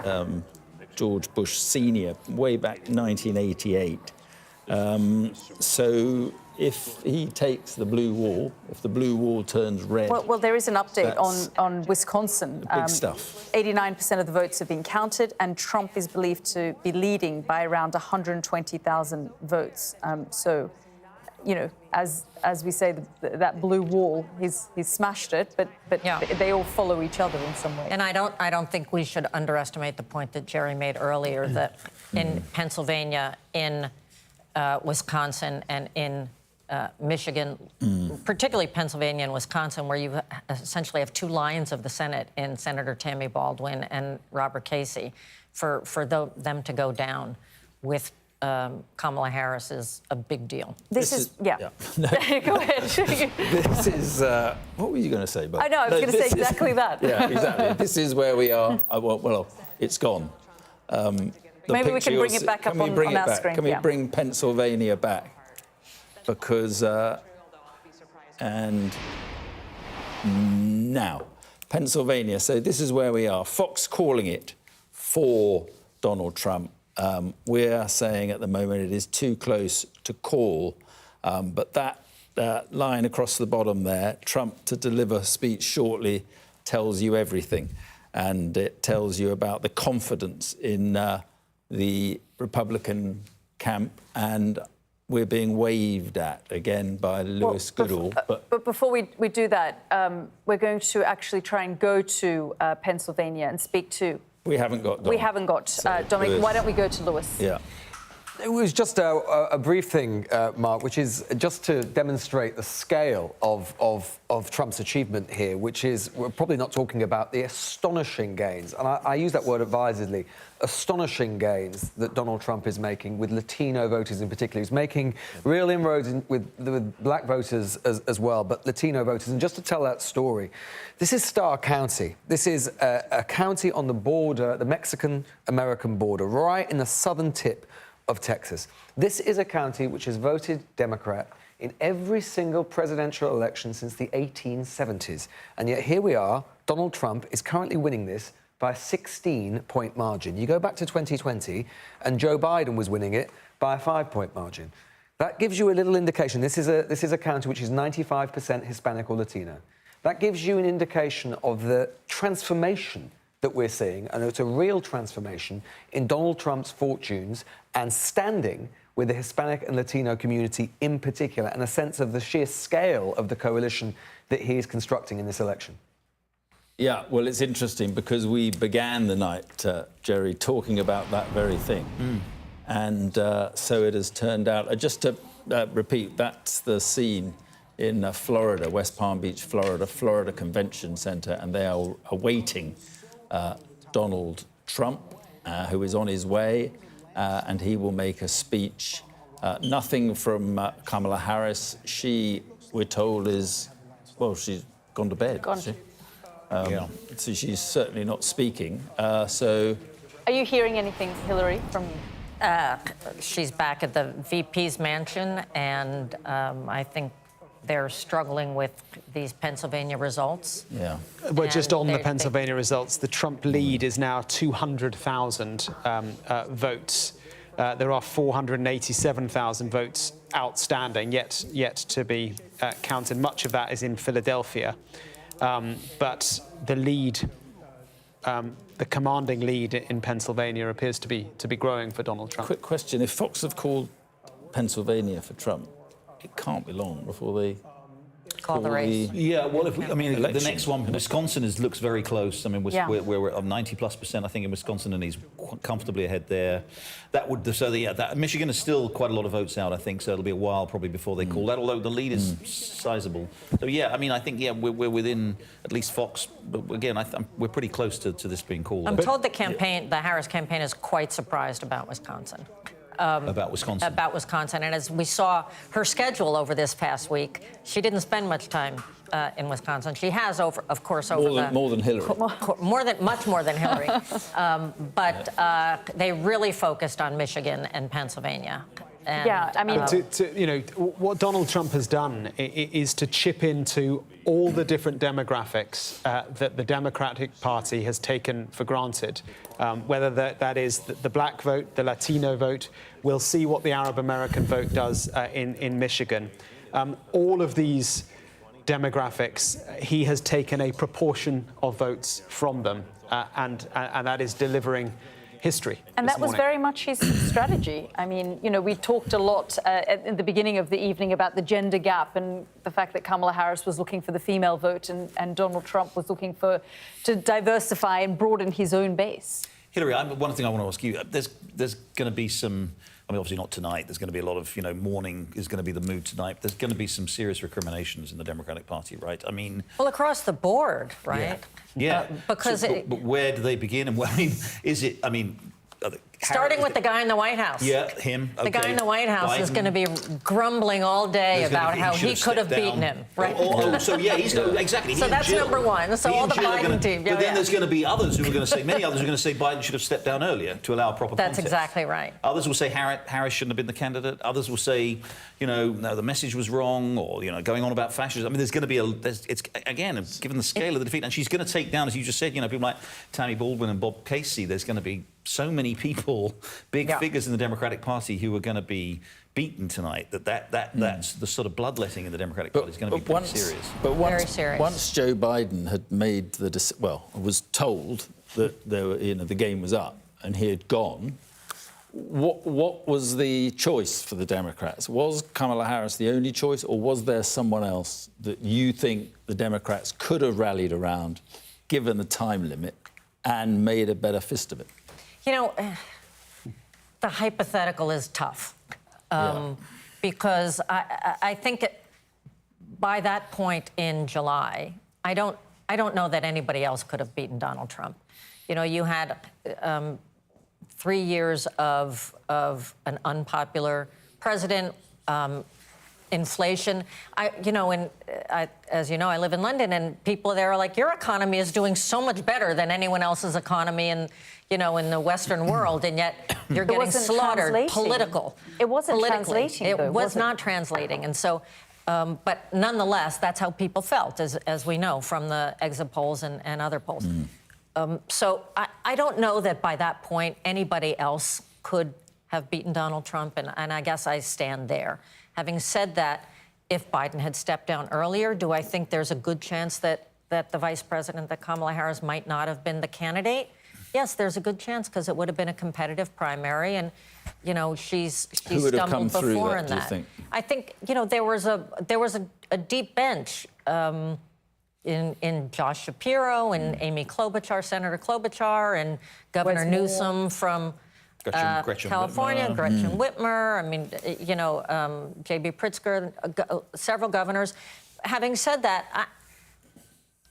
George Bush Sr. way back 1988. So if he takes the blue wall, if the blue wall turns red... Well, there is an update on Wisconsin. Big stuff. 89% of the votes have been counted, and Trump is believed to be leading by around 120,000 votes. So, you know, as we say, that blue wall, he's smashed it, but Yeah. they all follow each other in some way. And I don't think we should underestimate the point that Jerry made earlier, that in Pennsylvania, in Wisconsin, and in Michigan, particularly Pennsylvania and Wisconsin, where you essentially have two lines of the Senate in Senator Tammy Baldwin and Robert Casey, for them to go down with Kamala Harris is a big deal. This is yeah. No. Go ahead. This is... what were you going to say, Bob? I know, I was going to say exactly that. Yeah, exactly. This is where we are. Well, it's gone. Maybe we can bring it back up on our screen. Can we bring Pennsylvania back? Because, and now, Pennsylvania. So this is where we are. Fox calling it for Donald Trump. We're saying at the moment it is too close to call. But that line across the bottom there, Trump to deliver speech shortly, tells you everything. And it tells you about the confidence in the Republican camp, and we're being waved at again by Lewis Goodall. But before we do that, we're going to actually try and go to Pennsylvania and speak to... We haven't got Dom. We haven't got Dominic. Lewis. Why don't we go to Lewis? Yeah. It was just a brief thing, Mark, which is just to demonstrate the scale of Trump's achievement here, which is we're probably not talking about the astonishing gains, and I use that word advisedly, astonishing gains that Donald Trump is making with Latino voters in particular. He's making real inroads with black voters as well, but Latino voters. And just to tell that story, this is Starr County. This is a county on the border, the Mexican-American border, right in the southern tip of Texas. This is a county which has voted Democrat in every single presidential election since the 1870s. And yet here we are, Donald Trump is currently winning this by a 16-point margin. You go back to 2020, and Joe Biden was winning it by a 5-point margin. That gives you a little indication. This is a county which is 95% Hispanic or Latino. That gives you an indication of the transformation that we're seeing, and it's a real transformation in Donald Trump's fortunes and standing with the Hispanic and Latino community in particular, and a sense of the sheer scale of the coalition that he is constructing in this election. Yeah, well, it's interesting because we began the night, Jerry, talking about that very thing. And so it has turned out. Just to repeat, that's the scene in Florida, West Palm Beach, Florida Convention Center, and they are awaiting Donald Trump, who is on his way, and he will make a speech. Nothing from Kamala Harris. She, we're told, is, well, she's gone to bed. So she's certainly not speaking. So, are you hearing anything, Hillary, from... She's back at the VP's mansion, and I think they're struggling with these Pennsylvania results. Yeah. Well, just on the Pennsylvania results, the Trump lead is now 200,000 votes. There are 487,000 votes outstanding, yet to be counted. Much of that is in Philadelphia. But the lead, the commanding lead in Pennsylvania appears to be growing for Donald Trump. Quick question. If Fox have called Pennsylvania for Trump, it can't be long before they call the race. Yeah, well, if we, I mean, the next one, Wisconsin looks very close. I mean, we're at 90+%, I think, in Wisconsin, and he's comfortably ahead there. That would, Michigan is still quite a lot of votes out, I think, so it'll be a while probably before they call that, although the lead is sizable. So, yeah, I mean, I think, we're within at least Fox, but again, we're pretty close to this being called. I'm told the Harris campaign is quite surprised about Wisconsin. About Wisconsin. About Wisconsin. And as we saw her schedule over this past week, she didn't spend much time in Wisconsin. She has, more than Hillary. Much more than Hillary. But they really focused on Michigan and Pennsylvania. And, yeah, I mean, what Donald Trump has done is to chip into all the different demographics that the Democratic Party has taken for granted, whether that is the black vote, the Latino vote. We'll see what the Arab American vote does in Michigan. All of these demographics, he has taken a proportion of votes from them, and that is delivering history. And that was very much his strategy. I mean, we talked a lot at the beginning of the evening about the gender gap and the fact that Kamala Harris was looking for the female vote and Donald Trump was looking to diversify and broaden his own base. Hillary, one thing I want to ask you, there's going to be some, I mean, obviously not tonight, there's going to be a lot of, mourning is going to be the mood tonight. There's going to be some serious recriminations in the Democratic Party, right? I mean... Well, across the board, right? Yeah. Because but where do they begin? And starting with the guy in the White House. Yeah, him. The guy in the White House is going to be grumbling all day about how he could have beaten him. Right. Exactly. So that's number one. So all the Biden team. But then there's going to be others who are going to say, many others are going to say Biden should have stepped down earlier to allow proper That's context. Exactly right. Others will say Harris shouldn't have been the candidate. Others will say, no, the message was wrong, or going on about fascism. I mean, there's going to be it's again, given the scale of the defeat, and she's going to take down, as you just said, people like Tammy Baldwin and Bob Casey. There's going to be so many people, big figures in the Democratic Party, who are going to be beaten tonight. That's the sort of bloodletting in the Democratic Party is going to be pretty serious. But very serious. Once Joe Biden had made was told that the game was up and he had gone, what was the choice for the Democrats? Was Kamala Harris the only choice, or was there someone else that you think the Democrats could have rallied around, given the time limit, and made a better fist of it? The hypothetical is tough because I think by that point in July, I don't know that anybody else could have beaten Donald Trump. You had 3 years of an unpopular president, inflation. As you know, I live in London, and people there are like, your economy is doing so much better than anyone else's economy in the Western world, and yet you're getting slaughtered. It wasn't translating. It was not translating, and so. But nonetheless, that's how people felt, as we know from the exit polls and other polls. So I don't know that by that point anybody else could have beaten Donald Trump, and I guess I stand there. Having said that, if Biden had stepped down earlier, do I think there's a good chance that the vice president, that Kamala Harris, might not have been the candidate? Yes, there's a good chance, because it would have been a competitive primary, and she's stumbled before in that. I think there was a deep bench in Josh Shapiro and Amy Klobuchar, Senator Klobuchar, and Governor Newsom from California, Gretchen Whitmer. I mean, J.B. Pritzker, several governors. Having said that,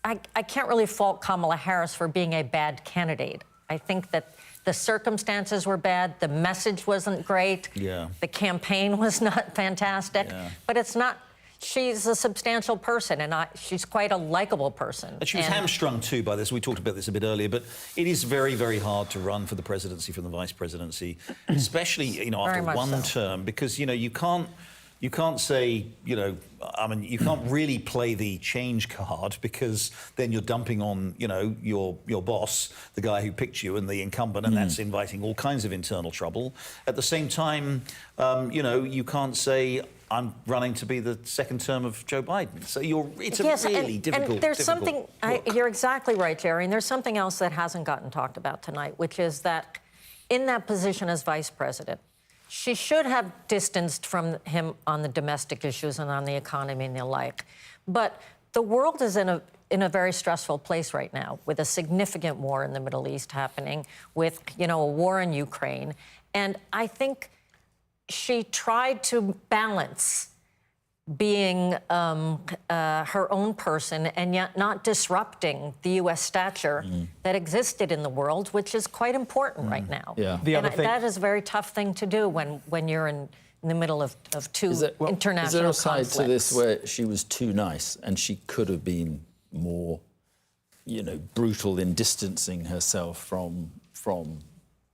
I can't really fault Kamala Harris for being a bad candidate. I think that the circumstances were bad, the message wasn't great, the campaign was not fantastic, but it's not. She's a substantial person, and she's quite a likable person. And she was hamstrung, too, by this. We talked about this a bit earlier, but it is very, very hard to run for the presidency from the vice presidency, especially, after one term, because, you can't say, you can't really play the change card, because then you're dumping on, your boss, the guy who picked you, and the incumbent, and that's inviting all kinds of internal trouble. At the same time, you can't say, I'm running to be the second term of Joe Biden. So it's a really difficult. And there's something. You're exactly right, Jerry. And there's something else that hasn't gotten talked about tonight, which is that in that position as vice president, She should have distanced from him on the domestic issues and on the economy and the like. But the world is in a very stressful place right now, with a significant war in the Middle East happening, with, you know, a war in Ukraine. And I think she tried to balance being her own person and yet not disrupting the U.S. stature that existed in the world, which is quite important right now. Yeah. That is a very tough thing to do when you're in the middle of two international Is there a side conflicts. to this where she was too nice and she could have been more, you know, brutal in distancing herself from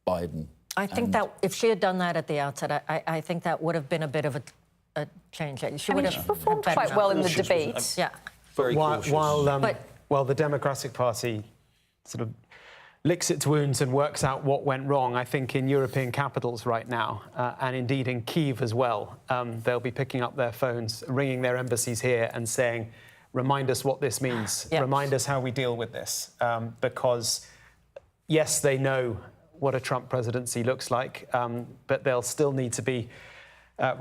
Biden? I think that if she had done that at the outset, I think that would have been a bit of a change. She would have performed quite well in the debate. Yeah. Very while the Democratic Party sort of licks its wounds and works out what went wrong, I think in European capitals right now, and indeed in Kyiv as well, they'll be picking up their phones, ringing their embassies here and saying, remind us what this means, remind us how we deal with this. Because, yes, they know what a Trump presidency looks like, but they'll still need to be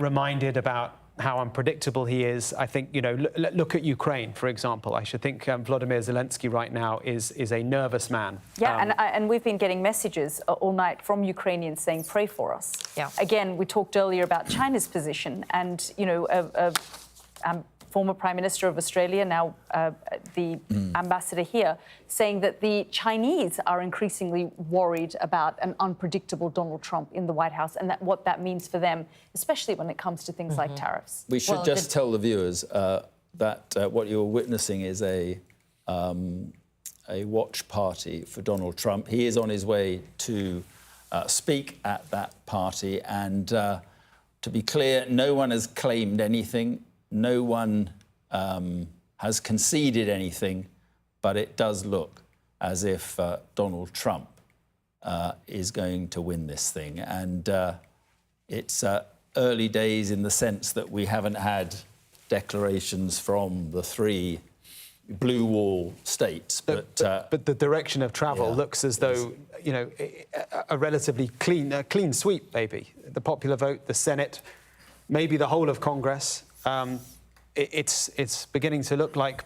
reminded about how unpredictable he is. I think, you know, look at Ukraine, for example. I should think Volodymyr Zelensky right now is a nervous man. Yeah, and we've been getting messages all night from Ukrainians saying, pray for us. Yeah. Again, we talked earlier about China's position and, you know, former Prime Minister of Australia, now the ambassador here, saying that the Chinese are increasingly worried about an unpredictable Donald Trump in the White House and that what that means for them, especially when it comes to things like tariffs. We should just tell the viewers that what you're witnessing is a watch party for Donald Trump. He is on his way to speak at that party, and to be clear, no one has claimed anything. No one has conceded anything, but it does look as if Donald Trump is going to win this thing. And it's early days in the sense that we haven't had declarations from the three blue wall states. But the direction of travel looks as though, you know, a relatively clean sweep, maybe. The popular vote, the Senate, maybe the whole of Congress. It's beginning to look like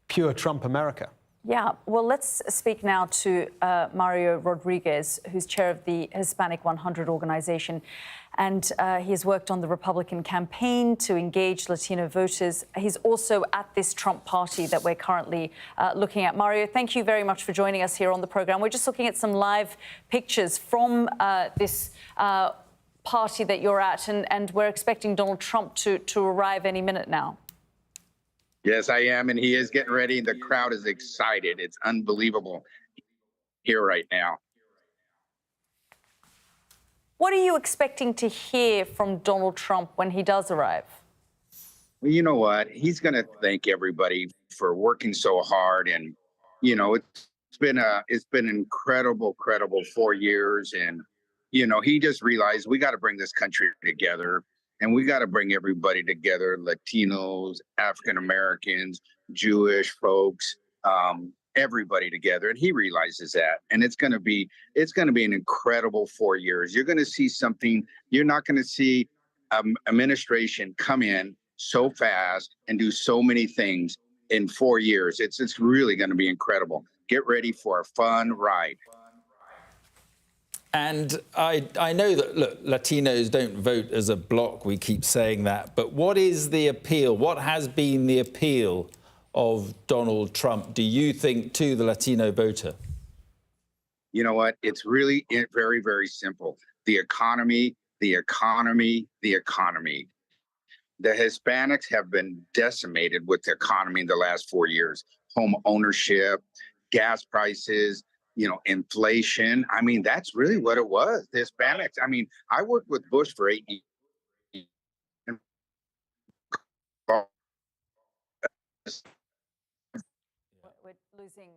pure Trump America. Yeah, well, let's speak now to Mario Rodriguez, who's chair of the Hispanic 100 organization. And he has worked on the Republican campaign to engage Latino voters. He's also at this Trump party that we're currently looking at. Mario, thank you very much for joining us here on the program. We're just looking at some live pictures from this party that you're at, and we're expecting Donald Trump to arrive any minute now. Yes, I am, and he is getting ready. The crowd is excited. It's unbelievable here right now. What are you expecting to hear from Donald Trump when he does arrive? Well, you know what? He's going to thank everybody for working so hard, and you know, it's been incredible 4 years, and you know, he just realized we got to bring this country together. And we got to bring everybody together, Latinos, African Americans, Jewish folks, everybody together. And he realizes that. And it's going to be an incredible 4 years. You're going to see something. You're not going to see administration come in so fast and do so many things in 4 years. It's really going to be incredible. Get ready for a fun ride. And I know that, look, Latinos don't vote as a bloc. We keep saying that. But what is the appeal? What has been the appeal of Donald Trump, do you think, to the Latino voter? You know what? It's really very, very simple. The economy, the economy, the economy. The Hispanics have been decimated with the economy in the last 4 years. Home ownership, gas prices, you know, inflation. I mean, that's really what it was. The Hispanics. I mean, I worked with Bush for 8 years. We're losing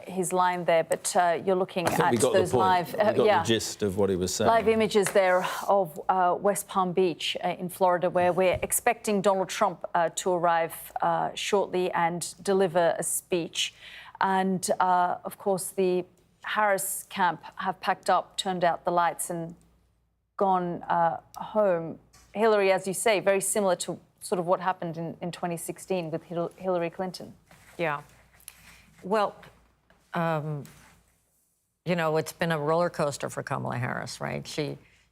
his line there, but you're looking at those live, the gist of what he was saying. Live images there of West Palm Beach in Florida, where we're expecting Donald Trump to arrive shortly and deliver a speech. And of course, the Harris camp have packed up, turned out the lights, and gone home. Hillary, as you say, very similar to sort of what happened in 2016 with Hillary Clinton. Yeah. Well, you know, it's been a roller coaster for Kamala Harris, right?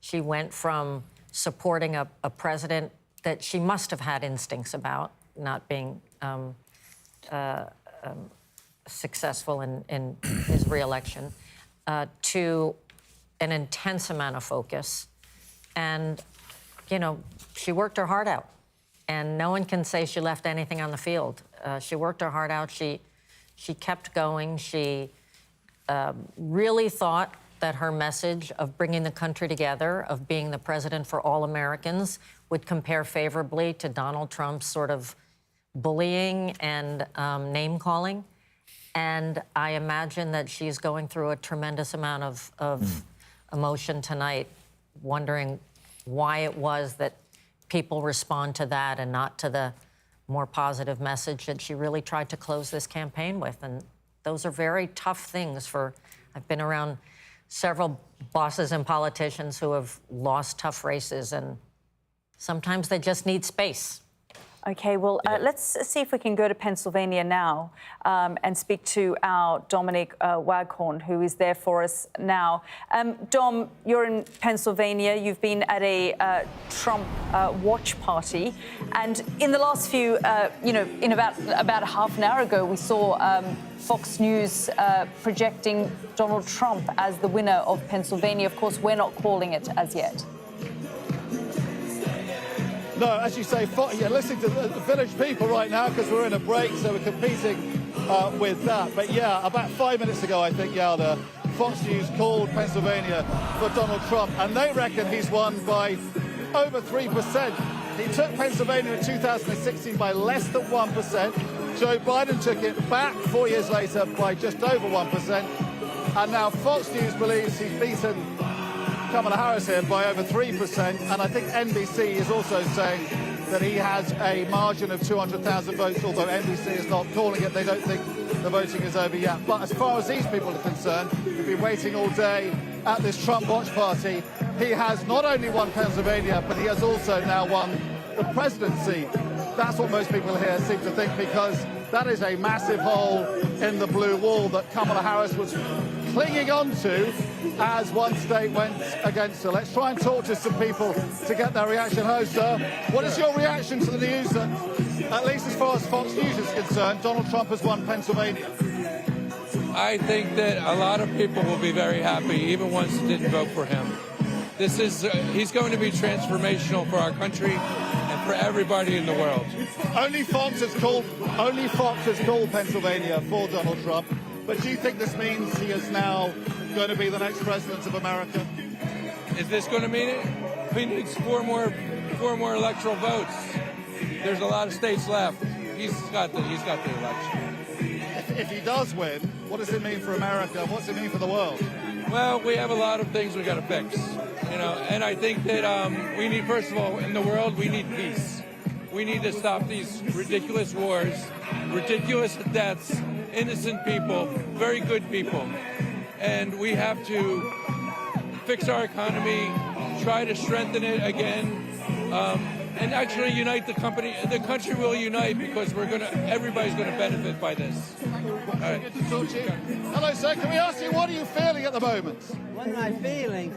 She went from supporting a president that she must have had instincts about not being successful in his re-election to an intense amount of focus. And, you know, she worked her heart out. And no one can say she left anything on the field. She worked her heart out. She kept going. She really thought that her message of bringing the country together, of being the president for all Americans, would compare favorably to Donald Trump's sort of bullying and name-calling. And I imagine that she's going through a tremendous amount of emotion tonight, wondering why it was that people respond to that and not to the more positive message that she really tried to close this campaign with. And those are very tough things for, I've been around several bosses and politicians who have lost tough races, and sometimes they just need space. OK, well, let's see if we can go to Pennsylvania now and speak to our Dominic Waghorn, who is there for us now. Dom, you're in Pennsylvania. You've been at a Trump watch party. And in the last few, you know, in about half an hour ago, we saw Fox News projecting Donald Trump as the winner of Pennsylvania. Of course, we're not calling it as yet. No, as you say, you're listening to the village people right now because we're in a break, so we're competing with that. But yeah, about 5 minutes ago, I think, Yalda, Fox News called Pennsylvania for Donald Trump, and they reckon he's won by over 3%. He took Pennsylvania in 2016 by less than 1%. Joe Biden took it back 4 years later by just over 1%. And now Fox News believes he's beaten Kamala Harris here by over 3%, and I think NBC is also saying that he has a margin of 200,000 votes, although NBC is not calling it. They don't think the voting is over yet. But as far as these people are concerned, who've been waiting all day at this Trump watch party, he has not only won Pennsylvania, but he has also now won the presidency. That's what most people here seem to think, because that is a massive hole in the blue wall that Kamala Harris was clinging on to as one state went against her. Let's try and talk to some people to get their reaction. Hello, sir. What is your reaction to the news that, at least as far as Fox News is concerned, Donald Trump has won Pennsylvania? I think that a lot of people will be very happy, even ones that didn't vote for him. This is, he's going to be transformational for our country and for everybody in the world. Only Fox has called Pennsylvania for Donald Trump. But do you think this means he is now going to be the next president of America? Is this going to mean it? He needs four more electoral votes. There's a lot of states left. He's got the election. If he does win, what does it mean for America? What's it mean for the world? Well, we have a lot of things we got to fix, you know. And I think that we need, first of all, in the world, we need peace. We need to stop these ridiculous wars, ridiculous deaths, innocent people, very good people. And we have to fix our economy, try to strengthen it again, and actually unite the company. The country will unite because everybody's gonna benefit by this. All right. Good to talk to you. Hello, sir. Can we ask you, what are you feeling at the moment? What am I feeling?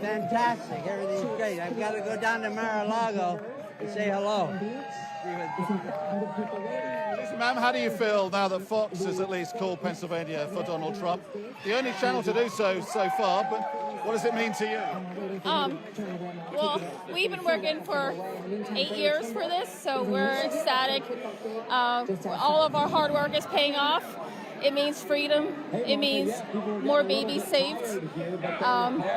Fantastic. Everything's great. I've got to go down to Mar-a-Lago and say hello. Ma'am, how do you feel now that Fox has at least called Pennsylvania for Donald Trump? The only channel to do so far, but what does it mean to you? Well, we've been working for 8 years for this, so we're ecstatic. All of our hard work is paying off. It means freedom. It means more babies saved. We're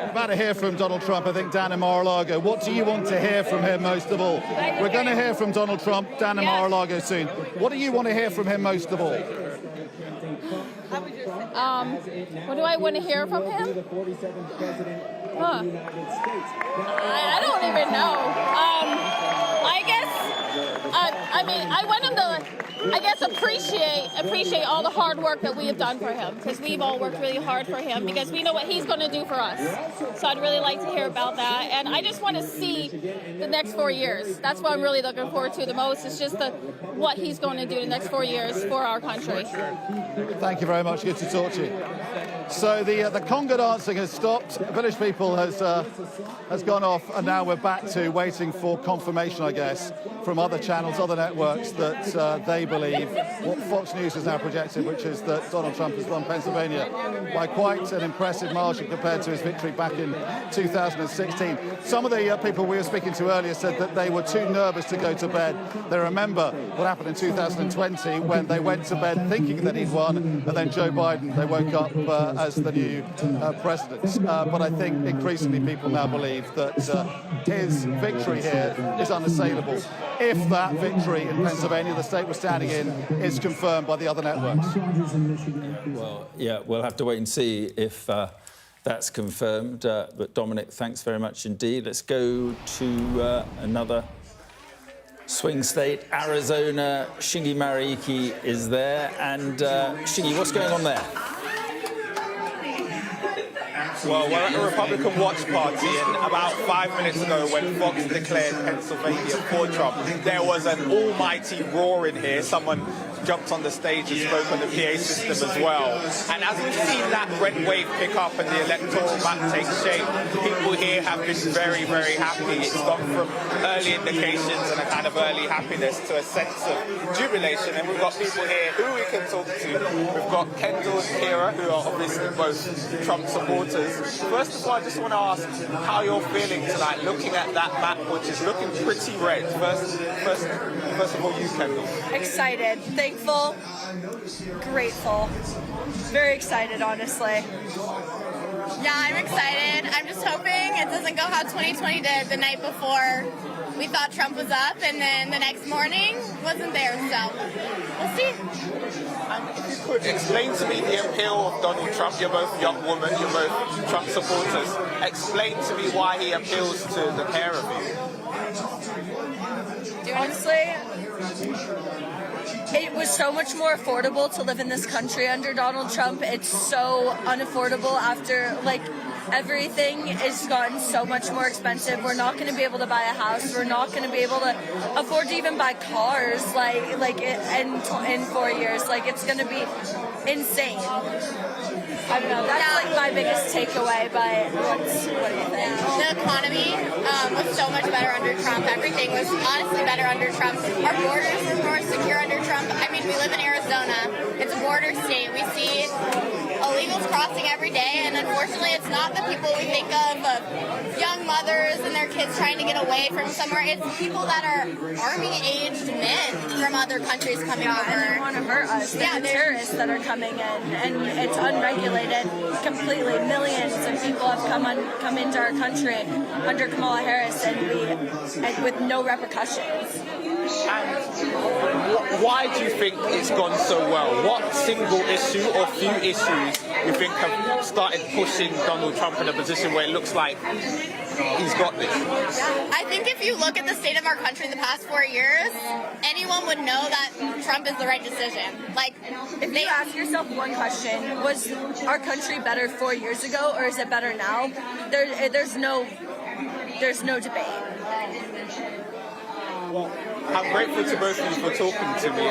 about to hear from Donald Trump, I think, down in Mar-a-Lago. What do you want to hear from him most of all? We're going to hear from Donald Trump down in Mar-a-Lago soon. What do you want to hear from him most of all? What do I want to hear from him? I don't even know. I guess, I mean, I went on to, I guess, appreciate all the hard work that we have done for him, because we've all worked really hard for him, because we know what he's going to do for us. So I'd really like to hear about that. And I just want to see the next 4 years. That's what I'm really looking forward to the most. It's just what he's going to do the next 4 years for our country. Thank you very much. Good to talk to you. So the conga dancing has stopped. Village People has gone off, and now we're back to waiting for confirmation, I guess, from other channels, other networks, that they believe what Fox News has now projected, which is that Donald Trump has won Pennsylvania by quite an impressive margin compared to his victory back in 2016. Some of the people we were speaking to earlier said that they were too nervous to go to bed. They remember what happened in 2020 when they went to bed thinking that he'd won, and then Joe Biden, they woke up as the new president. But I think increasingly people now believe that his victory here is unassailable. If that victory in Pennsylvania, the state we're standing in, is confirmed by the other networks. Well, yeah, we'll have to wait and see if that's confirmed. But Dominic, thanks very much indeed. Let's go to another swing state, Arizona. Shingi Mariuki is there. And Shingi, what's going on there? Well, we're at a Republican watch party, and about 5 minutes ago, when Fox declared Pennsylvania for Trump, there was an almighty roar in here. Someone jumped on the stage and spoke on the PA system as well. And as we've seen that red wave pick up and the electoral map take shape, people here have been very, very happy. It's gone from early indications and a kind of early happiness to a sense of jubilation. And we've got people here who we can talk to. We've got Kendall and Kira, who are obviously both Trump supporters. First of all, I just want to ask how you're feeling tonight, looking at that map, which is looking pretty red. First of all, you, Kendall. Excited, thankful, grateful, very excited, honestly. Yeah, I'm excited. I'm just hoping it doesn't go how 2020 did the night before. We thought Trump was up, and then the next morning wasn't there, so we'll see. And if you could explain to me the appeal of Donald Trump. You're both young women, you're both Trump supporters. Explain to me why he appeals to the pair of you. Honestly, it was so much more affordable to live in this country under Donald Trump. It's so unaffordable after, everything has gotten so much more expensive. We're not going to be able to buy a house. We're not going to be able to afford to even buy cars, in 4 years. It's going to be insane. I don't know. That's my biggest takeaway. But what do you think? The economy was so much better under Trump. Everything was honestly better under Trump. Our borders were more secure under Trump. I mean, we live in Arizona. It's a border state. We see illegals crossing every day, and unfortunately, it's not the people we think of young mothers and their kids trying to get away from somewhere. It's people that are army-aged men from other countries coming over. And they want to hurt us. They're terrorists that are coming in, and it's unregulated completely. Millions of people have come into our country under Kamala Harris, and with no repercussions. And why do you think it's gone so well? What single issue or few issues you think have started pushing Donald Trump in a position where it looks like he's got this? I think if you look at the state of our country in the past 4 years, anyone would know that Trump is the right decision. If you ask yourself one question, was our country better 4 years ago, or is it better now? There's no debate. Well, I'm grateful to both of you for talking to me.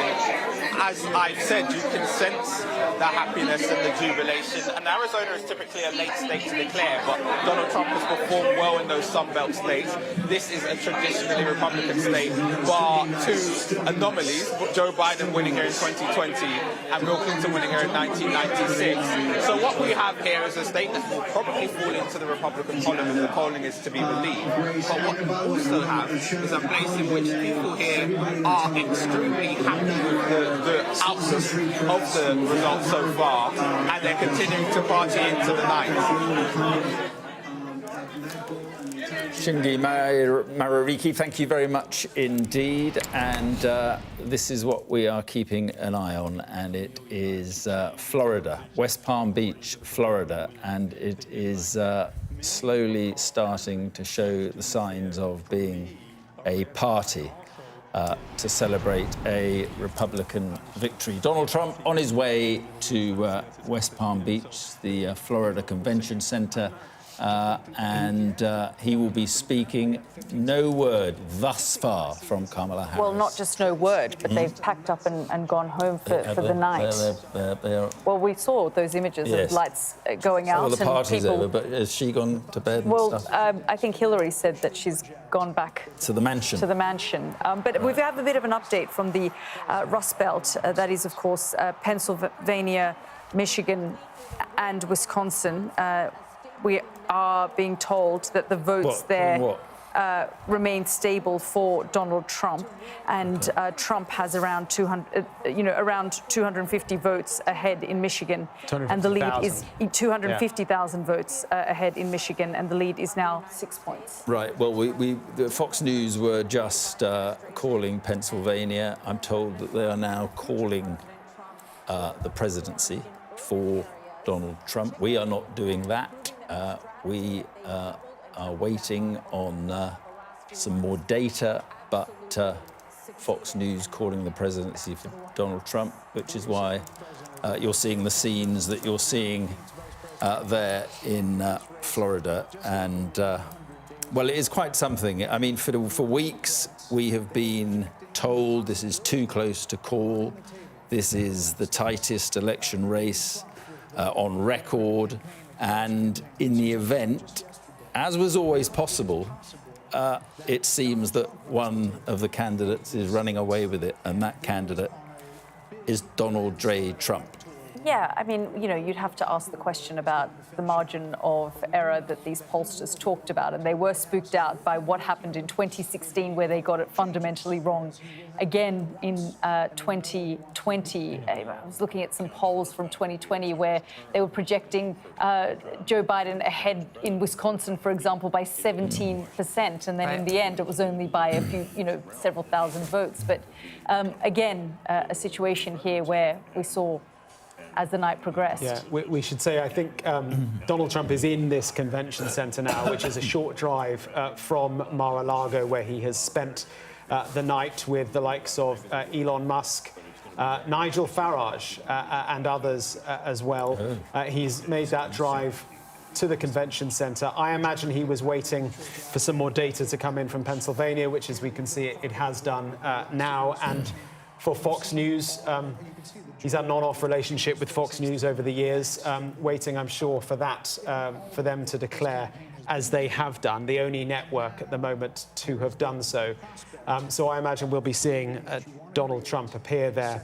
As I've said, you can sense the happiness and the jubilation. And Arizona is typically a late state to declare, but Donald Trump has performed well in those Sunbelt states. This is a traditionally Republican state, bar two anomalies, Joe Biden winning here in 2020 and Bill Clinton winning here in 1996. So what we have here is a state that will probably fall into the Republican column if the polling is to be believed. But what we also have is a place in which people here are extremely happy with the outcome of the results so far, and they're continuing to party into the night. Shingi Mariuki, thank you very much indeed. And this is what we are keeping an eye on, and it is Florida, West Palm Beach, Florida, and it is slowly starting to show the signs of being a party. to celebrate a Republican victory. Donald Trump on his way to West Palm Beach, the Florida Convention Center, and he will be speaking. No word thus far from Kamala Harris. Well, not just no word, but they've packed up and gone home for the night. Well, we saw those images of lights going out. Well, the party's and people... over, but has she gone to bed and well, stuff? I think Hillary said that she's gone back to the mansion. To the mansion. But we have a bit of an update from the Rust Belt. That is, of course, Pennsylvania, Michigan, and Wisconsin. We are being told that the votes remain stable for Donald Trump, and Trump has around 250 votes ahead in Michigan, and the lead is 250,000 votes ahead in Michigan, and the lead is now 6 points. Right. Well, the Fox News were just calling Pennsylvania. I'm told that they are now calling the presidency for Donald Trump. We are not doing that. We are waiting on some more data, but Fox News calling the presidency for Donald Trump, which is why you're seeing the scenes that you're seeing there in Florida. And, well, it is quite something. I mean, for weeks, we have been told this is too close to call. This is the tightest election race on record. And in the event, as was always possible, it seems that one of the candidates is running away with it, and that candidate is Donald J. Trump. Yeah, I mean, you'd have to ask the question about the margin of error that these pollsters talked about, and they were spooked out by what happened in 2016, where they got it fundamentally wrong. Again, in 2020, I was looking at some polls from 2020 where they were projecting Joe Biden ahead in Wisconsin, for example, by 17%, and then in the end, it was only by a few, several thousand votes. But again, a situation here where we saw, as the night progressed. Yeah, we should say, I think Donald Trump is in this convention center now, which is a short drive from Mar-a-Lago, where he has spent the night with the likes of Elon Musk, Nigel Farage, and others as well. He's made that drive to the convention center. I imagine he was waiting for some more data to come in from Pennsylvania, which, as we can see, it has done now. And for Fox News, he's had an on-off relationship with Fox News over the years, waiting, I'm sure, for that, for them to declare, as they have done, the only network at the moment to have done so. So I imagine we'll be seeing Donald Trump appear there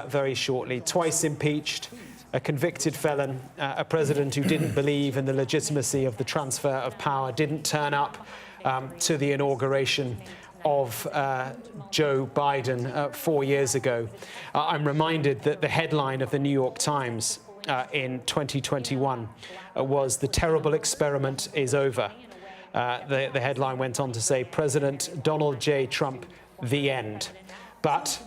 very shortly. Twice impeached, a convicted felon, a president who didn't believe in the legitimacy of the transfer of power, didn't turn up to the inauguration of Joe Biden 4 years ago. I'm reminded that the headline of the New York Times in 2021 was "The terrible experiment is over." The headline went on to say, "President Donald J. Trump, the end." But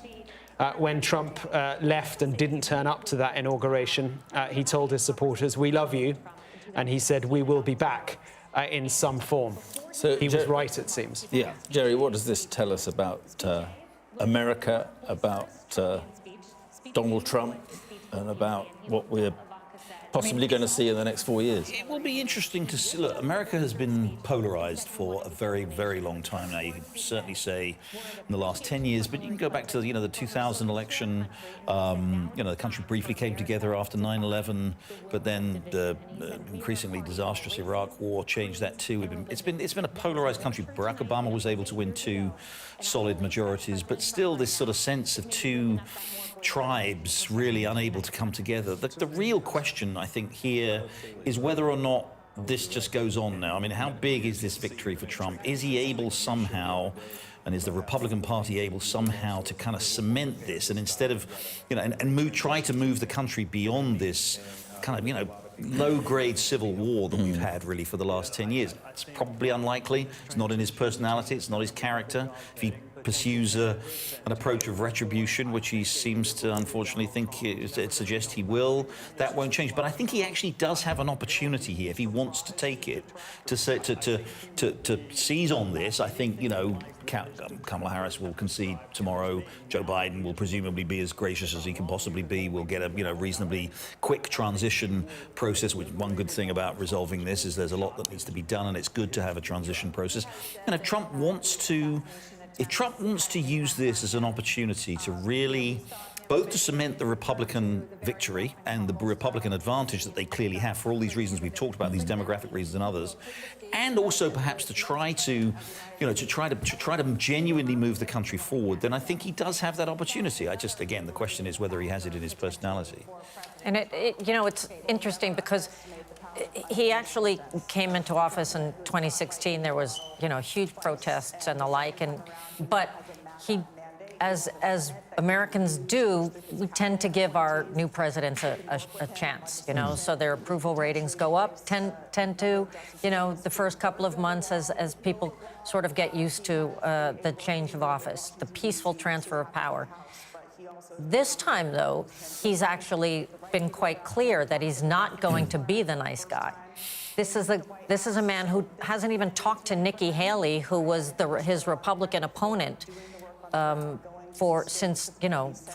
when Trump left and didn't turn up to that inauguration, he told his supporters, "We love you," and he said, "We will be back in some form." So he was right, it seems. Yeah. Jerry, what does this tell us about America, about Donald Trump, and about what we're possibly going to see in the next 4 years? It will be interesting to see. Look, America has been polarized for a very, very long time now. You could certainly say in the last 10 years, but you can go back to the 2000 election. The country briefly came together after 9/11, but then the increasingly disastrous Iraq War changed that too. It's been a polarized country. Barack Obama was able to win 2 solid majorities, but still this sort of sense of 2 tribes really unable to come together. The real question, I think, here is whether or not this just goes on now. I mean, how big is this victory for Trump? Is he able somehow, and is the Republican Party able somehow to kind of cement this, and instead of, try to move the country beyond this kind of, low-grade civil war that we've had really for the last 10 years? It's probably unlikely. It's not in his personality. It's not his character. If he pursues an approach of retribution, which he seems to unfortunately think it suggests he will, that won't change. But I think he actually does have an opportunity here if he wants to take it, to seize on this. I think, you know, Kamala Harris will concede tomorrow. Joe Biden will presumably be as gracious as he can possibly be. We'll get a reasonably quick transition process. Which one good thing about resolving this is there's a lot that needs to be done, and it's good to have a transition process. And if Trump wants to use this as an opportunity to really both to cement the Republican victory and the Republican advantage that they clearly have for all these reasons we've talked about, these demographic reasons and others, and also perhaps to try to genuinely move the country forward, then I think he does have that opportunity. Again, the question is whether he has it in his personality. And it's interesting because he actually came into office in 2016. There was, huge protests and the like, but he, as Americans do, we tend to give our new presidents a chance, so their approval ratings go up, tend to, the first couple of months as people sort of get used to the change of office, the peaceful transfer of power. This time, though, he's actually been quite clear that he's not going to be the nice guy. This is a man who hasn't even talked to Nikki Haley, who was his Republican opponent for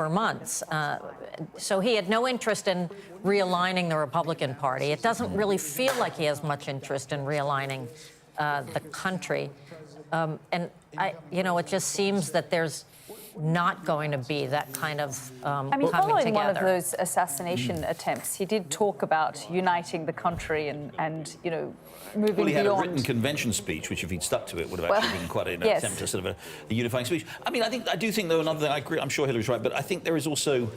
months. So he had no interest in realigning the Republican Party. It doesn't really feel like he has much interest in realigning the country. And it just seems that there's not going to be that kind of coming following together. one of those assassination attempts, he did talk about uniting the country and moving beyond. Well, he had a written convention speech, which if he'd stuck to it would have actually been quite an attempt to sort of a unifying speech. I mean, I do think, though, another thing, I agree, I'm sure Hillary's right, but I think there is also,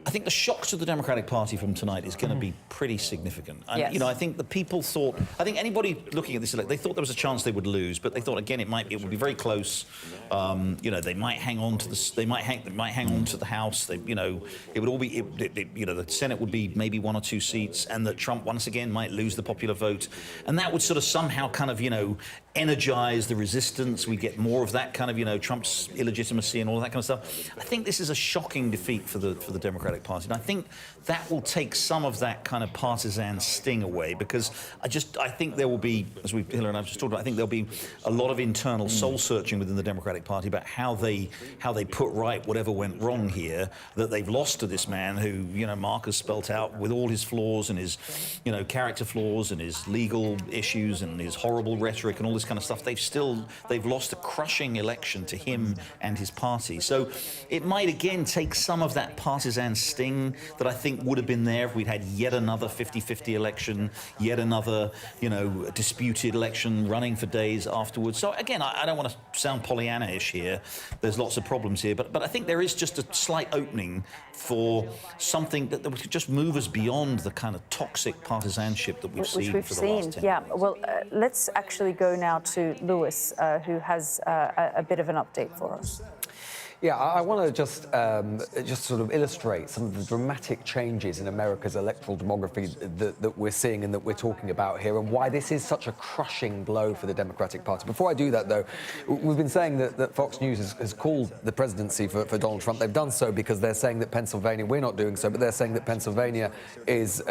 I think the shocks to the Democratic Party from tonight is going to be pretty significant. And, I think the people thought, I think anybody looking at this, they thought there was a chance they would lose, but they thought again it would be very close. They might hang on to they might hang on to the House. It would all be, the Senate would be maybe 1 or 2 seats, and that Trump once again might lose the popular vote, and that would sort of somehow kind of energize the resistance. We get more of that kind of Trump's illegitimacy and all that kind of stuff. I think this is a shocking defeat for the Democratic Party, and I think that will take some of that kind of partisan sting away, because I think there will be, as Hillary and I have just talked about, I think there'll be a lot of internal soul searching within the Democratic Party about how they put right whatever went wrong here, that they've lost to this man who Mark has spelt out with all his flaws and his character flaws and his legal issues and his horrible rhetoric and all this kind of stuff. They've lost a crushing election to him and his party. So it might again take some of that partisan sting that I think would have been there if we'd had yet another 50-50 election, yet another disputed election running for days afterwards. So again, I don't want to sound Pollyanna-ish here. There's lots of problems here, but I think there is just a slight opening for something that would just move us beyond the kind of toxic partisanship that we've seen for the last 10 years. Well, let's actually go now to Lewis, who has a bit of an update for us. Yeah, I want to just sort of illustrate some of the dramatic changes in America's electoral demography that we're seeing and that we're talking about here, and why this is such a crushing blow for the Democratic Party. Before I do that, though, we've been saying that Fox News has called the presidency for Donald Trump. They've done so because they're saying that Pennsylvania, we're not doing so, but they're saying that Pennsylvania is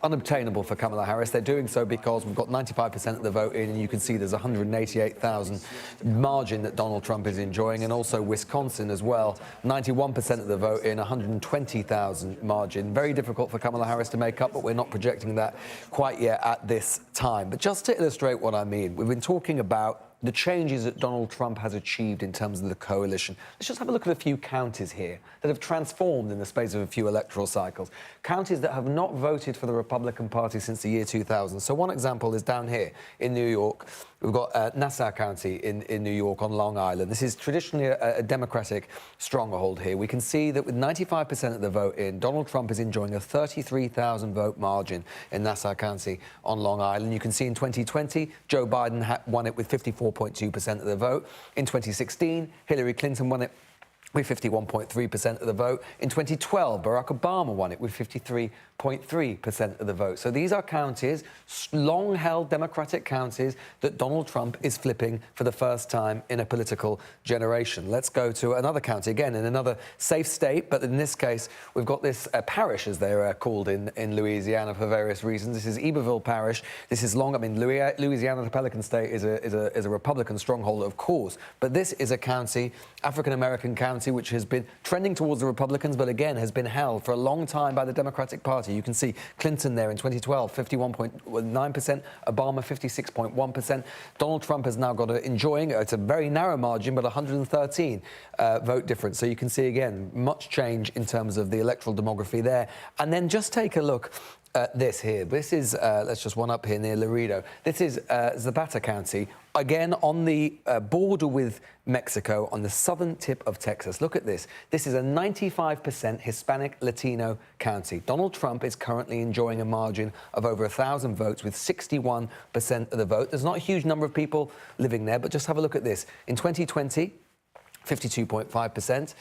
unobtainable for Kamala Harris. They're doing so because we've got 95% of the vote in, and you can see there's a 188,000 margin that Donald Trump is enjoying, and also Wisconsin as well, 91% of the vote in, 120,000 margin. Very difficult for Kamala Harris to make up, but we're not projecting that quite yet at this time. But just to illustrate what I mean, we've been talking about the changes that Donald Trump has achieved in terms of the coalition. Let's just have a look at a few counties here that have transformed in the space of a few electoral cycles. Counties that have not voted for the Republican Party since the year 2000. So one example is down here in New York. We've got Nassau County in New York on Long Island. This is traditionally a Democratic stronghold here. We can see that with 95% of the vote in, Donald Trump is enjoying a 33,000 vote margin in Nassau County on Long Island. You can see in 2020, Joe Biden won it with 54.2% of the vote. In 2016, Hillary Clinton won it with 51.3% of the vote. In 2012, Barack Obama won it with 53.3% of the vote. So these are counties, long-held Democratic counties, that Donald Trump is flipping for the first time in a political generation. Let's go to another county, again, in another safe state, but in this case, we've got this parish, as they're called in Louisiana for various reasons. This is Iberville Parish. This is Louisiana, the Pelican State, is a Republican stronghold, of course, but this is a county, African-American county, which has been trending towards the Republicans, but again has been held for a long time by the Democratic Party. You can see Clinton there in 2012, 51.9%, Obama 56.1%. Donald Trump has now got it's a very narrow margin, but 113 vote difference. So you can see again much change in terms of the electoral demography there. And then just take a look at this here. This is, let's just one up here near Laredo. This is Zapata County, again on the border with Mexico, on the southern tip of Texas. Look at this. This is a 95% Hispanic Latino county. Donald Trump is currently enjoying a margin of over 1,000 votes with 61% of the vote. There's not a huge number of people living there, but just have a look at this. In 2020, 52.5%.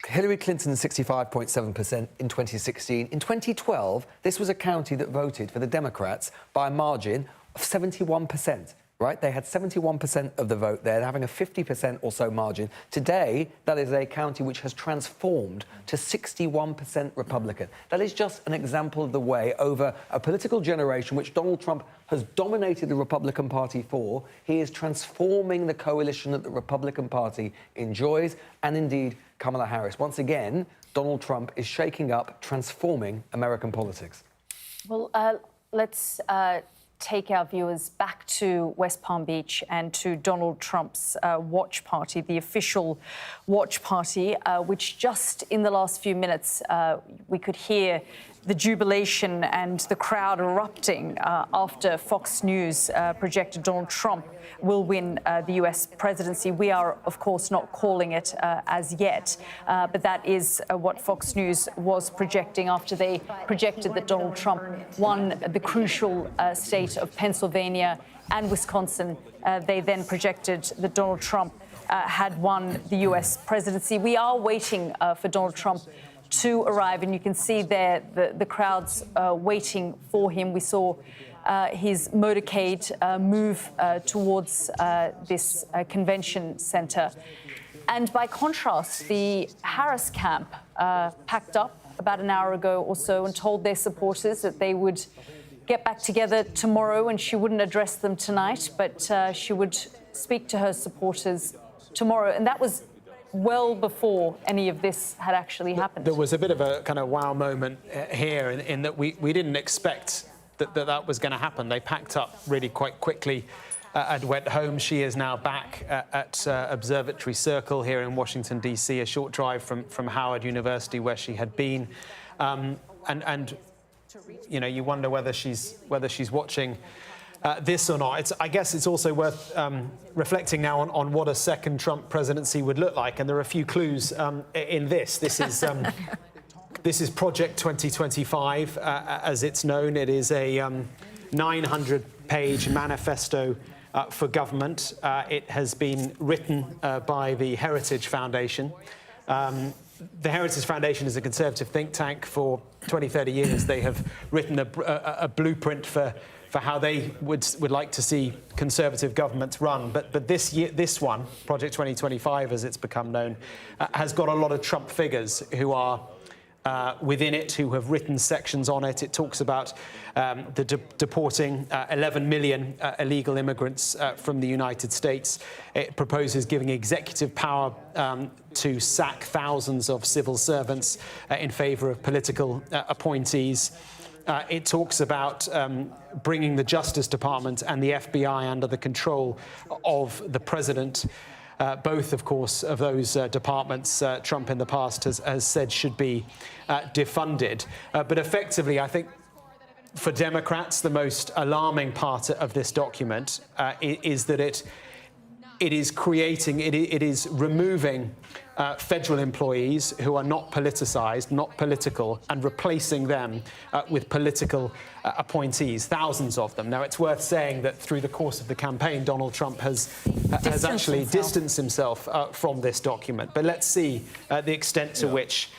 Hillary Clinton, 65.7% in 2016. In 2012, this was a county that voted for the Democrats by a margin of 71%, right? They had 71% of the vote there, having a 50% or so margin. Today, that is a county which has transformed to 61% Republican. That is just an example of the way, over a political generation which Donald Trump has dominated the Republican Party for, he is transforming the coalition that the Republican Party enjoys, and indeed Kamala Harris. Once again, Donald Trump is shaking up, transforming American politics. Well, let's take our viewers back to West Palm Beach and to Donald Trump's watch party, the official watch party, which just in the last few minutes we could hear the jubilation and the crowd erupting after Fox News projected Donald Trump will win the US presidency. We are, of course, not calling it as yet, but that is what Fox News was projecting after they projected that Donald Trump won the crucial state of Pennsylvania and Wisconsin. They then projected that Donald Trump had won the US presidency. We are waiting for Donald Trump to arrive, and you can see there the crowds waiting for him. We saw his motorcade move towards this convention center. And by contrast, the Harris camp packed up about an hour ago or so and told their supporters that they would get back together tomorrow, and she wouldn't address them tonight, but she would speak to her supporters tomorrow. And that was well before any of this had actually happened. There was a bit of a kind of wow moment here in that we didn't expect that was going to happen. They packed up really quite quickly and went home. She is now back at Observatory Circle here in Washington, D.C., a short drive from Howard University, where she had been. And you know, you wonder whether she's watching this or not. I guess it's also worth reflecting now on what a second Trump presidency would look like, and there are a few clues in this. This is Project 2025, as it's known. It is a 900-page manifesto for government. It has been written by the Heritage Foundation. The Heritage Foundation is a conservative think tank. For 20, 30 years, they have written a blueprint for how they would like to see conservative governments run. But this one, Project 2025, as it's become known, has got a lot of Trump figures who are within it, who have written sections on it. It talks about deporting 11 million illegal immigrants from the United States. It proposes giving executive power to sack thousands of civil servants in favor of political appointees. It talks about bringing the Justice Department and the FBI under the control of the president. Both, of course, of those departments Trump in the past has said should be defunded. But effectively, I think for Democrats, the most alarming part of this document is that it it is creating, it is removing federal employees who are not politicised, not political, and replacing them with political appointees, thousands of them. Now, it's worth saying that through the course of the campaign, Donald Trump has actually distanced himself from this document. But let's see the extent to which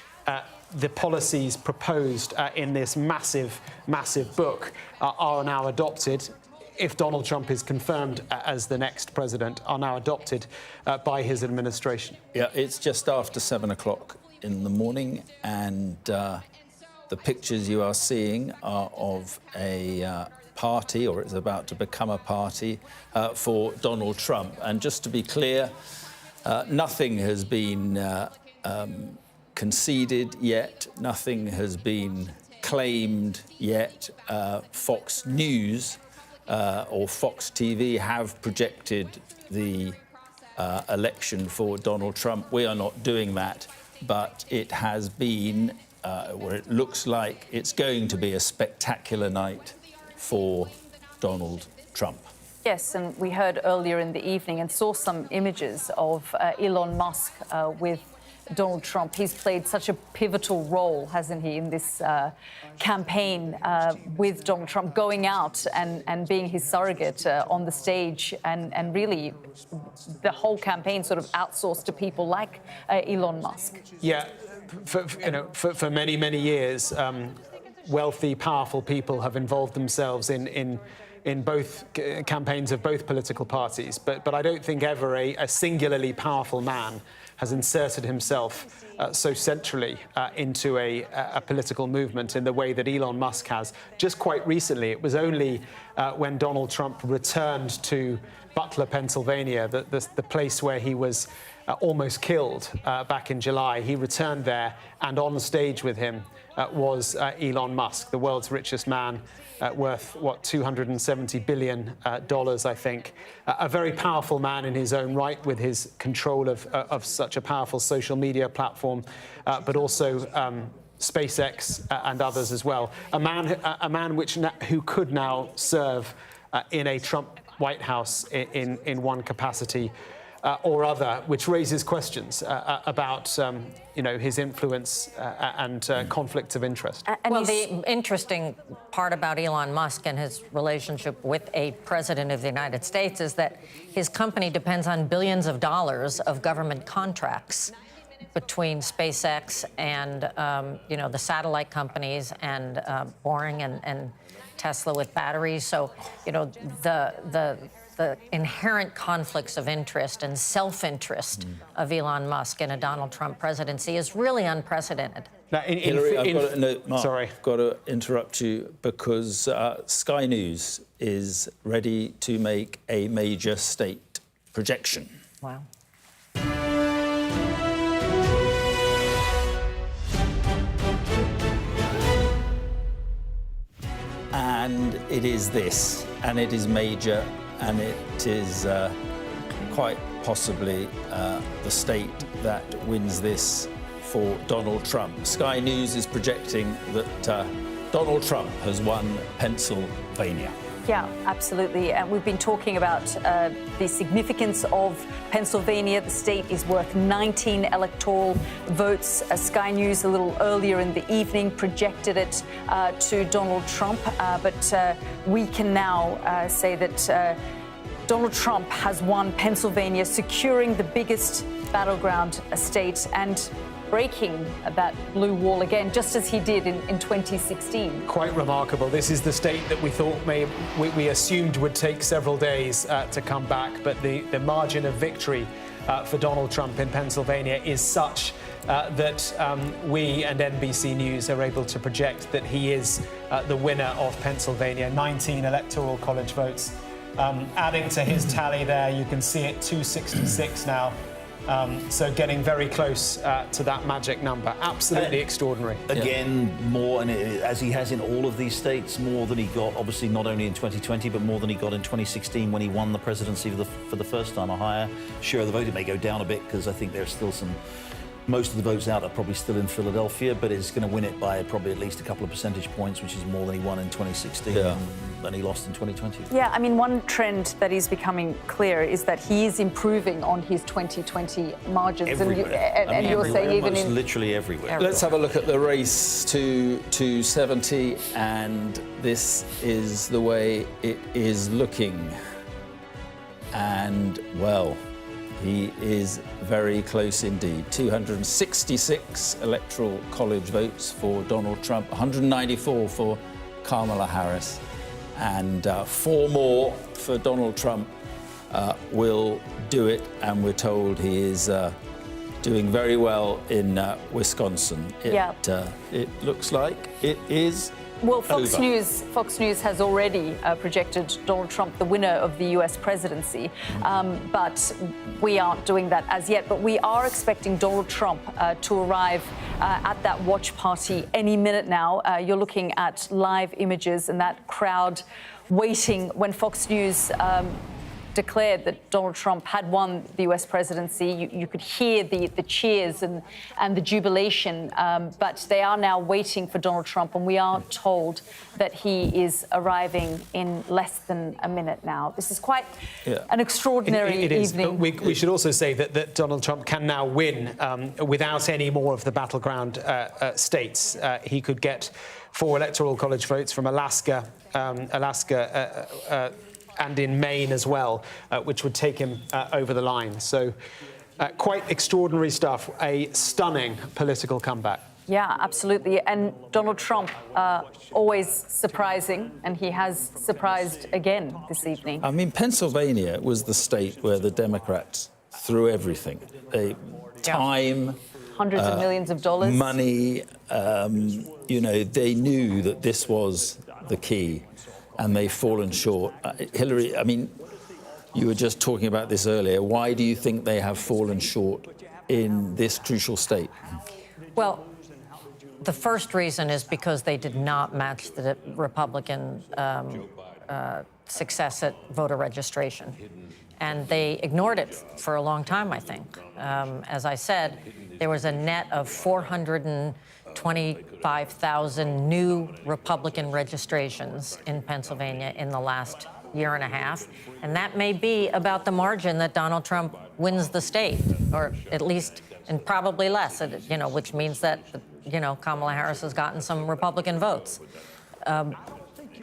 the policies proposed in this massive, massive book are now adopted, if Donald Trump is confirmed as the next president, are now adopted by his administration. Yeah, it's just after 7 o'clock in the morning, and the pictures you are seeing are of a party, or it's about to become a party, for Donald Trump. And just to be clear, nothing has been conceded yet, nothing has been claimed yet. Fox News or Fox TV have projected the election for Donald Trump. We are not doing that, but it has been, or it looks like it's going to be a spectacular night for Donald Trump. Yes, and we heard earlier in the evening and saw some images of Elon Musk with Donald Trump. He's played such a pivotal role, hasn't he, in this campaign with Donald Trump, going out and being his surrogate on the stage, and really the whole campaign sort of outsourced to people like Elon Musk. Yeah, for many, many years, wealthy, powerful people have involved themselves in both campaigns of both political parties, but I don't think ever a singularly powerful man has inserted himself so centrally into a political movement in the way that Elon Musk has. Just quite recently, it was only when Donald Trump returned to Butler, Pennsylvania, the place where he was almost killed back in July. He returned there, and on the stage with him was Elon Musk, the world's richest man, worth, what, $270 billion, I think. A very powerful man in his own right, with his control of such a powerful social media platform, but also SpaceX and others as well. A man who could now serve in a Trump White House in one capacity or other, which raises questions about his influence and conflicts of interest. Well, the interesting part about Elon Musk and his relationship with a president of the United States is that his company depends on billions of dollars of government contracts between SpaceX and the satellite companies and Boring and Tesla with batteries. So the inherent conflicts of interest and self-interest of Elon Musk in a Donald Trump presidency is really unprecedented. Now, Hillary, I've got to interrupt you, because Sky News is ready to make a major state projection. Wow. And it is this, and it is major, and it is quite possibly the state that wins this for Donald Trump. Sky News is projecting that Donald Trump has won Pennsylvania. Yeah, absolutely. And we've been talking about the significance of Pennsylvania. The state is worth 19 electoral votes. Sky News a little earlier in the evening projected it to Donald Trump. But we can now say that Donald Trump has won Pennsylvania, securing the biggest battleground state and breaking that blue wall again, just as he did in 2016. Quite remarkable. This is the state that we thought we assumed would take several days to come back, but the margin of victory for Donald Trump in Pennsylvania is such that we and NBC News are able to project that he is the winner of Pennsylvania. 19 electoral college votes. Adding to his tally there, you can see it, 266 now. So getting very close to that magic number. Absolutely extraordinary. Again, more, and as he has in all of these states, more than he got, obviously, not only in 2020, but more than he got in 2016 when he won the presidency for the first time. A higher share of the vote. It may go down a bit because I think there's still some Most of the votes out are probably still in Philadelphia, but is going to win it by probably at least a couple of percentage points, which is more than he won in 2016 than he lost in 2020. Yeah, I mean, one trend that is becoming clear is that he is improving on his 2020 margins. Everywhere. And you're saying even in... literally everywhere. Let's have a look at the race to 270, and this is the way it is looking. And, well, he is very close indeed. 266 Electoral College votes for Donald Trump, 194 for Kamala Harris, and 4 more for Donald Trump will do it. And we're told he is doing very well in Wisconsin. It looks like it is. Well, Fox over. News has already projected Donald Trump the winner of the US presidency, but we aren't doing that as yet. But we are expecting Donald Trump to arrive at that watch party any minute now. You're looking at live images and that crowd waiting when Fox News declared that Donald Trump had won the US presidency. You could hear the cheers and the jubilation, but they are now waiting for Donald Trump, and we are told that he is arriving in less than a minute now. This is quite an extraordinary evening. We should also say that Donald Trump can now win without any more of the battleground states. He could get 4 Electoral College votes from Alaska, and in Maine as well, which would take him over the line. So quite extraordinary stuff, a stunning political comeback. Yeah, absolutely. And Donald Trump, always surprising, and he has surprised again this evening. I mean, Pennsylvania was the state where the Democrats threw everything. Time, hundreds of millions of dollars. Money, you know, they knew that this was the key, and they've fallen short. Hillary, I mean, you were just talking about this earlier. Why do you think they have fallen short in this crucial state? Well, the first reason is because they did not match the Republican success at voter registration. And they ignored it for a long time, I think. As I said, there was a net of 425,000 new Republican registrations in Pennsylvania in the last year and a half. And that may be about the margin that Donald Trump wins the state, or at least, and probably less, you know, which means that, you know, Kamala Harris has gotten some Republican votes.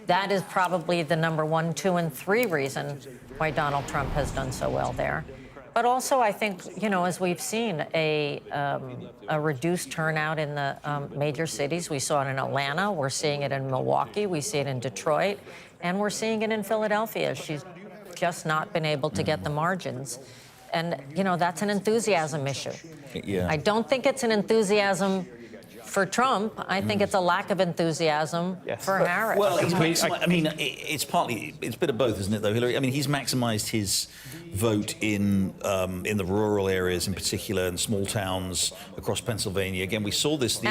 That is probably the number 1, 2, and 3 reason why Donald Trump has done so well there. But also, I think, you know, as we've seen, a reduced turnout in the major cities. We saw it in Atlanta. We're seeing it in Milwaukee. We see it in Detroit. And we're seeing it in Philadelphia. She's just not been able to get the margins. And, you know, that's an enthusiasm issue. Yeah. I don't think it's an enthusiasm for Trump. I think it's a lack of enthusiasm for Harris. Well, I mean, it's partly, it's a bit of both, isn't it, though, Hillary? I mean, he's maximised his vote in the rural areas in particular, and small towns across Pennsylvania. Again, we saw this the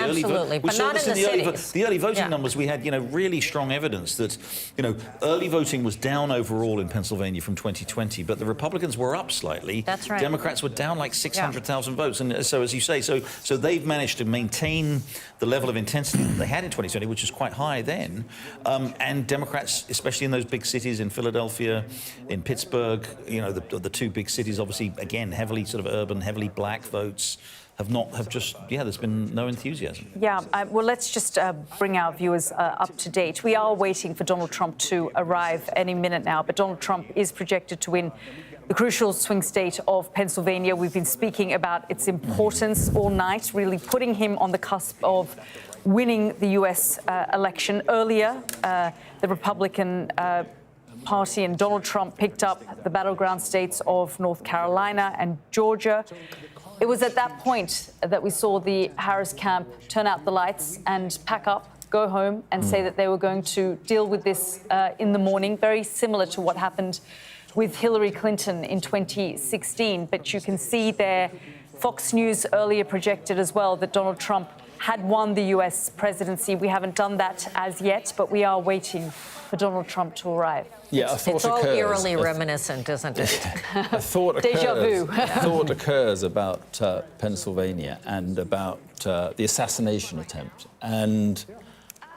early voting numbers. We had, you know, really strong evidence that, you know, early voting was down overall in Pennsylvania from 2020, but the Republicans were up slightly. That's right. Democrats were down like 600,000 votes, and so, as you say, so they've managed to maintain the level of intensity that they had in 2020, which was quite high then, and Democrats, especially in those big cities, in Philadelphia, in Pittsburgh, you know, the 2 big cities, obviously, again, heavily sort of urban, heavily black votes, there's been no enthusiasm. Yeah, well, let's just bring our viewers up to date. We are waiting for Donald Trump to arrive any minute now, but Donald Trump is projected to win the crucial swing state of Pennsylvania. We've been speaking about its importance all night, really putting him on the cusp of winning the US election. Earlier, the Republican Party and Donald Trump picked up the battleground states of North Carolina and Georgia. It was at that point that we saw the Harris camp turn out the lights and pack up, go home, and say that they were going to deal with this in the morning, very similar to what happened with Hillary Clinton in 2016. But you can see there, Fox News earlier projected as well that Donald Trump had won the US presidency. We haven't done that as yet, but we are waiting for Donald Trump to arrive. Yeah, it's all eerily reminiscent, isn't it? A thought occurs, Déjà vu. a thought occurs about Pennsylvania and about the assassination attempt and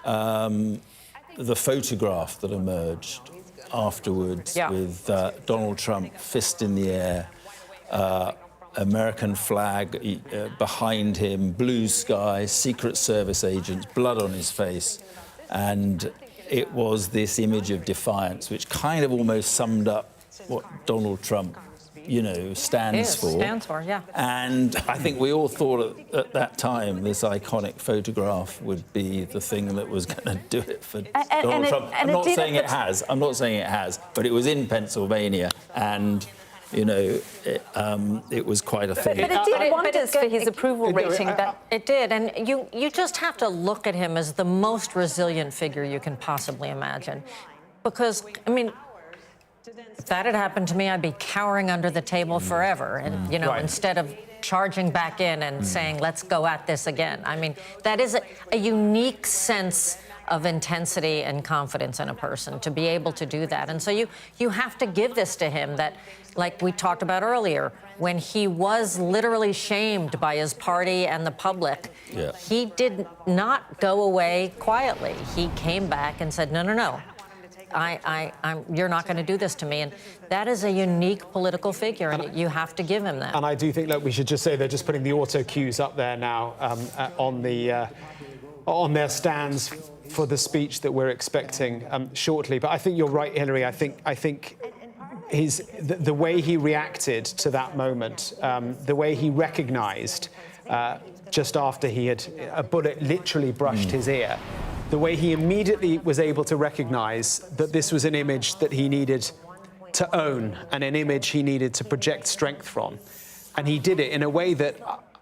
the photograph that emerged afterwards with Donald Trump, fist in the air, American flag behind him, blue sky, Secret Service agents, blood on his face. And it was this image of defiance, which kind of almost summed up what Donald Trump, you know, stands for. And I think we all thought at that time this iconic photograph would be the thing that was going to do it for Donald Trump. I'm not saying it has, but it was in Pennsylvania, and you know, it was quite a thing. But it did wonders for his approval rating. It did, and you just have to look at him as the most resilient figure you can possibly imagine. Because, I mean, if that had happened to me, I'd be cowering under the table forever. And, you know, instead of charging back in and saying, let's go at this again. I mean, that is a unique sense of intensity and confidence in a person to be able to do that. And so you have to give this to him that, like we talked about earlier, when he was literally shamed by his party and the public, he did not go away quietly. He came back and said, no. You're not going to do this to me. And that is a unique political figure, and you have to give him that. And I do think that we should just say they're just putting the auto cues up there now on their stands for the speech that we're expecting shortly. But I think you're right, Hillary. I think the way he reacted to that moment, the way he recognised just after a bullet literally brushed his ear, the way he immediately was able to recognise that this was an image that he needed to own and an image he needed to project strength from. And he did it in a way that,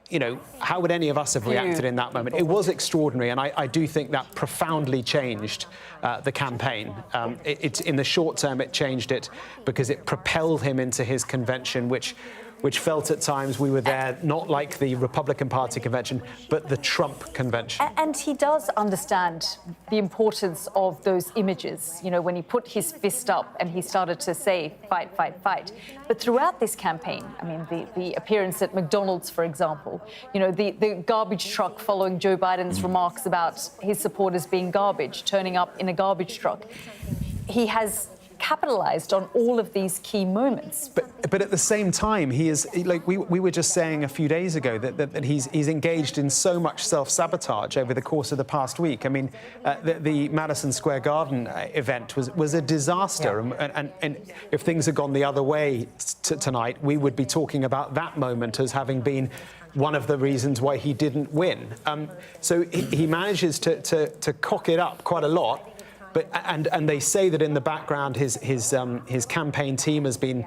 you know, how would any of us have reacted in that moment? It was extraordinary, and I do think that profoundly changed the campaign. In the short term, it changed it because it propelled him into his convention, which felt at times we were there, not like the Republican Party convention, but the Trump convention. And he does understand the importance of those images, you know, when he put his fist up and he started to say, fight, fight, fight. But throughout this campaign, I mean, the appearance at McDonald's, for example, you know, the garbage truck following Joe Biden's remarks about his supporters being garbage, turning up in a garbage truck. He has capitalized on all of these key moments. But at the same time, he is, like we were just saying a few days ago, that he's engaged in so much self-sabotage over the course of the past week. I mean, the Madison Square Garden event was a disaster. And if things had gone the other way tonight, we would be talking about that moment as having been one of the reasons why he didn't win. So he manages to cock it up quite a lot. But and they say that in the background, his campaign team has been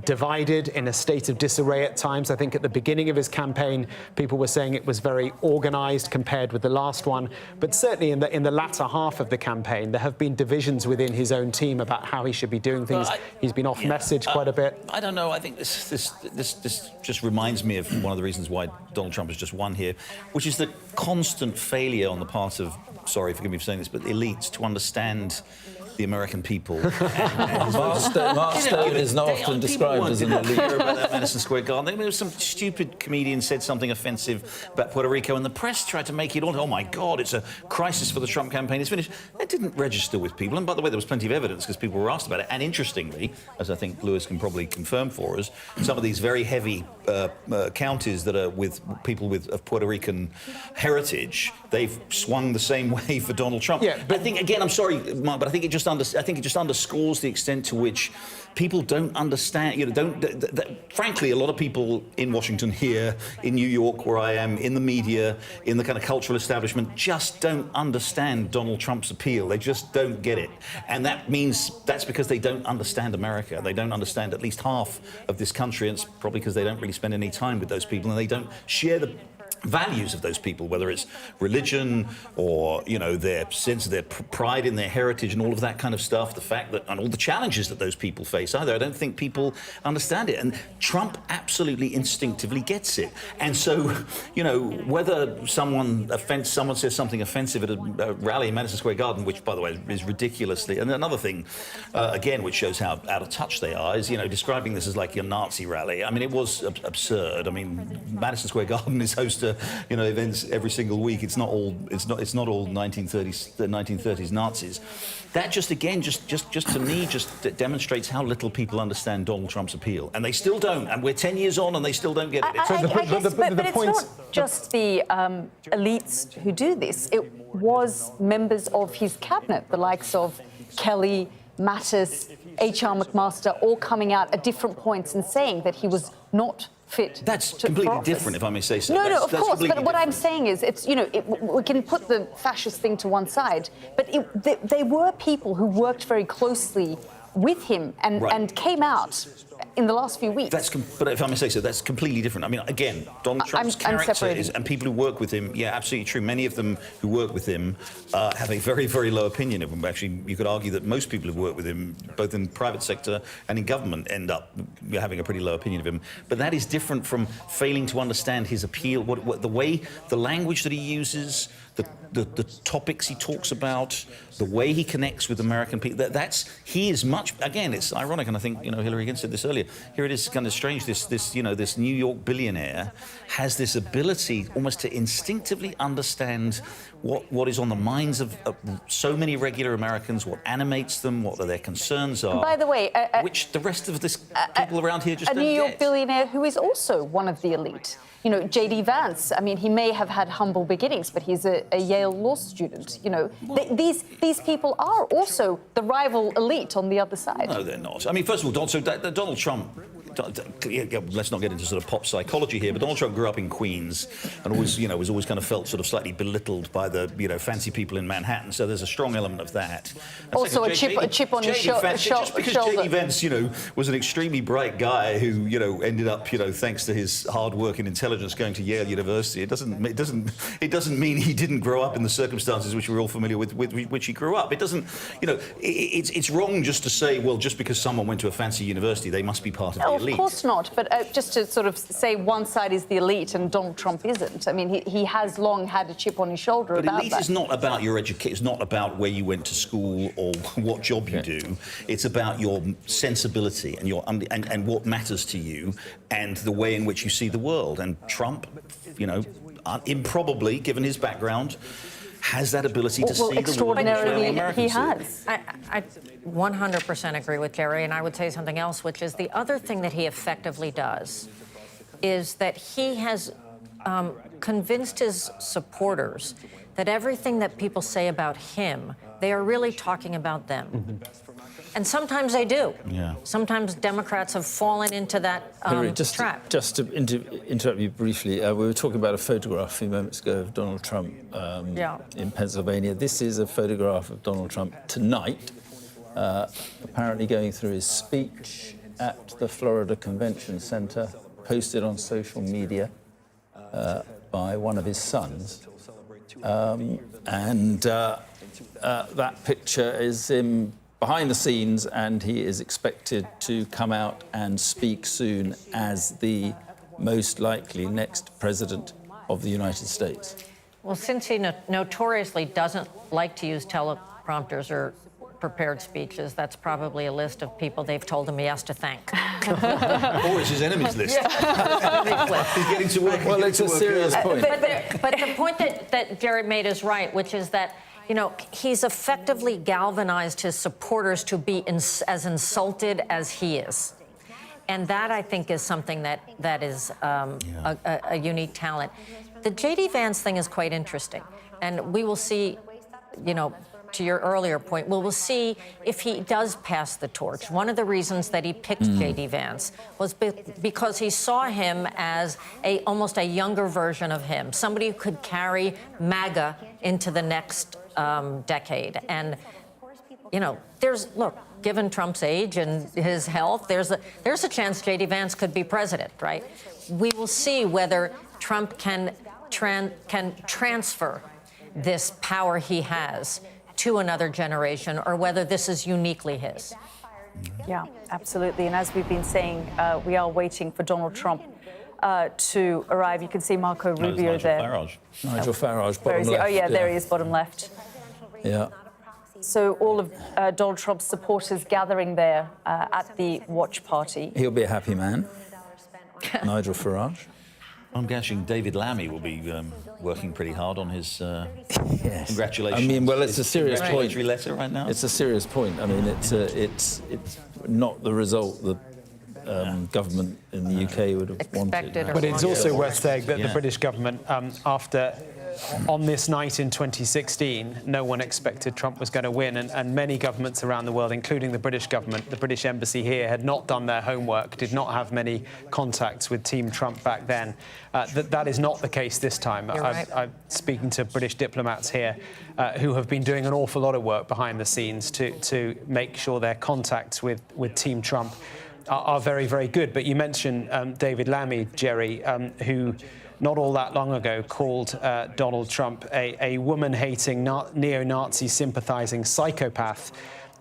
divided in a state of disarray at times. I think at the beginning of his campaign, people were saying it was very organised compared with the last one. But certainly in the latter half of the campaign, there have been divisions within his own team about how he should be doing things. He's been off message quite a bit. I don't know. I think this just reminds me of one of the reasons why Donald Trump has just won here, which is the constant failure on the part of, sorry, forgive me for saying this, but elites to understand the American people. Mark Stone is not often described as an elite. About that Madison Square Garden. There was some stupid comedian said something offensive about Puerto Rico, and the press tried to make it all, oh my God, it's a crisis for the Trump campaign, it's finished. That didn't register with people. And by the way, there was plenty of evidence because people were asked about it. And interestingly, as I think Lewis can probably confirm for us, some of these very heavy counties that are with people of Puerto Rican heritage, they've swung the same way for Donald Trump. Yeah, but I think, again, I'm sorry, Mark, but I think it just underscores the extent to which people don't understand, you know, frankly, a lot of people in Washington here, in New York, where I am, in the media, in the kind of cultural establishment, just don't understand Donald Trump's appeal. They just don't get it. And that's because they don't understand America. They don't understand at least half of this country. And it's probably because they don't really spend any time with those people and they don't share the values of those people, whether it's religion or, you know, their sense of their pride in their heritage and all of that kind of stuff, the fact that, and all the challenges that those people face either. I don't think people understand it. And Trump absolutely instinctively gets it. And so, you know, whether someone says something offensive at a rally in Madison Square Garden, which, by the way, is ridiculously, and another thing, again, which shows how out of touch they are, is, you know, describing this as like your Nazi rally. I mean, it was absurd. I mean, Madison Square Garden is host to, you know, events every single week. It's not all 1930s Nazis. That just to me demonstrates how little people understand Donald Trump's appeal, and they still don't. And we're 10 years on, and they still don't get it. But it's not just the elites who do this. It was members of his cabinet, the likes of Kelly, Mattis, H.R. McMaster, all coming out at different points and saying that he was not fit. That's completely different, if I may say so. No, of course. But what I'm saying is, it's, you know, we can put the fascist thing to one side, but they were people who worked very closely with him and came out in the last few weeks. But if I may say so, that's completely different. I mean, again, Donald Trump's character is, and people who work with him, yeah, absolutely true. Many of them who work with him have a very, very low opinion of him. Actually, you could argue that most people who work with him, both in the private sector and in government, end up having a pretty low opinion of him. But that is different from failing to understand his appeal, the language that he uses, the topics he talks about, the way he connects with American people. He is much. Again, it's ironic, and I think, you know, Hillary said this earlier. Here it is, kind of strange. This New York billionaire has this ability almost to instinctively understand what is on the minds of so many regular Americans, what animates them, what their concerns are. And by the way, which the rest of this people around here just don't get. A New York get. Billionaire who is also one of the elite. You know, J.D. Vance, I mean, he may have had humble beginnings, but he's a Yale law student. You know, these people are also the rival elite on the other side. No, they're not. I mean, first of all, Donald Trump, let's not get into sort of pop psychology here, but Donald Trump grew up in Queens and always, you know, was always kind of felt sort of slightly belittled by the, you know, fancy people in Manhattan. So there's a strong element of that. And also a chip on his shoulder. Just because J.D. Vance, you know, was an extremely bright guy who, you know, ended up, you know, thanks to his hard work and intelligence going to Yale University, it doesn't mean he didn't grow up in the circumstances which we're all familiar with which he grew up. It doesn't, you know, it's wrong just to say, well, just because someone went to a fancy university, they must be part of the elite. Of course not, but just to sort of say one side is the elite and Donald Trump isn't. I mean, he has long had a chip on his shoulder about that. But elite is not about your education. It's not about where you went to school or what job you do. It's about your sensibility and and what matters to you and the way in which you see the world. And Trump, you know, improbably, given his background, has that ability to see the world. Extraordinarily, he has. I 100% agree with Jerry, and I would say something else, which is the other thing that he effectively does is that he has convinced his supporters that everything that people say about him, they are really talking about them. Mm-hmm. And sometimes they do. Yeah. Sometimes Democrats have fallen into that trap. Just to interrupt you briefly, we were talking about a photograph a few moments ago of Donald Trump in Pennsylvania. This is a photograph of Donald Trump tonight, apparently going through his speech at the Florida Convention Center, posted on social media by one of his sons. That picture is him behind the scenes, and he is expected to come out and speak soon as the most likely next president of the United States. Well, since he notoriously doesn't like to use teleprompters or prepared speeches, that's probably a list of people they've told him he has to thank. Or it's his enemies list. He's getting to work. Well, it's a serious point. But the point that Jerry made is right, which is that, you know, he's effectively galvanized his supporters to be as insulted as he is. And that, I think, is something that is a unique talent. The J.D. Vance thing is quite interesting. And we will see, you know, to your earlier point, we'll see if he does pass the torch. One of the reasons that he picked J.D. Vance was because he saw him as almost a younger version of him, somebody who could carry MAGA into the next decade. And, you know, given Trump's age and his health, there's a chance J.D. Vance could be president, right? We will see whether Trump can can transfer this power he has to another generation, or whether this is uniquely his. Yeah, absolutely. And as we've been saying, we are waiting for Donald Trump to arrive. You can see Marco Rubio there. Nigel Farage, bottom left. Oh, yeah, there he is, bottom left. Yeah. So all of Donald Trump's supporters gathering there at the watch party. He'll be a happy man. Nigel Farage. I'm guessing David Lammy will be working pretty hard on his yes. congratulations. I mean, well, it's a serious point. Letter right now. It's a serious point. I mean, it's not the result the government in the UK would have wanted. But it's also worth saying that the British government, on this night in 2016, no one expected Trump was going to win, and many governments around the world, including the British government, the British embassy here, had not done their homework, did not have many contacts with Team Trump back then. That is not the case this time. I'm speaking to British diplomats here who have been doing an awful lot of work behind the scenes to make sure their contacts with Team Trump are very, very good. But you mentioned David Lammy, Jerry, who not all that long ago called Donald Trump a woman-hating, neo-Nazi sympathising psychopath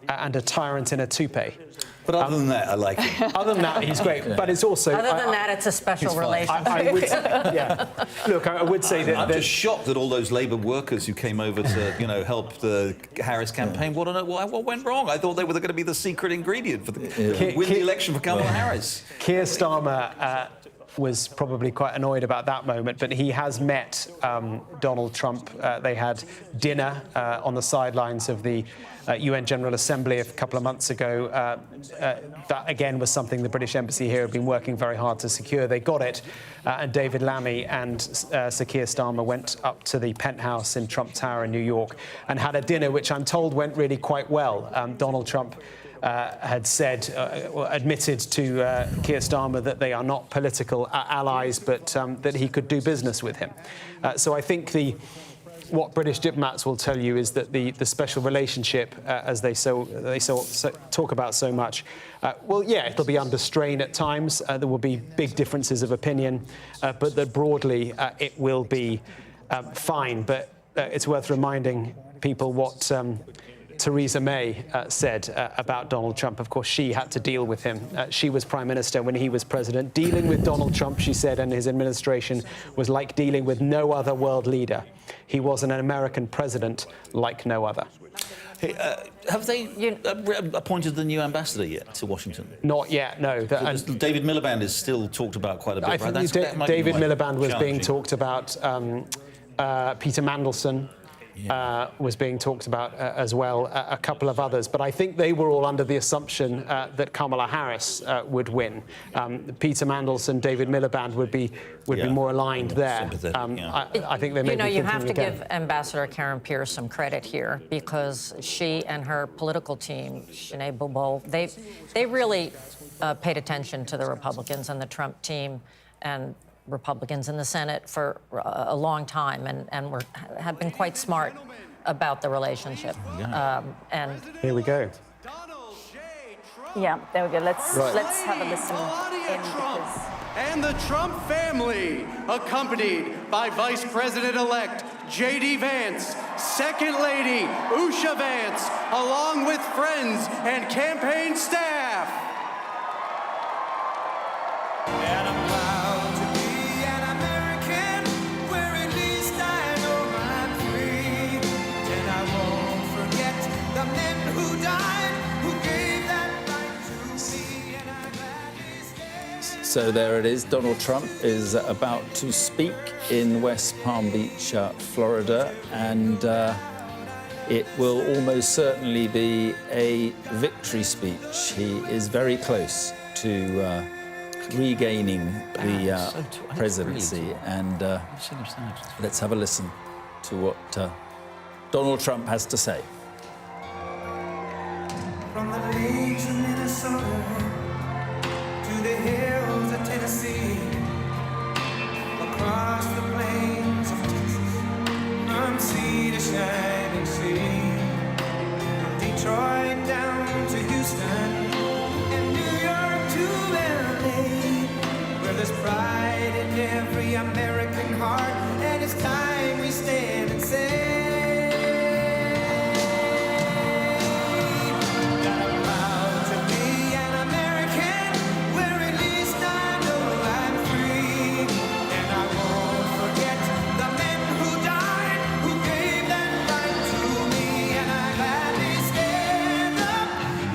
and a tyrant in a toupee. But other than that, I like him. Other than that, he's great. But it's also... Other than that, it's a special relationship. Look, I would say that... I'm just shocked that all those Labour workers who came over to, help the Harris campaign, what went wrong? I thought they were going to be the secret ingredient for win the election for Kamala Harris. Keir Starmer was probably quite annoyed about that moment, but he has met Donald Trump. They had dinner on the sidelines of the UN General Assembly a couple of months ago. That, again, was something the British Embassy here have been working very hard to secure. They got it, and David Lammy and Sir Keir Starmer went up to the penthouse in Trump Tower in New York and had a dinner, which I'm told went really quite well. Donald Trump had admitted to Keir Starmer that they are not political allies, but that he could do business with him. So I think what British diplomats will tell you is that the special relationship, as they talk about so much, it'll be under strain at times. There will be big differences of opinion, but that broadly it will be fine. But it's worth reminding people what Theresa May said about Donald Trump. Of course, she had to deal with him. She was Prime Minister when he was President. Dealing with Donald Trump, she said, and his administration was like dealing with no other world leader. He was an American president like no other. Hey, have they appointed the new ambassador yet to Washington? Not yet, no. David Miliband is still talked about quite a bit. I think David Miliband was being talked about. Peter Mandelson was being talked about as well, a couple of others. But I think they were all under the assumption that Kamala Harris would win. Peter Mandelson, David Miliband would be more aligned there. I think they may be you have to give Ambassador Karen Pierce some credit here, because she and her political team, Sinead Bobo, they really paid attention to the Republicans and the Trump team and Republicans in the Senate for a long time, and have been quite smart about the relationship. And here we go. Yeah, there we go. Let's have a listen in, because... And the Trump family, accompanied by Vice President-elect J.D. Vance, Second Lady Usha Vance, along with friends and campaign staff. And I'm proud to be an American, where at least I know I'm free. And I won't forget the men who died, who gave that right to me. And I'm glad they So there it is. Donald Trump is about to speak in West Palm Beach, Florida, and it will almost certainly be a victory speech. He is very close to regaining the presidency, and let's have a listen to what Donald Trump has to say. From the lakes of Minnesota to the hills of Tennessee, across the plains of Texas, from sea to shining sea, from Detroit down to Houston and New York to LA, where there's pride in every American heart and And it's time we stand and say that I'm proud to be an American, where at least I know I'm free. And I won't forget the men who died, who gave that right to me. And I gladly stand up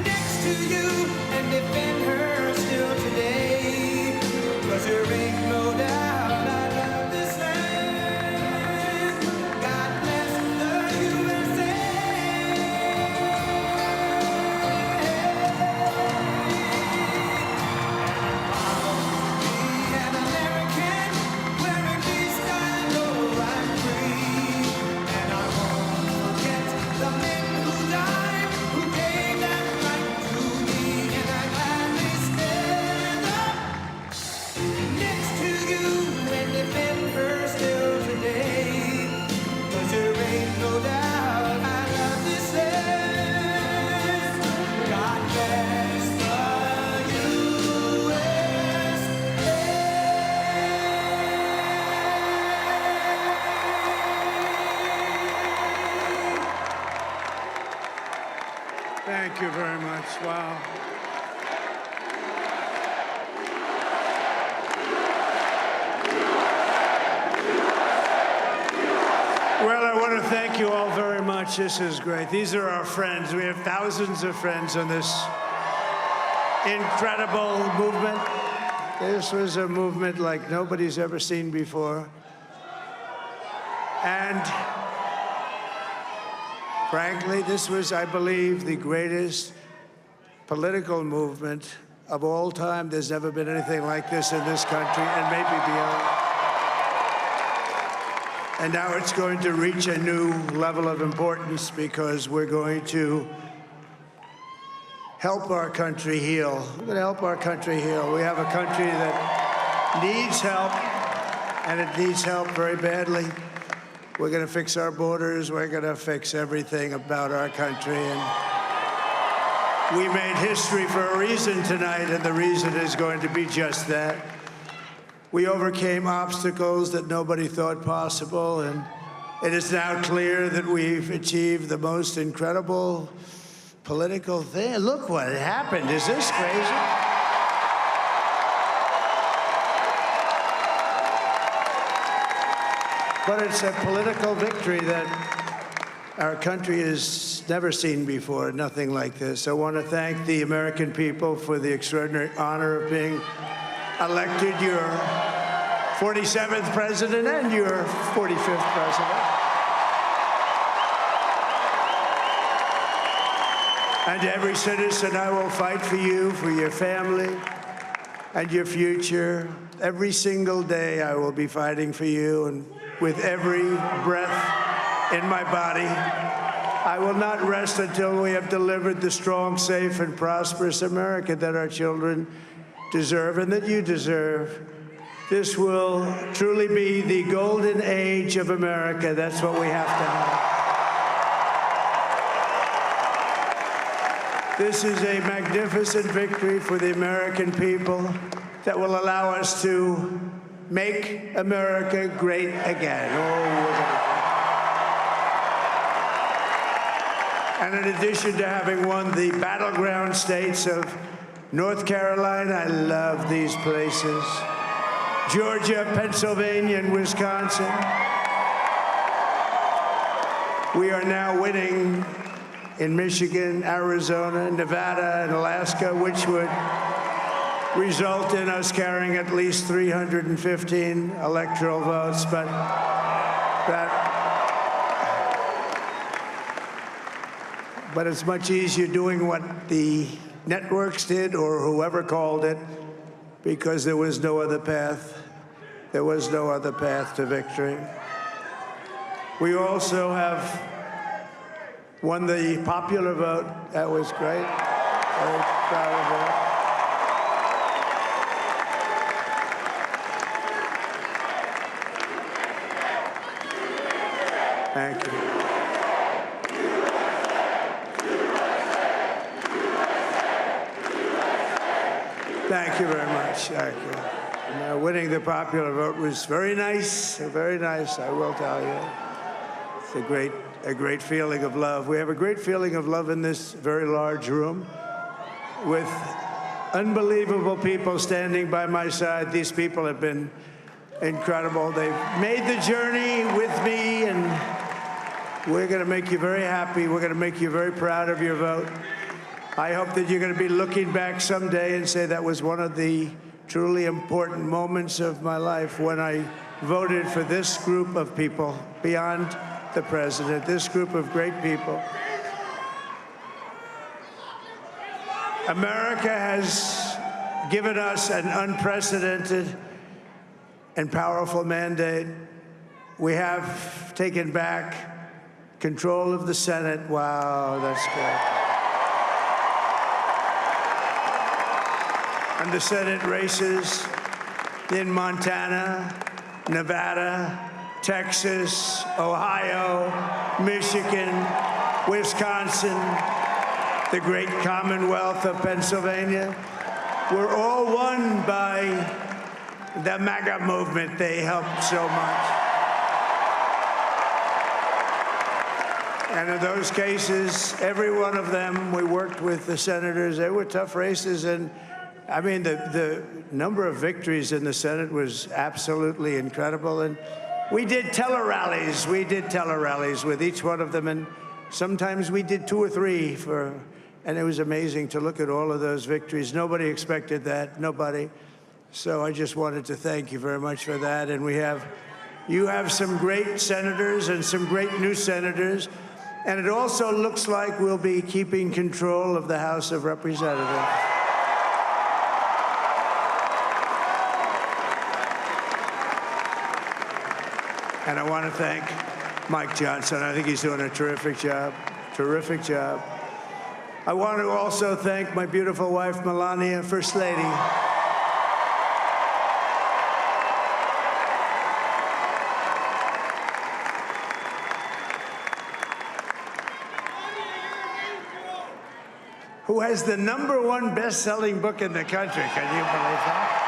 next to you and defend her still today. 'Cause there ain't no doubt I love this land. God bless the USA. Be an American, where at least I know I'm free. And I won't forget the men who died, who gave that right to me. And I gladly stand up next to you and defend her still today. 'Cause there ain't no doubt I love this land. God bless the Thank you very much. Wow. Well, I want to thank you all very much. This is great. These are our friends. We have thousands of friends on this incredible movement. This was a movement like nobody's ever seen before. And frankly, this was, I believe, the greatest political movement of all time. There's never been anything like this in this country, and maybe beyond. And now it's going to reach a new level of importance because we're going to help our country heal. We're going to help our country heal. We have a country that needs help, and it needs help very badly. We're going to fix our borders. We're going to fix everything about our country. And we made history for a reason tonight, and the reason is going to be just that. We overcame obstacles that nobody thought possible, and it is now clear that we've achieved the most incredible political thing. Look what happened. Is this crazy? But it's a political victory that our country has never seen before, nothing like this. I want to thank the American people for the extraordinary honor of being elected your 47th president and your 45th president. And every citizen, I will fight for you, for your family, and your future. Every single day, I will be fighting for you, and with every breath in my body, I will not rest until we have delivered the strong, safe, and prosperous America that our children deserve and that you deserve. This will truly be the golden age of America. That's what we have to have. This is a magnificent victory for the American people that will allow us to make America great again. And in addition to having won the battleground states of North Carolina, I love these places, Georgia, Pennsylvania, and Wisconsin, we are now winning in Michigan, Arizona, Nevada, and Alaska, which would result in us carrying at least 315 electoral votes. But it's much easier doing what the networks did or whoever called it, because there was no other path. There was no other path to victory. We also have won the popular vote. That was great. Very proud of that. Thank you. Thank you very much. Thank you. Winning the popular vote was very nice, I will tell you. It's a great feeling of love. We have a great feeling of love in this very large room with unbelievable people standing by my side. These people have been incredible. They've made the journey with me, and we're going to make you very happy. We're going to make you very proud of your vote. I hope that you're going to be looking back someday and say that was one of the truly important moments of my life when I voted for this group of people beyond the president, this group of great people. America has given us an unprecedented and powerful mandate. We have taken back control of the Senate. Wow, that's good. And the Senate races in Montana, Nevada, Texas, Ohio, Michigan, Wisconsin, the great Commonwealth of Pennsylvania, were all won by the MAGA movement. They helped so much. And in those cases, every one of them, we worked with the senators. They were tough races. And I mean, the number of victories in the Senate was absolutely incredible. And we did tele-rallies. We did tele-rallies with each one of them. And sometimes we did 2 or 3 and it was amazing to look at all of those victories. Nobody expected that, nobody. So I just wanted to thank you very much for that. And you have some great senators and some great new senators. And it also looks like we'll be keeping control of the House of Representatives. And I want to thank Mike Johnson. I think he's doing a terrific job, terrific job. I want to also thank my beautiful wife, Melania, First Lady. Who has the #1 best-selling book in the country. Can you believe that?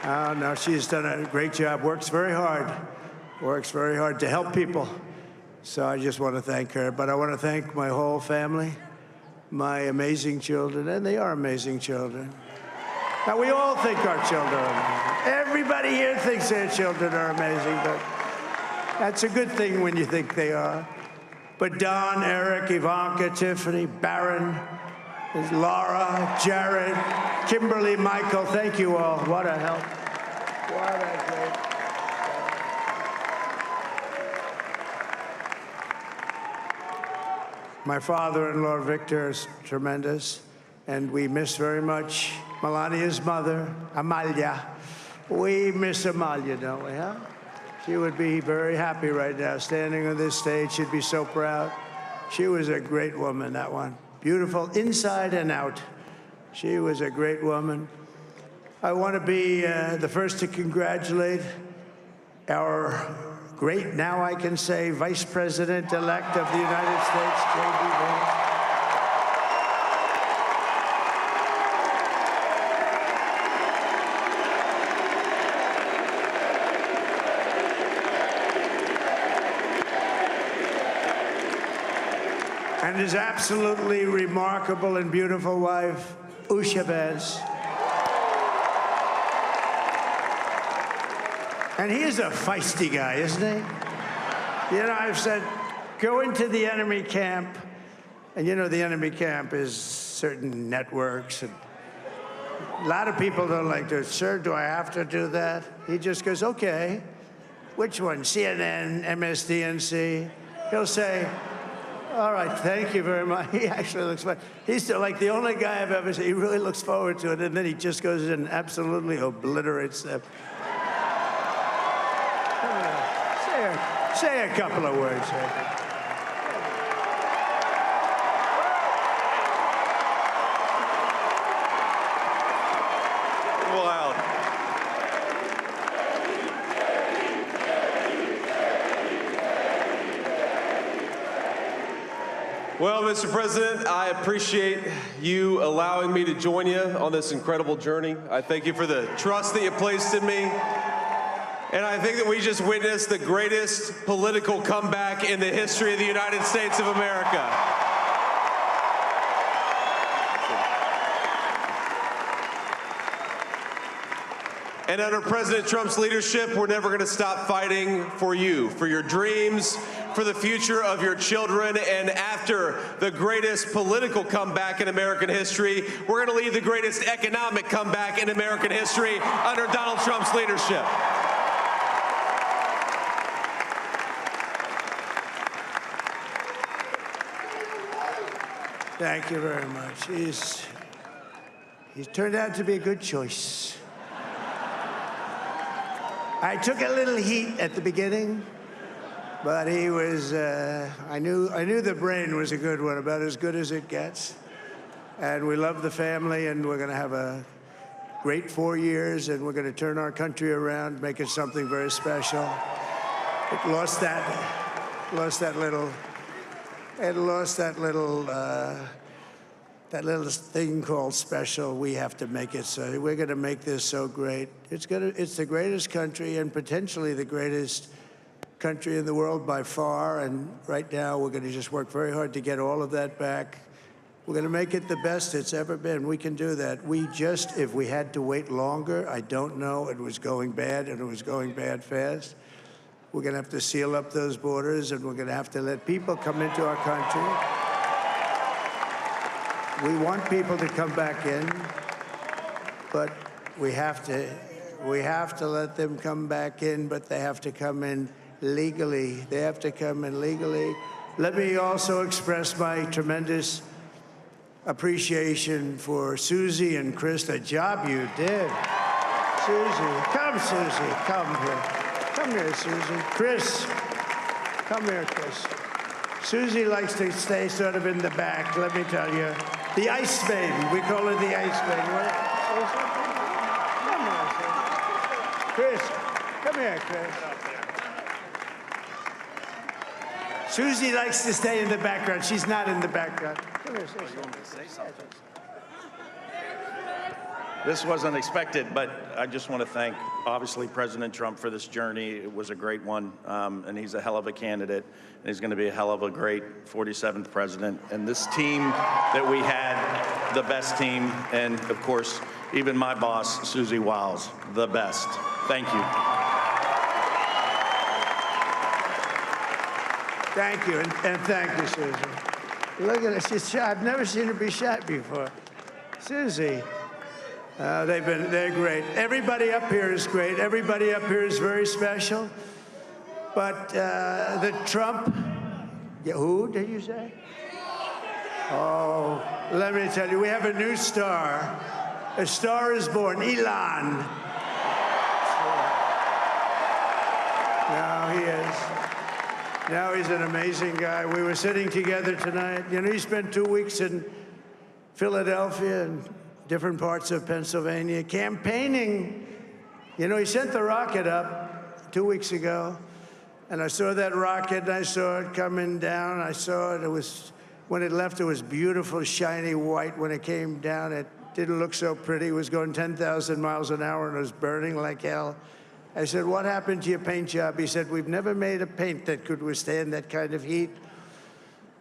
Oh, no, she's done a great job, works very hard to help people. So I just want to thank her. But I want to thank my whole family, my amazing children, and they are amazing children. Now, we all think our children are amazing. Everybody here thinks their children are amazing, but that's a good thing when you think they are. But Don, Eric, Ivanka, Tiffany, Barron, Laura, Jared, Kimberly, Michael, thank you all. What a help. What a great. My father-in-law, Victor, is tremendous, and we miss very much Melania's mother, Amalia. We miss Amalia, don't we, huh? She would be very happy right now, standing on this stage. She'd be so proud. She was a great woman, that one. Beautiful inside and out. She was a great woman. I want to be the first to congratulate our great, now I can say, Vice President-elect of the United States, J.D. Vance. And his absolutely remarkable and beautiful wife, Usha Vance. And he is a feisty guy, isn't he? You know, I've said, go into the enemy camp. And you know, the enemy camp is certain networks. And a lot of people don't like to, sir, do I have to do that? He just goes, okay. Which one? CNN, MSDNC? He'll say, all right, thank you very much. He actually looks fine. He's like the only guy I've ever seen. He really looks forward to it, and then he just goes in and absolutely obliterates them. Say a couple of words. Wow. Well, Mr. President, I appreciate you allowing me to join you on this incredible journey. I thank you for the trust that you placed in me. And I think that we just witnessed the greatest political comeback in the history of the United States of America. And under President Trump's leadership, we're never going to stop fighting for you, for your dreams, for the future of your children. And after the greatest political comeback in American history, we're going to lead the greatest economic comeback in American history under Donald Trump's leadership. Thank you very much. He's turned out to be a good choice. I took a little heat at the beginning, but he was, I knew the brain was a good one, about as good as it gets. And we love the family, and we're going to have a great 4 years, and we're going to turn our country around, make it something very special. It lost that little thing called special. We have to make it so. We're going to make this so great. It's the greatest country and potentially the greatest country in the world by far. And right now, we're going to just work very hard to get all of that back. We're going to make it the best it's ever been. We can do that. If we had to wait longer, I don't know. It was going bad, and it was going bad fast. We're going to have to seal up those borders, and we're going to have to let people come into our country. We want people to come back in, but we have to let them come back in, but they have to come in legally. They have to come in legally. Let me also express my tremendous appreciation for Susie and Chris, the job you did. Susie, come here. Come here, Susie. Chris, come here, Chris. Susie likes to stay sort of in the back, let me tell you. The Ice Maiden, we call her the Ice Maiden. Come here, Chris. Come here, Chris. Susie likes to stay in the background. She's not in the background. Come here, say something. This wasn't expected, but I just want to thank, obviously, President Trump for this journey. It was a great one, and he's a hell of a candidate, and he's going to be a hell of a great 47th president. And this team that we had, the best team, and, of course, even my boss, Susie Wiles, the best. Thank you. Thank you, and thank you, Susie. Look at her, she's shy. I've never seen her be shy before. Susie. They're great. Everybody up here is great. Everybody up here is very special. But the Trump, who did you say? Oh, let me tell you, we have a new star. A star is born, Elon. Now he is. Now he's an amazing guy. We were sitting together tonight. You know, he spent 2 weeks in Philadelphia and different parts of Pennsylvania, campaigning. You know, he sent the rocket up 2 weeks ago, and I saw that rocket, and I saw it coming down. I saw it. When it left, it was beautiful, shiny white. When it came down, it didn't look so pretty. It was going 10,000 miles an hour, and it was burning like hell. I said, what happened to your paint job? He said, we've never made a paint that could withstand that kind of heat.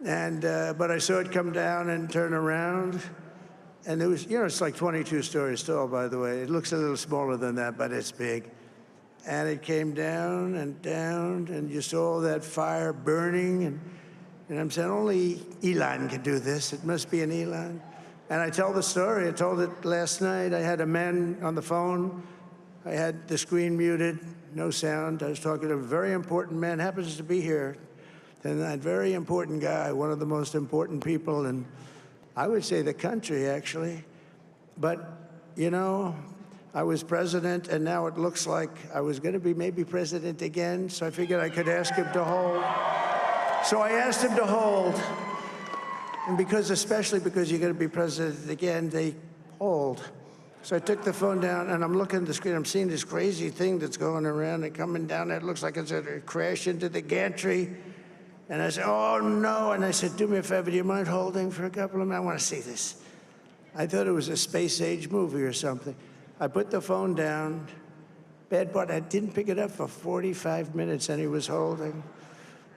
And but I saw it come down and turn around. And it was, you know, it's like 22 stories tall, by the way. It looks a little smaller than that, but it's big. And it came down, and you saw all that fire burning. And I'm saying, only Elon can do this. It must be an Elon. And I tell the story. I told it last night. I had a man on the phone. I had the screen muted, no sound. I was talking to a very important man, happens to be here. And that very important guy, one of the most important people in, I would say, the country, actually. But, you know, I was president, and now it looks like I was going to be maybe president again, so I figured I could ask him to hold. So I asked him to hold. And especially because you're going to be president again, they hold. So I took the phone down, and I'm looking at the screen. I'm seeing this crazy thing that's going around and coming down. It looks like it's going to crash into the gantry. And I said, oh, no. And I said, do me a favor, do you mind holding for a couple of minutes? I want to see this. I thought it was a space-age movie or something. I put the phone down. Bad part, I didn't pick it up for 45 minutes, and he was holding.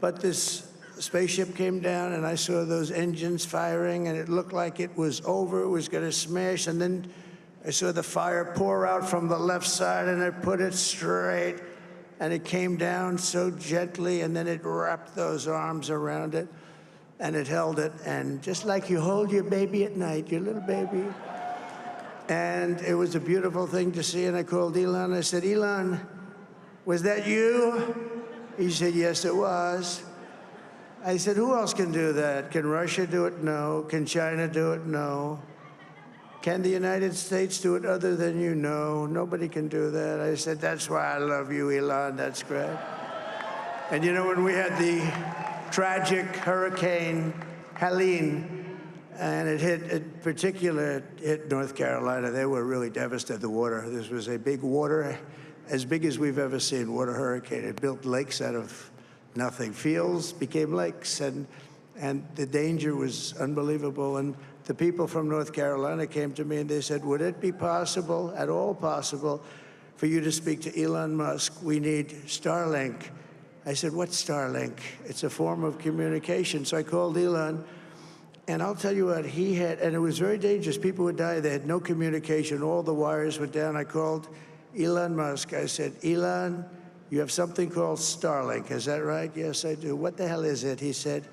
But this spaceship came down, and I saw those engines firing, and it looked like it was over. It was going to smash. And then I saw the fire pour out from the left side, and I put it straight. And it came down so gently, and then it wrapped those arms around it, and it held it. And just like you hold your baby at night, your little baby. And it was a beautiful thing to see. And I called Elon. I said, Elon, was that you? He said, yes, it was. I said, who else can do that? Can Russia do it? No. Can China do it? No. Can the United States do it other than you? No, nobody can do that. I said, that's why I love you, Elon. That's great. And you know, when we had the tragic Hurricane Helene, and it hit North Carolina, they were really devastated, the water. This was a big water, as big as we've ever seen, water hurricane. It built lakes out of nothing. Fields became lakes, and the danger was unbelievable. And the people from North Carolina came to me and they said, would it be possible, at all possible, for you to speak to Elon Musk? We need Starlink. I said, what's Starlink? It's a form of communication. So I called Elon, and I'll tell you what, he had, and it was very dangerous. People would die. They had no communication. All the wires were down. I called Elon Musk. I said, Elon, you have something called Starlink. Is that right? Yes, I do. What the hell is it? He said,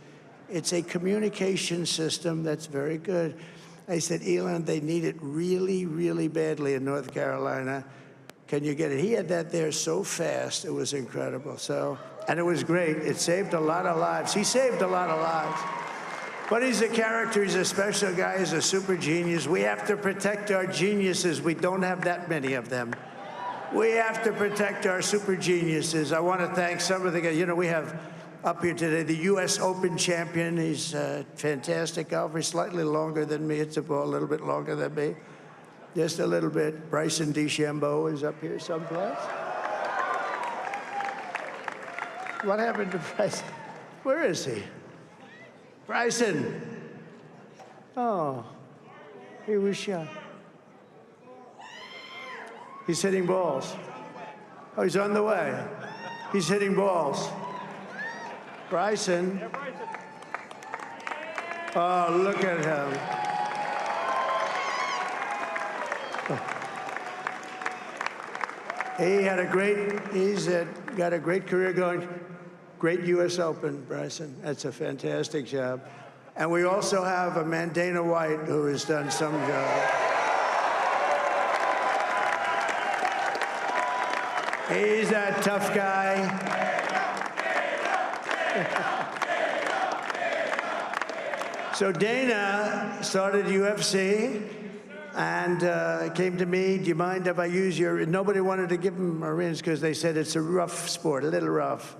it's a communication system that's very good. I said, Elon, they need it really, really badly in North Carolina. Can you get it? He had that there so fast. It was incredible. So, and it was great. It saved a lot of lives. He saved a lot of lives. But he's a character. He's a special guy. He's a super genius. We have to protect our geniuses. We don't have that many of them. We have to protect our super geniuses. I want to thank some of the guys. You know, we have up here today the U.S. Open champion. He's a fantastic golfer. He's slightly longer than me. It's a ball a little bit longer than me. Just a little bit. Bryson DeChambeau is up here someplace. What happened to Bryson? Where is he? Bryson. Oh, he was shot. He's hitting balls. Oh, he's on the way. He's hitting balls. Bryson. Oh, look at him. He's got a great career going. Great U.S. Open, Bryson. That's a fantastic job. And we also have a man, Dana White, who has done some job. He's a tough guy. So Dana started UFC and came to me, do you mind if I use your, nobody wanted to give him a rinse because they said it's a rough sport, a little rough.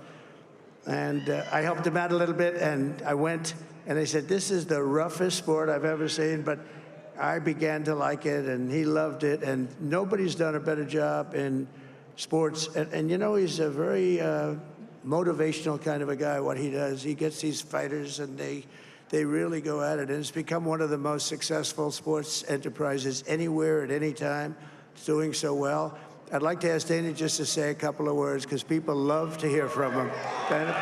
And I helped him out a little bit, and I went, and they said, this is the roughest sport I've ever seen, but I began to like it, and he loved it, and nobody's done a better job in sports. And you know, he's a very motivational kind of a guy, what he does. He gets these fighters, and they really go at it, and it's become one of the most successful sports enterprises anywhere at any time. It's doing so well. I'd like to ask Dana just to say a couple of words, because people love to hear from him. Dana,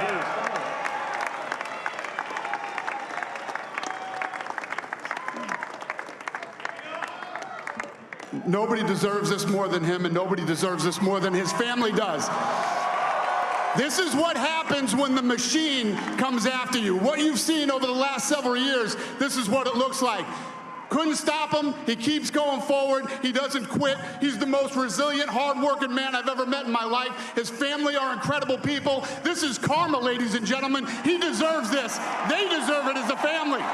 please. Nobody deserves this more than him, and nobody deserves this more than his family does. This is what happens when the machine comes after you. What you've seen over the last several years, this is what it looks like. Couldn't stop him. He keeps going forward. He doesn't quit. He's the most resilient, hard-working man I've ever met in my life. His family are incredible people. This is karma, ladies and gentlemen. He deserves this. They deserve it as a family.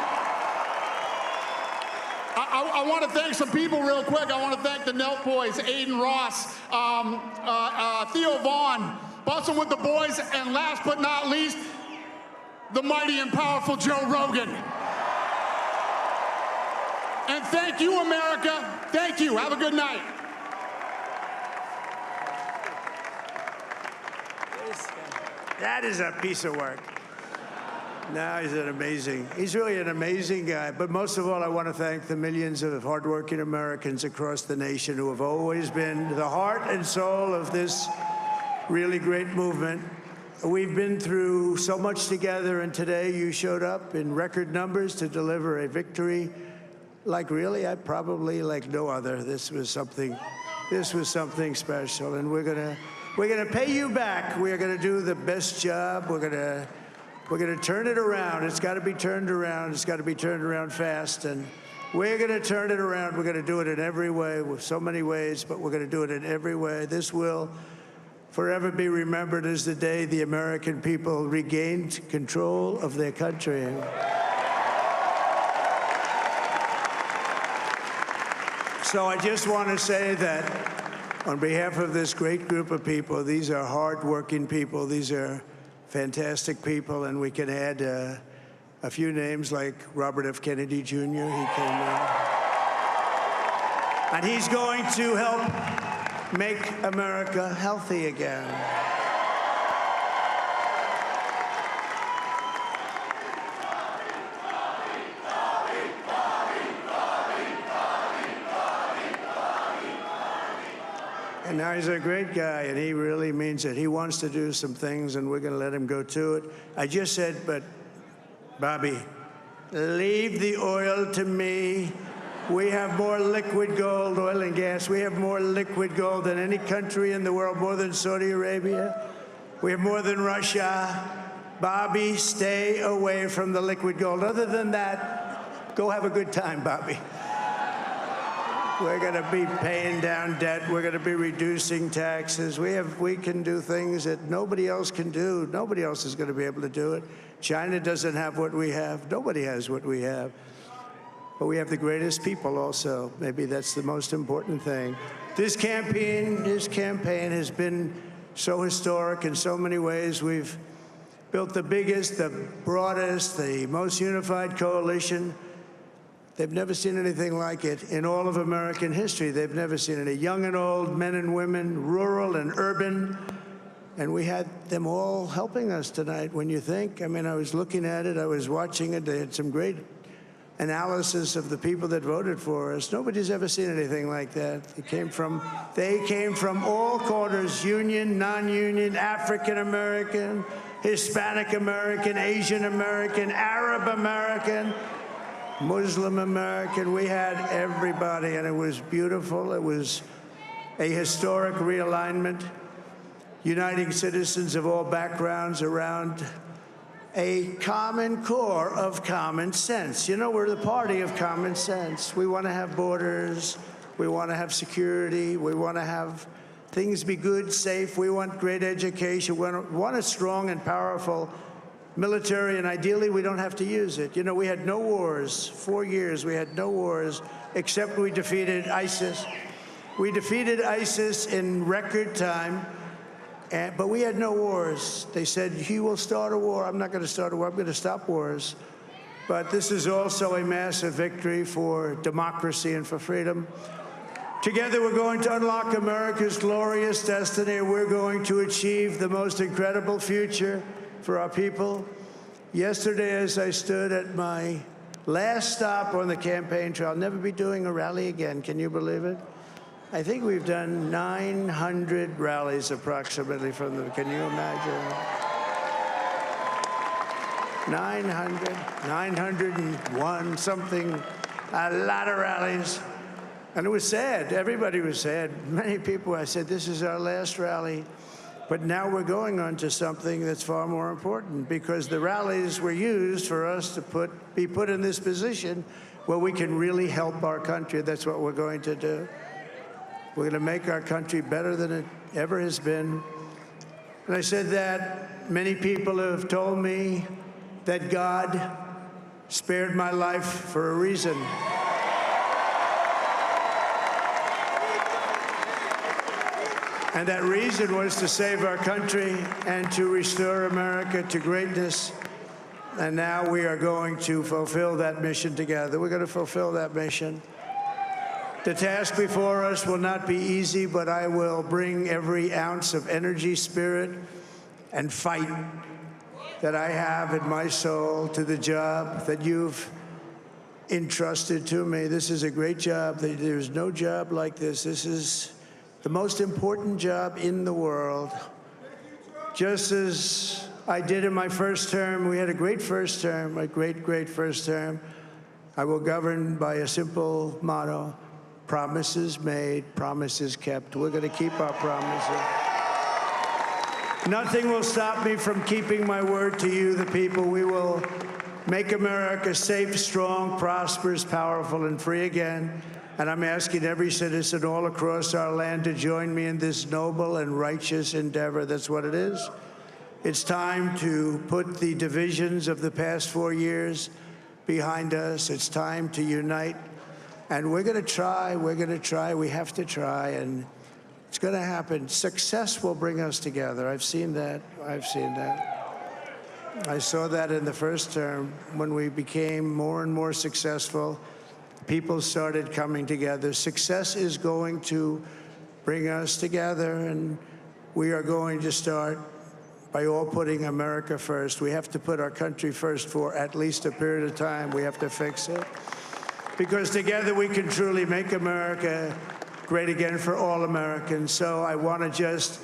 I want to thank some people real quick. I want to thank the Nelk boys, Aiden Ross, Theo Vaughn, Bussin' with the Boys, and last but not least, the mighty and powerful Joe Rogan. And thank you, America. Thank you. Have a good night. That is a piece of work. No, he's really an amazing guy. But most of all, I want to thank the millions of hardworking Americans across the nation who have always been the heart and soul of this really great movement. We've been through so much together, and today you showed up in record numbers to deliver a victory like probably like no other. This was something special, and we're gonna pay you back. We're gonna do the best job. We're gonna turn it around. It's got to be turned around. It's got to be turned around fast, and we're gonna turn it around. We're gonna do it in every way, with so many ways, but we're gonna do it in every way. This will forever be remembered as the day the American people regained control of their country. So I just want to say that on behalf of this great group of people, these are hard-working people. These are fantastic people, and we can add a few names like Robert F. Kennedy Jr. He came in. And he's going to help make America healthy again. And now he's a great guy, and he really means it. He wants to do some things, and we're going to let him go to it. I just said, but Bobby, leave the oil to me. We have more liquid gold, oil and gas. We have more liquid gold than any country in the world, more than Saudi Arabia. We have more than Russia. Bobby, stay away from the liquid gold. Other than that, go have a good time, Bobby. We're going to be paying down debt. We're going to be reducing taxes. We can do things that nobody else can do. Nobody else is going to be able to do it. China doesn't have what we have. Nobody has what we have. But we have the greatest people also. Maybe that's the most important thing. This campaign has been so historic in so many ways. We've built the biggest, the broadest, the most unified coalition. They've never seen anything like it in all of American history. They've never seen it. Young and old, men and women, rural and urban. And we had them all helping us tonight. When you think, I mean, I was looking at it, I was watching it. They had some great analysis of the people that voted for us. Nobody's ever seen anything like that. They came from all corners, union, non-union, African American, Hispanic American, Asian American, Arab American, Muslim American. We had everybody, and it was beautiful. It was a historic realignment, uniting citizens of all backgrounds around a common core of common sense. You know, we're the party of common sense. We want to have borders. We want to have security. We want to have things be good, safe. We want great education. We want a strong and powerful military, and ideally we don't have to use it. You know, we had no wars. 4 years we had no wars, except we defeated ISIS. We defeated ISIS in record time, but we had no wars. They said, he will start a war. I'm not going to start a war. I'm going to stop wars. But this is also a massive victory for democracy and for freedom. Together, we're going to unlock America's glorious destiny. We're going to achieve the most incredible future for our people. Yesterday, as I stood at my last stop on the campaign trail, I'll never be doing a rally again. Can you believe it? I think we've done 900 rallies approximately from them. Can you imagine? 901 something, a lot of rallies. And it was sad. Everybody was sad. Many people, I said, this is our last rally. But now we're going on to something that's far more important, because the rallies were used for us to be put in this position where we can really help our country. That's what we're going to do. We're going to make our country better than it ever has been. And I said that many people have told me that God spared my life for a reason. And that reason was to save our country and to restore America to greatness. And now we are going to fulfill that mission together. We're going to fulfill that mission. The task before us will not be easy, but I will bring every ounce of energy, spirit, and fight that I have in my soul to the job that you've entrusted to me. This is a great job. There's no job like this. This is the most important job in the world. Just as I did in my first term, we had a great first term, a great first term. I will govern by a simple motto: promises made, promises kept. We're going to keep our promises. Nothing will stop me from keeping my word to you, the people. We will make America safe, strong, prosperous, powerful, and free again. And I'm asking every citizen all across our land to join me in this noble and righteous endeavor. That's what it is. It's time to put the divisions of the past 4 years behind us. It's time to unite. And we're going to try. We have to try. And it's going to happen. Success will bring us together. I've seen that. I saw that in the first term. When we became more and more successful, people started coming together. Success is going to bring us together, and we are going to start by all putting America first. We have to put our country first for at least a period of time. We have to fix it. Because together we can truly make America great again for all Americans. So I want to just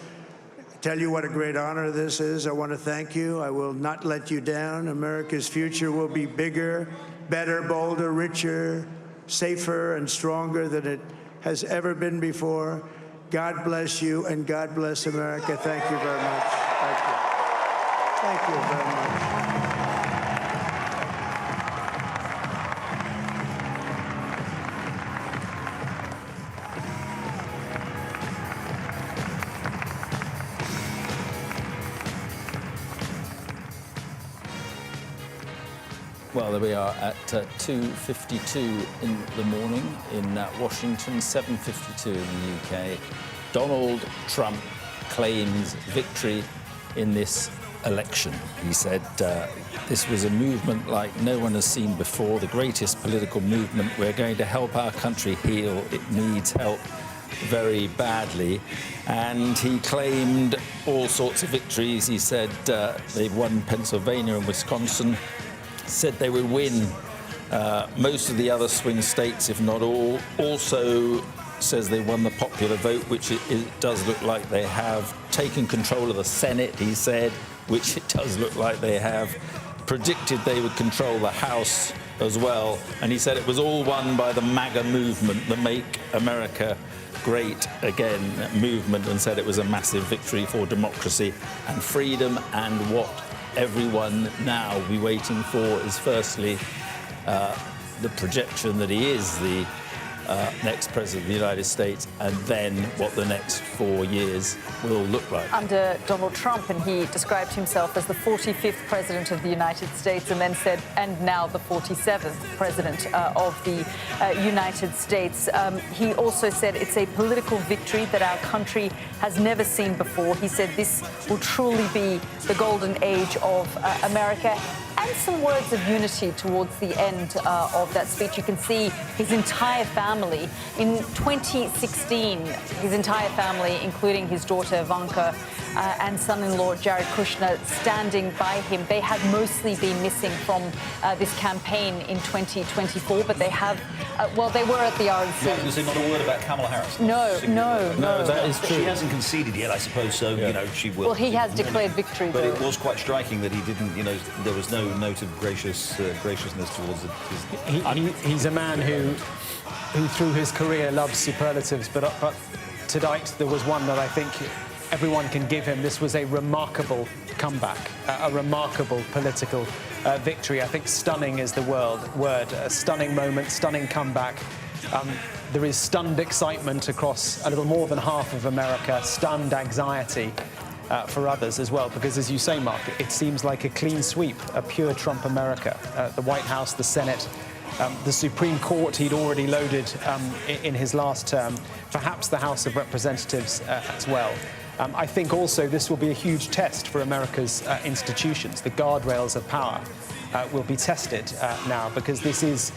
tell you what a great honor this is. I want to thank you. I will not let you down. America's future will be bigger, better, bolder, richer, safer, and stronger than it has ever been before. God bless you, and God bless America. Thank you very much. Thank you. Thank you very much. Well, there we are at 2:52 in the morning in Washington, 7:52 in the UK. Donald Trump claims victory in this election. He said this was a movement like no one has seen before, the greatest political movement. We're going to help our country heal. It needs help very badly. And he claimed all sorts of victories. He said they've won Pennsylvania and Wisconsin, said they would win most of the other swing states, if not all. Also says they won the popular vote, which it does look like they have. Taken control of the Senate, he said, which it does look like they have. Predicted they would control the House as well. And he said it was all won by the MAGA movement, the Make America Great Again movement, and said it was a massive victory for democracy and freedom. And what everyone now will be waiting for is firstly the projection that he is the next president of the United States, and then what the next 4 years will look like. Under Donald Trump, and he described himself as the 45th president of the United States, and then said, and now the 47th president of the United States. He also said it's a political victory that our country has never seen before. He said this will truly be the golden age of America. And some words of unity towards the end of that speech. You can see his entire family. In 2016, his entire family, including his daughter Ivanka and son-in-law Jared Kushner, standing by him. They have mostly been missing from this campaign in 2024, but they have, well, they were at the RNC. Yeah, there's not a word about Kamala Harris. No, that is true. She hasn't conceded yet, I suppose, so, you know, she will. Well, he has declared victory, But though. it was quite striking that he didn't, you know, there was no note of graciousness towards it. He's a man who through his career loves superlatives, but tonight there was one that I think everyone can give him. This was a remarkable comeback, a remarkable political victory. I think stunning is the word. A stunning moment, stunning comeback. There is stunned excitement across a little more than half of America, stunned anxiety for others as well, because as you say, Mark, it seems like a clean sweep, a pure Trump America. The White House, the Senate, the Supreme Court he'd already loaded in his last term, perhaps the House of Representatives as well. I think also this will be a huge test for America's institutions. The guardrails of power will be tested now, because this is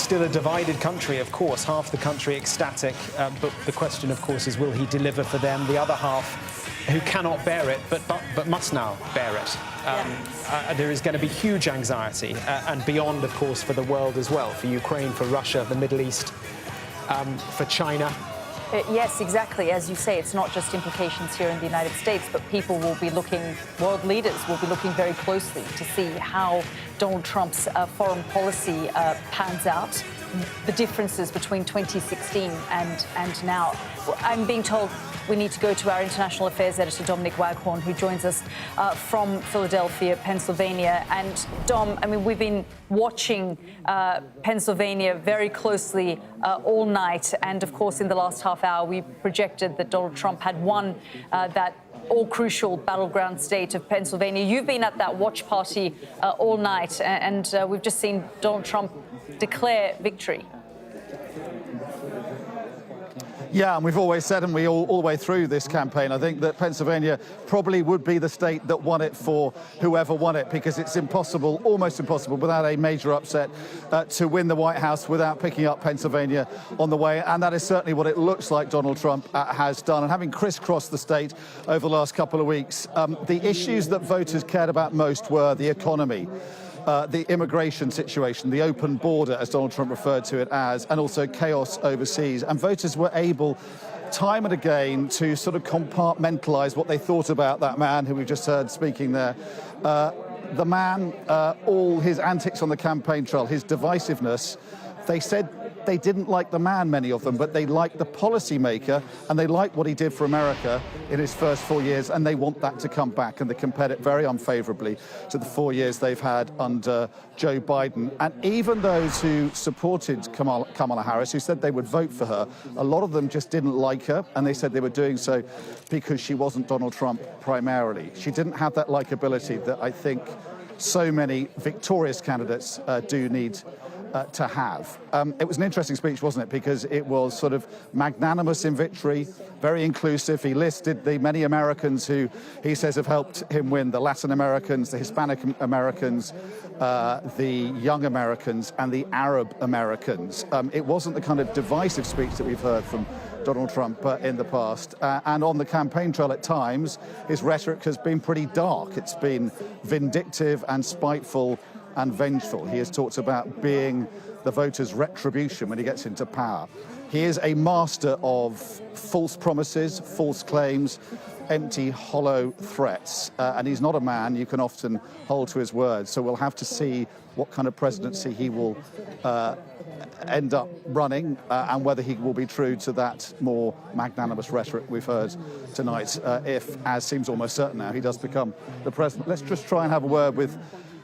still a divided country, of course, half the country ecstatic, but the question, of course, is will he deliver for them? The other half who cannot bear it, but must now bear it. There is going to be huge anxiety, and beyond, of course, for the world as well, for Ukraine, for Russia, the Middle East, for China. Yes, exactly. As you say, it's not just implications here in the United States, but people will be looking, world leaders will be looking very closely to see how Donald Trump's foreign policy pans out, the differences between 2016 and now. I'm being told we need to go to our international affairs editor, Dominic Waghorn, who joins us from Philadelphia, Pennsylvania. And Dom, I mean, we've been watching Pennsylvania very closely all night. And of course, in the last half hour, we projected that Donald Trump had won that all-crucial battleground state of Pennsylvania. You've been at that watch party all night, and we've just seen Donald Trump declare victory. Yeah, and we've always said, and we all the way through this campaign, I think that Pennsylvania probably would be the state that won it for whoever won it, because it's impossible, almost impossible, without a major upset to win the White House without picking up Pennsylvania on the way. And that is certainly what it looks like Donald Trump has done. And having crisscrossed the state over the last couple of weeks, the issues that voters cared about most were the economy, the immigration situation, the open border, as Donald Trump referred to it as, and also chaos overseas. And voters were able, time and again, to sort of compartmentalize what they thought about that man who we've just heard speaking there. The man, all his antics on the campaign trail, his divisiveness, they said they didn't like the man, many of them, but they liked the policymaker, and they liked what he did for America in his first 4 years, and they want that to come back, and they compare it very unfavorably to the 4 years they've had under Joe Biden. And even those who supported Kamala Harris, who said they would vote for her, a lot of them just didn't like her, and they said they were doing so because she wasn't Donald Trump primarily. She didn't have that likability that I think so many victorious candidates do need to have. It was an interesting speech, wasn't it? Because it was sort of magnanimous in victory, very inclusive. He listed the many Americans who he says have helped him win: the Latin Americans, the Hispanic Americans, the young Americans, and the Arab Americans. It wasn't the kind of divisive speech that we've heard from Donald Trump in the past. And on the campaign trail at times, his rhetoric has been pretty dark. It's been vindictive and spiteful and vengeful. He has talked about being the voters' retribution when he gets into power. He is a master of false promises, false claims, empty, hollow threats. And he's not a man you can often hold to his word. So we'll have to see what kind of presidency he will end up running, and whether he will be true to that more magnanimous rhetoric we've heard tonight, if, as seems almost certain now, he does become the president. Let's just try and have a word with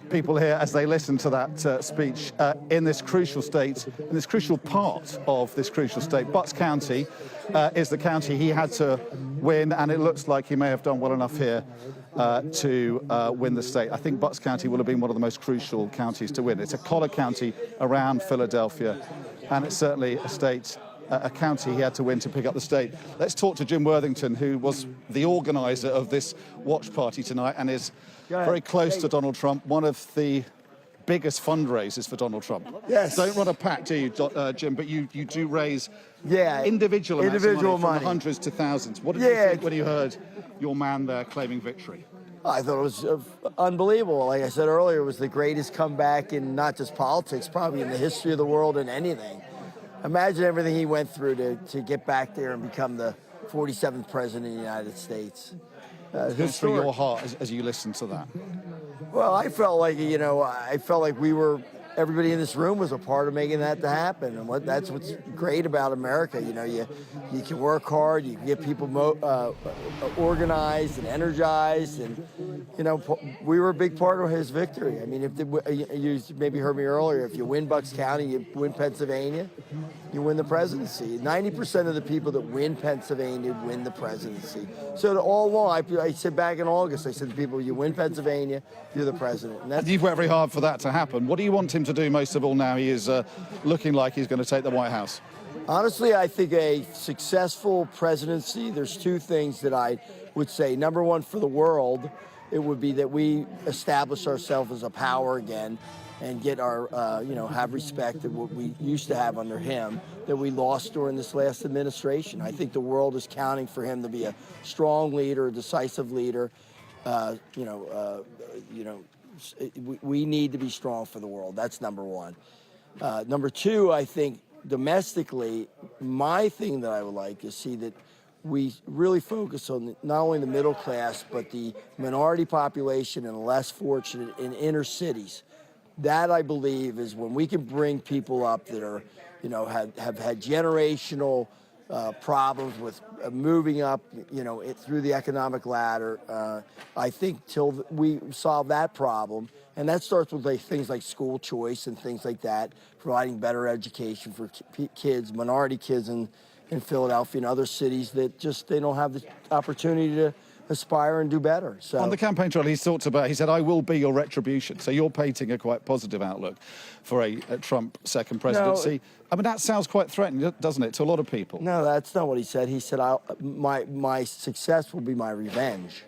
people here as they listen to that speech in this crucial state, in this crucial part of this crucial state. Butts County is the county he had to win, and it looks like he may have done well enough here to win the state. I think Butts County will have been one of the most crucial counties to win. It's a collar county around Philadelphia, and it's certainly a state, a county he had to win to pick up the state. Let's talk to Jim Worthington, who was the organizer of this watch party tonight and is very close to Donald Trump, one of the biggest fundraisers for Donald Trump. Yes. Don't run a PAC, do you, Jim? But you do raise individual amounts of money, from the hundreds to thousands. What did you think when you heard your man there claiming victory? I thought it was unbelievable. Like I said earlier, it was the greatest comeback in not just politics, probably in the history of the world and anything. Imagine everything he went through to get back there and become the 47th president of the United States. What's through your heart as you listen to that? Well, I felt like, everybody in this room was a part of making that to happen. And that's what's great about America. You know, you can work hard, you can get people organized and energized. And, we were a big part of his victory. I mean, you maybe heard me earlier, if you win Bucks County, you win Pennsylvania, you win the presidency. 90% of the people that win Pennsylvania win the presidency. So all along, I said back in August, I said to people, you win Pennsylvania, you're the president. And you've worked very hard for that to happen. What do you want him to do most of all now? He is looking like he's going to take the White House. Honestly, I think a successful presidency, there's two things that I would say. Number one, for the world, it would be that we establish ourselves as a power again. and get our, have respect that what we used to have under him that we lost during this last administration. I think the world is counting for him to be a strong leader, a decisive leader. We need to be strong for the world. That's number one. Number two, I think domestically, my thing that I would like is see that we really focus on not only the middle class, but the minority population and the less fortunate in inner cities. That, I believe, is when we can bring people up that are, have had generational problems with moving up, through the economic ladder. I think till we solve that problem, and that starts with things like school choice and things like that, providing better education for kids, minority kids in Philadelphia and other cities that just they don't have the opportunity to aspire and do better. So on the campaign trail, he said, "I will be your retribution." So you're painting a quite positive outlook for a Trump second presidency. I mean, that sounds quite threatening, doesn't it, to a lot of people? No, that's not what he said. He said, my success will be my revenge,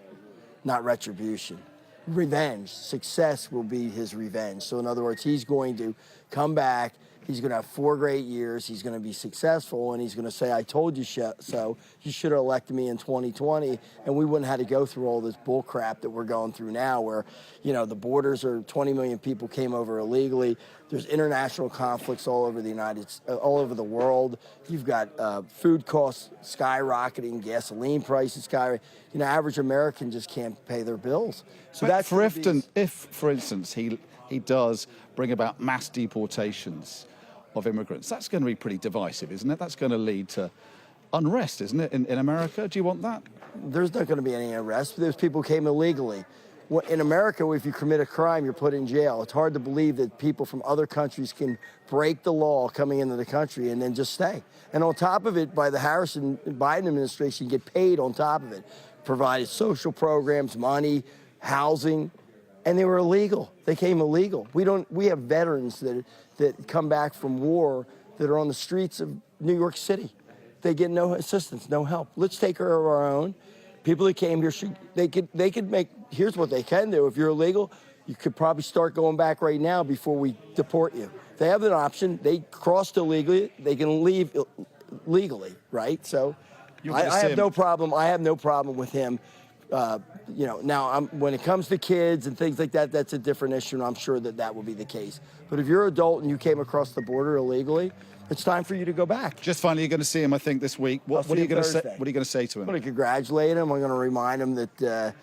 not retribution. Revenge. Success will be his revenge. So in other words, he's going to come back. He's going to have 4 great years. He's going to be successful, and he's going to say, I told you so. You should have elected me in 2020, and we wouldn't have had to go through all this bull crap that we're going through now where, the borders are 20 million people came over illegally. There's international conflicts all over all over the world. You've got food costs skyrocketing, gasoline prices skyrocketing. Average American just can't pay their bills. So that's if, for instance, he does bring about mass deportations of immigrants, that's going to be pretty divisive, isn't it? That's going to lead to unrest, isn't it, in America? Do you want that? There's not going to be any arrest. Those people came illegally. In America, if you commit a crime, you're put in jail. It's hard to believe that people from other countries can break the law coming into the country and then just stay. And on top of it, by the Harris and Biden administration, get paid on top of it. Provided social programs, money, housing, and they were illegal. They came illegal. We have veterans that come back from war that are on the streets of New York City. They get no assistance, no help. Let's take care of our own. People that came here they could make. Here's what they can do. If you're illegal, you could probably start going back right now before we deport you. They have an option. They crossed illegally. They can leave legally, right? So I have no problem. I have no problem with him. Now when it comes to kids and things like that, that's a different issue, and I'm sure that will be the case. But if you're an adult and you came across the border illegally, it's time for you to go back. Just finally, you're going to see him, I think, this week. What are you going to say? What are you going to say to him? I'm going to congratulate him. I'm going to remind him that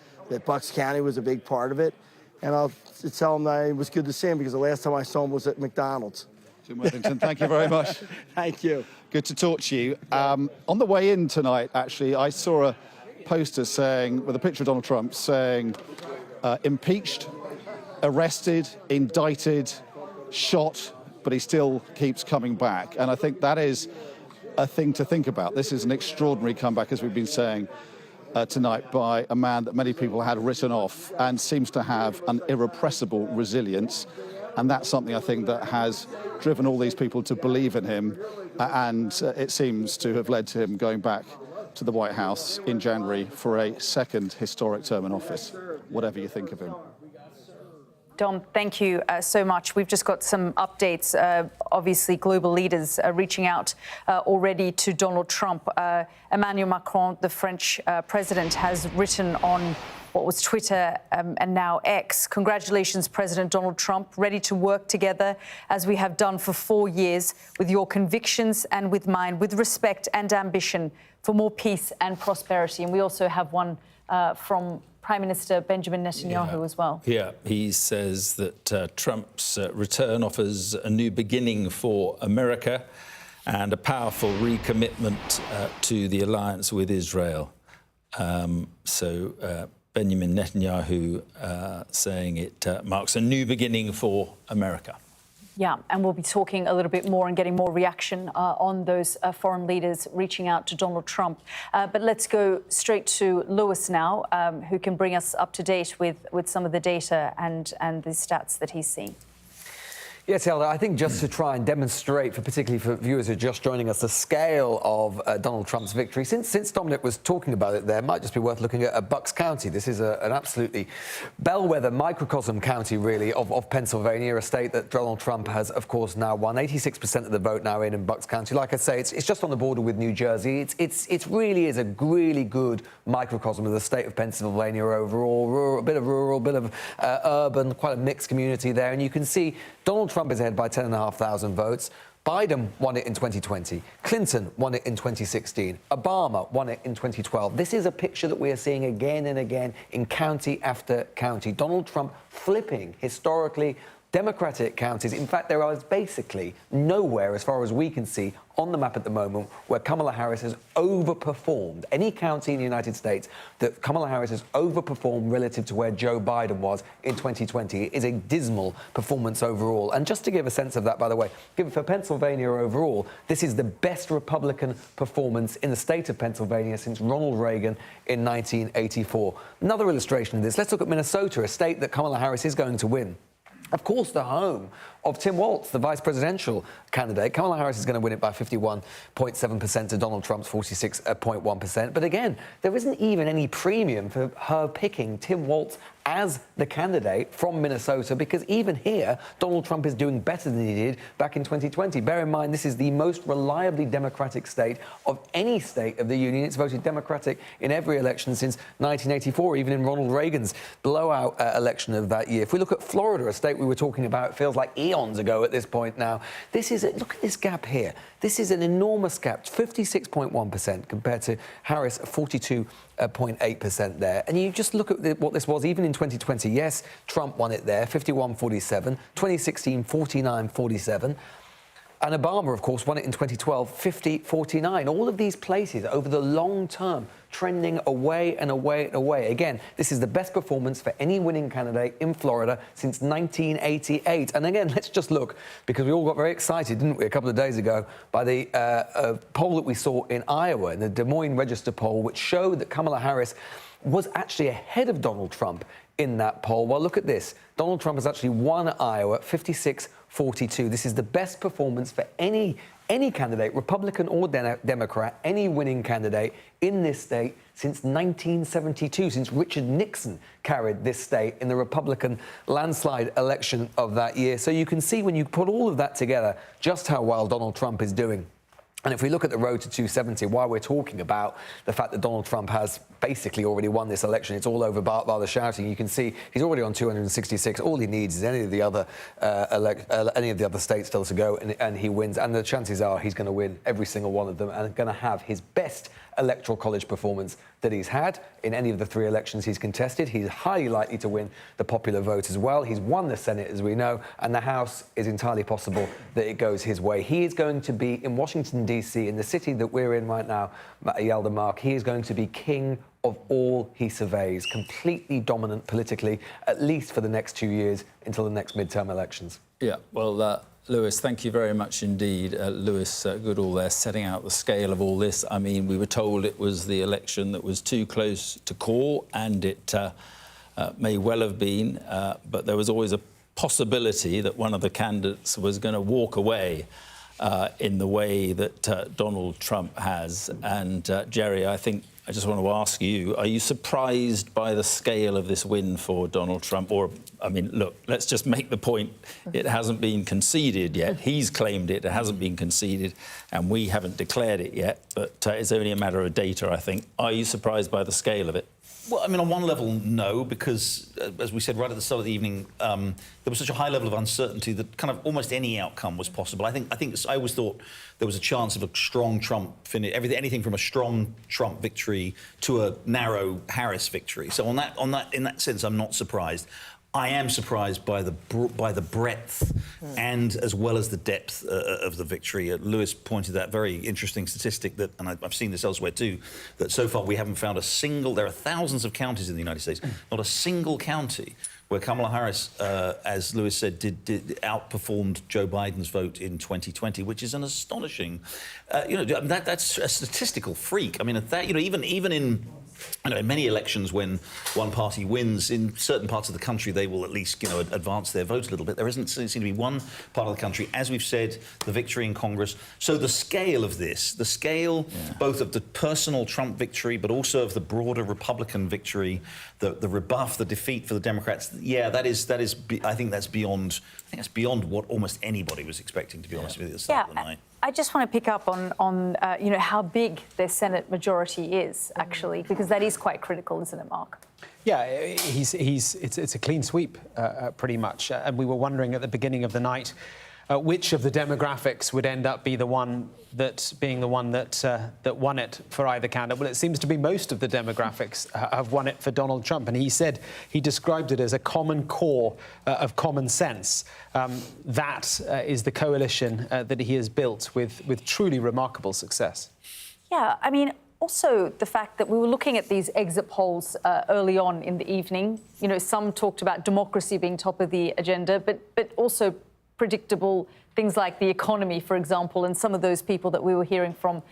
Bucks County was a big part of it, and I'll tell him that it was good to see him because the last time I saw him was at McDonald's. Jim Worthington, thank you very much. Thank you. Good to talk to you. On the way in tonight, actually, I saw a poster with a picture of Donald Trump saying impeached, arrested, indicted, shot, but he still keeps coming back. And I think that is a thing to think about. This is an extraordinary comeback, as we've been saying tonight, by a man that many people had written off and seems to have an irrepressible resilience. And that's something I think that has driven all these people to believe in him. And it seems to have led to him going back to the White House in January for a second historic term in office, whatever you think of him. Dom, thank you so much. We've just got some updates. Obviously, global leaders are reaching out already to Donald Trump. Emmanuel Macron, the French president, has written on what was Twitter and now X. Congratulations, President Donald Trump, ready to work together as we have done for 4 years with your convictions and with mine, with respect and ambition for more peace and prosperity. And we also have one from Prime Minister Benjamin Netanyahu as well. Yeah, he says that Trump's return offers a new beginning for America and a powerful recommitment to the alliance with Israel. Benjamin Netanyahu saying it marks a new beginning for America. Yeah, and we'll be talking a little bit more and getting more reaction on those foreign leaders reaching out to Donald Trump. But let's go straight to Lewis now, who can bring us up to date with some of the data and the stats that he's seeing. Yes, Yalda, I think just to try and demonstrate, particularly for viewers who are just joining us, the scale of Donald Trump's victory, since Dominic was talking about it there, it might just be worth looking at Bucks County. This is an absolutely bellwether microcosm county, really, of Pennsylvania, a state that Donald Trump has, of course, now won. 86% of the vote now in Bucks County. Like I say, it's just on the border with New Jersey. It really is a really good microcosm of the state of Pennsylvania overall. A bit of rural, a bit of urban, quite a mixed community there. And you can see Donald Trump is ahead by 10,500 votes. Biden won it in 2020. Clinton won it in 2016. Obama won it in 2012. This is a picture that we are seeing again and again in county after county. Donald Trump flipping historically Democratic counties. In fact, there is basically nowhere, as far as we can see, on the map at the moment where Kamala Harris has overperformed. Any county in the United States that Kamala Harris has overperformed relative to where Joe Biden was in 2020 is a dismal performance overall. And just to give a sense of that, by the way, for Pennsylvania overall, this is the best Republican performance in the state of Pennsylvania since Ronald Reagan in 1984. Another illustration of this, let's look at Minnesota, a state that Kamala Harris is going to win. Of course, the home of Tim Walz, the vice presidential candidate. Kamala Harris is going to win it by 51.7% to Donald Trump's 46.1%. But again, there isn't even any premium for her picking Tim Walz as the candidate from Minnesota, because even here, Donald Trump is doing better than he did back in 2020. Bear in mind, this is the most reliably Democratic state of any state of the Union. It's voted Democratic in every election since 1984, even in Ronald Reagan's blowout election of that year. If we look at Florida, a state we were talking about, it feels like eons ago at this point now. Look at this gap here. This is an enormous gap, 56.1% compared to Harris, 42.8% there. And you just look at what this was even in 2020. Yes, Trump won it there, 51-47. 2016, 49-47. And Obama, of course, won it in 2012, 50-49. All of these places over the long term trending away and away and away. Again, this is the best performance for any winning candidate in Florida since 1988. And again, let's just look, because we all got very excited, didn't we, a couple of days ago, by the poll that we saw in Iowa, in the Des Moines Register poll, which showed that Kamala Harris was actually ahead of Donald Trump in that poll. Well, look at this. Donald Trump has actually won Iowa 56-42. This is the best performance for any candidate, Republican or Democrat, any winning candidate in this state since 1972, since Richard Nixon carried this state in the Republican landslide election of that year. So you can see when you put all of that together just how well Donald Trump is doing. And if we look at the road to 270, why we're talking about the fact that Donald Trump has basically already won this election, it's all over by the shouting. You can see he's already on 266. All he needs is any of the other states still to go, and he wins. And the chances are he's going to win every single one of them and going to have his best electoral college performance that he's had in any of the 3 elections he's contested. He's highly likely to win the popular vote as well. He's won the Senate, as we know, and the House is entirely possible that it goes his way. He is going to be in Washington, D.C., in the city that we're in right now, Yalda Mark. He is going to be king of all he surveys, completely dominant politically, at least for the next 2 years until the next midterm elections. Yeah, well, Lewis, thank you very much indeed. Lewis Goodall there, setting out the scale of all this. I mean, we were told it was the election that was too close to call, and it may well have been, but there was always a possibility that one of the candidates was going to walk away in the way that Donald Trump has. And, Jerry, I think I just want to ask you, are you surprised by the scale of this win for Donald Trump? Or, I mean, look, let's just make the point. It hasn't been conceded yet. He's claimed it. It hasn't been conceded, and we haven't declared it yet. But it's only a matter of data, I think. Are you surprised by the scale of it? Well, I mean, on one level, no, because, as we said right at the start of the evening, there was such a high level of uncertainty that kind of almost any outcome was possible. I always thought there was a chance of a strong Trump finish, anything from a strong Trump victory to a narrow Harris victory. So in that sense, I'm not surprised. I am surprised by the breadth and as well as the depth of the victory. Lewis pointed that very interesting statistic that, and I've seen this elsewhere too, that so far we haven't found a single. There are thousands of counties in the United States, not a single county where Kamala Harris, as Lewis said, did outperformed Joe Biden's vote in 2020, which is an astonishing, that's a statistical freak. I mean, even in I know in many elections, when one party wins, in certain parts of the country, they will at least, advance their vote a little bit. There doesn't seem to be one part of the country, as we've said, the victory in Congress. So the scale of this, both of the personal Trump victory, but also of the broader Republican victory, the rebuff, the defeat for the Democrats, I think that's beyond what almost anybody was expecting, to be honest with you, at the start of the night. I just want to pick up on how big their Senate majority is, actually, because that is quite critical, isn't it, Mark? Yeah, it's a clean sweep, pretty much. And we were wondering at the beginning of the night which of the demographics would end up being the one that won it for either candidate. Well, it seems to be most of the demographics have won it for Donald Trump. And he described it as a common core of common sense. That is the coalition that he has built with truly remarkable success. Yeah, I mean, also the fact that we were looking at these exit polls early on in the evening. Some talked about democracy being top of the agenda, but also predictable things like the economy, for example, and some of those people that we were hearing from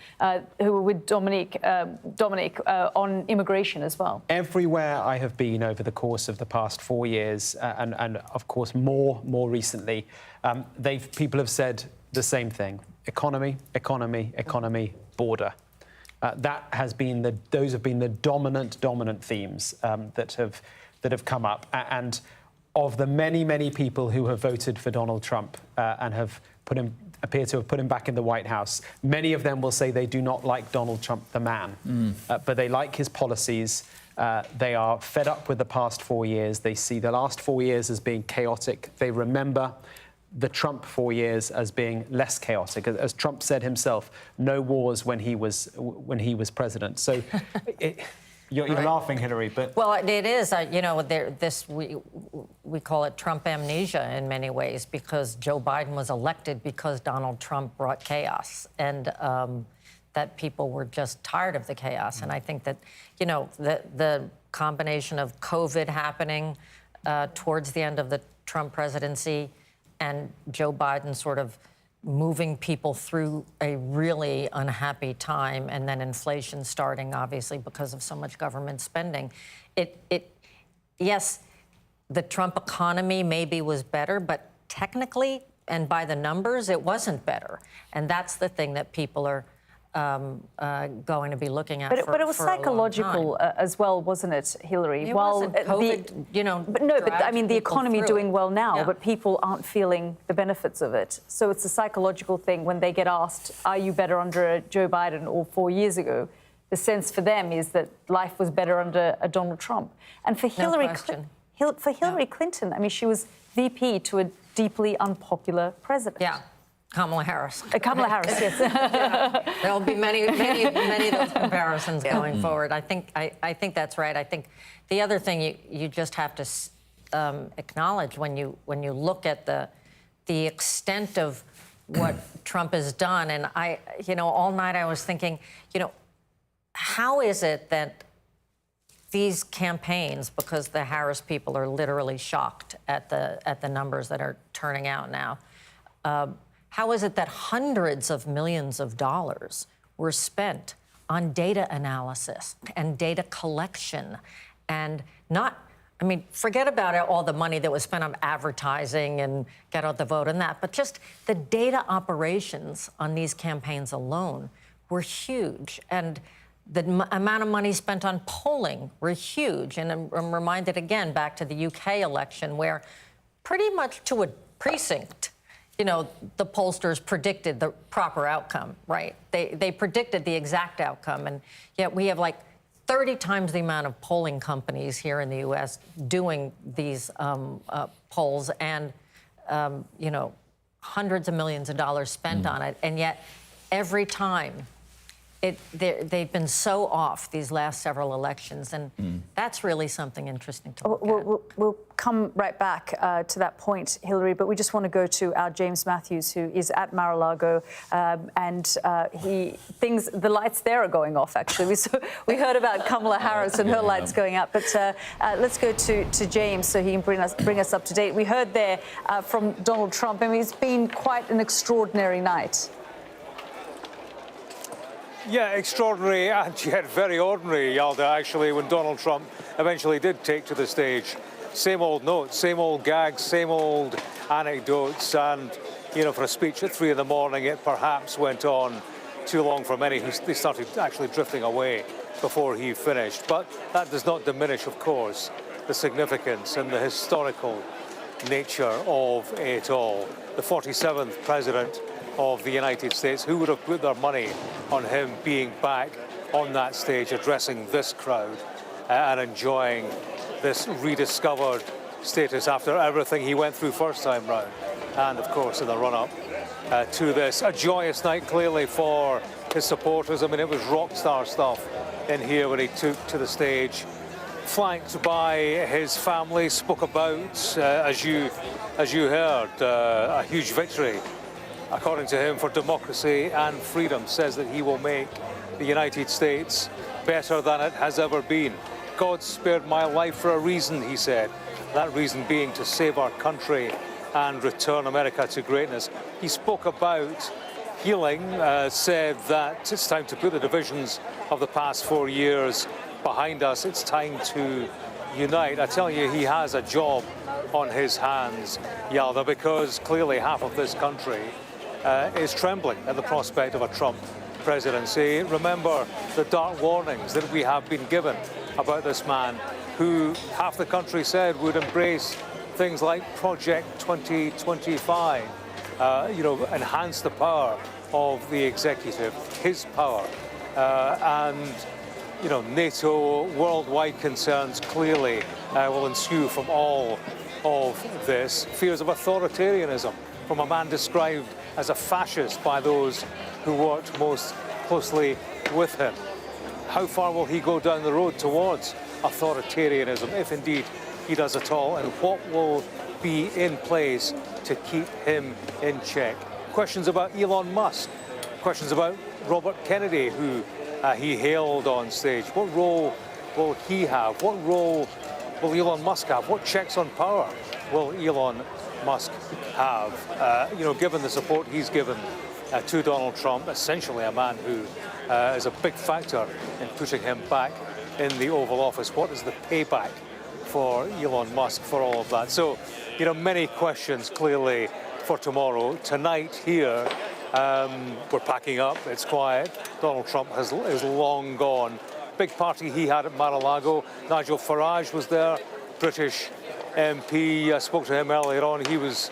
who were with Dominic on immigration as well. Everywhere I have been over the course of the past 4 years, and of course more recently, people have said the same thing: economy, economy, economy, border. Those have been the dominant themes that have come up. And of the many people who have voted for Donald Trump and appear to have put him back in the White House, many of them will say they do not like Donald Trump, the man, but they like his policies. They are fed up with the past 4 years. They see the last 4 years as being chaotic. They remember the Trump 4 years as being less chaotic. As Trump said himself, no wars when he was president. So you're laughing, Hillary, but... Well, it is. We call it Trump amnesia in many ways, because Joe Biden was elected because Donald Trump brought chaos, and that people were just tired of the chaos. And I think that, the combination of COVID happening towards the end of the Trump presidency and Joe Biden sort of moving people through a really unhappy time, and then inflation starting, obviously, because of so much government spending. Yes, the Trump economy maybe was better, but technically and by the numbers, it wasn't better. And that's the thing that people are going to be looking at but it was psychological as well, wasn't it, Hillary? It wasn't COVID, But I mean, the economy doing well now, but people aren't feeling the benefits of it. So it's a psychological thing when they get asked, are you better under Joe Biden or 4 years ago? The sense for them is that life was better under Donald Trump. And for Hillary Clinton, I mean, she was VP to a deeply unpopular president. Yeah. Kamala Harris. Kamala Harris, yes. There'll be many of those comparisons going forward. I think that's right. I think the other thing you just have to acknowledge when you look at the extent of what Trump has done, and all night I was thinking, how is it that these campaigns, because the Harris people are literally shocked at the numbers that are turning out now. How is it that hundreds of millions of dollars were spent on data analysis and data collection, and forget about all the money that was spent on advertising and get out the vote and that, but just the data operations on these campaigns alone were huge. And the amount of money spent on polling were huge. And I'm reminded again back to the UK election, where pretty much to a precinct, the pollsters predicted the proper outcome, right? They predicted the exact outcome, and yet we have like 30 times the amount of polling companies here in the U.S. doing these polls, and hundreds of millions of dollars spent on it, and yet every time they've been so off these last several elections, and that's really something interesting to look at. We'll come right back to that point, Hillary, but we just want to go to our James Matthews, who is at Mar-a-Lago, and the lights there are going off, actually. We heard about Kamala Harris and her lights going up, but let's go to James so he can bring us up to date. We heard there from Donald Trump. I mean, it's been quite an extraordinary night. Yeah, extraordinary and yet very ordinary, Yalda, actually, when Donald Trump eventually did take to the stage. Same old notes, same old gags, same old anecdotes, and, you know, for a speech at 3 in the morning, it perhaps went on too long for many who they started actually drifting away before he finished. But that does not diminish, of course, the significance and the historical nature of it all. The 47th president of the United States, who would have put their money on him being back on that stage, addressing this crowd and enjoying this rediscovered status after everything he went through first time round, and of course in the run-up to this. A joyous night clearly for his supporters. I mean, it was rock star stuff in here when he took to the stage, flanked by his family, spoke about, as you heard, a huge victory, according to him, for democracy and freedom. Says that he will make the United States better than it has ever been. God spared my life for a reason, he said. That reason being to save our country and return America to greatness. He spoke about healing, said that it's time to put the divisions of the past 4 years behind us. It's time to unite. I tell you, he has a job on his hands, Yalda, because clearly half of this country is trembling at the prospect of a Trump presidency. Remember the dark warnings that we have been given about this man, who half the country said would embrace things like Project 2025, you know, enhance the power of the executive, his power, and, you know, NATO, worldwide concerns clearly will ensue from all of this. Fears of authoritarianism from a man described as a fascist by those who worked most closely with him. How far will he go down the road towards authoritarianism, if indeed he does at all, and what will be in place to keep him in check? Questions about Elon Musk, questions about Robert Kennedy, who he hailed on stage. What role will he have? What role will Elon Musk have? What checks on power will Elon Musk have? You know, given the support he's given to Donald Trump, essentially a man who is a big factor in putting him back in the Oval Office. What is the payback for Elon Musk for all of that? So, you know, many questions clearly for tomorrow. Tonight here, we're packing up. It's quiet. Donald Trump is long gone. Big party he had at Mar-a-Lago. Nigel Farage was there, British MP. I spoke to him earlier on. He was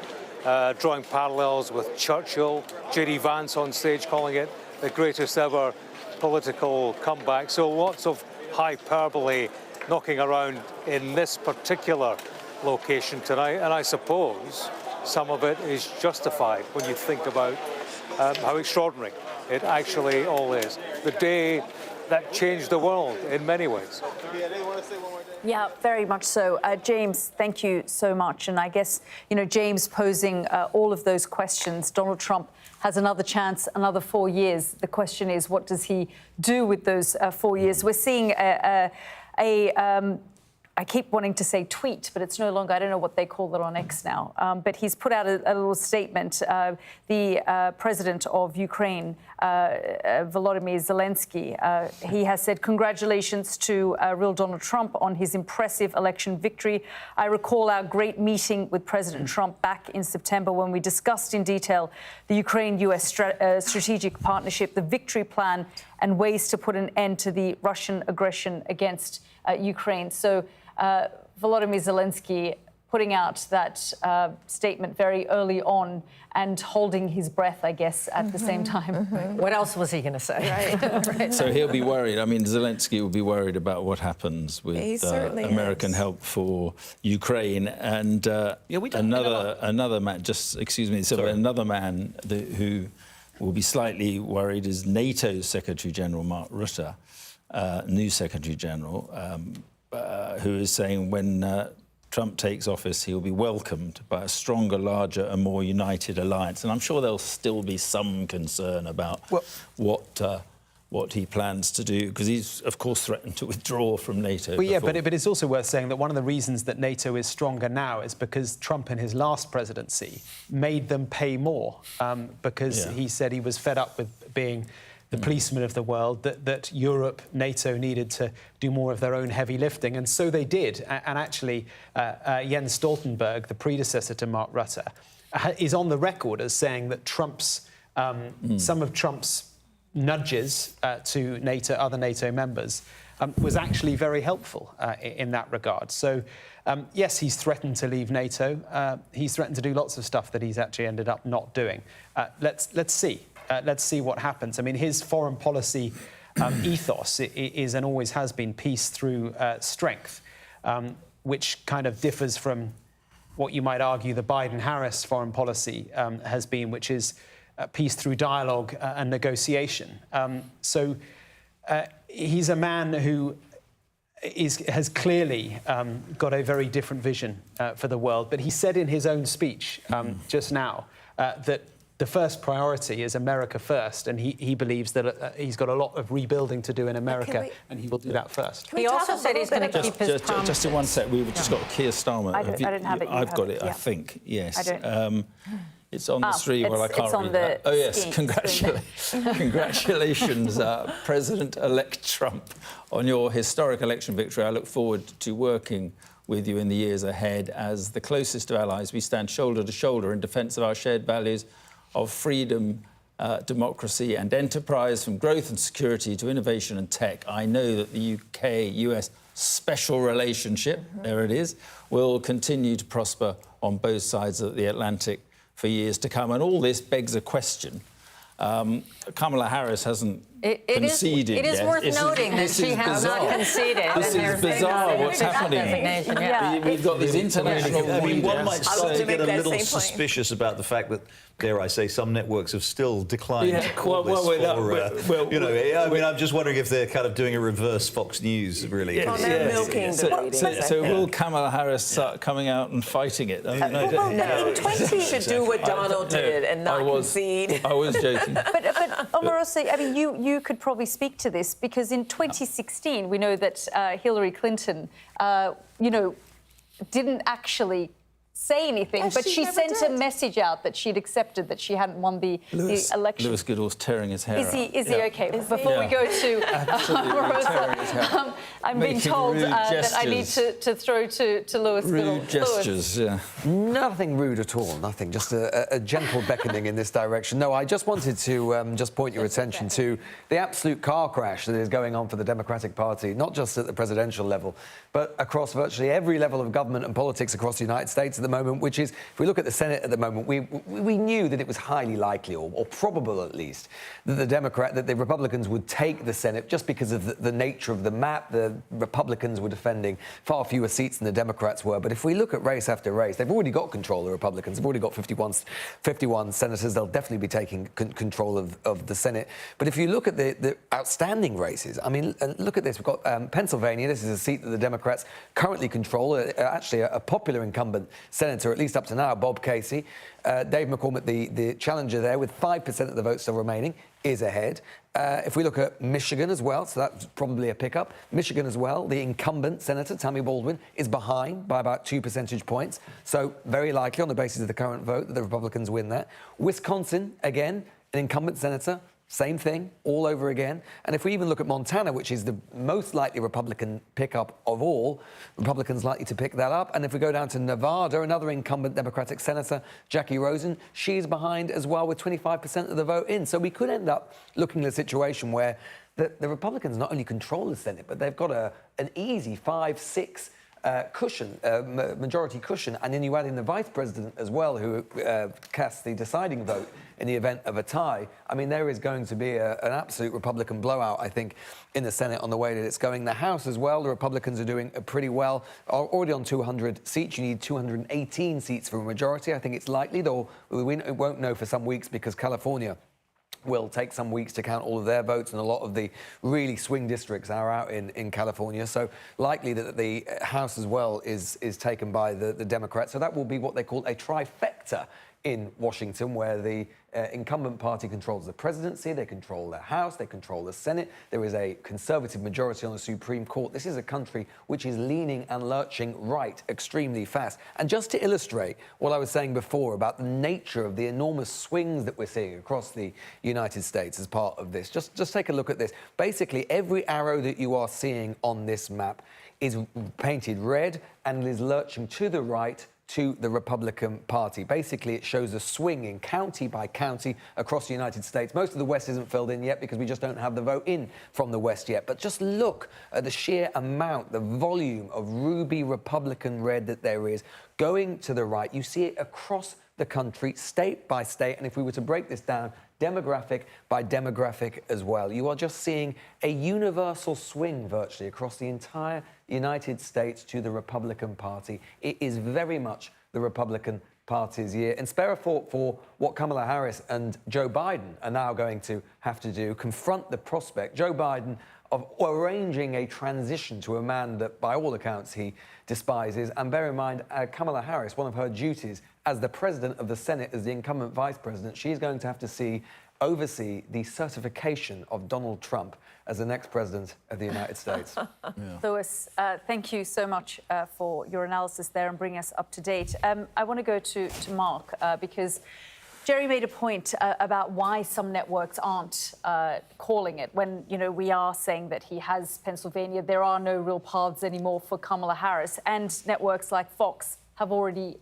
drawing parallels with Churchill. J.D. Vance on stage calling it the greatest ever political comeback. So lots of hyperbole knocking around in this particular location tonight. And I suppose some of it is justified when you think about how extraordinary it actually all is. The day that changed the world in many ways. Yeah, very much so. James, thank you so much. And I guess, you know, James posing all of those questions. Donald Trump has another chance, another 4 years. The question is, what does he do with those 4 years? We're seeing I keep wanting to say tweet, but it's no longer, I don't know what they call it on X now. But he's put out a little statement. The president of Ukraine, Volodymyr Zelensky, he has said, congratulations to real Donald Trump on his impressive election victory. I recall our great meeting with President Trump back in September when we discussed in detail the Ukraine-US strategic partnership, the victory plan, and ways to put an end to the Russian aggression against Ukraine. So Volodymyr Zelensky putting out that statement very early on and holding his breath, I guess, at the same time. What else was he going to say? Right. So he'll be worried. I mean, Zelensky will be worried about what happens with American help for Ukraine. And another man, just excuse me, so another man who will be slightly worried is NATO's Secretary General Mark Rutte, new Secretary General, who is saying when Trump takes office, he'll be welcomed by a stronger, larger and more united alliance. And I'm sure there'll still be some concern about what he plans to do, because he's, of course, threatened to withdraw from NATO. Well, yeah, but it's also worth saying that one of the reasons that NATO is stronger now is because Trump in his last presidency made them pay more, because he said he was fed up with being the policemen of the world, that Europe, NATO needed to do more of their own heavy lifting, and so they did. And actually, Jens Stoltenberg, the predecessor to Mark Rutte, is on the record as saying that some of Trump's nudges to NATO, other NATO members, was actually very helpful in that regard. So, yes, he's threatened to leave NATO. He's threatened to do lots of stuff that he's actually ended up not doing. Let's see. Let's see what happens. I mean, his foreign policy ethos is and always has been peace through strength, which kind of differs from what you might argue the Biden-Harris foreign policy has been, which is peace through dialogue and negotiation. So he's a man who has clearly got a very different vision for the world. But he said in his own speech just now that the first priority is America first, and he believes that he's got a lot of rebuilding to do in America, and he will do that first. He also said he's going to keep his promises. Just in one sec, we've just got Keir Starmer. I didn't have it. I've got it, yeah. I think, yes. I don't. It's on the screen. Well, I can't it's on read the that. Oh, yes, screen. congratulations, President-elect Trump, on your historic election victory. I look forward to working with you in the years ahead. As the closest of allies, we stand shoulder to shoulder in defence of our shared values of freedom, democracy and enterprise, from growth and security to innovation and tech. I know that the UK-US special relationship, there it is, will continue to prosper on both sides of the Atlantic for years to come. And all this begs a question. Kamala Harris hasn't conceded It is yet. worth noting that she has not conceded. This is bizarre what's happening. We've got these international leaders. One might get a little suspicious about the fact that, dare I say, some networks have still declined to call I'm just wondering if they're kind of doing a reverse Fox News, really. So will Kamala Harris start coming out and fighting it? No, 20 should do what Donald did and not concede. I was joking. But Omarosa, I mean, you could probably speak to this, because in 2016 we know that Hillary Clinton, didn't actually say anything, but she sent a message out that she'd accepted that she hadn't won the election. Lewis Goodall's tearing his hair out. Is he okay? Before we go to Omarosa, I'm being told that I need to throw to Lewis Goodall. Rude gestures, Nothing rude at all, nothing. Just a gentle beckoning in this direction. No, I just wanted to just point your attention to the absolute car crash that is going on for the Democratic Party, not just at the presidential level, but across virtually every level of government and politics across the United States at the moment, which is, if we look at the Senate at the moment, we knew that it was highly likely, or probable at least, that the Republicans would take the Senate just because of the nature of the map. The Republicans were defending far fewer seats than the Democrats were. But if we look at race after race, they've already got control, the Republicans. They've already got 51 senators. They'll definitely be taking control of the Senate. But if you look at the outstanding races, I mean, look at this. We've got Pennsylvania. This is a seat that the Democrats currently control. Actually, a popular incumbent senator, at least up to now, Bob Casey. Dave McCormick, the challenger there, with 5% of the votes still remaining, is ahead. If we look at Michigan as well, so that's probably a pickup. Michigan as well, the incumbent senator, Tammy Baldwin, is behind by about 2 percentage points. So very likely, on the basis of the current vote, that the Republicans win that. Wisconsin, again, an incumbent senator. Same thing, all over again. And if we even look at Montana, which is the most likely Republican pickup of all, Republicans likely to pick that up. And if we go down to Nevada, another incumbent Democratic senator, Jackie Rosen, she's behind as well with 25% of the vote in. So we could end up looking at a situation where the Republicans not only control the Senate, but they've got an easy 5-6 cushion, majority cushion, and then you add in the vice president as well, who casts the deciding vote in the event of a tie. I mean, there is going to be an absolute Republican blowout, I think, in the Senate on the way that it's going. The House as well, the Republicans are doing pretty well. Are already on 200 seats. You need 218 seats for a majority. I think it's likely, though we won't know for some weeks, because California will take some weeks to count all of their votes, and a lot of the really swing districts are out in California. So likely that the House as well is taken by the Democrats. So that will be what they call a trifecta in Washington, where the incumbent party controls the presidency, they control the House, they control the Senate. There is a conservative majority on the Supreme Court. This is a country which is leaning and lurching right extremely fast. And just to illustrate what I was saying before about the nature of the enormous swings that we're seeing across the United States as part of this, just take a look at this. Basically, every arrow that you are seeing on this map is painted red and is lurching to the right to the Republican Party. Basically, it shows a swing in county by county across the United States. Most of the West isn't filled in yet because we just don't have the vote in from the West yet. But just look at the sheer amount, the volume of ruby Republican red that there is going to the right. You see it across the country, state by state. And if we were to break this down, demographic by demographic as well, you are just seeing a universal swing virtually across the entire United States to the Republican Party. It is very much the Republican Party's year. And spare a thought for what Kamala Harris and Joe Biden are now going to have to do, confront the prospect, Joe Biden, of arranging a transition to a man that, by all accounts, he despises. And bear in mind, Kamala Harris, one of her duties as the president of the Senate, as the incumbent vice president, she's going to have to oversee the certification of Donald Trump as the next president of the United States. Lewis, thank you so much for your analysis there and bringing us up to date. I want to go to Mark because Jerry made a point about why some networks aren't calling it when, you know, we are saying that he has Pennsylvania. There are no real paths anymore for Kamala Harris. And networks like Fox have already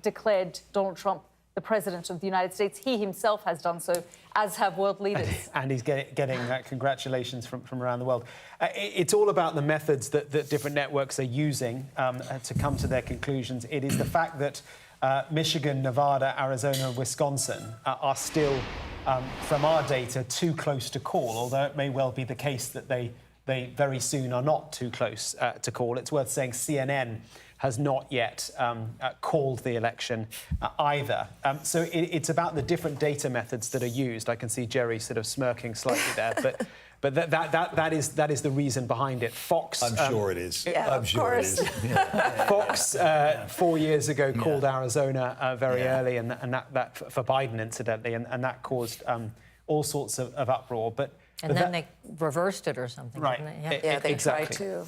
declared Donald Trump the president of the United States. He himself has done so, as have world leaders. And he's getting congratulations from around the world. It's all about the methods that different networks are using to come to their conclusions. It is the fact that Michigan, Nevada, Arizona, Wisconsin are still, from our data, too close to call, although it may well be the case that they very soon are not too close to call. It's worth saying CNN has not yet called the election either. So it's about the different data methods that are used. I can see Jerry sort of smirking slightly there, but that is the reason behind it. Fox... I'm sure it is. Yeah, I'm sure it is. Yeah. Fox, 4 years ago, called Arizona very early, and that for Biden, incidentally, and that caused all sorts of uproar. But then they reversed it or something, right? Didn't they? Yeah, they exactly. tried to.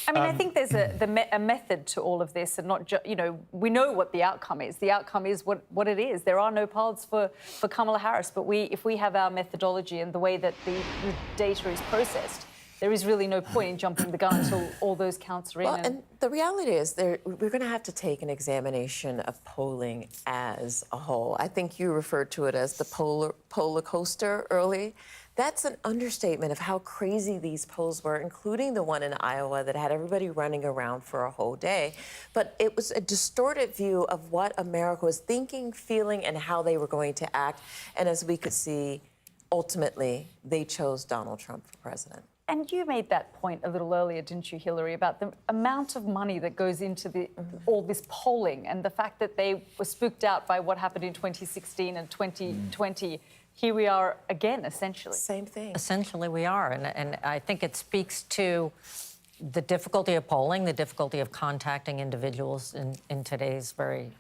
I mean, I think there's a method to all of this, and not just, you know, we know what the outcome is. The outcome is what it is. There are no paths for Kamala Harris, but if we have our methodology and the way that the data is processed, there is really no point in jumping the gun until all those counts are in. Well, and the reality is we're going to have to take an examination of polling as a whole. I think you referred to it as the polar coaster early. That's an understatement of how crazy these polls were, including the one in Iowa that had everybody running around for a whole day. But it was a distorted view of what America was thinking, feeling, and how they were going to act. And as we could see, ultimately, they chose Donald Trump for president. And you made that point a little earlier, didn't you, Hillary, about the amount of money that goes into all this polling and the fact that they were spooked out by what happened in 2016 and 2020. Here we are again, essentially. Same thing. Essentially, we are. And I think it speaks to the difficulty of polling, the difficulty of contacting individuals in today's very,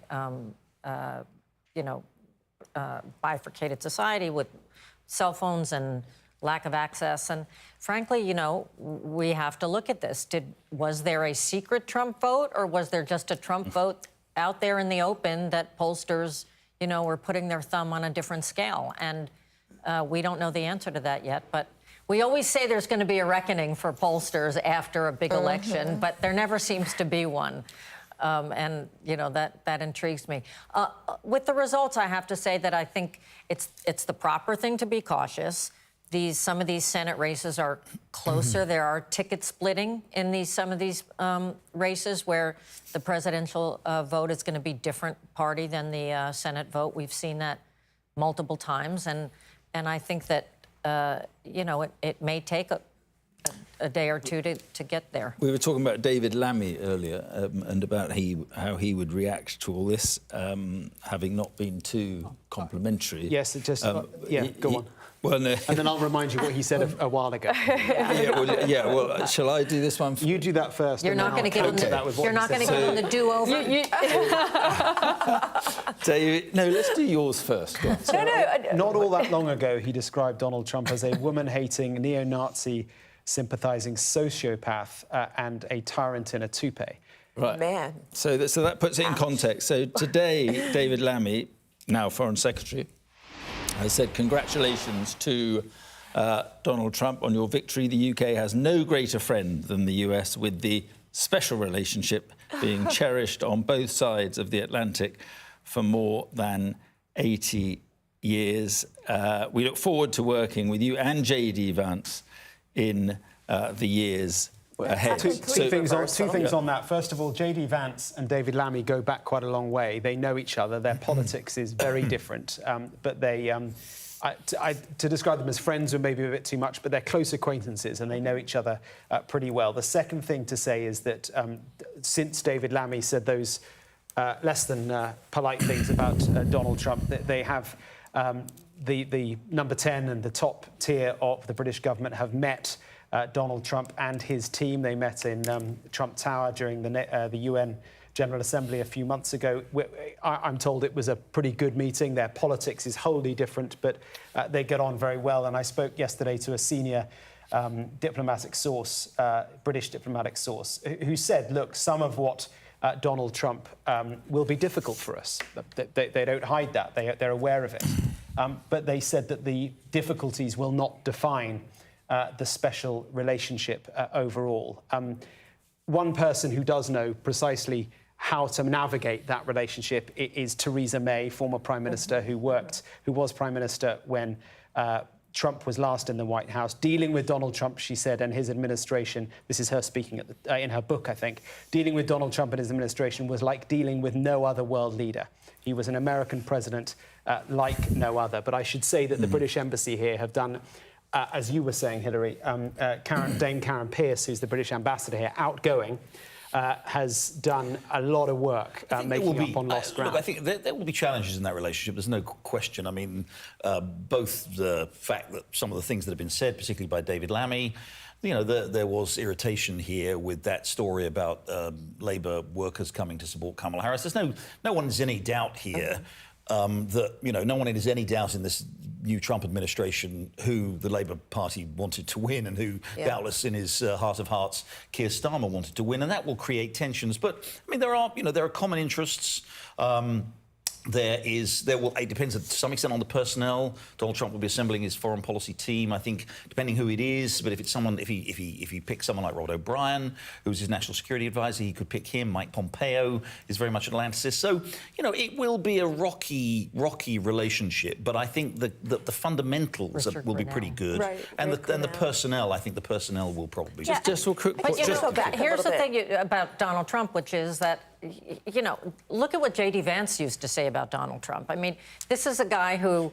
bifurcated society with cell phones and lack of access. And frankly, you know, we have to look at this. Was there a secret Trump vote, or was there just a Trump vote out there in the open that pollsters, you know, were putting their thumb on a different scale? And we don't know the answer to that yet. But we always say there's going to be a reckoning for pollsters after a big election, but there never seems to be one. And, you know, that intrigues me. With the results, I have to say that I think it's the proper thing to be cautious. Some of these Senate races are closer. There are ticket splitting in some of these races where the presidential vote is going to be different party than the Senate vote. We've seen that multiple times, and I think that it may take a day or two to get there. We were talking about David Lammy earlier and about how he would react to all this, having not been too complimentary. Yes, it just... go on. Well, no. And then I'll remind you what he said a while ago. Well, shall I do this one? You do that first. You're not going to give him the do-over. David, no, let's do yours first. Go on. Not all that long ago, he described Donald Trump as a woman-hating, neo-Nazi, sympathising sociopath and a tyrant in a toupee. Right. Man. So that puts it in context. So today, David Lammy, now Foreign Secretary, has said congratulations to Donald Trump on your victory. The UK has no greater friend than the US, with the special relationship being cherished on both sides of the Atlantic for more than 80 years. We look forward to working with you and J.D. Vance in the years ahead. Two things on that. First of all, J.D. Vance and David Lammy go back quite a long way. They know each other. Their politics is very different, but they... to describe them as friends would maybe be a bit too much, but they're close acquaintances and they know each other pretty well. The second thing to say is that since David Lammy said those less than polite things about Donald Trump, they have the number 10 and the top tier of the British government have met Donald Trump and his team. They met in Trump Tower during the UN General Assembly a few months ago. I'm told it was a pretty good meeting. Their politics is wholly different, but they get on very well. And I spoke yesterday to a senior diplomatic source, British diplomatic source, who said, look, some of what Donald Trump will be difficult for us. They don't hide that. They're aware of it. But they said that the difficulties will not define the special relationship overall. One person who does know precisely how to navigate that relationship is Theresa May, former Prime Minister who was Prime Minister when Trump was last in the White House. Dealing with Donald Trump, she said, and his administration, this is her speaking in her book, I think, dealing with Donald Trump and his administration was like dealing with no other world leader. He was an American president like no other. But I should say that the British Embassy here have done... as you were saying, Hilary, Dame Karen Pierce, who's the British ambassador here, outgoing, has done a lot of work making up on lost ground. Look, I think there will be challenges in that relationship. There's no question. I mean, both the fact that some of the things that have been said, particularly by David Lammy, you know, there was irritation here with that story about Labour workers coming to support Kamala Harris. There's no one is any doubt here. That, you know, no one is any doubt in this new Trump administration who the Labour Party wanted to win and who, doubtless, in his heart of hearts, Keir Starmer wanted to win, and that will create tensions. But I mean, there are common interests. It depends to some extent on the personnel. Donald Trump will be assembling his foreign policy team, I think, depending who it is. But if it's someone, if he picks someone like Rod O'Brien, who's his national security advisor, he could pick him. Mike Pompeo is very much an Atlanticist. So, you know, it will be a rocky relationship. But I think the fundamentals will be pretty good. Right. And the personnel, I think the personnel will probably be. But here's the thing about Donald Trump, which is that, you know, look at what J.D. Vance used to say about Donald Trump. I mean, this is a guy who,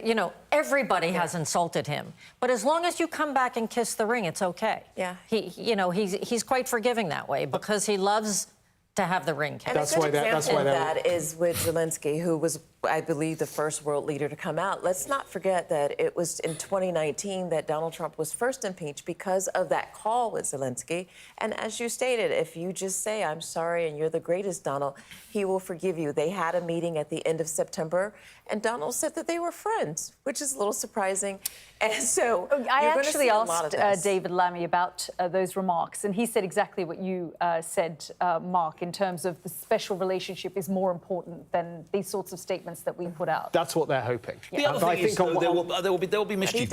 you know, everybody has insulted him. But as long as you come back and kiss the ring, it's okay. Yeah. He's quite forgiving that way because he loves to have the ring kiss. And a good example of that is with Zelensky, who was, I believe, the first world leader to come out. Let's not forget that it was in 2019 that Donald Trump was first impeached because of that call with Zelensky. And as you stated, if you just say, I'm sorry and you're the greatest, Donald, he will forgive you. They had a meeting at the end of September, and Donald said that they were friends, which is a little surprising. And so I actually asked David Lammy about those remarks, and he said exactly what you said, Mark, in terms of the special relationship is more important than these sorts of statements that we put out. That's what they're hoping. The other thing is, there will be mischief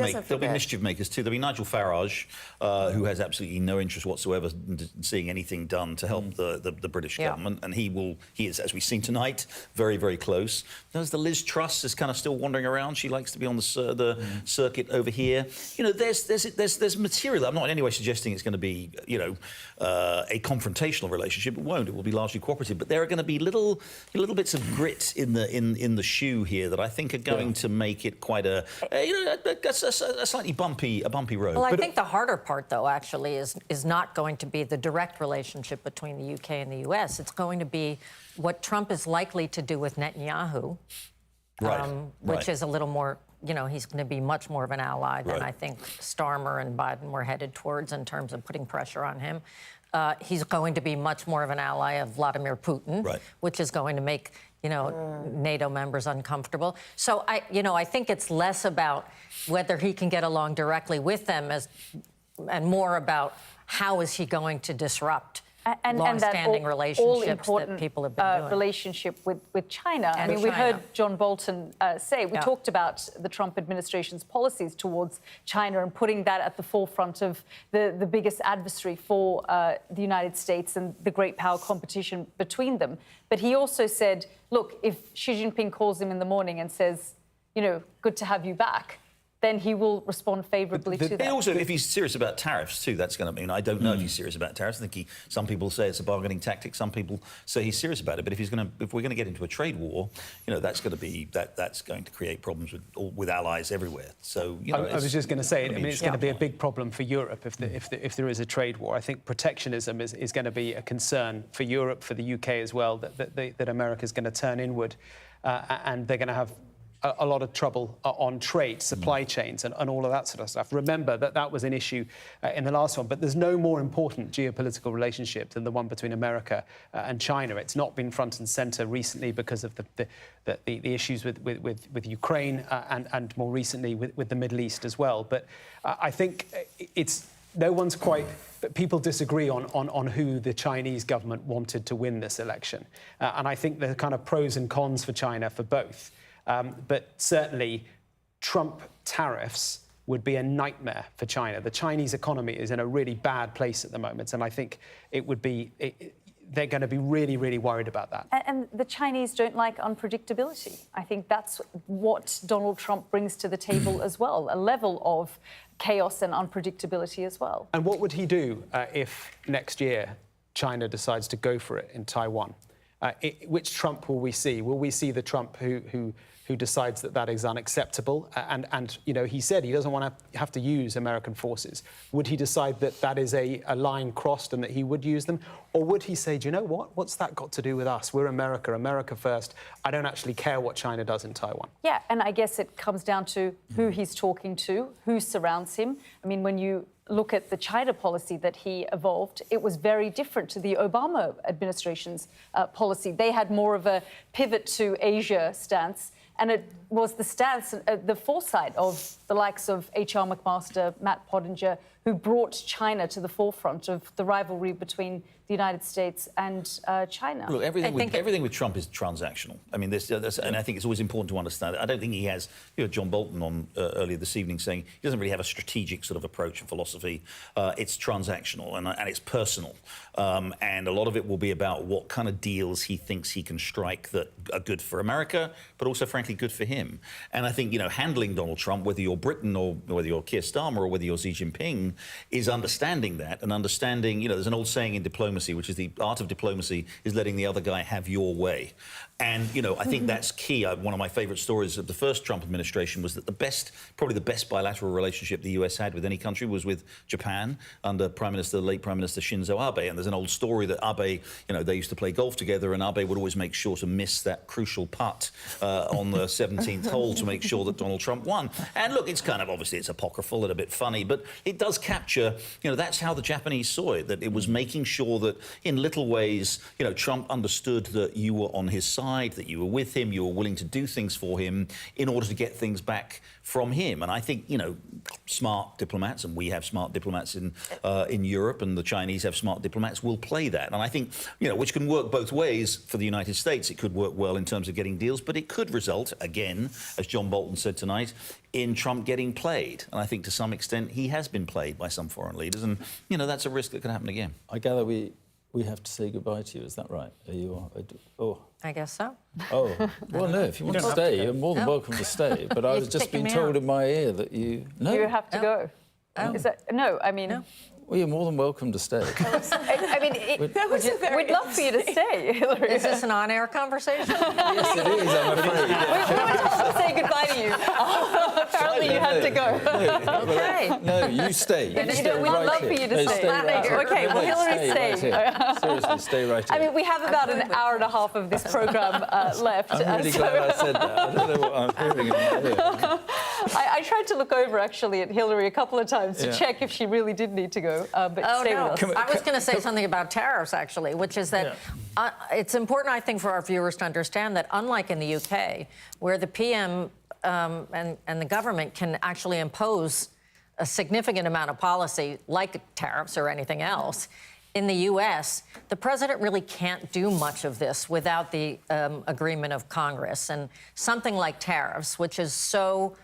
makers too. There'll be Nigel Farage, who has absolutely no interest whatsoever in seeing anything done to help the British government, and he is, as we've seen tonight, very, very close. There's the Liz Truss is kind of still wandering around. She likes to be on the circuit over here. You know, there's material. I'm not in any way suggesting it's going to be, you know, a confrontational relationship. It won't. It will be largely cooperative. But there are going to be little bits of grit in the shoe here that I think are going to make it quite a slightly bumpy road. Well, I think the harder part, though, actually, is not going to be the direct relationship between the UK and the US. It's going to be what Trump is likely to do with Netanyahu, which is a little more you know, he's going to be much more of an ally than I think Starmer and Biden were headed towards in terms of putting pressure on him. He's going to be much more of an ally of Vladimir Putin, which is going to make, you know, NATO members uncomfortable. So I think it's less about whether he can get along directly with them and more about how is he going to disrupt long-standing relationships that people have been doing. Relationship with China. And I mean, we China. heard John Bolton say, we talked about the Trump administration's policies towards China and putting that at the forefront of the biggest adversary for the United States and the great power competition between them. But he also said, look, if Xi Jinping calls him in the morning and says, you know, good to have you back, then he will respond favourably to that. Also, if he's serious about tariffs too, that's going to mean, I don't know if he's serious about tariffs. I think some people say it's a bargaining tactic. Some people say he's serious about it. But if we're going to get into a trade war, you know, that's going to create problems with allies everywhere. So, you know, I was just going to say, I mean, it's going to be a big problem for Europe if there is a trade war. I think protectionism is going to be a concern for Europe, for the UK as well, that America's going to turn inward, and they're going to have a lot of trouble on trade, supply chains, and all of that sort of stuff. Remember that was an issue in the last one, but there's no more important geopolitical relationship than the one between America and China. It's not been front and centre recently because of the issues with Ukraine and more recently with the Middle East as well. But I think it's no one's quite. People disagree on who the Chinese government wanted to win this election, and I think there are kind of pros and cons for China for both. But certainly, Trump tariffs would be a nightmare for China. The Chinese economy is in a really bad place at the moment, and I think it would be. They're going to be really, really worried about that. And the Chinese don't like unpredictability. I think that's what Donald Trump brings to the table as well, a level of chaos and unpredictability as well. And what would he do if next year China decides to go for it in Taiwan? Which Trump will we see? Will we see the Trump who decides that is unacceptable? And you know, he said he doesn't want to have to use American forces. Would he decide that is a line crossed and that he would use them? Or would he say, do you know what? What's that got to do with us? We're America first. I don't actually care what China does in Taiwan. Yeah, and I guess it comes down to who he's talking to, who surrounds him. I mean, when you look at the China policy that he evolved, it was very different to the Obama administration's policy. They had more of a pivot to Asia stance, and it was the stance, the foresight of the likes of H.R. McMaster, Matt Pottinger, who brought China to the forefront of the rivalry between the United States and China. Look, everything with Trump is transactional. I mean, and I think it's always important to understand it. I don't think he has. You know, John Bolton on earlier this evening saying he doesn't really have a strategic sort of approach and philosophy. It's transactional and it's personal, and a lot of it will be about what kind of deals he thinks he can strike that are good for America, but also, frankly, good for him. And I think, you know, handling Donald Trump, whether you're Britain or whether you're Keir Starmer or whether you're Xi Jinping, is understanding that and understanding, you know, there's an old saying in diplomacy, which is the art of diplomacy is letting the other guy have your way. And, you know, I think that's key. One of my favourite stories of the first Trump administration was that probably the best bilateral relationship the US had with any country was with Japan under late Prime Minister Shinzo Abe. And there's an old story that Abe, you know, they used to play golf together and Abe would always make sure to miss that crucial putt on the 17th hole to make sure that Donald Trump won. And look, it's kind of, obviously, it's apocryphal and a bit funny, but it does capture, you know, that's how the Japanese saw it, that it was making sure that in little ways, you know, Trump understood that you were on his side, that you were with him, you were willing to do things for him in order to get things back from him. And I think, you know, smart diplomats, and we have smart diplomats in Europe, and the Chinese have smart diplomats, will play that. And I think, you know, which can work both ways for the United States. It could work well in terms of getting deals, but it could result, again, as John Bolton said tonight, in Trump getting played. And I think to some extent he has been played by some foreign leaders. And, you know, that's a risk that can happen again. I gather we have to say goodbye to you, is that right? Are you? Oh. I guess so. Oh, well, no, if you want to stay, you're more than welcome to stay. But I was just being told in my ear that you... No. You have to go. Oh. Is that... No, I mean... No. Well, you're more than welcome to stay. I mean, we'd love for you to stay, Hillary. Is this an on-air conversation? Yes, it is, I'm afraid. We would have to say goodbye to you. Apparently you had to go. Okay. No, you stay. We'd love for you to stay. Okay, well, Hillary's staying. Seriously, stay right here. I mean, we have about an hour and a half of this programme left. I'm really glad I said that. I don't know what I'm hearing in my ear. I tried to look over, actually, at Hillary a couple of times to Yeah. check if she really did need to go. But Oh, stay no. with us. I was going to say something about tariffs, actually, which is that it's important, I think, for our viewers to understand that unlike in the UK, where the PM and the government can actually impose a significant amount of policy, like tariffs or anything else, in the U.S., the president really can't do much of this without the agreement of Congress. And something like tariffs, which is so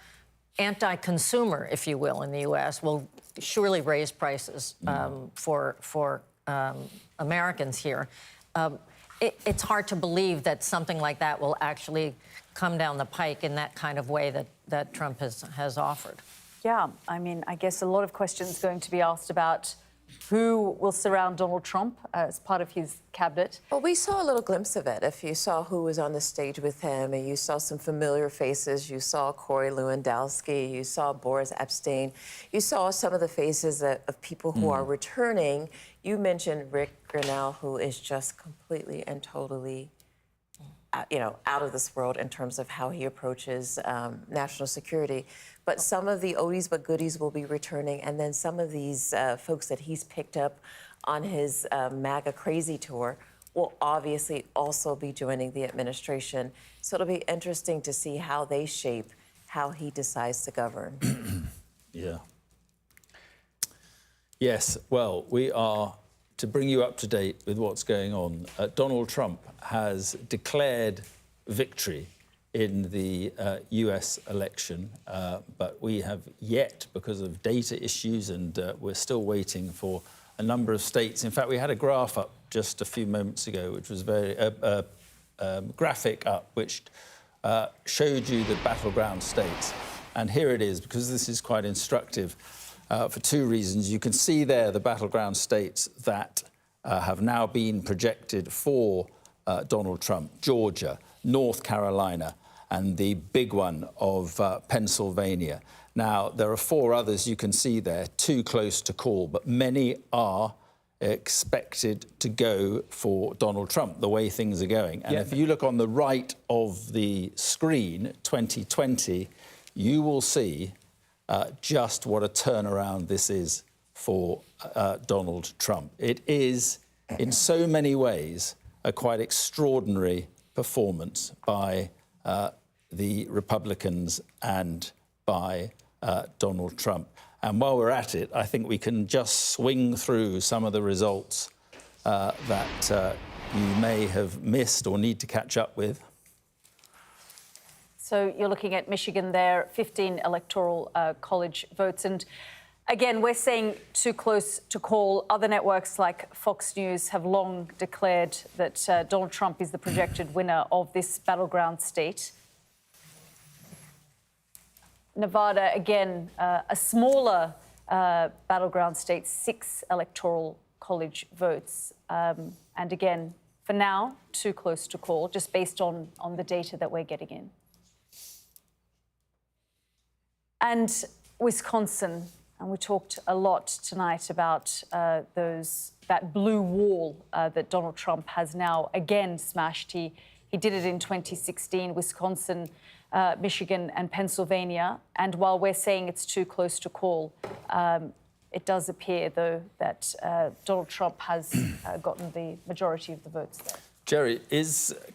anti-consumer, if you will, in the U.S., will surely raise prices for Americans here. It's hard to believe that something like that will actually come down the pike in that kind of way that Trump has offered. Yeah, I mean, I guess a lot of questions going to be asked about who will surround Donald Trump as part of his cabinet. Well, we saw a little glimpse of it. If you saw who was on the stage with him, and you saw some familiar faces, you saw Corey Lewandowski, you saw Boris Epstein, you saw some of the faces of people who are returning. You mentioned Rick Grinnell, who is just completely and totally out of this world in terms of how he approaches national security. But some of the oldies but goodies will be returning, and then some of these folks that he's picked up on his MAGA crazy tour will obviously also be joining the administration. So it'll be interesting to see how they shape how he decides to govern. Yeah. Yes, well, we are, to bring you up to date with what's going on, Donald Trump has declared victory in the US election, but we have yet, because of data issues, and we're still waiting for a number of states. In fact, we had a graph up just a few moments ago, which was very graphic up, which showed you the battleground states. And here it is, because this is quite instructive for two reasons. You can see there the battleground states that have now been projected for Donald Trump: Georgia, North Carolina, and the big one of Pennsylvania. Now, there are four others you can see there, too close to call, but many are expected to go for Donald Trump, the way things are going. And if you look on the right of the screen, 2020, you will see just what a turnaround this is for Donald Trump. It is, in so many ways, a quite extraordinary performance by the Republicans and by Donald Trump. And while we're at it, I think we can just swing through some of the results that you may have missed or need to catch up with. So you're looking at Michigan there, 15 electoral college votes. And again, we're saying too close to call. Other networks like Fox News have long declared that Donald Trump is the projected winner of this battleground state. Nevada, again, a smaller battleground state, 6 electoral college votes. And again, for now, too close to call, just based on the data that we're getting in. And Wisconsin, and we talked a lot tonight about that blue wall that Donald Trump has now again smashed. He did it in 2016, Wisconsin, Michigan and Pennsylvania. And while we're saying it's too close to call, it does appear, though, that Donald Trump has gotten the majority of the votes there. Jerry,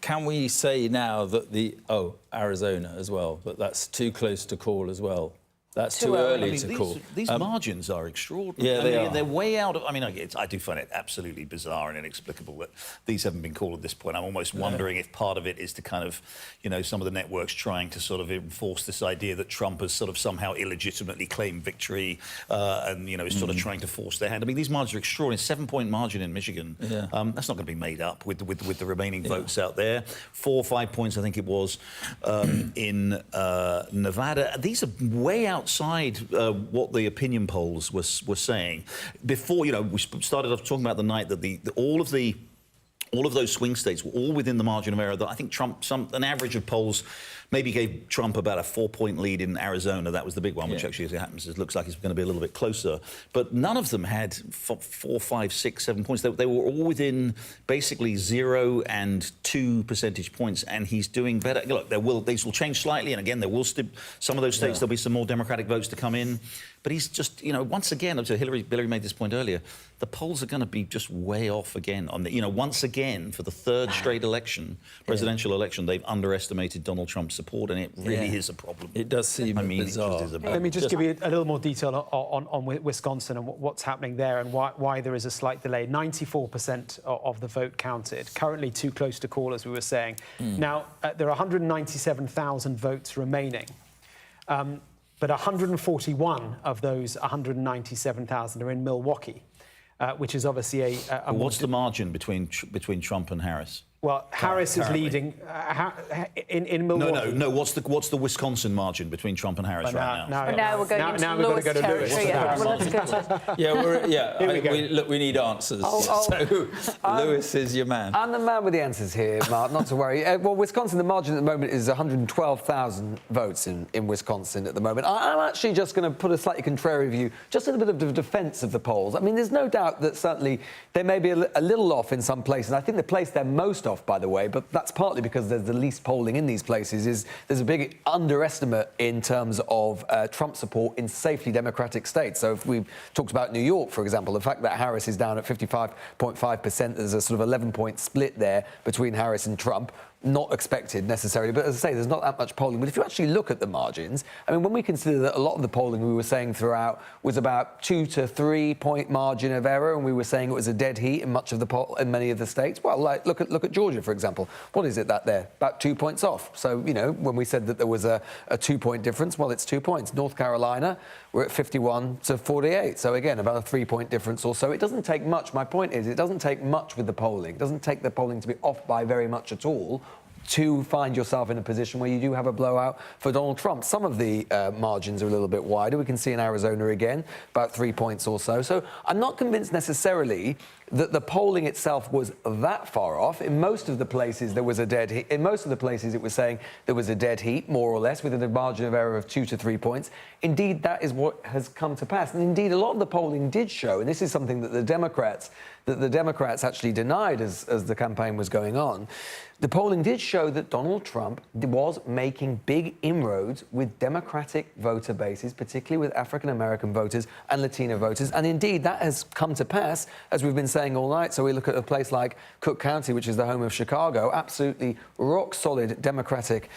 can we say now that Arizona as well, but that's too close to call as well? That's too early to call. These margins are extraordinary. Yeah, they are. They're way out of... I mean, I do find it absolutely bizarre and inexplicable that these haven't been called at this point. I'm almost wondering if part of it is to kind of, some of the networks trying to sort of enforce this idea that Trump has sort of somehow illegitimately claimed victory and, is sort of trying to force their hand. I mean, these margins are extraordinary. 7-point margin in Michigan. Yeah. That's not going to be made up with the remaining votes out there. 4 or 5 points, I think it was, in Nevada. These are way outside what the opinion polls were saying. Before, we started off talking about the night that all of those swing states were all within the margin of error. That I think Trump, an average of polls maybe gave Trump about a 4-point lead in Arizona. That was the big one, which actually, as it happens, it looks like it's going to be a little bit closer. But none of them had 4, 5, 6, 7 points. They were all within basically 0 and 2 percentage points, and he's doing better. Look, these will change slightly, and again, there will still some of those states there'll be some more Democratic votes to come in. But he's just, once again, Hillary made this point earlier, the polls are going to be just way off again. Once again, for the third straight election, presidential election, they've underestimated Donald Trump's support, and it really is a problem. It does seem bizarre. Let me just give you a little more detail on Wisconsin and what's happening there and why there is a slight delay. 94% of the vote counted, currently too close to call, as we were saying. Now, there are 197,000 votes remaining. But 141 of those 197,000 are in Milwaukee, which is obviously a what's the margin between Trump and Harris? Well, Harris is leading in Milwaukee. No. What's the Wisconsin margin between Trump and Harris right now? Now we're going into Lewis territory. We need answers. So Lewis is your man. I'm the man with the answers here, Mark, not to worry. Well, Wisconsin, the margin at the moment is 112,000 votes in Wisconsin at the moment. I'm actually just going to put a slightly contrary view, just a little bit of defence of the polls. I mean, there's no doubt that certainly they may be a little off in some places. I think the place they're most off, by the way, but that's partly because there's the least polling in these places, is there's a big underestimate in terms of Trump support in safely Democratic states. So if we talked about New York, for example, the fact that Harris is down at 55.5%, there's a sort of 11-point split there between Harris and Trump. Not expected necessarily, but as I say, there's not that much polling. But if you actually look at the margins, I mean, when we consider that a lot of the polling we were saying throughout was about 2 to 3 point margin of error, and we were saying it was a dead heat in much of the in many of the states. Well, like look at Georgia, for example. What is it that they're about 2 points off? So when we said that there was a 2-point difference, well, it's 2 points. North Carolina, we're at 51 to 48. So again, about a 3-point difference or so. It doesn't take much. My point is, it doesn't take much with the polling. It doesn't take the polling to be off by very much at all to find yourself in a position where you do have a blowout for Donald Trump. Some of the margins are a little bit wider. We can see in Arizona again, about 3 points or so. So I'm not convinced necessarily that the polling itself was that far off. In most of the places, there was a dead heat. In most of the places, it was saying there was a dead heat, more or less, within a margin of error of 2 to 3 points. Indeed, that is what has come to pass. And indeed, a lot of the polling did show, and this is something that the Democrats actually denied as the campaign was going on. The polling did show that Donald Trump was making big inroads with Democratic voter bases, particularly with African-American voters and Latino voters. And indeed, that has come to pass, as we've been saying all night. So we look at a place like Cook County, which is the home of Chicago, absolutely rock-solid Democratic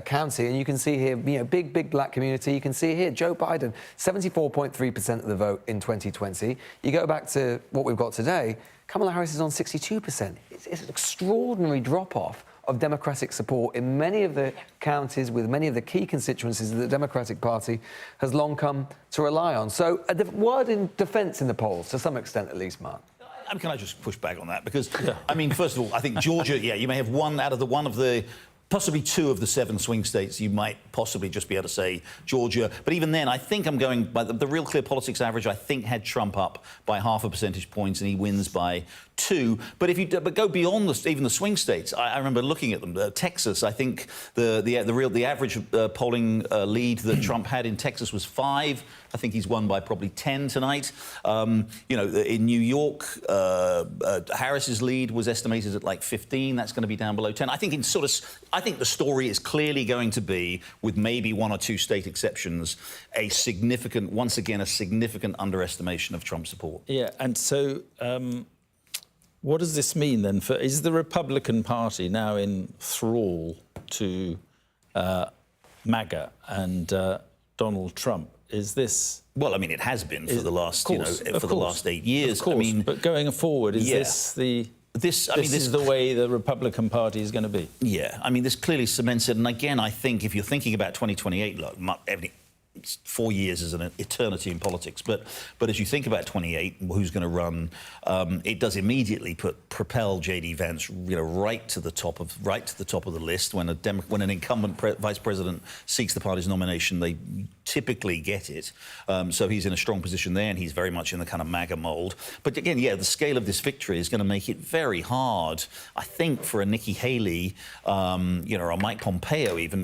county. And you can see here, big black community. You can see here, Joe Biden, 74.3% of the vote in 2020. You go back to what we've got today, Kamala Harris is on 62%. It's an extraordinary drop-off of Democratic support in many of the counties with many of the key constituencies that the Democratic Party has long come to rely on. So a word in defence in the polls, to some extent at least, Mark. Can I just push back on that? Because, I mean, first of all, I think Georgia, you may have one of the possibly 2 of the 7 swing states, you might possibly just be able to say Georgia. But even then, I think I'm going by the Real Clear Politics average, I think had Trump up by 0.5 percentage points and he wins by 2. But if you go beyond even the swing states, I remember looking at them. Texas, I think the average polling lead that Trump had in Texas was 5. I think he's won by probably 10 tonight. In New York, Harris's lead was estimated at like 15. That's going to be down below 10. I think I think the story is clearly going to be, with maybe 1 or 2 state exceptions, once again a significant underestimation of Trump's support. Yeah, and so what does this mean then? Is the Republican Party now in thrall to MAGA and Donald Trump? Is this? Well, I mean, it has been for the last, the last 8 years. Of course, I mean, but going forward, is this is the way the Republican Party is going to be? Yeah, I mean, this clearly cements it. And again, I think if you're thinking about 2028, look, it's 4 years is an eternity in politics. But as you think about 28, who's going to run, it does immediately propel J.D. Vance, right to the top of the list. When an incumbent vice president seeks the party's nomination, they typically get it. So he's in a strong position there, and he's very much in the kind of MAGA mold. But again, yeah, the scale of this victory is going to make it very hard, I think, for a Nikki Haley, or a Mike Pompeo, even.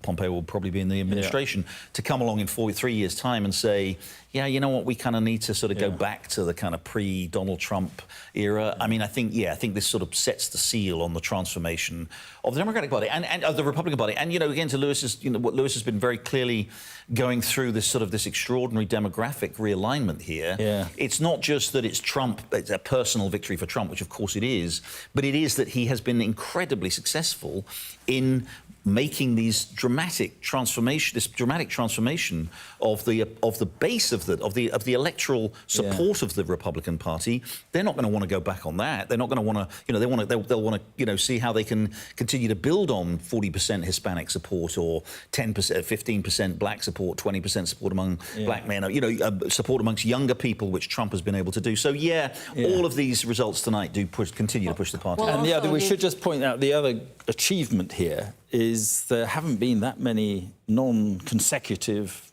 Pompeo will probably be in the administration, to come along in 3 years' time and say, yeah, you know what, we kind of need to sort of go back to the kind of pre-Donald Trump era. I mean, I think this sort of sets the seal on the transformation of the Democratic Party and of the Republican Party. And, again, to Lewis's, what Lewis has been very clearly going through this extraordinary demographic realignment here. Yeah. It's not just that it's Trump, it's a personal victory for Trump, which of course it is, but it is that he has been incredibly successful in making this dramatic transformation of the base of the electoral support of the Republican Party. They're not going to want to go back on that. They're not going to want to, they'll want to, see how they can continue to build on 40% Hispanic support or 10%, 15% black support, 20% support among black men, support amongst younger people, which Trump has been able to do. So, all of these results tonight do continue to push the party. Well, and we should just point out the other achievement here is there haven't been that many non-consecutive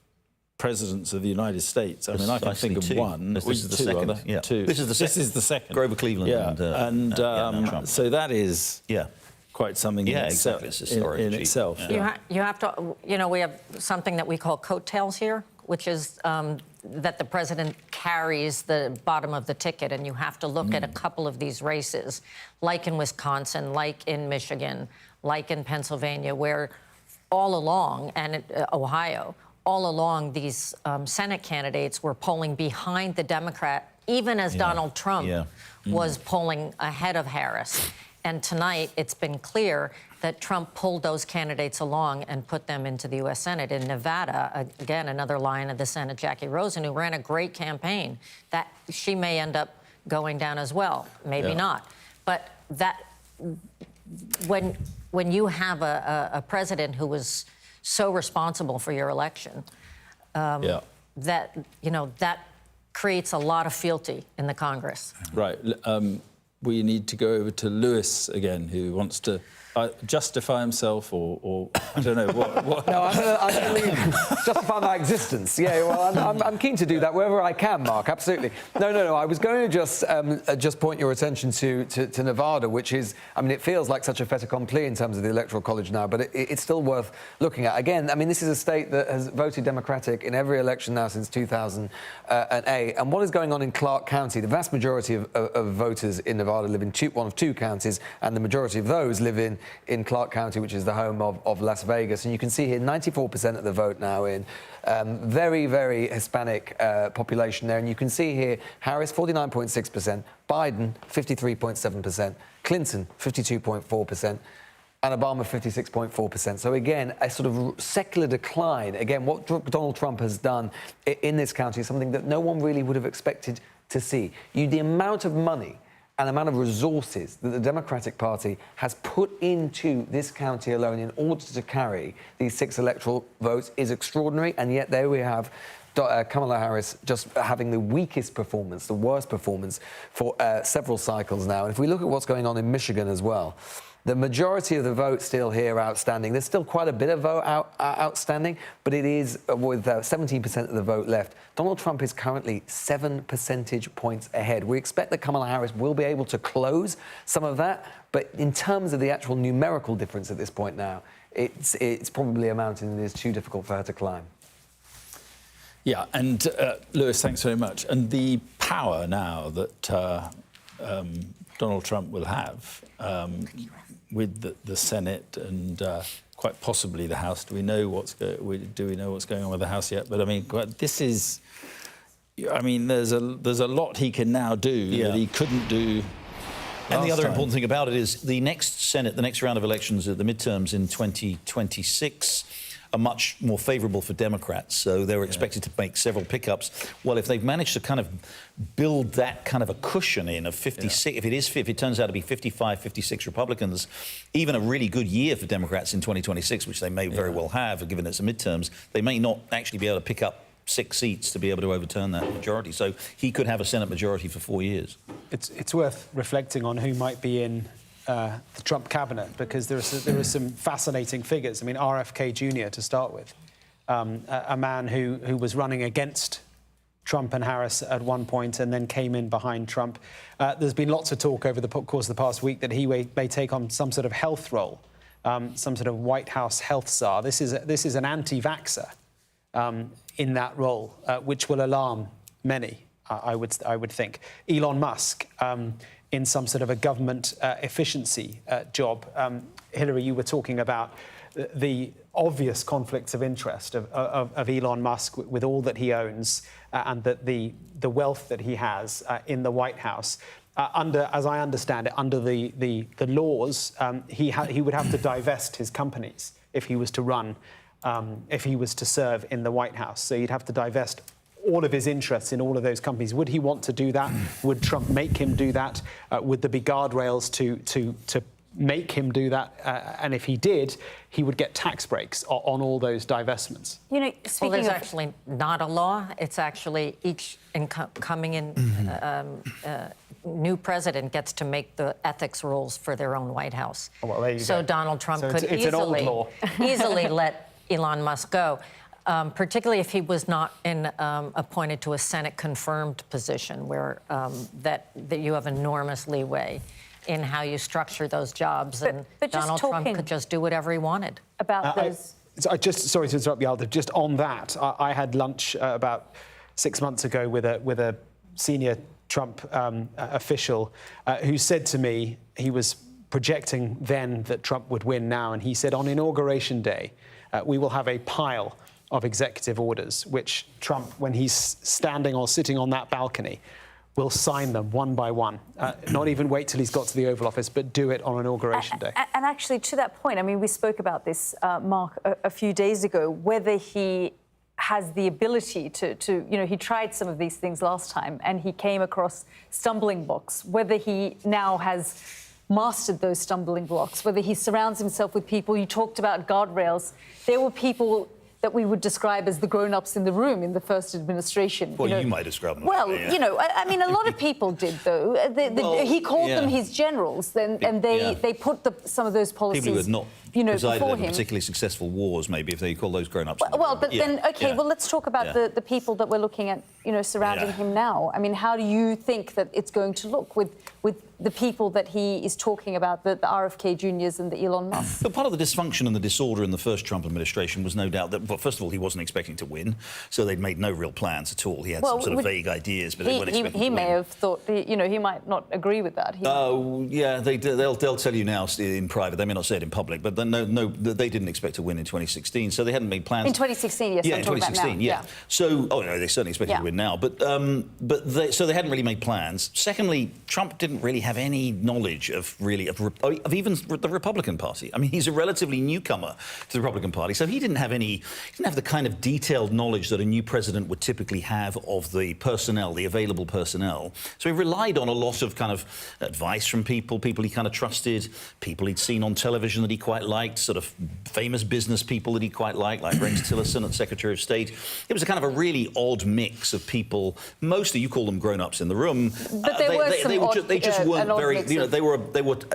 presidents of the United States. I mean, I can think of one. This is the second. Yeah. Two. This is the second. Grover Cleveland. Yeah. So that is quite something in itself. Exactly. In itself. Yeah. You have to, we have something that we call coattails here, which is that the president carries the bottom of the ticket, and you have to look at a couple of these races, like in Wisconsin, like in Michigan, like in Pennsylvania, where all along, and Ohio, all along these Senate candidates were polling behind the Democrat, even as Donald Trump was polling ahead of Harris. And tonight, it's been clear that Trump pulled those candidates along and put them into the U.S. Senate. In Nevada, again, another lion of the Senate, Jackie Rosen, who ran a great campaign, that she may end up going down as well, maybe not. But that, when you have a president who was so responsible for your election, that creates a lot of fealty in the Congress. Right. We need to go over to Lewis again, who wants to justify himself, or I don't know what. No, I'm going to justify my existence. Yeah, well, I'm keen to do that wherever I can, Mark. Absolutely. No. I was going to just point your attention to Nevada, which is, I mean, it feels like such a fait accompli in terms of the Electoral College now, but it's still worth looking at. Again, I mean, this is a state that has voted Democratic in every election now since 2008. And what is going on in Clark County? The vast majority of voters in Nevada live in one of two counties, and the majority of those live in Clark County, which is the home of Las Vegas. And you can see here 94% of the vote now in. Very, very Hispanic population there. And you can see here Harris, 49.6%, Biden, 53.7%, Clinton, 52.4%, and Obama, 56.4%. So again, a sort of secular decline. Again, what Donald Trump has done in this county is something that no one really would have expected to see. The amount of money and the amount of resources that the Democratic Party has put into this county alone in order to carry these 6 electoral votes is extraordinary. And yet there we have Kamala Harris just having the weakest performance, the worst performance for several cycles now. And if we look at what's going on in Michigan as well, the majority of the vote still here outstanding. There's still quite a bit of vote outstanding, but it is with 17% of the vote left. Donald Trump is currently 7 percentage points ahead. We expect that Kamala Harris will be able to close some of that, but in terms of the actual numerical difference at this point now, it's probably a mountain that is too difficult for her to climb. Yeah, and Lewis, thanks very much. And the power now that Donald Trump will have with the Senate and quite possibly the House. Do we know what's going on with the House yet? But I mean, this is. I mean, there's a lot he can now do that he couldn't do. And the other important thing about it is the next round of elections, the midterms in 2026. are much more favourable for Democrats. So they were expected to make several pickups. Well, if they've managed to kind of build that kind of a cushion in of 56, if it turns out to be 55, 56 Republicans, even a really good year for Democrats in 2026, which they may very well have, given it's a midterms, they may not actually be able to pick up 6 seats to be able to overturn that majority. So he could have a Senate majority for 4 years. It's worth reflecting on who might be in the Trump cabinet, because there are some fascinating figures. I mean, RFK Jr. to start with, a man who was running against Trump and Harris at one point and then came in behind Trump. There's been lots of talk over the course of the past week that he may take on some sort of health role, some sort of White House health czar. This is an anti-vaxxer in that role, which will alarm many, I would think. Elon Musk, in some sort of a government efficiency job. Hillary, you were talking about the obvious conflicts of interest of Elon Musk with all that he owns and the wealth that he has in the White House. As I understand it, under the laws, he would have to divest his companies if he was to run, if he was to serve in the White House. So you'd have to divest all of his interests in all of those companies. Would he want to do that? Would Trump make him do that? Would there be guardrails to make him do that? And if he did, he would get tax breaks on all those divestments. You know, well, there's actually not a law. It's actually each coming in new president gets to make the ethics rules for their own White House. Oh, well, there you so go. Donald Trump so could it's an old law. easily let Elon Musk go. Particularly if he was not appointed to a Senate-confirmed position where that you have enormous leeway in how you structure those jobs, and Donald Trump could just do whatever he wanted. About those... Sorry to interrupt, Yalda, just on that, I had lunch about 6 months ago with a senior Trump official who said to me, he was projecting then that Trump would win now, and he said on Inauguration Day, we will have a pile of executive orders, which Trump, when he's standing or sitting on that balcony, will sign them one by one. Not even wait till he's got to the Oval Office, but do it on Inauguration Day. And actually, to that point, I mean, we spoke about this, Mark, a few days ago, whether he has the ability to, you know, he tried some of these things last time and he came across stumbling blocks, whether he now has mastered those stumbling blocks, whether he surrounds himself with people. You talked about guardrails. There were people that we would describe as the grown-ups in the room in the first administration. Well, you might describe them. Well, you know, I mean, a lot of people did, though. He called them his generals, and they put some of those policies, people who had not presided over particularly successful wars, maybe, if they call those grown-ups. Well, let's talk about the people that we're looking at, you know, surrounding him now. I mean, how do you think that it's going to look with the people that he is talking about, the RFK Juniors and the Elon Musk? But part of the dysfunction and the disorder in the first Trump administration was no doubt that, well, first of all, he wasn't expecting to win, so they'd made no real plans at all. He had some sort of vague ideas, but they weren't expecting to win. He may have thought, you know, he might not agree with that. Yeah, they'll tell you now in private. They may not say it in public, but no, they didn't expect to win in 2016, so they hadn't made plans. In 2016, yes. Yeah, I'm in talking 2016, about now. yeah. So, no, they certainly expected to win now, but they hadn't really made plans. Secondly, Trump didn't really have any knowledge of even the Republican Party. I mean, he's a relatively newcomer to the Republican Party, so he didn't have the kind of detailed knowledge that a new president would typically have of the personnel, the available personnel. So he relied on a lot of kind of advice from people he kind of trusted, people he'd seen on television that he quite liked, sort of famous business people that he quite liked, like Rex Tillerson at Secretary of State. It was a kind of a really odd mix of people. Mostly, you call them grown-ups in the room. But they just weren't very, you know, they were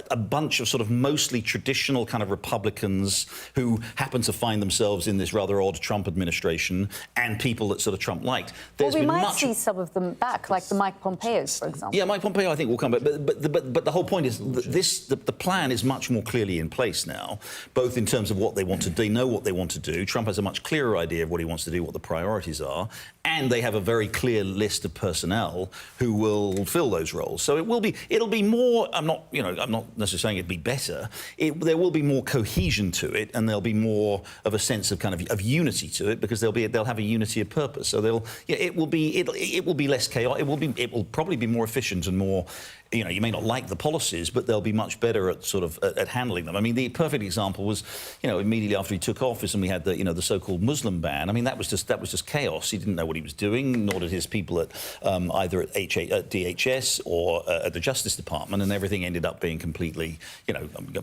a bunch of sort of mostly traditional kind of Republicans who happened to find themselves in this rather odd Trump administration, and people that sort of Trump liked. Well, we might see some of them back, like the Mike Pompeos, for example. Yeah, Mike Pompeo, I think, will come back. But the whole point is that the plan is much more clearly in place now, both in terms of what they want to do. They know what they want to do. Trump has a much clearer idea of what he wants to do, what the priorities are, and they have a very clear list of personnel who will fill those roles. So it'll be more. I'm not necessarily saying it'd be better. There will be more cohesion to it, and there'll be more of a sense of kind of unity to it, because they'll have a unity of purpose. So it will be less chaotic. It will probably be more efficient and more. You know, you may not like the policies, but they'll be much better at at handling them. I mean, the perfect example was, immediately after he took office and we had the, the so-called Muslim ban. I mean, that was just chaos. He didn't know what he was doing, nor did his people at either at DHS or at the Justice Department, and everything ended up being completely,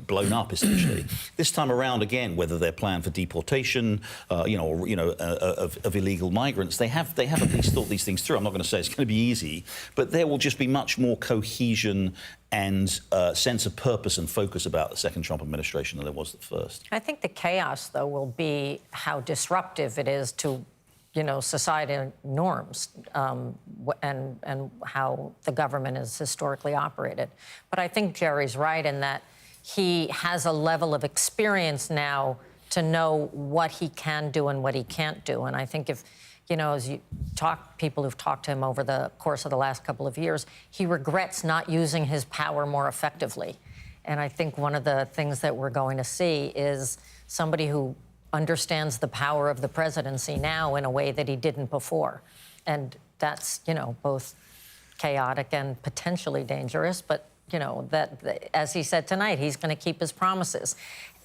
blown up, essentially. This time around, again, whether their plan for deportation, of illegal migrants, they have at least thought these things through. I'm not going to say it's going to be easy, but there will just be much more cohesion and sense of purpose and focus about the second Trump administration than there was the first. I think the chaos, though, will be how disruptive it is to, society norms and how the government has historically operated. But I think Jerry's right in that he has a level of experience now to know what he can do and what he can't do. And I think if, as you people who've talked to him over the course of the last couple of years, he regrets not using his power more effectively. And I think one of the things that we're going to see is somebody who understands the power of the presidency now in a way that he didn't before. And that's, both chaotic and potentially dangerous, but, that, as he said tonight, he's going to keep his promises.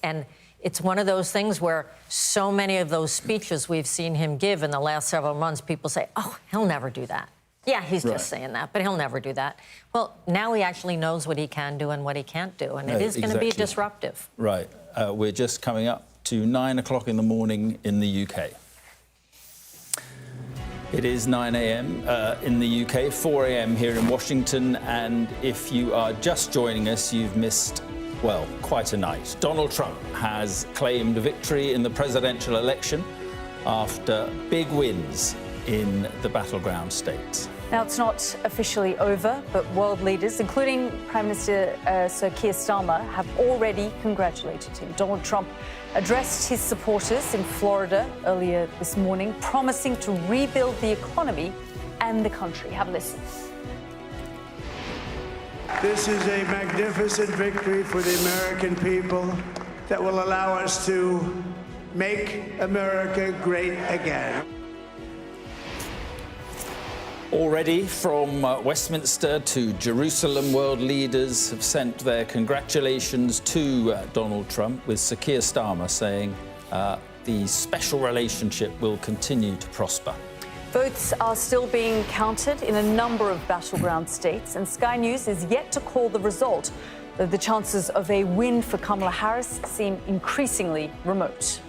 And it's one of those things where so many of those speeches we've seen him give in the last several months, people say, oh, he'll never do that. Yeah, he's just saying that, but he'll never do that. Well, now he actually knows what he can do and what he can't do, and it is going to be disruptive. Right. We're just coming up to 9 o'clock in the morning in the UK. It is 9 a.m. In the UK, 4 a.m. here in Washington, and if you are just joining us, you've missed, well, quite a night. Donald Trump has claimed victory in the presidential election after big wins in the battleground states. Now, it's not officially over, but world leaders, including Prime Minister Sir Keir Starmer, have already congratulated him. Donald Trump addressed his supporters in Florida earlier this morning, promising to rebuild the economy and the country. Have a listen. This is a magnificent victory for the American people that will allow us to make America great again. Already from Westminster to Jerusalem, world leaders have sent their congratulations to Donald Trump, with Sir Keir Starmer saying the special relationship will continue to prosper. Votes are still being counted in a number of battleground states, and Sky News is yet to call the result, though the chances of a win for Kamala Harris seem increasingly remote.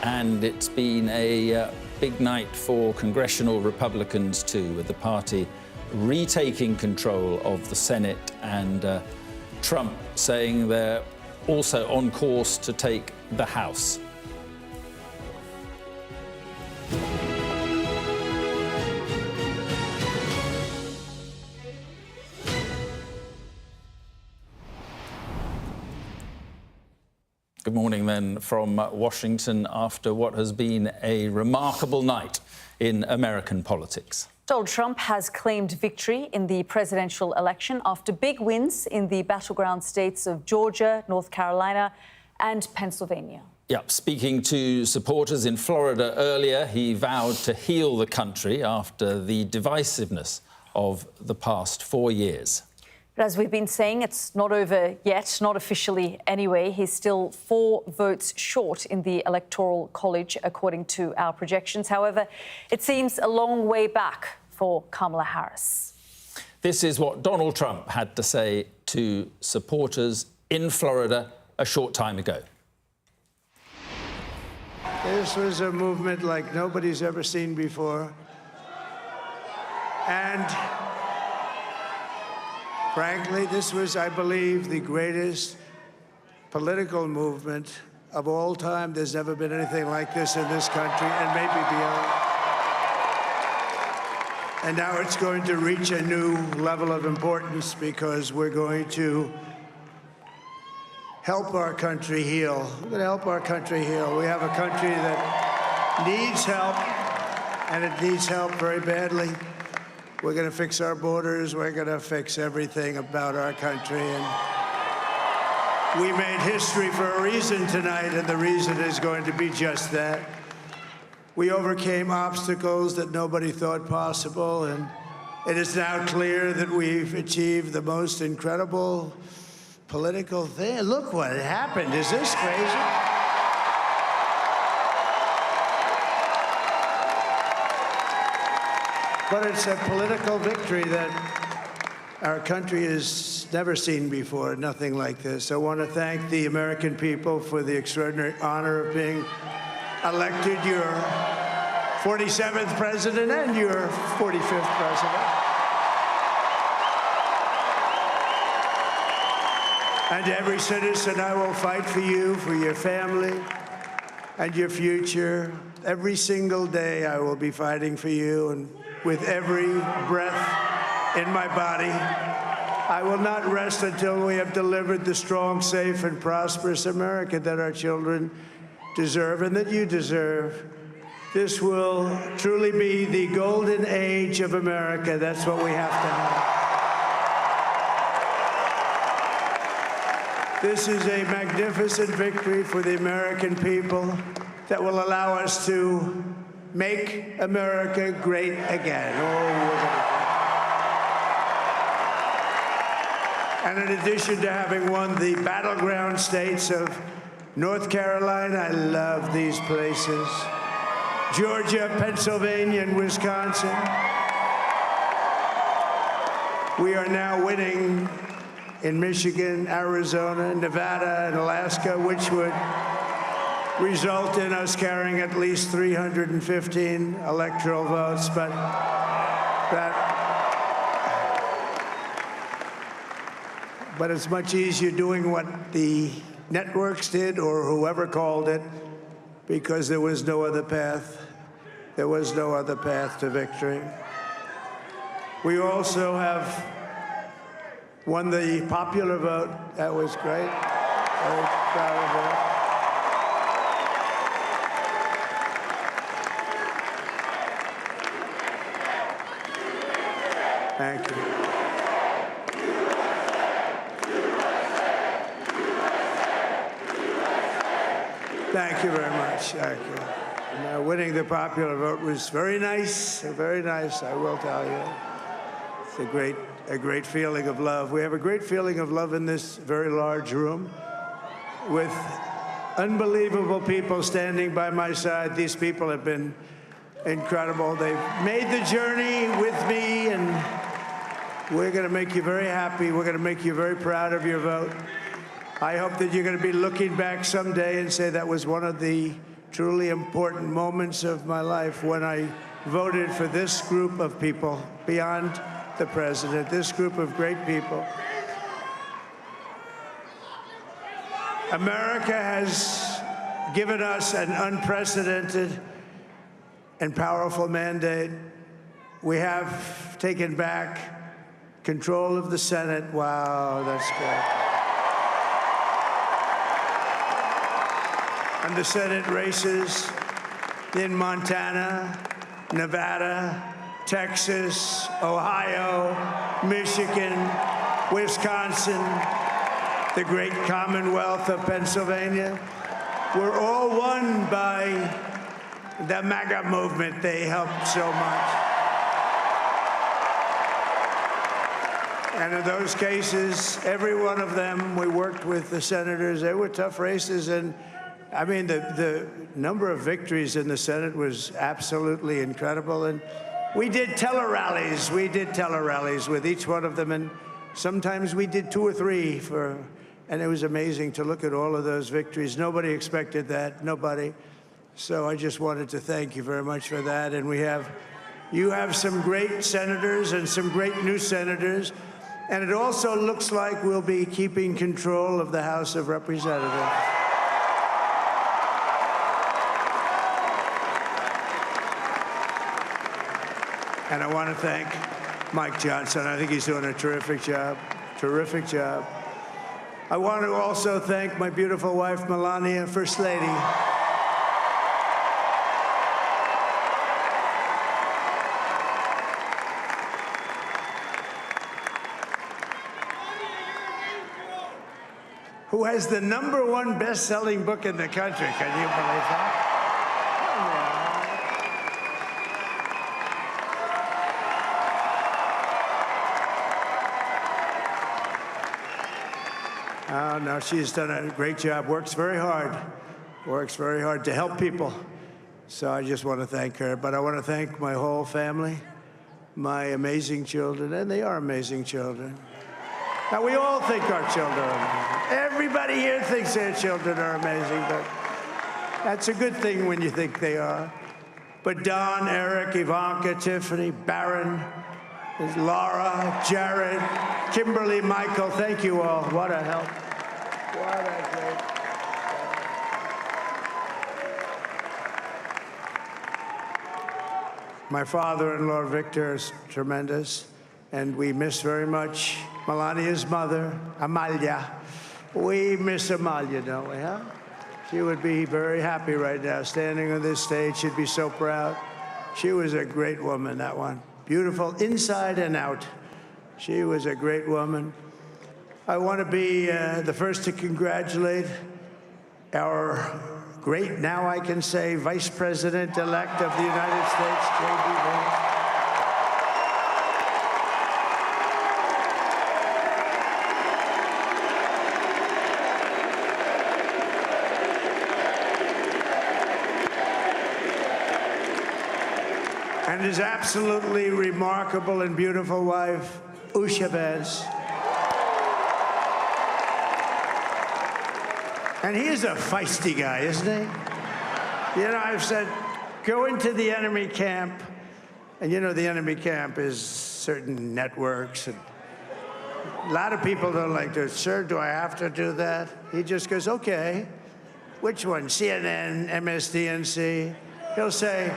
And it's been a big night for Congressional Republicans too, with the party retaking control of the Senate and Trump saying they're also on course to take the House. Good morning, then, from Washington after what has been a remarkable night in American politics. Donald Trump has claimed victory in the presidential election after big wins in the battleground states of Georgia, North Carolina, and Pennsylvania. Yep, speaking to supporters in Florida earlier, he vowed to heal the country after the divisiveness of the past 4 years. But as we've been saying, it's not over yet, not officially anyway. He's still 4 votes short in the Electoral College, according to our projections. However, it seems a long way back for Kamala Harris. This is what Donald Trump had to say to supporters in Florida a short time ago. This was a movement like nobody's ever seen before. And frankly, this was, I believe, the greatest political movement of all time. There's never been anything like this in this country, and maybe beyond. And now it's going to reach a new level of importance because we're going to help our country heal. We're going to help our country heal. We have a country that needs help, and it needs help very badly. We're going to fix our borders. We're going to fix everything about our country. And we made history for a reason tonight, and the reason is going to be just that. We overcame obstacles that nobody thought possible, and it is now clear that we've achieved the most incredible political thing. Look what happened. Is this crazy? But it's a political victory that our country has never seen before, nothing like this. I want to thank the American people for the extraordinary honor of being elected your 47th president and your 45th president. And to every citizen, I will fight for you, for your family, and your future. Every single day, I will be fighting for you, and with every breath in my body, I will not rest until we have delivered the strong, safe, and prosperous America that our children deserve and that you deserve. This will truly be the golden age of America. That's what we have to have. This is a magnificent victory for the American people that will allow us to make America great again. And in addition to having won the battleground states of North Carolina, I love these places, Georgia, Pennsylvania, and Wisconsin, we are now winning in Michigan, Arizona, Nevada, and Alaska, which would result in us carrying at least 315 electoral votes. But it's much easier doing what the networks did or whoever called it, because there was no other path. There was no other path to victory. We also have won the popular vote. That was great. Very proud of that. Thank you. Thank you very much. Thank you. And, winning the popular vote was very nice, I will tell you. It's a great feeling of love. We have a great feeling of love in this very large room with unbelievable people standing by my side. These people have been incredible. They've made the journey with me, and we're going to make you very happy. We're going to make you very proud of your vote. I hope that you're going to be looking back someday and say that was one of the truly important moments of my life when I voted for this group of people beyond the president, this group of great people. America has given us an unprecedented and powerful mandate. We have taken back control of the Senate. Wow, that's good. And the Senate races in Montana, Nevada, Texas, Ohio, Michigan, Wisconsin, the great Commonwealth of Pennsylvania, were all won by the MAGA movement. They helped so much. And in those cases, every one of them, we worked with the senators. They were tough races, and I mean, the number of victories in the Senate was absolutely incredible. And we did tele-rallies. We did tele-rallies with each one of them, and sometimes we did 2 or 3 and it was amazing to look at all of those victories. Nobody expected that, nobody. So I just wanted to thank you very much for that. And you have some great senators and some great new senators. And it also looks like we'll be keeping control of the House of Representatives. And I want to thank Mike Johnson. I think he's doing a terrific job, terrific job. I want to also thank my beautiful wife, Melania, First Lady. Who has the #1 best-selling book in the country. Can you believe that? Oh, no, she's done a great job. Works very hard to help people. So I just want to thank her. But I want to thank my whole family, my amazing children, and they are amazing children. Now, we all think our children are amazing. Everybody here thinks their children are amazing, but that's a good thing when you think they are. But Don, Eric, Ivanka, Tiffany, Barron, Laura, Jared, Kimberly, Michael, thank you all. What a help. What a great. My father-in-law, Victor, is tremendous, and we miss very much Melania's mother, Amalia. We miss Amalia, don't we, huh? She would be very happy right now, standing on this stage. She'd be so proud. She was a great woman, that one. Beautiful inside and out. She was a great woman. I want to be the first to congratulate our great, now I can say, Vice President-elect of the United States, J.D. Vance. And his absolutely remarkable and beautiful wife, Usha Vance. And he is a feisty guy, isn't he? You know, I've said, go into the enemy camp, and you know the enemy camp is certain networks, and a lot of people don't like to, sir, do I have to do that? He just goes, okay, which one, CNN, MSDNC? He'll say,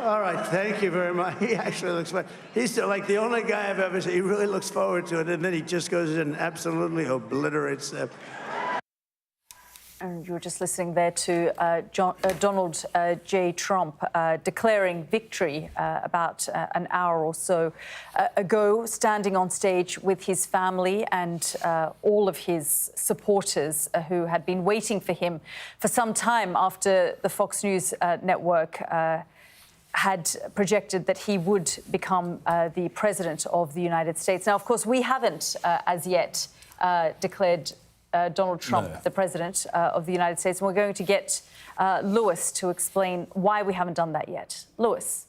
all right, thank you very much. He actually looks fun. He's like the only guy I've ever seen. He really looks forward to it, and then he just goes and absolutely obliterates them. And you were just listening there to Donald J. Trump declaring victory about an hour or so ago, standing on stage with his family and all of his supporters who had been waiting for him for some time after the Fox News network had projected that he would become the president of the United States. Now, of course, we haven't as yet declared Donald Trump the president of the United States. And we're going to get Lewis to explain why we haven't done that yet. Lewis.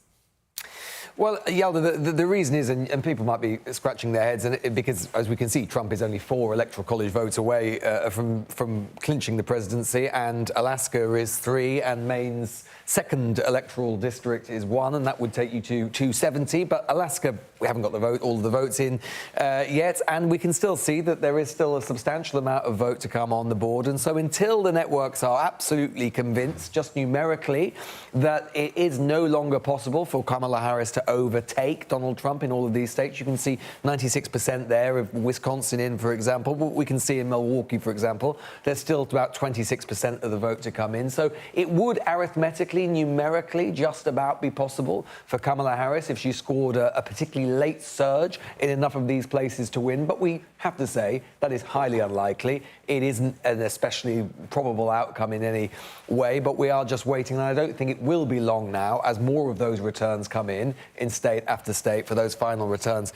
Well, Yalda, the reason is, and people might be scratching their heads, because, as we can see, Trump is only 4 electoral college votes away from clinching the presidency, and Alaska is 3, and Maine's 2nd electoral district is 1, and that would take you to 270. But Alaska, we haven't got all of the votes in yet, and we can still see that there is still a substantial amount of vote to come on the board. And so until the networks are absolutely convinced, just numerically, that it is no longer possible for Kamala Harris to overtake Donald Trump in all of these states. You can see 96% there of Wisconsin in, for example. What we can see in Milwaukee, for example, there's still about 26% of the vote to come in. So it would arithmetically, numerically, just about be possible for Kamala Harris if she scored a particularly late surge in enough of these places to win. But we have to say that is highly unlikely. It isn't an especially probable outcome in any way, but we are just waiting, and I don't think it will be long now as more of those returns come in state after state for those final returns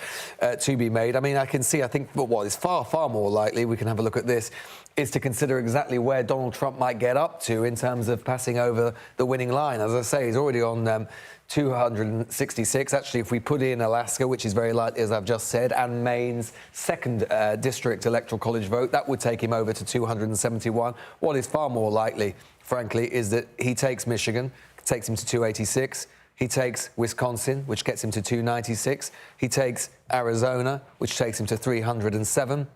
to be made. I mean, I think what is far, far more likely, we can have a look at this, is to consider exactly where Donald Trump might get up to in terms of passing over the winning line. As I say, he's already on 266. Actually, if we put in Alaska, which is very likely, as I've just said, and Maine's 2nd district electoral college vote, that would take him over to 271. What is far more likely, frankly, is that he takes Michigan, takes him to 286. He takes Wisconsin, which gets him to 296. He takes Arizona, which takes him to 307.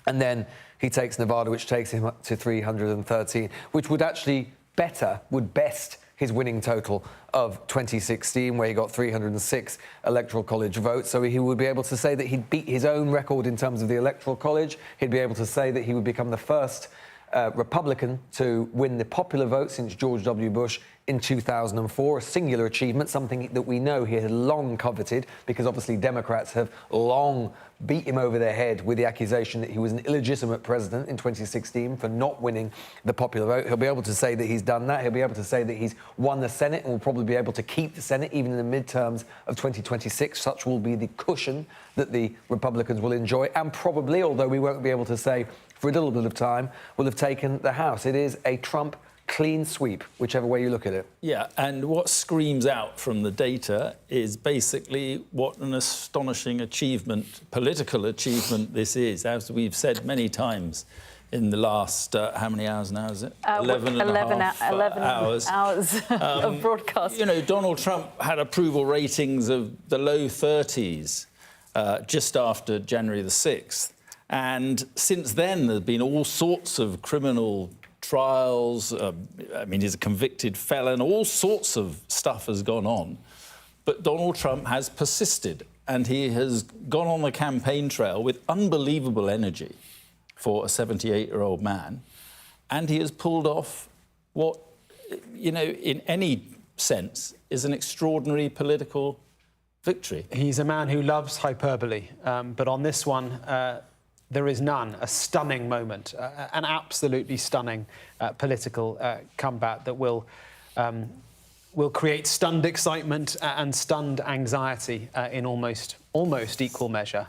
And then he takes Nevada, which takes him up to 313, which would actually best his winning total of 2016, where he got 306 electoral college votes. So he would be able to say that he'd beat his own record in terms of the electoral college. He'd be able to say that he would become the first Republican to win the popular vote since George W. Bush in 2004, a singular achievement, something that we know he had long coveted, because obviously Democrats have long beat him over their head with the accusation that he was an illegitimate president in 2016 for not winning the popular vote. He'll be able to say that he's done that. He'll be able to say that he's won the Senate and will probably be able to keep the Senate even in the midterms of 2026. Such will be the cushion that the Republicans will enjoy, and probably, although we won't be able to say for a little bit of time, will have taken the House. It is a Trump clean sweep, whichever way you look at it. Yeah, and what screams out from the data is basically what an astonishing achievement, political achievement this is. As we've said many times in the last, how many hours now is it? 11 hours of broadcast. You know, Donald Trump had approval ratings of the low 30s just after January the 6th. And since then, there have been all sorts of criminal trials. I mean, he's a convicted felon. All sorts of stuff has gone on. But Donald Trump has persisted, and he has gone on the campaign trail with unbelievable energy for a 78-year-old man. And he has pulled off what, you know, in any sense, is an extraordinary political victory. He's a man who loves hyperbole, but on this one, there is none. A stunning moment, an absolutely stunning political comeback that will create stunned excitement and stunned anxiety in almost equal measure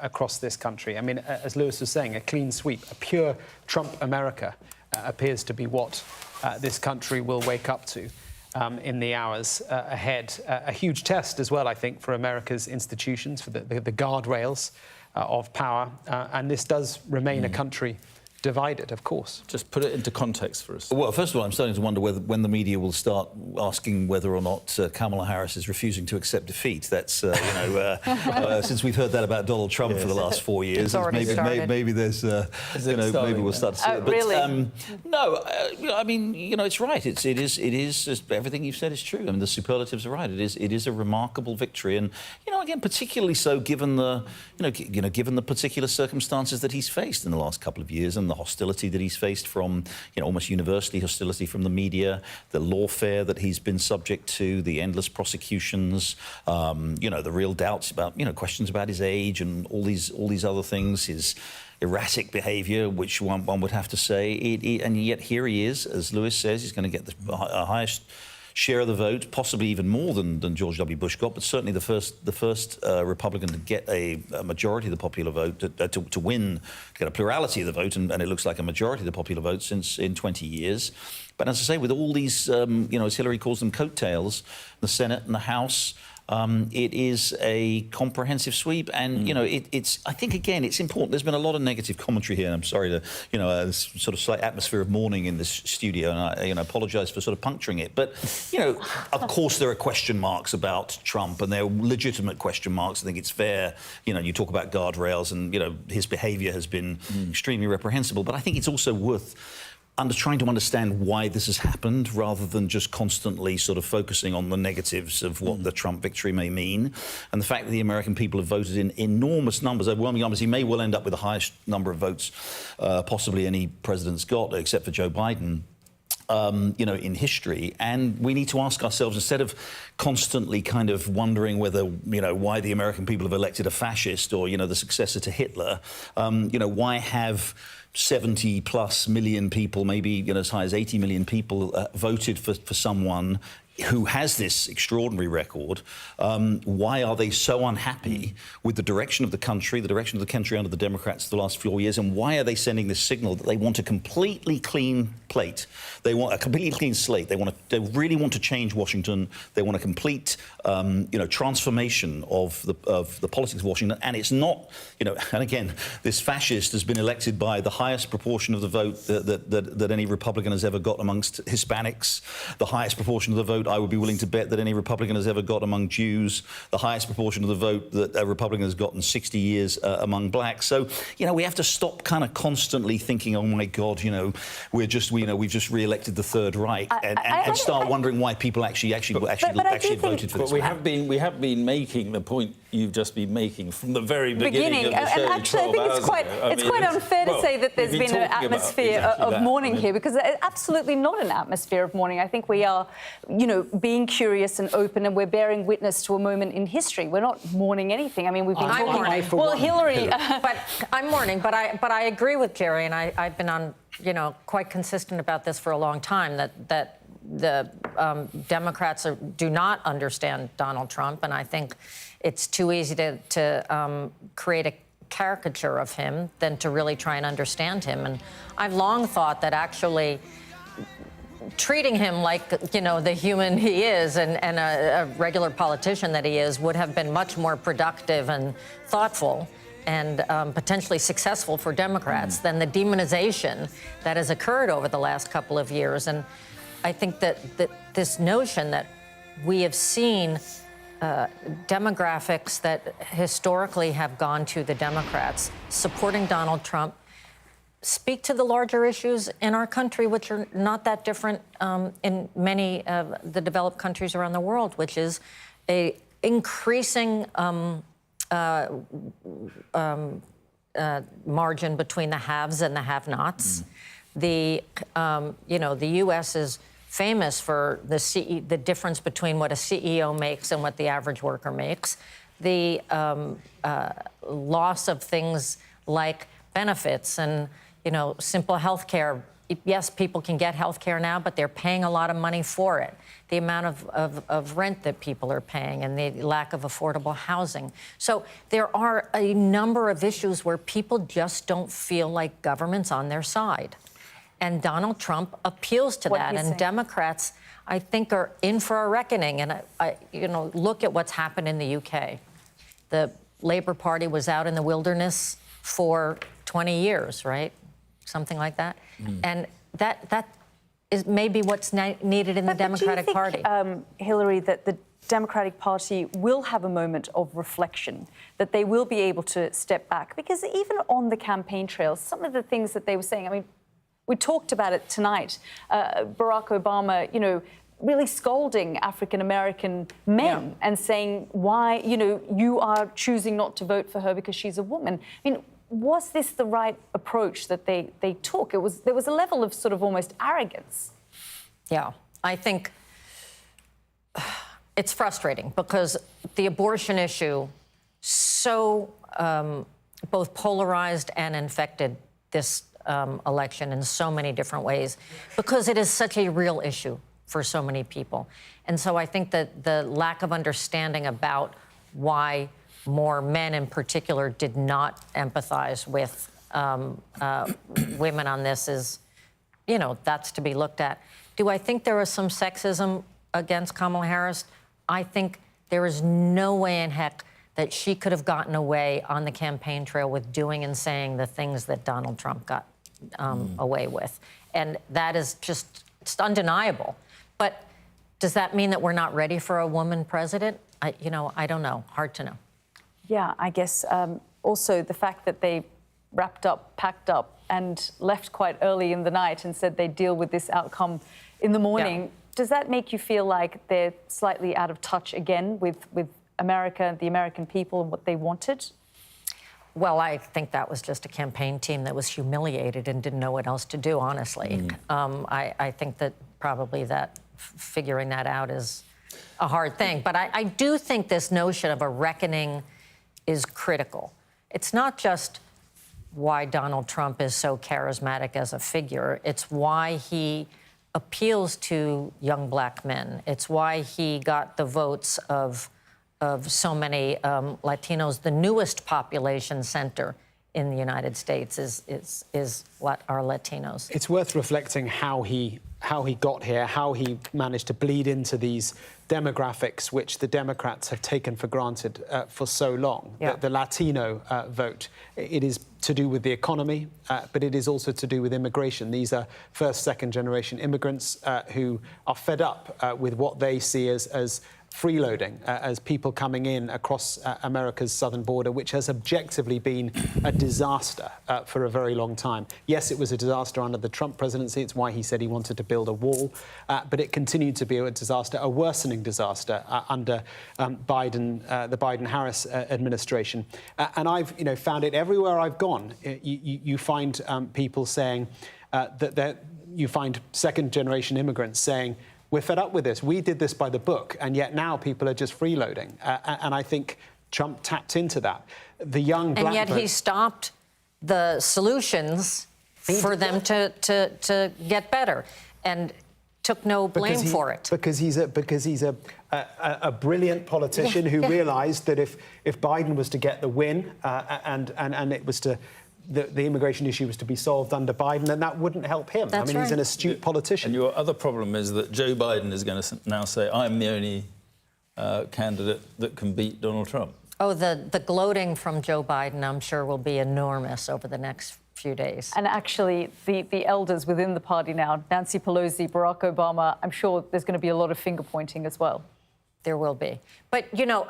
across this country. I mean, as Lewis was saying, a clean sweep, a pure Trump America appears to be what this country will wake up to in the hours ahead. A huge test as well, I think, for America's institutions, for the guardrails of power, and this does remain a country divided, of course. Just put it into context for us. Well, first of all, I'm starting to wonder when the media will start asking whether or not Kamala Harris is refusing to accept defeat. That's, since we've heard that about Donald Trump for the last 4 years, maybe there's, maybe we'll start to see it. But, really? No, I mean, it's right. It is everything you've said is true. I mean, the superlatives are right. It is a remarkable victory, and again, particularly so given the, given the particular circumstances that he's faced in the last couple of years and the hostility that he's faced from, almost universally hostility from the media, the lawfare that he's been subject to, the endless prosecutions, the real doubts about, questions about his age and all these other things, his erratic behaviour, which one would have to say, and yet here he is, as Lewis says, he's going to get the highest share of the vote, possibly even more than George W. Bush got, but certainly the first Republican to get a majority of the popular vote, to win, to get a plurality of the vote, and it looks like a majority of the popular vote since in 20 years. But as I say, with all these, as Hillary calls them, coattails, the Senate and the House, it is a comprehensive sweep, and it's. I think again, it's important. There's been a lot of negative commentary here, and I'm sorry to, this sort of slight atmosphere of mourning in this studio, and I apologise for sort of puncturing it. But of course, there are question marks about Trump, and they're legitimate question marks. I think it's fair. You talk about guardrails, and his behaviour has been extremely reprehensible. But I think it's also worth trying to understand why this has happened, rather than just constantly sort of focusing on the negatives of what the Trump victory may mean. And the fact that the American people have voted in enormous numbers, overwhelming numbers. He may well end up with the highest number of votes possibly any president's got, except for Joe Biden. In history, and we need to ask ourselves, instead of constantly kind of wondering whether, why the American people have elected a fascist or, the successor to Hitler, why have 70+ million people, maybe as high as 80 million people voted for someone who has this extraordinary record? Why are they so unhappy with the direction of the country under the Democrats the last 4 years? And why are they sending this signal that they want a completely clean plate? They want a completely clean slate. They really want to change Washington. They want a complete, transformation of the politics of Washington. And it's not, and again, this fascist has been elected by the highest proportion of the vote that any Republican has ever got amongst Hispanics, the highest proportion of the vote I would be willing to bet that any Republican has ever got among Jews, the highest proportion of the vote that a Republican has got in 60 years among blacks. So, we have to stop kind of constantly thinking, oh my God, we've just re-elected the Third Reich, and start wondering why people actually voted for this. But we have been making the point you've just been making from the very beginning of the show. And actually, I think it's quite unfair to say that there's been an atmosphere of mourning here, because it's absolutely not an atmosphere of mourning. I think we are, being curious and open, and we're bearing witness to a moment in history. We're not mourning anything. I mean, we've been talking. Well, Hillary, but I'm mourning. But I agree with Jerry, and I've been on, quite consistent about this for a long time, that the Democrats do not understand Donald Trump, and I think it's too easy to create a caricature of him than to really try and understand him. And I've long thought that actually treating him like, the human he is and a regular politician that he is would have been much more productive and thoughtful and potentially successful for Democrats than the demonization that has occurred over the last couple of years. And I think that this notion that we have seen demographics that historically have gone to the Democrats supporting Donald Trump speak to the larger issues in our country, which are not that different in many of the developed countries around the world, which is a increasing margin between the haves and the have-nots. The U.S. is famous for the difference between what a CEO makes and what the average worker makes. The loss of things like benefits and simple health care. Yes, people can get health care now, but they're paying a lot of money for it. The amount of rent that people are paying and the lack of affordable housing. So there are a number of issues where people just don't feel like government's on their side. And Donald Trump appeals to that. And Democrats, I think, are in for a reckoning. And look at what's happened in the UK. The Labour Party was out in the wilderness for 20 years, right? Something like that. And that is maybe what's needed in the Democratic Party. Hillary, that the Democratic Party will have a moment of reflection, that they will be able to step back? Because even on the campaign trail, some of the things that they were saying, I mean, we talked about it tonight. Barack Obama, really scolding African-American men and saying why, you are choosing not to vote for her because she's a woman. I mean, was this the right approach that they took? There was a level of sort of almost arrogance. Yeah, I think it's frustrating because the abortion issue so both polarized and infected this election in so many different ways because it is such a real issue for so many people. And so I think that the lack of understanding about why more men in particular did not empathize with women on this is, that's to be looked at. Do I think there was some sexism against Kamala Harris? I think there is no way in heck that she could have gotten away on the campaign trail with doing and saying the things that Donald Trump got away with. And that is just, it's undeniable. But does that mean that we're not ready for a woman president? I don't know. Hard to know. Yeah, I guess also the fact that they wrapped up, packed up, and left quite early in the night and said they'd deal with this outcome in the morning. Yeah. Does that make you feel like they're slightly out of touch again with America, the American people, and what they wanted? Well, I think that was just a campaign team that was humiliated and didn't know what else to do, honestly. I think that probably figuring that out is a hard thing. But I do think this notion of a reckoning is critical. It's not just why Donald Trump is so charismatic as a figure. It's why he appeals to young black men. It's why he got the votes of so many Latinos. The newest population center in the United States is what are Latinos. It's worth reflecting how he got here, how he managed to bleed into these demographics which the Democrats have taken for granted for so long. Yeah. The Latino vote, it is to do with the economy, but it is also to do with immigration. These are first, second generation immigrants who are fed up with what they see as freeloading, as people coming in across America's southern border, which has objectively been a disaster for a very long time. Yes, it was a disaster under the Trump presidency. It's why he said he wanted to build a wall. But it continued to be a disaster, a worsening disaster under the Biden-Harris administration. And I've found it everywhere I've gone. You find people saying you find second-generation immigrants saying, we're fed up with this. We did this by the book, and yet now people are just freeloading. And I think Trump tapped into that. The young black and yet he stopped the solutions for them to get better. And took no blame for it. Because he's a brilliant politician who realised that if Biden was to get the win and it was to the immigration issue was to be solved under Biden, then that wouldn't help him. That's he's an astute politician. And your other problem is that Joe Biden is going to now say, I'm the only candidate that can beat Donald Trump. Oh, the gloating from Joe Biden, I'm sure, will be enormous over the next few days. And actually, the elders within the party now, Nancy Pelosi, Barack Obama, I'm sure there's going to be a lot of finger-pointing as well. There will be. But, you know,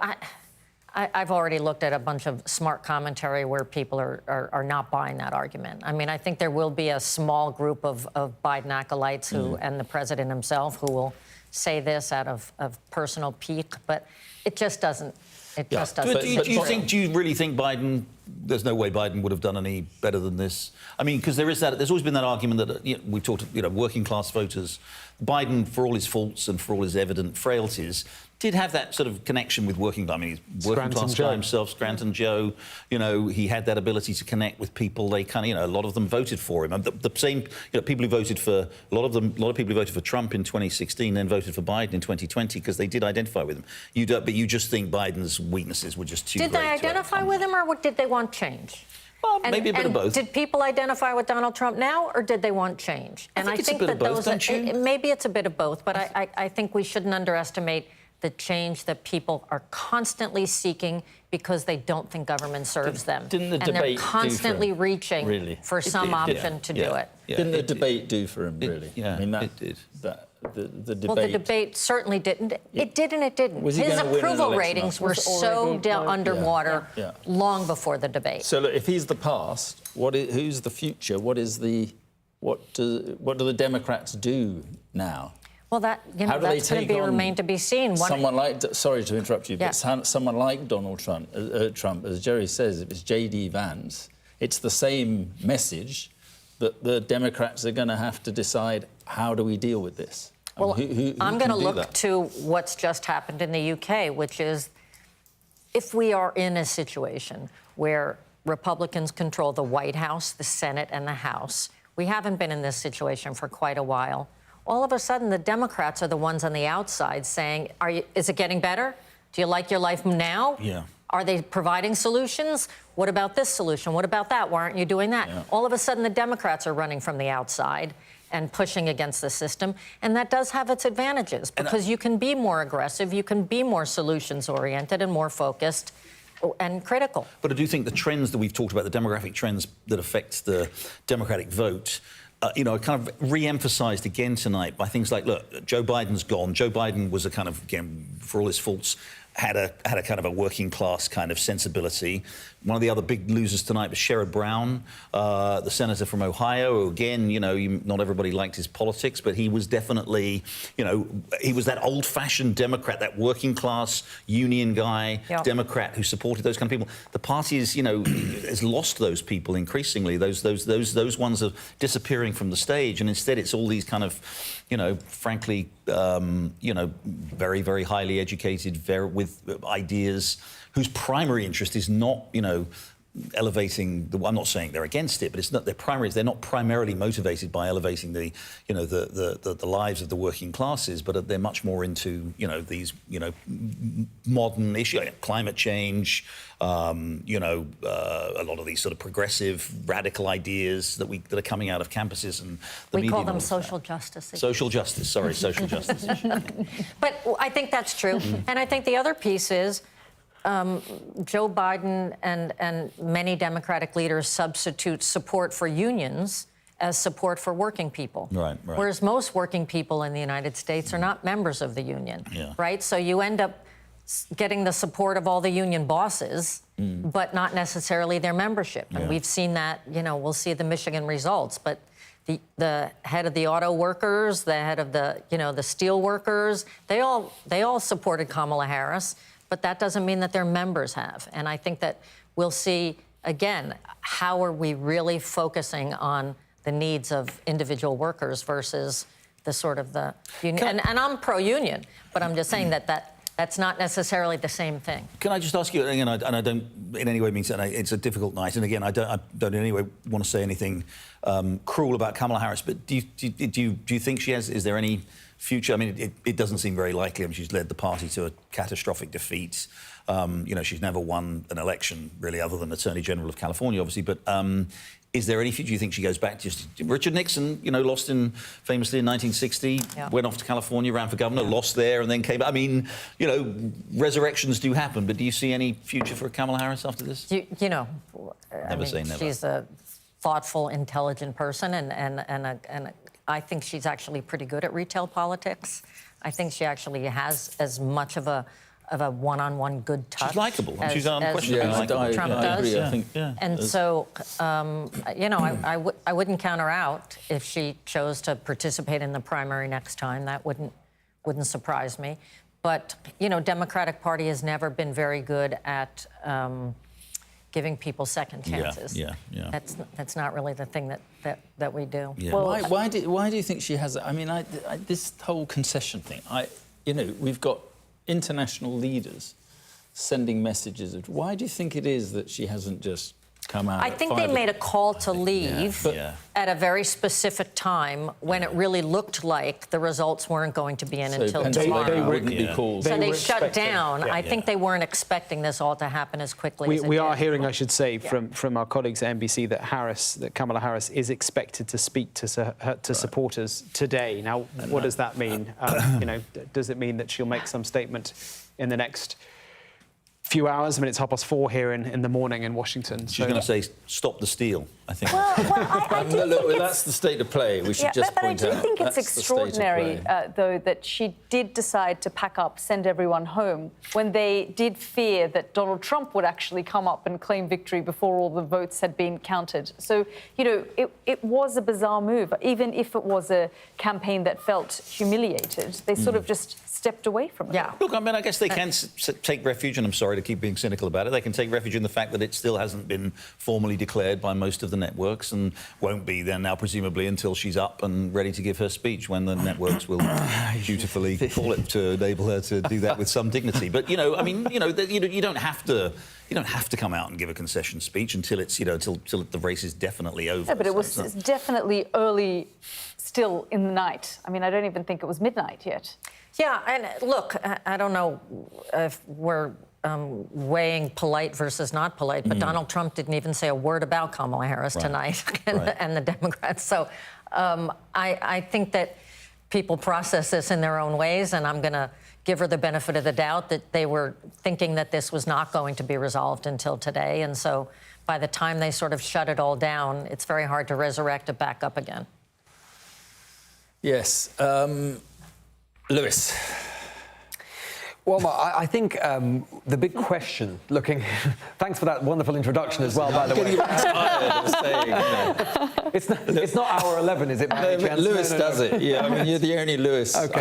I've already looked at a bunch of smart commentary where people are not buying that argument. I mean, I think there will be a small group of Biden acolytes who, and the president himself, who will say this out of personal pique, but it just doesn't. It just doesn't. Do you really think Biden? There's no way Biden would have done any better than this. I mean, because there's always been that argument that we talked, working class voters. Biden, for all his faults and for all his evident frailties, did have that sort of connection with working. I mean, he's working class guy himself, Scranton Joe. He had that ability to connect with people. They kind of, a lot of them voted for him. And the same, people who voted for a lot of people who voted for Trump in 2016 then voted for Biden in 2020 because they did identify with him. But you just think Biden's weaknesses were just too great. Did they identify with him, or did they want change? Well, maybe a bit of both. Did people identify with Donald Trump now, or did they want change? I think it's a bit of both, don't you? Maybe it's a bit of both, but I think we shouldn't underestimate the change that people are constantly seeking because they don't think government serves them. Didn't the and debate they're constantly reaching for some option to do it. Didn't the debate do for him, really? Yeah, I mean, it did. The debate... Well, the debate certainly didn't. It did and it didn't. Was he His gonna win an approval election ratings after? were so underwater long before the debate. So, look, if he's the past, who's the future? What do the Democrats do now? Well, that's going to remain to be seen. Someone like, sorry to interrupt you, but someone like Donald Trump, as Jerry says, if it's J.D. Vance, it's the same message that the Democrats are going to have to decide, how do we deal with this? Well, I'm going to look that? to what's just happened in the UK, which is if we are in a situation where Republicans control the White House, the Senate, and the House, we haven't been in this situation for quite a while. All of a sudden, the Democrats are the ones on the outside saying, is it getting better? Do you like your life now? Yeah. Are they providing solutions? What about this solution? What about that? Why aren't you doing that? Yeah. All of a sudden, the Democrats are running from the outside and pushing against the system. And that does have its advantages because you can be more aggressive, you can be more solutions-oriented and more focused and critical. But I do think the trends that we've talked about, the demographic trends that affect the Democratic vote, kind of re-emphasised again tonight by things like, look, Joe Biden's gone. Joe Biden was a kind of, again, for all his faults, had a kind of a working class kind of sensibility. One of the other big losers tonight was Sherrod Brown, the senator from Ohio, who, again, not everybody liked his politics, but he was definitely, he was that old-fashioned Democrat, that working class union guy, Democrat who supported those kind of people. The party is, has lost those people increasingly. Those ones are disappearing from the stage, and instead it's all these kind of, frankly, very, very highly educated, with ideas, whose primary interest is not, elevating the. I'm not saying they're against it, but it's not their primary. They're not primarily motivated by elevating the, the lives of the working classes, but they're much more into, these, modern issues, climate change, a lot of these sort of progressive, radical ideas that are coming out of campuses and the media. We call them social justice. Social justice. Sorry, social justice. But I think that's true, and I think the other piece is. Joe Biden and many Democratic leaders substitute support for unions as support for working people. Right. Whereas most working people in the United States are not members of the union, right? So you end up getting the support of all the union bosses, but not necessarily their membership. And we've seen that, we'll see the Michigan results, but the head of the auto workers, the head of the, the steel workers, they all supported Kamala Harris. But that doesn't mean that their members have. And I think that we'll see, again, how are we really focusing on the needs of individual workers versus the sort of the union. And I'm pro-union, but I'm just saying that That's not necessarily the same thing. Can I just ask you, and I don't in any way mean to, it's a difficult night, and again, I don't in any way want to say anything cruel about Kamala Harris, but do you think she has, is there any future? I mean, it doesn't seem very likely. I mean, she's led the party to a catastrophic defeat. You know, she's never won an election, really, other than Attorney General of California, obviously, but is there any future? Do you think she goes back to just Richard Nixon, you know, lost famously in 1960, went off to California, ran for governor, lost there, and then came back. I mean, you know, resurrections do happen, but do you see any future for Kamala Harris after this? You know, never say never. She's a thoughtful, intelligent person, and I think she's actually pretty good at retail politics. I think she actually has as much of a one-on-one good touch. She's likeable. She's unquestionably likeable. Trump does. I think, and so, you know, I wouldn't count her out if she chose to participate in the primary next time. That wouldn't surprise me. But, you know, Democratic Party has never been very good at giving people second chances. Yeah. That's not really the thing that we do. Yeah. Well, why do you think she has? I mean, this whole concession thing. You know, we've got international leaders sending messages. Why do you think it is that she hasn't just come out? I think they made a call to leave at a very specific time when it really looked like the results weren't going to be in until tomorrow. They wouldn't be called. So they shut down. I think they weren't expecting this all to happen as quickly as it we did. are hearing, I should say, from our colleagues at NBC that Kamala Harris is expected to speak to supporters today. Now, what does that mean? You know, does it mean that she'll make some statement in the next few hours? I mean, it's 4:30 here in the morning in Washington. She's going to say, stop the steal, I think. Well, that's the state of play. We should just point out. But I do think it's extraordinary, though, that she did decide to pack up, send everyone home, when they did fear that Donald Trump would actually come up and claim victory before all the votes had been counted. So, you know, it was a bizarre move. Even if it was a campaign that felt humiliated, they sort of just stepped away from it. Yeah. Look, I mean, I guess they can take refuge, and I'm sorry to keep being cynical about it, they can take refuge in the fact that it still hasn't been formally declared by most of the networks, and won't be then now, presumably, until she's up and ready to give her speech, when the networks will dutifully call it to enable her to do that with some dignity. But, you know, I mean, you know, you don't have to come out and give a concession speech until it's, you know, until the race is definitely over. Yeah, but it was definitely early still in the night. I mean, I don't even think it was midnight yet. Yeah, and look, I don't know if we're weighing polite versus not polite, but Donald Trump didn't even say a word about Kamala Harris tonight and the Democrats. So I think that people process this in their own ways, and I'm going to give her the benefit of the doubt that they were thinking that this was not going to be resolved until today. And so by the time they sort of shut it all down, it's very hard to resurrect it back up again. Yes. Lewis. Well, I think the big question, looking... Thanks for that wonderful introduction as well, by the way. It's not hour 11, is it? Lewis does it. Yeah, I mean, you're the only Lewis I